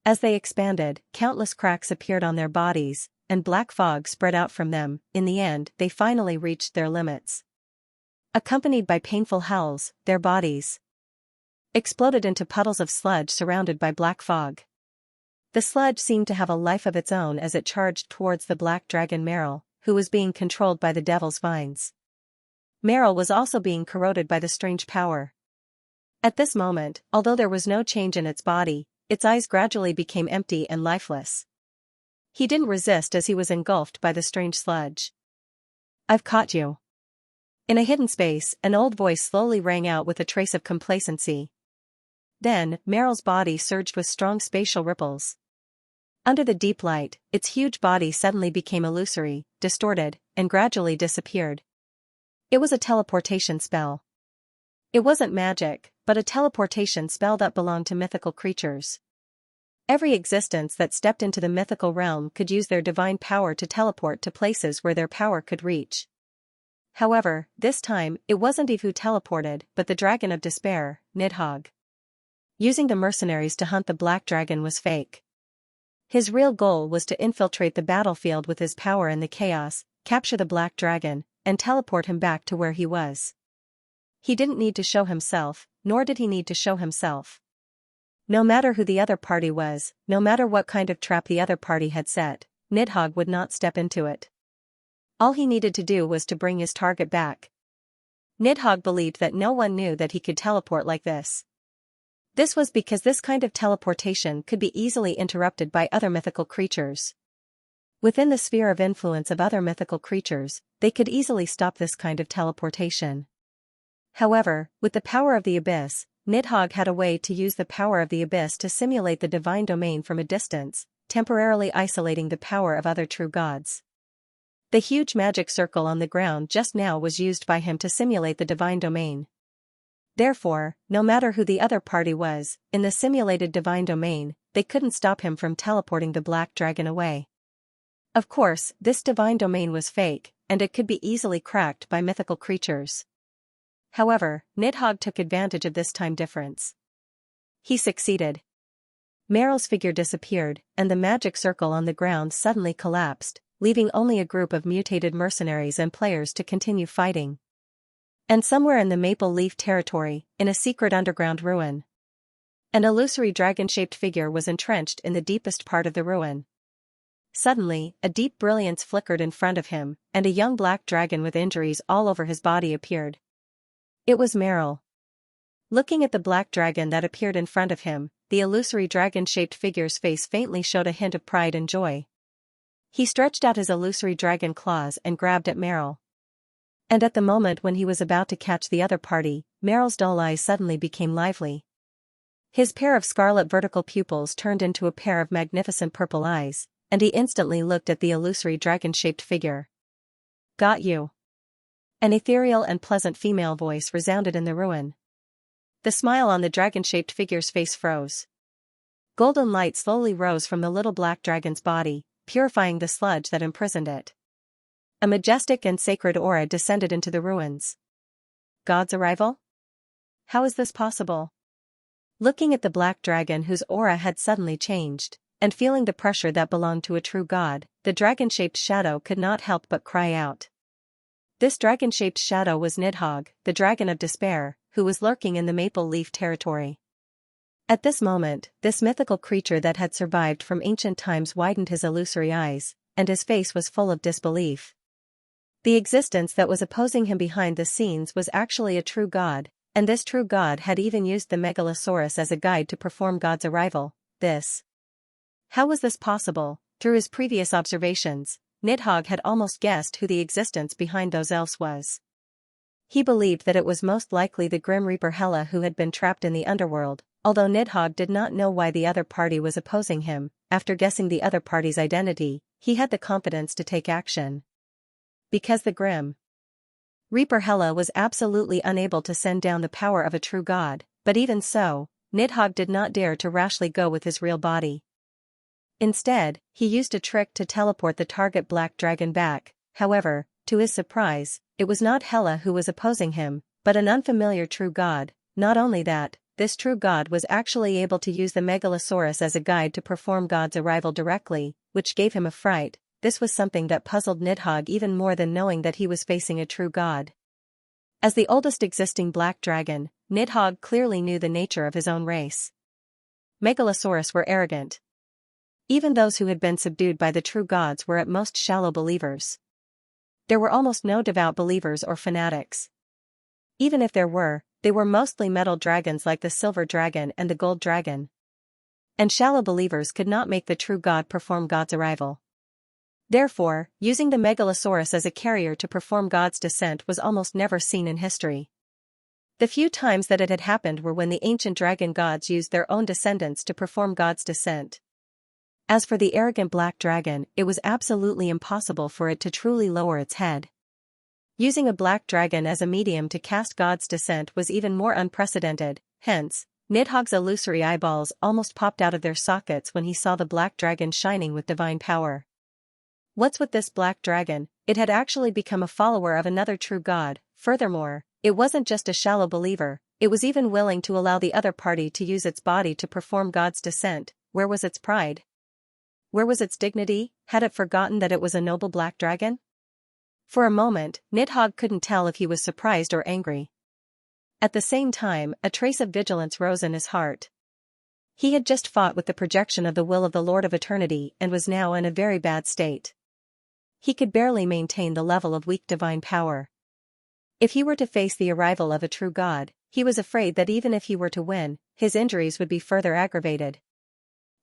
As they expanded, countless cracks appeared on their bodies, and black fog spread out from them. In the end, they finally reached their limits. Accompanied by painful howls, their bodies exploded into puddles of sludge surrounded by black fog. The sludge seemed to have a life of its own as it charged towards the black dragon Meryl, who was being controlled by the devil's vines. Meryl was also being corroded by the strange power. At this moment, although there was no change in its body, its eyes gradually became empty and lifeless. He didn't resist as he was engulfed by the strange sludge. I've caught you. In a hidden space, an old voice slowly rang out with a trace of complacency. Then, Meryl's body surged with strong spatial ripples. Under the deep light, its huge body suddenly became illusory, distorted, and gradually disappeared. It was a teleportation spell. It wasn't magic, but a teleportation spell that belonged to mythical creatures. Every existence that stepped into the mythical realm could use their divine power to teleport to places where their power could reach. However, this time, it wasn't Eve who teleported, but the Dragon of Despair, Nidhogg. Using the mercenaries to hunt the Black Dragon was fake. His real goal was to infiltrate the battlefield with his power and the chaos, capture the Black Dragon, and teleport him back to where he was. He didn't need to show himself, nor did he need to show himself. No matter who the other party was, no matter what kind of trap the other party had set, Nidhogg would not step into it. All he needed to do was to bring his target back. Nidhogg believed that no one knew that he could teleport like this. This was because this kind of teleportation could be easily interrupted by other mythical creatures. Within the sphere of influence of other mythical creatures, they could easily stop this kind of teleportation. However, with the power of the Abyss, Nidhogg had a way to use the power of the Abyss to simulate the divine domain from a distance, temporarily isolating the power of other true gods. The huge magic circle on the ground just now was used by him to simulate the divine domain. Therefore, no matter who the other party was, in the simulated divine domain, they couldn't stop him from teleporting the Black Dragon away. Of course, this divine domain was fake, and it could be easily cracked by mythical creatures. However, Nidhogg took advantage of this time difference. He succeeded. Meryl's figure disappeared, and the magic circle on the ground suddenly collapsed, leaving only a group of mutated mercenaries and players to continue fighting. And somewhere in the Maple Leaf territory, in a secret underground ruin, an illusory dragon-shaped figure was entrenched in the deepest part of the ruin. Suddenly, a deep brilliance flickered in front of him, and a young black dragon with injuries all over his body appeared. It was Meryl. Looking at the black dragon that appeared in front of him, the illusory dragon-shaped figure's face faintly showed a hint of pride and joy. He stretched out his illusory dragon claws and grabbed at Meryl. And at the moment when he was about to catch the other party, Meryl's dull eyes suddenly became lively. His pair of scarlet vertical pupils turned into a pair of magnificent purple eyes, and he instantly looked at the illusory dragon-shaped figure. "Got you." An ethereal and pleasant female voice resounded in the ruin. The smile on the dragon-shaped figure's face froze. Golden light slowly rose from the little black dragon's body, purifying the sludge that imprisoned it. A majestic and sacred aura descended into the ruins. God's arrival? How is this possible? Looking at the black dragon whose aura had suddenly changed, and feeling the pressure that belonged to a true god, the dragon-shaped shadow could not help but cry out. This dragon-shaped shadow was Nidhogg, the Dragon of Despair, who was lurking in the Maple Leaf territory. At this moment, this mythical creature that had survived from ancient times widened his illusory eyes, and his face was full of disbelief. The existence that was opposing him behind the scenes was actually a true god, and this true god had even used the Megalosaurus as a guide to perform God's arrival. How was this possible? Through his previous observations, Nidhogg had almost guessed who the existence behind those elves was. He believed that it was most likely the Grim Reaper Hela who had been trapped in the underworld, although Nidhogg did not know why the other party was opposing him. After guessing the other party's identity, he had the confidence to take action. Because the Grim Reaper Hela was absolutely unable to send down the power of a true god, but even so, Nidhogg did not dare to rashly go with his real body. Instead, he used a trick to teleport the target black dragon back. However, to his surprise, it was not Hela who was opposing him, but an unfamiliar true god. Not only that, this true god was actually able to use the Megalosaurus as a guide to perform God's arrival directly, which gave him a fright. This was something that puzzled Nidhogg even more than knowing that he was facing a true god. As the oldest existing black dragon, Nidhogg clearly knew the nature of his own race. Megalosaurus were arrogant. Even those who had been subdued by the true gods were at most shallow believers. There were almost no devout believers or fanatics. Even if there were, they were mostly metal dragons like the silver dragon and the gold dragon. And shallow believers could not make the true god perform God's arrival. Therefore, using the megalosaurus as a carrier to perform God's descent was almost never seen in history. The few times that it had happened were when the ancient dragon gods used their own descendants to perform God's descent. As for the arrogant black dragon, it was absolutely impossible for it to truly lower its head. Using a black dragon as a medium to cast God's descent was even more unprecedented, hence, Nidhogg's illusory eyeballs almost popped out of their sockets when he saw the black dragon shining with divine power. What's with this black dragon? It had actually become a follower of another true god. Furthermore, it wasn't just a shallow believer, it was even willing to allow the other party to use its body to perform God's descent. Where was its pride? Where was its dignity? Had it forgotten that it was a noble black dragon? For a moment, Nidhogg couldn't tell if he was surprised or angry. At the same time, a trace of vigilance rose in his heart. He had just fought with the projection of the will of the Lord of Eternity and was now in a very bad state. He could barely maintain the level of weak divine power. If he were to face the arrival of a true god, he was afraid that even if he were to win, his injuries would be further aggravated.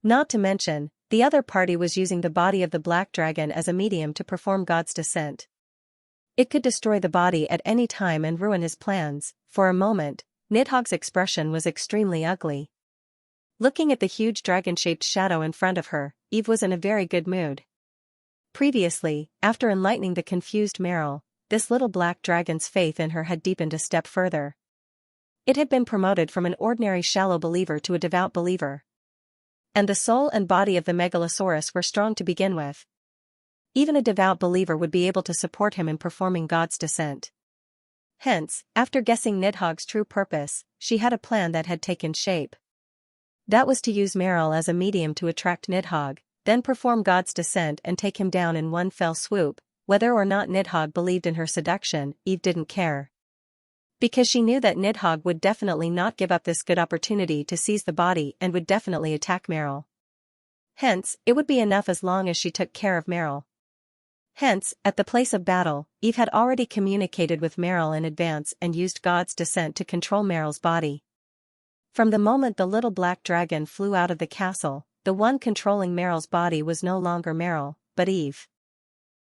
Not to mention, the other party was using the body of the black dragon as a medium to perform God's descent. It could destroy the body at any time and ruin his plans. For a moment, Nidhogg's expression was extremely ugly. Looking at the huge dragon-shaped shadow in front of her, Eve was in a very good mood. Previously, after enlightening the confused Meryl, this little black dragon's faith in her had deepened a step further. It had been promoted from an ordinary shallow believer to a devout believer. And the soul and body of the megalosaurus were strong to begin with. Even a devout believer would be able to support him in performing God's descent. Hence, after guessing Nidhogg's true purpose, she had a plan that had taken shape. That was to use Meryl as a medium to attract Nidhogg, then perform God's descent and take him down in one fell swoop. Whether or not Nidhogg believed in her seduction, Eve didn't care. Because she knew that Nidhogg would definitely not give up this good opportunity to seize the body and would definitely attack Meryl. Hence, it would be enough as long as she took care of Meryl. Hence, at the place of battle, Eve had already communicated with Meryl in advance and used God's descent to control Meryl's body. From the moment the little black dragon flew out of the castle, the one controlling Meryl's body was no longer Meryl, but Eve.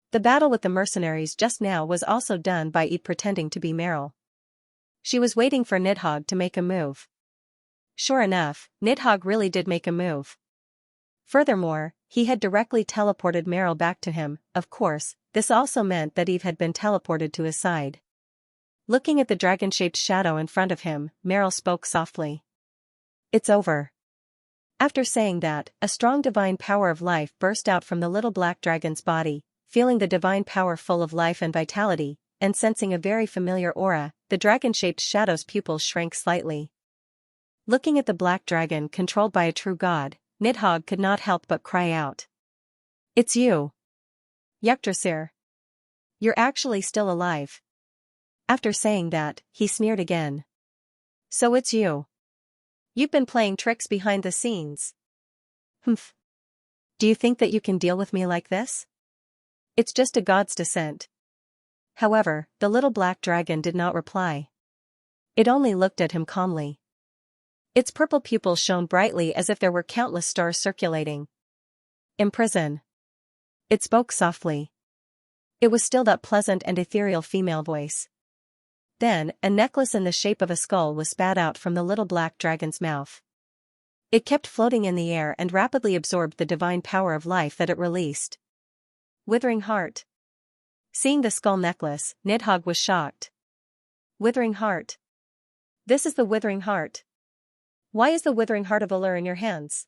The battle with the mercenaries just now was also done by Eve pretending to be Meryl. She was waiting for Nidhogg to make a move. Sure enough, Nidhogg really did make a move. Furthermore, he had directly teleported Meryl back to him. Of course, this also meant that Eve had been teleported to his side. Looking at the dragon-shaped shadow in front of him, Meryl spoke softly. "It's over." After saying that, a strong divine power of life burst out from the little black dragon's body. Feeling the divine power full of life and vitality, and sensing a very familiar aura, the dragon-shaped shadow's pupils shrank slightly. Looking at the black dragon controlled by a true god, Nidhogg could not help but cry out. "It's you! Yggdrasil! You're actually still alive." After saying that, he sneered again. "So it's you. You've been playing tricks behind the scenes. Humph. Do you think that you can deal with me like this? It's just a God's descent." However, the little black dragon did not reply. It only looked at him calmly. Its purple pupils shone brightly as if there were countless stars circulating. "Imprison." It spoke softly. It was still that pleasant and ethereal female voice. Then, a necklace in the shape of a skull was spat out from the little black dragon's mouth. It kept floating in the air and rapidly absorbed the divine power of life that it released. Withering heart. Seeing the skull necklace, Nidhogg was shocked. Withering heart. This is the withering heart. Why is the withering heart of Allure in your hands?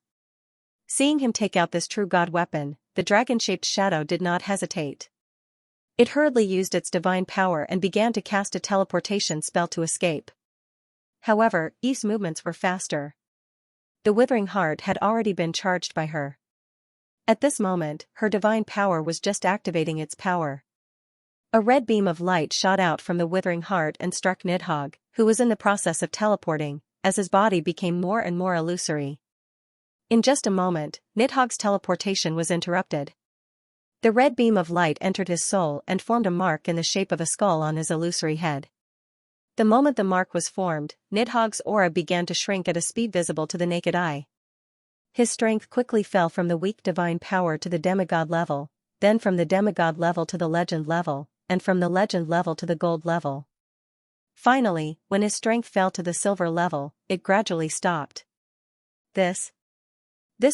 Seeing him take out this true god weapon, the dragon-shaped shadow did not hesitate. It hurriedly used its divine power and began to cast a teleportation spell to escape. However, Eve's movements were faster. The withering heart had already been charged by her. At this moment, her divine power was just activating its power. A red beam of light shot out from the withering heart and struck Nidhogg, who was in the process of teleporting, as his body became more and more illusory. In just a moment, Nidhogg's teleportation was interrupted. The red beam of light entered his soul and formed a mark in the shape of a skull on his illusory head. The moment the mark was formed, Nidhogg's aura began to shrink at a speed visible to the naked eye. His strength quickly fell from the weak divine power to the demigod level, then from the demigod level to the legend level, and from the legend level to the gold level. Finally, when his strength fell to the silver level, it gradually stopped. This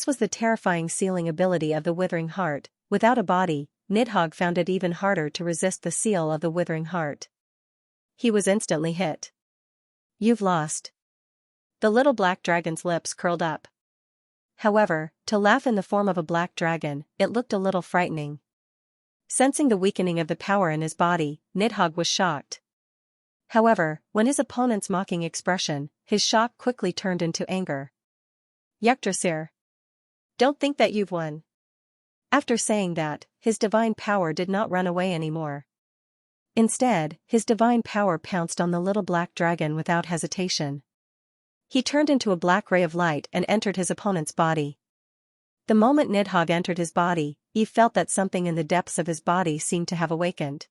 was the terrifying sealing ability of the Withering Heart. Without a body, Nidhogg found it even harder to resist the seal of the Withering Heart. He was instantly hit. "You've lost." The little black dragon's lips curled up. However, to laugh in the form of a black dragon, it looked a little frightening. Sensing the weakening of the power in his body, Nidhogg was shocked. However, when his opponent's mocking expression, his shock quickly turned into anger. "Yggdrasil. Don't think that you've won." After saying that, his divine power did not run away anymore. Instead, his divine power pounced on the little black dragon without hesitation. He turned into a black ray of light and entered his opponent's body. The moment Nidhogg entered his body, Eve felt that something in the depths of his body seemed to have awakened.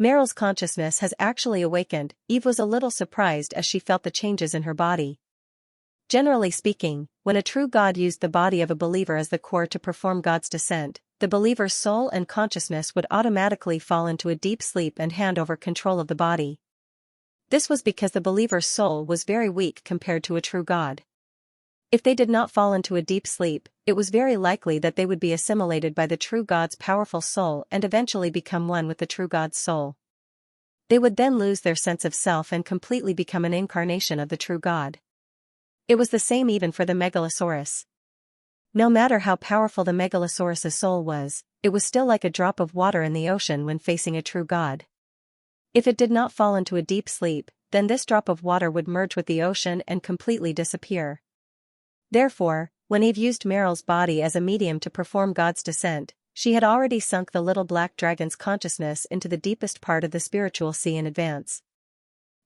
Meryl's consciousness has actually awakened. Eve was a little surprised as she felt the changes in her body. Generally speaking, when a true God used the body of a believer as the core to perform God's descent, the believer's soul and consciousness would automatically fall into a deep sleep and hand over control of the body. This was because the believer's soul was very weak compared to a true God. If they did not fall into a deep sleep, it was very likely that they would be assimilated by the true God's powerful soul and eventually become one with the true God's soul. They would then lose their sense of self and completely become an incarnation of the true God. It was the same even for the Megalosaurus. No matter how powerful the Megalosaurus's soul was, it was still like a drop of water in the ocean when facing a true God. If it did not fall into a deep sleep, then this drop of water would merge with the ocean and completely disappear. Therefore, when Eve used Meryl's body as a medium to perform God's descent, she had already sunk the little black dragon's consciousness into the deepest part of the spiritual sea in advance.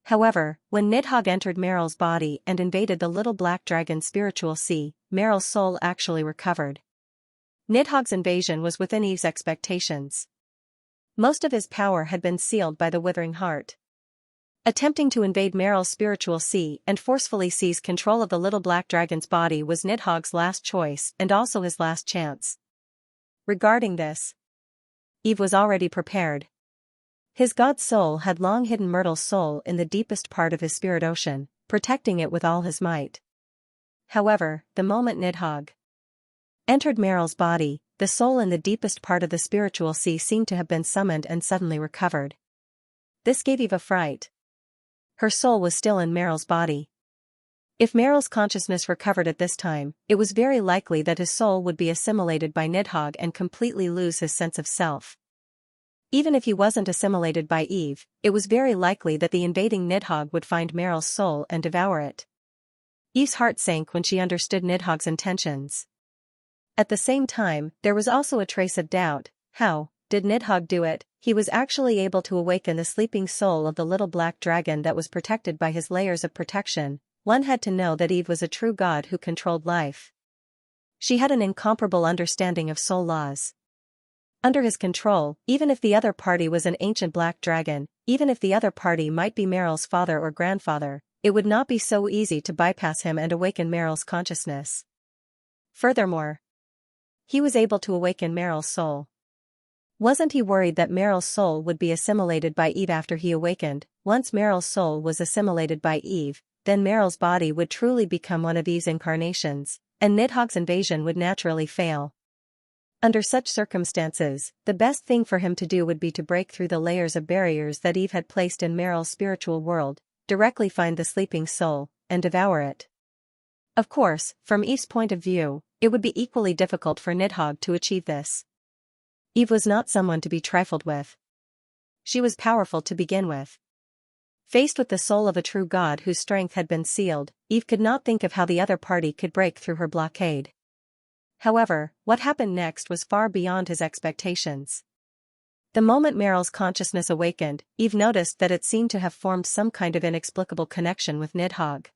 However, when Nidhogg entered Meryl's body and invaded the little black dragon's spiritual sea, Meryl's soul actually recovered. Nidhogg's invasion was within Eve's expectations. Most of his power had been sealed by the Withering Heart. Attempting to invade Meryl's spiritual sea and forcefully seize control of the little black dragon's body was Nidhogg's last choice and also his last chance. Regarding this, Eve was already prepared. His god soul had long hidden Myrtle's soul in the deepest part of his spirit ocean, protecting it with all his might. However, the moment Nidhogg entered Meryl's body, the soul in the deepest part of the spiritual sea seemed to have been summoned and suddenly recovered. This gave Eve a fright. Her soul was still in Meryl's body. If Meryl's consciousness recovered at this time, it was very likely that his soul would be assimilated by Nidhogg and completely lose his sense of self. Even if he wasn't assimilated by Eve, it was very likely that the invading Nidhogg would find Meryl's soul and devour it. Eve's heart sank when she understood Nidhogg's intentions. At the same time, there was also a trace of doubt. How did Nidhogg do it? He was actually able to awaken the sleeping soul of the little black dragon that was protected by his layers of protection. One had to know that Eve was a true God who controlled life. She had an incomparable understanding of soul laws. Under his control, even if the other party was an ancient black dragon, even if the other party might be Meryl's father or grandfather, it would not be so easy to bypass him and awaken Meryl's consciousness. Furthermore, he was able to awaken Meryl's soul. Wasn't he worried that Meryl's soul would be assimilated by Eve after he awakened? Once Meryl's soul was assimilated by Eve, then Meryl's body would truly become one of Eve's incarnations, and Nidhogg's invasion would naturally fail. Under such circumstances, the best thing for him to do would be to break through the layers of barriers that Eve had placed in Meryl's spiritual world, directly find the sleeping soul, and devour it. Of course, from Eve's point of view, it would be equally difficult for Nidhogg to achieve this. Eve was not someone to be trifled with. She was powerful to begin with. Faced with the soul of a true God whose strength had been sealed, Eve could not think of how the other party could break through her blockade. However, what happened next was far beyond his expectations. The moment Meryl's consciousness awakened, Eve noticed that it seemed to have formed some kind of inexplicable connection with Nidhogg.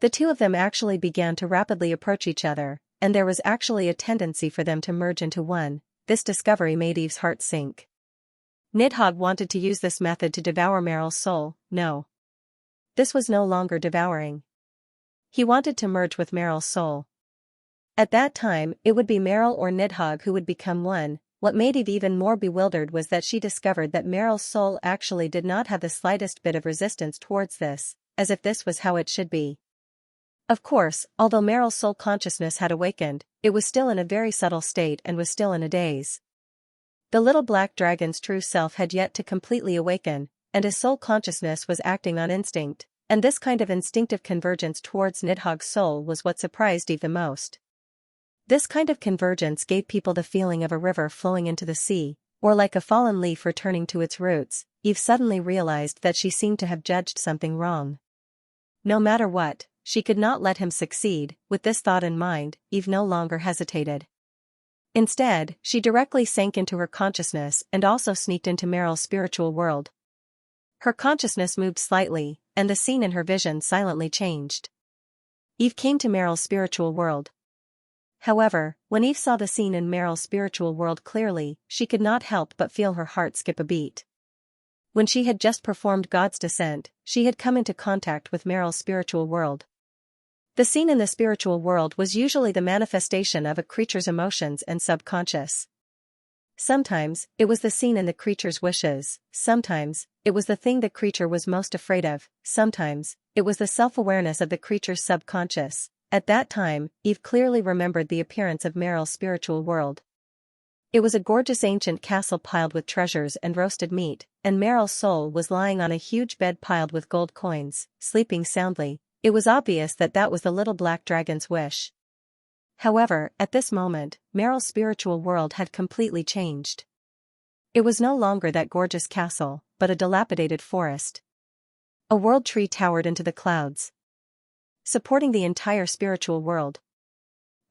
The two of them actually began to rapidly approach each other, and there was actually a tendency for them to merge into one. This discovery made Eve's heart sink. Nidhogg wanted to use this method to devour Meryl's soul. No. This was no longer devouring. He wanted to merge with Meryl's soul. At that time, it would be Meryl or Nidhogg who would become one. What made Eve even more bewildered was that she discovered that Meryl's soul actually did not have the slightest bit of resistance towards this, as if this was how it should be. Of course, although Meryl's soul consciousness had awakened, it was still in a very subtle state and was still in a daze. The little black dragon's true self had yet to completely awaken, and his soul consciousness was acting on instinct, and this kind of instinctive convergence towards Nidhogg's soul was what surprised Eve the most. This kind of convergence gave people the feeling of a river flowing into the sea, or like a fallen leaf returning to its roots. Eve suddenly realized that she seemed to have judged something wrong. No matter what, she could not let him succeed. With this thought in mind, Eve no longer hesitated. Instead, she directly sank into her consciousness and also sneaked into Meryl's spiritual world. Her consciousness moved slightly, and the scene in her vision silently changed. Eve came to Meryl's spiritual world. However, when Eve saw the scene in Meryl's spiritual world clearly, she could not help but feel her heart skip a beat. When she had just performed God's descent, she had come into contact with Meryl's spiritual world. The scene in the spiritual world was usually the manifestation of a creature's emotions and subconscious. Sometimes, it was the scene in the creature's wishes, sometimes, it was the thing the creature was most afraid of, sometimes, it was the self-awareness of the creature's subconscious. At that time, Eve clearly remembered the appearance of Meryl's spiritual world. It was a gorgeous ancient castle piled with treasures and roasted meat, and Meryl's soul was lying on a huge bed piled with gold coins, sleeping soundly. It was obvious that that was the little black dragon's wish. However, at this moment, Meryl's spiritual world had completely changed. It was no longer that gorgeous castle, but a dilapidated forest. A world tree towered into the clouds, supporting the entire spiritual world.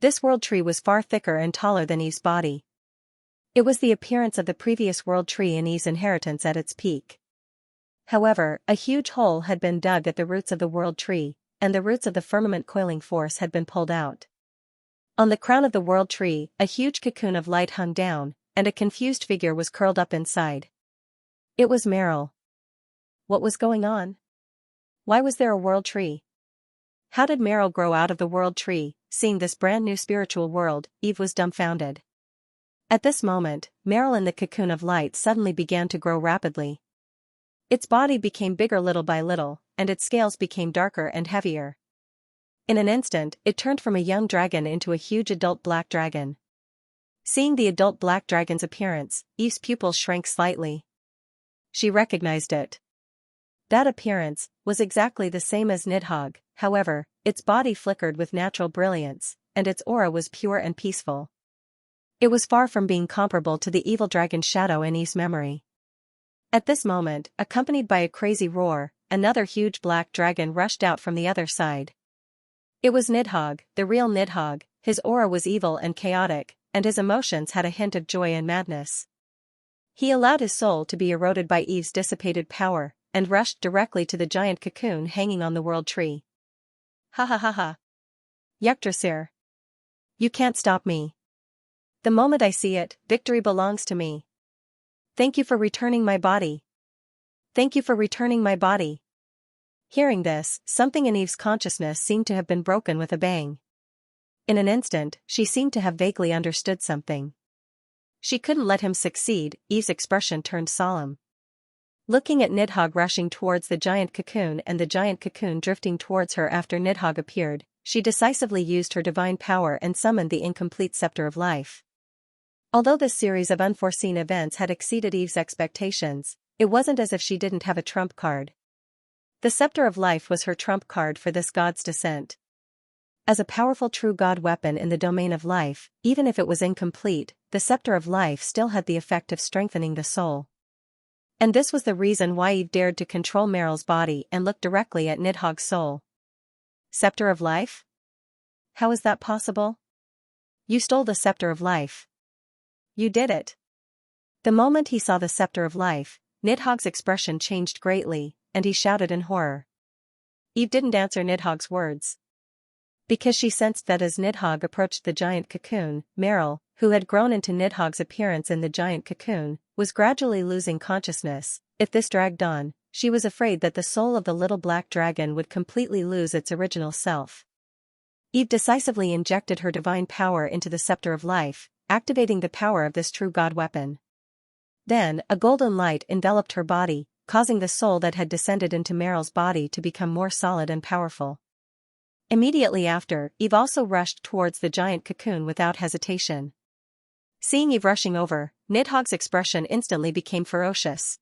This world tree was far thicker and taller than Eve's body. It was the appearance of the previous world tree in Eve's inheritance at its peak. However, a huge hole had been dug at the roots of the world tree, and the roots of the firmament coiling force had been pulled out. On the crown of the world tree, a huge cocoon of light hung down, and a confused figure was curled up inside. It was Meryl. What was going on? Why was there a world tree? How did Meryl grow out of the world tree? Seeing this brand new spiritual world, Eve was dumbfounded. At this moment, Meryl in the cocoon of light suddenly began to grow rapidly. Its body became bigger little by little, and its scales became darker and heavier. In an instant, it turned from a young dragon into a huge adult black dragon. Seeing the adult black dragon's appearance, Eve's pupils shrank slightly. She recognized it. That appearance was exactly the same as Nidhogg. However, its body flickered with natural brilliance, and its aura was pure and peaceful. It was far from being comparable to the evil dragon's shadow in Eve's memory. At this moment, accompanied by a crazy roar, another huge black dragon rushed out from the other side. It was Nidhogg, the real Nidhogg. His aura was evil and chaotic, and his emotions had a hint of joy and madness. He allowed his soul to be eroded by Eve's dissipated power, and rushed directly to the giant cocoon hanging on the world tree. Ha ha ha ha. Yggdrasil. You can't stop me. The moment I see it, victory belongs to me. Thank you for returning my body. Thank you for returning my body. Hearing this, something in Eve's consciousness seemed to have been broken with a bang. In an instant, she seemed to have vaguely understood something. She couldn't let him succeed. Eve's expression turned solemn. Looking at Nidhogg rushing towards the giant cocoon and the giant cocoon drifting towards her after Nidhogg appeared, she decisively used her divine power and summoned the incomplete scepter of life. Although this series of unforeseen events had exceeded Eve's expectations, it wasn't as if she didn't have a trump card. The scepter of life was her trump card for this God's descent. As a powerful true God weapon in the domain of life, even if it was incomplete, the scepter of life still had the effect of strengthening the soul. And this was the reason why Eve dared to control Meryl's body and look directly at Nidhogg's soul. Scepter of life? How is that possible? You stole the scepter of life. You did it. The moment he saw the scepter of life, Nidhogg's expression changed greatly, and he shouted in horror. Eve didn't answer Nidhogg's words. Because she sensed that as Nidhogg approached the giant cocoon, Meryl, who had grown into Nidhogg's appearance in the giant cocoon, was gradually losing consciousness. If this dragged on, she was afraid that the soul of the little black dragon would completely lose its original self. Eve decisively injected her divine power into the scepter of life, activating the power of this true god weapon. Then, a golden light enveloped her body, causing the soul that had descended into Meryl's body to become more solid and powerful. Immediately after, Eve also rushed towards the giant cocoon without hesitation. Seeing Eve rushing over, Nidhogg's expression instantly became ferocious.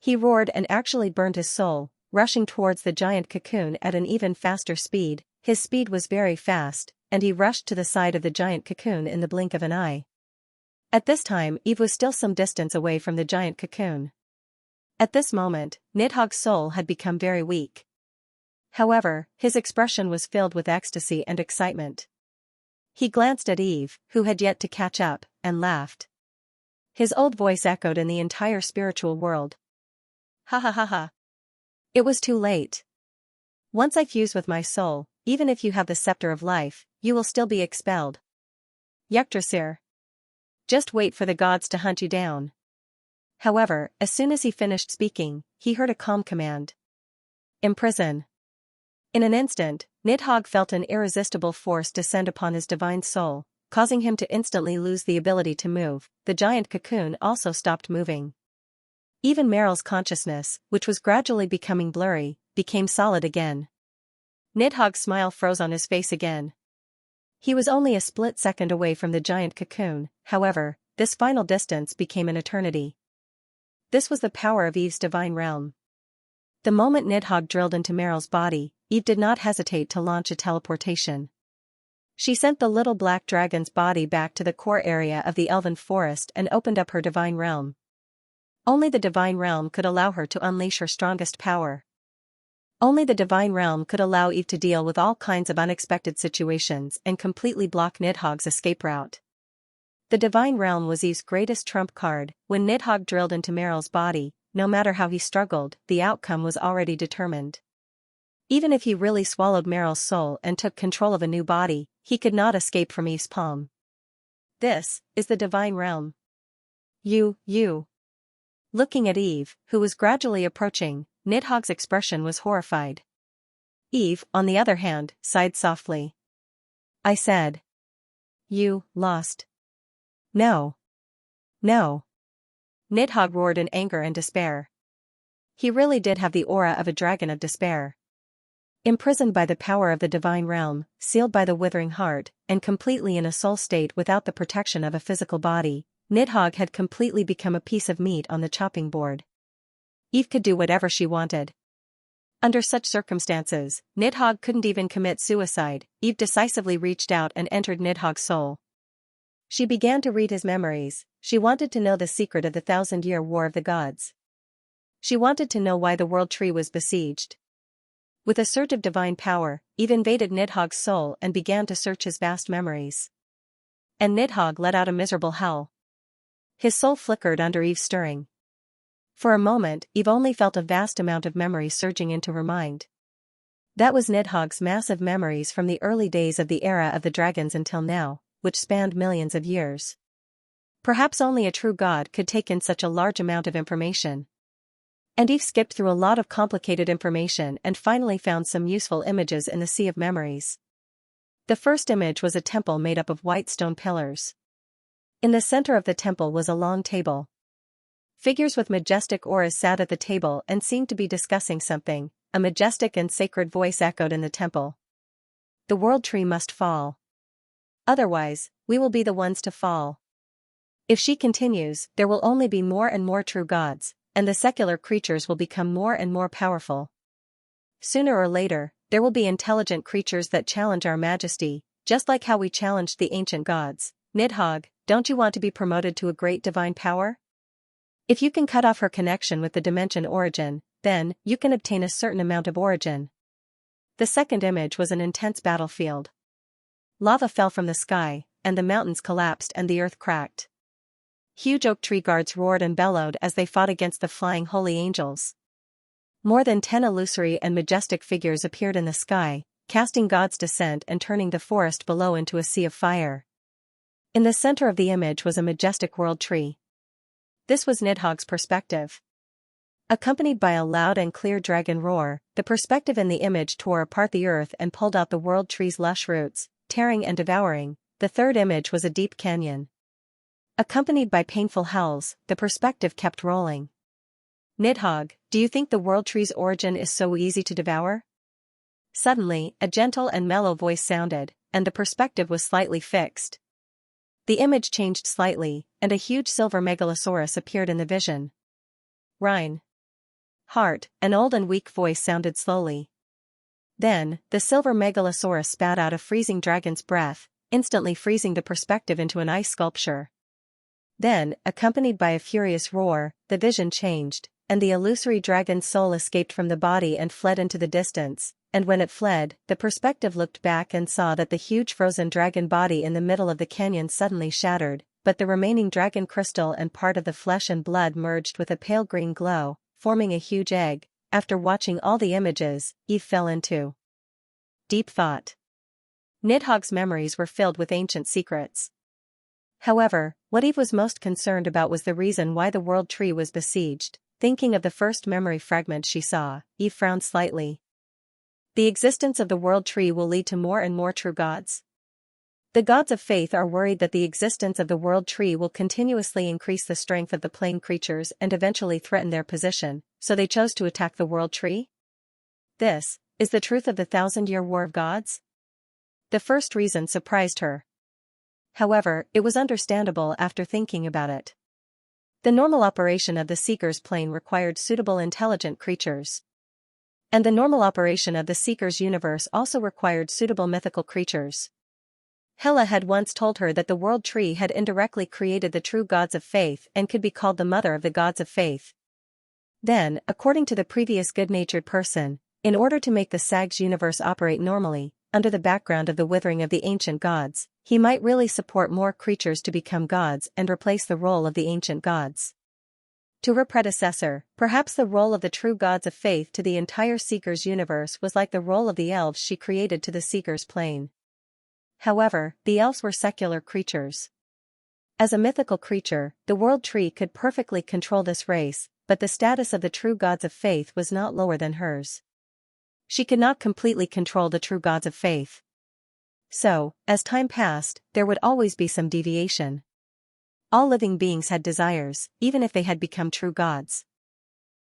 He roared and actually burned his soul, rushing towards the giant cocoon at an even faster speed. His speed was very fast, and he rushed to the side of the giant cocoon in the blink of an eye. At this time, Eve was still some distance away from the giant cocoon. At this moment, Nidhogg's soul had become very weak. However, his expression was filled with ecstasy and excitement. He glanced at Eve, who had yet to catch up, and laughed. His old voice echoed in the entire spiritual world. Ha ha ha ha. It was too late. Once I fuse with my soul, even if you have the scepter of life, you will still be expelled. Yggdrasil. Just wait for the gods to hunt you down. However, as soon as he finished speaking, he heard a calm command. Imprison. In an instant, Nidhogg felt an irresistible force descend upon his divine soul, causing him to instantly lose the ability to move. The giant cocoon also stopped moving. Even Meryl's consciousness, which was gradually becoming blurry, became solid again. Nidhogg's smile froze on his face again. He was only a split second away from the giant cocoon, however, this final distance became an eternity. This was the power of Eve's divine realm. The moment Nidhogg drilled into Meryl's body, Eve did not hesitate to launch a teleportation. She sent the little black dragon's body back to the core area of the elven forest and opened up her divine realm. Only the divine realm could allow her to unleash her strongest power. Only the divine realm could allow Eve to deal with all kinds of unexpected situations and completely block Nidhogg's escape route. The divine realm was Eve's greatest trump card. When Nidhogg drilled into Meryl's body, no matter how he struggled, the outcome was already determined. Even if he really swallowed Meryl's soul and took control of a new body, he could not escape from Eve's palm. This is the divine realm. You. Looking at Eve, who was gradually approaching, Nidhogg's expression was horrified. Eve, on the other hand, sighed softly. I said. You lost. No. Nidhogg roared in anger and despair. He really did have the aura of a dragon of despair. Imprisoned by the power of the divine realm, sealed by the withering heart, and completely in a soul state without the protection of a physical body, Nidhogg had completely become a piece of meat on the chopping board. Eve could do whatever she wanted. Under such circumstances, Nidhogg couldn't even commit suicide. Eve decisively reached out and entered Nidhogg's soul. She began to read his memories. She wanted to know the secret of the 1,000-year war of the gods. She wanted to know why the world tree was besieged. With a surge of divine power, Eve invaded Nidhogg's soul and began to search his vast memories. And Nidhogg let out a miserable howl. His soul flickered under Eve's stirring. For a moment, Eve only felt a vast amount of memories surging into her mind. That was Nidhogg's massive memories from the early days of the era of the dragons until now, which spanned millions of years. Perhaps only a true god could take in such a large amount of information. And Eve skipped through a lot of complicated information and finally found some useful images in the sea of memories. The first image was a temple made up of white stone pillars. In the center of the temple was a long table. Figures with majestic auras sat at the table and seemed to be discussing something. A majestic and sacred voice echoed in the temple. The world tree must fall. Otherwise, we will be the ones to fall. If she continues, there will only be more and more true gods, and the secular creatures will become more and more powerful. Sooner or later, there will be intelligent creatures that challenge our majesty, just like how we challenged the ancient gods. Nidhogg, don't you want to be promoted to a great divine power? If you can cut off her connection with the dimension origin, then you can obtain a certain amount of origin. The second image was an intense battlefield. Lava fell from the sky, and the mountains collapsed and the earth cracked. Huge oak tree guards roared and bellowed as they fought against the flying holy angels. More than 10 illusory and majestic figures appeared in the sky, casting God's descent and turning the forest below into a sea of fire. In the center of the image was a majestic world tree. This was Nidhogg's perspective. Accompanied by a loud and clear dragon roar, the perspective in the image tore apart the earth and pulled out the world tree's lush roots, tearing and devouring. The third image was a deep canyon. Accompanied by painful howls, the perspective kept rolling. Nidhogg, do you think the world tree's origin is so easy to devour? Suddenly, a gentle and mellow voice sounded, and the perspective was slightly fixed. The image changed slightly, and a huge silver megalosaurus appeared in the vision. Rhine. Heart, an old and weak voice sounded slowly. Then, the silver megalosaurus spat out a freezing dragon's breath, instantly freezing the perspective into an ice sculpture. Then, accompanied by a furious roar, the vision changed, and the illusory dragon's soul escaped from the body and fled into the distance, and when it fled, the perspective looked back and saw that the huge frozen dragon body in the middle of the canyon suddenly shattered, but the remaining dragon crystal and part of the flesh and blood merged with a pale green glow, forming a huge egg. After watching all the images, Eve fell into deep thought. Nidhogg's memories were filled with ancient secrets. However, what Eve was most concerned about was the reason why the world tree was besieged. Thinking of the first memory fragment she saw, Eve frowned slightly. The existence of the world tree will lead to more and more true gods. The gods of faith are worried that the existence of the world tree will continuously increase the strength of the plane creatures and eventually threaten their position, so they chose to attack the world tree? This is the truth of the 1,000-year war of gods? The first reason surprised her. However, it was understandable after thinking about it. The normal operation of the Seeker's plane required suitable intelligent creatures. And the normal operation of the Seeker's universe also required suitable mythical creatures. Hela had once told her that the world tree had indirectly created the true gods of faith and could be called the mother of the gods of faith. Then, according to the previous good-natured person, in order to make the Sag's universe operate normally, under the background of the withering of the ancient gods, he might really support more creatures to become gods and replace the role of the ancient gods. To her predecessor, perhaps the role of the true gods of faith to the entire Seeker's universe was like the role of the elves she created to the Seeker's plane. However, the elves were secular creatures. As a mythical creature, the world tree could perfectly control this race, but the status of the true gods of faith was not lower than hers. She could not completely control the true gods of faith. So, as time passed, there would always be some deviation. All living beings had desires, even if they had become true gods.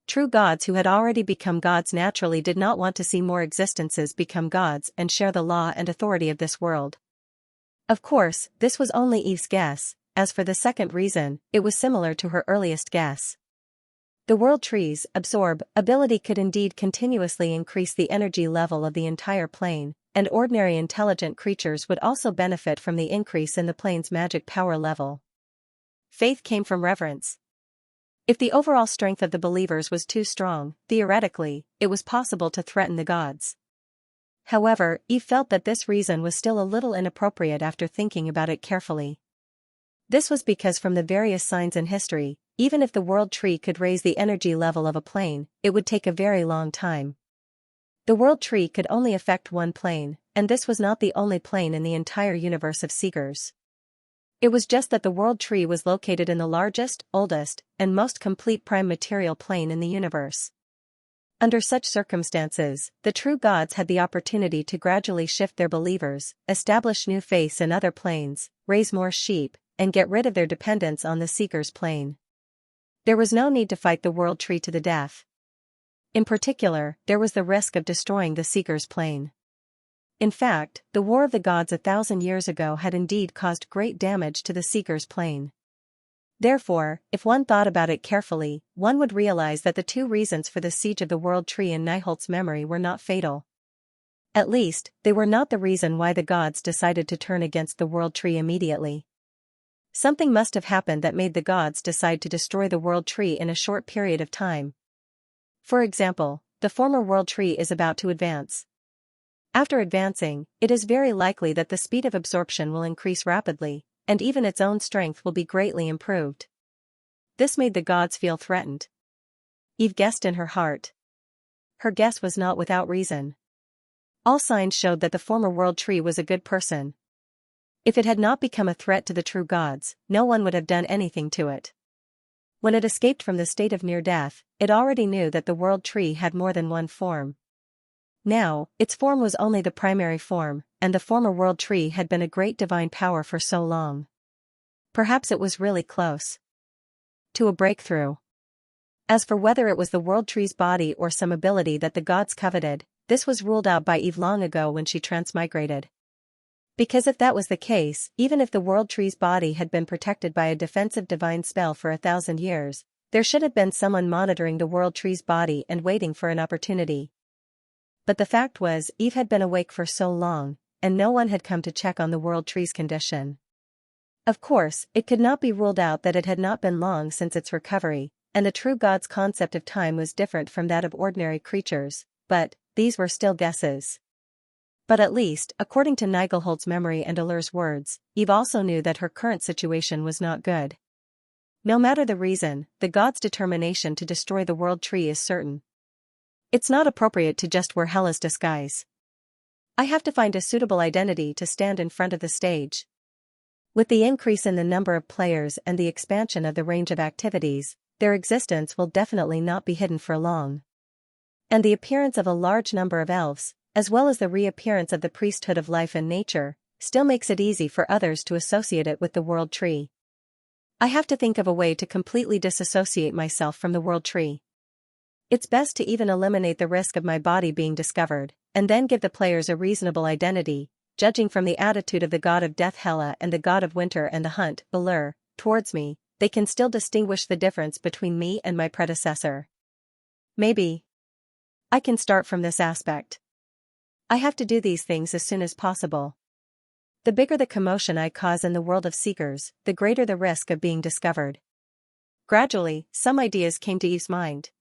True gods who had already become gods naturally did not want to see more existences become gods and share the law and authority of this world. Of course, this was only Eve's guess. As for the second reason, it was similar to her earliest guess. The world tree's absorb ability could indeed continuously increase the energy level of the entire plane, and ordinary intelligent creatures would also benefit from the increase in the plane's magic power level. Faith came from reverence. If the overall strength of the believers was too strong, theoretically, it was possible to threaten the gods. However, Eve felt that this reason was still a little inappropriate after thinking about it carefully. This was because from the various signs in history, even if the world tree could raise the energy level of a plane, it would take a very long time. The world tree could only affect one plane, and this was not the only plane in the entire universe of Seekers. It was just that the world tree was located in the largest, oldest, and most complete prime material plane in the universe. Under such circumstances, the true gods had the opportunity to gradually shift their believers, establish new faiths in other planes, raise more sheep, and get rid of their dependence on the Seeker's plane. There was no need to fight the world tree to the death. In particular, there was the risk of destroying the Seeker's plane. In fact, the War of the Gods 1,000 years ago had indeed caused great damage to the Seeker's plane. Therefore, if one thought about it carefully, one would realize that the two reasons for the siege of the world tree in Niholt's memory were not fatal. At least, they were not the reason why the gods decided to turn against the world tree immediately. Something must have happened that made the gods decide to destroy the world tree in a short period of time. For example, the former world tree is about to advance. After advancing, it is very likely that the speed of absorption will increase rapidly, and even its own strength will be greatly improved. This made the gods feel threatened. Eve guessed in her heart. Her guess was not without reason. All signs showed that the former world tree was a good person. If it had not become a threat to the true gods, no one would have done anything to it. When it escaped from the state of near death, it already knew that the world tree had more than one form. Now, its form was only the primary form, and the former world tree had been a great divine power for so long. Perhaps it was really close to a breakthrough. As for whether it was the world tree's body or some ability that the gods coveted, this was ruled out by Eve long ago when she transmigrated. Because if that was the case, even if the world tree's body had been protected by a defensive divine spell for 1,000 years, there should have been someone monitoring the world tree's body and waiting for an opportunity. But the fact was, Eve had been awake for so long, and no one had come to check on the world tree's condition. Of course, it could not be ruled out that it had not been long since its recovery, and the true god's concept of time was different from that of ordinary creatures, but these were still guesses. But at least, according to Nigelhold's memory and Allur's words, Eve also knew that her current situation was not good. No matter the reason, the god's determination to destroy the world tree is certain. It's not appropriate to just wear Hela's disguise. I have to find a suitable identity to stand in front of the stage. With the increase in the number of players and the expansion of the range of activities, their existence will definitely not be hidden for long. And the appearance of a large number of elves, as well as the reappearance of the priesthood of life and nature, still makes it easy for others to associate it with the world tree. I have to think of a way to completely disassociate myself from the world tree. It's best to even eliminate the risk of my body being discovered, and then give the players a reasonable identity, judging from the attitude of the god of death Hela and the god of winter and the hunt, Allur, towards me, they can still distinguish the difference between me and my predecessor. Maybe I can start from this aspect. I have to do these things as soon as possible. The bigger the commotion I cause in the world of seekers, the greater the risk of being discovered. Gradually, some ideas came to Eve's mind.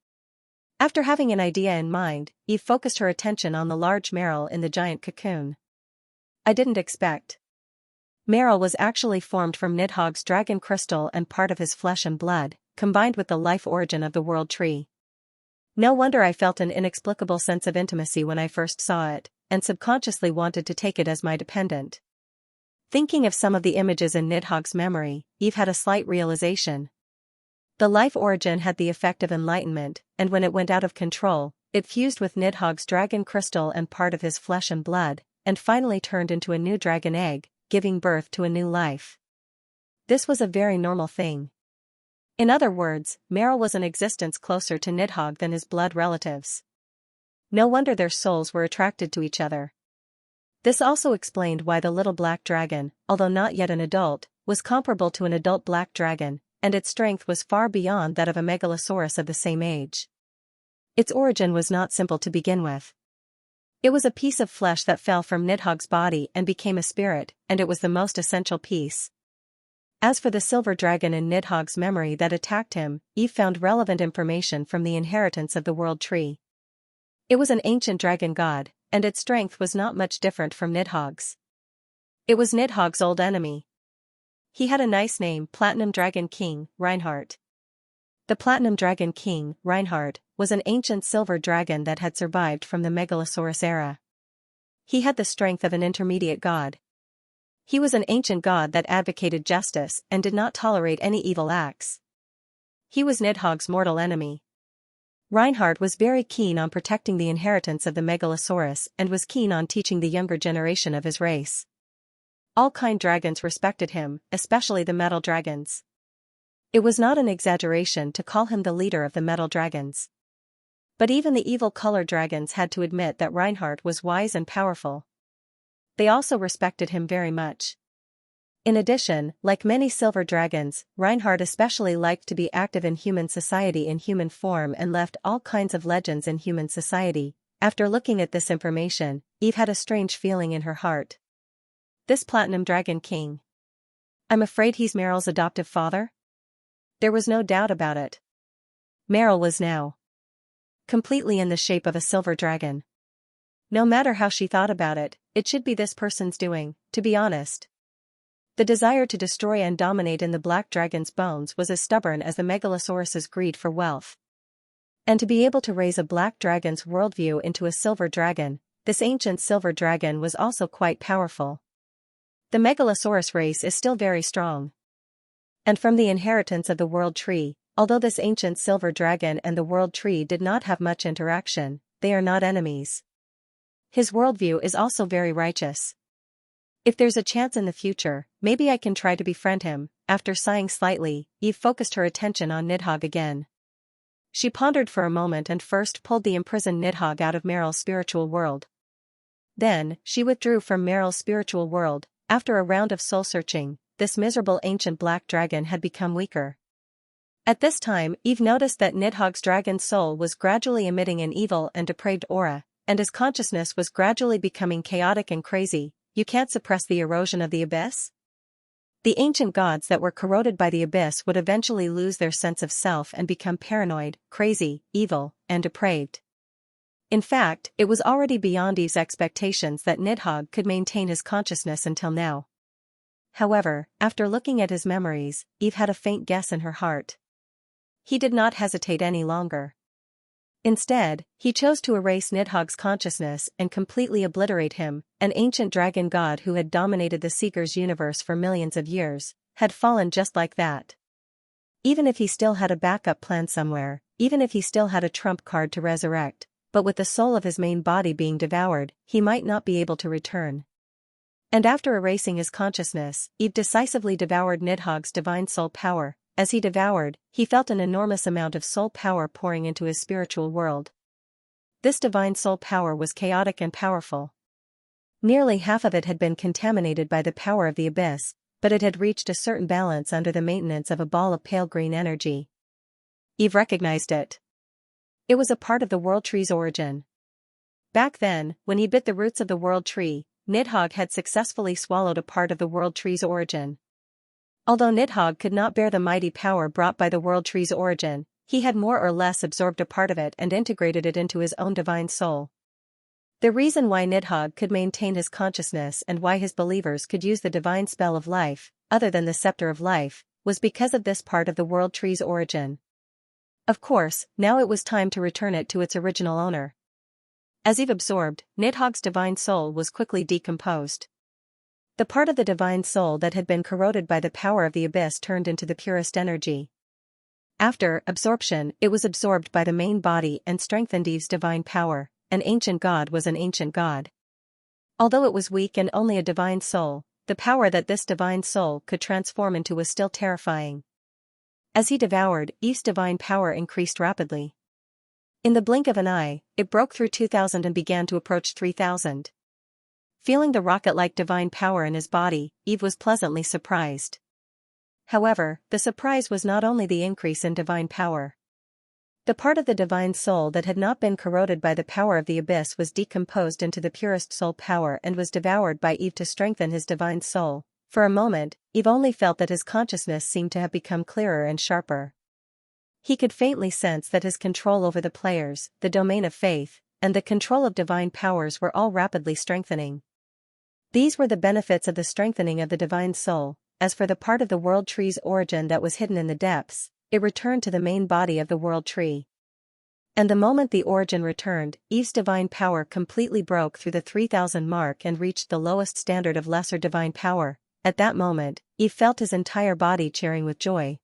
After having an idea in mind, Eve focused her attention on the large marrow in the giant cocoon. I didn't expect. Marrow was actually formed from Nidhogg's dragon crystal and part of his flesh and blood, combined with the life origin of the world tree. No wonder I felt an inexplicable sense of intimacy when I first saw it, and subconsciously wanted to take it as my dependent. Thinking of some of the images in Nidhogg's memory, Eve had a slight realization. The life origin had the effect of enlightenment, and when it went out of control, it fused with Nidhogg's dragon crystal and part of his flesh and blood, and finally turned into a new dragon egg, giving birth to a new life. This was a very normal thing. In other words, Meryl was an existence closer to Nidhogg than his blood relatives. No wonder their souls were attracted to each other. This also explained why the little black dragon, although not yet an adult, was comparable to an adult black dragon, and its strength was far beyond that of a megalosaurus of the same age. Its origin was not simple to begin with. It was a piece of flesh that fell from Nidhogg's body and became a spirit, and it was the most essential piece. As for the silver dragon in Nidhogg's memory that attacked him, Eve found relevant information from the inheritance of the world tree. It was an ancient dragon god, and its strength was not much different from Nidhogg's. It was Nidhogg's old enemy. He had a nice name, Platinum Dragon King, Reinhardt. The Platinum Dragon King, Reinhardt, was an ancient silver dragon that had survived from the Megalosaurus era. He had the strength of an intermediate god. He was an ancient god that advocated justice and did not tolerate any evil acts. He was Nidhogg's mortal enemy. Reinhardt was very keen on protecting the inheritance of the Megalosaurus and was keen on teaching the younger generation of his race. All kind dragons respected him, especially the metal dragons. It was not an exaggeration to call him the leader of the metal dragons. But even the evil color dragons had to admit that Reinhardt was wise and powerful. They also respected him very much. In addition, like many silver dragons, Reinhardt especially liked to be active in human society in human form and left all kinds of legends in human society. After looking at this information, Eve had a strange feeling in her heart. This Platinum Dragon King. I'm afraid he's Meryl's adoptive father? There was no doubt about it. Meryl was now completely in the shape of a silver dragon. No matter how she thought about it, it should be this person's doing, to be honest. The desire to destroy and dominate in the black dragon's bones was as stubborn as the Megalosaurus's greed for wealth. And to be able to raise a black dragon's worldview into a silver dragon, this ancient silver dragon was also quite powerful. The Megalosaurus race is still very strong. And from the inheritance of the world tree, although this ancient silver dragon and the world tree did not have much interaction, they are not enemies. His worldview is also very righteous. If there's a chance in the future, maybe I can try to befriend him. After sighing slightly, Eve focused her attention on Nidhogg again. She pondered for a moment and first pulled the imprisoned Nidhogg out of Meryl's spiritual world. Then, she withdrew from Meryl's spiritual world. After a round of soul-searching, this miserable ancient black dragon had become weaker. At this time, Eve noticed that Nidhogg's dragon's soul was gradually emitting an evil and depraved aura, and his consciousness was gradually becoming chaotic and crazy. You can't suppress the erosion of the abyss? The ancient gods that were corroded by the abyss would eventually lose their sense of self and become paranoid, crazy, evil, and depraved. In fact, it was already beyond Eve's expectations that Nidhogg could maintain his consciousness until now. However, after looking at his memories, Eve had a faint guess in her heart. He did not hesitate any longer. Instead, he chose to erase Nidhogg's consciousness and completely obliterate him. An ancient dragon god who had dominated the Seeker's universe for millions of years, had fallen just like that. Even if he still had a backup plan somewhere, even if he still had a trump card to resurrect, but with the soul of his main body being devoured, he might not be able to return. And after erasing his consciousness, Eve decisively devoured Nidhogg's divine soul power. As he devoured, he felt an enormous amount of soul power pouring into his spiritual world. This divine soul power was chaotic and powerful. Nearly half of it had been contaminated by the power of the abyss, but it had reached a certain balance under the maintenance of a ball of pale green energy. Eve recognized it. It was a part of the world tree's origin. Back then, when he bit the roots of the world tree, Nidhogg had successfully swallowed a part of the world tree's origin. Although Nidhogg could not bear the mighty power brought by the world tree's origin, he had more or less absorbed a part of it and integrated it into his own divine soul. The reason why Nidhogg could maintain his consciousness and why his believers could use the divine spell of life, other than the scepter of life, was because of this part of the world tree's origin. Of course, now it was time to return it to its original owner. As Eve absorbed, Nidhogg's divine soul was quickly decomposed. The part of the divine soul that had been corroded by the power of the abyss turned into the purest energy. After absorption, it was absorbed by the main body and strengthened Eve's divine power. An ancient god was an ancient god. Although it was weak and only a divine soul, the power that this divine soul could transform into was still terrifying. As he devoured, Eve's divine power increased rapidly. In the blink of an eye, it broke through 2,000 and began to approach 3,000. Feeling the rocket-like divine power in his body, Eve was pleasantly surprised. However, the surprise was not only the increase in divine power. The part of the divine soul that had not been corroded by the power of the abyss was decomposed into the purest soul power and was devoured by Eve to strengthen his divine soul. For a moment, Eve only felt that his consciousness seemed to have become clearer and sharper. He could faintly sense that his control over the players, the domain of faith, and the control of divine powers were all rapidly strengthening. These were the benefits of the strengthening of the divine soul. As for the part of the world tree's origin that was hidden in the depths, it returned to the main body of the world tree. And the moment the origin returned, Eve's divine power completely broke through the 3,000 mark and reached the lowest standard of lesser divine power. At that moment, Eve felt his entire body cheering with joy.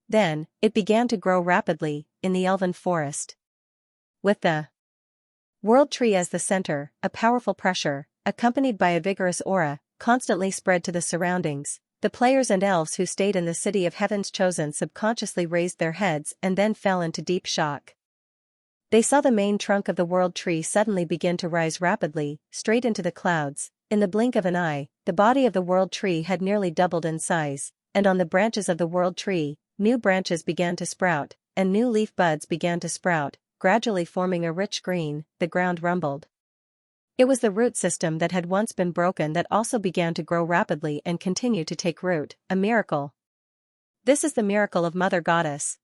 Then, it began to grow rapidly, in the elven forest. With the world tree as the center, a powerful pressure, accompanied by a vigorous aura, constantly spread to the surroundings. The players and elves who stayed in the city of Heaven's Chosen subconsciously raised their heads and then fell into deep shock. They saw the main trunk of the world tree suddenly begin to rise rapidly, straight into the clouds. In the blink of an eye, the body of the world tree had nearly doubled in size, and on the branches of the world tree, new branches began to sprout, and new leaf buds began to sprout, gradually forming a rich green. The ground rumbled. It was the root system that had once been broken that also began to grow rapidly and continue to take root, a miracle. This is the miracle of Mother Goddess.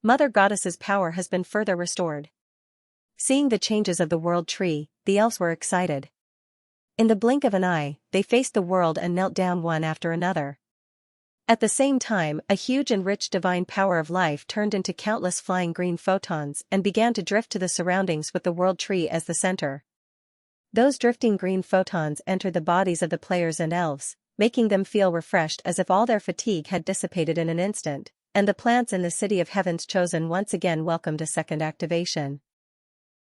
Mother Goddess's power has been further restored. Seeing the changes of the world tree, the elves were excited. In the blink of an eye, they faced the world and knelt down one after another. At the same time, a huge and rich divine power of life turned into countless flying green photons and began to drift to the surroundings with the world tree as the center. Those drifting green photons entered the bodies of the players and elves, making them feel refreshed as if all their fatigue had dissipated in an instant, and the plants in the city of Heaven's Chosen once again welcomed a second activation.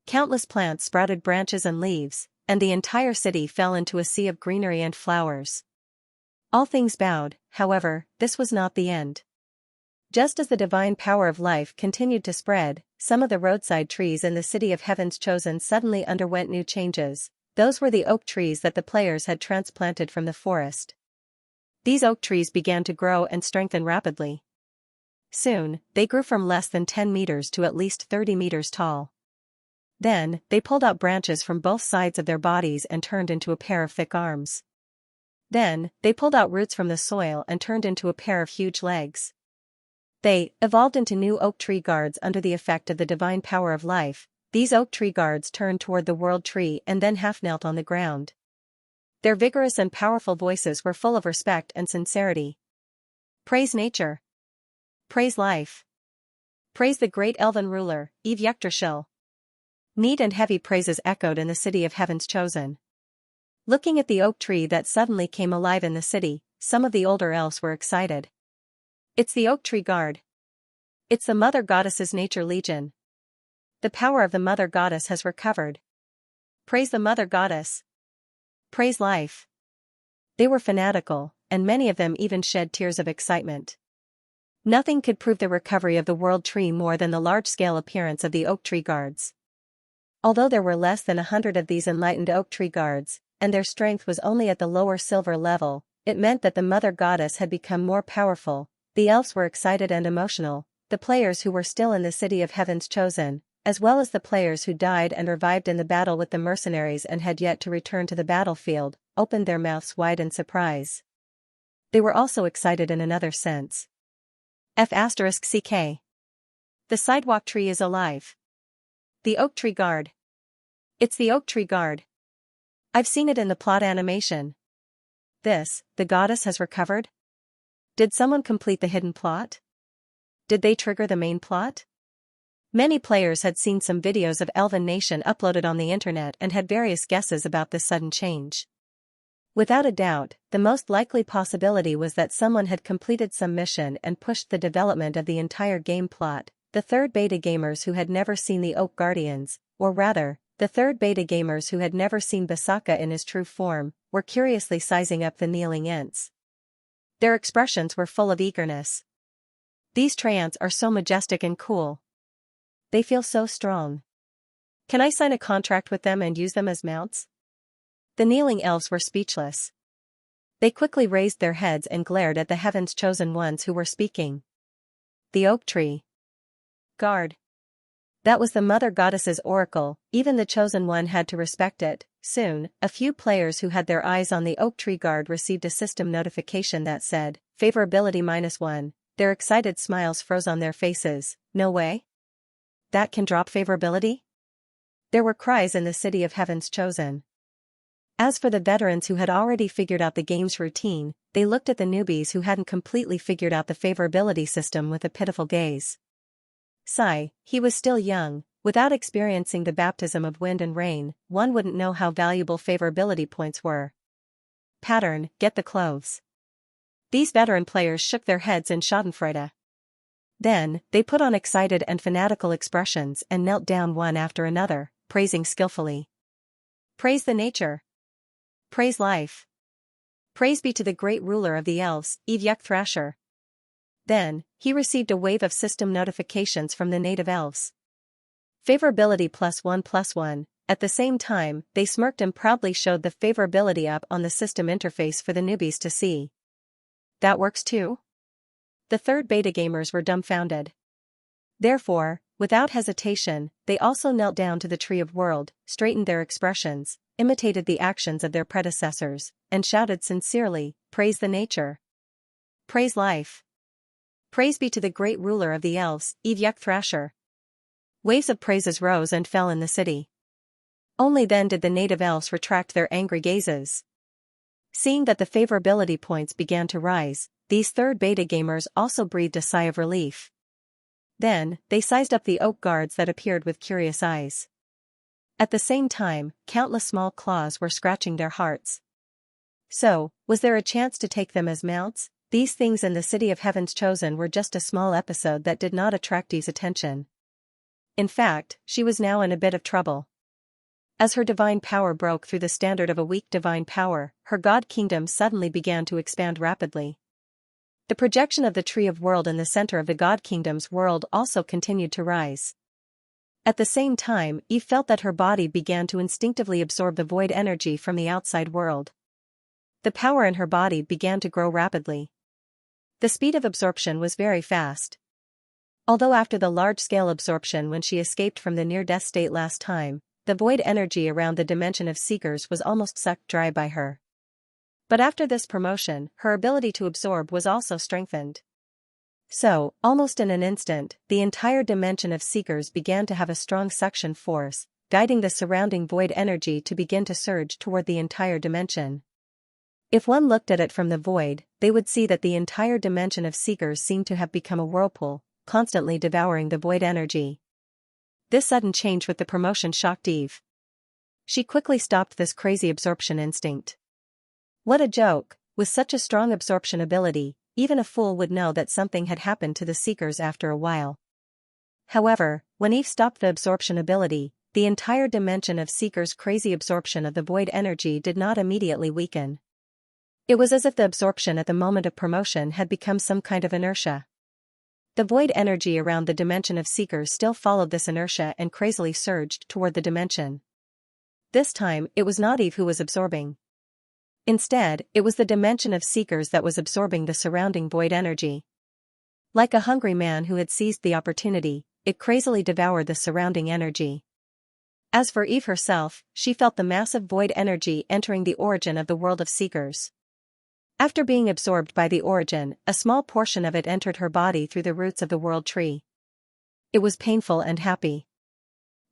Countless plants sprouted branches and leaves, and the entire city fell into a sea of greenery and flowers. All things bowed, however, this was not the end. Just as the divine power of life continued to spread, some of the roadside trees in the city of Heaven's Chosen suddenly underwent new changes. Those were the oak trees that the players had transplanted from the forest. These oak trees began to grow and strengthen rapidly. Soon, they grew from less than 10 meters to at least 30 meters tall. Then, they pulled out branches from both sides of their bodies and turned into a pair of thick arms. Then, they pulled out roots from the soil and turned into a pair of huge legs. They evolved into new oak tree guards under the effect of the divine power of life. These oak tree guards turned toward the world tree and then half-knelt on the ground. Their vigorous and powerful voices were full of respect and sincerity. Praise nature. Praise life. Praise the great elven ruler, Xianxia. Neat and heavy praises echoed in the city of Heaven's Chosen. Looking at the oak tree that suddenly came alive in the city, some of the older elves were excited. It's the Oak Tree Guard. It's the Mother Goddess's Nature Legion. The power of the Mother Goddess has recovered. Praise the Mother Goddess. Praise life. They were fanatical, and many of them even shed tears of excitement. Nothing could prove the recovery of the World Tree more than the large-scale appearance of the Oak Tree Guards. Although there were less than 100 of these enlightened Oak Tree Guards, and their strength was only at the lower silver level, it meant that the Mother Goddess had become more powerful. The elves were excited and emotional, the players who were still in the city of Heaven's Chosen, as well as the players who died and revived in the battle with the mercenaries and had yet to return to the battlefield, opened their mouths wide in surprise. They were also excited in another sense. F***CK. The sidewalk tree is alive. The Oak Tree Guard. It's the Oak Tree Guard. I've seen it in the plot animation. The goddess has recovered? Did someone complete the hidden plot? Did they trigger the main plot? Many players had seen some videos of Elven Nation uploaded on the internet and had various guesses about this sudden change. Without a doubt, the most likely possibility was that someone had completed some mission and pushed the development of the entire game plot. The third beta gamers who had never seen the Oak Guardians, or rather, the third beta gamers who had never seen Basaka in his true form, were curiously sizing up the kneeling Ents. Their expressions were full of eagerness. These Treants are so majestic and cool. They feel so strong. Can I sign a contract with them and use them as mounts? The kneeling elves were speechless. They quickly raised their heads and glared at the Heaven's Chosen ones who were speaking. The Oak Tree Guard. That was the Mother Goddess's oracle, even the Chosen One had to respect it. Soon, a few players who had their eyes on the Oak Tree Guard received a system notification that said, Favorability -1, their excited smiles froze on their faces. No way? That can drop favorability? There were cries in the city of Heaven's Chosen. As for the veterans who had already figured out the game's routine, they looked at the newbies who hadn't completely figured out the favorability system with a pitiful gaze. Sigh, he was still young. Without experiencing the baptism of wind and rain, one wouldn't know how valuable favorability points were. Pattern, get the clothes. These veteran players shook their heads in schadenfreude. Then, they put on excited and fanatical expressions and knelt down one after another, praising skillfully. Praise the nature. Praise life. Praise be to the great ruler of the elves, Xianxia. Then, he received a wave of system notifications from the native elves. Favorability +1+1, at the same time, they smirked and proudly showed the favorability up on the system interface for the newbies to see. That works too? The third beta gamers were dumbfounded. Therefore, without hesitation, they also knelt down to the Tree of World, straightened their expressions, imitated the actions of their predecessors, and shouted sincerely, Praise the nature. Praise life. Praise be to the great ruler of the elves, Xianxia. Waves of praises rose and fell in the city. Only then did the native elves retract their angry gazes. Seeing that the favorability points began to rise, these third beta gamers also breathed a sigh of relief. Then, they sized up the oak guards that appeared with curious eyes. At the same time, countless small claws were scratching their hearts. So, was there a chance to take them as mounts? These things in the city of Heaven's Chosen were just a small episode that did not attract Dee's attention. In fact, she was now in a bit of trouble. As her divine power broke through the standard of a weak divine power, her god kingdom suddenly began to expand rapidly. The projection of the tree of world in the center of the god kingdom's world also continued to rise. At the same time, Eve felt that her body began to instinctively absorb the void energy from the outside world. The power in her body began to grow rapidly. The speed of absorption was very fast. Although after the large-scale absorption when she escaped from the near-death state last time, the void energy around the dimension of seekers was almost sucked dry by her. But after this promotion, her ability to absorb was also strengthened. So, almost in an instant, the entire dimension of seekers began to have a strong suction force, guiding the surrounding void energy to begin to surge toward the entire dimension. If one looked at it from the void, they would see that the entire dimension of seekers seemed to have become a whirlpool, constantly devouring the void energy. This sudden change with the promotion shocked Eve. She quickly stopped this crazy absorption instinct. What a joke! With such a strong absorption ability, even a fool would know that something had happened to the seekers after a while. However, when Eve stopped the absorption ability, the entire dimension of seekers' crazy absorption of the void energy did not immediately weaken. It was as if the absorption at the moment of promotion had become some kind of inertia. The void energy around the dimension of seekers still followed this inertia and crazily surged toward the dimension. This time, it was not Eve who was absorbing. Instead, it was the dimension of seekers that was absorbing the surrounding void energy. Like a hungry man who had seized the opportunity, it crazily devoured the surrounding energy. As for Eve herself, she felt the massive void energy entering the origin of the world of seekers. After being absorbed by the origin, a small portion of it entered her body through the roots of the world tree. It was painful and happy.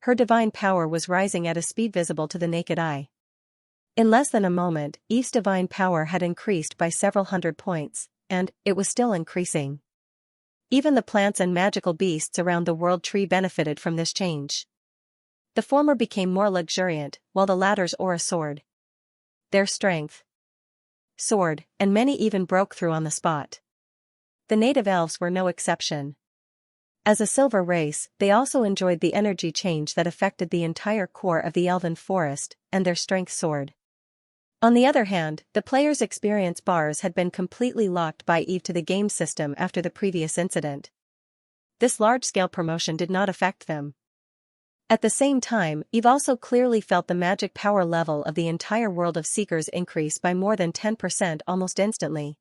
Her divine power was rising at a speed visible to the naked eye. In less than a moment, Eve's divine power had increased by several hundred points, and it was still increasing. Even the plants and magical beasts around the world tree benefited from this change. The former became more luxuriant, while the latter's aura soared. Their strength soared, and many even broke through on the spot. The native elves were no exception. As a silver race, they also enjoyed the energy change that affected the entire core of the elven forest, and their strength soared. On the other hand, the players' experience bars had been completely locked by Eve to the game system after the previous incident. This large-scale promotion did not affect them. At the same time, Eve also clearly felt the magic power level of the entire world of Seekers increase by more than 10% almost instantly.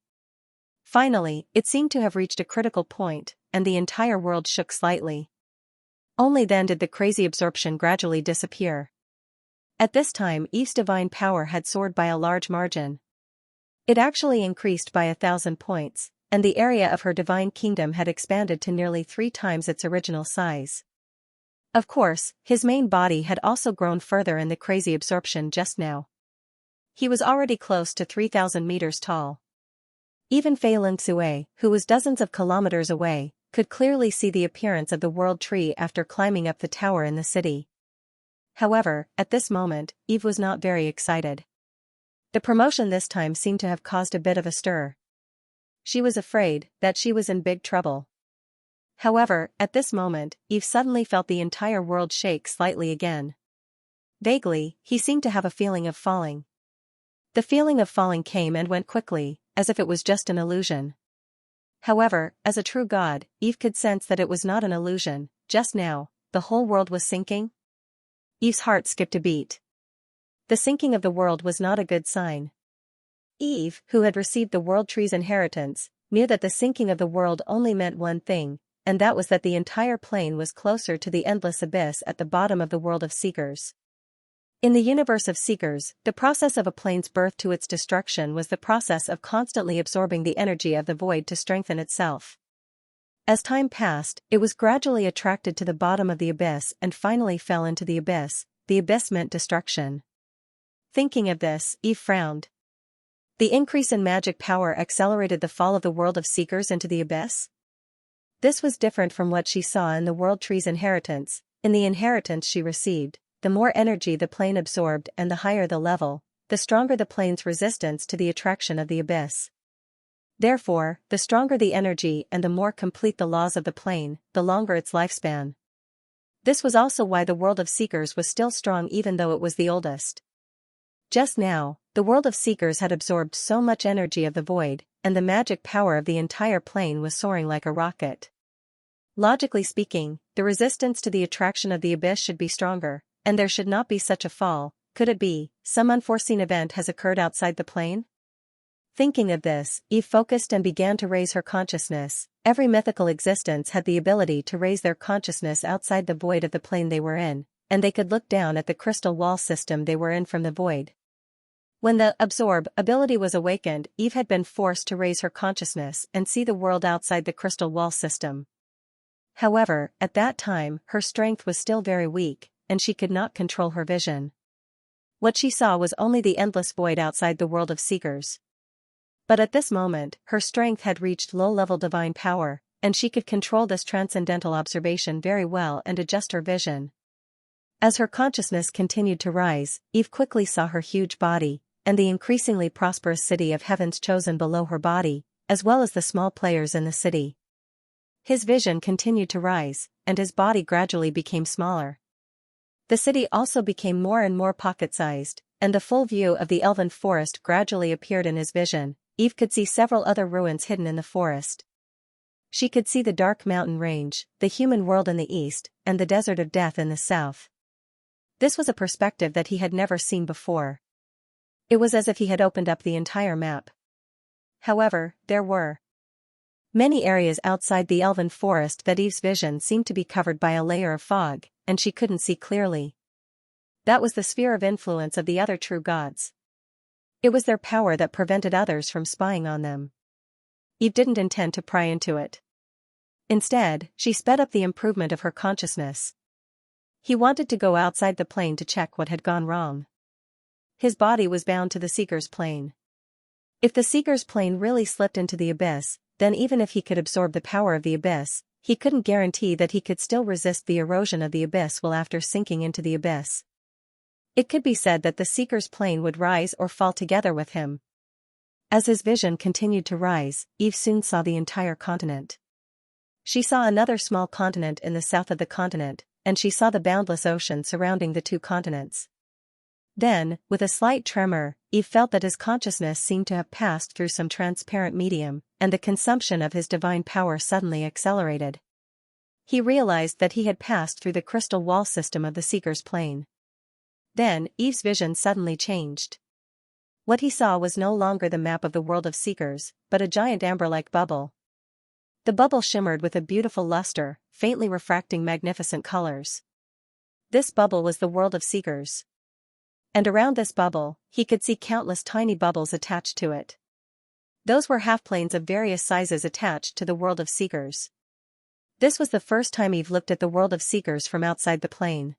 Finally, it seemed to have reached a critical point, and the entire world shook slightly. Only then did the crazy absorption gradually disappear. At this time, Eve's divine power had soared by a large margin. It actually increased by 1,000 points, and the area of her divine kingdom had expanded to nearly 3 times its original size. Of course, his main body had also grown further in the crazy absorption just now. He was already close to 3,000 meters tall. Even Fei Lingxue, who was dozens of kilometers away, could clearly see the appearance of the world tree after climbing up the tower in the city. However, at this moment, Eve was not very excited. The promotion this time seemed to have caused a bit of a stir. She was afraid that she was in big trouble. However, at this moment, Eve suddenly felt the entire world shake slightly again. Vaguely, he seemed to have a feeling of falling. The feeling of falling came and went quickly, as if it was just an illusion. However, as a true god, Eve could sense that it was not an illusion. Just now, the whole world was sinking. Eve's heart skipped a beat. The sinking of the world was not a good sign. Eve, who had received the world tree's inheritance, knew that the sinking of the world only meant one thing, and that was that the entire plane was closer to the endless abyss at the bottom of the world of Seekers. In the universe of Seekers, the process of a plane's birth to its destruction was the process of constantly absorbing the energy of the void to strengthen itself. As time passed, it was gradually attracted to the bottom of the abyss and finally fell into the abyss. The abyss meant destruction. Thinking of this, Eve frowned. The increase in magic power accelerated the fall of the world of Seekers into the abyss? This was different from what she saw in the world tree's inheritance. In the inheritance she received, the more energy the plane absorbed and the higher the level, the stronger the plane's resistance to the attraction of the abyss. Therefore, the stronger the energy and the more complete the laws of the plane, the longer its lifespan. This was also why the world of Seekers was still strong even though it was the oldest. Just now, the world of Seekers had absorbed so much energy of the void, and the magic power of the entire plane was soaring like a rocket. Logically speaking, the resistance to the attraction of the abyss should be stronger, and there should not be such a fall. Could it be, some unforeseen event has occurred outside the plane? Thinking of this, Eve focused and began to raise her consciousness. Every mythical existence had the ability to raise their consciousness outside the void of the plane they were in, and they could look down at the crystal wall system they were in from the void. When the absorb ability was awakened, Eve had been forced to raise her consciousness and see the world outside the crystal wall system. However, at that time, her strength was still very weak, and she could not control her vision. What she saw was only the endless void outside the world of Seekers. But at this moment, her strength had reached low-level divine power, and she could control this transcendental observation very well and adjust her vision. As her consciousness continued to rise, Eve quickly saw her huge body, and the increasingly prosperous city of heaven's chosen below her body, as well as the small players in the city. His vision continued to rise, and his body gradually became smaller. The city also became more and more pocket-sized, and the full view of the elven forest gradually appeared in his vision. Eve could see several other ruins hidden in the forest. She could see the dark mountain range, the human world in the east, and the desert of death in the south. This was a perspective that he had never seen before. It was as if he had opened up the entire map. However, there were many areas outside the elven forest that Eve's vision seemed to be covered by a layer of fog, and she couldn't see clearly. That was the sphere of influence of the other true gods. It was their power that prevented others from spying on them. Eve didn't intend to pry into it. Instead, she sped up the improvement of her consciousness. He wanted to go outside the plane to check what had gone wrong. His body was bound to the Seeker's plane. If the Seeker's plane really slipped into the abyss, then even if he could absorb the power of the abyss, he couldn't guarantee that he could still resist the erosion of the abyss while after sinking into the abyss. It could be said that the Seeker's plane would rise or fall together with him. As his vision continued to rise, Eve soon saw the entire continent. She saw another small continent in the south of the continent, and she saw the boundless ocean surrounding the two continents. Then, with a slight tremor, Eve felt that his consciousness seemed to have passed through some transparent medium, and the consumption of his divine power suddenly accelerated. He realized that he had passed through the crystal wall system of the Seeker's plane. Then, Eve's vision suddenly changed. What he saw was no longer the map of the world of Seekers, but a giant amber-like bubble. The bubble shimmered with a beautiful luster, faintly refracting magnificent colors. This bubble was the world of Seekers. And around this bubble, he could see countless tiny bubbles attached to it. Those were half-planes of various sizes attached to the world of Seekers. This was the first time Eve looked at the world of Seekers from outside the plane.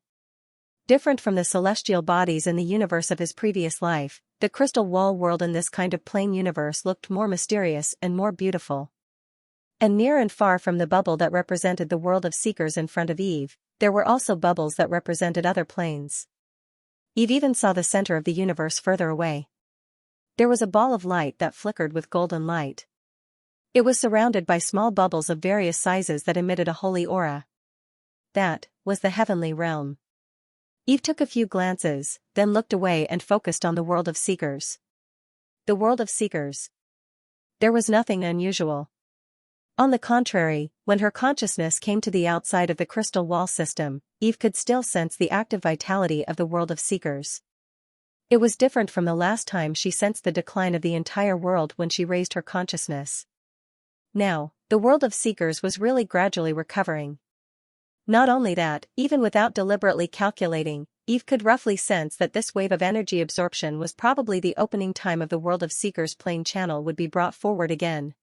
Different from the celestial bodies in the universe of his previous life, the crystal wall world in this kind of plane universe looked more mysterious and more beautiful. And near and far from the bubble that represented the world of Seekers in front of Eve, there were also bubbles that represented other planes. Eve even saw the center of the universe further away. There was a ball of light that flickered with golden light. It was surrounded by small bubbles of various sizes that emitted a holy aura. That was the heavenly realm. Eve took a few glances, then looked away and focused on the world of Seekers. The world of Seekers. There was nothing unusual. On the contrary, when her consciousness came to the outside of the crystal wall system, Eve could still sense the active vitality of the world of Seekers. It was different from the last time she sensed the decline of the entire world when she raised her consciousness. Now, the world of Seekers was really gradually recovering. Not only that, even without deliberately calculating, Eve could roughly sense that this wave of energy absorption was probably the opening time of the world of Seekers' plane channel would be brought forward again.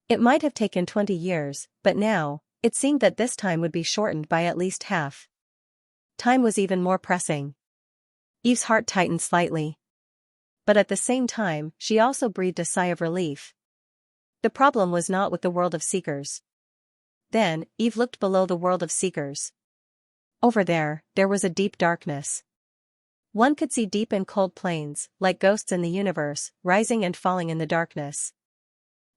It might have taken 20 years, but now, it seemed that this time would be shortened by at least half. Time was even more pressing. Eve's heart tightened slightly. But at the same time, she also breathed a sigh of relief. The problem was not with the world of Seekers. Then, Eve looked below the world of Seekers. Over there was a deep darkness. One could see deep and cold planes, like ghosts in the universe, rising and falling in the darkness.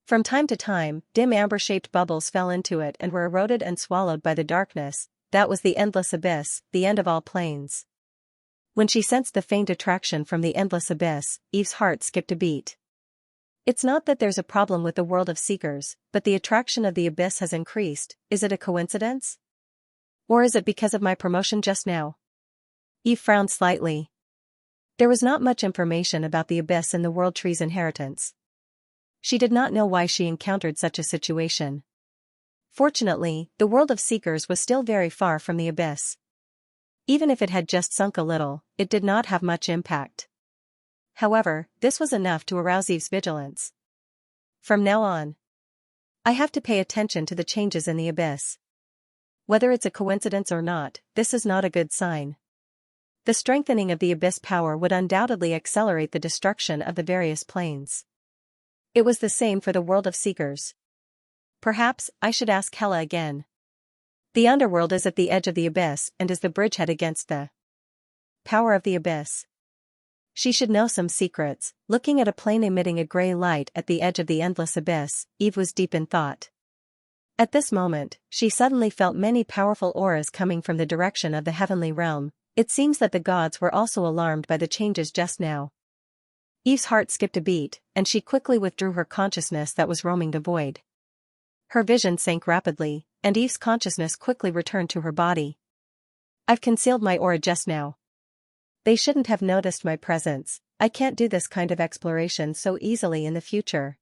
From time to time, dim amber-shaped bubbles fell into it and were eroded and swallowed by the darkness, that was the endless abyss, the end of all planes. When she sensed the faint attraction from the endless abyss, Eve's heart skipped a beat. It's not that there's a problem with the world of seekers, but the attraction of the abyss has increased. Is it a coincidence? Or is it because of my promotion just now? Eve frowned slightly. There was not much information about the abyss in the World Tree's inheritance. She did not know why she encountered such a situation. Fortunately, the world of seekers was still very far from the abyss. Even if it had just sunk a little, it did not have much impact. However, this was enough to arouse Eve's vigilance. From now on, I have to pay attention to the changes in the abyss. Whether it's a coincidence or not, this is not a good sign. The strengthening of the abyss power would undoubtedly accelerate the destruction of the various planes. It was the same for the world of seekers. Perhaps I should ask Hela again. The underworld is at the edge of the abyss and is the bridgehead against the power of the abyss. She should know some secrets. Looking at a plane emitting a gray light at the edge of the endless abyss, Eve was deep in thought. At this moment, she suddenly felt many powerful auras coming from the direction of the heavenly realm. It seems that the gods were also alarmed by the changes just now. Eve's heart skipped a beat, and she quickly withdrew her consciousness that was roaming the void. Her vision sank rapidly, and Eve's consciousness quickly returned to her body. I've concealed my aura just now. They shouldn't have noticed my presence. I can't do this kind of exploration so easily in the future.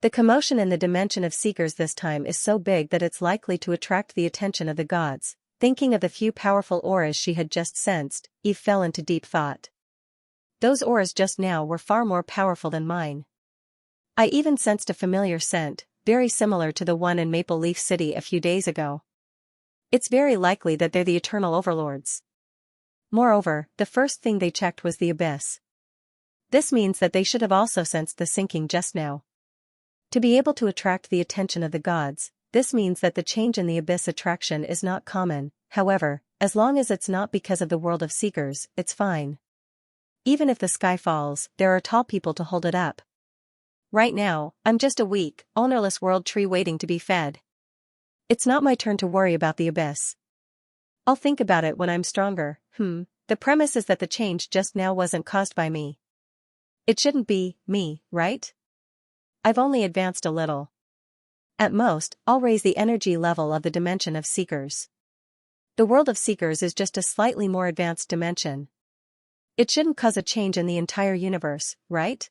The commotion in the dimension of seekers this time is so big that it's likely to attract the attention of the gods. Thinking of the few powerful auras she had just sensed, Eve fell into deep thought. Those auras just now were far more powerful than mine. I even sensed a familiar scent, very similar to the one in Maple Leaf City a few days ago. It's very likely that they're the eternal overlords. Moreover, the first thing they checked was the abyss. This means that they should have also sensed the sinking just now. To be able to attract the attention of the gods, this means that the change in the abyss attraction is not common. However, as long as it's not because of the world of seekers, it's fine. Even if the sky falls, there are tall people to hold it up. Right now, I'm just a weak, ownerless world tree waiting to be fed. It's not my turn to worry about the abyss. I'll think about it when I'm stronger. The premise is that the change just now wasn't caused by me. It shouldn't be me, right? I've only advanced a little. At most, I'll raise the energy level of the dimension of seekers. The world of seekers is just a slightly more advanced dimension. It shouldn't cause a change in the entire universe, right?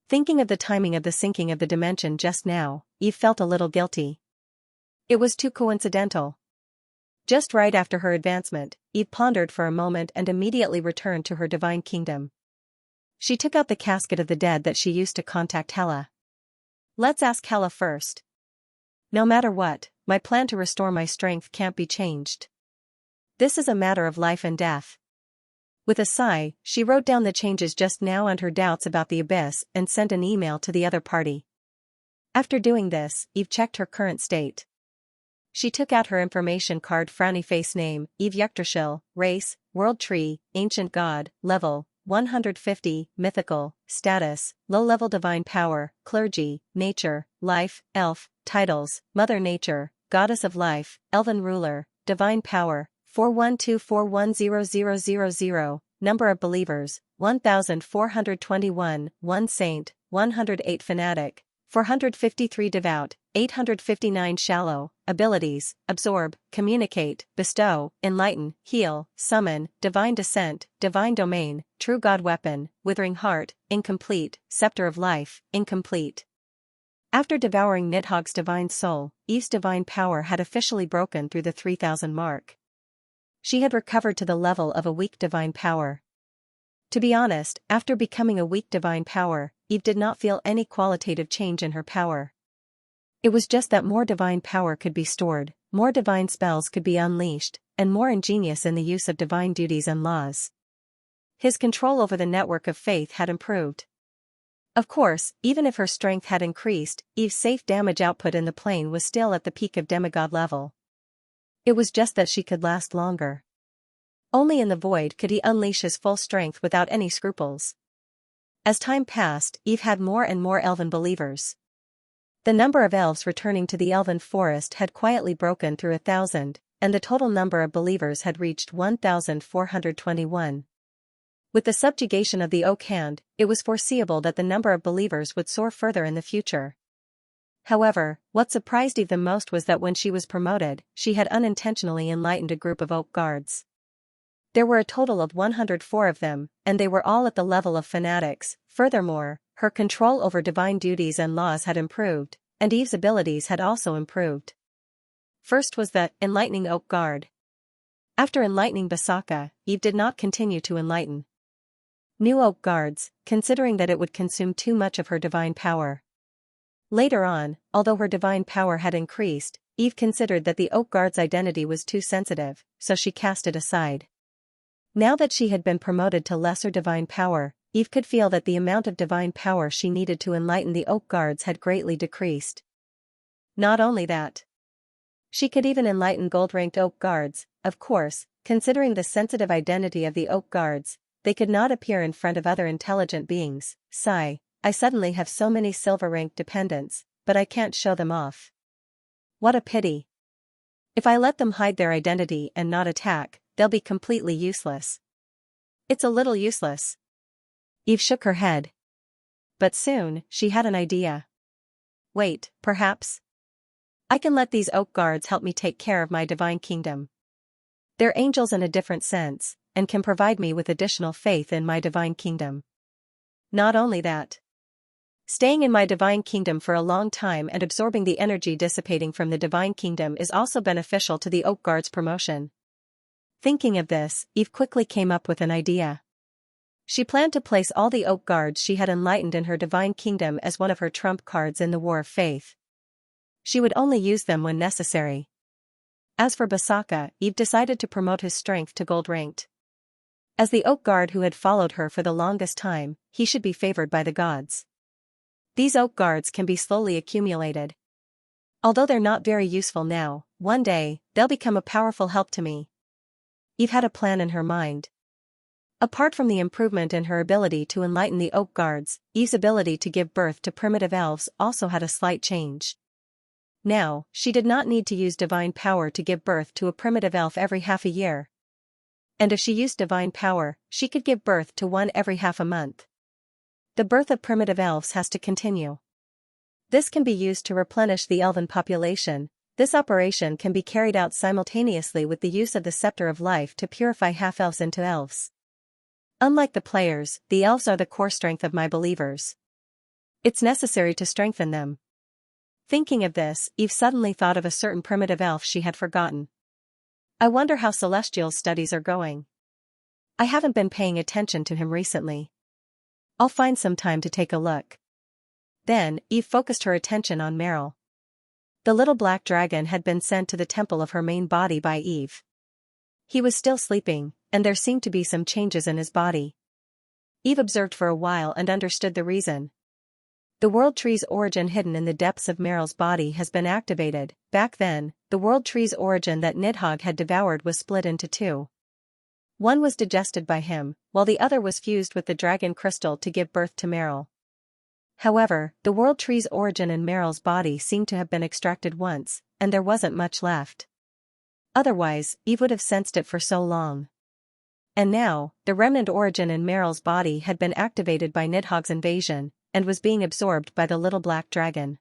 Thinking of the timing of the sinking of the dimension just now, Eve felt a little guilty. It was too coincidental. Just right after her advancement, Eve pondered for a moment and immediately returned to her divine kingdom. She took out the casket of the dead that she used to contact Hela. Let's ask Hela first. No matter what, my plan to restore my strength can't be changed. This is a matter of life and death. With a sigh, she wrote down the changes just now and her doubts about the abyss and sent an email to the other party. After doing this, Eve checked her current state. She took out her information card. Frowny face. Name, Eve Yggdrasil. Race, World Tree, Ancient God. Level, 150, Mythical. Status, Low-level Divine Power. Clergy, Nature, Life, Elf. Titles, Mother Nature, Goddess of Life, Elven Ruler. Divine Power, 412410000. Number of believers, 1421. 1 Saint, 108 Fanatic, 453 Devout, 859 Shallow. Abilities, Absorb, Communicate, Bestow, Enlighten, Heal, Summon, Divine Descent, Divine Domain, True God Weapon, Withering Heart, Incomplete, Scepter of Life, Incomplete. After devouring Nidhogg's divine soul, Eve's divine power had officially broken through the 3,000 mark. She had recovered to the level of a weak divine power. To be honest, after becoming a weak divine power, Eve did not feel any qualitative change in her power. It was just that more divine power could be stored, more divine spells could be unleashed, and more ingenious in the use of divine duties and laws. His control over the network of faith had improved. Of course, even if her strength had increased, Eve's safe damage output in the plane was still at the peak of demigod level. It was just that she could last longer. Only in the void could he unleash his full strength without any scruples. As time passed, Eve had more and more elven believers. The number of elves returning to the elven forest had quietly broken through 1,000, and the total number of believers had reached 1,421. With the subjugation of the oak hand, it was foreseeable that the number of believers would soar further in the future. However, what surprised Eve the most was that when she was promoted, she had unintentionally enlightened a group of oak guards. There were a total of 104 of them, and they were all at the level of fanatics. Furthermore, her control over divine duties and laws had improved, and Eve's abilities had also improved. First was the enlightening oak guard. After enlightening Basaka, Eve did not continue to enlighten new oak guards, considering that it would consume too much of her divine power. Later on, although her divine power had increased, Eve considered that the oak guard's identity was too sensitive, so she cast it aside. Now that she had been promoted to lesser divine power, Eve could feel that the amount of divine power she needed to enlighten the oak guards had greatly decreased. Not only that, she could even enlighten gold-ranked oak guards. Of course, considering the sensitive identity of the oak guards, they could not appear in front of other intelligent beings. Sigh, I suddenly have so many silver-ranked dependents, but I can't show them off. What a pity. If I let them hide their identity and not attack, they'll be completely useless. It's a little useless. Eve shook her head. But soon, she had an idea. Wait, perhaps I can let these oak guards help me take care of my divine kingdom. They're angels in a different sense, and can provide me with additional faith in my divine kingdom. Not only that, staying in my divine kingdom for a long time and absorbing the energy dissipating from the divine kingdom is also beneficial to the oak guard's promotion. Thinking of this, Eve quickly came up with an idea. She planned to place all the oak guards she had enlightened in her divine kingdom as one of her trump cards in the war of faith. She would only use them when necessary. As for Basaka, Eve decided to promote his strength to gold-ranked. As the oak guard who had followed her for the longest time, he should be favored by the gods. These oak guards can be slowly accumulated. Although they're not very useful now, one day, they'll become a powerful help to me. Eve had a plan in her mind. Apart from the improvement in her ability to enlighten the oak guards, Eve's ability to give birth to primitive elves also had a slight change. Now, she did not need to use divine power to give birth to a primitive elf every half a year. And if she used divine power, she could give birth to one every half a month. The birth of primitive elves has to continue. This can be used to replenish the elven population. This operation can be carried out simultaneously with the use of the scepter of life to purify half-elves into elves. Unlike the players, the elves are the core strength of my believers. It's necessary to strengthen them. Thinking of this, Eve suddenly thought of a certain primitive elf she had forgotten. I wonder how Celestial's studies are going. I haven't been paying attention to him recently. I'll find some time to take a look. Then, Eve focused her attention on Meryl. The little black dragon had been sent to the temple of her main body by Eve. He was still sleeping, and there seemed to be some changes in his body. Eve observed for a while and understood the reason. The world tree's origin hidden in the depths of Meryl's body has been activated. Back then, the world tree's origin that Nidhogg had devoured was split into two. One was digested by him, while the other was fused with the dragon crystal to give birth to Meryl. However, the world tree's origin in Meryl's body seemed to have been extracted once, and there wasn't much left. Otherwise, Eve would have sensed it for so long. And now, the remnant origin in Meryl's body had been activated by Nidhogg's invasion, and was being absorbed by the little black dragon.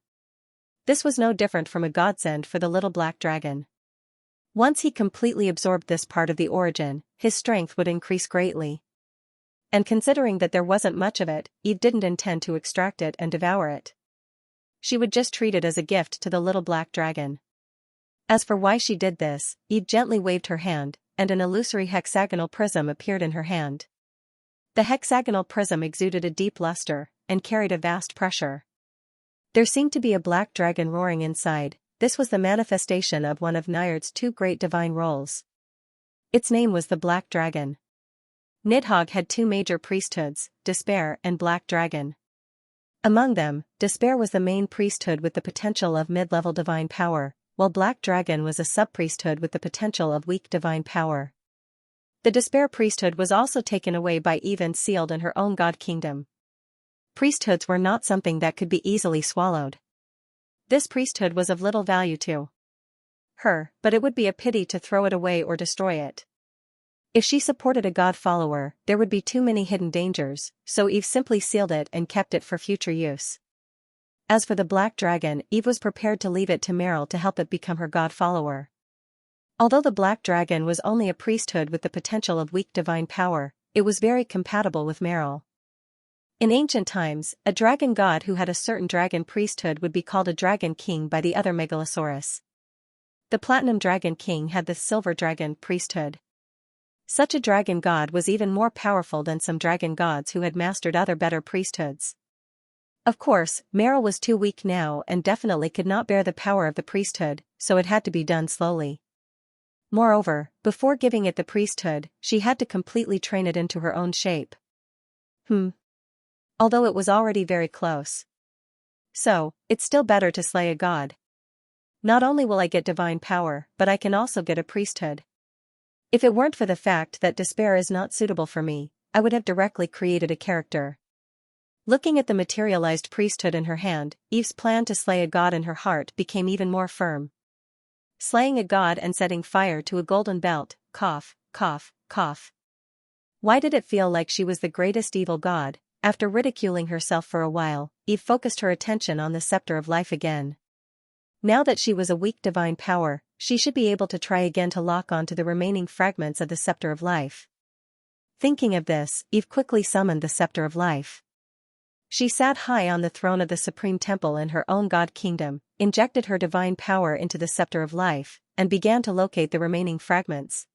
This was no different from a godsend for the little black dragon. Once he completely absorbed this part of the origin, his strength would increase greatly. And considering that there wasn't much of it, Eve didn't intend to extract it and devour it. She would just treat it as a gift to the little black dragon. As for why she did this, Eve gently waved her hand, and an illusory hexagonal prism appeared in her hand. The hexagonal prism exuded a deep luster, and carried a vast pressure. There seemed to be a black dragon roaring inside. This was the manifestation of one of Nyard's two great divine roles. Its name was the Black Dragon. Nidhogg had two major priesthoods, Despair and Black Dragon. Among them, Despair was the main priesthood with the potential of mid-level divine power, while Black Dragon was a sub-priesthood with the potential of weak divine power. The Despair priesthood was also taken away by Eve and sealed in her own god kingdom. Priesthoods were not something that could be easily swallowed. This priesthood was of little value too. her, but it would be a pity to throw it away or destroy it. If she supported a god follower, there would be too many hidden dangers, so Eve simply sealed it and kept it for future use. As for the black dragon, Eve was prepared to leave it to Meryl to help it become her god follower. Although the black dragon was only a priesthood with the potential of weak divine power, it was very compatible with Meryl. In ancient times, a dragon god who had a certain dragon priesthood would be called a dragon king by the other megalosaurus. The platinum dragon king had the silver dragon priesthood. Such a dragon god was even more powerful than some dragon gods who had mastered other better priesthoods. Of course, Meryl was too weak now and definitely could not bear the power of the priesthood, so it had to be done slowly. Moreover, before giving it the priesthood, she had to completely train it into her own shape. Although it was already very close. So, it's still better to slay a god. Not only will I get divine power, but I can also get a priesthood. If it weren't for the fact that despair is not suitable for me, I would have directly created a character. Looking at the materialized priesthood in her hand, Eve's plan to slay a god in her heart became even more firm. Slaying a god and setting fire to a golden belt, cough, cough, cough. Why did it feel like she was the greatest evil god? After ridiculing herself for a while, Eve focused her attention on the scepter of life again. Now that she was a weak divine power, she should be able to try again to lock onto the remaining fragments of the scepter of life. Thinking of this, Eve quickly summoned the scepter of life. She sat high on the throne of the supreme temple in her own god kingdom, injected her divine power into the scepter of life, and began to locate the remaining fragments.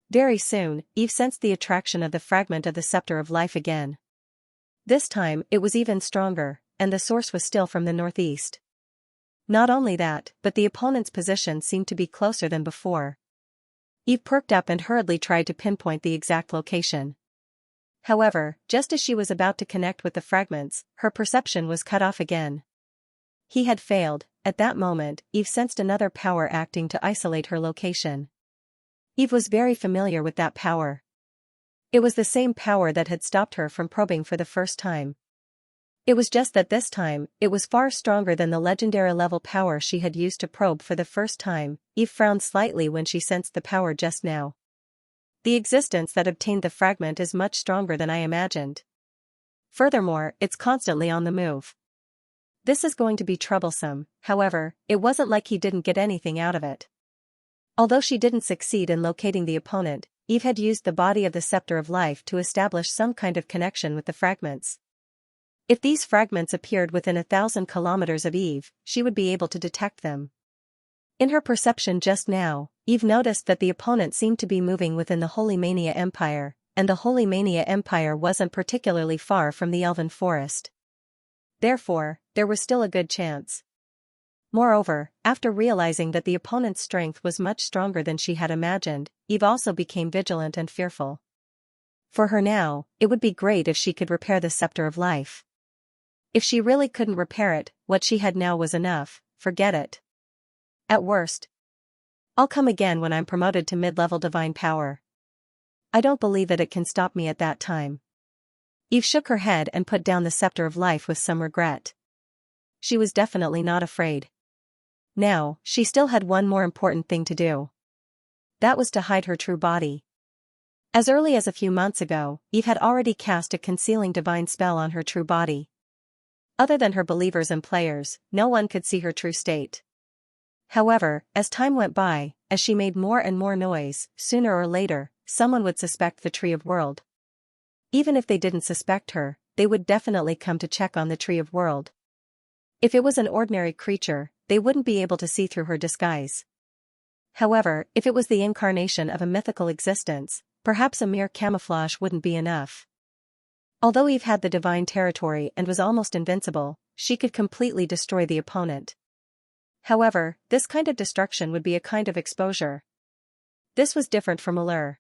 Very soon, Eve sensed the attraction of the fragment of the scepter of life again. This time, it was even stronger, and the source was still from the northeast. Not only that, but the opponent's position seemed to be closer than before. Eve perked up and hurriedly tried to pinpoint the exact location. However, just as she was about to connect with the fragments, her perception was cut off again. He had failed. At that moment, Eve sensed another power acting to isolate her location. Eve was very familiar with that power. It was the same power that had stopped her from probing for the first time. It was just that this time, it was far stronger than the legendary level power she had used to probe for the first time. Eve frowned slightly when she sensed the power just now. The existence that obtained the fragment is much stronger than I imagined. Furthermore, it's constantly on the move. This is going to be troublesome. However, it wasn't like he didn't get anything out of it. Although she didn't succeed in locating the opponent, Eve had used the body of the scepter of life to establish some kind of connection with the fragments. If these fragments appeared within 1,000 kilometers of Eve, she would be able to detect them. In her perception just now, Eve noticed that the opponent seemed to be moving within the Holy Mania Empire, and the Holy Mania Empire wasn't particularly far from the Elven Forest. Therefore, there was still a good chance. Moreover, after realizing that the opponent's strength was much stronger than she had imagined, Eve also became vigilant and fearful. For her now, it would be great if she could repair the scepter of life. If she really couldn't repair it, what she had now was enough. Forget it. At worst, I'll come again when I'm promoted to mid-level divine power. I don't believe that it can stop me at that time. Eve shook her head and put down the scepter of life with some regret. She was definitely not afraid. Now, she still had one more important thing to do. That was to hide her true body. As early as a few months ago, Eve had already cast a concealing divine spell on her true body. Other than her believers and players, no one could see her true state. However, as time went by, as she made more and more noise, sooner or later, someone would suspect the Tree of World. Even if they didn't suspect her, they would definitely come to check on the Tree of World. If it was an ordinary creature, they wouldn't be able to see through her disguise. However, if it was the incarnation of a mythical existence, perhaps a mere camouflage wouldn't be enough. Although Eve had the divine territory and was almost invincible, she could completely destroy the opponent. However, this kind of destruction would be a kind of exposure. This was different from Ullr.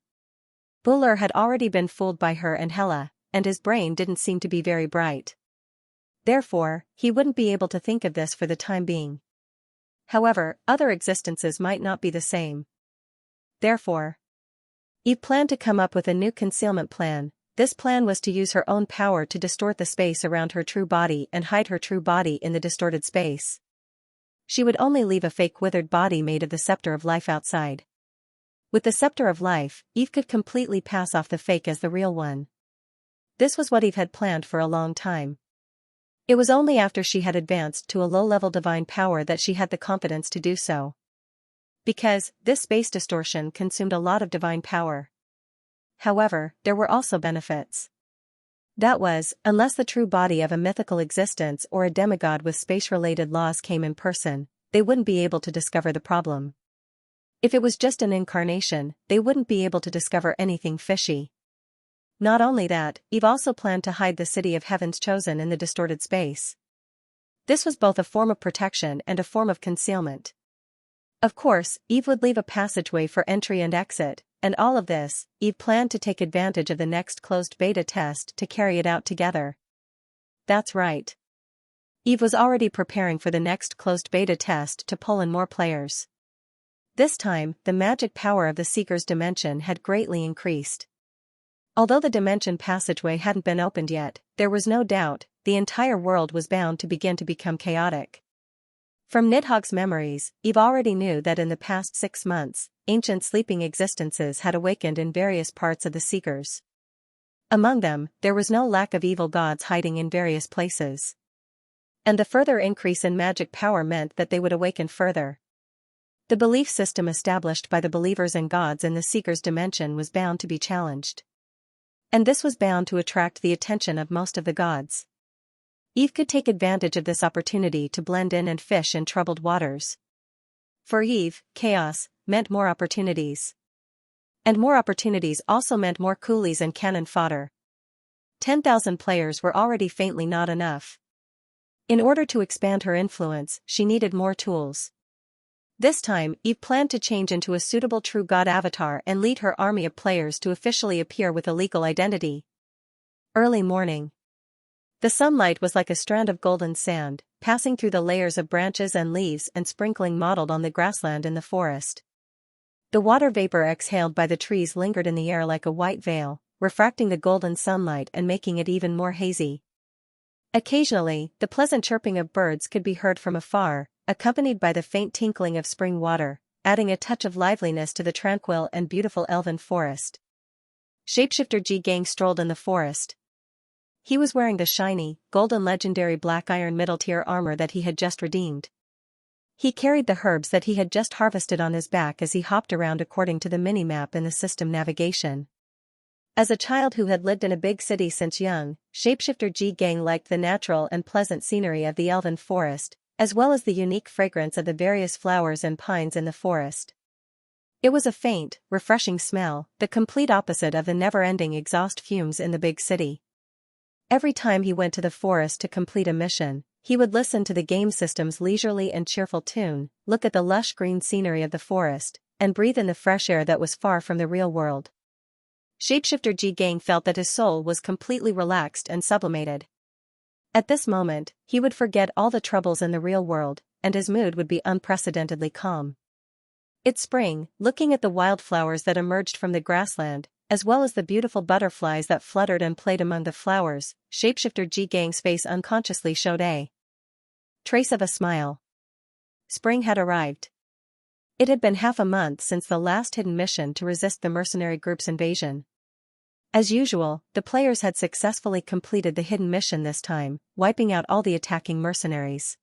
Ullr had already been fooled by her and Hela, and his brain didn't seem to be very bright. Therefore, he wouldn't be able to think of this for the time being. However, other existences might not be the same. Therefore, Eve planned to come up with a new concealment plan. This plan was to use her own power to distort the space around her true body and hide her true body in the distorted space. she would only leave a fake withered body made of the scepter of life outside. With the scepter of life, Eve could completely pass off the fake as the real one. This was what Eve had planned for a long time. It was only after she had advanced to a low-level divine power that she had the confidence to do so. Because, this space distortion consumed a lot of divine power. However, there were also benefits. That was, unless the true body of a mythical existence or a demigod with space-related laws came in person, they wouldn't be able to discover the problem. If it was just an incarnation, they wouldn't be able to discover anything fishy. Not only that, Eve also planned to hide the city of Heaven's Chosen in the distorted space. This was both a form of protection and a form of concealment. Of course, Eve would leave a passageway for entry and exit, and all of this, Eve planned to take advantage of the next closed beta test to carry it out together. That's right. Eve was already preparing for the next closed beta test to pull in more players. This time, the magic power of the Seeker's dimension had greatly increased. Although the dimension passageway hadn't been opened yet, there was no doubt, the entire world was bound to begin to become chaotic. From Nidhogg's memories, Eve already knew that in the past 6 months, ancient sleeping existences had awakened in various parts of the Seekers. Among them, there was no lack of evil gods hiding in various places. And the further increase in magic power meant that they would awaken further. The belief system established by the believers and gods in the Seeker's dimension was bound to be challenged. And this was bound to attract the attention of most of the gods. Eve could take advantage of this opportunity to blend in and fish in troubled waters. For Eve, chaos meant more opportunities. And more opportunities also meant more coolies and cannon fodder. 10,000 players were already faintly not enough. In order to expand her influence, she needed more tools. This time, Eve planned to change into a suitable true god avatar and lead her army of players to officially appear with a legal identity. Early morning. The sunlight was like a strand of golden sand, passing through the layers of branches and leaves and sprinkling mottled on the grassland in the forest. The water vapor exhaled by the trees lingered in the air like a white veil, refracting the golden sunlight and making it even more hazy. Occasionally, the pleasant chirping of birds could be heard from afar, accompanied by the faint tinkling of spring water, adding a touch of liveliness to the tranquil and beautiful elven forest. Shapeshifter Ji Gang strolled in the forest. He was wearing the shiny, golden legendary black iron middle-tier armor that he had just redeemed. He carried the herbs that he had just harvested on his back as he hopped around according to the mini-map in the system navigation. As a child who had lived in a big city since young, Shapeshifter Ji Gang liked the natural and pleasant scenery of the elven forest, as well as the unique fragrance of the various flowers and pines in the forest. It was a faint, refreshing smell, the complete opposite of the never-ending exhaust fumes in the big city. Every time he went to the forest to complete a mission, he would listen to the game system's leisurely and cheerful tune, look at the lush green scenery of the forest, and breathe in the fresh air that was far from the real world. Shapeshifter Ji Gang felt that his soul was completely relaxed and sublimated. At this moment, he would forget all the troubles in the real world, and his mood would be unprecedentedly calm. It's spring, looking at the wildflowers that emerged from the grassland, as well as the beautiful butterflies that fluttered and played among the flowers, Shapeshifter Ji Gang's face unconsciously showed a trace of a smile. Spring had arrived. It had been half a month since the last hidden mission to resist the mercenary group's invasion. As usual, the players had successfully completed the hidden mission this time, wiping out all the attacking mercenaries.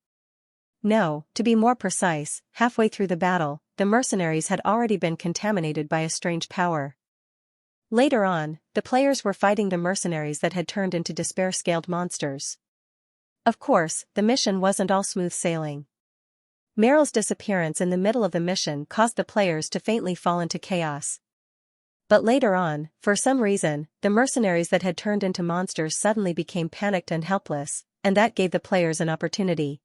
No, to be more precise, halfway through the battle, the mercenaries had already been contaminated by a strange power. Later on, the players were fighting the mercenaries that had turned into despair-scaled monsters. Of course, the mission wasn't all smooth sailing. Meryl's disappearance in the middle of the mission caused the players to faintly fall into chaos. But later on, for some reason, the mercenaries that had turned into monsters suddenly became panicked and helpless, and that gave the players an opportunity.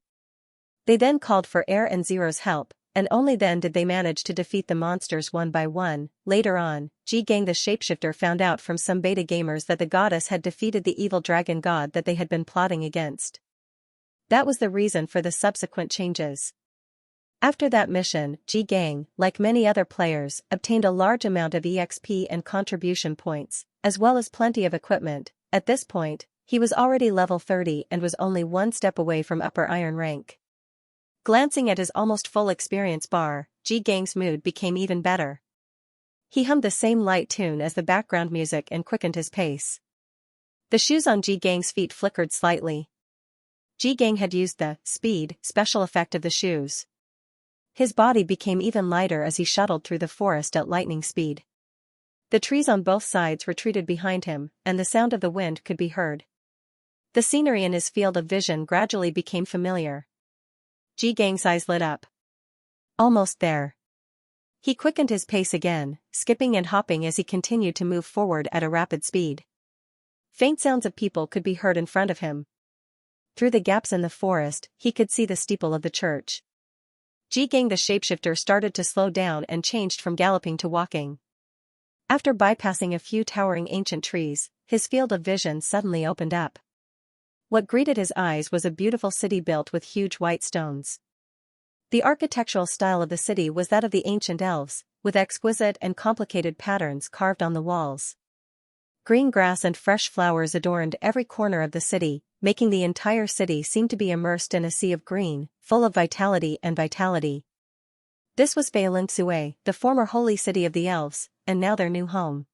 They then called for Air and Zero's help, and only then did they manage to defeat the monsters one by one. Later on, Ji Gang the shapeshifter found out from some beta gamers that the goddess had defeated the evil dragon god that they had been plotting against. That was the reason for the subsequent changes. After that mission, Ji Gang, like many other players, obtained a large amount of EXP and contribution points, as well as plenty of equipment. At this point, he was already level 30 and was only one step away from upper iron rank. Glancing at his almost full experience bar, Ji Gang's mood became even better. He hummed the same light tune as the background music and quickened his pace. The shoes on Ji Gang's feet flickered slightly. Ji Gang had used the speed special effect of the shoes. His body became even lighter as he shuttled through the forest at lightning speed. The trees on both sides retreated behind him, and the sound of the wind could be heard. The scenery in his field of vision gradually became familiar. Ji Gang's eyes lit up. Almost there. He quickened his pace again, skipping and hopping as he continued to move forward at a rapid speed. Faint sounds of people could be heard in front of him. Through the gaps in the forest, he could see the steeple of the church. Ji Gang the shapeshifter started to slow down and changed from galloping to walking. After bypassing a few towering ancient trees, his field of vision suddenly opened up. What greeted his eyes was a beautiful city built with huge white stones. The architectural style of the city was that of the ancient elves, with exquisite and complicated patterns carved on the walls. Green grass and fresh flowers adorned every corner of the city, making the entire city seem to be immersed in a sea of green, full of vitality and vitality. This was Xianxia, the former holy city of the elves, and now their new home.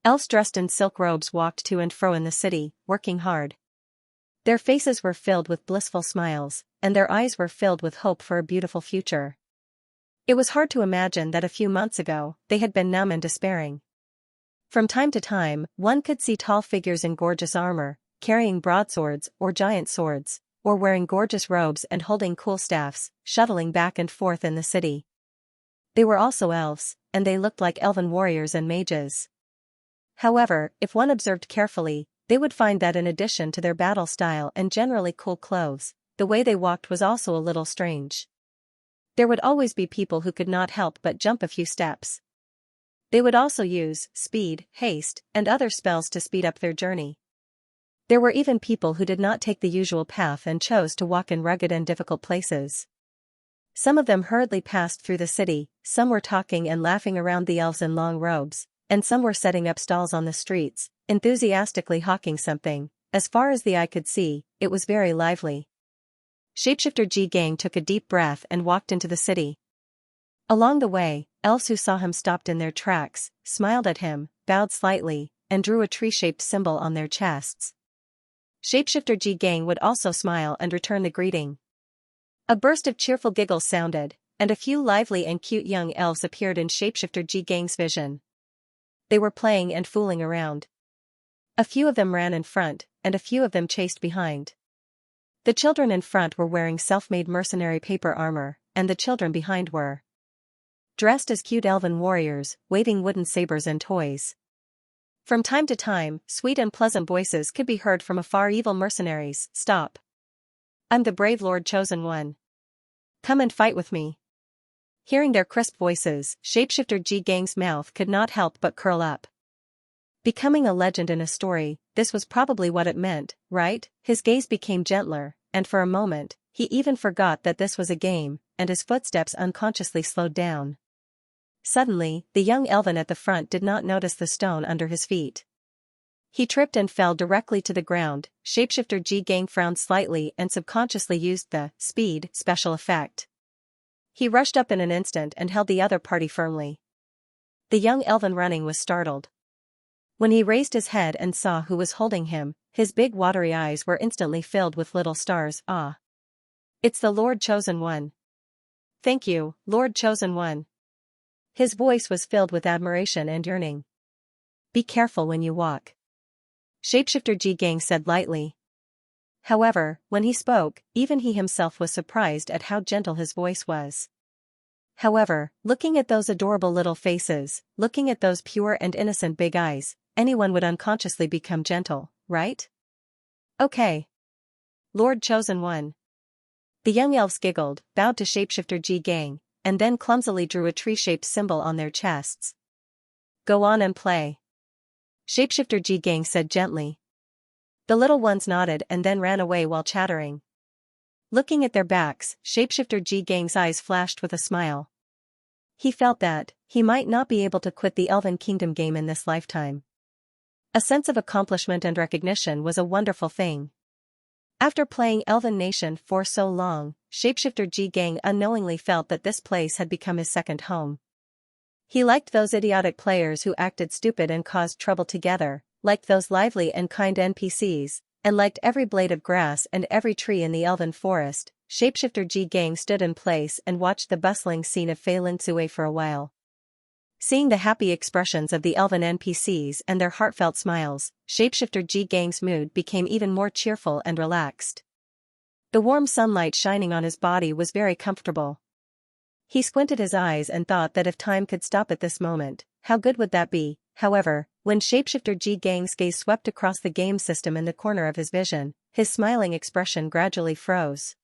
Elves dressed in silk robes walked to and fro in the city, working hard. Their faces were filled with blissful smiles, and their eyes were filled with hope for a beautiful future. It was hard to imagine that a few months ago, they had been numb and despairing. From time to time, one could see tall figures in gorgeous armor, carrying broadswords or giant swords, or wearing gorgeous robes and holding cool staffs, shuttling back and forth in the city. They were also elves, and they looked like elven warriors and mages. However, if one observed carefully, they would find that in addition to their battle style and generally cool clothes, the way they walked was also a little strange. There would always be people who could not help but jump a few steps. They would also use speed, haste, and other spells to speed up their journey. There were even people who did not take the usual path and chose to walk in rugged and difficult places. Some of them hurriedly passed through the city, some were talking and laughing around the elves in long robes, and some were setting up stalls on the streets, enthusiastically hawking something. As far as the eye could see, it was very lively. Shapeshifter Ji Gang took a deep breath and walked into the city. Along the way, elves who saw him stopped in their tracks, smiled at him, bowed slightly, and drew a tree-shaped symbol on their chests. Shapeshifter Ji Gang would also smile and return the greeting. A burst of cheerful giggles sounded, and a few lively and cute young elves appeared in Shapeshifter Ji Gang's vision. They were playing and fooling around. A few of them ran in front, and a few of them chased behind. The children in front were wearing self-made mercenary paper armor, and the children behind were dressed as cute elven warriors, waving wooden sabers and toys. From time to time, sweet and pleasant voices could be heard from afar. Evil mercenaries, stop. I'm the brave Lord Chosen One. Come and fight with me. Hearing their crisp voices, Shapeshifter Ji Gang's mouth could not help but curl up. Becoming a legend in a story, this was probably what it meant, right? His gaze became gentler, and for a moment, he even forgot that this was a game, and his footsteps unconsciously slowed down. Suddenly, the young elven at the front did not notice the stone under his feet. He tripped and fell directly to the ground. Shapeshifter Ji Gang frowned slightly and subconsciously used the speed special effect. He rushed up in an instant and held the other party firmly. The young elven running was startled. When he raised his head and saw who was holding him, his big watery eyes were instantly filled with little stars. Ah! It's the Lord Chosen One. Thank you, Lord Chosen One. His voice was filled with admiration and yearning. Be careful when you walk. Shapeshifter Ji Gang said lightly. However, when he spoke, even he himself was surprised at how gentle his voice was. However, looking at those adorable little faces, looking at those pure and innocent big eyes, anyone would unconsciously become gentle, right? Okay. Lord Chosen One. The young elves giggled, bowed to Shapeshifter Ji Gang, and then clumsily drew a tree-shaped symbol on their chests. Go on and play. Shapeshifter Ji Gang said gently. The little ones nodded and then ran away while chattering. Looking at their backs, Shapeshifter Ji Gang's eyes flashed with a smile. He felt that he might not be able to quit the Elven Kingdom game in this lifetime. A sense of accomplishment and recognition was a wonderful thing. After playing Elven Nation for so long, shapeshifter Ji Gang unknowingly felt that this place had become his second home. He liked those idiotic players who acted stupid and caused trouble together, liked those lively and kind NPCs, and liked every blade of grass and every tree in the elven forest. Shapeshifter Ji Gang stood in place and watched the bustling scene of Fei Lin Sui for a while. Seeing the happy expressions of the elven NPCs and their heartfelt smiles, shapeshifter Ji Gang's mood became even more cheerful and relaxed. The warm sunlight shining on his body was very comfortable. He squinted his eyes and thought that if time could stop at this moment, how good would that be? However, when shapeshifter Ji Gang's gaze swept across the game system in the corner of his vision, his smiling expression gradually froze.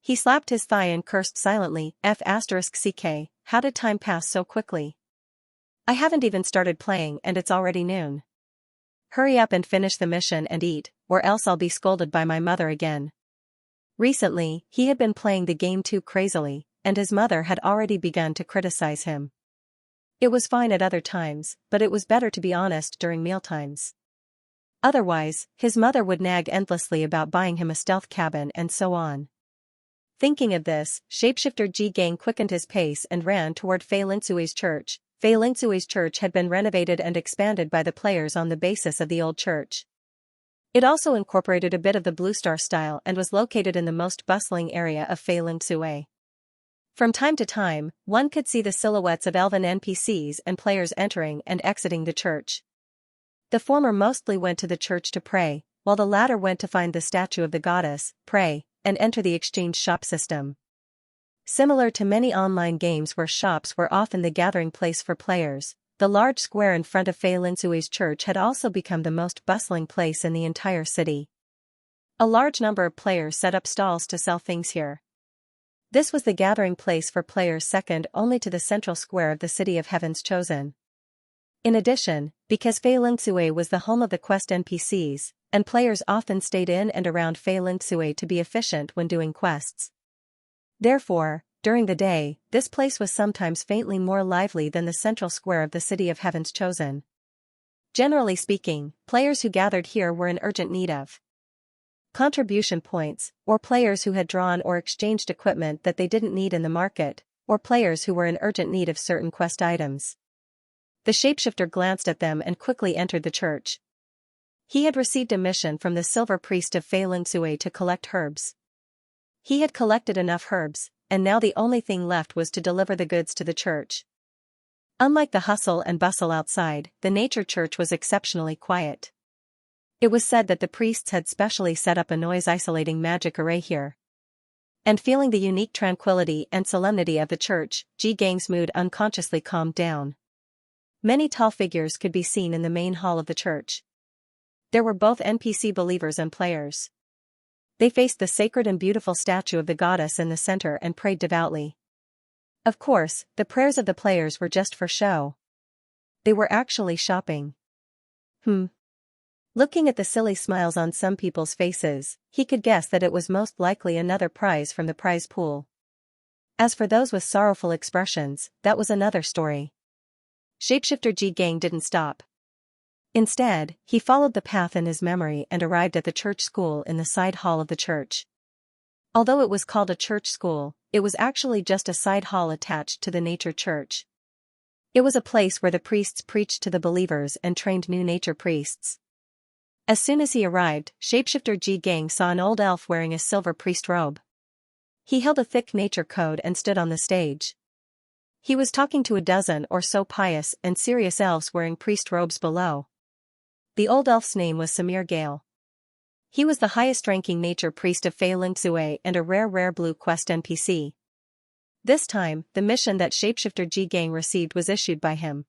He slapped his thigh and cursed silently, F***ck, how did time pass so quickly? I haven't even started playing and it's already noon. Hurry up and finish the mission and eat, or else I'll be scolded by my mother again. Recently, he had been playing the game too crazily, and his mother had already begun to criticize him. It was fine at other times, but it was better to be honest during mealtimes. Otherwise, his mother would nag endlessly about buying him a stealth cabin and so on. Thinking of this, shapeshifter Ji Gang quickened his pace and ran toward Fei Lin Sui's church. Fei Lin Sui's church had been renovated and expanded by the players on the basis of the old church. It also incorporated a bit of the Blue Star style and was located in the most bustling area of Fei Lin Sui. From time to time, one could see the silhouettes of elven NPCs and players entering and exiting the church. The former mostly went to the church to pray, while the latter went to find the statue of the goddess, pray, and enter the exchange shop system. Similar to many online games where shops were often the gathering place for players, the large square in front of Fei Lin Sui's church had also become the most bustling place in the entire city. A large number of players set up stalls to sell things here. This was the gathering place for players second only to the central square of the City of Heaven's Chosen. In addition, because Fei Lin Sui was the home of the quest NPCs, and players often stayed in and around Fei Lin Sui to be efficient when doing quests. Therefore, during the day, this place was sometimes faintly more lively than the central square of the City of Heaven's Chosen. Generally speaking, players who gathered here were in urgent need of contribution points, or players who had drawn or exchanged equipment that they didn't need in the market, or players who were in urgent need of certain quest items. The shapeshifter glanced at them and quickly entered the church. He had received a mission from the Silver Priest of Fei Lin Sui to collect herbs. He had collected enough herbs, and now the only thing left was to deliver the goods to the church. Unlike the hustle and bustle outside, the nature church was exceptionally quiet. It was said that the priests had specially set up a noise-isolating magic array here. And feeling the unique tranquility and solemnity of the church, Ji Gang's mood unconsciously calmed down. Many tall figures could be seen in the main hall of the church. There were both NPC believers and players. They faced the sacred and beautiful statue of the goddess in the center and prayed devoutly. Of course, the prayers of the players were just for show. They were actually shopping. Looking at the silly smiles on some people's faces, he could guess that it was most likely another prize from the prize pool. As for those with sorrowful expressions, that was another story. Shapeshifter Ji Gang didn't stop. Instead, he followed the path in his memory and arrived at the church school in the side hall of the church. Although it was called a church school, it was actually just a side hall attached to the nature church. It was a place where the priests preached to the believers and trained new nature priests. As soon as he arrived, shapeshifter Ji Gang saw an old elf wearing a silver priest robe. He held a thick nature code and stood on the stage. He was talking to a dozen or so pious and serious elves wearing priest robes below. The old elf's name was Samir Gale. He was the highest-ranking nature priest of Fei Lin Sui and a rare blue quest NPC. This time, the mission that shapeshifter Ji Gang received was issued by him.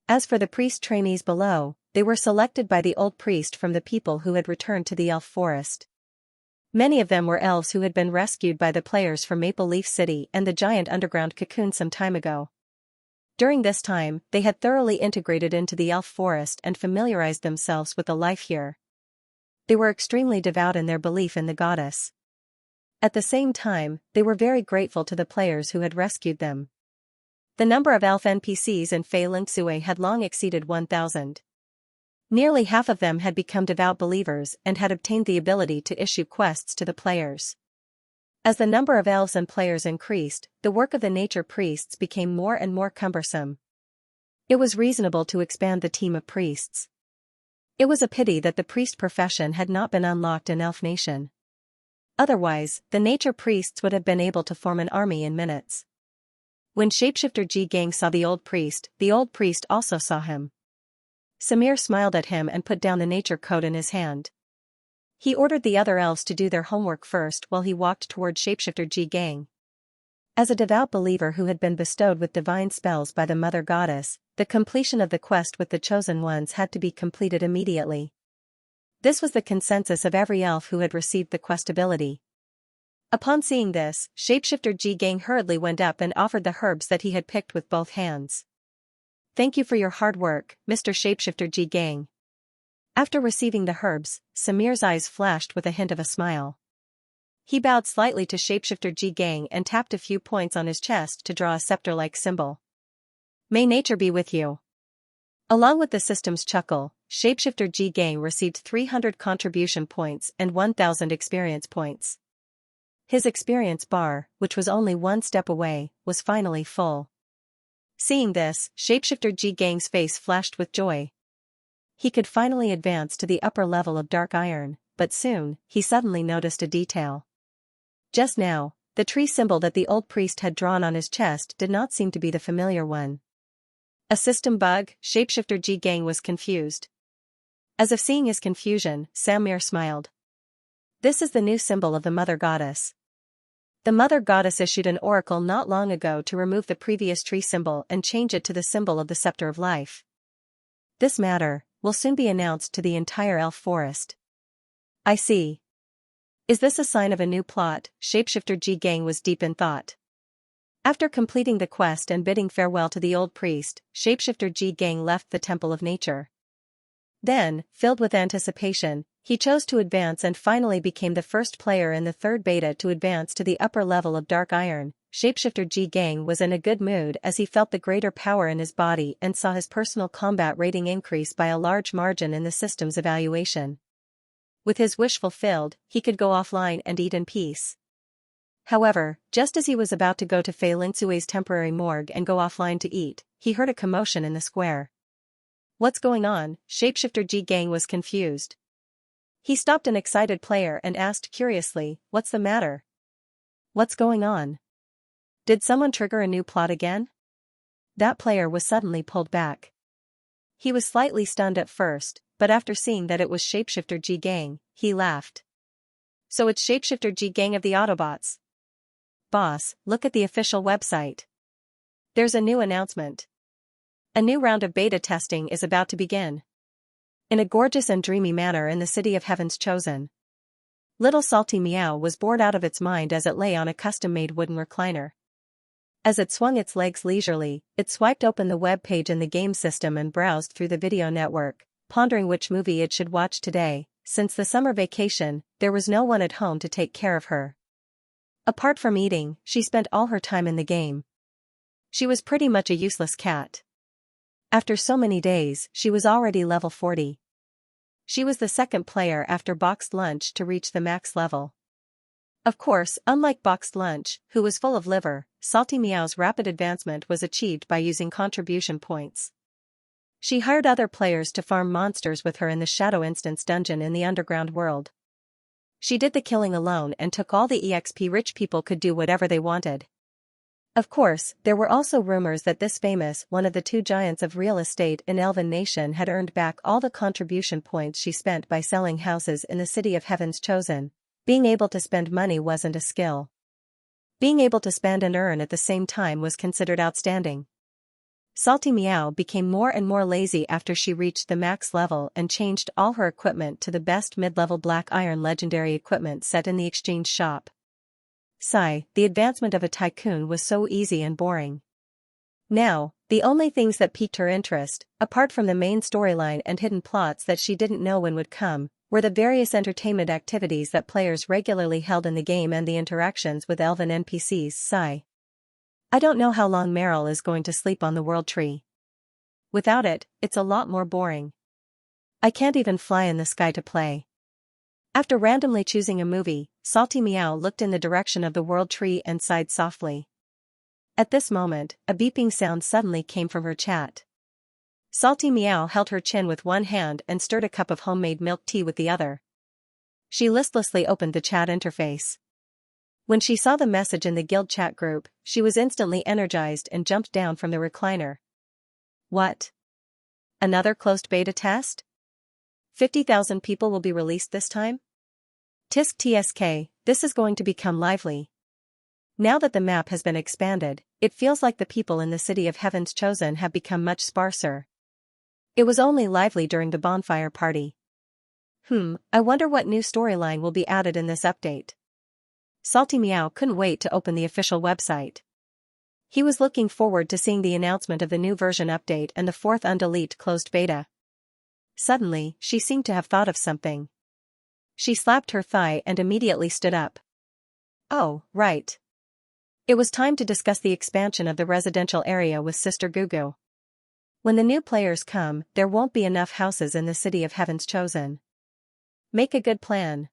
As for the priest trainees below, they were selected by the old priest from the people who had returned to the elf forest. Many of them were elves who had been rescued by the players from Maple Leaf City and the giant underground cocoon some time ago. During this time, they had thoroughly integrated into the elf forest and familiarized themselves with the life here. They were extremely devout in their belief in the goddess. At the same time, they were very grateful to the players who had rescued them. The number of elf NPCs in Fei Lin Sui had long exceeded 1,000. Nearly half of them had become devout believers and had obtained the ability to issue quests to the players. As the number of elves and players increased, the work of the nature priests became more and more cumbersome. It was reasonable to expand the team of priests. It was a pity that the priest profession had not been unlocked in Elf Nation. Otherwise, the nature priests would have been able to form an army in minutes. When Shapeshifter Ji-gang saw the old priest also saw him. Samir smiled at him and put down the nature code in his hand. He ordered the other elves to do their homework first while he walked toward Shapeshifter Ji-gang. As a devout believer who had been bestowed with divine spells by the Mother Goddess, the completion of the quest with the Chosen Ones had to be completed immediately. This was the consensus of every elf who had received the quest ability. Upon seeing this, Shapeshifter Ji-gang hurriedly went up and offered the herbs that he had picked with both hands. "Thank you for your hard work, Mr. Shapeshifter Ji-gang." After receiving the herbs, Samir's eyes flashed with a hint of a smile. He bowed slightly to Shapeshifter Ji-gang and tapped a few points on his chest to draw a scepter-like symbol. "May nature be with you." Along with the system's chuckle, Shapeshifter Ji-gang received 300 contribution points and 1,000 experience points. His experience bar, which was only one step away, was finally full. Seeing this, Shapeshifter Ji-gang's face flashed with joy. He could finally advance to the upper level of Dark Iron, but soon, he suddenly noticed a detail. Just now, the tree symbol that the old priest had drawn on his chest did not seem to be the familiar one. A system bug? Shapeshifter Ji-gang was confused. As if seeing his confusion, Samir smiled. "This is the new symbol of the Mother Goddess. The Mother Goddess issued an oracle not long ago to remove the previous tree symbol and change it to the symbol of the Scepter of Life. This matter will soon be announced to the entire elf forest." "I see. Is this a sign of a new plot?" Shapeshifter Ji-gang was deep in thought. After completing the quest and bidding farewell to the old priest, Shapeshifter Ji-gang left the Temple of Nature. Then, filled with anticipation, he chose to advance and finally became the first player in the third beta to advance to the upper level of Dark Iron. Shapeshifter Ji-gang was in a good mood as he felt the greater power in his body and saw his personal combat rating increase by a large margin in the system's evaluation. With his wish fulfilled, he could go offline and eat in peace. However, just as he was about to go to Fei Linsui's temporary morgue and go offline to eat, he heard a commotion in the square. "What's going on?" Shapeshifter Ji-gang was confused. He stopped an excited player and asked curiously, "What's the matter? What's going on? Did someone trigger a new plot again?" That player was suddenly pulled back. He was slightly stunned at first, but after seeing that it was Shapeshifter Ji-gang, he laughed. "So it's Shapeshifter Ji-gang of the Autobots. Boss, look at the official website. There's a new announcement. A new round of beta testing is about to begin. In a gorgeous and dreamy manner in the city of Heaven's Chosen." Little Salty Meow was bored out of its mind as it lay on a custom-made wooden recliner. As it swung its legs leisurely, it swiped open the web page in the game system and browsed through the video network, pondering which movie it should watch today. Since the summer vacation, there was no one at home to take care of her. Apart from eating, she spent all her time in the game. She was pretty much a useless cat. After so many days, she was already level 40. She was the second player after Boxed Lunch to reach the max level. Of course, unlike Boxed Lunch, who was full of liver, Salty Meow's rapid advancement was achieved by using contribution points. She hired other players to farm monsters with her in the Shadow Instance dungeon in the underground world. She did the killing alone and took all the EXP. Rich people could do whatever they wanted. Of course, there were also rumors that this famous one of the two giants of real estate in Elven Nation had earned back all the contribution points she spent by selling houses in the city of Heaven's Chosen. Being able to spend money wasn't a skill. Being able to spend and earn at the same time was considered outstanding. Salty Meow became more and more lazy after she reached the max level and changed all her equipment to the best mid-level Black Iron legendary equipment set in the exchange shop. Sigh, the advancement of a tycoon was so easy and boring. Now, the only things that piqued her interest, apart from the main storyline and hidden plots that she didn't know when would come, were the various entertainment activities that players regularly held in the game and the interactions with elven NPCs. Sigh. I don't know how long Meryl is going to sleep on the world tree. Without it, it's a lot more boring. I can't even fly in the sky to play. After randomly choosing a movie, Salty Meow looked in the direction of the world tree and sighed softly. At this moment, a beeping sound suddenly came from her chat. Salty Meow held her chin with one hand and stirred a cup of homemade milk tea with the other. She listlessly opened the chat interface. When she saw the message in the guild chat group, she was instantly energized and jumped down from the recliner. What? Another closed beta test? 50,000 people will be released this time? Tisk TSK, this is going to become lively. Now that the map has been expanded, it feels like the people in the City of Heaven's Chosen have become much sparser. It was only lively during the bonfire party. I wonder what new storyline will be added in this update. Salty Meow couldn't wait to open the official website. He was looking forward to seeing the announcement of the new version update and the 4th undelete closed beta. Suddenly, she seemed to have thought of something. She slapped her thigh and immediately stood up. Oh, right. It was time to discuss the expansion of the residential area with Sister Gugu. When the new players come, there won't be enough houses in the City of Heaven's Chosen. Make a good plan.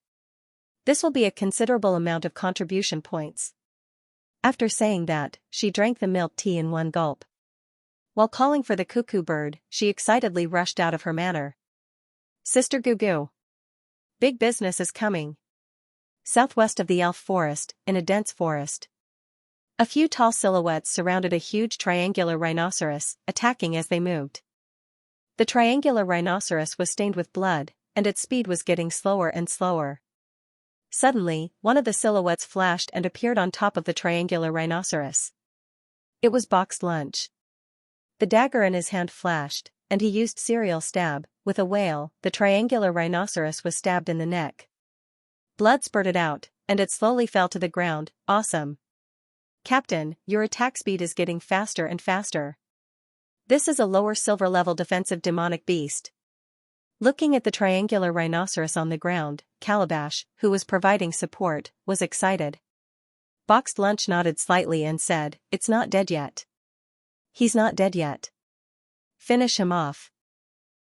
This will be a considerable amount of contribution points. After saying that, she drank the milk tea in one gulp. While calling for the cuckoo bird, she excitedly rushed out of her manor. Sister Gugu. Big business is coming. Southwest of the elf forest, in a dense forest. A few tall silhouettes surrounded a huge triangular rhinoceros, attacking as they moved. The triangular rhinoceros was stained with blood, and its speed was getting slower and slower. Suddenly, one of the silhouettes flashed and appeared on top of the triangular rhinoceros. It was Boxed Lunch. The dagger in his hand flashed, and he used serial stab. With a wail, the triangular rhinoceros was stabbed in the neck. Blood spurted out, and it slowly fell to the ground. Awesome. Captain, your attack speed is getting faster and faster. This is a lower silver level defensive demonic beast. Looking at the triangular rhinoceros on the ground, Calabash, who was providing support, was excited. Boxed Lunch nodded slightly and said, "It's not dead yet." He's not dead yet. Finish him off.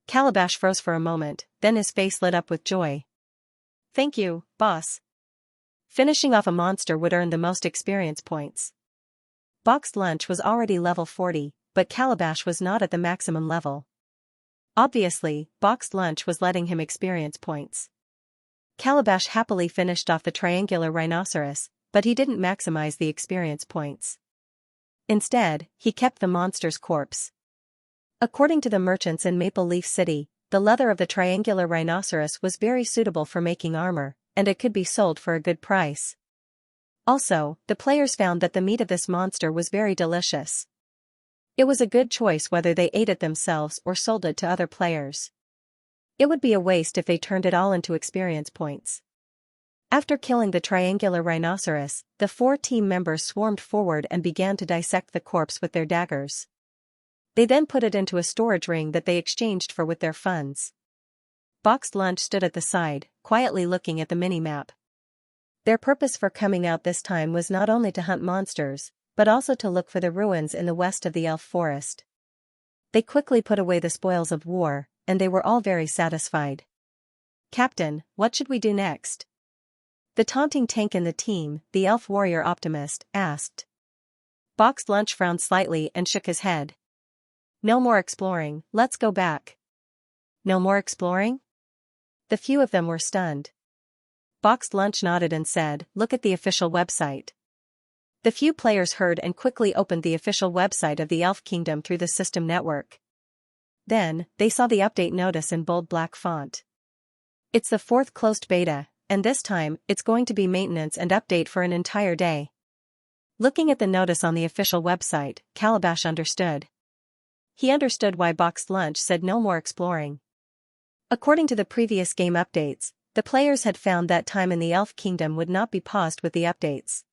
Calabash froze for a moment, then his face lit up with joy. Thank you, boss. Finishing off a monster would earn the most experience points. Boxed Lunch was already level 40, but Calabash was not at the maximum level. Obviously, Boxed Lunch was letting him experience points. Calabash happily finished off the triangular rhinoceros, but he didn't maximize the experience points. Instead, he kept the monster's corpse. According to the merchants in Maple Leaf City, the leather of the triangular rhinoceros was very suitable for making armor, and it could be sold for a good price. Also, the players found that the meat of this monster was very delicious. It was a good choice whether they ate it themselves or sold it to other players. It would be a waste if they turned it all into experience points. After killing the triangular rhinoceros, the 4 team members swarmed forward and began to dissect the corpse with their daggers. They then put it into a storage ring that they exchanged with their funds. Boxed Lunch stood at the side, quietly looking at the mini-map. Their purpose for coming out this time was not only to hunt monsters, but also to look for the ruins in the west of the elf forest. They quickly put away the spoils of war, and they were all very satisfied. Captain, what should we do next? The taunting tank in the team, the elf warrior optimist, asked. Boxed Lunch frowned slightly and shook his head. No more exploring, let's go back. No more exploring? The few of them were stunned. Boxed Lunch nodded and said, look at the official website. The few players heard and quickly opened the official website of the Elf Kingdom through the system network. Then, they saw the update notice in bold black font. It's the 4th closed beta, and this time, it's going to be maintenance and update for an entire day. Looking at the notice on the official website, Calabash understood. He understood why Boxed Lunch said no more exploring. According to the previous game updates, the players had found that time in the Elf Kingdom would not be paused with the updates.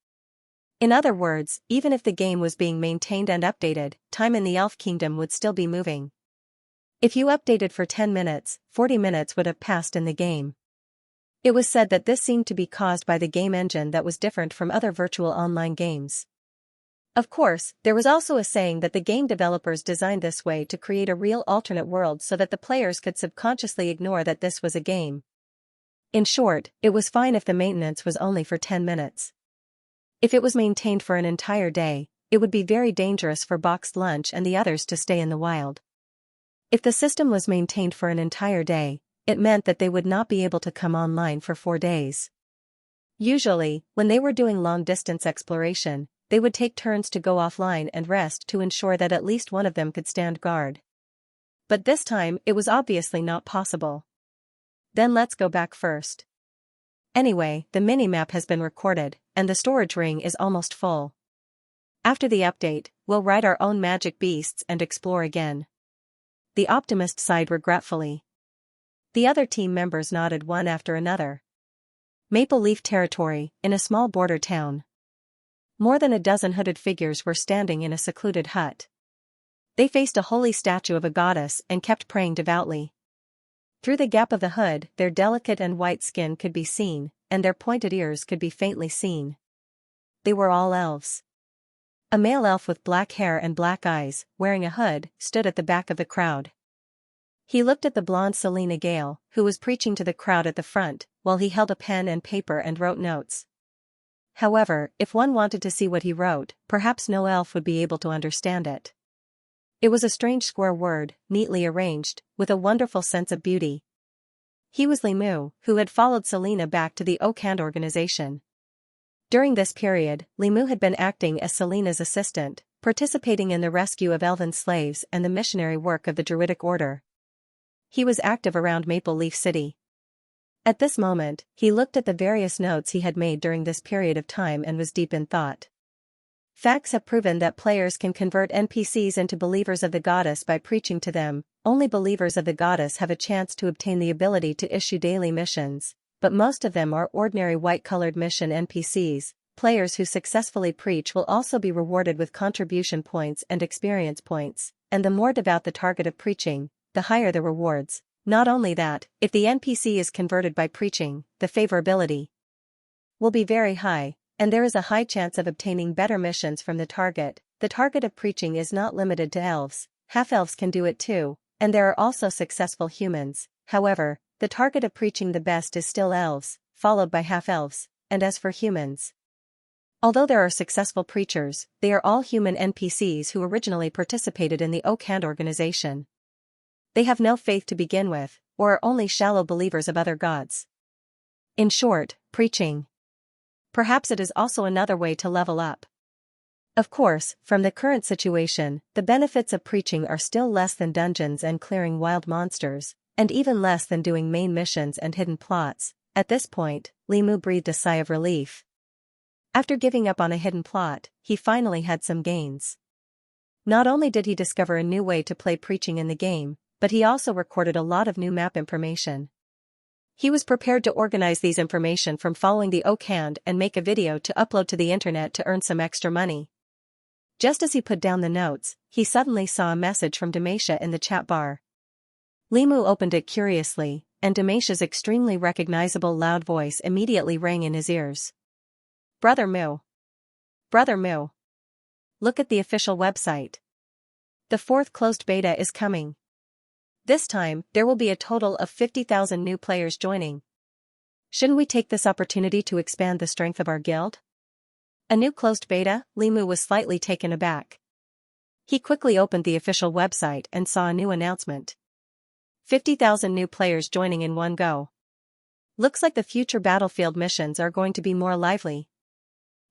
In other words, even if the game was being maintained and updated, time in the Elf Kingdom would still be moving. If you updated for 10 minutes, 40 minutes would have passed in the game. It was said that this seemed to be caused by the game engine that was different from other virtual online games. Of course, there was also a saying that the game developers designed this way to create a real alternate world so that the players could subconsciously ignore that this was a game. In short, it was fine if the maintenance was only for 10 minutes. If it was maintained for an entire day, it would be very dangerous for Boxed Lunch and the others to stay in the wild. If the system was maintained for an entire day, it meant that they would not be able to come online for 4 days. Usually, when they were doing long-distance exploration, they would take turns to go offline and rest to ensure that at least one of them could stand guard. But this time, it was obviously not possible. Then let's go back first. Anyway, the minimap has been recorded, and the storage ring is almost full. After the update, we'll ride our own magic beasts and explore again. The optimist sighed regretfully. The other team members nodded one after another. Maple Leaf Territory, in a small border town. More than a dozen hooded figures were standing in a secluded hut. They faced a holy statue of a goddess and kept praying devoutly. Through the gap of the hood, their delicate and white skin could be seen, and their pointed ears could be faintly seen. They were all elves. A male elf with black hair and black eyes, wearing a hood, stood at the back of the crowd. He looked at the blonde Selena Gale, who was preaching to the crowd at the front, while he held a pen and paper and wrote notes. However, if one wanted to see what he wrote, perhaps no elf would be able to understand it. It was a strange square word, neatly arranged, with a wonderful sense of beauty. He was Limu, who had followed Selena back to the Oakhand organization. During this period, Limu had been acting as Selena's assistant, participating in the rescue of elven slaves and the missionary work of the Druidic Order. He was active around Maple Leaf City. At this moment, he looked at the various notes he had made during this period of time and was deep in thought. Facts have proven that players can convert NPCs into believers of the goddess by preaching to them. Only believers of the goddess have a chance to obtain the ability to issue daily missions, but most of them are ordinary white-colored mission NPCs. Players who successfully preach will also be rewarded with contribution points and experience points, and the more devout the target of preaching, the higher the rewards. Not only that, if the NPC is converted by preaching, the favorability will be very high, and there is a high chance of obtaining better missions from the target. The target of preaching is not limited to elves, half-elves can do it too, and there are also successful humans. However, the target of preaching the best is still elves, followed by half-elves, and as for humans. Although there are successful preachers, they are all human NPCs who originally participated in the Oakhand organization. They have no faith to begin with, or are only shallow believers of other gods. In short, preaching. Perhaps it is also another way to level up. Of course, from the current situation, the benefits of preaching are still less than dungeons and clearing wild monsters, and even less than doing main missions and hidden plots. At this point, Limu breathed a sigh of relief. After giving up on a hidden plot, he finally had some gains. Not only did he discover a new way to play preaching in the game, but he also recorded a lot of new map information. He was prepared to organize these information from following the Oakhand and make a video to upload to the internet to earn some extra money. Just as he put down the notes, he suddenly saw a message from Demacia in the chat bar. Limu opened it curiously, and Demacia's extremely recognizable loud voice immediately rang in his ears. Brother Mu. Brother Mu. Look at the official website. The 4th closed beta is coming. This time, there will be a total of 50,000 new players joining. Shouldn't we take this opportunity to expand the strength of our guild? A new closed beta? Limu was slightly taken aback. He quickly opened the official website and saw a new announcement. 50,000 new players joining in one go. Looks like the future battlefield missions are going to be more lively.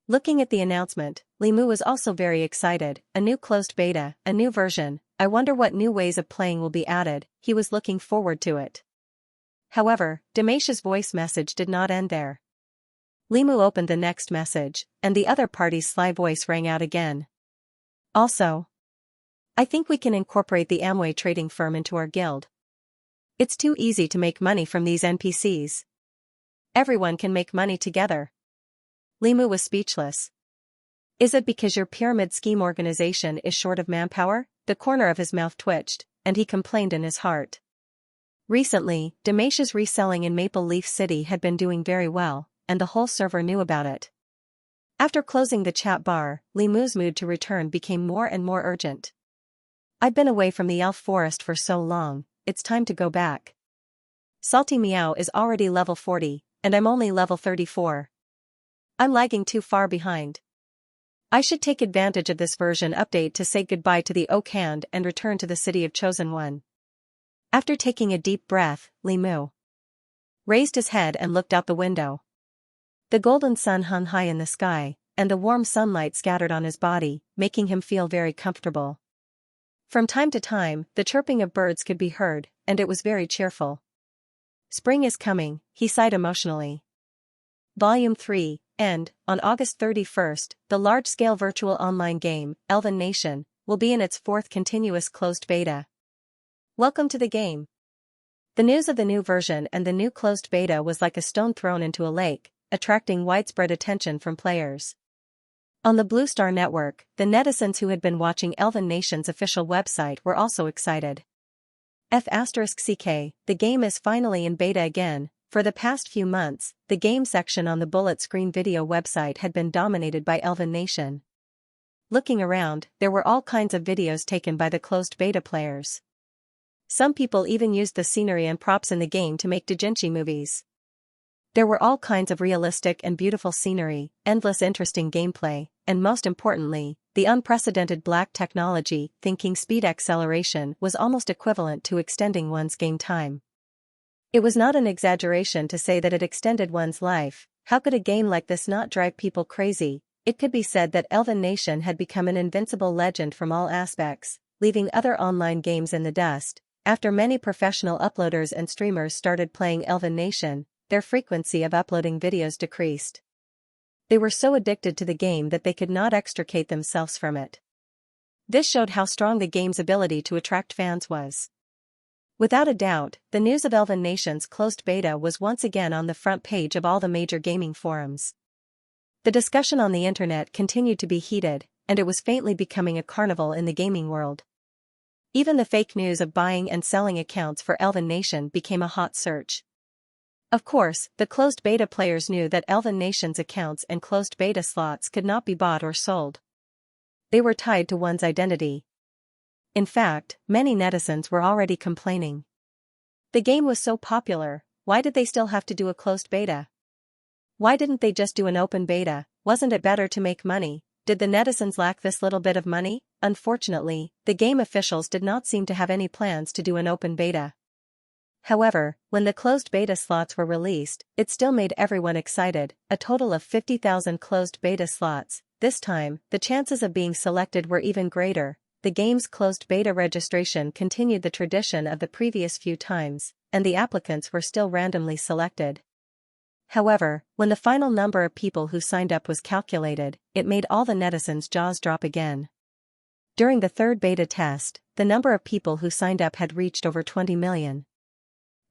Looking at the announcement, Limu was also very excited. A new closed beta, a new version. I wonder what new ways of playing will be added. He was looking forward to it. However, Demacia's voice message did not end there. Limu opened the next message, and the other party's sly voice rang out again. Also, I think we can incorporate the Amway trading firm into our guild. It's too easy to make money from these NPCs. Everyone can make money together. Limu was speechless. Is it because your pyramid scheme organization is short of manpower? The corner of his mouth twitched, and he complained in his heart. Recently, Demacia's reselling in Maple Leaf City had been doing very well, and the whole server knew about it. After closing the chat bar, Li Mu's mood to return became more and more urgent. I've been away from the elf forest for so long, it's time to go back. Salty Meow is already level 40, and I'm only level 34. I'm lagging too far behind. I should take advantage of this version update to say goodbye to the Oak Hand and return to the city of Chosen One. After taking a deep breath, Li Mu raised his head and looked out the window. The golden sun hung high in the sky, and the warm sunlight scattered on his body, making him feel very comfortable. From time to time, the chirping of birds could be heard, and it was very cheerful. Spring is coming, he sighed emotionally. Volume 3, and, on August 31st, the large-scale virtual online game, Elven Nation, will be in its fourth continuous closed beta. Welcome to the game. The news of the new version and the new closed beta was like a stone thrown into a lake, attracting widespread attention from players. On the Blue Star Network, the netizens who had been watching Elven Nation's official website were also excited. *CK, the game is finally in beta again. For the past few months, the game section on the Bullet Screen Video website had been dominated by Elven Nation. Looking around, there were all kinds of videos taken by the closed beta players. Some people even used the scenery and props in the game to make doujinshi movies. There were all kinds of realistic and beautiful scenery, endless interesting gameplay, and most importantly, the unprecedented black technology. Thinking speed acceleration was almost equivalent to extending one's game time. It was not an exaggeration to say that it extended one's life. How could a game like this not drive people crazy? It could be said that Elven Nation had become an invincible legend from all aspects, leaving other online games in the dust. After many professional uploaders and streamers started playing Elven Nation, their frequency of uploading videos decreased. They were so addicted to the game that they could not extricate themselves from it. This showed how strong the game's ability to attract fans was. Without a doubt, the news of Elven Nation's closed beta was once again on the front page of all the major gaming forums. The discussion on the internet continued to be heated, and it was faintly becoming a carnival in the gaming world. Even the fake news of buying and selling accounts for Elven Nation became a hot search. Of course, the closed beta players knew that Elven Nation's accounts and closed beta slots could not be bought or sold. They were tied to one's identity. In fact, many netizens were already complaining. The game was so popular, why did they still have to do a closed beta? Why didn't they just do an open beta? Wasn't it better to make money? Did the netizens lack this little bit of money? Unfortunately, the game officials did not seem to have any plans to do an open beta. However, when the closed beta slots were released, it still made everyone excited. A total of 50,000 closed beta slots. This time, the chances of being selected were even greater. The game's closed beta registration continued the tradition of the previous few times, and the applicants were still randomly selected. However, when the final number of people who signed up was calculated, it made all the netizens' jaws drop again. During the third beta test, the number of people who signed up had reached over 20 million.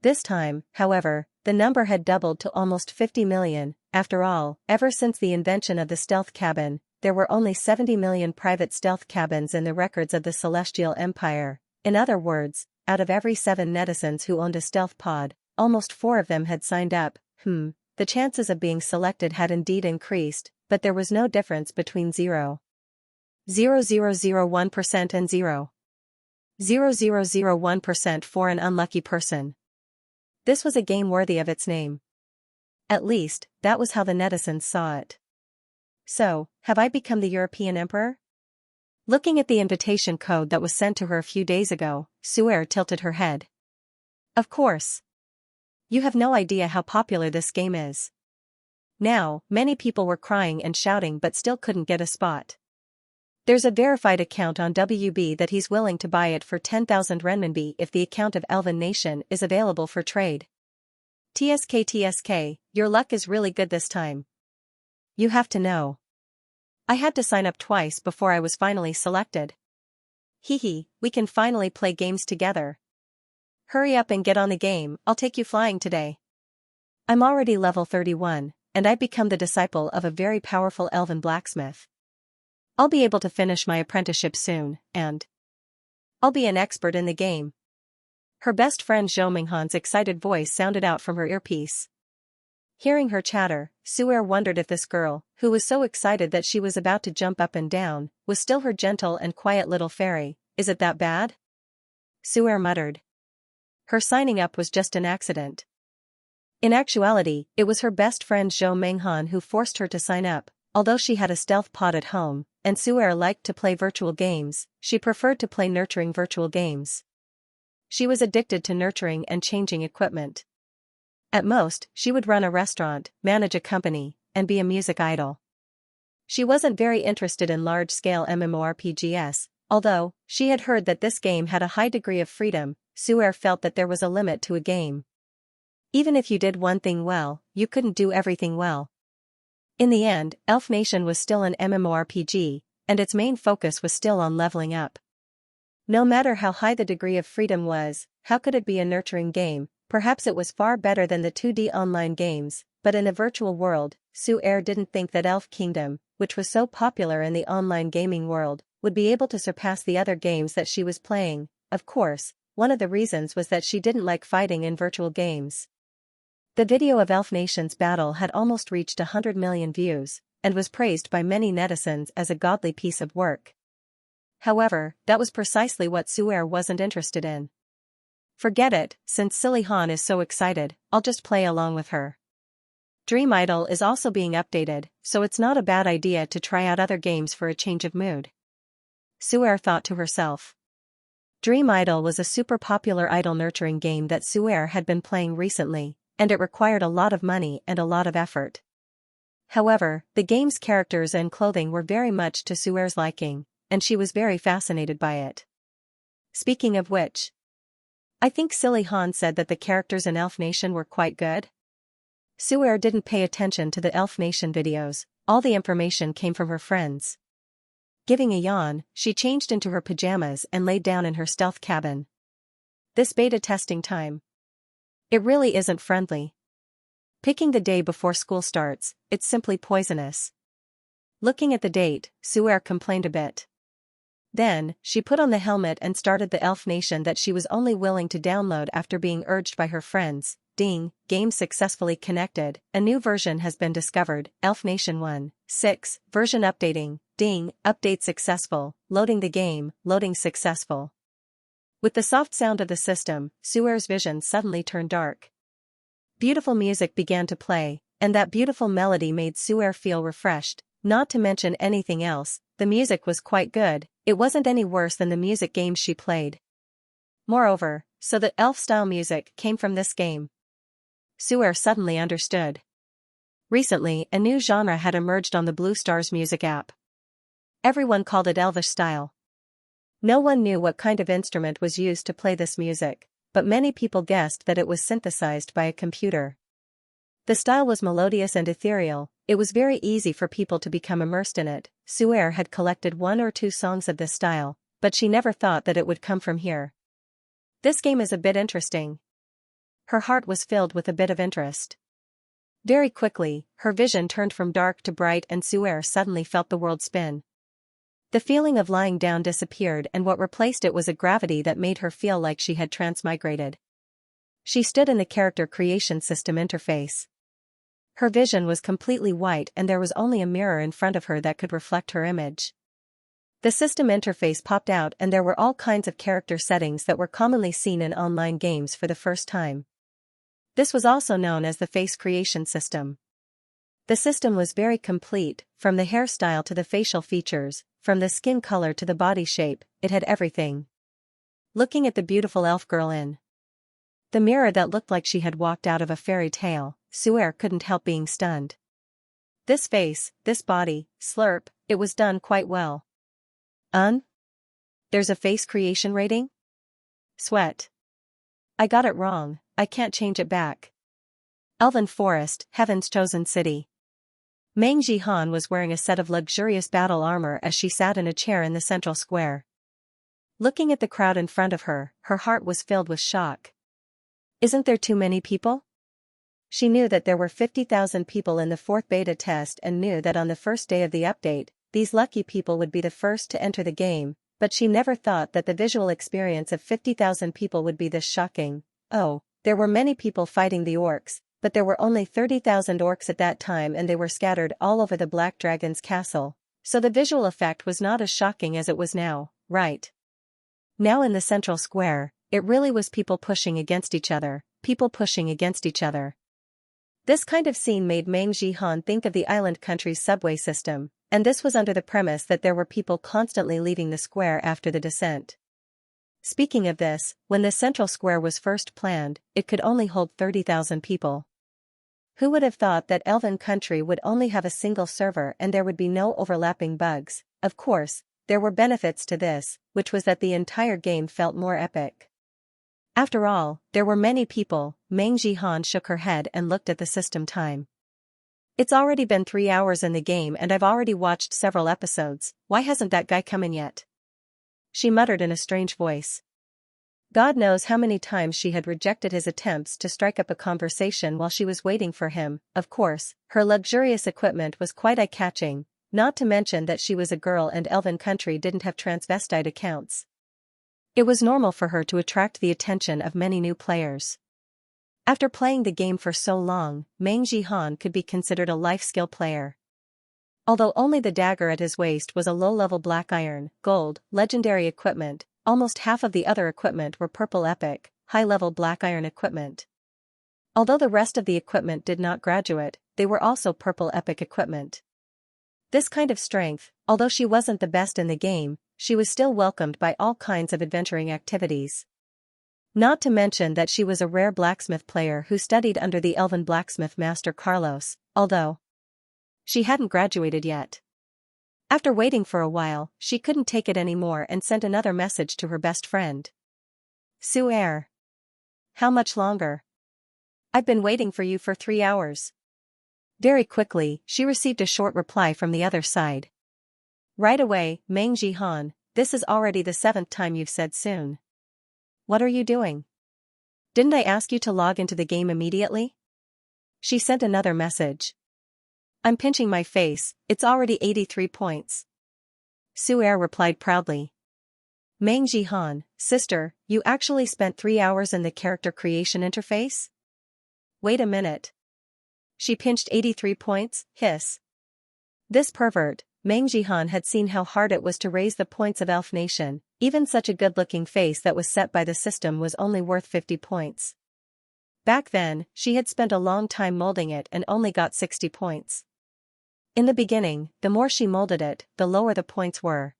This time, however, the number had doubled to almost 50 million. After all, ever since the invention of the stealth cabin, there were only 70 million private stealth cabins in the records of the Celestial Empire. In other words, out of every 7 netizens who owned a stealth pod, almost 4 of them had signed up. The chances of being selected had indeed increased, but there was no difference between 0.0001% and 0.0001% for an unlucky person. This was a game worthy of its name. At least, that was how the netizens saw it. So, have I become the European Emperor? Looking at the invitation code that was sent to her a few days ago, Suer tilted her head. Of course. You have no idea how popular this game is. Now, many people were crying and shouting but still couldn't get a spot. There's a verified account on WB that he's willing to buy it for 10,000 renminbi if the account of Elven Nation is available for trade. TSK, your luck is really good this time. You have to know. I had to sign up twice before I was finally selected. We can finally play games together. Hurry up and get on the game, I'll take you flying today. I'm already level 31, and I've become the disciple of a very powerful elven blacksmith. I'll be able to finish my apprenticeship soon, and I'll be an expert in the game. Her best friend Zhou Minghan's excited voice sounded out from her earpiece. Hearing her chatter, Su'er wondered if this girl, who was so excited that she was about to jump up and down, was still her gentle and quiet little fairy. Is it that bad? Su'er muttered. Her signing up was just an accident. In actuality, it was her best friend Zhou Menghan who forced her to sign up. Although she had a stealth pod at home, and Su'er liked to play virtual games, she preferred to play nurturing virtual games. She was addicted to nurturing and changing equipment. At most, she would run a restaurant, manage a company, and be a music idol. She wasn't very interested in large-scale MMORPGs, although she had heard that this game had a high degree of freedom. Su'er felt that there was a limit to a game. Even if you did one thing well, you couldn't do everything well. In the end, Elf Nation was still an MMORPG, and its main focus was still on leveling up. No matter how high the degree of freedom was, how could it be a nurturing game? Perhaps it was far better than the 2D online games, but in a virtual world, Su'er didn't think that Elf Kingdom, which was so popular in the online gaming world, would be able to surpass the other games that she was playing. Of course, one of the reasons was that she didn't like fighting in virtual games. The video of Elf Nation's battle had almost reached 100 million views, and was praised by many netizens as a godly piece of work. However, that was precisely what Su'er wasn't interested in. Forget it, since Silly Han is so excited, I'll just play along with her. Dream Idol is also being updated, so it's not a bad idea to try out other games for a change of mood. Su'er thought to herself. Dream Idol was a super popular idol nurturing game that Su'er had been playing recently, and it required a lot of money and a lot of effort. However, the game's characters and clothing were very much to Su'er's liking, and she was very fascinated by it. Speaking of which, I think Silly Han said that the characters in Elf Nation were quite good. Su'er didn't pay attention to the Elf Nation videos, all the information came from her friends. Giving a yawn, she changed into her pajamas and laid down in her stealth cabin. This beta testing time. It really isn't friendly. Picking the day before school starts, it's simply poisonous. Looking at the date, Su'er complained a bit. Then, she put on the helmet and started the Elf Nation that she was only willing to download after being urged by her friends. Ding, game successfully connected, a new version has been discovered, Elf Nation 1.6, version updating, ding, update successful, loading the game, loading successful. With the soft sound of the system, Su'er's vision suddenly turned dark. Beautiful music began to play, and that beautiful melody made Su'er feel refreshed, not to mention anything else, the music was quite good, it wasn't any worse than the music games she played. Moreover, so the elf-style music came from this game. Su'er suddenly understood. Recently, a new genre had emerged on the Blue Stars music app. Everyone called it Elvish style. No one knew what kind of instrument was used to play this music, but many people guessed that it was synthesized by a computer. The style was melodious and ethereal, it was very easy for people to become immersed in it. Su'er had collected 1 or 2 songs of this style, but she never thought that it would come from here. This game is a bit interesting. Her heart was filled with a bit of interest. Very quickly, her vision turned from dark to bright and Su'er suddenly felt the world spin. The feeling of lying down disappeared and what replaced it was a gravity that made her feel like she had transmigrated. She stood in the character creation system interface. Her vision was completely white and there was only a mirror in front of her that could reflect her image. The system interface popped out and there were all kinds of character settings that were commonly seen in online games for the first time. This was also known as the face creation system. The system was very complete, from the hairstyle to the facial features, from the skin color to the body shape, it had everything. Looking at the beautiful elf girl in the mirror that looked like she had walked out of a fairy tale, Su'er couldn't help being stunned. This face, this body, slurp, it was done quite well. There's a face creation rating? Sweat. I got it wrong, I can't change it back. Elven Forest, Heaven's Chosen City. Meng Jihan was wearing a set of luxurious battle armor as she sat in a chair in the central square. Looking at the crowd in front of her, her heart was filled with shock. Isn't there too many people? She knew that there were 50,000 people in the 4th beta test and knew that on the first day of the update, these lucky people would be the first to enter the game, but she never thought that the visual experience of 50,000 people would be this shocking. Oh, there were many people fighting the orcs, but there were only 30,000 orcs at that time and they were scattered all over the Black Dragon's castle, so the visual effect was not as shocking as it was now, right? Now in the central square, it really was people pushing against each other, people pushing against each other. This kind of scene made Meng Jihan think of the island country's subway system, and this was under the premise that there were people constantly leaving the square after the descent. Speaking of this, when the central square was first planned, it could only hold 30,000 people. Who would have thought that Elven Country would only have a single server and there would be no overlapping bugs? Of course, there were benefits to this, which was that the entire game felt more epic. After all, there were many people. Meng Jihan shook her head and looked at the system time. It's already been 3 hours in the game and I've already watched several episodes. Why hasn't that guy come in yet? She muttered in a strange voice. God knows how many times she had rejected his attempts to strike up a conversation while she was waiting for him. Of course, her luxurious equipment was quite eye-catching, not to mention that she was a girl and Elven Country didn't have transvestite accounts. It was normal for her to attract the attention of many new players. After playing the game for so long, Meng Jihan could be considered a life skill player. Although only the dagger at his waist was a low-level black iron, gold, legendary equipment, almost half of the other equipment were purple epic, high-level black iron equipment. Although the rest of the equipment did not graduate, they were also purple epic equipment. This kind of strength, although she wasn't the best in the game, she was still welcomed by all kinds of adventuring activities. Not to mention that she was a rare blacksmith player who studied under the elven blacksmith master Carlos, although she hadn't graduated yet. After waiting for a while, she couldn't take it anymore and sent another message to her best friend. Su'er. How much longer? I've been waiting for you for 3 hours. Very quickly, she received a short reply from the other side. Right away, Meng Jihan, this is already the 7th time you've said soon. What are you doing? Didn't I ask you to log into the game immediately? She sent another message. I'm pinching my face, it's already 83 points. Su'er replied proudly. Meng Jihan, sister, you actually spent 3 hours in the character creation interface? Wait a minute. She pinched 83 points, hiss. This pervert, Meng Jihan had seen how hard it was to raise the points of Elf Nation, even such a good-looking face that was set by the system was only worth 50 points. Back then, she had spent a long time molding it and only got 60 points. In the beginning, the more she molded it, the lower the points were.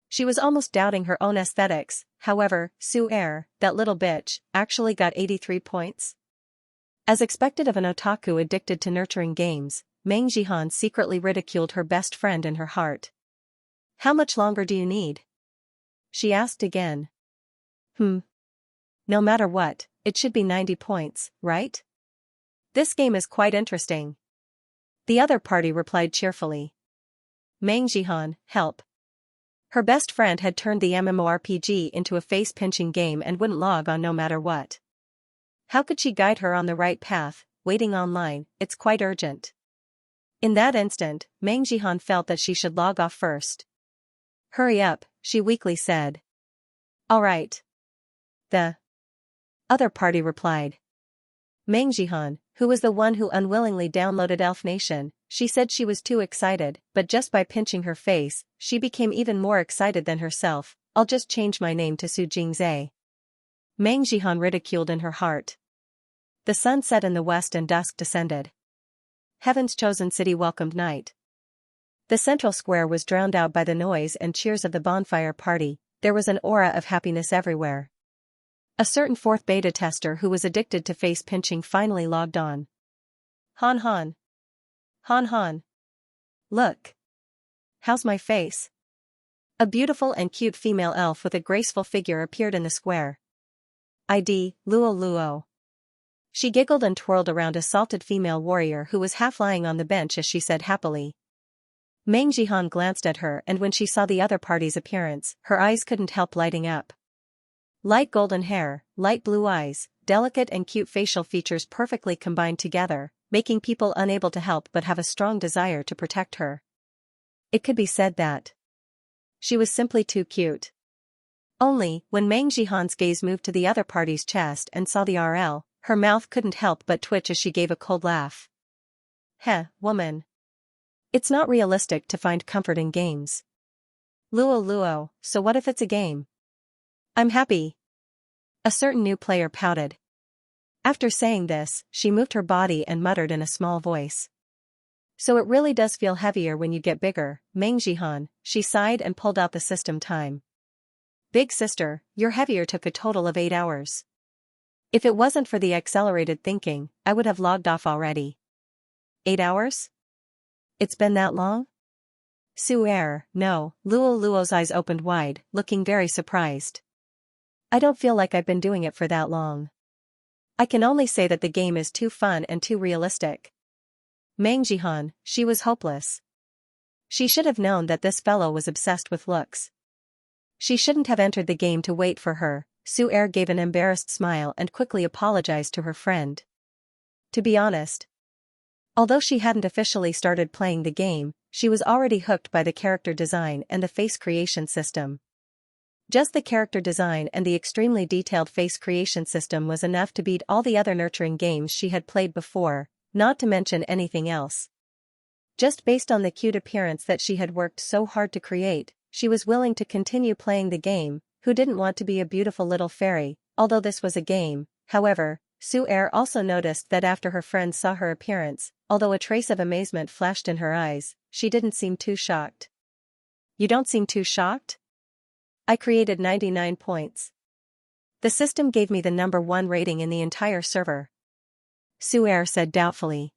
She was almost doubting her own aesthetics. However, Su'er, that little bitch, actually got 83 points. As expected of an otaku addicted to nurturing games, Meng Jihan secretly ridiculed her best friend in her heart. How much longer do you need? She asked again. No matter what, it should be 90 points, right? This game is quite interesting. The other party replied cheerfully. Meng Jihan, help. Her best friend had turned the MMORPG into a face-pinching game and wouldn't log on no matter what. How could she guide her on the right path? Waiting online, it's quite urgent. In that instant, Meng Jihan felt that she should log off first. Hurry up, she weakly said. All right. The other party replied. Meng Jihan, who was the one who unwillingly downloaded Elf Nation, she said she was too excited, but just by pinching her face, she became even more excited than herself. I'll just change my name to Su Jingzhe. Meng Jihan ridiculed in her heart. The sun set in the west and dusk descended. Heaven's chosen city welcomed night. The central square was drowned out by the noise and cheers of the bonfire party. There was an aura of happiness everywhere. A certain 4th beta tester who was addicted to face pinching finally logged on. Han Han. Han Han. Look. How's my face? A beautiful and cute female elf with a graceful figure appeared in the square. ID, Luo Luo. She giggled and twirled around a salted female warrior who was half lying on the bench as she said happily. Meng Jihan glanced at her and when she saw the other party's appearance, her eyes couldn't help lighting up. Light golden hair, light blue eyes, delicate and cute facial features perfectly combined together, making people unable to help but have a strong desire to protect her. It could be said that she was simply too cute. Only, when Meng Jihan's gaze moved to the other party's chest and saw the RL, Her mouth couldn't help but twitch as she gave a cold laugh. Heh, woman. It's not realistic to find comfort in games. Luo Luo, so what if it's a game? I'm happy. A certain new player pouted. After saying this, she moved her body and muttered in a small voice. So it really does feel heavier when you get bigger, Mengjihan, she sighed and pulled out the system time. Big sister, your heavier took a total of 8 hours. If it wasn't for the accelerated thinking, I would have logged off already. 8 hours? It's been that long? Su'er, no, Luo Luo's eyes opened wide, looking very surprised. I don't feel like I've been doing it for that long. I can only say that the game is too fun and too realistic. Mengjihan, she was hopeless. She should have known that this fellow was obsessed with looks. She shouldn't have entered the game to wait for her. Su'er gave an embarrassed smile and quickly apologized to her friend. To be honest, although she hadn't officially started playing the game, she was already hooked by the character design and the face creation system. Just the character design and the extremely detailed face creation system was enough to beat all the other nurturing games she had played before, not to mention anything else. Just based on the cute appearance that she had worked so hard to create, she was willing to continue playing the game. Who didn't want to be a beautiful little fairy? Although this was a game, however, Su'er also noticed that after her friend saw her appearance, although a trace of amazement flashed in her eyes, she didn't seem too shocked. You don't seem too shocked? I created 99 points. The system gave me the #1 rating in the entire server. Su'er said doubtfully.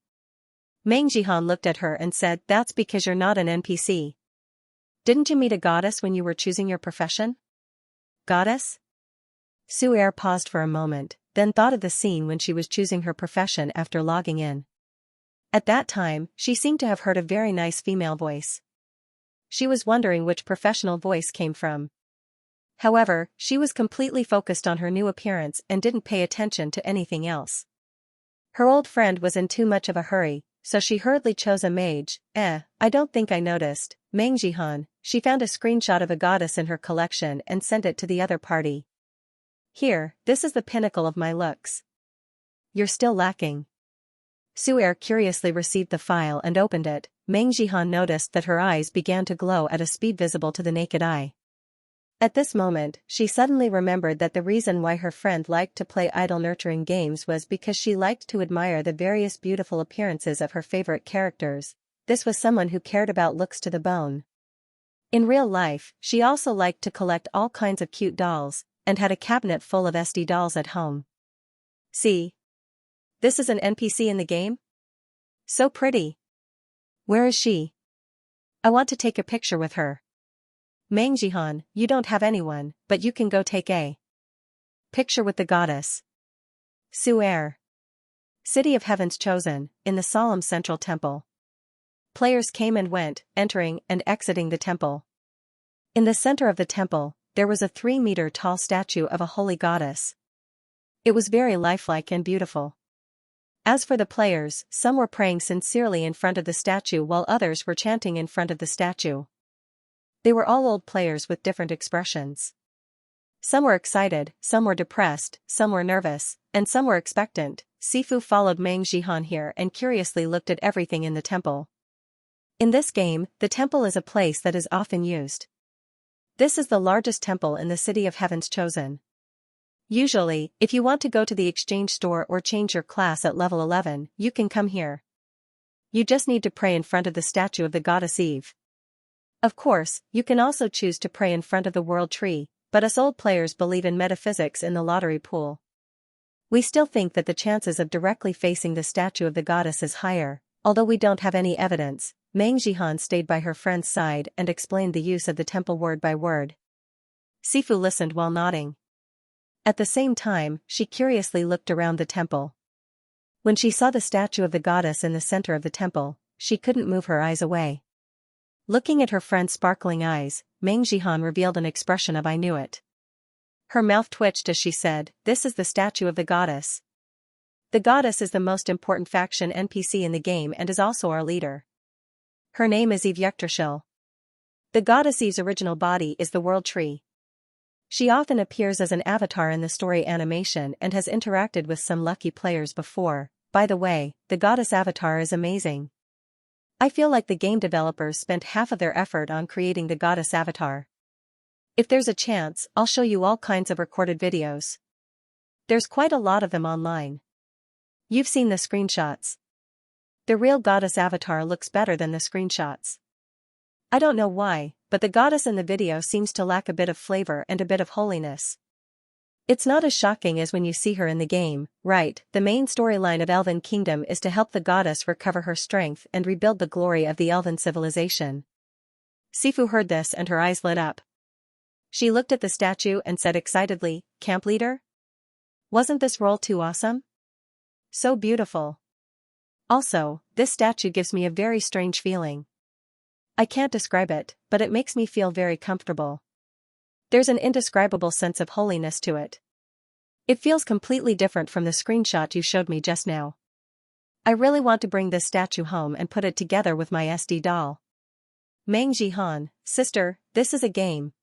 Mengjihan looked at her and said, that's because you're not an NPC. Didn't you meet a goddess when you were choosing your profession? Goddess? Su'er paused for a moment, then thought of the scene when she was choosing her profession after logging in. At that time, she seemed to have heard a very nice female voice. She was wondering which professional voice came from. However, she was completely focused on her new appearance and didn't pay attention to anything else. Her old friend was in too much of a hurry, so she hurriedly chose a mage. I don't think I noticed. Mengjihan, she found a screenshot of a goddess in her collection and sent it to the other party. Here, this is the pinnacle of my looks. You're still lacking. Su'er curiously received the file and opened it. Mengjihan noticed that her eyes began to glow at a speed visible to the naked eye. At this moment, she suddenly remembered that the reason why her friend liked to play idle nurturing games was because she liked to admire the various beautiful appearances of her favorite characters. This was someone who cared about looks to the bone. In real life, she also liked to collect all kinds of cute dolls, and had a cabinet full of SD dolls at home. See? This is an NPC in the game? So pretty. Where is she? I want to take a picture with her. Mengjihan, you don't have anyone, but you can go take a picture with the goddess. Su'er. City of Heaven's Chosen, in the solemn central temple. Players came and went, entering and exiting the temple. In the center of the temple, there was a 3-meter-tall statue of a holy goddess. It was very lifelike and beautiful. As for the players, some were praying sincerely in front of the statue while others were chanting in front of the statue. They were all old players with different expressions. Some were excited, some were depressed, some were nervous, and some were expectant. Sifu followed Mengjihan here and curiously looked at everything in the temple. In this game, the temple is a place that is often used. This is the largest temple in the City of Heaven's Chosen. Usually, if you want to go to the exchange store or change your class at level 11, you can come here. You just need to pray in front of the statue of the goddess Eve. Of course, you can also choose to pray in front of the world tree, but us old players believe in metaphysics in the lottery pool. We still think that the chances of directly facing the statue of the goddess is higher, although we don't have any evidence. Mengjihan stayed by her friend's side and explained the use of the temple word by word. Sifu listened while nodding. At the same time, she curiously looked around the temple. When she saw the statue of the goddess in the center of the temple, she couldn't move her eyes away. Looking at her friend's sparkling eyes, Mengjihan revealed an expression of I knew it. Her mouth twitched as she said, this is the statue of the goddess. The goddess is the most important faction NPC in the game and is also our leader. Her name is Eve Yggdrasil. The goddess Eve's original body is the world tree. She often appears as an avatar in the story animation and has interacted with some lucky players before. By the way, the goddess avatar is amazing. I feel like the game developers spent half of their effort on creating the goddess avatar. If there's a chance, I'll show you all kinds of recorded videos. There's quite a lot of them online. You've seen the screenshots. The real goddess avatar looks better than the screenshots. I don't know why, but the goddess in the video seems to lack a bit of flavor and a bit of holiness. It's not as shocking as when you see her in the game, right? The main storyline of Elven Kingdom is to help the goddess recover her strength and rebuild the glory of the Elven civilization. Sifu heard this and her eyes lit up. She looked at the statue and said excitedly, "Camp leader? Wasn't this role too awesome? So beautiful. Also, this statue gives me a very strange feeling. I can't describe it, but it makes me feel very comfortable. There's an indescribable sense of holiness to it. It feels completely different from the screenshot you showed me just now. I really want to bring this statue home and put it together with my SD doll." Meng Jihan, sister, this is a game.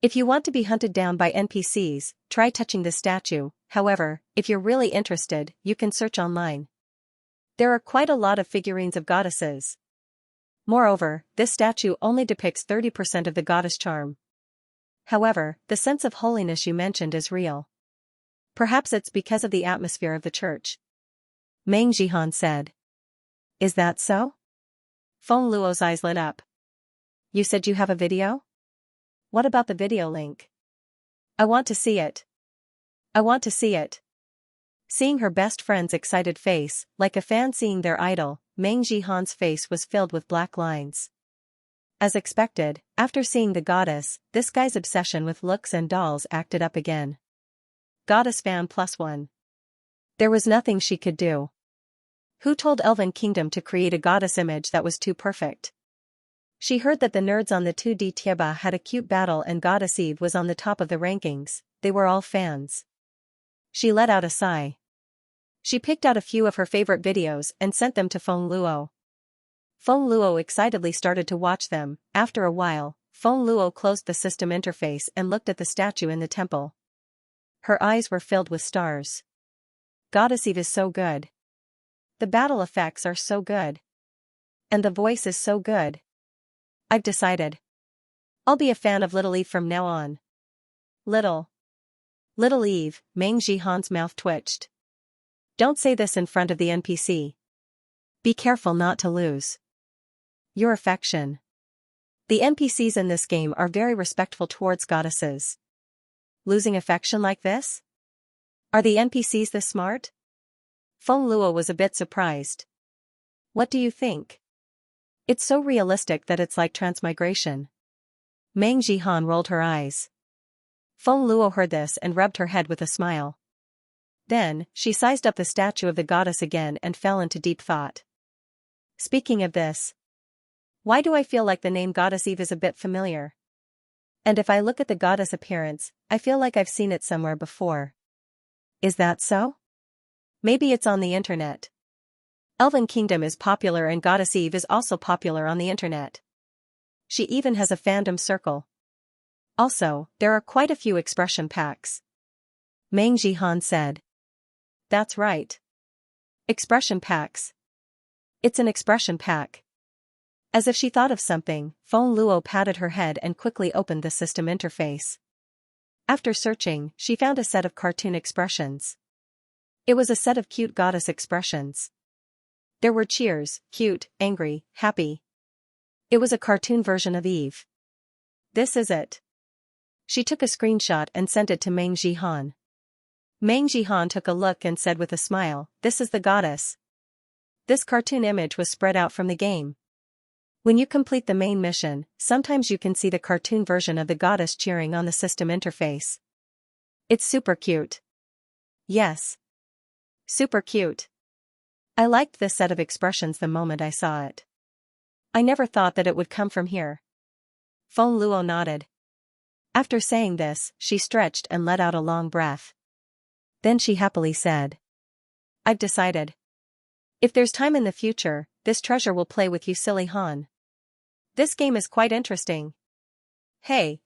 If you want to be hunted down by NPCs, try touching the statue. However, if you're really interested, you can search online. There are quite a lot of figurines of goddesses. Moreover, this statue only depicts 30% of the goddess charm. However, the sense of holiness you mentioned is real. Perhaps it's because of the atmosphere of the church. Meng Jihan said. Is that so? Feng Luo's eyes lit up. You said you have a video? What about the video link? I want to see it. I want to see it. Seeing her best friend's excited face, like a fan seeing their idol, Meng Jihan's face was filled with black lines. As expected, after seeing the goddess, this guy's obsession with looks and dolls acted up again. Goddess fan +1. There was nothing she could do. Who told Elven Kingdom to create a goddess image that was too perfect? She heard that the nerds on the 2D Tieba had a cute battle and Goddess Eve was on the top of the rankings. They were all fans. She let out a sigh. She picked out a few of her favorite videos and sent them to Feng Luo. Feng Luo excitedly started to watch them. After a while, Feng Luo closed the system interface and looked at the statue in the temple. Her eyes were filled with stars. Goddess Eve is so good. The battle effects are so good. And the voice is so good. I've decided. I'll be a fan of Little Eve from now on. Little Eve, Meng Jihan's mouth twitched. Don't say this in front of the NPC. Be careful not to lose your affection. The NPCs in this game are very respectful towards goddesses. Losing affection like this? Are the NPCs this smart? Feng Luo was a bit surprised. What do you think? It's so realistic that it's like transmigration. Meng Jihan rolled her eyes. Feng Luo heard this and rubbed her head with a smile. Then, she sized up the statue of the goddess again and fell into deep thought. Speaking of this, why do I feel like the name Goddess Eve is a bit familiar? And if I look at the goddess appearance, I feel like I've seen it somewhere before. Is that so? Maybe it's on the internet. Elven Kingdom is popular and Goddess Eve is also popular on the internet. She even has a fandom circle. Also, there are quite a few expression packs. Meng Jihan said. That's right. Expression packs. It's an expression pack. As if she thought of something, Feng Luo patted her head and quickly opened the system interface. After searching, she found a set of cartoon expressions. It was a set of cute goddess expressions. There were cheers, cute, angry, happy. It was a cartoon version of Eve. This is it. She took a screenshot and sent it to Meng Jihan. Meng Jihan took a look and said with a smile, "This is the goddess." This cartoon image was spread out from the game. When you complete the main mission, sometimes you can see the cartoon version of the goddess cheering on the system interface. It's super cute. Yes. Super cute. I liked this set of expressions the moment I saw it. I never thought that it would come from here. Feng Luo nodded. After saying this, she stretched and let out a long breath. Then she happily said, I've decided. If there's time in the future, this treasure will play with you, silly Han. This game is quite interesting. Hey,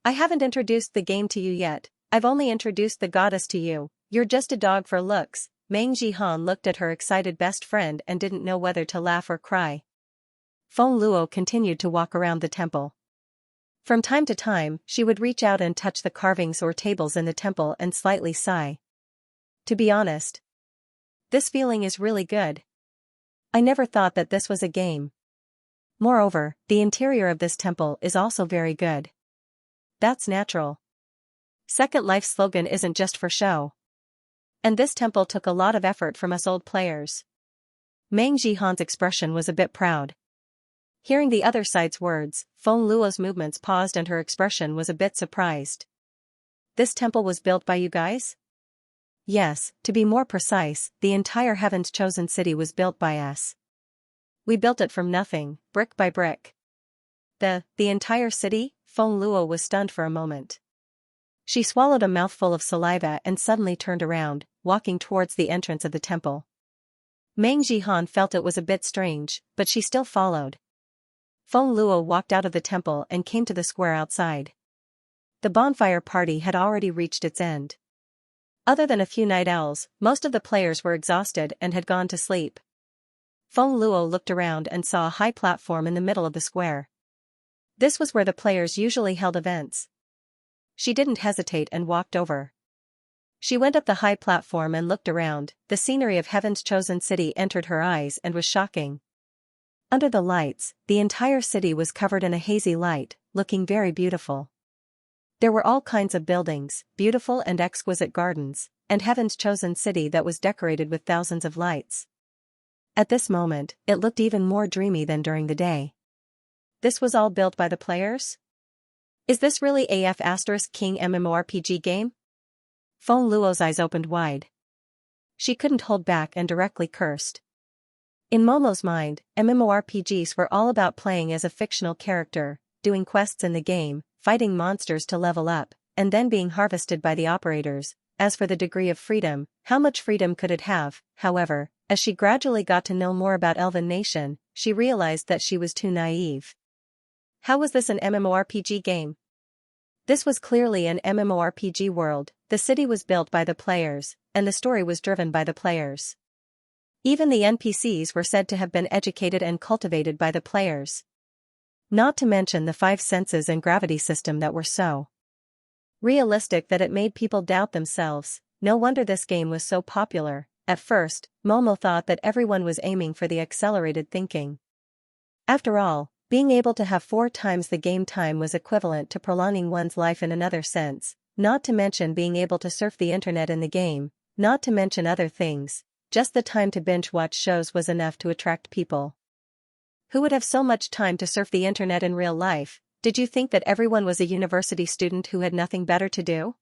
I haven't introduced the game to you yet, I've only introduced the goddess to you, you're just a dog for looks. Meng Jihan looked at her excited best friend and didn't know whether to laugh or cry. Feng Luo continued to walk around the temple. From time to time, she would reach out and touch the carvings or tables in the temple and slightly sigh. To be honest, this feeling is really good. I never thought that this was a game. Moreover, the interior of this temple is also very good. That's natural. Second Life's slogan isn't just for show. And this temple took a lot of effort from us old players. Meng Jihan's expression was a bit proud. Hearing the other side's words, Feng Luo's movements paused and her expression was a bit surprised. This temple was built by you guys? Yes, to be more precise, the entire Heaven's Chosen City was built by us. We built it from nothing, brick by brick. The entire city? Feng Luo was stunned for a moment. She swallowed a mouthful of saliva and suddenly turned around, walking towards the entrance of the temple. Meng Jihan felt it was a bit strange, but she still followed. Feng Luo walked out of the temple and came to the square outside. The bonfire party had already reached its end. Other than a few night owls, most of the players were exhausted and had gone to sleep. Feng Luo looked around and saw a high platform in the middle of the square. This was where the players usually held events. She didn't hesitate and walked over. She went up the high platform and looked around. The scenery of Heaven's Chosen City entered her eyes and was shocking. Under the lights, the entire city was covered in a hazy light, looking very beautiful. There were all kinds of buildings, beautiful and exquisite gardens, and Heaven's Chosen City that was decorated with thousands of lights. At this moment, it looked even more dreamy than during the day. This was all built by the players? Is this really AF** King MMORPG game? Feng Luo's eyes opened wide. She couldn't hold back and directly cursed. In Momo's mind, MMORPGs were all about playing as a fictional character, doing quests in the game, fighting monsters to level up, and then being harvested by the operators. As for the degree of freedom, how much freedom could it have? However, as she gradually got to know more about Elven Nation, she realized that she was too naive. How was this an MMORPG game? This was clearly an MMORPG world. The city was built by the players, and the story was driven by the players. Even the NPCs were said to have been educated and cultivated by the players. Not to mention the 5 senses and gravity system that were so realistic that it made people doubt themselves. No wonder this game was so popular. At first, Momo thought that everyone was aiming for the accelerated thinking. After all, being able to have 4 times the game time was equivalent to prolonging one's life in another sense, not to mention being able to surf the internet in the game, not to mention other things. Just the time to binge-watch shows was enough to attract people. Who would have so much time to surf the internet in real life? Did you think that everyone was a university student who had nothing better to do?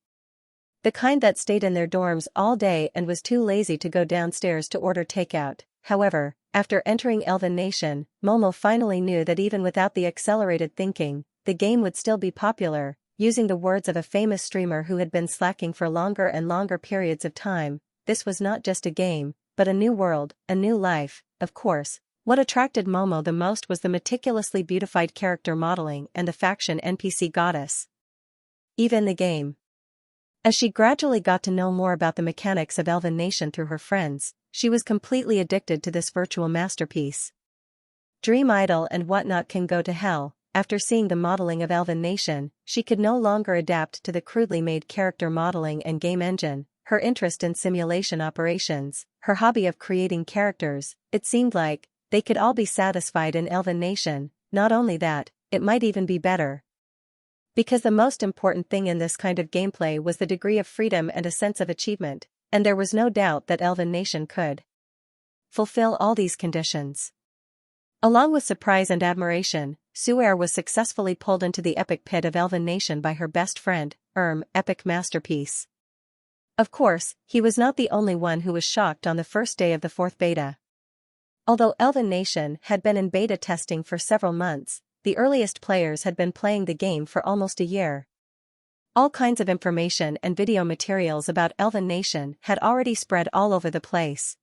The kind that stayed in their dorms all day and was too lazy to go downstairs to order takeout. However, after entering Elven Nation, Momo finally knew that even without the accelerated thinking, the game would still be popular. Using the words of a famous streamer who had been slacking for longer and longer periods of time, this was not just a game, but a new world, a new life. Of course, what attracted Momo the most was the meticulously beautified character modeling and the faction NPC goddess. Even the game. As she gradually got to know more about the mechanics of Elven Nation through her friends, she was completely addicted to this virtual masterpiece. Dream Idol and whatnot can go to hell. After seeing the modeling of Elven Nation, she could no longer adapt to the crudely made character modeling and game engine. Her interest in simulation operations, her hobby of creating characters, it seemed like they could all be satisfied in Elven Nation. Not only that, it might even be better. Because the most important thing in this kind of gameplay was the degree of freedom and a sense of achievement, and there was no doubt that Elven Nation could fulfill all these conditions. Along with surprise and admiration, Suer was successfully pulled into the epic pit of Elven Nation by her best friend, epic masterpiece. Of course, he was not the only one who was shocked on the first day of the 4th beta. Although Elven Nation had been in beta testing for several months, the earliest players had been playing the game for almost a year. All kinds of information and video materials about Elven Nation had already spread all over the place.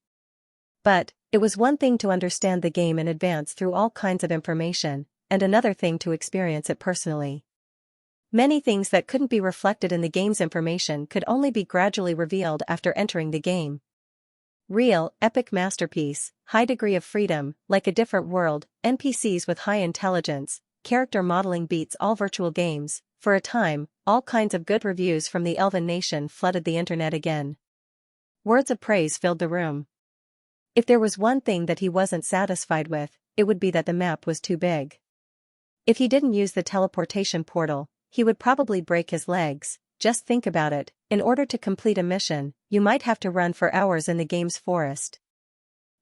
But, it was one thing to understand the game in advance through all kinds of information, and another thing to experience it personally. Many things that couldn't be reflected in the game's information could only be gradually revealed after entering the game. Real, epic masterpiece, high degree of freedom, like a different world, NPCs with high intelligence, character modeling beats all virtual games. For a time, all kinds of good reviews from the Elven nation flooded the internet again. Words of praise filled the room. If there was one thing that he wasn't satisfied with, it would be that the map was too big. If he didn't use the teleportation portal, he would probably break his legs. Just think about it, in order to complete a mission, you might have to run for hours in the game's forest.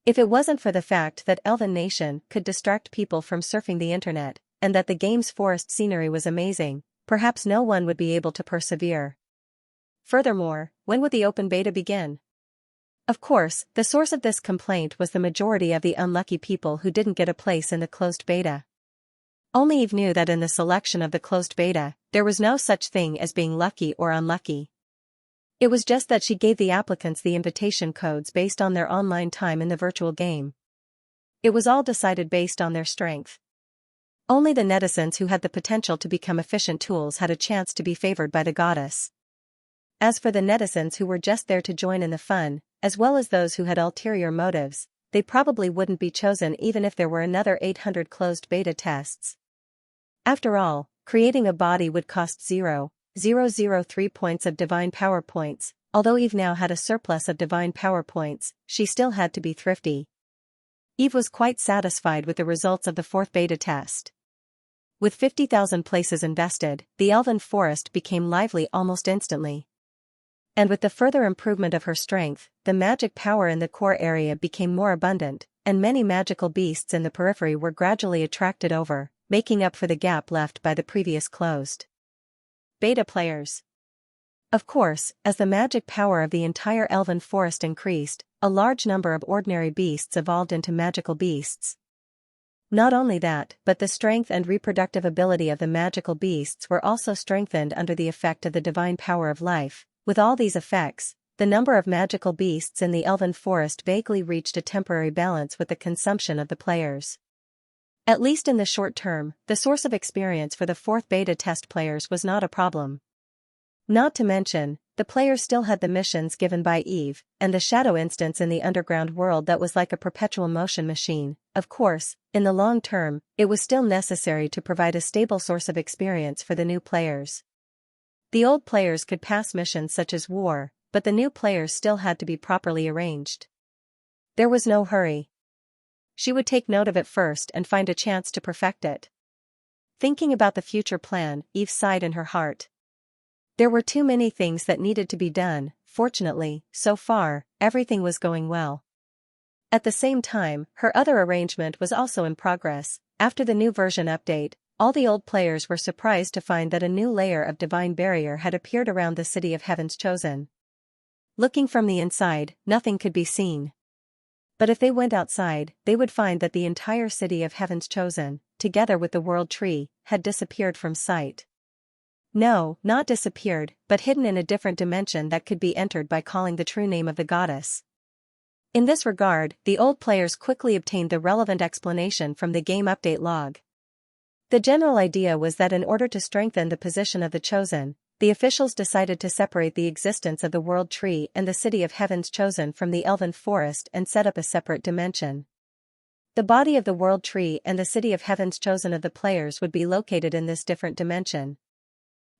If it wasn't for the fact that Elven Nation could distract people from surfing the internet, and that the game's forest scenery was amazing, perhaps no one would be able to persevere. Furthermore, when would the open beta begin? Of course, the source of this complaint was the majority of the unlucky people who didn't get a place in the closed beta. Only Eve knew that in the selection of the closed beta, there was no such thing as being lucky or unlucky. It was just that she gave the applicants the invitation codes based on their online time in the virtual game. It was all decided based on their strength. Only the netizens who had the potential to become efficient tools had a chance to be favored by the goddess. As for the netizens who were just there to join in the fun, as well as those who had ulterior motives, they probably wouldn't be chosen even if there were another 800 closed beta tests. After all, creating a body would cost 0.003 points of divine power points. Although Eve now had a surplus of divine power points, she still had to be thrifty. Eve was quite satisfied with the results of the fourth beta test. With 50,000 places invested, the Elven Forest became lively almost instantly. And with the further improvement of her strength, the magic power in the core area became more abundant, and many magical beasts in the periphery were gradually attracted over, making up for the gap left by the previous closed beta players. Of course, as the magic power of the entire Elven Forest increased, a large number of ordinary beasts evolved into magical beasts. Not only that, but the strength and reproductive ability of the magical beasts were also strengthened under the effect of the divine power of life. With all these effects, the number of magical beasts in the Elven Forest vaguely reached a temporary balance with the consumption of the players. At least in the short term, the source of experience for the fourth beta test players was not a problem. Not to mention, the players still had the missions given by Eve, and the shadow instance in the underground world that was like a perpetual motion machine. Of course, in the long term, it was still necessary to provide a stable source of experience for the new players. The old players could pass missions such as war, but the new players still had to be properly arranged. There was no hurry. She would take note of it first and find a chance to perfect it. Thinking about the future plan, Eve sighed in her heart. There were too many things that needed to be done. Fortunately, so far, everything was going well. At the same time, her other arrangement was also in progress. After the new version update, all the old players were surprised to find that a new layer of divine barrier had appeared around the city of Heaven's Chosen. Looking from the inside, nothing could be seen. But if they went outside, they would find that the entire city of Heaven's Chosen, together with the World Tree, had disappeared from sight. No, not disappeared, but hidden in a different dimension that could be entered by calling the true name of the goddess. In this regard, the old players quickly obtained the relevant explanation from the game update log. The general idea was that in order to strengthen the position of the Chosen, the officials decided to separate the existence of the World Tree and the City of Heaven's Chosen from the Elven Forest and set up a separate dimension. The body of the World Tree and the City of Heaven's Chosen of the players would be located in this different dimension.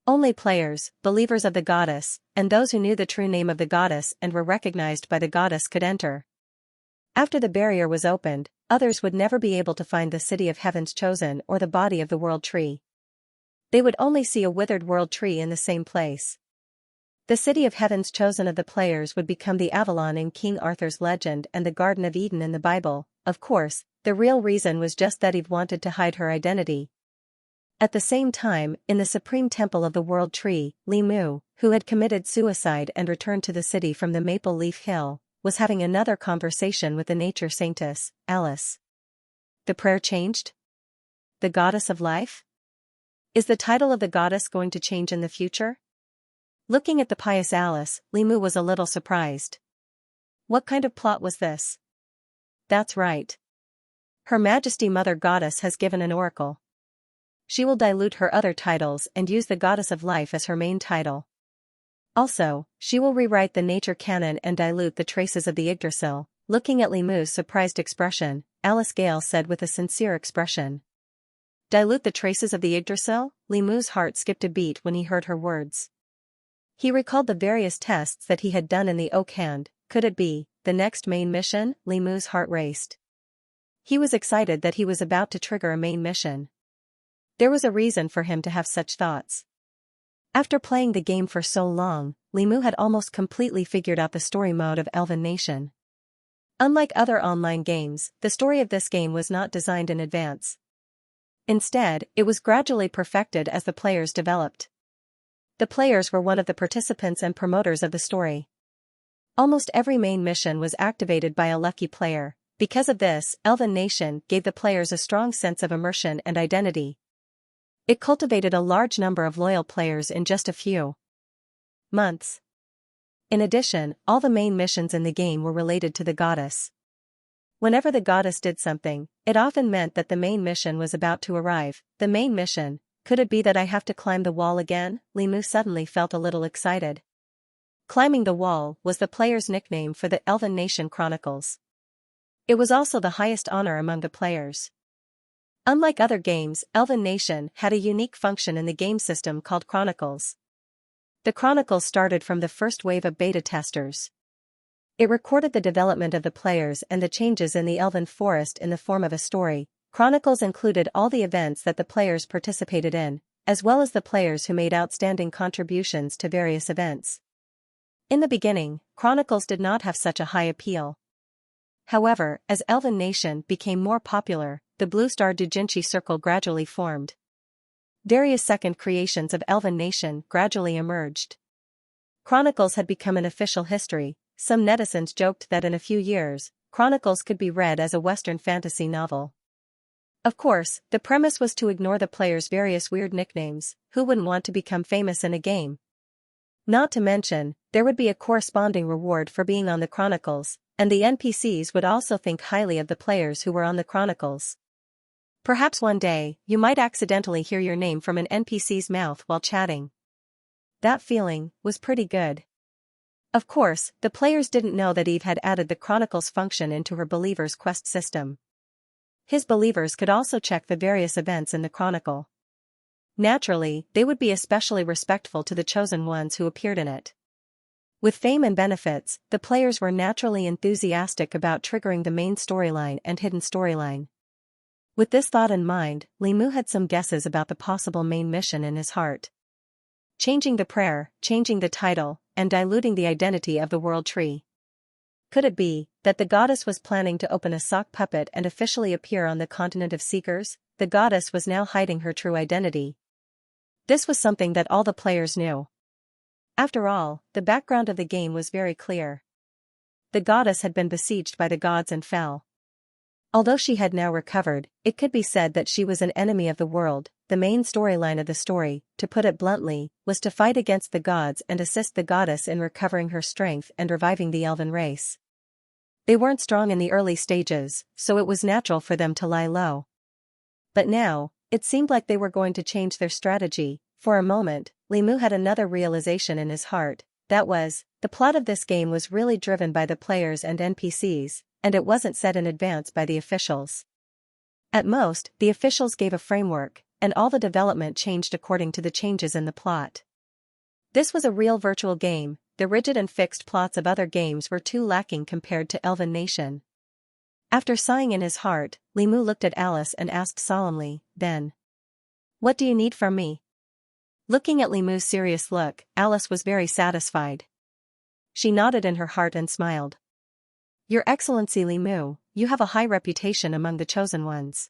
Only players, believers of the goddess, and those who knew the true name of the goddess and were recognized by the goddess could enter. After the barrier was opened, others would never be able to find the City of Heaven's Chosen or the body of the World Tree. They would only see a withered World Tree in the same place. The City of Heaven's Chosen of the players would become the Avalon in King Arthur's legend and the Garden of Eden in the Bible. Of course, the real reason was just that Eve wanted to hide her identity. At the same time, in the Supreme Temple of the World Tree, Li Mu, who had committed suicide and returned to the city from the Maple Leaf Hill, was having another conversation with the nature saintess, Alice. The prayer changed? The goddess of life? Is the title of the goddess going to change in the future? Looking at the pious Alice, Li Mu was a little surprised. What kind of plot was this? That's right. Her Majesty Mother Goddess has given an oracle. she will dilute her other titles and use the Goddess of Life as her main title. Also, she will rewrite the nature canon and dilute the traces of the Yggdrasil. Looking at Li Mu's surprised expression, Alice Gale said with a sincere expression. Dilute the traces of the Yggdrasil? Li Mu's heart skipped a beat when he heard her words. He recalled the various tests that he had done in the Oak Hand. Could it be the next main mission? Li Mu's heart raced. He was excited that he was about to trigger a main mission. There was a reason for him to have such thoughts. After playing the game for so long, Li Mu had almost completely figured out the story mode of Elven Nation. Unlike other online games, the story of this game was not designed in advance. Instead, it was gradually perfected as the players developed. The players were one of the participants and promoters of the story. Almost every main mission was activated by a lucky player. Because of this, Elven Nation gave the players a strong sense of immersion and identity. It cultivated a large number of loyal players in just a few months. In addition, all the main missions in the game were related to the goddess. Whenever the goddess did something, it often meant that the main mission was about to arrive. The main mission, could it be that I have to climb the wall again? Li Mu suddenly felt a little excited. Climbing the wall was the player's nickname for the Elven Nation Chronicles. It was also the highest honor among the players. Unlike other games, Elven Nation had a unique function in the game system called Chronicles. The Chronicles started from the first wave of beta testers. It recorded the development of the players and the changes in the Elven Forest in the form of a story. Chronicles included all the events that the players participated in, as well as the players who made outstanding contributions to various events. In the beginning, Chronicles did not have such a high appeal. However, as Elven Nation became more popular, the Blue Star Doujinshi Circle gradually formed. Various second creations of Elven Nation gradually emerged. Chronicles had become an official history. Some netizens joked that in a few years, Chronicles could be read as a Western fantasy novel. Of course, the premise was to ignore the players' various weird nicknames. Who wouldn't want to become famous in a game? Not to mention, there would be a corresponding reward for being on the Chronicles, and the NPCs would also think highly of the players who were on the Chronicles. Perhaps one day, you might accidentally hear your name from an NPC's mouth while chatting. That feeling was pretty good. Of course, the players didn't know that Eve had added the Chronicles function into her Believer's quest system. His Believers could also check the various events in the Chronicle. Naturally, they would be especially respectful to the chosen ones who appeared in it. With fame and benefits, the players were naturally enthusiastic about triggering the main storyline and hidden storyline. With this thought in mind, Li Mu had some guesses about the possible main mission in his heart. Changing the prayer, changing the title, and diluting the identity of the world tree. Could it be that the goddess was planning to open a sock puppet and officially appear on the continent of Seekers? The goddess was now hiding her true identity. This was something that all the players knew. After all, the background of the game was very clear. The goddess had been besieged by the gods and fell. Although she had now recovered, it could be said that she was an enemy of the world. The main storyline of the story, to put it bluntly, was to fight against the gods and assist the goddess in recovering her strength and reviving the elven race. They weren't strong in the early stages, so it was natural for them to lie low. But now, it seemed like they were going to change their strategy. For a moment, Li Mu had another realization in his heart, that was, the plot of this game was really driven by the players and NPCs, and it wasn't set in advance by the officials. At most, the officials gave a framework, and all the development changed according to the changes in the plot. This was a real virtual game. The rigid and fixed plots of other games were too lacking compared to Elven Nation. After sighing in his heart, Li Mu looked at Alice and asked solemnly, "Then, what do you need from me?" Looking at Li Mu's serious look, Alice was very satisfied. She nodded in her heart and smiled. "Your Excellency Li Mu, you have a high reputation among the Chosen Ones.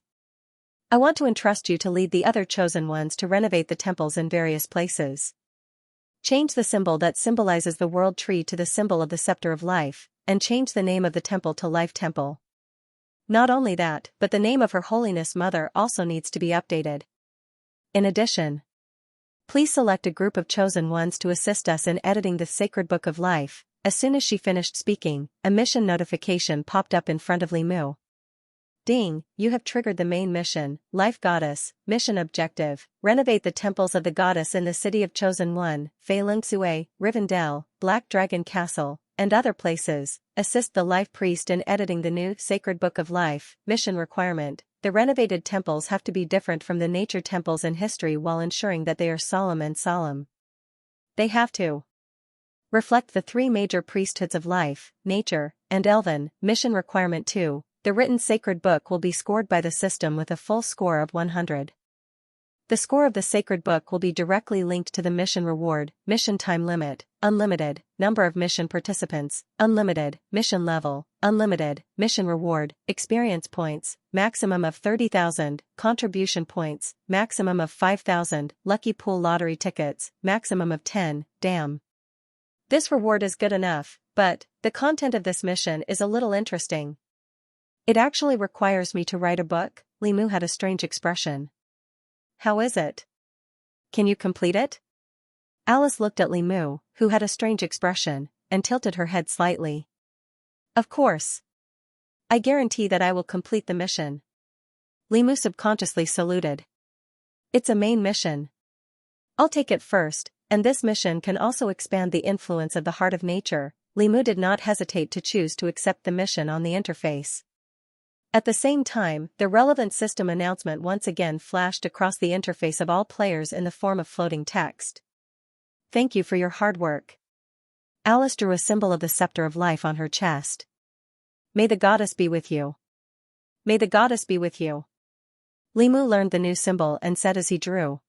I want to entrust you to lead the other Chosen Ones to renovate the temples in various places. Change the symbol that symbolizes the world tree to the symbol of the scepter of life, and change the name of the temple to Life Temple. Not only that, but the name of Her Holiness Mother also needs to be updated. In addition, please select a group of Chosen Ones to assist us in editing the Sacred Book of Life." As soon as she finished speaking, a mission notification popped up in front of Li Mu. Ding, you have triggered the main mission, Life Goddess, mission objective, renovate the temples of the goddess in the city of Chosen One, Fei Lungsue, Rivendell, Black Dragon Castle, and other places, assist the Life Priest in editing the new Sacred Book of Life, mission requirement. The renovated temples have to be different from the nature temples in history while ensuring that they are solemn and solemn. They have to reflect the three major priesthoods of life, nature, and elven. Mission requirement 2. The written sacred book will be scored by the system with a full score of 100. The score of the sacred book will be directly linked to the mission reward, mission time limit, unlimited, number of mission participants, unlimited, mission level, unlimited, mission reward, experience points, maximum of 30,000, contribution points, maximum of 5,000, lucky pool lottery tickets, maximum of 10, damn. This reward is good enough, but the content of this mission is a little interesting. It actually requires me to write a book. Limu had a strange expression. How is it? Can you complete it? Alice looked at Limu, who had a strange expression, and tilted her head slightly. Of course. I guarantee that I will complete the mission. Limu subconsciously saluted. It's a main mission. I'll take it first, and this mission can also expand the influence of the heart of nature. Limu did not hesitate to choose to accept the mission on the interface. At the same time, the relevant system announcement once again flashed across the interface of all players in the form of floating text. Thank you for your hard work. Alice drew a symbol of the scepter of life on her chest. May the goddess be with you. May the goddess be with you. Limu learned the new symbol and said as he drew.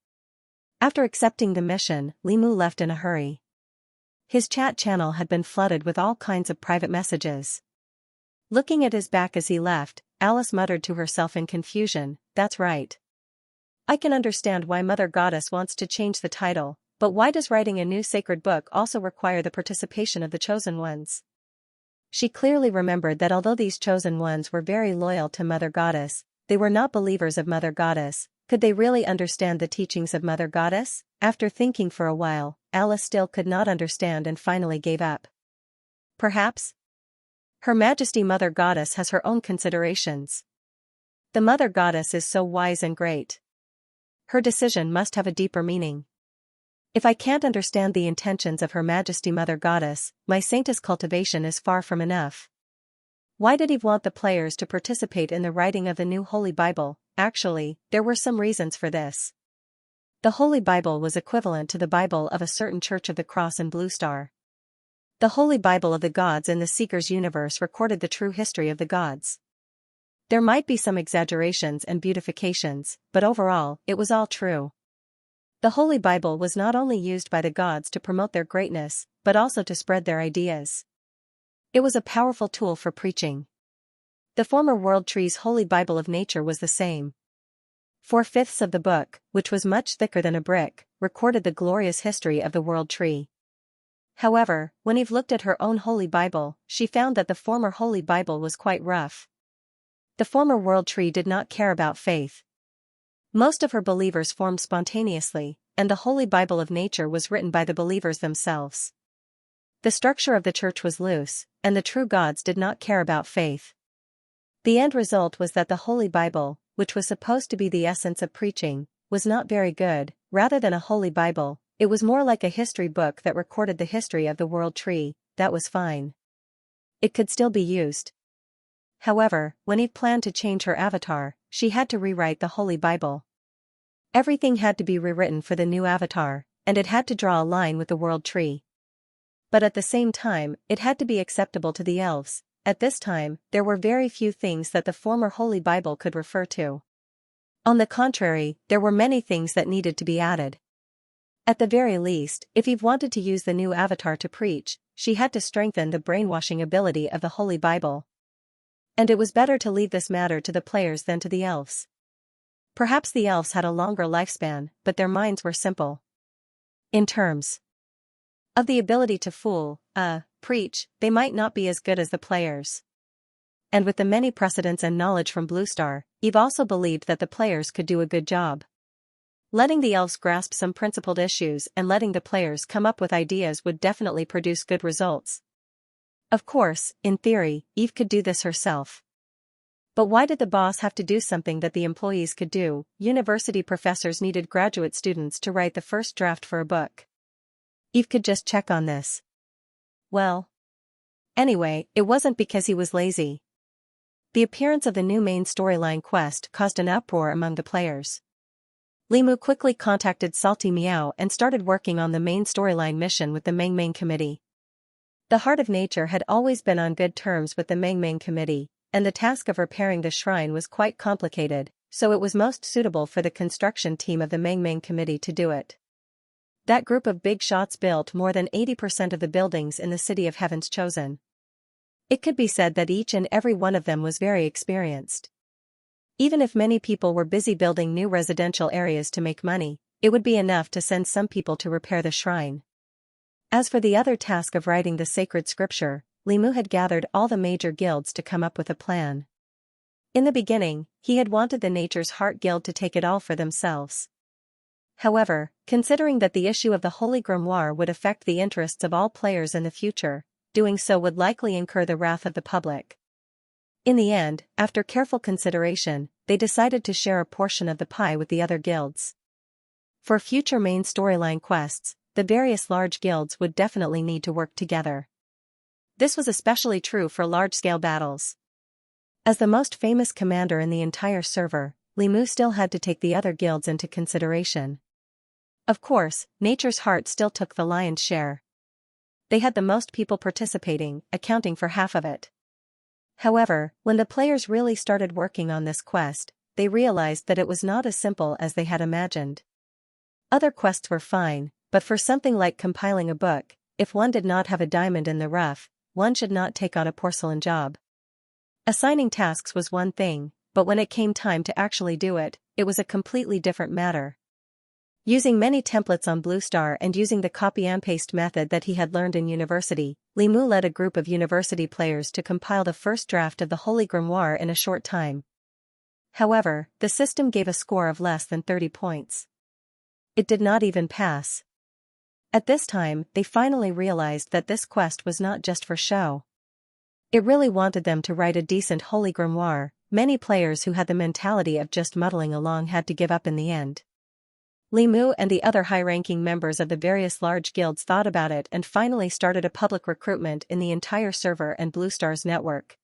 After accepting the mission, Limu left in a hurry. His chat channel had been flooded with all kinds of private messages. Looking at his back as he left, Alice muttered to herself in confusion, that's right. I can understand why Mother Goddess wants to change the title, but why does writing a new sacred book also require the participation of the chosen ones? She clearly remembered that although these chosen ones were very loyal to Mother Goddess, they were not believers of Mother Goddess. Could they really understand the teachings of Mother Goddess? After thinking for a while, Alice still could not understand and finally gave up. Perhaps Her Majesty Mother Goddess has her own considerations. The Mother Goddess is so wise and great. Her decision must have a deeper meaning. If I can't understand the intentions of Her Majesty Mother Goddess, my saintess cultivation is far from enough. Why did Eve want the players to participate in the writing of the new Holy Bible? Actually, there were some reasons for this. The Holy Bible was equivalent to the Bible of a certain Church of the Cross in Blue Star. The Holy Bible of the gods in the Seeker's universe recorded the true history of the gods. There might be some exaggerations and beautifications, but overall, it was all true. The Holy Bible was not only used by the gods to promote their greatness, but also to spread their ideas. It was a powerful tool for preaching. The former World Tree's Holy Bible of Nature was the same. 4/5 of the book, which was much thicker than a brick, recorded the glorious history of the World Tree. However, when Eve looked at her own Holy Bible, she found that the former Holy Bible was quite rough. The former World Tree did not care about faith. Most of her believers formed spontaneously, and the Holy Bible of Nature was written by the believers themselves. The structure of the church was loose, and the true gods did not care about faith. The end result was that the Holy Bible, which was supposed to be the essence of preaching, was not very good. Rather than a Holy Bible, it was more like a history book that recorded the history of the World Tree. That was fine. It could still be used. However, when Eve planned to change her avatar, she had to rewrite the Holy Bible. Everything had to be rewritten for the new avatar, and it had to draw a line with the World Tree. But at the same time, it had to be acceptable to the elves. At this time, there were very few things that the former Holy Bible could refer to. On the contrary, there were many things that needed to be added. At the very least, if Eve wanted to use the new avatar to preach, she had to strengthen the brainwashing ability of the Holy Bible. And it was better to leave this matter to the players than to the elves. Perhaps the elves had a longer lifespan, but their minds were simple. In terms of the ability to fool, preach, they might not be as good as the players. And with the many precedents and knowledge from Blue Star, Eve also believed that the players could do a good job. Letting the elves grasp some principled issues and letting the players come up with ideas would definitely produce good results. Of course, in theory, Eve could do this herself. But why did the boss have to do something that the employees could do? University professors needed graduate students to write the first draft for a book. Eve could just check on this. Well. Anyway, it wasn't because he was lazy. The appearance of the new main storyline quest caused an uproar among the players. Limu quickly contacted Salty Meow and started working on the main storyline mission with the Meng Meng Committee. The Heart of Nature had always been on good terms with the Meng Meng Committee, and the task of repairing the shrine was quite complicated, so it was most suitable for the construction team of the Meng Meng Committee to do it. That group of big shots built more than 80% of the buildings in the City of Heaven's Chosen. It could be said that each and every one of them was very experienced. Even if many people were busy building new residential areas to make money, it would be enough to send some people to repair the shrine. As for the other task of writing the sacred scripture, Limu had gathered all the major guilds to come up with a plan. In the beginning, he had wanted the Nature's Heart Guild to take it all for themselves. However, considering that the issue of the Holy Grimoire would affect the interests of all players in the future, doing so would likely incur the wrath of the public. In the end, after careful consideration, they decided to share a portion of the pie with the other guilds. For future main storyline quests, the various large guilds would definitely need to work together. This was especially true for large-scale battles. As the most famous commander in the entire server, Limu still had to take the other guilds into consideration. Of course, Nature's Heart still took the lion's share. They had the most people participating, accounting for half of it. However, when the players really started working on this quest, they realized that it was not as simple as they had imagined. Other quests were fine, but for something like compiling a book, if one did not have a diamond in the rough, one should not take on a porcelain job. Assigning tasks was one thing, but when it came time to actually do it, it was a completely different matter. Using many templates on Blue Star and using the copy-and-paste method that he had learned in university, Limu led a group of university players to compile the first draft of the Holy Grimoire in a short time. However, the system gave a score of less than 30 points. It did not even pass. At this time, they finally realized that this quest was not just for show. It really wanted them to write a decent Holy Grimoire. Many players who had the mentality of just muddling along had to give up in the end. Limu and the other high-ranking members of the various large guilds thought about it and finally started a public recruitment in the entire server and Blue Star's network.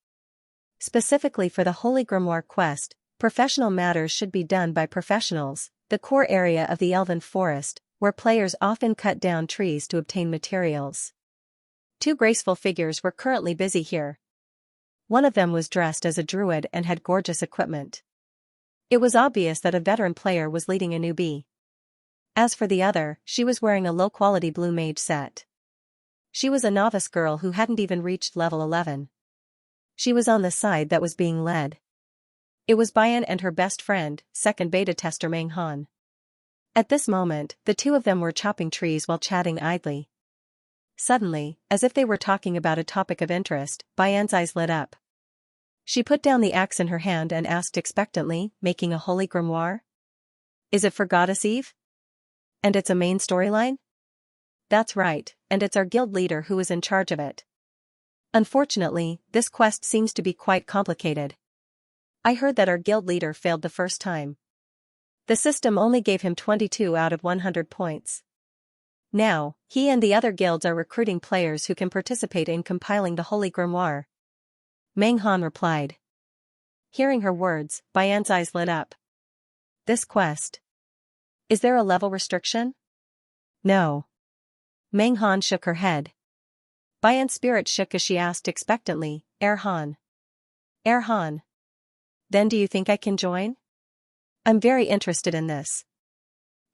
Specifically for the Holy Grimoire quest, professional matters should be done by professionals, the core area of the Elven Forest, where players often cut down trees to obtain materials. Two graceful figures were currently busy here. One of them was dressed as a druid and had gorgeous equipment. It was obvious that a veteran player was leading a newbie. As for the other, she was wearing a low-quality blue mage set. She was a novice girl who hadn't even reached level 11. She was on the side that was being led. It was Bayan and her best friend, second beta tester Meng Han. At this moment, the two of them were chopping trees while chatting idly. Suddenly, as if they were talking about a topic of interest, Bayan's eyes lit up. She put down the axe in her hand and asked expectantly, making a holy grimoire? Is it for Goddess Eve? And it's a main storyline? That's right, and it's our guild leader who is in charge of it. Unfortunately, this quest seems to be quite complicated. I heard that our guild leader failed the first time. The system only gave him 22 out of 100 points. Now, he and the other guilds are recruiting players who can participate in compiling the Holy Grimoire. Meng Han replied. Hearing her words, Bayan's eyes lit up. This quest. Is there a level restriction? No. Meng Han shook her head. Bayan's spirit shook as she asked expectantly, Han. Han. Then do you think I can join? I'm very interested in this.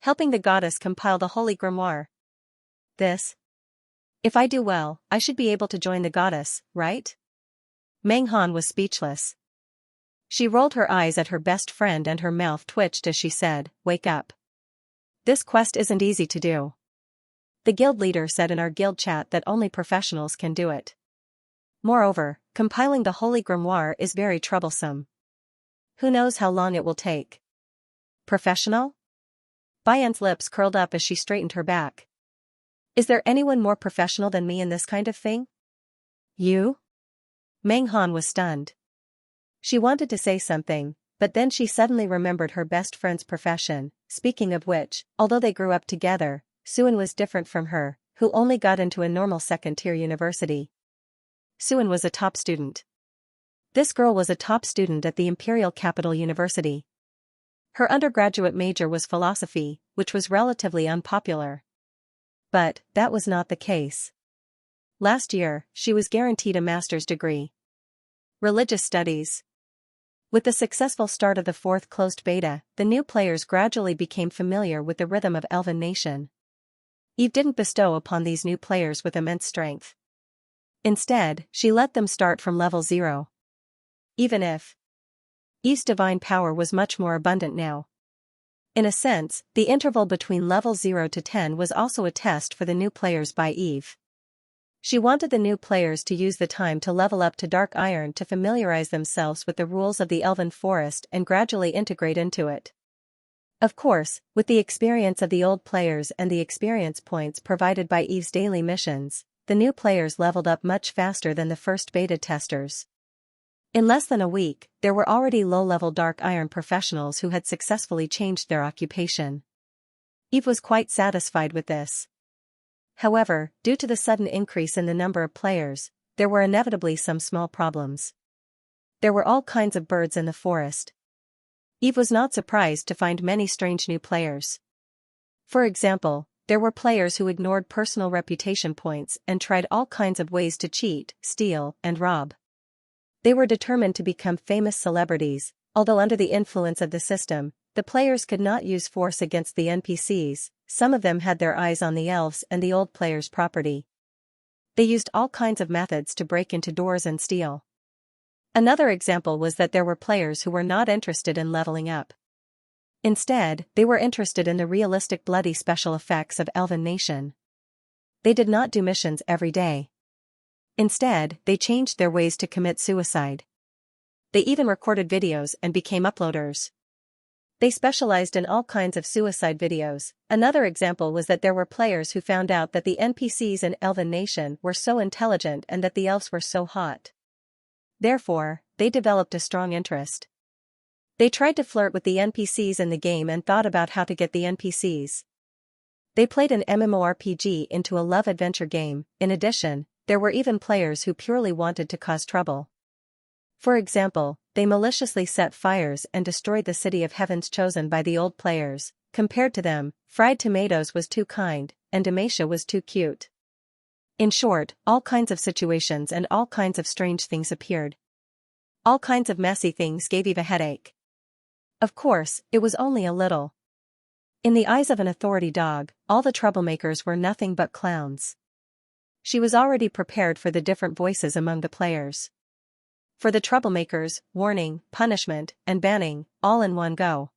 Helping the goddess compile the Holy Grimoire. This? If I do well, I should be able to join the goddess, right? Meng Han was speechless. She rolled her eyes at her best friend and her mouth twitched as she said, Wake up. This quest isn't easy to do. The guild leader said in our guild chat that only professionals can do it. Moreover, compiling the Holy Grimoire is very troublesome. Who knows how long it will take? Professional? Bayan's lips curled up as she straightened her back. Is there anyone more professional than me in this kind of thing? You? Meng Han was stunned. She wanted to say something, but then she suddenly remembered her best friend's profession, speaking of which, although they grew up together, Suan was different from her, who only got into a normal second-tier university. Suan was a top student. This girl was a top student at the Imperial Capital University. Her undergraduate major was philosophy, which was relatively unpopular. But that was not the case. Last year, she was guaranteed a master's degree. Religious studies. With the successful start of the fourth closed beta, the new players gradually became familiar with the rhythm of Elven Nation. Eve didn't bestow upon these new players with immense strength. Instead, she let them start from level 0. Even if Eve's divine power was much more abundant now. In a sense, the interval between level 0 to 10 was also a test for the new players by Eve. She wanted the new players to use the time to level up to Dark Iron to familiarize themselves with the rules of the Elven Forest and gradually integrate into it. Of course, with the experience of the old players and the experience points provided by Eve's daily missions, the new players leveled up much faster than the first beta testers. In less than a week, there were already low-level Dark Iron professionals who had successfully changed their occupation. Eve was quite satisfied with this. However, due to the sudden increase in the number of players, there were inevitably some small problems. There were all kinds of birds in the forest. Eve was not surprised to find many strange new players. For example, there were players who ignored personal reputation points and tried all kinds of ways to cheat, steal, and rob. They were determined to become famous celebrities, although under the influence of the system, the players could not use force against the NPCs. Some of them had their eyes on the elves and the old players' property. They used all kinds of methods to break into doors and steal. Another example was that there were players who were not interested in leveling up. Instead, they were interested in the realistic bloody special effects of Elven Nation. They did not do missions every day. Instead, they changed their ways to commit suicide. They even recorded videos and became uploaders. They specialized in all kinds of suicide videos. Another example was that there were players who found out that the NPCs in Elven Nation were so intelligent and that the elves were so hot. Therefore, they developed a strong interest. They tried to flirt with the NPCs in the game and thought about how to get the NPCs. They played an MMORPG into a love adventure game. In addition, there were even players who purely wanted to cause trouble. For example, they maliciously set fires and destroyed the city of Heaven's Chosen by the old players. Compared to them, Fried Tomatoes was too kind, and Demacia was too cute. In short, all kinds of situations and all kinds of strange things appeared. All kinds of messy things gave Eve a headache. Of course, it was only a little. In the eyes of an authority dog, all the troublemakers were nothing but clowns. She was already prepared for the different voices among the players. For the troublemakers, warning, punishment, and banning, all in one go.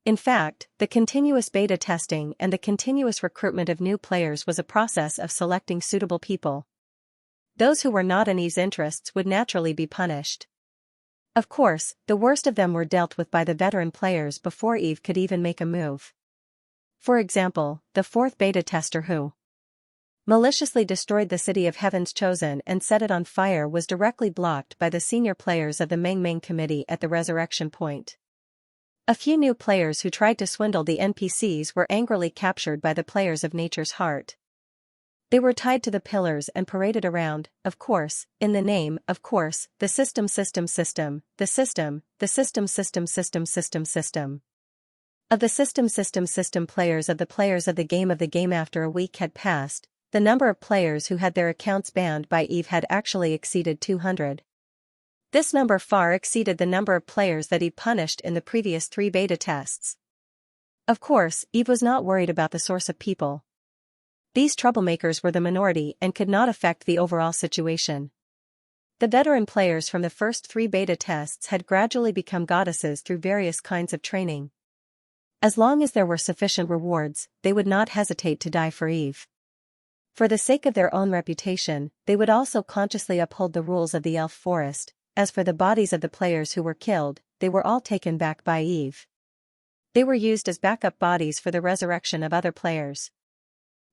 In fact, the continuous beta testing and the continuous recruitment of new players was a process of selecting suitable people. Those who were not in Eve's interests would naturally be punished. Of course, the worst of them were dealt with by the veteran players before Eve could even make a move. For example, the fourth beta tester who maliciously destroyed the city of Heaven's Chosen and set it on fire was directly blocked by the senior players of the Meng Meng Committee at the Resurrection Point. A few new players who tried to swindle the NPCs were angrily captured by the players of Nature's Heart. They were tied to the pillars and paraded around, of course, in the name, of course, the system. Of the system players of the game after a week had passed, the number of players who had their accounts banned by Eve had actually exceeded 200. This number far exceeded the number of players that Eve punished in the previous 3 beta tests. Of course, Eve was not worried about the source of people. These troublemakers were the minority and could not affect the overall situation. The veteran players from the first 3 beta tests had gradually become goddesses through various kinds of training. As long as there were sufficient rewards, they would not hesitate to die for Eve. For the sake of their own reputation, they would also consciously uphold the rules of the Elf Forest. As for the bodies of the players who were killed, they were all taken back by Eve. They were used as backup bodies for the resurrection of other players.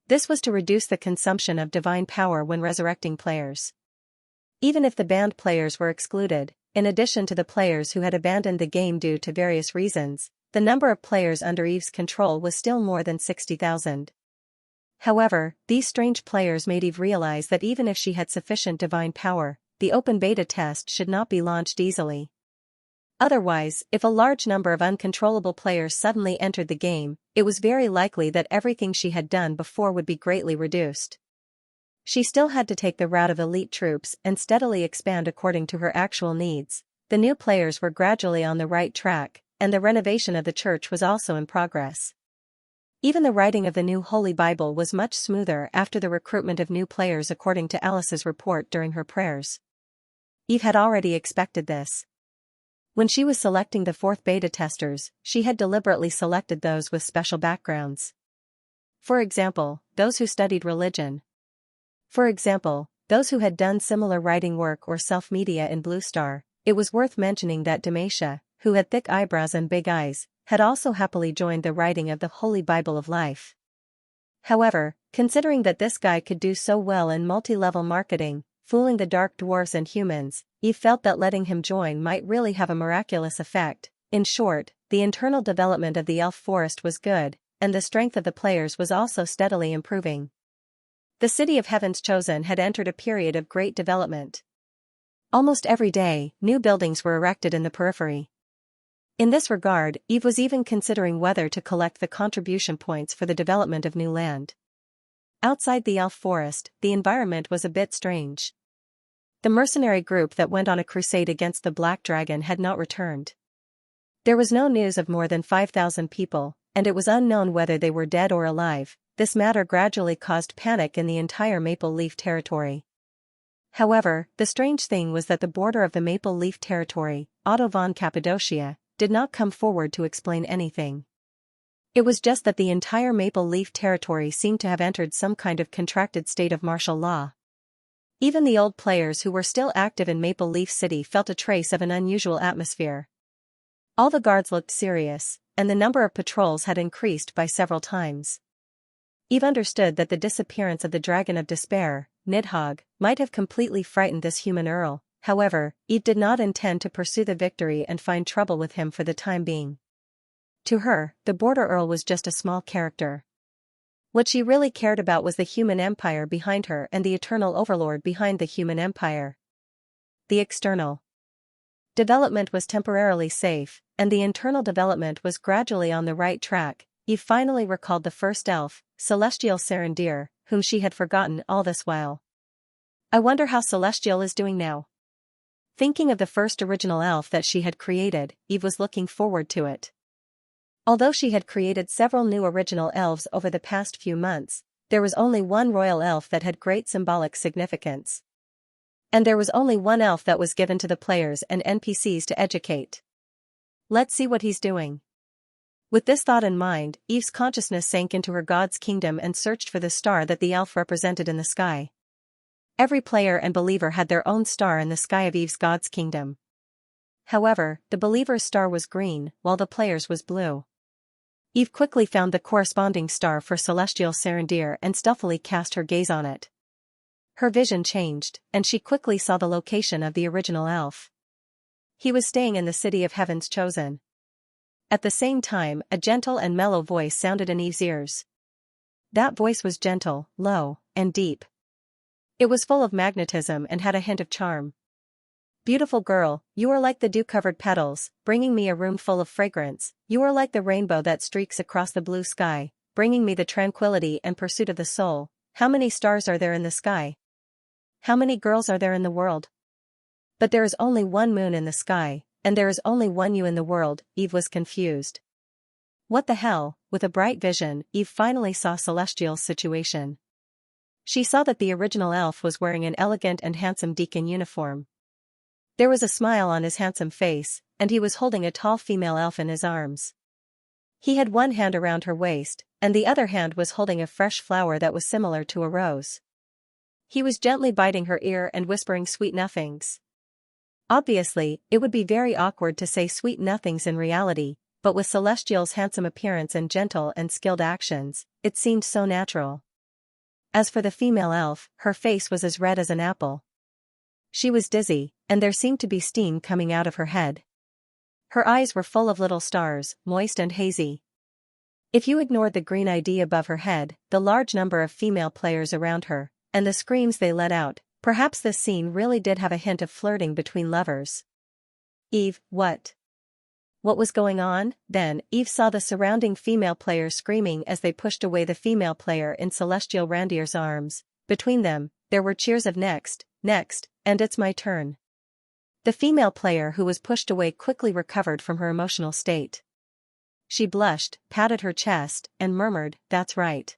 This was to reduce the consumption of divine power when resurrecting players. Even if the banned players were excluded, in addition to the players who had abandoned the game due to various reasons, the number of players under Eve's control was still more than 60,000. However, these strange players made Eve realize that even if she had sufficient divine power, the open beta test should not be launched easily. Otherwise, if a large number of uncontrollable players suddenly entered the game, it was very likely that everything she had done before would be greatly reduced. She still had to take the route of elite troops and steadily expand according to her actual needs. The new players were gradually on the right track, and the renovation of the church was also in progress. Even the writing of the new Holy Bible was much smoother after the recruitment of new players according to Alice's report during her prayers. Eve had already expected this. When she was selecting the fourth beta testers, she had deliberately selected those with special backgrounds. For example, those who studied religion. For example, those who had done similar writing work or self-media in Blue Star. It was worth mentioning that Demacia, who had thick eyebrows and big eyes, had also happily joined the writing of the Holy Bible of Life. However, considering that this guy could do so well in multi-level marketing, fooling the dark dwarfs and humans, Eve felt that letting him join might really have a miraculous effect. In short, the internal development of the elf forest was good, and the strength of the players was also steadily improving. The city of Heaven's Chosen had entered a period of great development. Almost every day, new buildings were erected in the periphery. In this regard, Eve was even considering whether to collect the contribution points for the development of new land. Outside the elf forest, the environment was a bit strange. The mercenary group that went on a crusade against the Black Dragon had not returned. There was no news of more than 5,000 people, and it was unknown whether they were dead or alive. This matter gradually caused panic in the entire Maple Leaf territory. However, the strange thing was that the border of the Maple Leaf territory, Otto von Cappadocia, did not come forward to explain anything. It was just that the entire Maple Leaf territory seemed to have entered some kind of contracted state of martial law. Even the old players who were still active in Maple Leaf City felt a trace of an unusual atmosphere. All the guards looked serious, and the number of patrols had increased by several times. Eve understood that the disappearance of the Dragon of Despair, Nidhogg, might have completely frightened this human earl. However, Eve did not intend to pursue the victory and find trouble with him for the time being. To her, the Border Earl was just a small character. What she really cared about was the human empire behind her and the eternal overlord behind the human empire. The external development was temporarily safe, and the internal development was gradually on the right track. Eve finally recalled the first elf, Celestial Serendir, whom she had forgotten all this while. I wonder how Celestial is doing now. Thinking of the first original elf that she had created, Eve was looking forward to it. Although she had created several new original elves over the past few months, there was only one royal elf that had great symbolic significance. And there was only one elf that was given to the players and NPCs to educate. Let's see what he's doing. With this thought in mind, Eve's consciousness sank into her god's kingdom and searched for the star that the elf represented in the sky. Every player and believer had their own star in the sky of Eve's god's kingdom. However, the believer's star was green, while the player's was blue. Eve quickly found the corresponding star for Celestial Serendir and stealthily cast her gaze on it. Her vision changed, and she quickly saw the location of the original elf. He was staying in the city of Heaven's Chosen. At the same time, a gentle and mellow voice sounded in Eve's ears. That voice was gentle, low, and deep. It was full of magnetism and had a hint of charm. Beautiful girl, you are like the dew-covered petals, bringing me a room full of fragrance. You are like the rainbow that streaks across the blue sky, bringing me the tranquility and pursuit of the soul. How many stars are there in the sky? How many girls are there in the world? But there is only one moon in the sky, and there is only one you in the world. Eve was confused. What the hell? With a bright vision, Eve finally saw Celestial's situation. She saw that the original elf was wearing an elegant and handsome deacon uniform. There was a smile on his handsome face, and he was holding a tall female elf in his arms. He had one hand around her waist, and the other hand was holding a fresh flower that was similar to a rose. He was gently biting her ear and whispering sweet nothings. Obviously, it would be very awkward to say sweet nothings in reality, but with Celestial's handsome appearance and gentle and skilled actions, it seemed so natural. As for the female elf, her face was as red as an apple. She was dizzy, and there seemed to be steam coming out of her head. Her eyes were full of little stars, moist and hazy. If you ignored the green ID above her head, the large number of female players around her, and the screams they let out, perhaps this scene really did have a hint of flirting between lovers. Eve, what? What was going on? Then, Eve saw the surrounding female players screaming as they pushed away the female player in Celestial Randier's arms. Between them, there were cheers of next, and it's my turn. The female player who was pushed away quickly recovered from her emotional state. She blushed, patted her chest, and murmured, "That's right.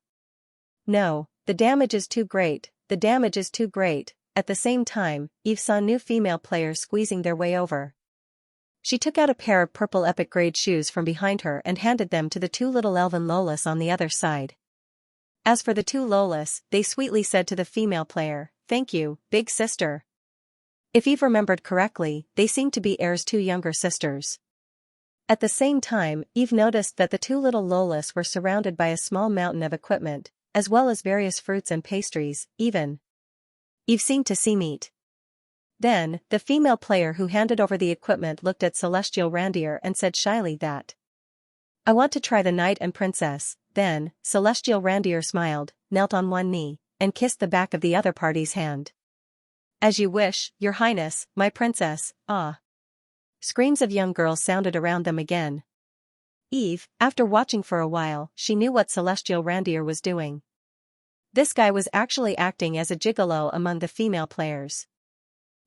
No, the damage is too great, the damage is too great." At the same time, Eve saw new female players squeezing their way over. She took out a pair of purple epic grade shoes from behind her and handed them to the two little elven Lolas on the other side. As for the two Lolas, they sweetly said to the female player, "Thank you, big sister." If Eve remembered correctly, they seemed to be Air's two younger sisters. At the same time, Eve noticed that the two little Lolas were surrounded by a small mountain of equipment, as well as various fruits and pastries, even. Eve seemed to see meat. Then, the female player who handed over the equipment looked at Celestial Randier and said shyly that, "I want to try the knight and princess." Then, Celestial Randier smiled, knelt on one knee, and kissed the back of the other party's hand. "As you wish, your highness, my princess." "Ah." Screams of young girls sounded around them again. Eve, after watching for a while, she knew what Celestial Randier was doing. This guy was actually acting as a gigolo among the female players.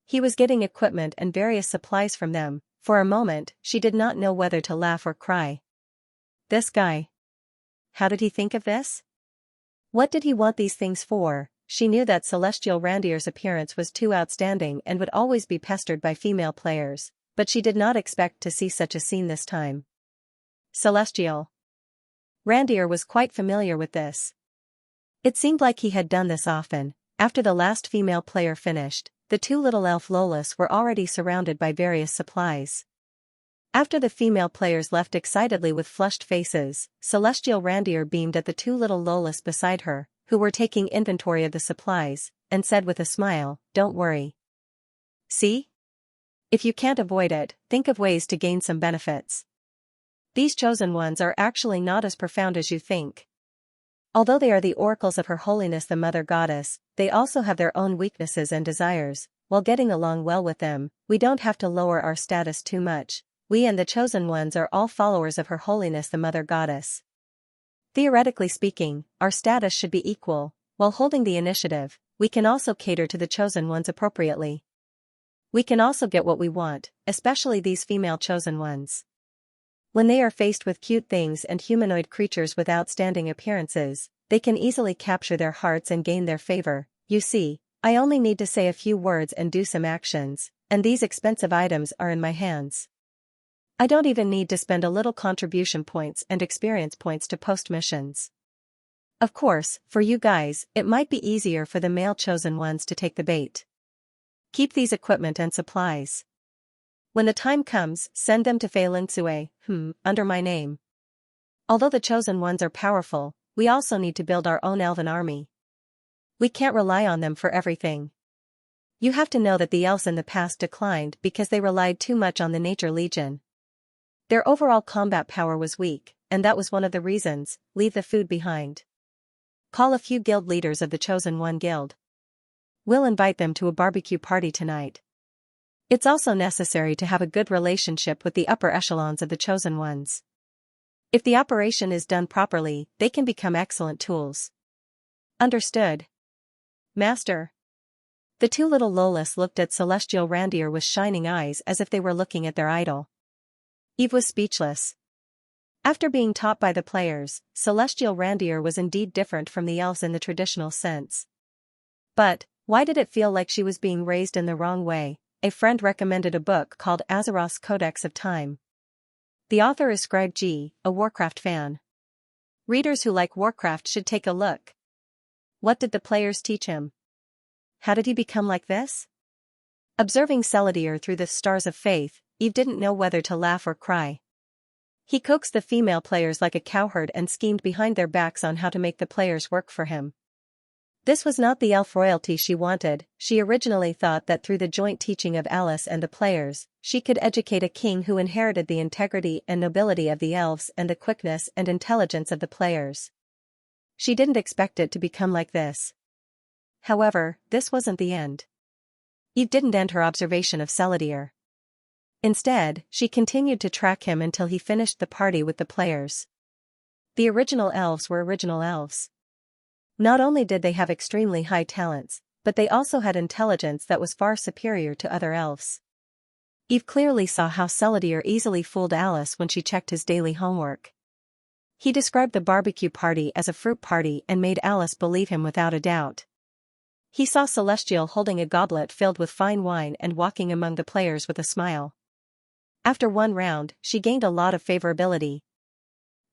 He was getting equipment and various supplies from them. For a moment, she did not know whether to laugh or cry. This guy. How did he think of this? What did he want these things for? She knew that Celestial Randier's appearance was too outstanding and would always be pestered by female players, but she did not expect to see such a scene this time. Celestial Randier was quite familiar with this. It seemed like he had done this often. After the last female player finished, the two little elf Lolas were already surrounded by various supplies. After the female players left excitedly with flushed faces, Celestial Randier beamed at the two little Lolas beside her, who were taking inventory of the supplies, and said with a smile, "Don't worry. See? If you can't avoid it, think of ways to gain some benefits. These chosen ones are actually not as profound as you think. Although they are the oracles of Her Holiness the Mother Goddess, they also have their own weaknesses and desires. While getting along well with them, we don't have to lower our status too much. We and the chosen ones are all followers of Her Holiness the Mother Goddess. Theoretically speaking, our status should be equal. While holding the initiative, we can also cater to the chosen ones appropriately. We can also get what we want, especially these female chosen ones. When they are faced with cute things and humanoid creatures with outstanding appearances, they can easily capture their hearts and gain their favor. You see, I only need to say a few words and do some actions, and these expensive items are in my hands. I don't even need to spend a little contribution points and experience points to post missions. Of course, for you guys, it might be easier for the male chosen ones to take the bait. Keep these equipment and supplies. When the time comes, send them to Xianxia, under my name. Although the chosen ones are powerful, we also need to build our own elven army. We can't rely on them for everything. You have to know that the elves in the past declined because they relied too much on the Nature Legion. Their overall combat power was weak, and that was one of the reasons. Leave the food behind. Call a few guild leaders of the Chosen One Guild. We'll invite them to a barbecue party tonight. It's also necessary to have a good relationship with the upper echelons of the Chosen Ones. If the operation is done properly, they can become excellent tools. Understood. Master. The two little Lolas looked at Celestial Randier with shining eyes as if they were looking at their idol. Eve was speechless. After being taught by the players, Celestial Randier was indeed different from the elves in the traditional sense. But, why did it feel like she was being raised in the wrong way? A friend recommended a book called Azeroth's Codex of Time. The author is Scribe G, a Warcraft fan. Readers who like Warcraft should take a look. What did the players teach him? How did he become like this? Observing Celestier through the stars of faith, Eve didn't know whether to laugh or cry. He coaxed the female players like a cowherd and schemed behind their backs on how to make the players work for him. This was not the elf royalty she wanted. She originally thought that through the joint teaching of Alice and the players, she could educate a king who inherited the integrity and nobility of the elves and the quickness and intelligence of the players. She didn't expect it to become like this. However, this wasn't the end. Eve didn't end her observation of Celadier. Instead, she continued to track him until he finished the party with the players. The original elves were original elves. Not only did they have extremely high talents, but they also had intelligence that was far superior to other elves. Eve clearly saw how Celadier easily fooled Alice when she checked his daily homework. He described the barbecue party as a fruit party and made Alice believe him without a doubt. He saw Celestial holding a goblet filled with fine wine and walking among the players with a smile. After one round, she gained a lot of favorability.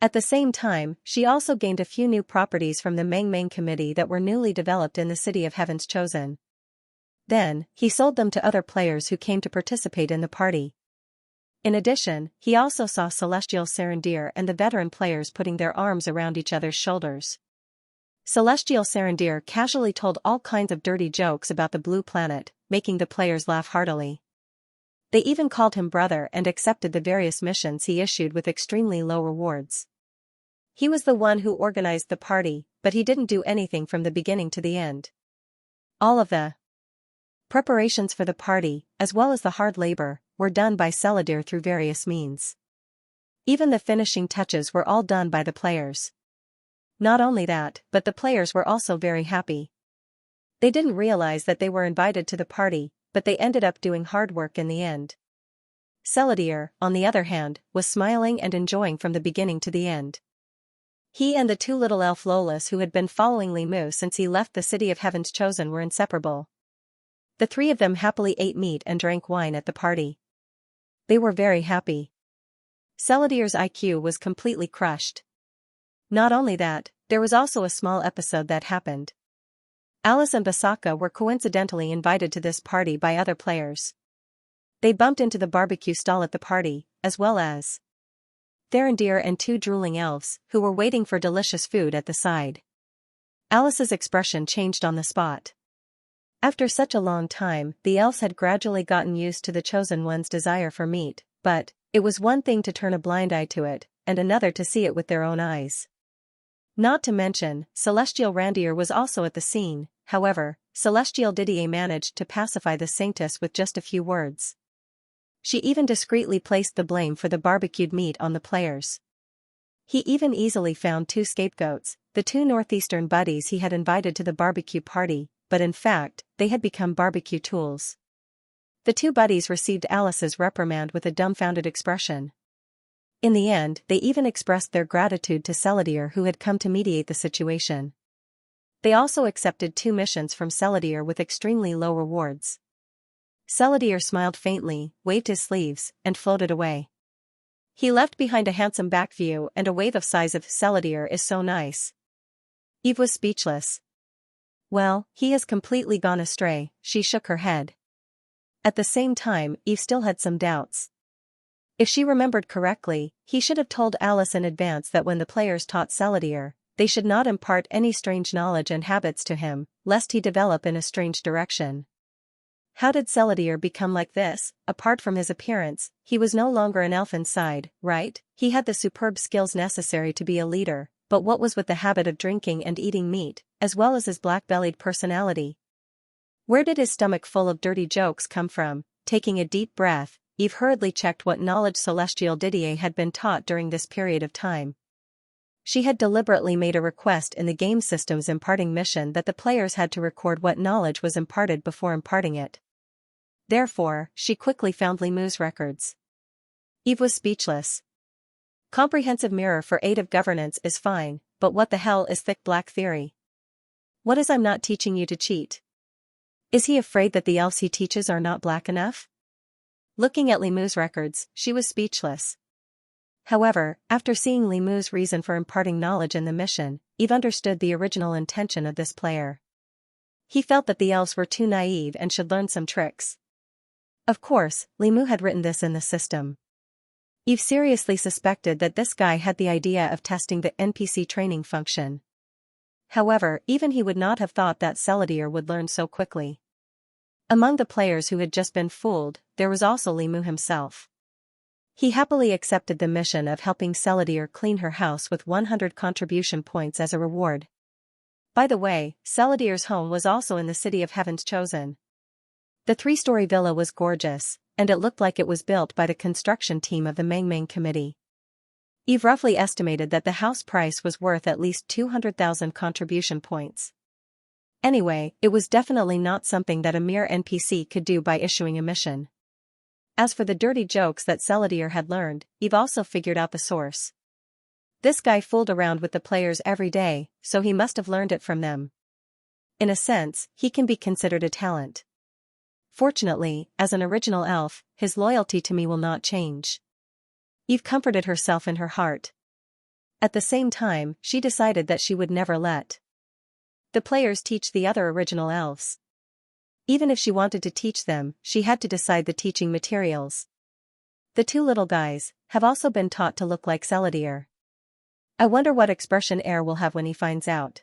At the same time, she also gained a few new properties from the Meng Meng Committee that were newly developed in the City of Heaven's Chosen. Then, he sold them to other players who came to participate in the party. In addition, he also saw Celestial Serendir and the veteran players putting their arms around each other's shoulders. Celestial Serendir casually told all kinds of dirty jokes about the blue planet, making the players laugh heartily. They even called him brother and accepted the various missions he issued with extremely low rewards. He was the one who organized the party, but he didn't do anything from the beginning to the end. All of the preparations for the party, as well as the hard labor, were done by Celadier through various means. Even the finishing touches were all done by the players. Not only that, but the players were also very happy. They didn't realize that they were invited to the party, but they ended up doing hard work in the end. Celadier, on the other hand, was smiling and enjoying from the beginning to the end. He and the two little elf Lolas who had been following Limu since he left the City of Heaven's Chosen were inseparable. The three of them happily ate meat and drank wine at the party. They were very happy. Celadier's IQ was completely crushed. Not only that, there was also a small episode that happened. Alice and Basaka were coincidentally invited to this party by other players. They bumped into the barbecue stall at the party, as well as Therendir and two drooling elves, who were waiting for delicious food at the side. Alice's expression changed on the spot. After such a long time, the elves had gradually gotten used to the Chosen One's desire for meat, but it was one thing to turn a blind eye to it, and another to see it with their own eyes. Not to mention, Celestial Randier was also at the scene. However, Celestial Didier managed to pacify the Sanctus with just a few words. She even discreetly placed the blame for the barbecued meat on the players. He even easily found two scapegoats, the two northeastern buddies he had invited to the barbecue party, but in fact, they had become barbecue tools. The two buddies received Alice's reprimand with a dumbfounded expression. In the end, they even expressed their gratitude to Celadier who had come to mediate the situation. They also accepted 2 missions from Celadier with extremely low rewards. Celadier smiled faintly, waved his sleeves, and floated away. He left behind a handsome back view and a wave of sighs of Celadier is so nice. Eve was speechless. Well, he has completely gone astray, she shook her head. At the same time, Eve still had some doubts. If she remembered correctly, he should have told Alice in advance that when the players taught Celadier, they should not impart any strange knowledge and habits to him, lest he develop in a strange direction. How did Celadier become like this? Apart from his appearance, he was no longer an elf inside, right? He had the superb skills necessary to be a leader, but what was with the habit of drinking and eating meat, as well as his black-bellied personality? Where did his stomach full of dirty jokes come from? Taking a deep breath, Eve hurriedly checked what knowledge Celestial Didier had been taught during this period of time. She had deliberately made a request in the game system's imparting mission that the players had to record what knowledge was imparted before imparting it. Therefore, she quickly found Limu's records. Eve was speechless. Comprehensive mirror for aid of governance is fine, but what the hell is thick black theory? What is I'm not teaching you to cheat? Is he afraid that the elves he teaches are not black enough? Looking at Limu's records, she was speechless. However, after seeing Limu's reason for imparting knowledge in the mission, Eve understood the original intention of this player. He felt that the elves were too naive and should learn some tricks. Of course, Limu had written this in the system. Eve seriously suspected that this guy had the idea of testing the NPC training function. However, even he would not have thought that Seladier would learn so quickly. Among the players who had just been fooled, there was also Limu himself. He happily accepted the mission of helping Seladier clean her house with 100 contribution points as a reward. By the way, Seladier's home was also in the city of Heaven's Chosen. The 3-story villa was gorgeous, and it looked like it was built by the construction team of the Mangmang Committee. Eve roughly estimated that the house price was worth at least 200,000 contribution points. Anyway, it was definitely not something that a mere NPC could do by issuing a mission. As for the dirty jokes that Seladier had learned, Eve also figured out the source. This guy fooled around with the players every day, so he must have learned it from them. In a sense, he can be considered a talent. Fortunately, as an original elf, his loyalty to me will not change. Eve comforted herself in her heart. At the same time, she decided that she would never let the players teach the other original elves. Even if she wanted to teach them, she had to decide the teaching materials. The 2 little guys have also been taught to look like Seladier. I wonder what expression Air will have when he finds out.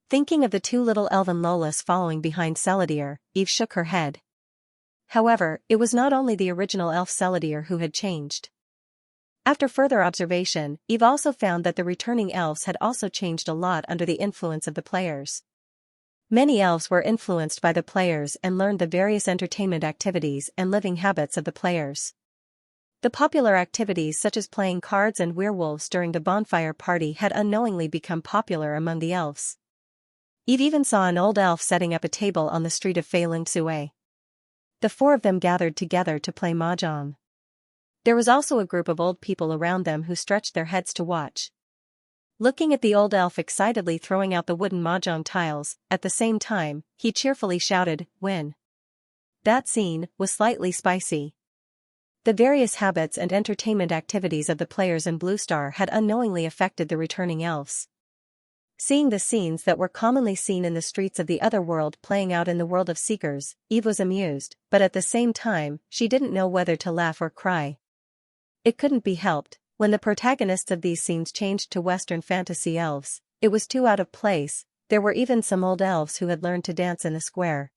Thinking of the 2 little elven Lolas following behind Seladier, Eve shook her head. However, it was not only the original elf Seladier who had changed. After further observation, Eve also found that the returning elves had also changed a lot under the influence of the players. Many elves were influenced by the players and learned the various entertainment activities and living habits of the players. The popular activities such as playing cards and werewolves during the bonfire party had unknowingly become popular among the elves. Eve even saw an old elf setting up a table on the street of Fei-Ling-Sui. The 4 of them gathered together to play mahjong. There was also a group of old people around them who stretched their heads to watch. Looking at the old elf excitedly throwing out the wooden mahjong tiles, at the same time, he cheerfully shouted, "Win." That scene was slightly spicy. The various habits and entertainment activities of the players in Blue Star had unknowingly affected the returning elves. Seeing the scenes that were commonly seen in the streets of the other world playing out in the world of Seekers, Eve was amused, but at the same time, she didn't know whether to laugh or cry. It couldn't be helped. When the protagonists of these scenes changed to Western fantasy elves, it was too out of place. There were even some old elves who had learned to dance in the square.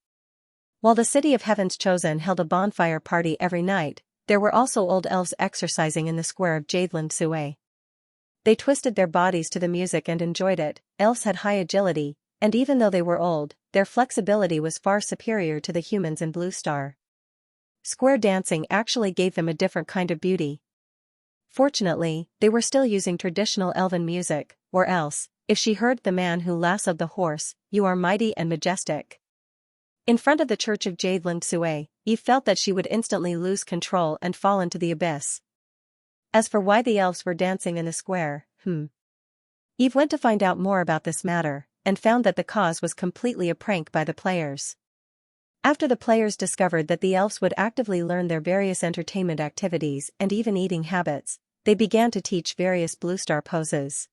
While the city of Heaven's Chosen held a bonfire party every night, there were also old elves exercising in the square of Jade-Ling-Sui. They twisted their bodies to the music and enjoyed it. Elves had high agility, and even though they were old, their flexibility was far superior to the humans in Blue Star. Square dancing actually gave them a different kind of beauty. Fortunately, they were still using traditional elven music, or else, if she heard the man who lassoed the horse, "You are mighty and majestic." In front of the church of Jade-Ling-Sui, Eve felt that she would instantly lose control and fall into the abyss. As for why the elves were dancing in the square, Eve went to find out more about this matter, and found that the cause was completely a prank by the players. After the players discovered that the elves would actively learn their various entertainment activities and even eating habits, they began to teach various Blue Star poses.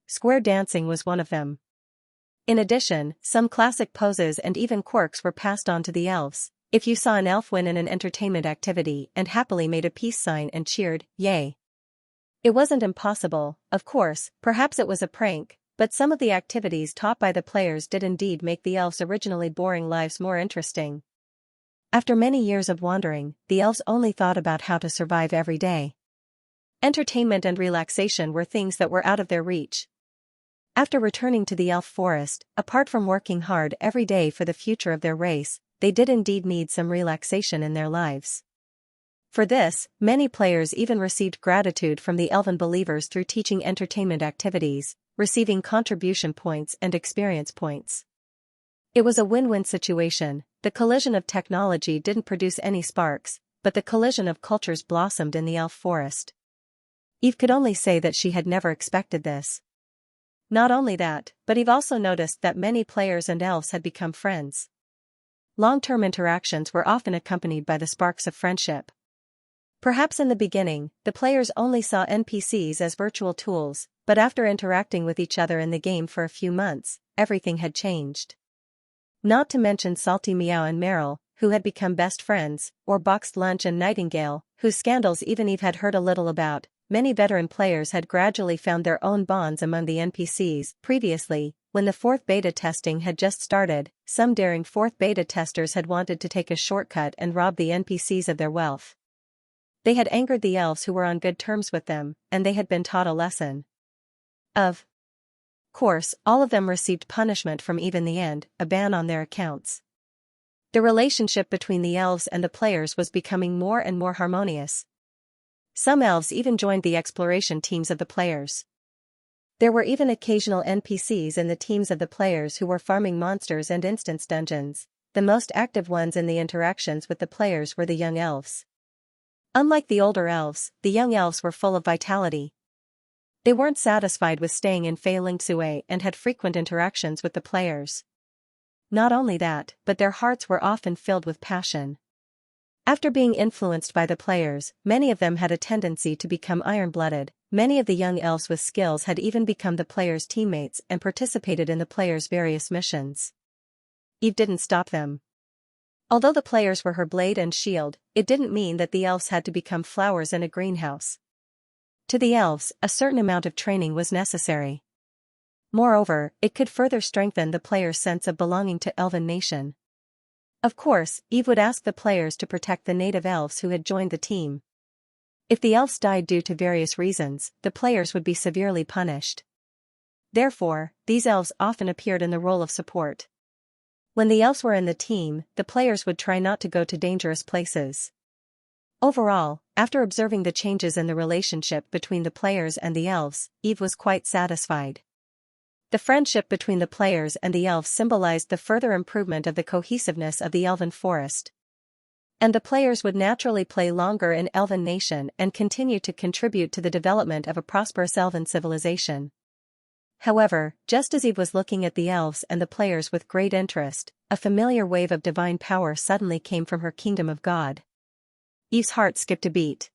Square dancing was one of them. In addition, some classic poses and even quirks were passed on to the elves. If you saw an elf win in an entertainment activity and happily made a peace sign and cheered, "Yay!" It wasn't impossible, of course, perhaps it was a prank, but some of the activities taught by the players did indeed make the elves' originally boring lives more interesting. After many years of wandering, the elves only thought about how to survive every day. Entertainment and relaxation were things that were out of their reach. After returning to the elf forest, apart from working hard every day for the future of their race, they did indeed need some relaxation in their lives. For this, many players even received gratitude from the elven believers through teaching entertainment activities, receiving contribution points and experience points. It was a win-win situation. The collision of technology didn't produce any sparks, but the collision of cultures blossomed in the elf forest. Eve could only say that she had never expected this. Not only that, but Eve also noticed that many players and elves had become friends. Long-term interactions were often accompanied by the sparks of friendship. Perhaps in the beginning, the players only saw NPCs as virtual tools, but after interacting with each other in the game for a few months, everything had changed. Not to mention Salty Meow and Meryl, who had become best friends, or Boxed Lunch and Nightingale, whose scandals even Eve had heard a little about. Many veteran players had gradually found their own bonds among the NPCs. Previously, when the fourth beta testing had just started, some daring fourth beta testers had wanted to take a shortcut and rob the NPCs of their wealth. They had angered the elves who were on good terms with them, and they had been taught a lesson. Of course, all of them received punishment from even the end, a ban on their accounts. The relationship between the elves and the players was becoming more and more harmonious. Some elves even joined the exploration teams of the players. There were even occasional NPCs in the teams of the players who were farming monsters and instance dungeons. The most active ones in the interactions with the players were the young elves. Unlike the older elves, the young elves were full of vitality. They weren't satisfied with staying in Fei Lingsue and had frequent interactions with the players. Not only that, but their hearts were often filled with passion. After being influenced by the players, many of them had a tendency to become iron-blooded. Many of the young elves with skills had even become the players' teammates and participated in the players' various missions. Eve didn't stop them. Although the players were her blade and shield, it didn't mean that the elves had to become flowers in a greenhouse. To the elves, a certain amount of training was necessary. Moreover, it could further strengthen the player's sense of belonging to Elven Nation. Of course, Eve would ask the players to protect the native elves who had joined the team. If the elves died due to various reasons, the players would be severely punished. Therefore, these elves often appeared in the role of support. When the elves were in the team, the players would try not to go to dangerous places. Overall, after observing the changes in the relationship between the players and the elves, Eve was quite satisfied. The friendship between the players and the elves symbolized the further improvement of the cohesiveness of the Elven Forest. And the players would naturally play longer in Elven Nation and continue to contribute to the development of a prosperous Elven civilization. However, just as Eve was looking at the elves and the players with great interest, a familiar wave of divine power suddenly came from her kingdom of God. Eve's heart skipped a beat.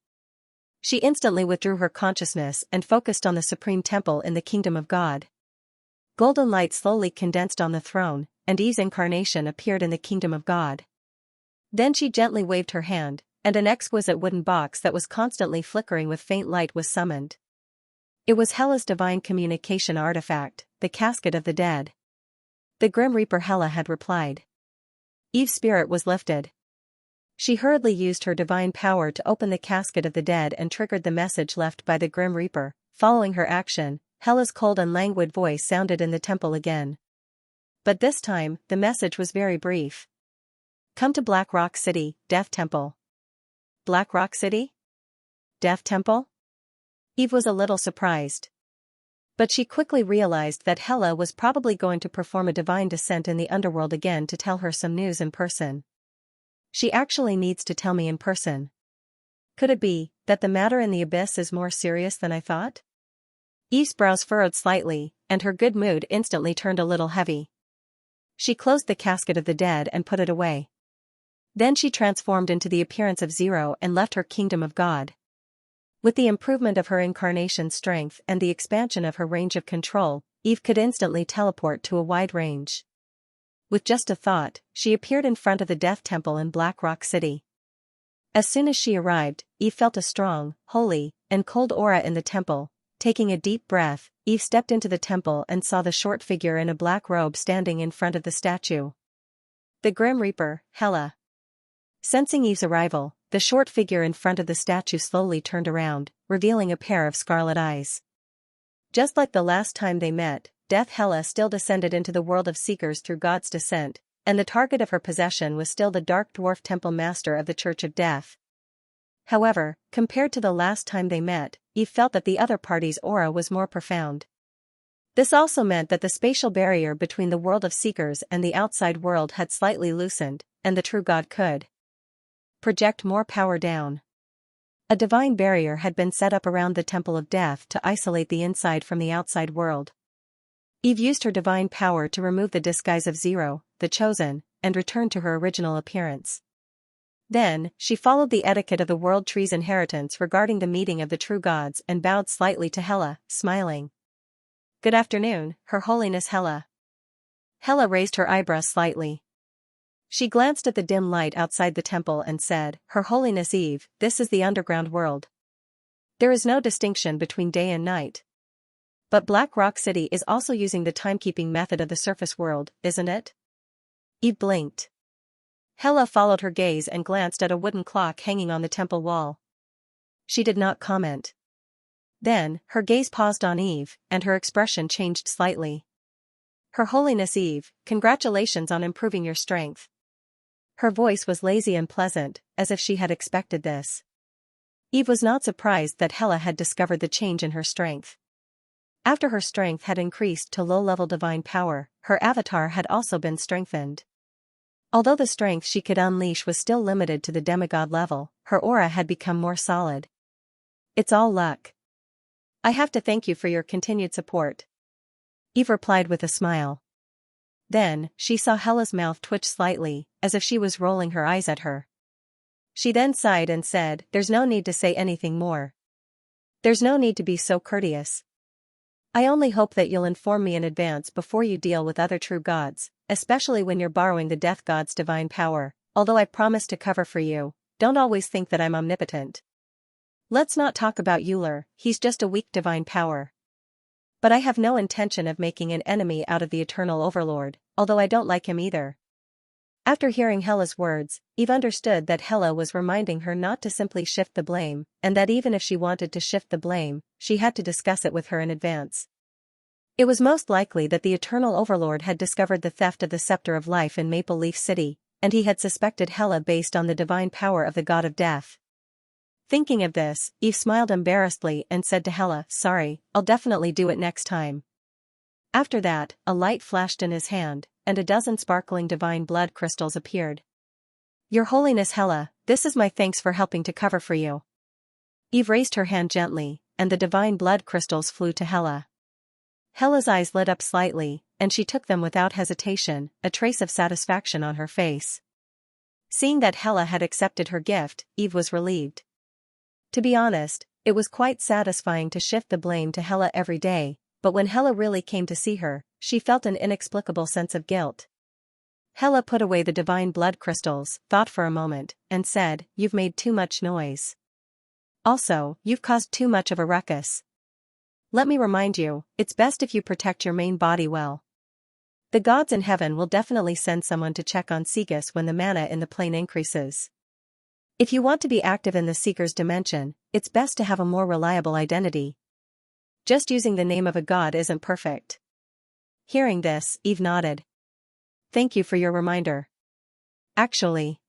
She instantly withdrew her consciousness and focused on the supreme temple in the kingdom of God. Golden light slowly condensed on the throne, and Eve's incarnation appeared in the kingdom of God. Then she gently waved her hand, and an exquisite wooden box that was constantly flickering with faint light was summoned. It was Hela's divine communication artifact, the casket of the dead. The Grim Reaper Hela had replied. Eve's spirit was lifted. She hurriedly used her divine power to open the casket of the dead and triggered the message left by the Grim Reaper. Following her action, Hela's cold and languid voice sounded in the temple again. But this time, the message was very brief. Come to Black Rock City, Death Temple. Black Rock City? Death Temple? Eve was a little surprised. But she quickly realized that Hela was probably going to perform a divine descent in the underworld again to tell her some news in person. She actually needs to tell me in person. Could it be that the matter in the abyss is more serious than I thought? Eve's brows furrowed slightly, and her good mood instantly turned a little heavy. She closed the casket of the dead and put it away. Then she transformed into the appearance of Zero and left her kingdom of God. With the improvement of her incarnation strength and the expansion of her range of control, Eve could instantly teleport to a wide range. With just a thought, she appeared in front of the Death Temple in Black Rock City. As soon as she arrived, Eve felt a strong, holy, and cold aura in the temple. Taking a deep breath, Eve stepped into the temple and saw the short figure in a black robe standing in front of the statue. The Grim Reaper, Hela. Sensing Eve's arrival, the short figure in front of the statue slowly turned around, revealing a pair of scarlet eyes. Just like the last time they met, Death Hela still descended into the world of Seekers through God's descent, and the target of her possession was still the Dark Dwarf Temple Master of the Church of Death. However, compared to the last time they met, Eve felt that the other party's aura was more profound. This also meant that the spatial barrier between the world of Seekers and the outside world had slightly loosened, and the true God could project more power down. A divine barrier had been set up around the Temple of Death to isolate the inside from the outside world. Eve used her divine power to remove the disguise of Zero, the Chosen, and return to her original appearance. Then, she followed the etiquette of the World Tree's inheritance regarding the meeting of the true gods and bowed slightly to Hela, smiling. Good afternoon, Her Holiness Hela. Hela raised her eyebrows slightly. She glanced at the dim light outside the temple and said, Her Holiness Eve, this is the underground world. There is no distinction between day and night. But Black Rock City is also using the timekeeping method of the surface world, isn't it? Eve blinked. Hela followed her gaze and glanced at a wooden clock hanging on the temple wall. She did not comment. Then, her gaze paused on Eve, and her expression changed slightly. Her Holiness Eve, congratulations on improving your strength. Her voice was lazy and pleasant, as if she had expected this. Eve was not surprised that Hela had discovered the change in her strength. After her strength had increased to low-level divine power, her avatar had also been strengthened. Although the strength she could unleash was still limited to the demigod level, her aura had become more solid. It's all luck. I have to thank you for your continued support. Eve replied with a smile. Then, she saw Hela's mouth twitch slightly, as if she was rolling her eyes at her. She then sighed and said, "There's no need to say anything more. There's no need to be so courteous. I only hope that you'll inform me in advance before you deal with other true gods, especially when you're borrowing the death god's divine power. Although I promise to cover for you, don't always think that I'm omnipotent. Let's not talk about Euler, he's just a weak divine power. But I have no intention of making an enemy out of the eternal overlord, although I don't like him either." After hearing Hela's words, Eve understood that Hela was reminding her not to simply shift the blame, and that even if she wanted to shift the blame, she had to discuss it with her in advance. It was most likely that the Eternal Overlord had discovered the theft of the Scepter of Life in Maple Leaf City, and he had suspected Hela based on the divine power of the God of Death. Thinking of this, Eve smiled embarrassedly and said to Hela, "Sorry, I'll definitely do it next time." After that, a light flashed in his hand, and a dozen sparkling divine blood crystals appeared. "Your Holiness Hela, this is my thanks for helping to cover for you." Eve raised her hand gently, and the divine blood crystals flew to Hela. Hela's eyes lit up slightly, and she took them without hesitation, a trace of satisfaction on her face. Seeing that Hela had accepted her gift, Eve was relieved. To be honest, it was quite satisfying to shift the blame to Hela every day, but when Hela really came to see her, she felt an inexplicable sense of guilt. Hela put away the divine blood crystals, thought for a moment, and said, "You've made too much noise. Also, you've caused too much of a ruckus. Let me remind you, it's best if you protect your main body well. The gods in heaven will definitely send someone to check on Segus when the mana in the plane increases. If you want to be active in the Seeker's dimension, it's best to have a more reliable identity. Just using the name of a god isn't perfect." Hearing this, Eve nodded. "Thank you for your reminder. Actually,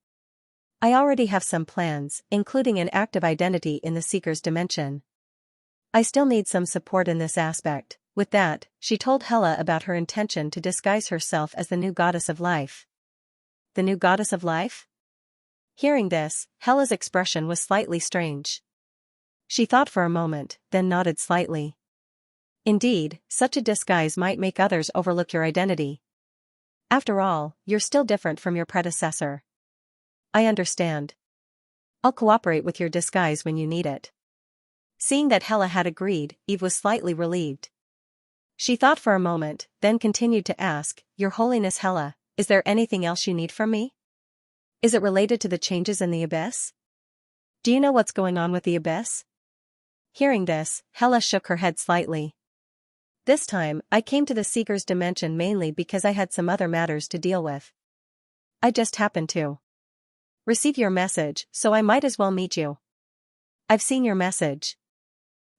I already have some plans, including an active identity in the Seeker's dimension. I still need some support in this aspect." With that, she told Hela about her intention to disguise herself as the new goddess of life. The new goddess of life? Hearing this, Hela's expression was slightly strange. She thought for a moment, then nodded slightly. Indeed, such a disguise might make others overlook your identity. After all, you're still different from your predecessor. I understand. I'll cooperate with your disguise when you need it. Seeing that Hela had agreed, Eve was slightly relieved. She thought for a moment, then continued to ask, "Your Holiness Hela, is there anything else you need from me? Is it related to the changes in the Abyss? Do you know what's going on with the Abyss?" Hearing this, Hela shook her head slightly. "This time, I came to the Seeker's dimension mainly because I had some other matters to deal with. I just happened to receive your message, so I might as well meet you. I've seen your message.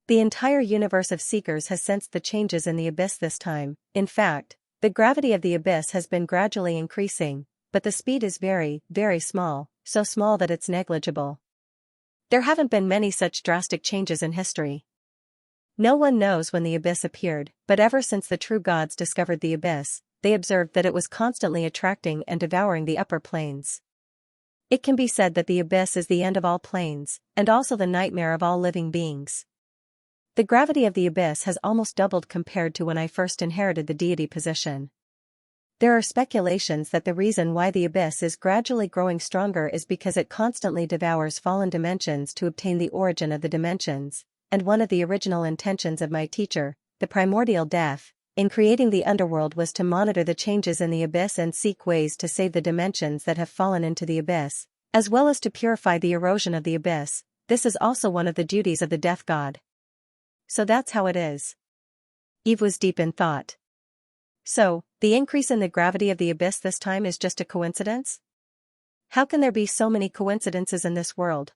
The entire universe of Seekers has sensed the changes in the Abyss this time. In fact, the gravity of the Abyss has been gradually increasing, but the speed is very, very small, so small that it's negligible. There haven't been many such drastic changes in history. No one knows when the Abyss appeared, but ever since the true gods discovered the Abyss, they observed that it was constantly attracting and devouring the upper planes. It can be said that the Abyss is the end of all planes, and also the nightmare of all living beings. The gravity of the Abyss has almost doubled compared to when I first inherited the deity position. There are speculations that the reason why the Abyss is gradually growing stronger is because it constantly devours fallen dimensions to obtain the origin of the dimensions, and one of the original intentions of my teacher, the primordial death, in creating the underworld was to monitor the changes in the Abyss and seek ways to save the dimensions that have fallen into the Abyss, as well as to purify the erosion of the Abyss. This is also one of the duties of the Death God. So that's how it is. Eve was deep in thought. So, the increase in the gravity of the abyss this time is just a coincidence? How can there be so many coincidences in this world?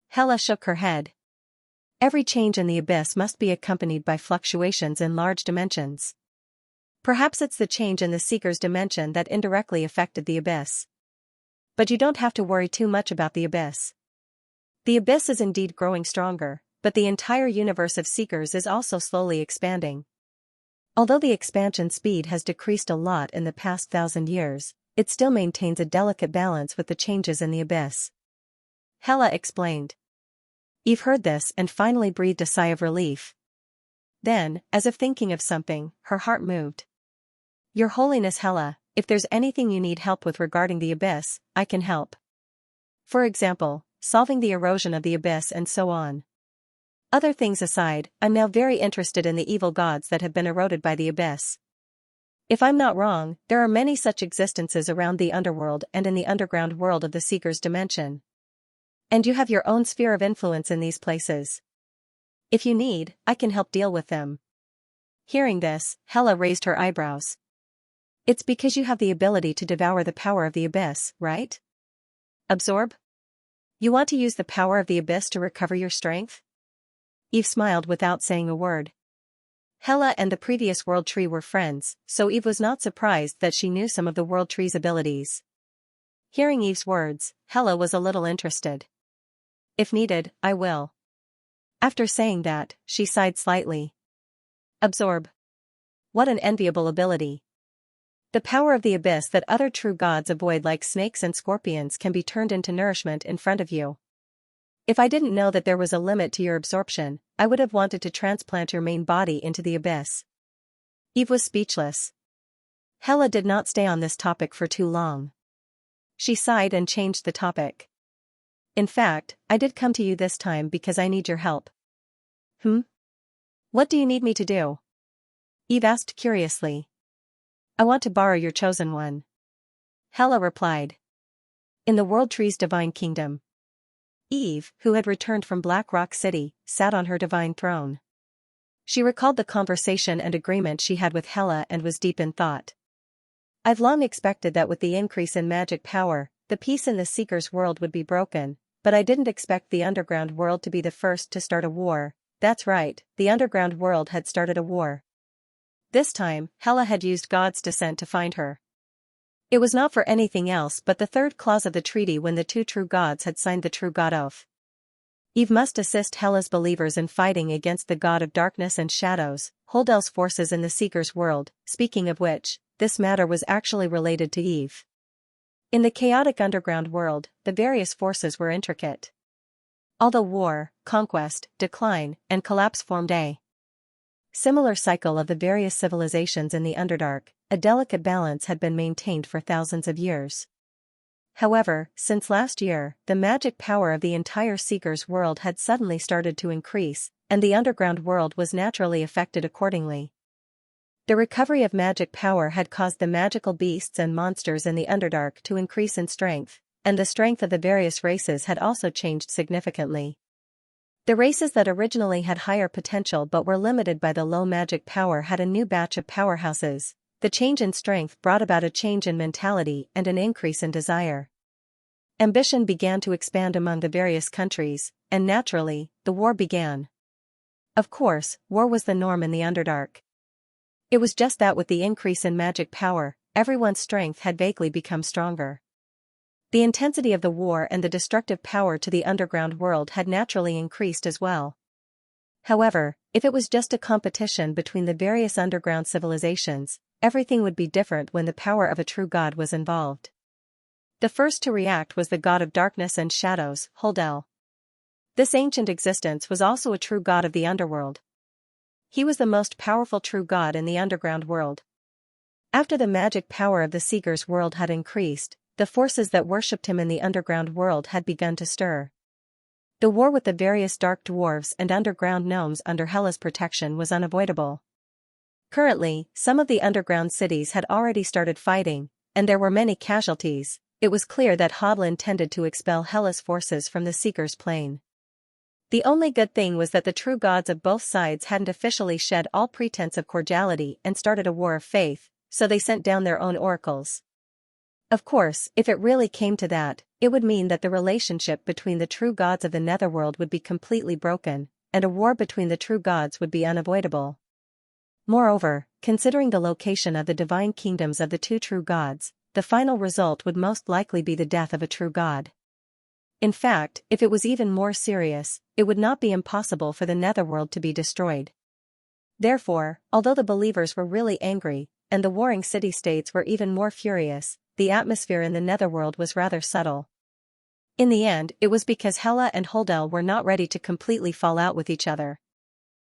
Hela shook her head. Every change in the abyss must be accompanied by fluctuations in large dimensions. Perhaps it's the change in the Seeker's dimension that indirectly affected the abyss. But you don't have to worry too much about the abyss. The abyss is indeed growing stronger, but the entire universe of Seekers is also slowly expanding. Although the expansion speed has decreased a lot in the past 1,000 years, it still maintains a delicate balance with the changes in the abyss. Hela explained. Eve heard this and finally breathed a sigh of relief. Then, as if thinking of something, her heart moved. Your Holiness Hela, if there's anything you need help with regarding the abyss, I can help. For example, solving the erosion of the abyss and so on. Other things aside, I'm now very interested in the evil gods that have been eroded by the abyss. If I'm not wrong, there are many such existences around the underworld and in the underground world of the Seeker's dimension. And you have your own sphere of influence in these places. If you need, I can help deal with them. Hearing this, Hela raised her eyebrows. It's because you have the ability to devour the power of the abyss, right? Absorb? You want to use the power of the abyss to recover your strength? Eve smiled without saying a word. Hela and the previous World Tree were friends, so Eve was not surprised that she knew some of the World Tree's abilities. Hearing Eve's words, Hela was a little interested. If needed, I will. After saying that, she sighed slightly. Absorb. What an enviable ability. The power of the abyss that other true gods avoid like snakes and scorpions can be turned into nourishment in front of you. If I didn't know that there was a limit to your absorption, I would have wanted to transplant your main body into the abyss. Eve was speechless. Hela did not stay on this topic for too long. She sighed and changed the topic. In fact, I did come to you this time because I need your help. What do you need me to do? Eve asked curiously. I want to borrow your chosen one. Hela replied. In the World Tree's divine kingdom. Eve, who had returned from Black Rock City, sat on her divine throne. She recalled the conversation and agreement she had with Hela and was deep in thought. I've long expected that with the increase in magic power, the peace in the Seeker's world would be broken, but I didn't expect the underground world to be the first to start a war. That's right, the underground world had started a war. This time, Hela had used God's descent to find her. It was not for anything else but the third clause of the treaty when the two true gods had signed the true God oath. Eve must assist Hela's believers in fighting against the god of darkness and shadows, Holdel's forces in the Seeker's world, speaking of which, this matter was actually related to Eve. In the chaotic underground world, the various forces were intricate. Although war, conquest, decline, and collapse formed a similar cycle of the various civilizations in the Underdark, a delicate balance had been maintained for thousands of years. However, since last year, the magic power of the entire Seeker's world had suddenly started to increase, and the underground world was naturally affected accordingly. The recovery of magic power had caused the magical beasts and monsters in the Underdark to increase in strength, and the strength of the various races had also changed significantly. The races that originally had higher potential but were limited by the low magic power had a new batch of powerhouses. The change in strength brought about a change in mentality and an increase in desire. Ambition began to expand among the various countries, and naturally, the war began. Of course, war was the norm in the Underdark. It was just that with the increase in magic power, everyone's strength had vaguely become stronger. The intensity of the war and the destructive power to the underground world had naturally increased as well. However, if it was just a competition between the various underground civilizations, everything would be different when the power of a true god was involved. The first to react was the god of darkness and shadows, Holdel. This ancient existence was also a true god of the underworld. He was the most powerful true god in the underground world. After the magic power of the Seeker's world had increased, the forces that worshipped him in the underground world had begun to stir. The war with the various dark dwarves and underground gnomes under Hela's protection was unavoidable. Currently, some of the underground cities had already started fighting, and there were many casualties. It was clear that Hodl intended to expel Hela's forces from the Seeker's plane. The only good thing was that the true gods of both sides hadn't officially shed all pretense of cordiality and started a war of faith, so they sent down their own oracles. Of course, if it really came to that, it would mean that the relationship between the true gods of the netherworld would be completely broken, and a war between the true gods would be unavoidable. Moreover, considering the location of the divine kingdoms of the two true gods, the final result would most likely be the death of a true god. In fact, if it was even more serious, it would not be impossible for the netherworld to be destroyed. Therefore, although the believers were really angry, and the warring city-states were even more furious, the atmosphere in the netherworld was rather subtle. In the end, it was because Hela and Huldel were not ready to completely fall out with each other.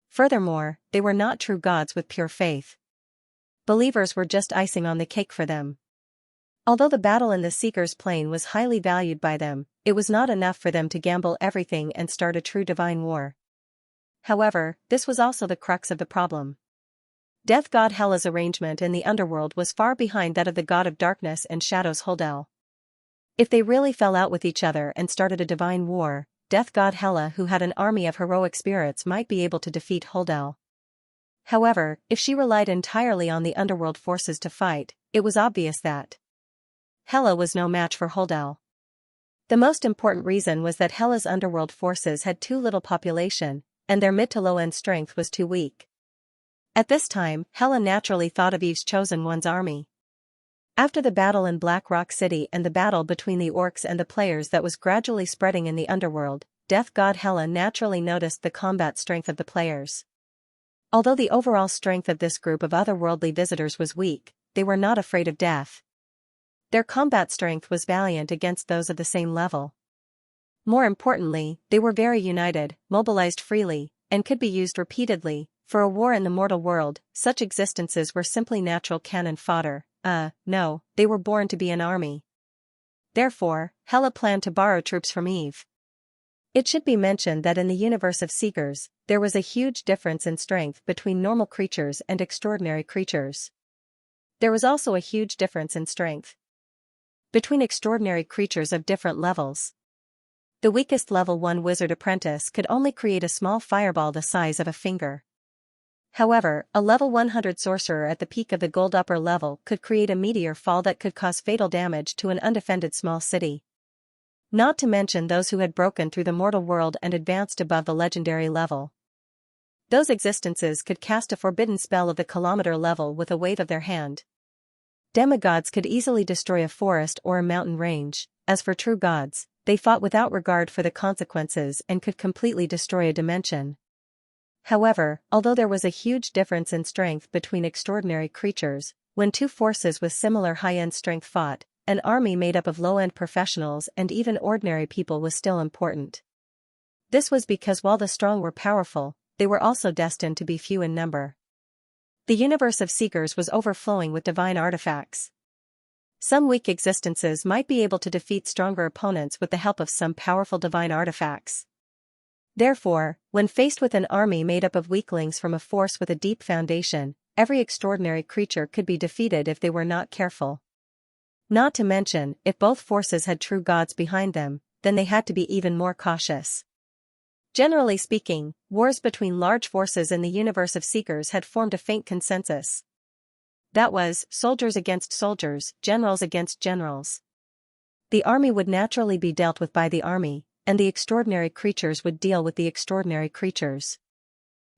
Furthermore, they were not true gods with pure faith. Believers were just icing on the cake for them. Although the battle in the Seeker's Plain was highly valued by them, it was not enough for them to gamble everything and start a true divine war. However, this was also the crux of the problem. Death god Hela's arrangement in the underworld was far behind that of the god of darkness and shadows Huldel. If they really fell out with each other and started a divine war, Death god Hela, who had an army of heroic spirits, might be able to defeat Huldel. However, if she relied entirely on the underworld forces to fight, it was obvious that Hela was no match for Huldel. The most important reason was that Hela's underworld forces had too little population, and their mid to low-end strength was too weak. At this time, Hela naturally thought of Eve's chosen one's army. After the battle in Black Rock City and the battle between the orcs and the players that was gradually spreading in the underworld, Death god Hela naturally noticed the combat strength of the players. Although the overall strength of this group of otherworldly visitors was weak, they were not afraid of death. Their combat strength was valiant against those of the same level. More importantly, they were very united, mobilized freely, and could be used repeatedly. For a war in the mortal world, such existences were simply natural cannon fodder. No, they were born to be an army. Therefore, Hela planned to borrow troops from Eve. It should be mentioned that in the universe of Seekers, there was a huge difference in strength between normal creatures and extraordinary creatures. There was also a huge difference in strength between extraordinary creatures of different levels. The weakest level 1 wizard apprentice could only create a small fireball the size of a finger. However, a level 100 sorcerer at the peak of the gold upper level could create a meteor fall that could cause fatal damage to an undefended small city. Not to mention those who had broken through the mortal world and advanced above the legendary level. Those existences could cast a forbidden spell of the kilometer level with a wave of their hand. Demigods could easily destroy a forest or a mountain range. As for true gods, they fought without regard for the consequences and could completely destroy a dimension. However, although there was a huge difference in strength between extraordinary creatures, when two forces with similar high-end strength fought, an army made up of low-end professionals and even ordinary people was still important. This was because while the strong were powerful, they were also destined to be few in number. The universe of Seekers was overflowing with divine artifacts. Some weak existences might be able to defeat stronger opponents with the help of some powerful divine artifacts. Therefore, when faced with an army made up of weaklings from a force with a deep foundation, every extraordinary creature could be defeated if they were not careful. Not to mention, if both forces had true gods behind them, then they had to be even more cautious. Generally speaking, wars between large forces in the universe of Seekers had formed a faint consensus. That was, soldiers against soldiers, generals against generals. The army would naturally be dealt with by the army, and the extraordinary creatures would deal with the extraordinary creatures.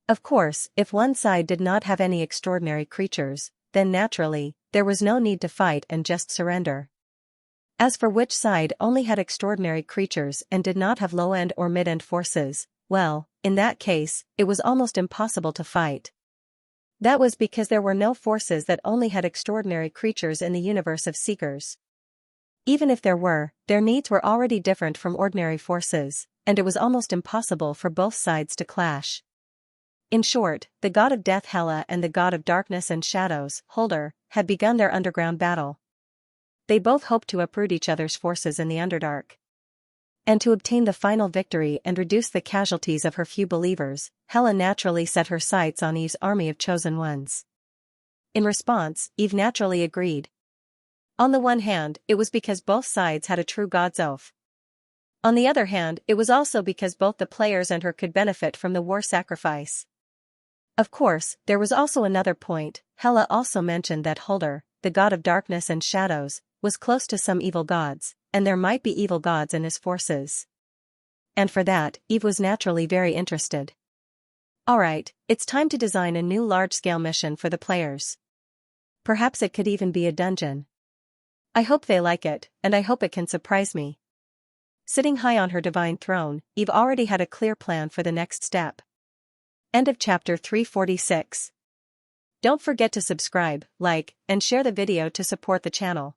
Of course, if one side did not have any extraordinary creatures, then naturally, there was no need to fight and just surrender. As for which side only had extraordinary creatures and did not have low-end or mid-end forces, well, in that case, it was almost impossible to fight. That was because there were no forces that only had extraordinary creatures in the universe of Seekers. Even if there were, their needs were already different from ordinary forces, and it was almost impossible for both sides to clash. In short, the god of death Hela and the god of darkness and shadows, Huldel, had begun their underground battle. They both hoped to uproot each other's forces in the Underdark. And to obtain the final victory and reduce the casualties of her few believers, Hela naturally set her sights on Eve's army of chosen ones. In response, Eve naturally agreed. On the one hand, it was because both sides had a true god's oath. On the other hand, it was also because both the players and her could benefit from the war sacrifice. Of course, there was also another point. Hela also mentioned that Holder, the god of darkness and shadows, was close to some evil gods, and there might be evil gods in his forces. And for that, Eve was naturally very interested. Alright, it's time to design a new large-scale mission for the players. Perhaps it could even be a dungeon. I hope they like it, and I hope it can surprise me. Sitting high on her divine throne, Eve already had a clear plan for the next step. End of chapter 346. Don't forget to subscribe, like, and share the video to support the channel.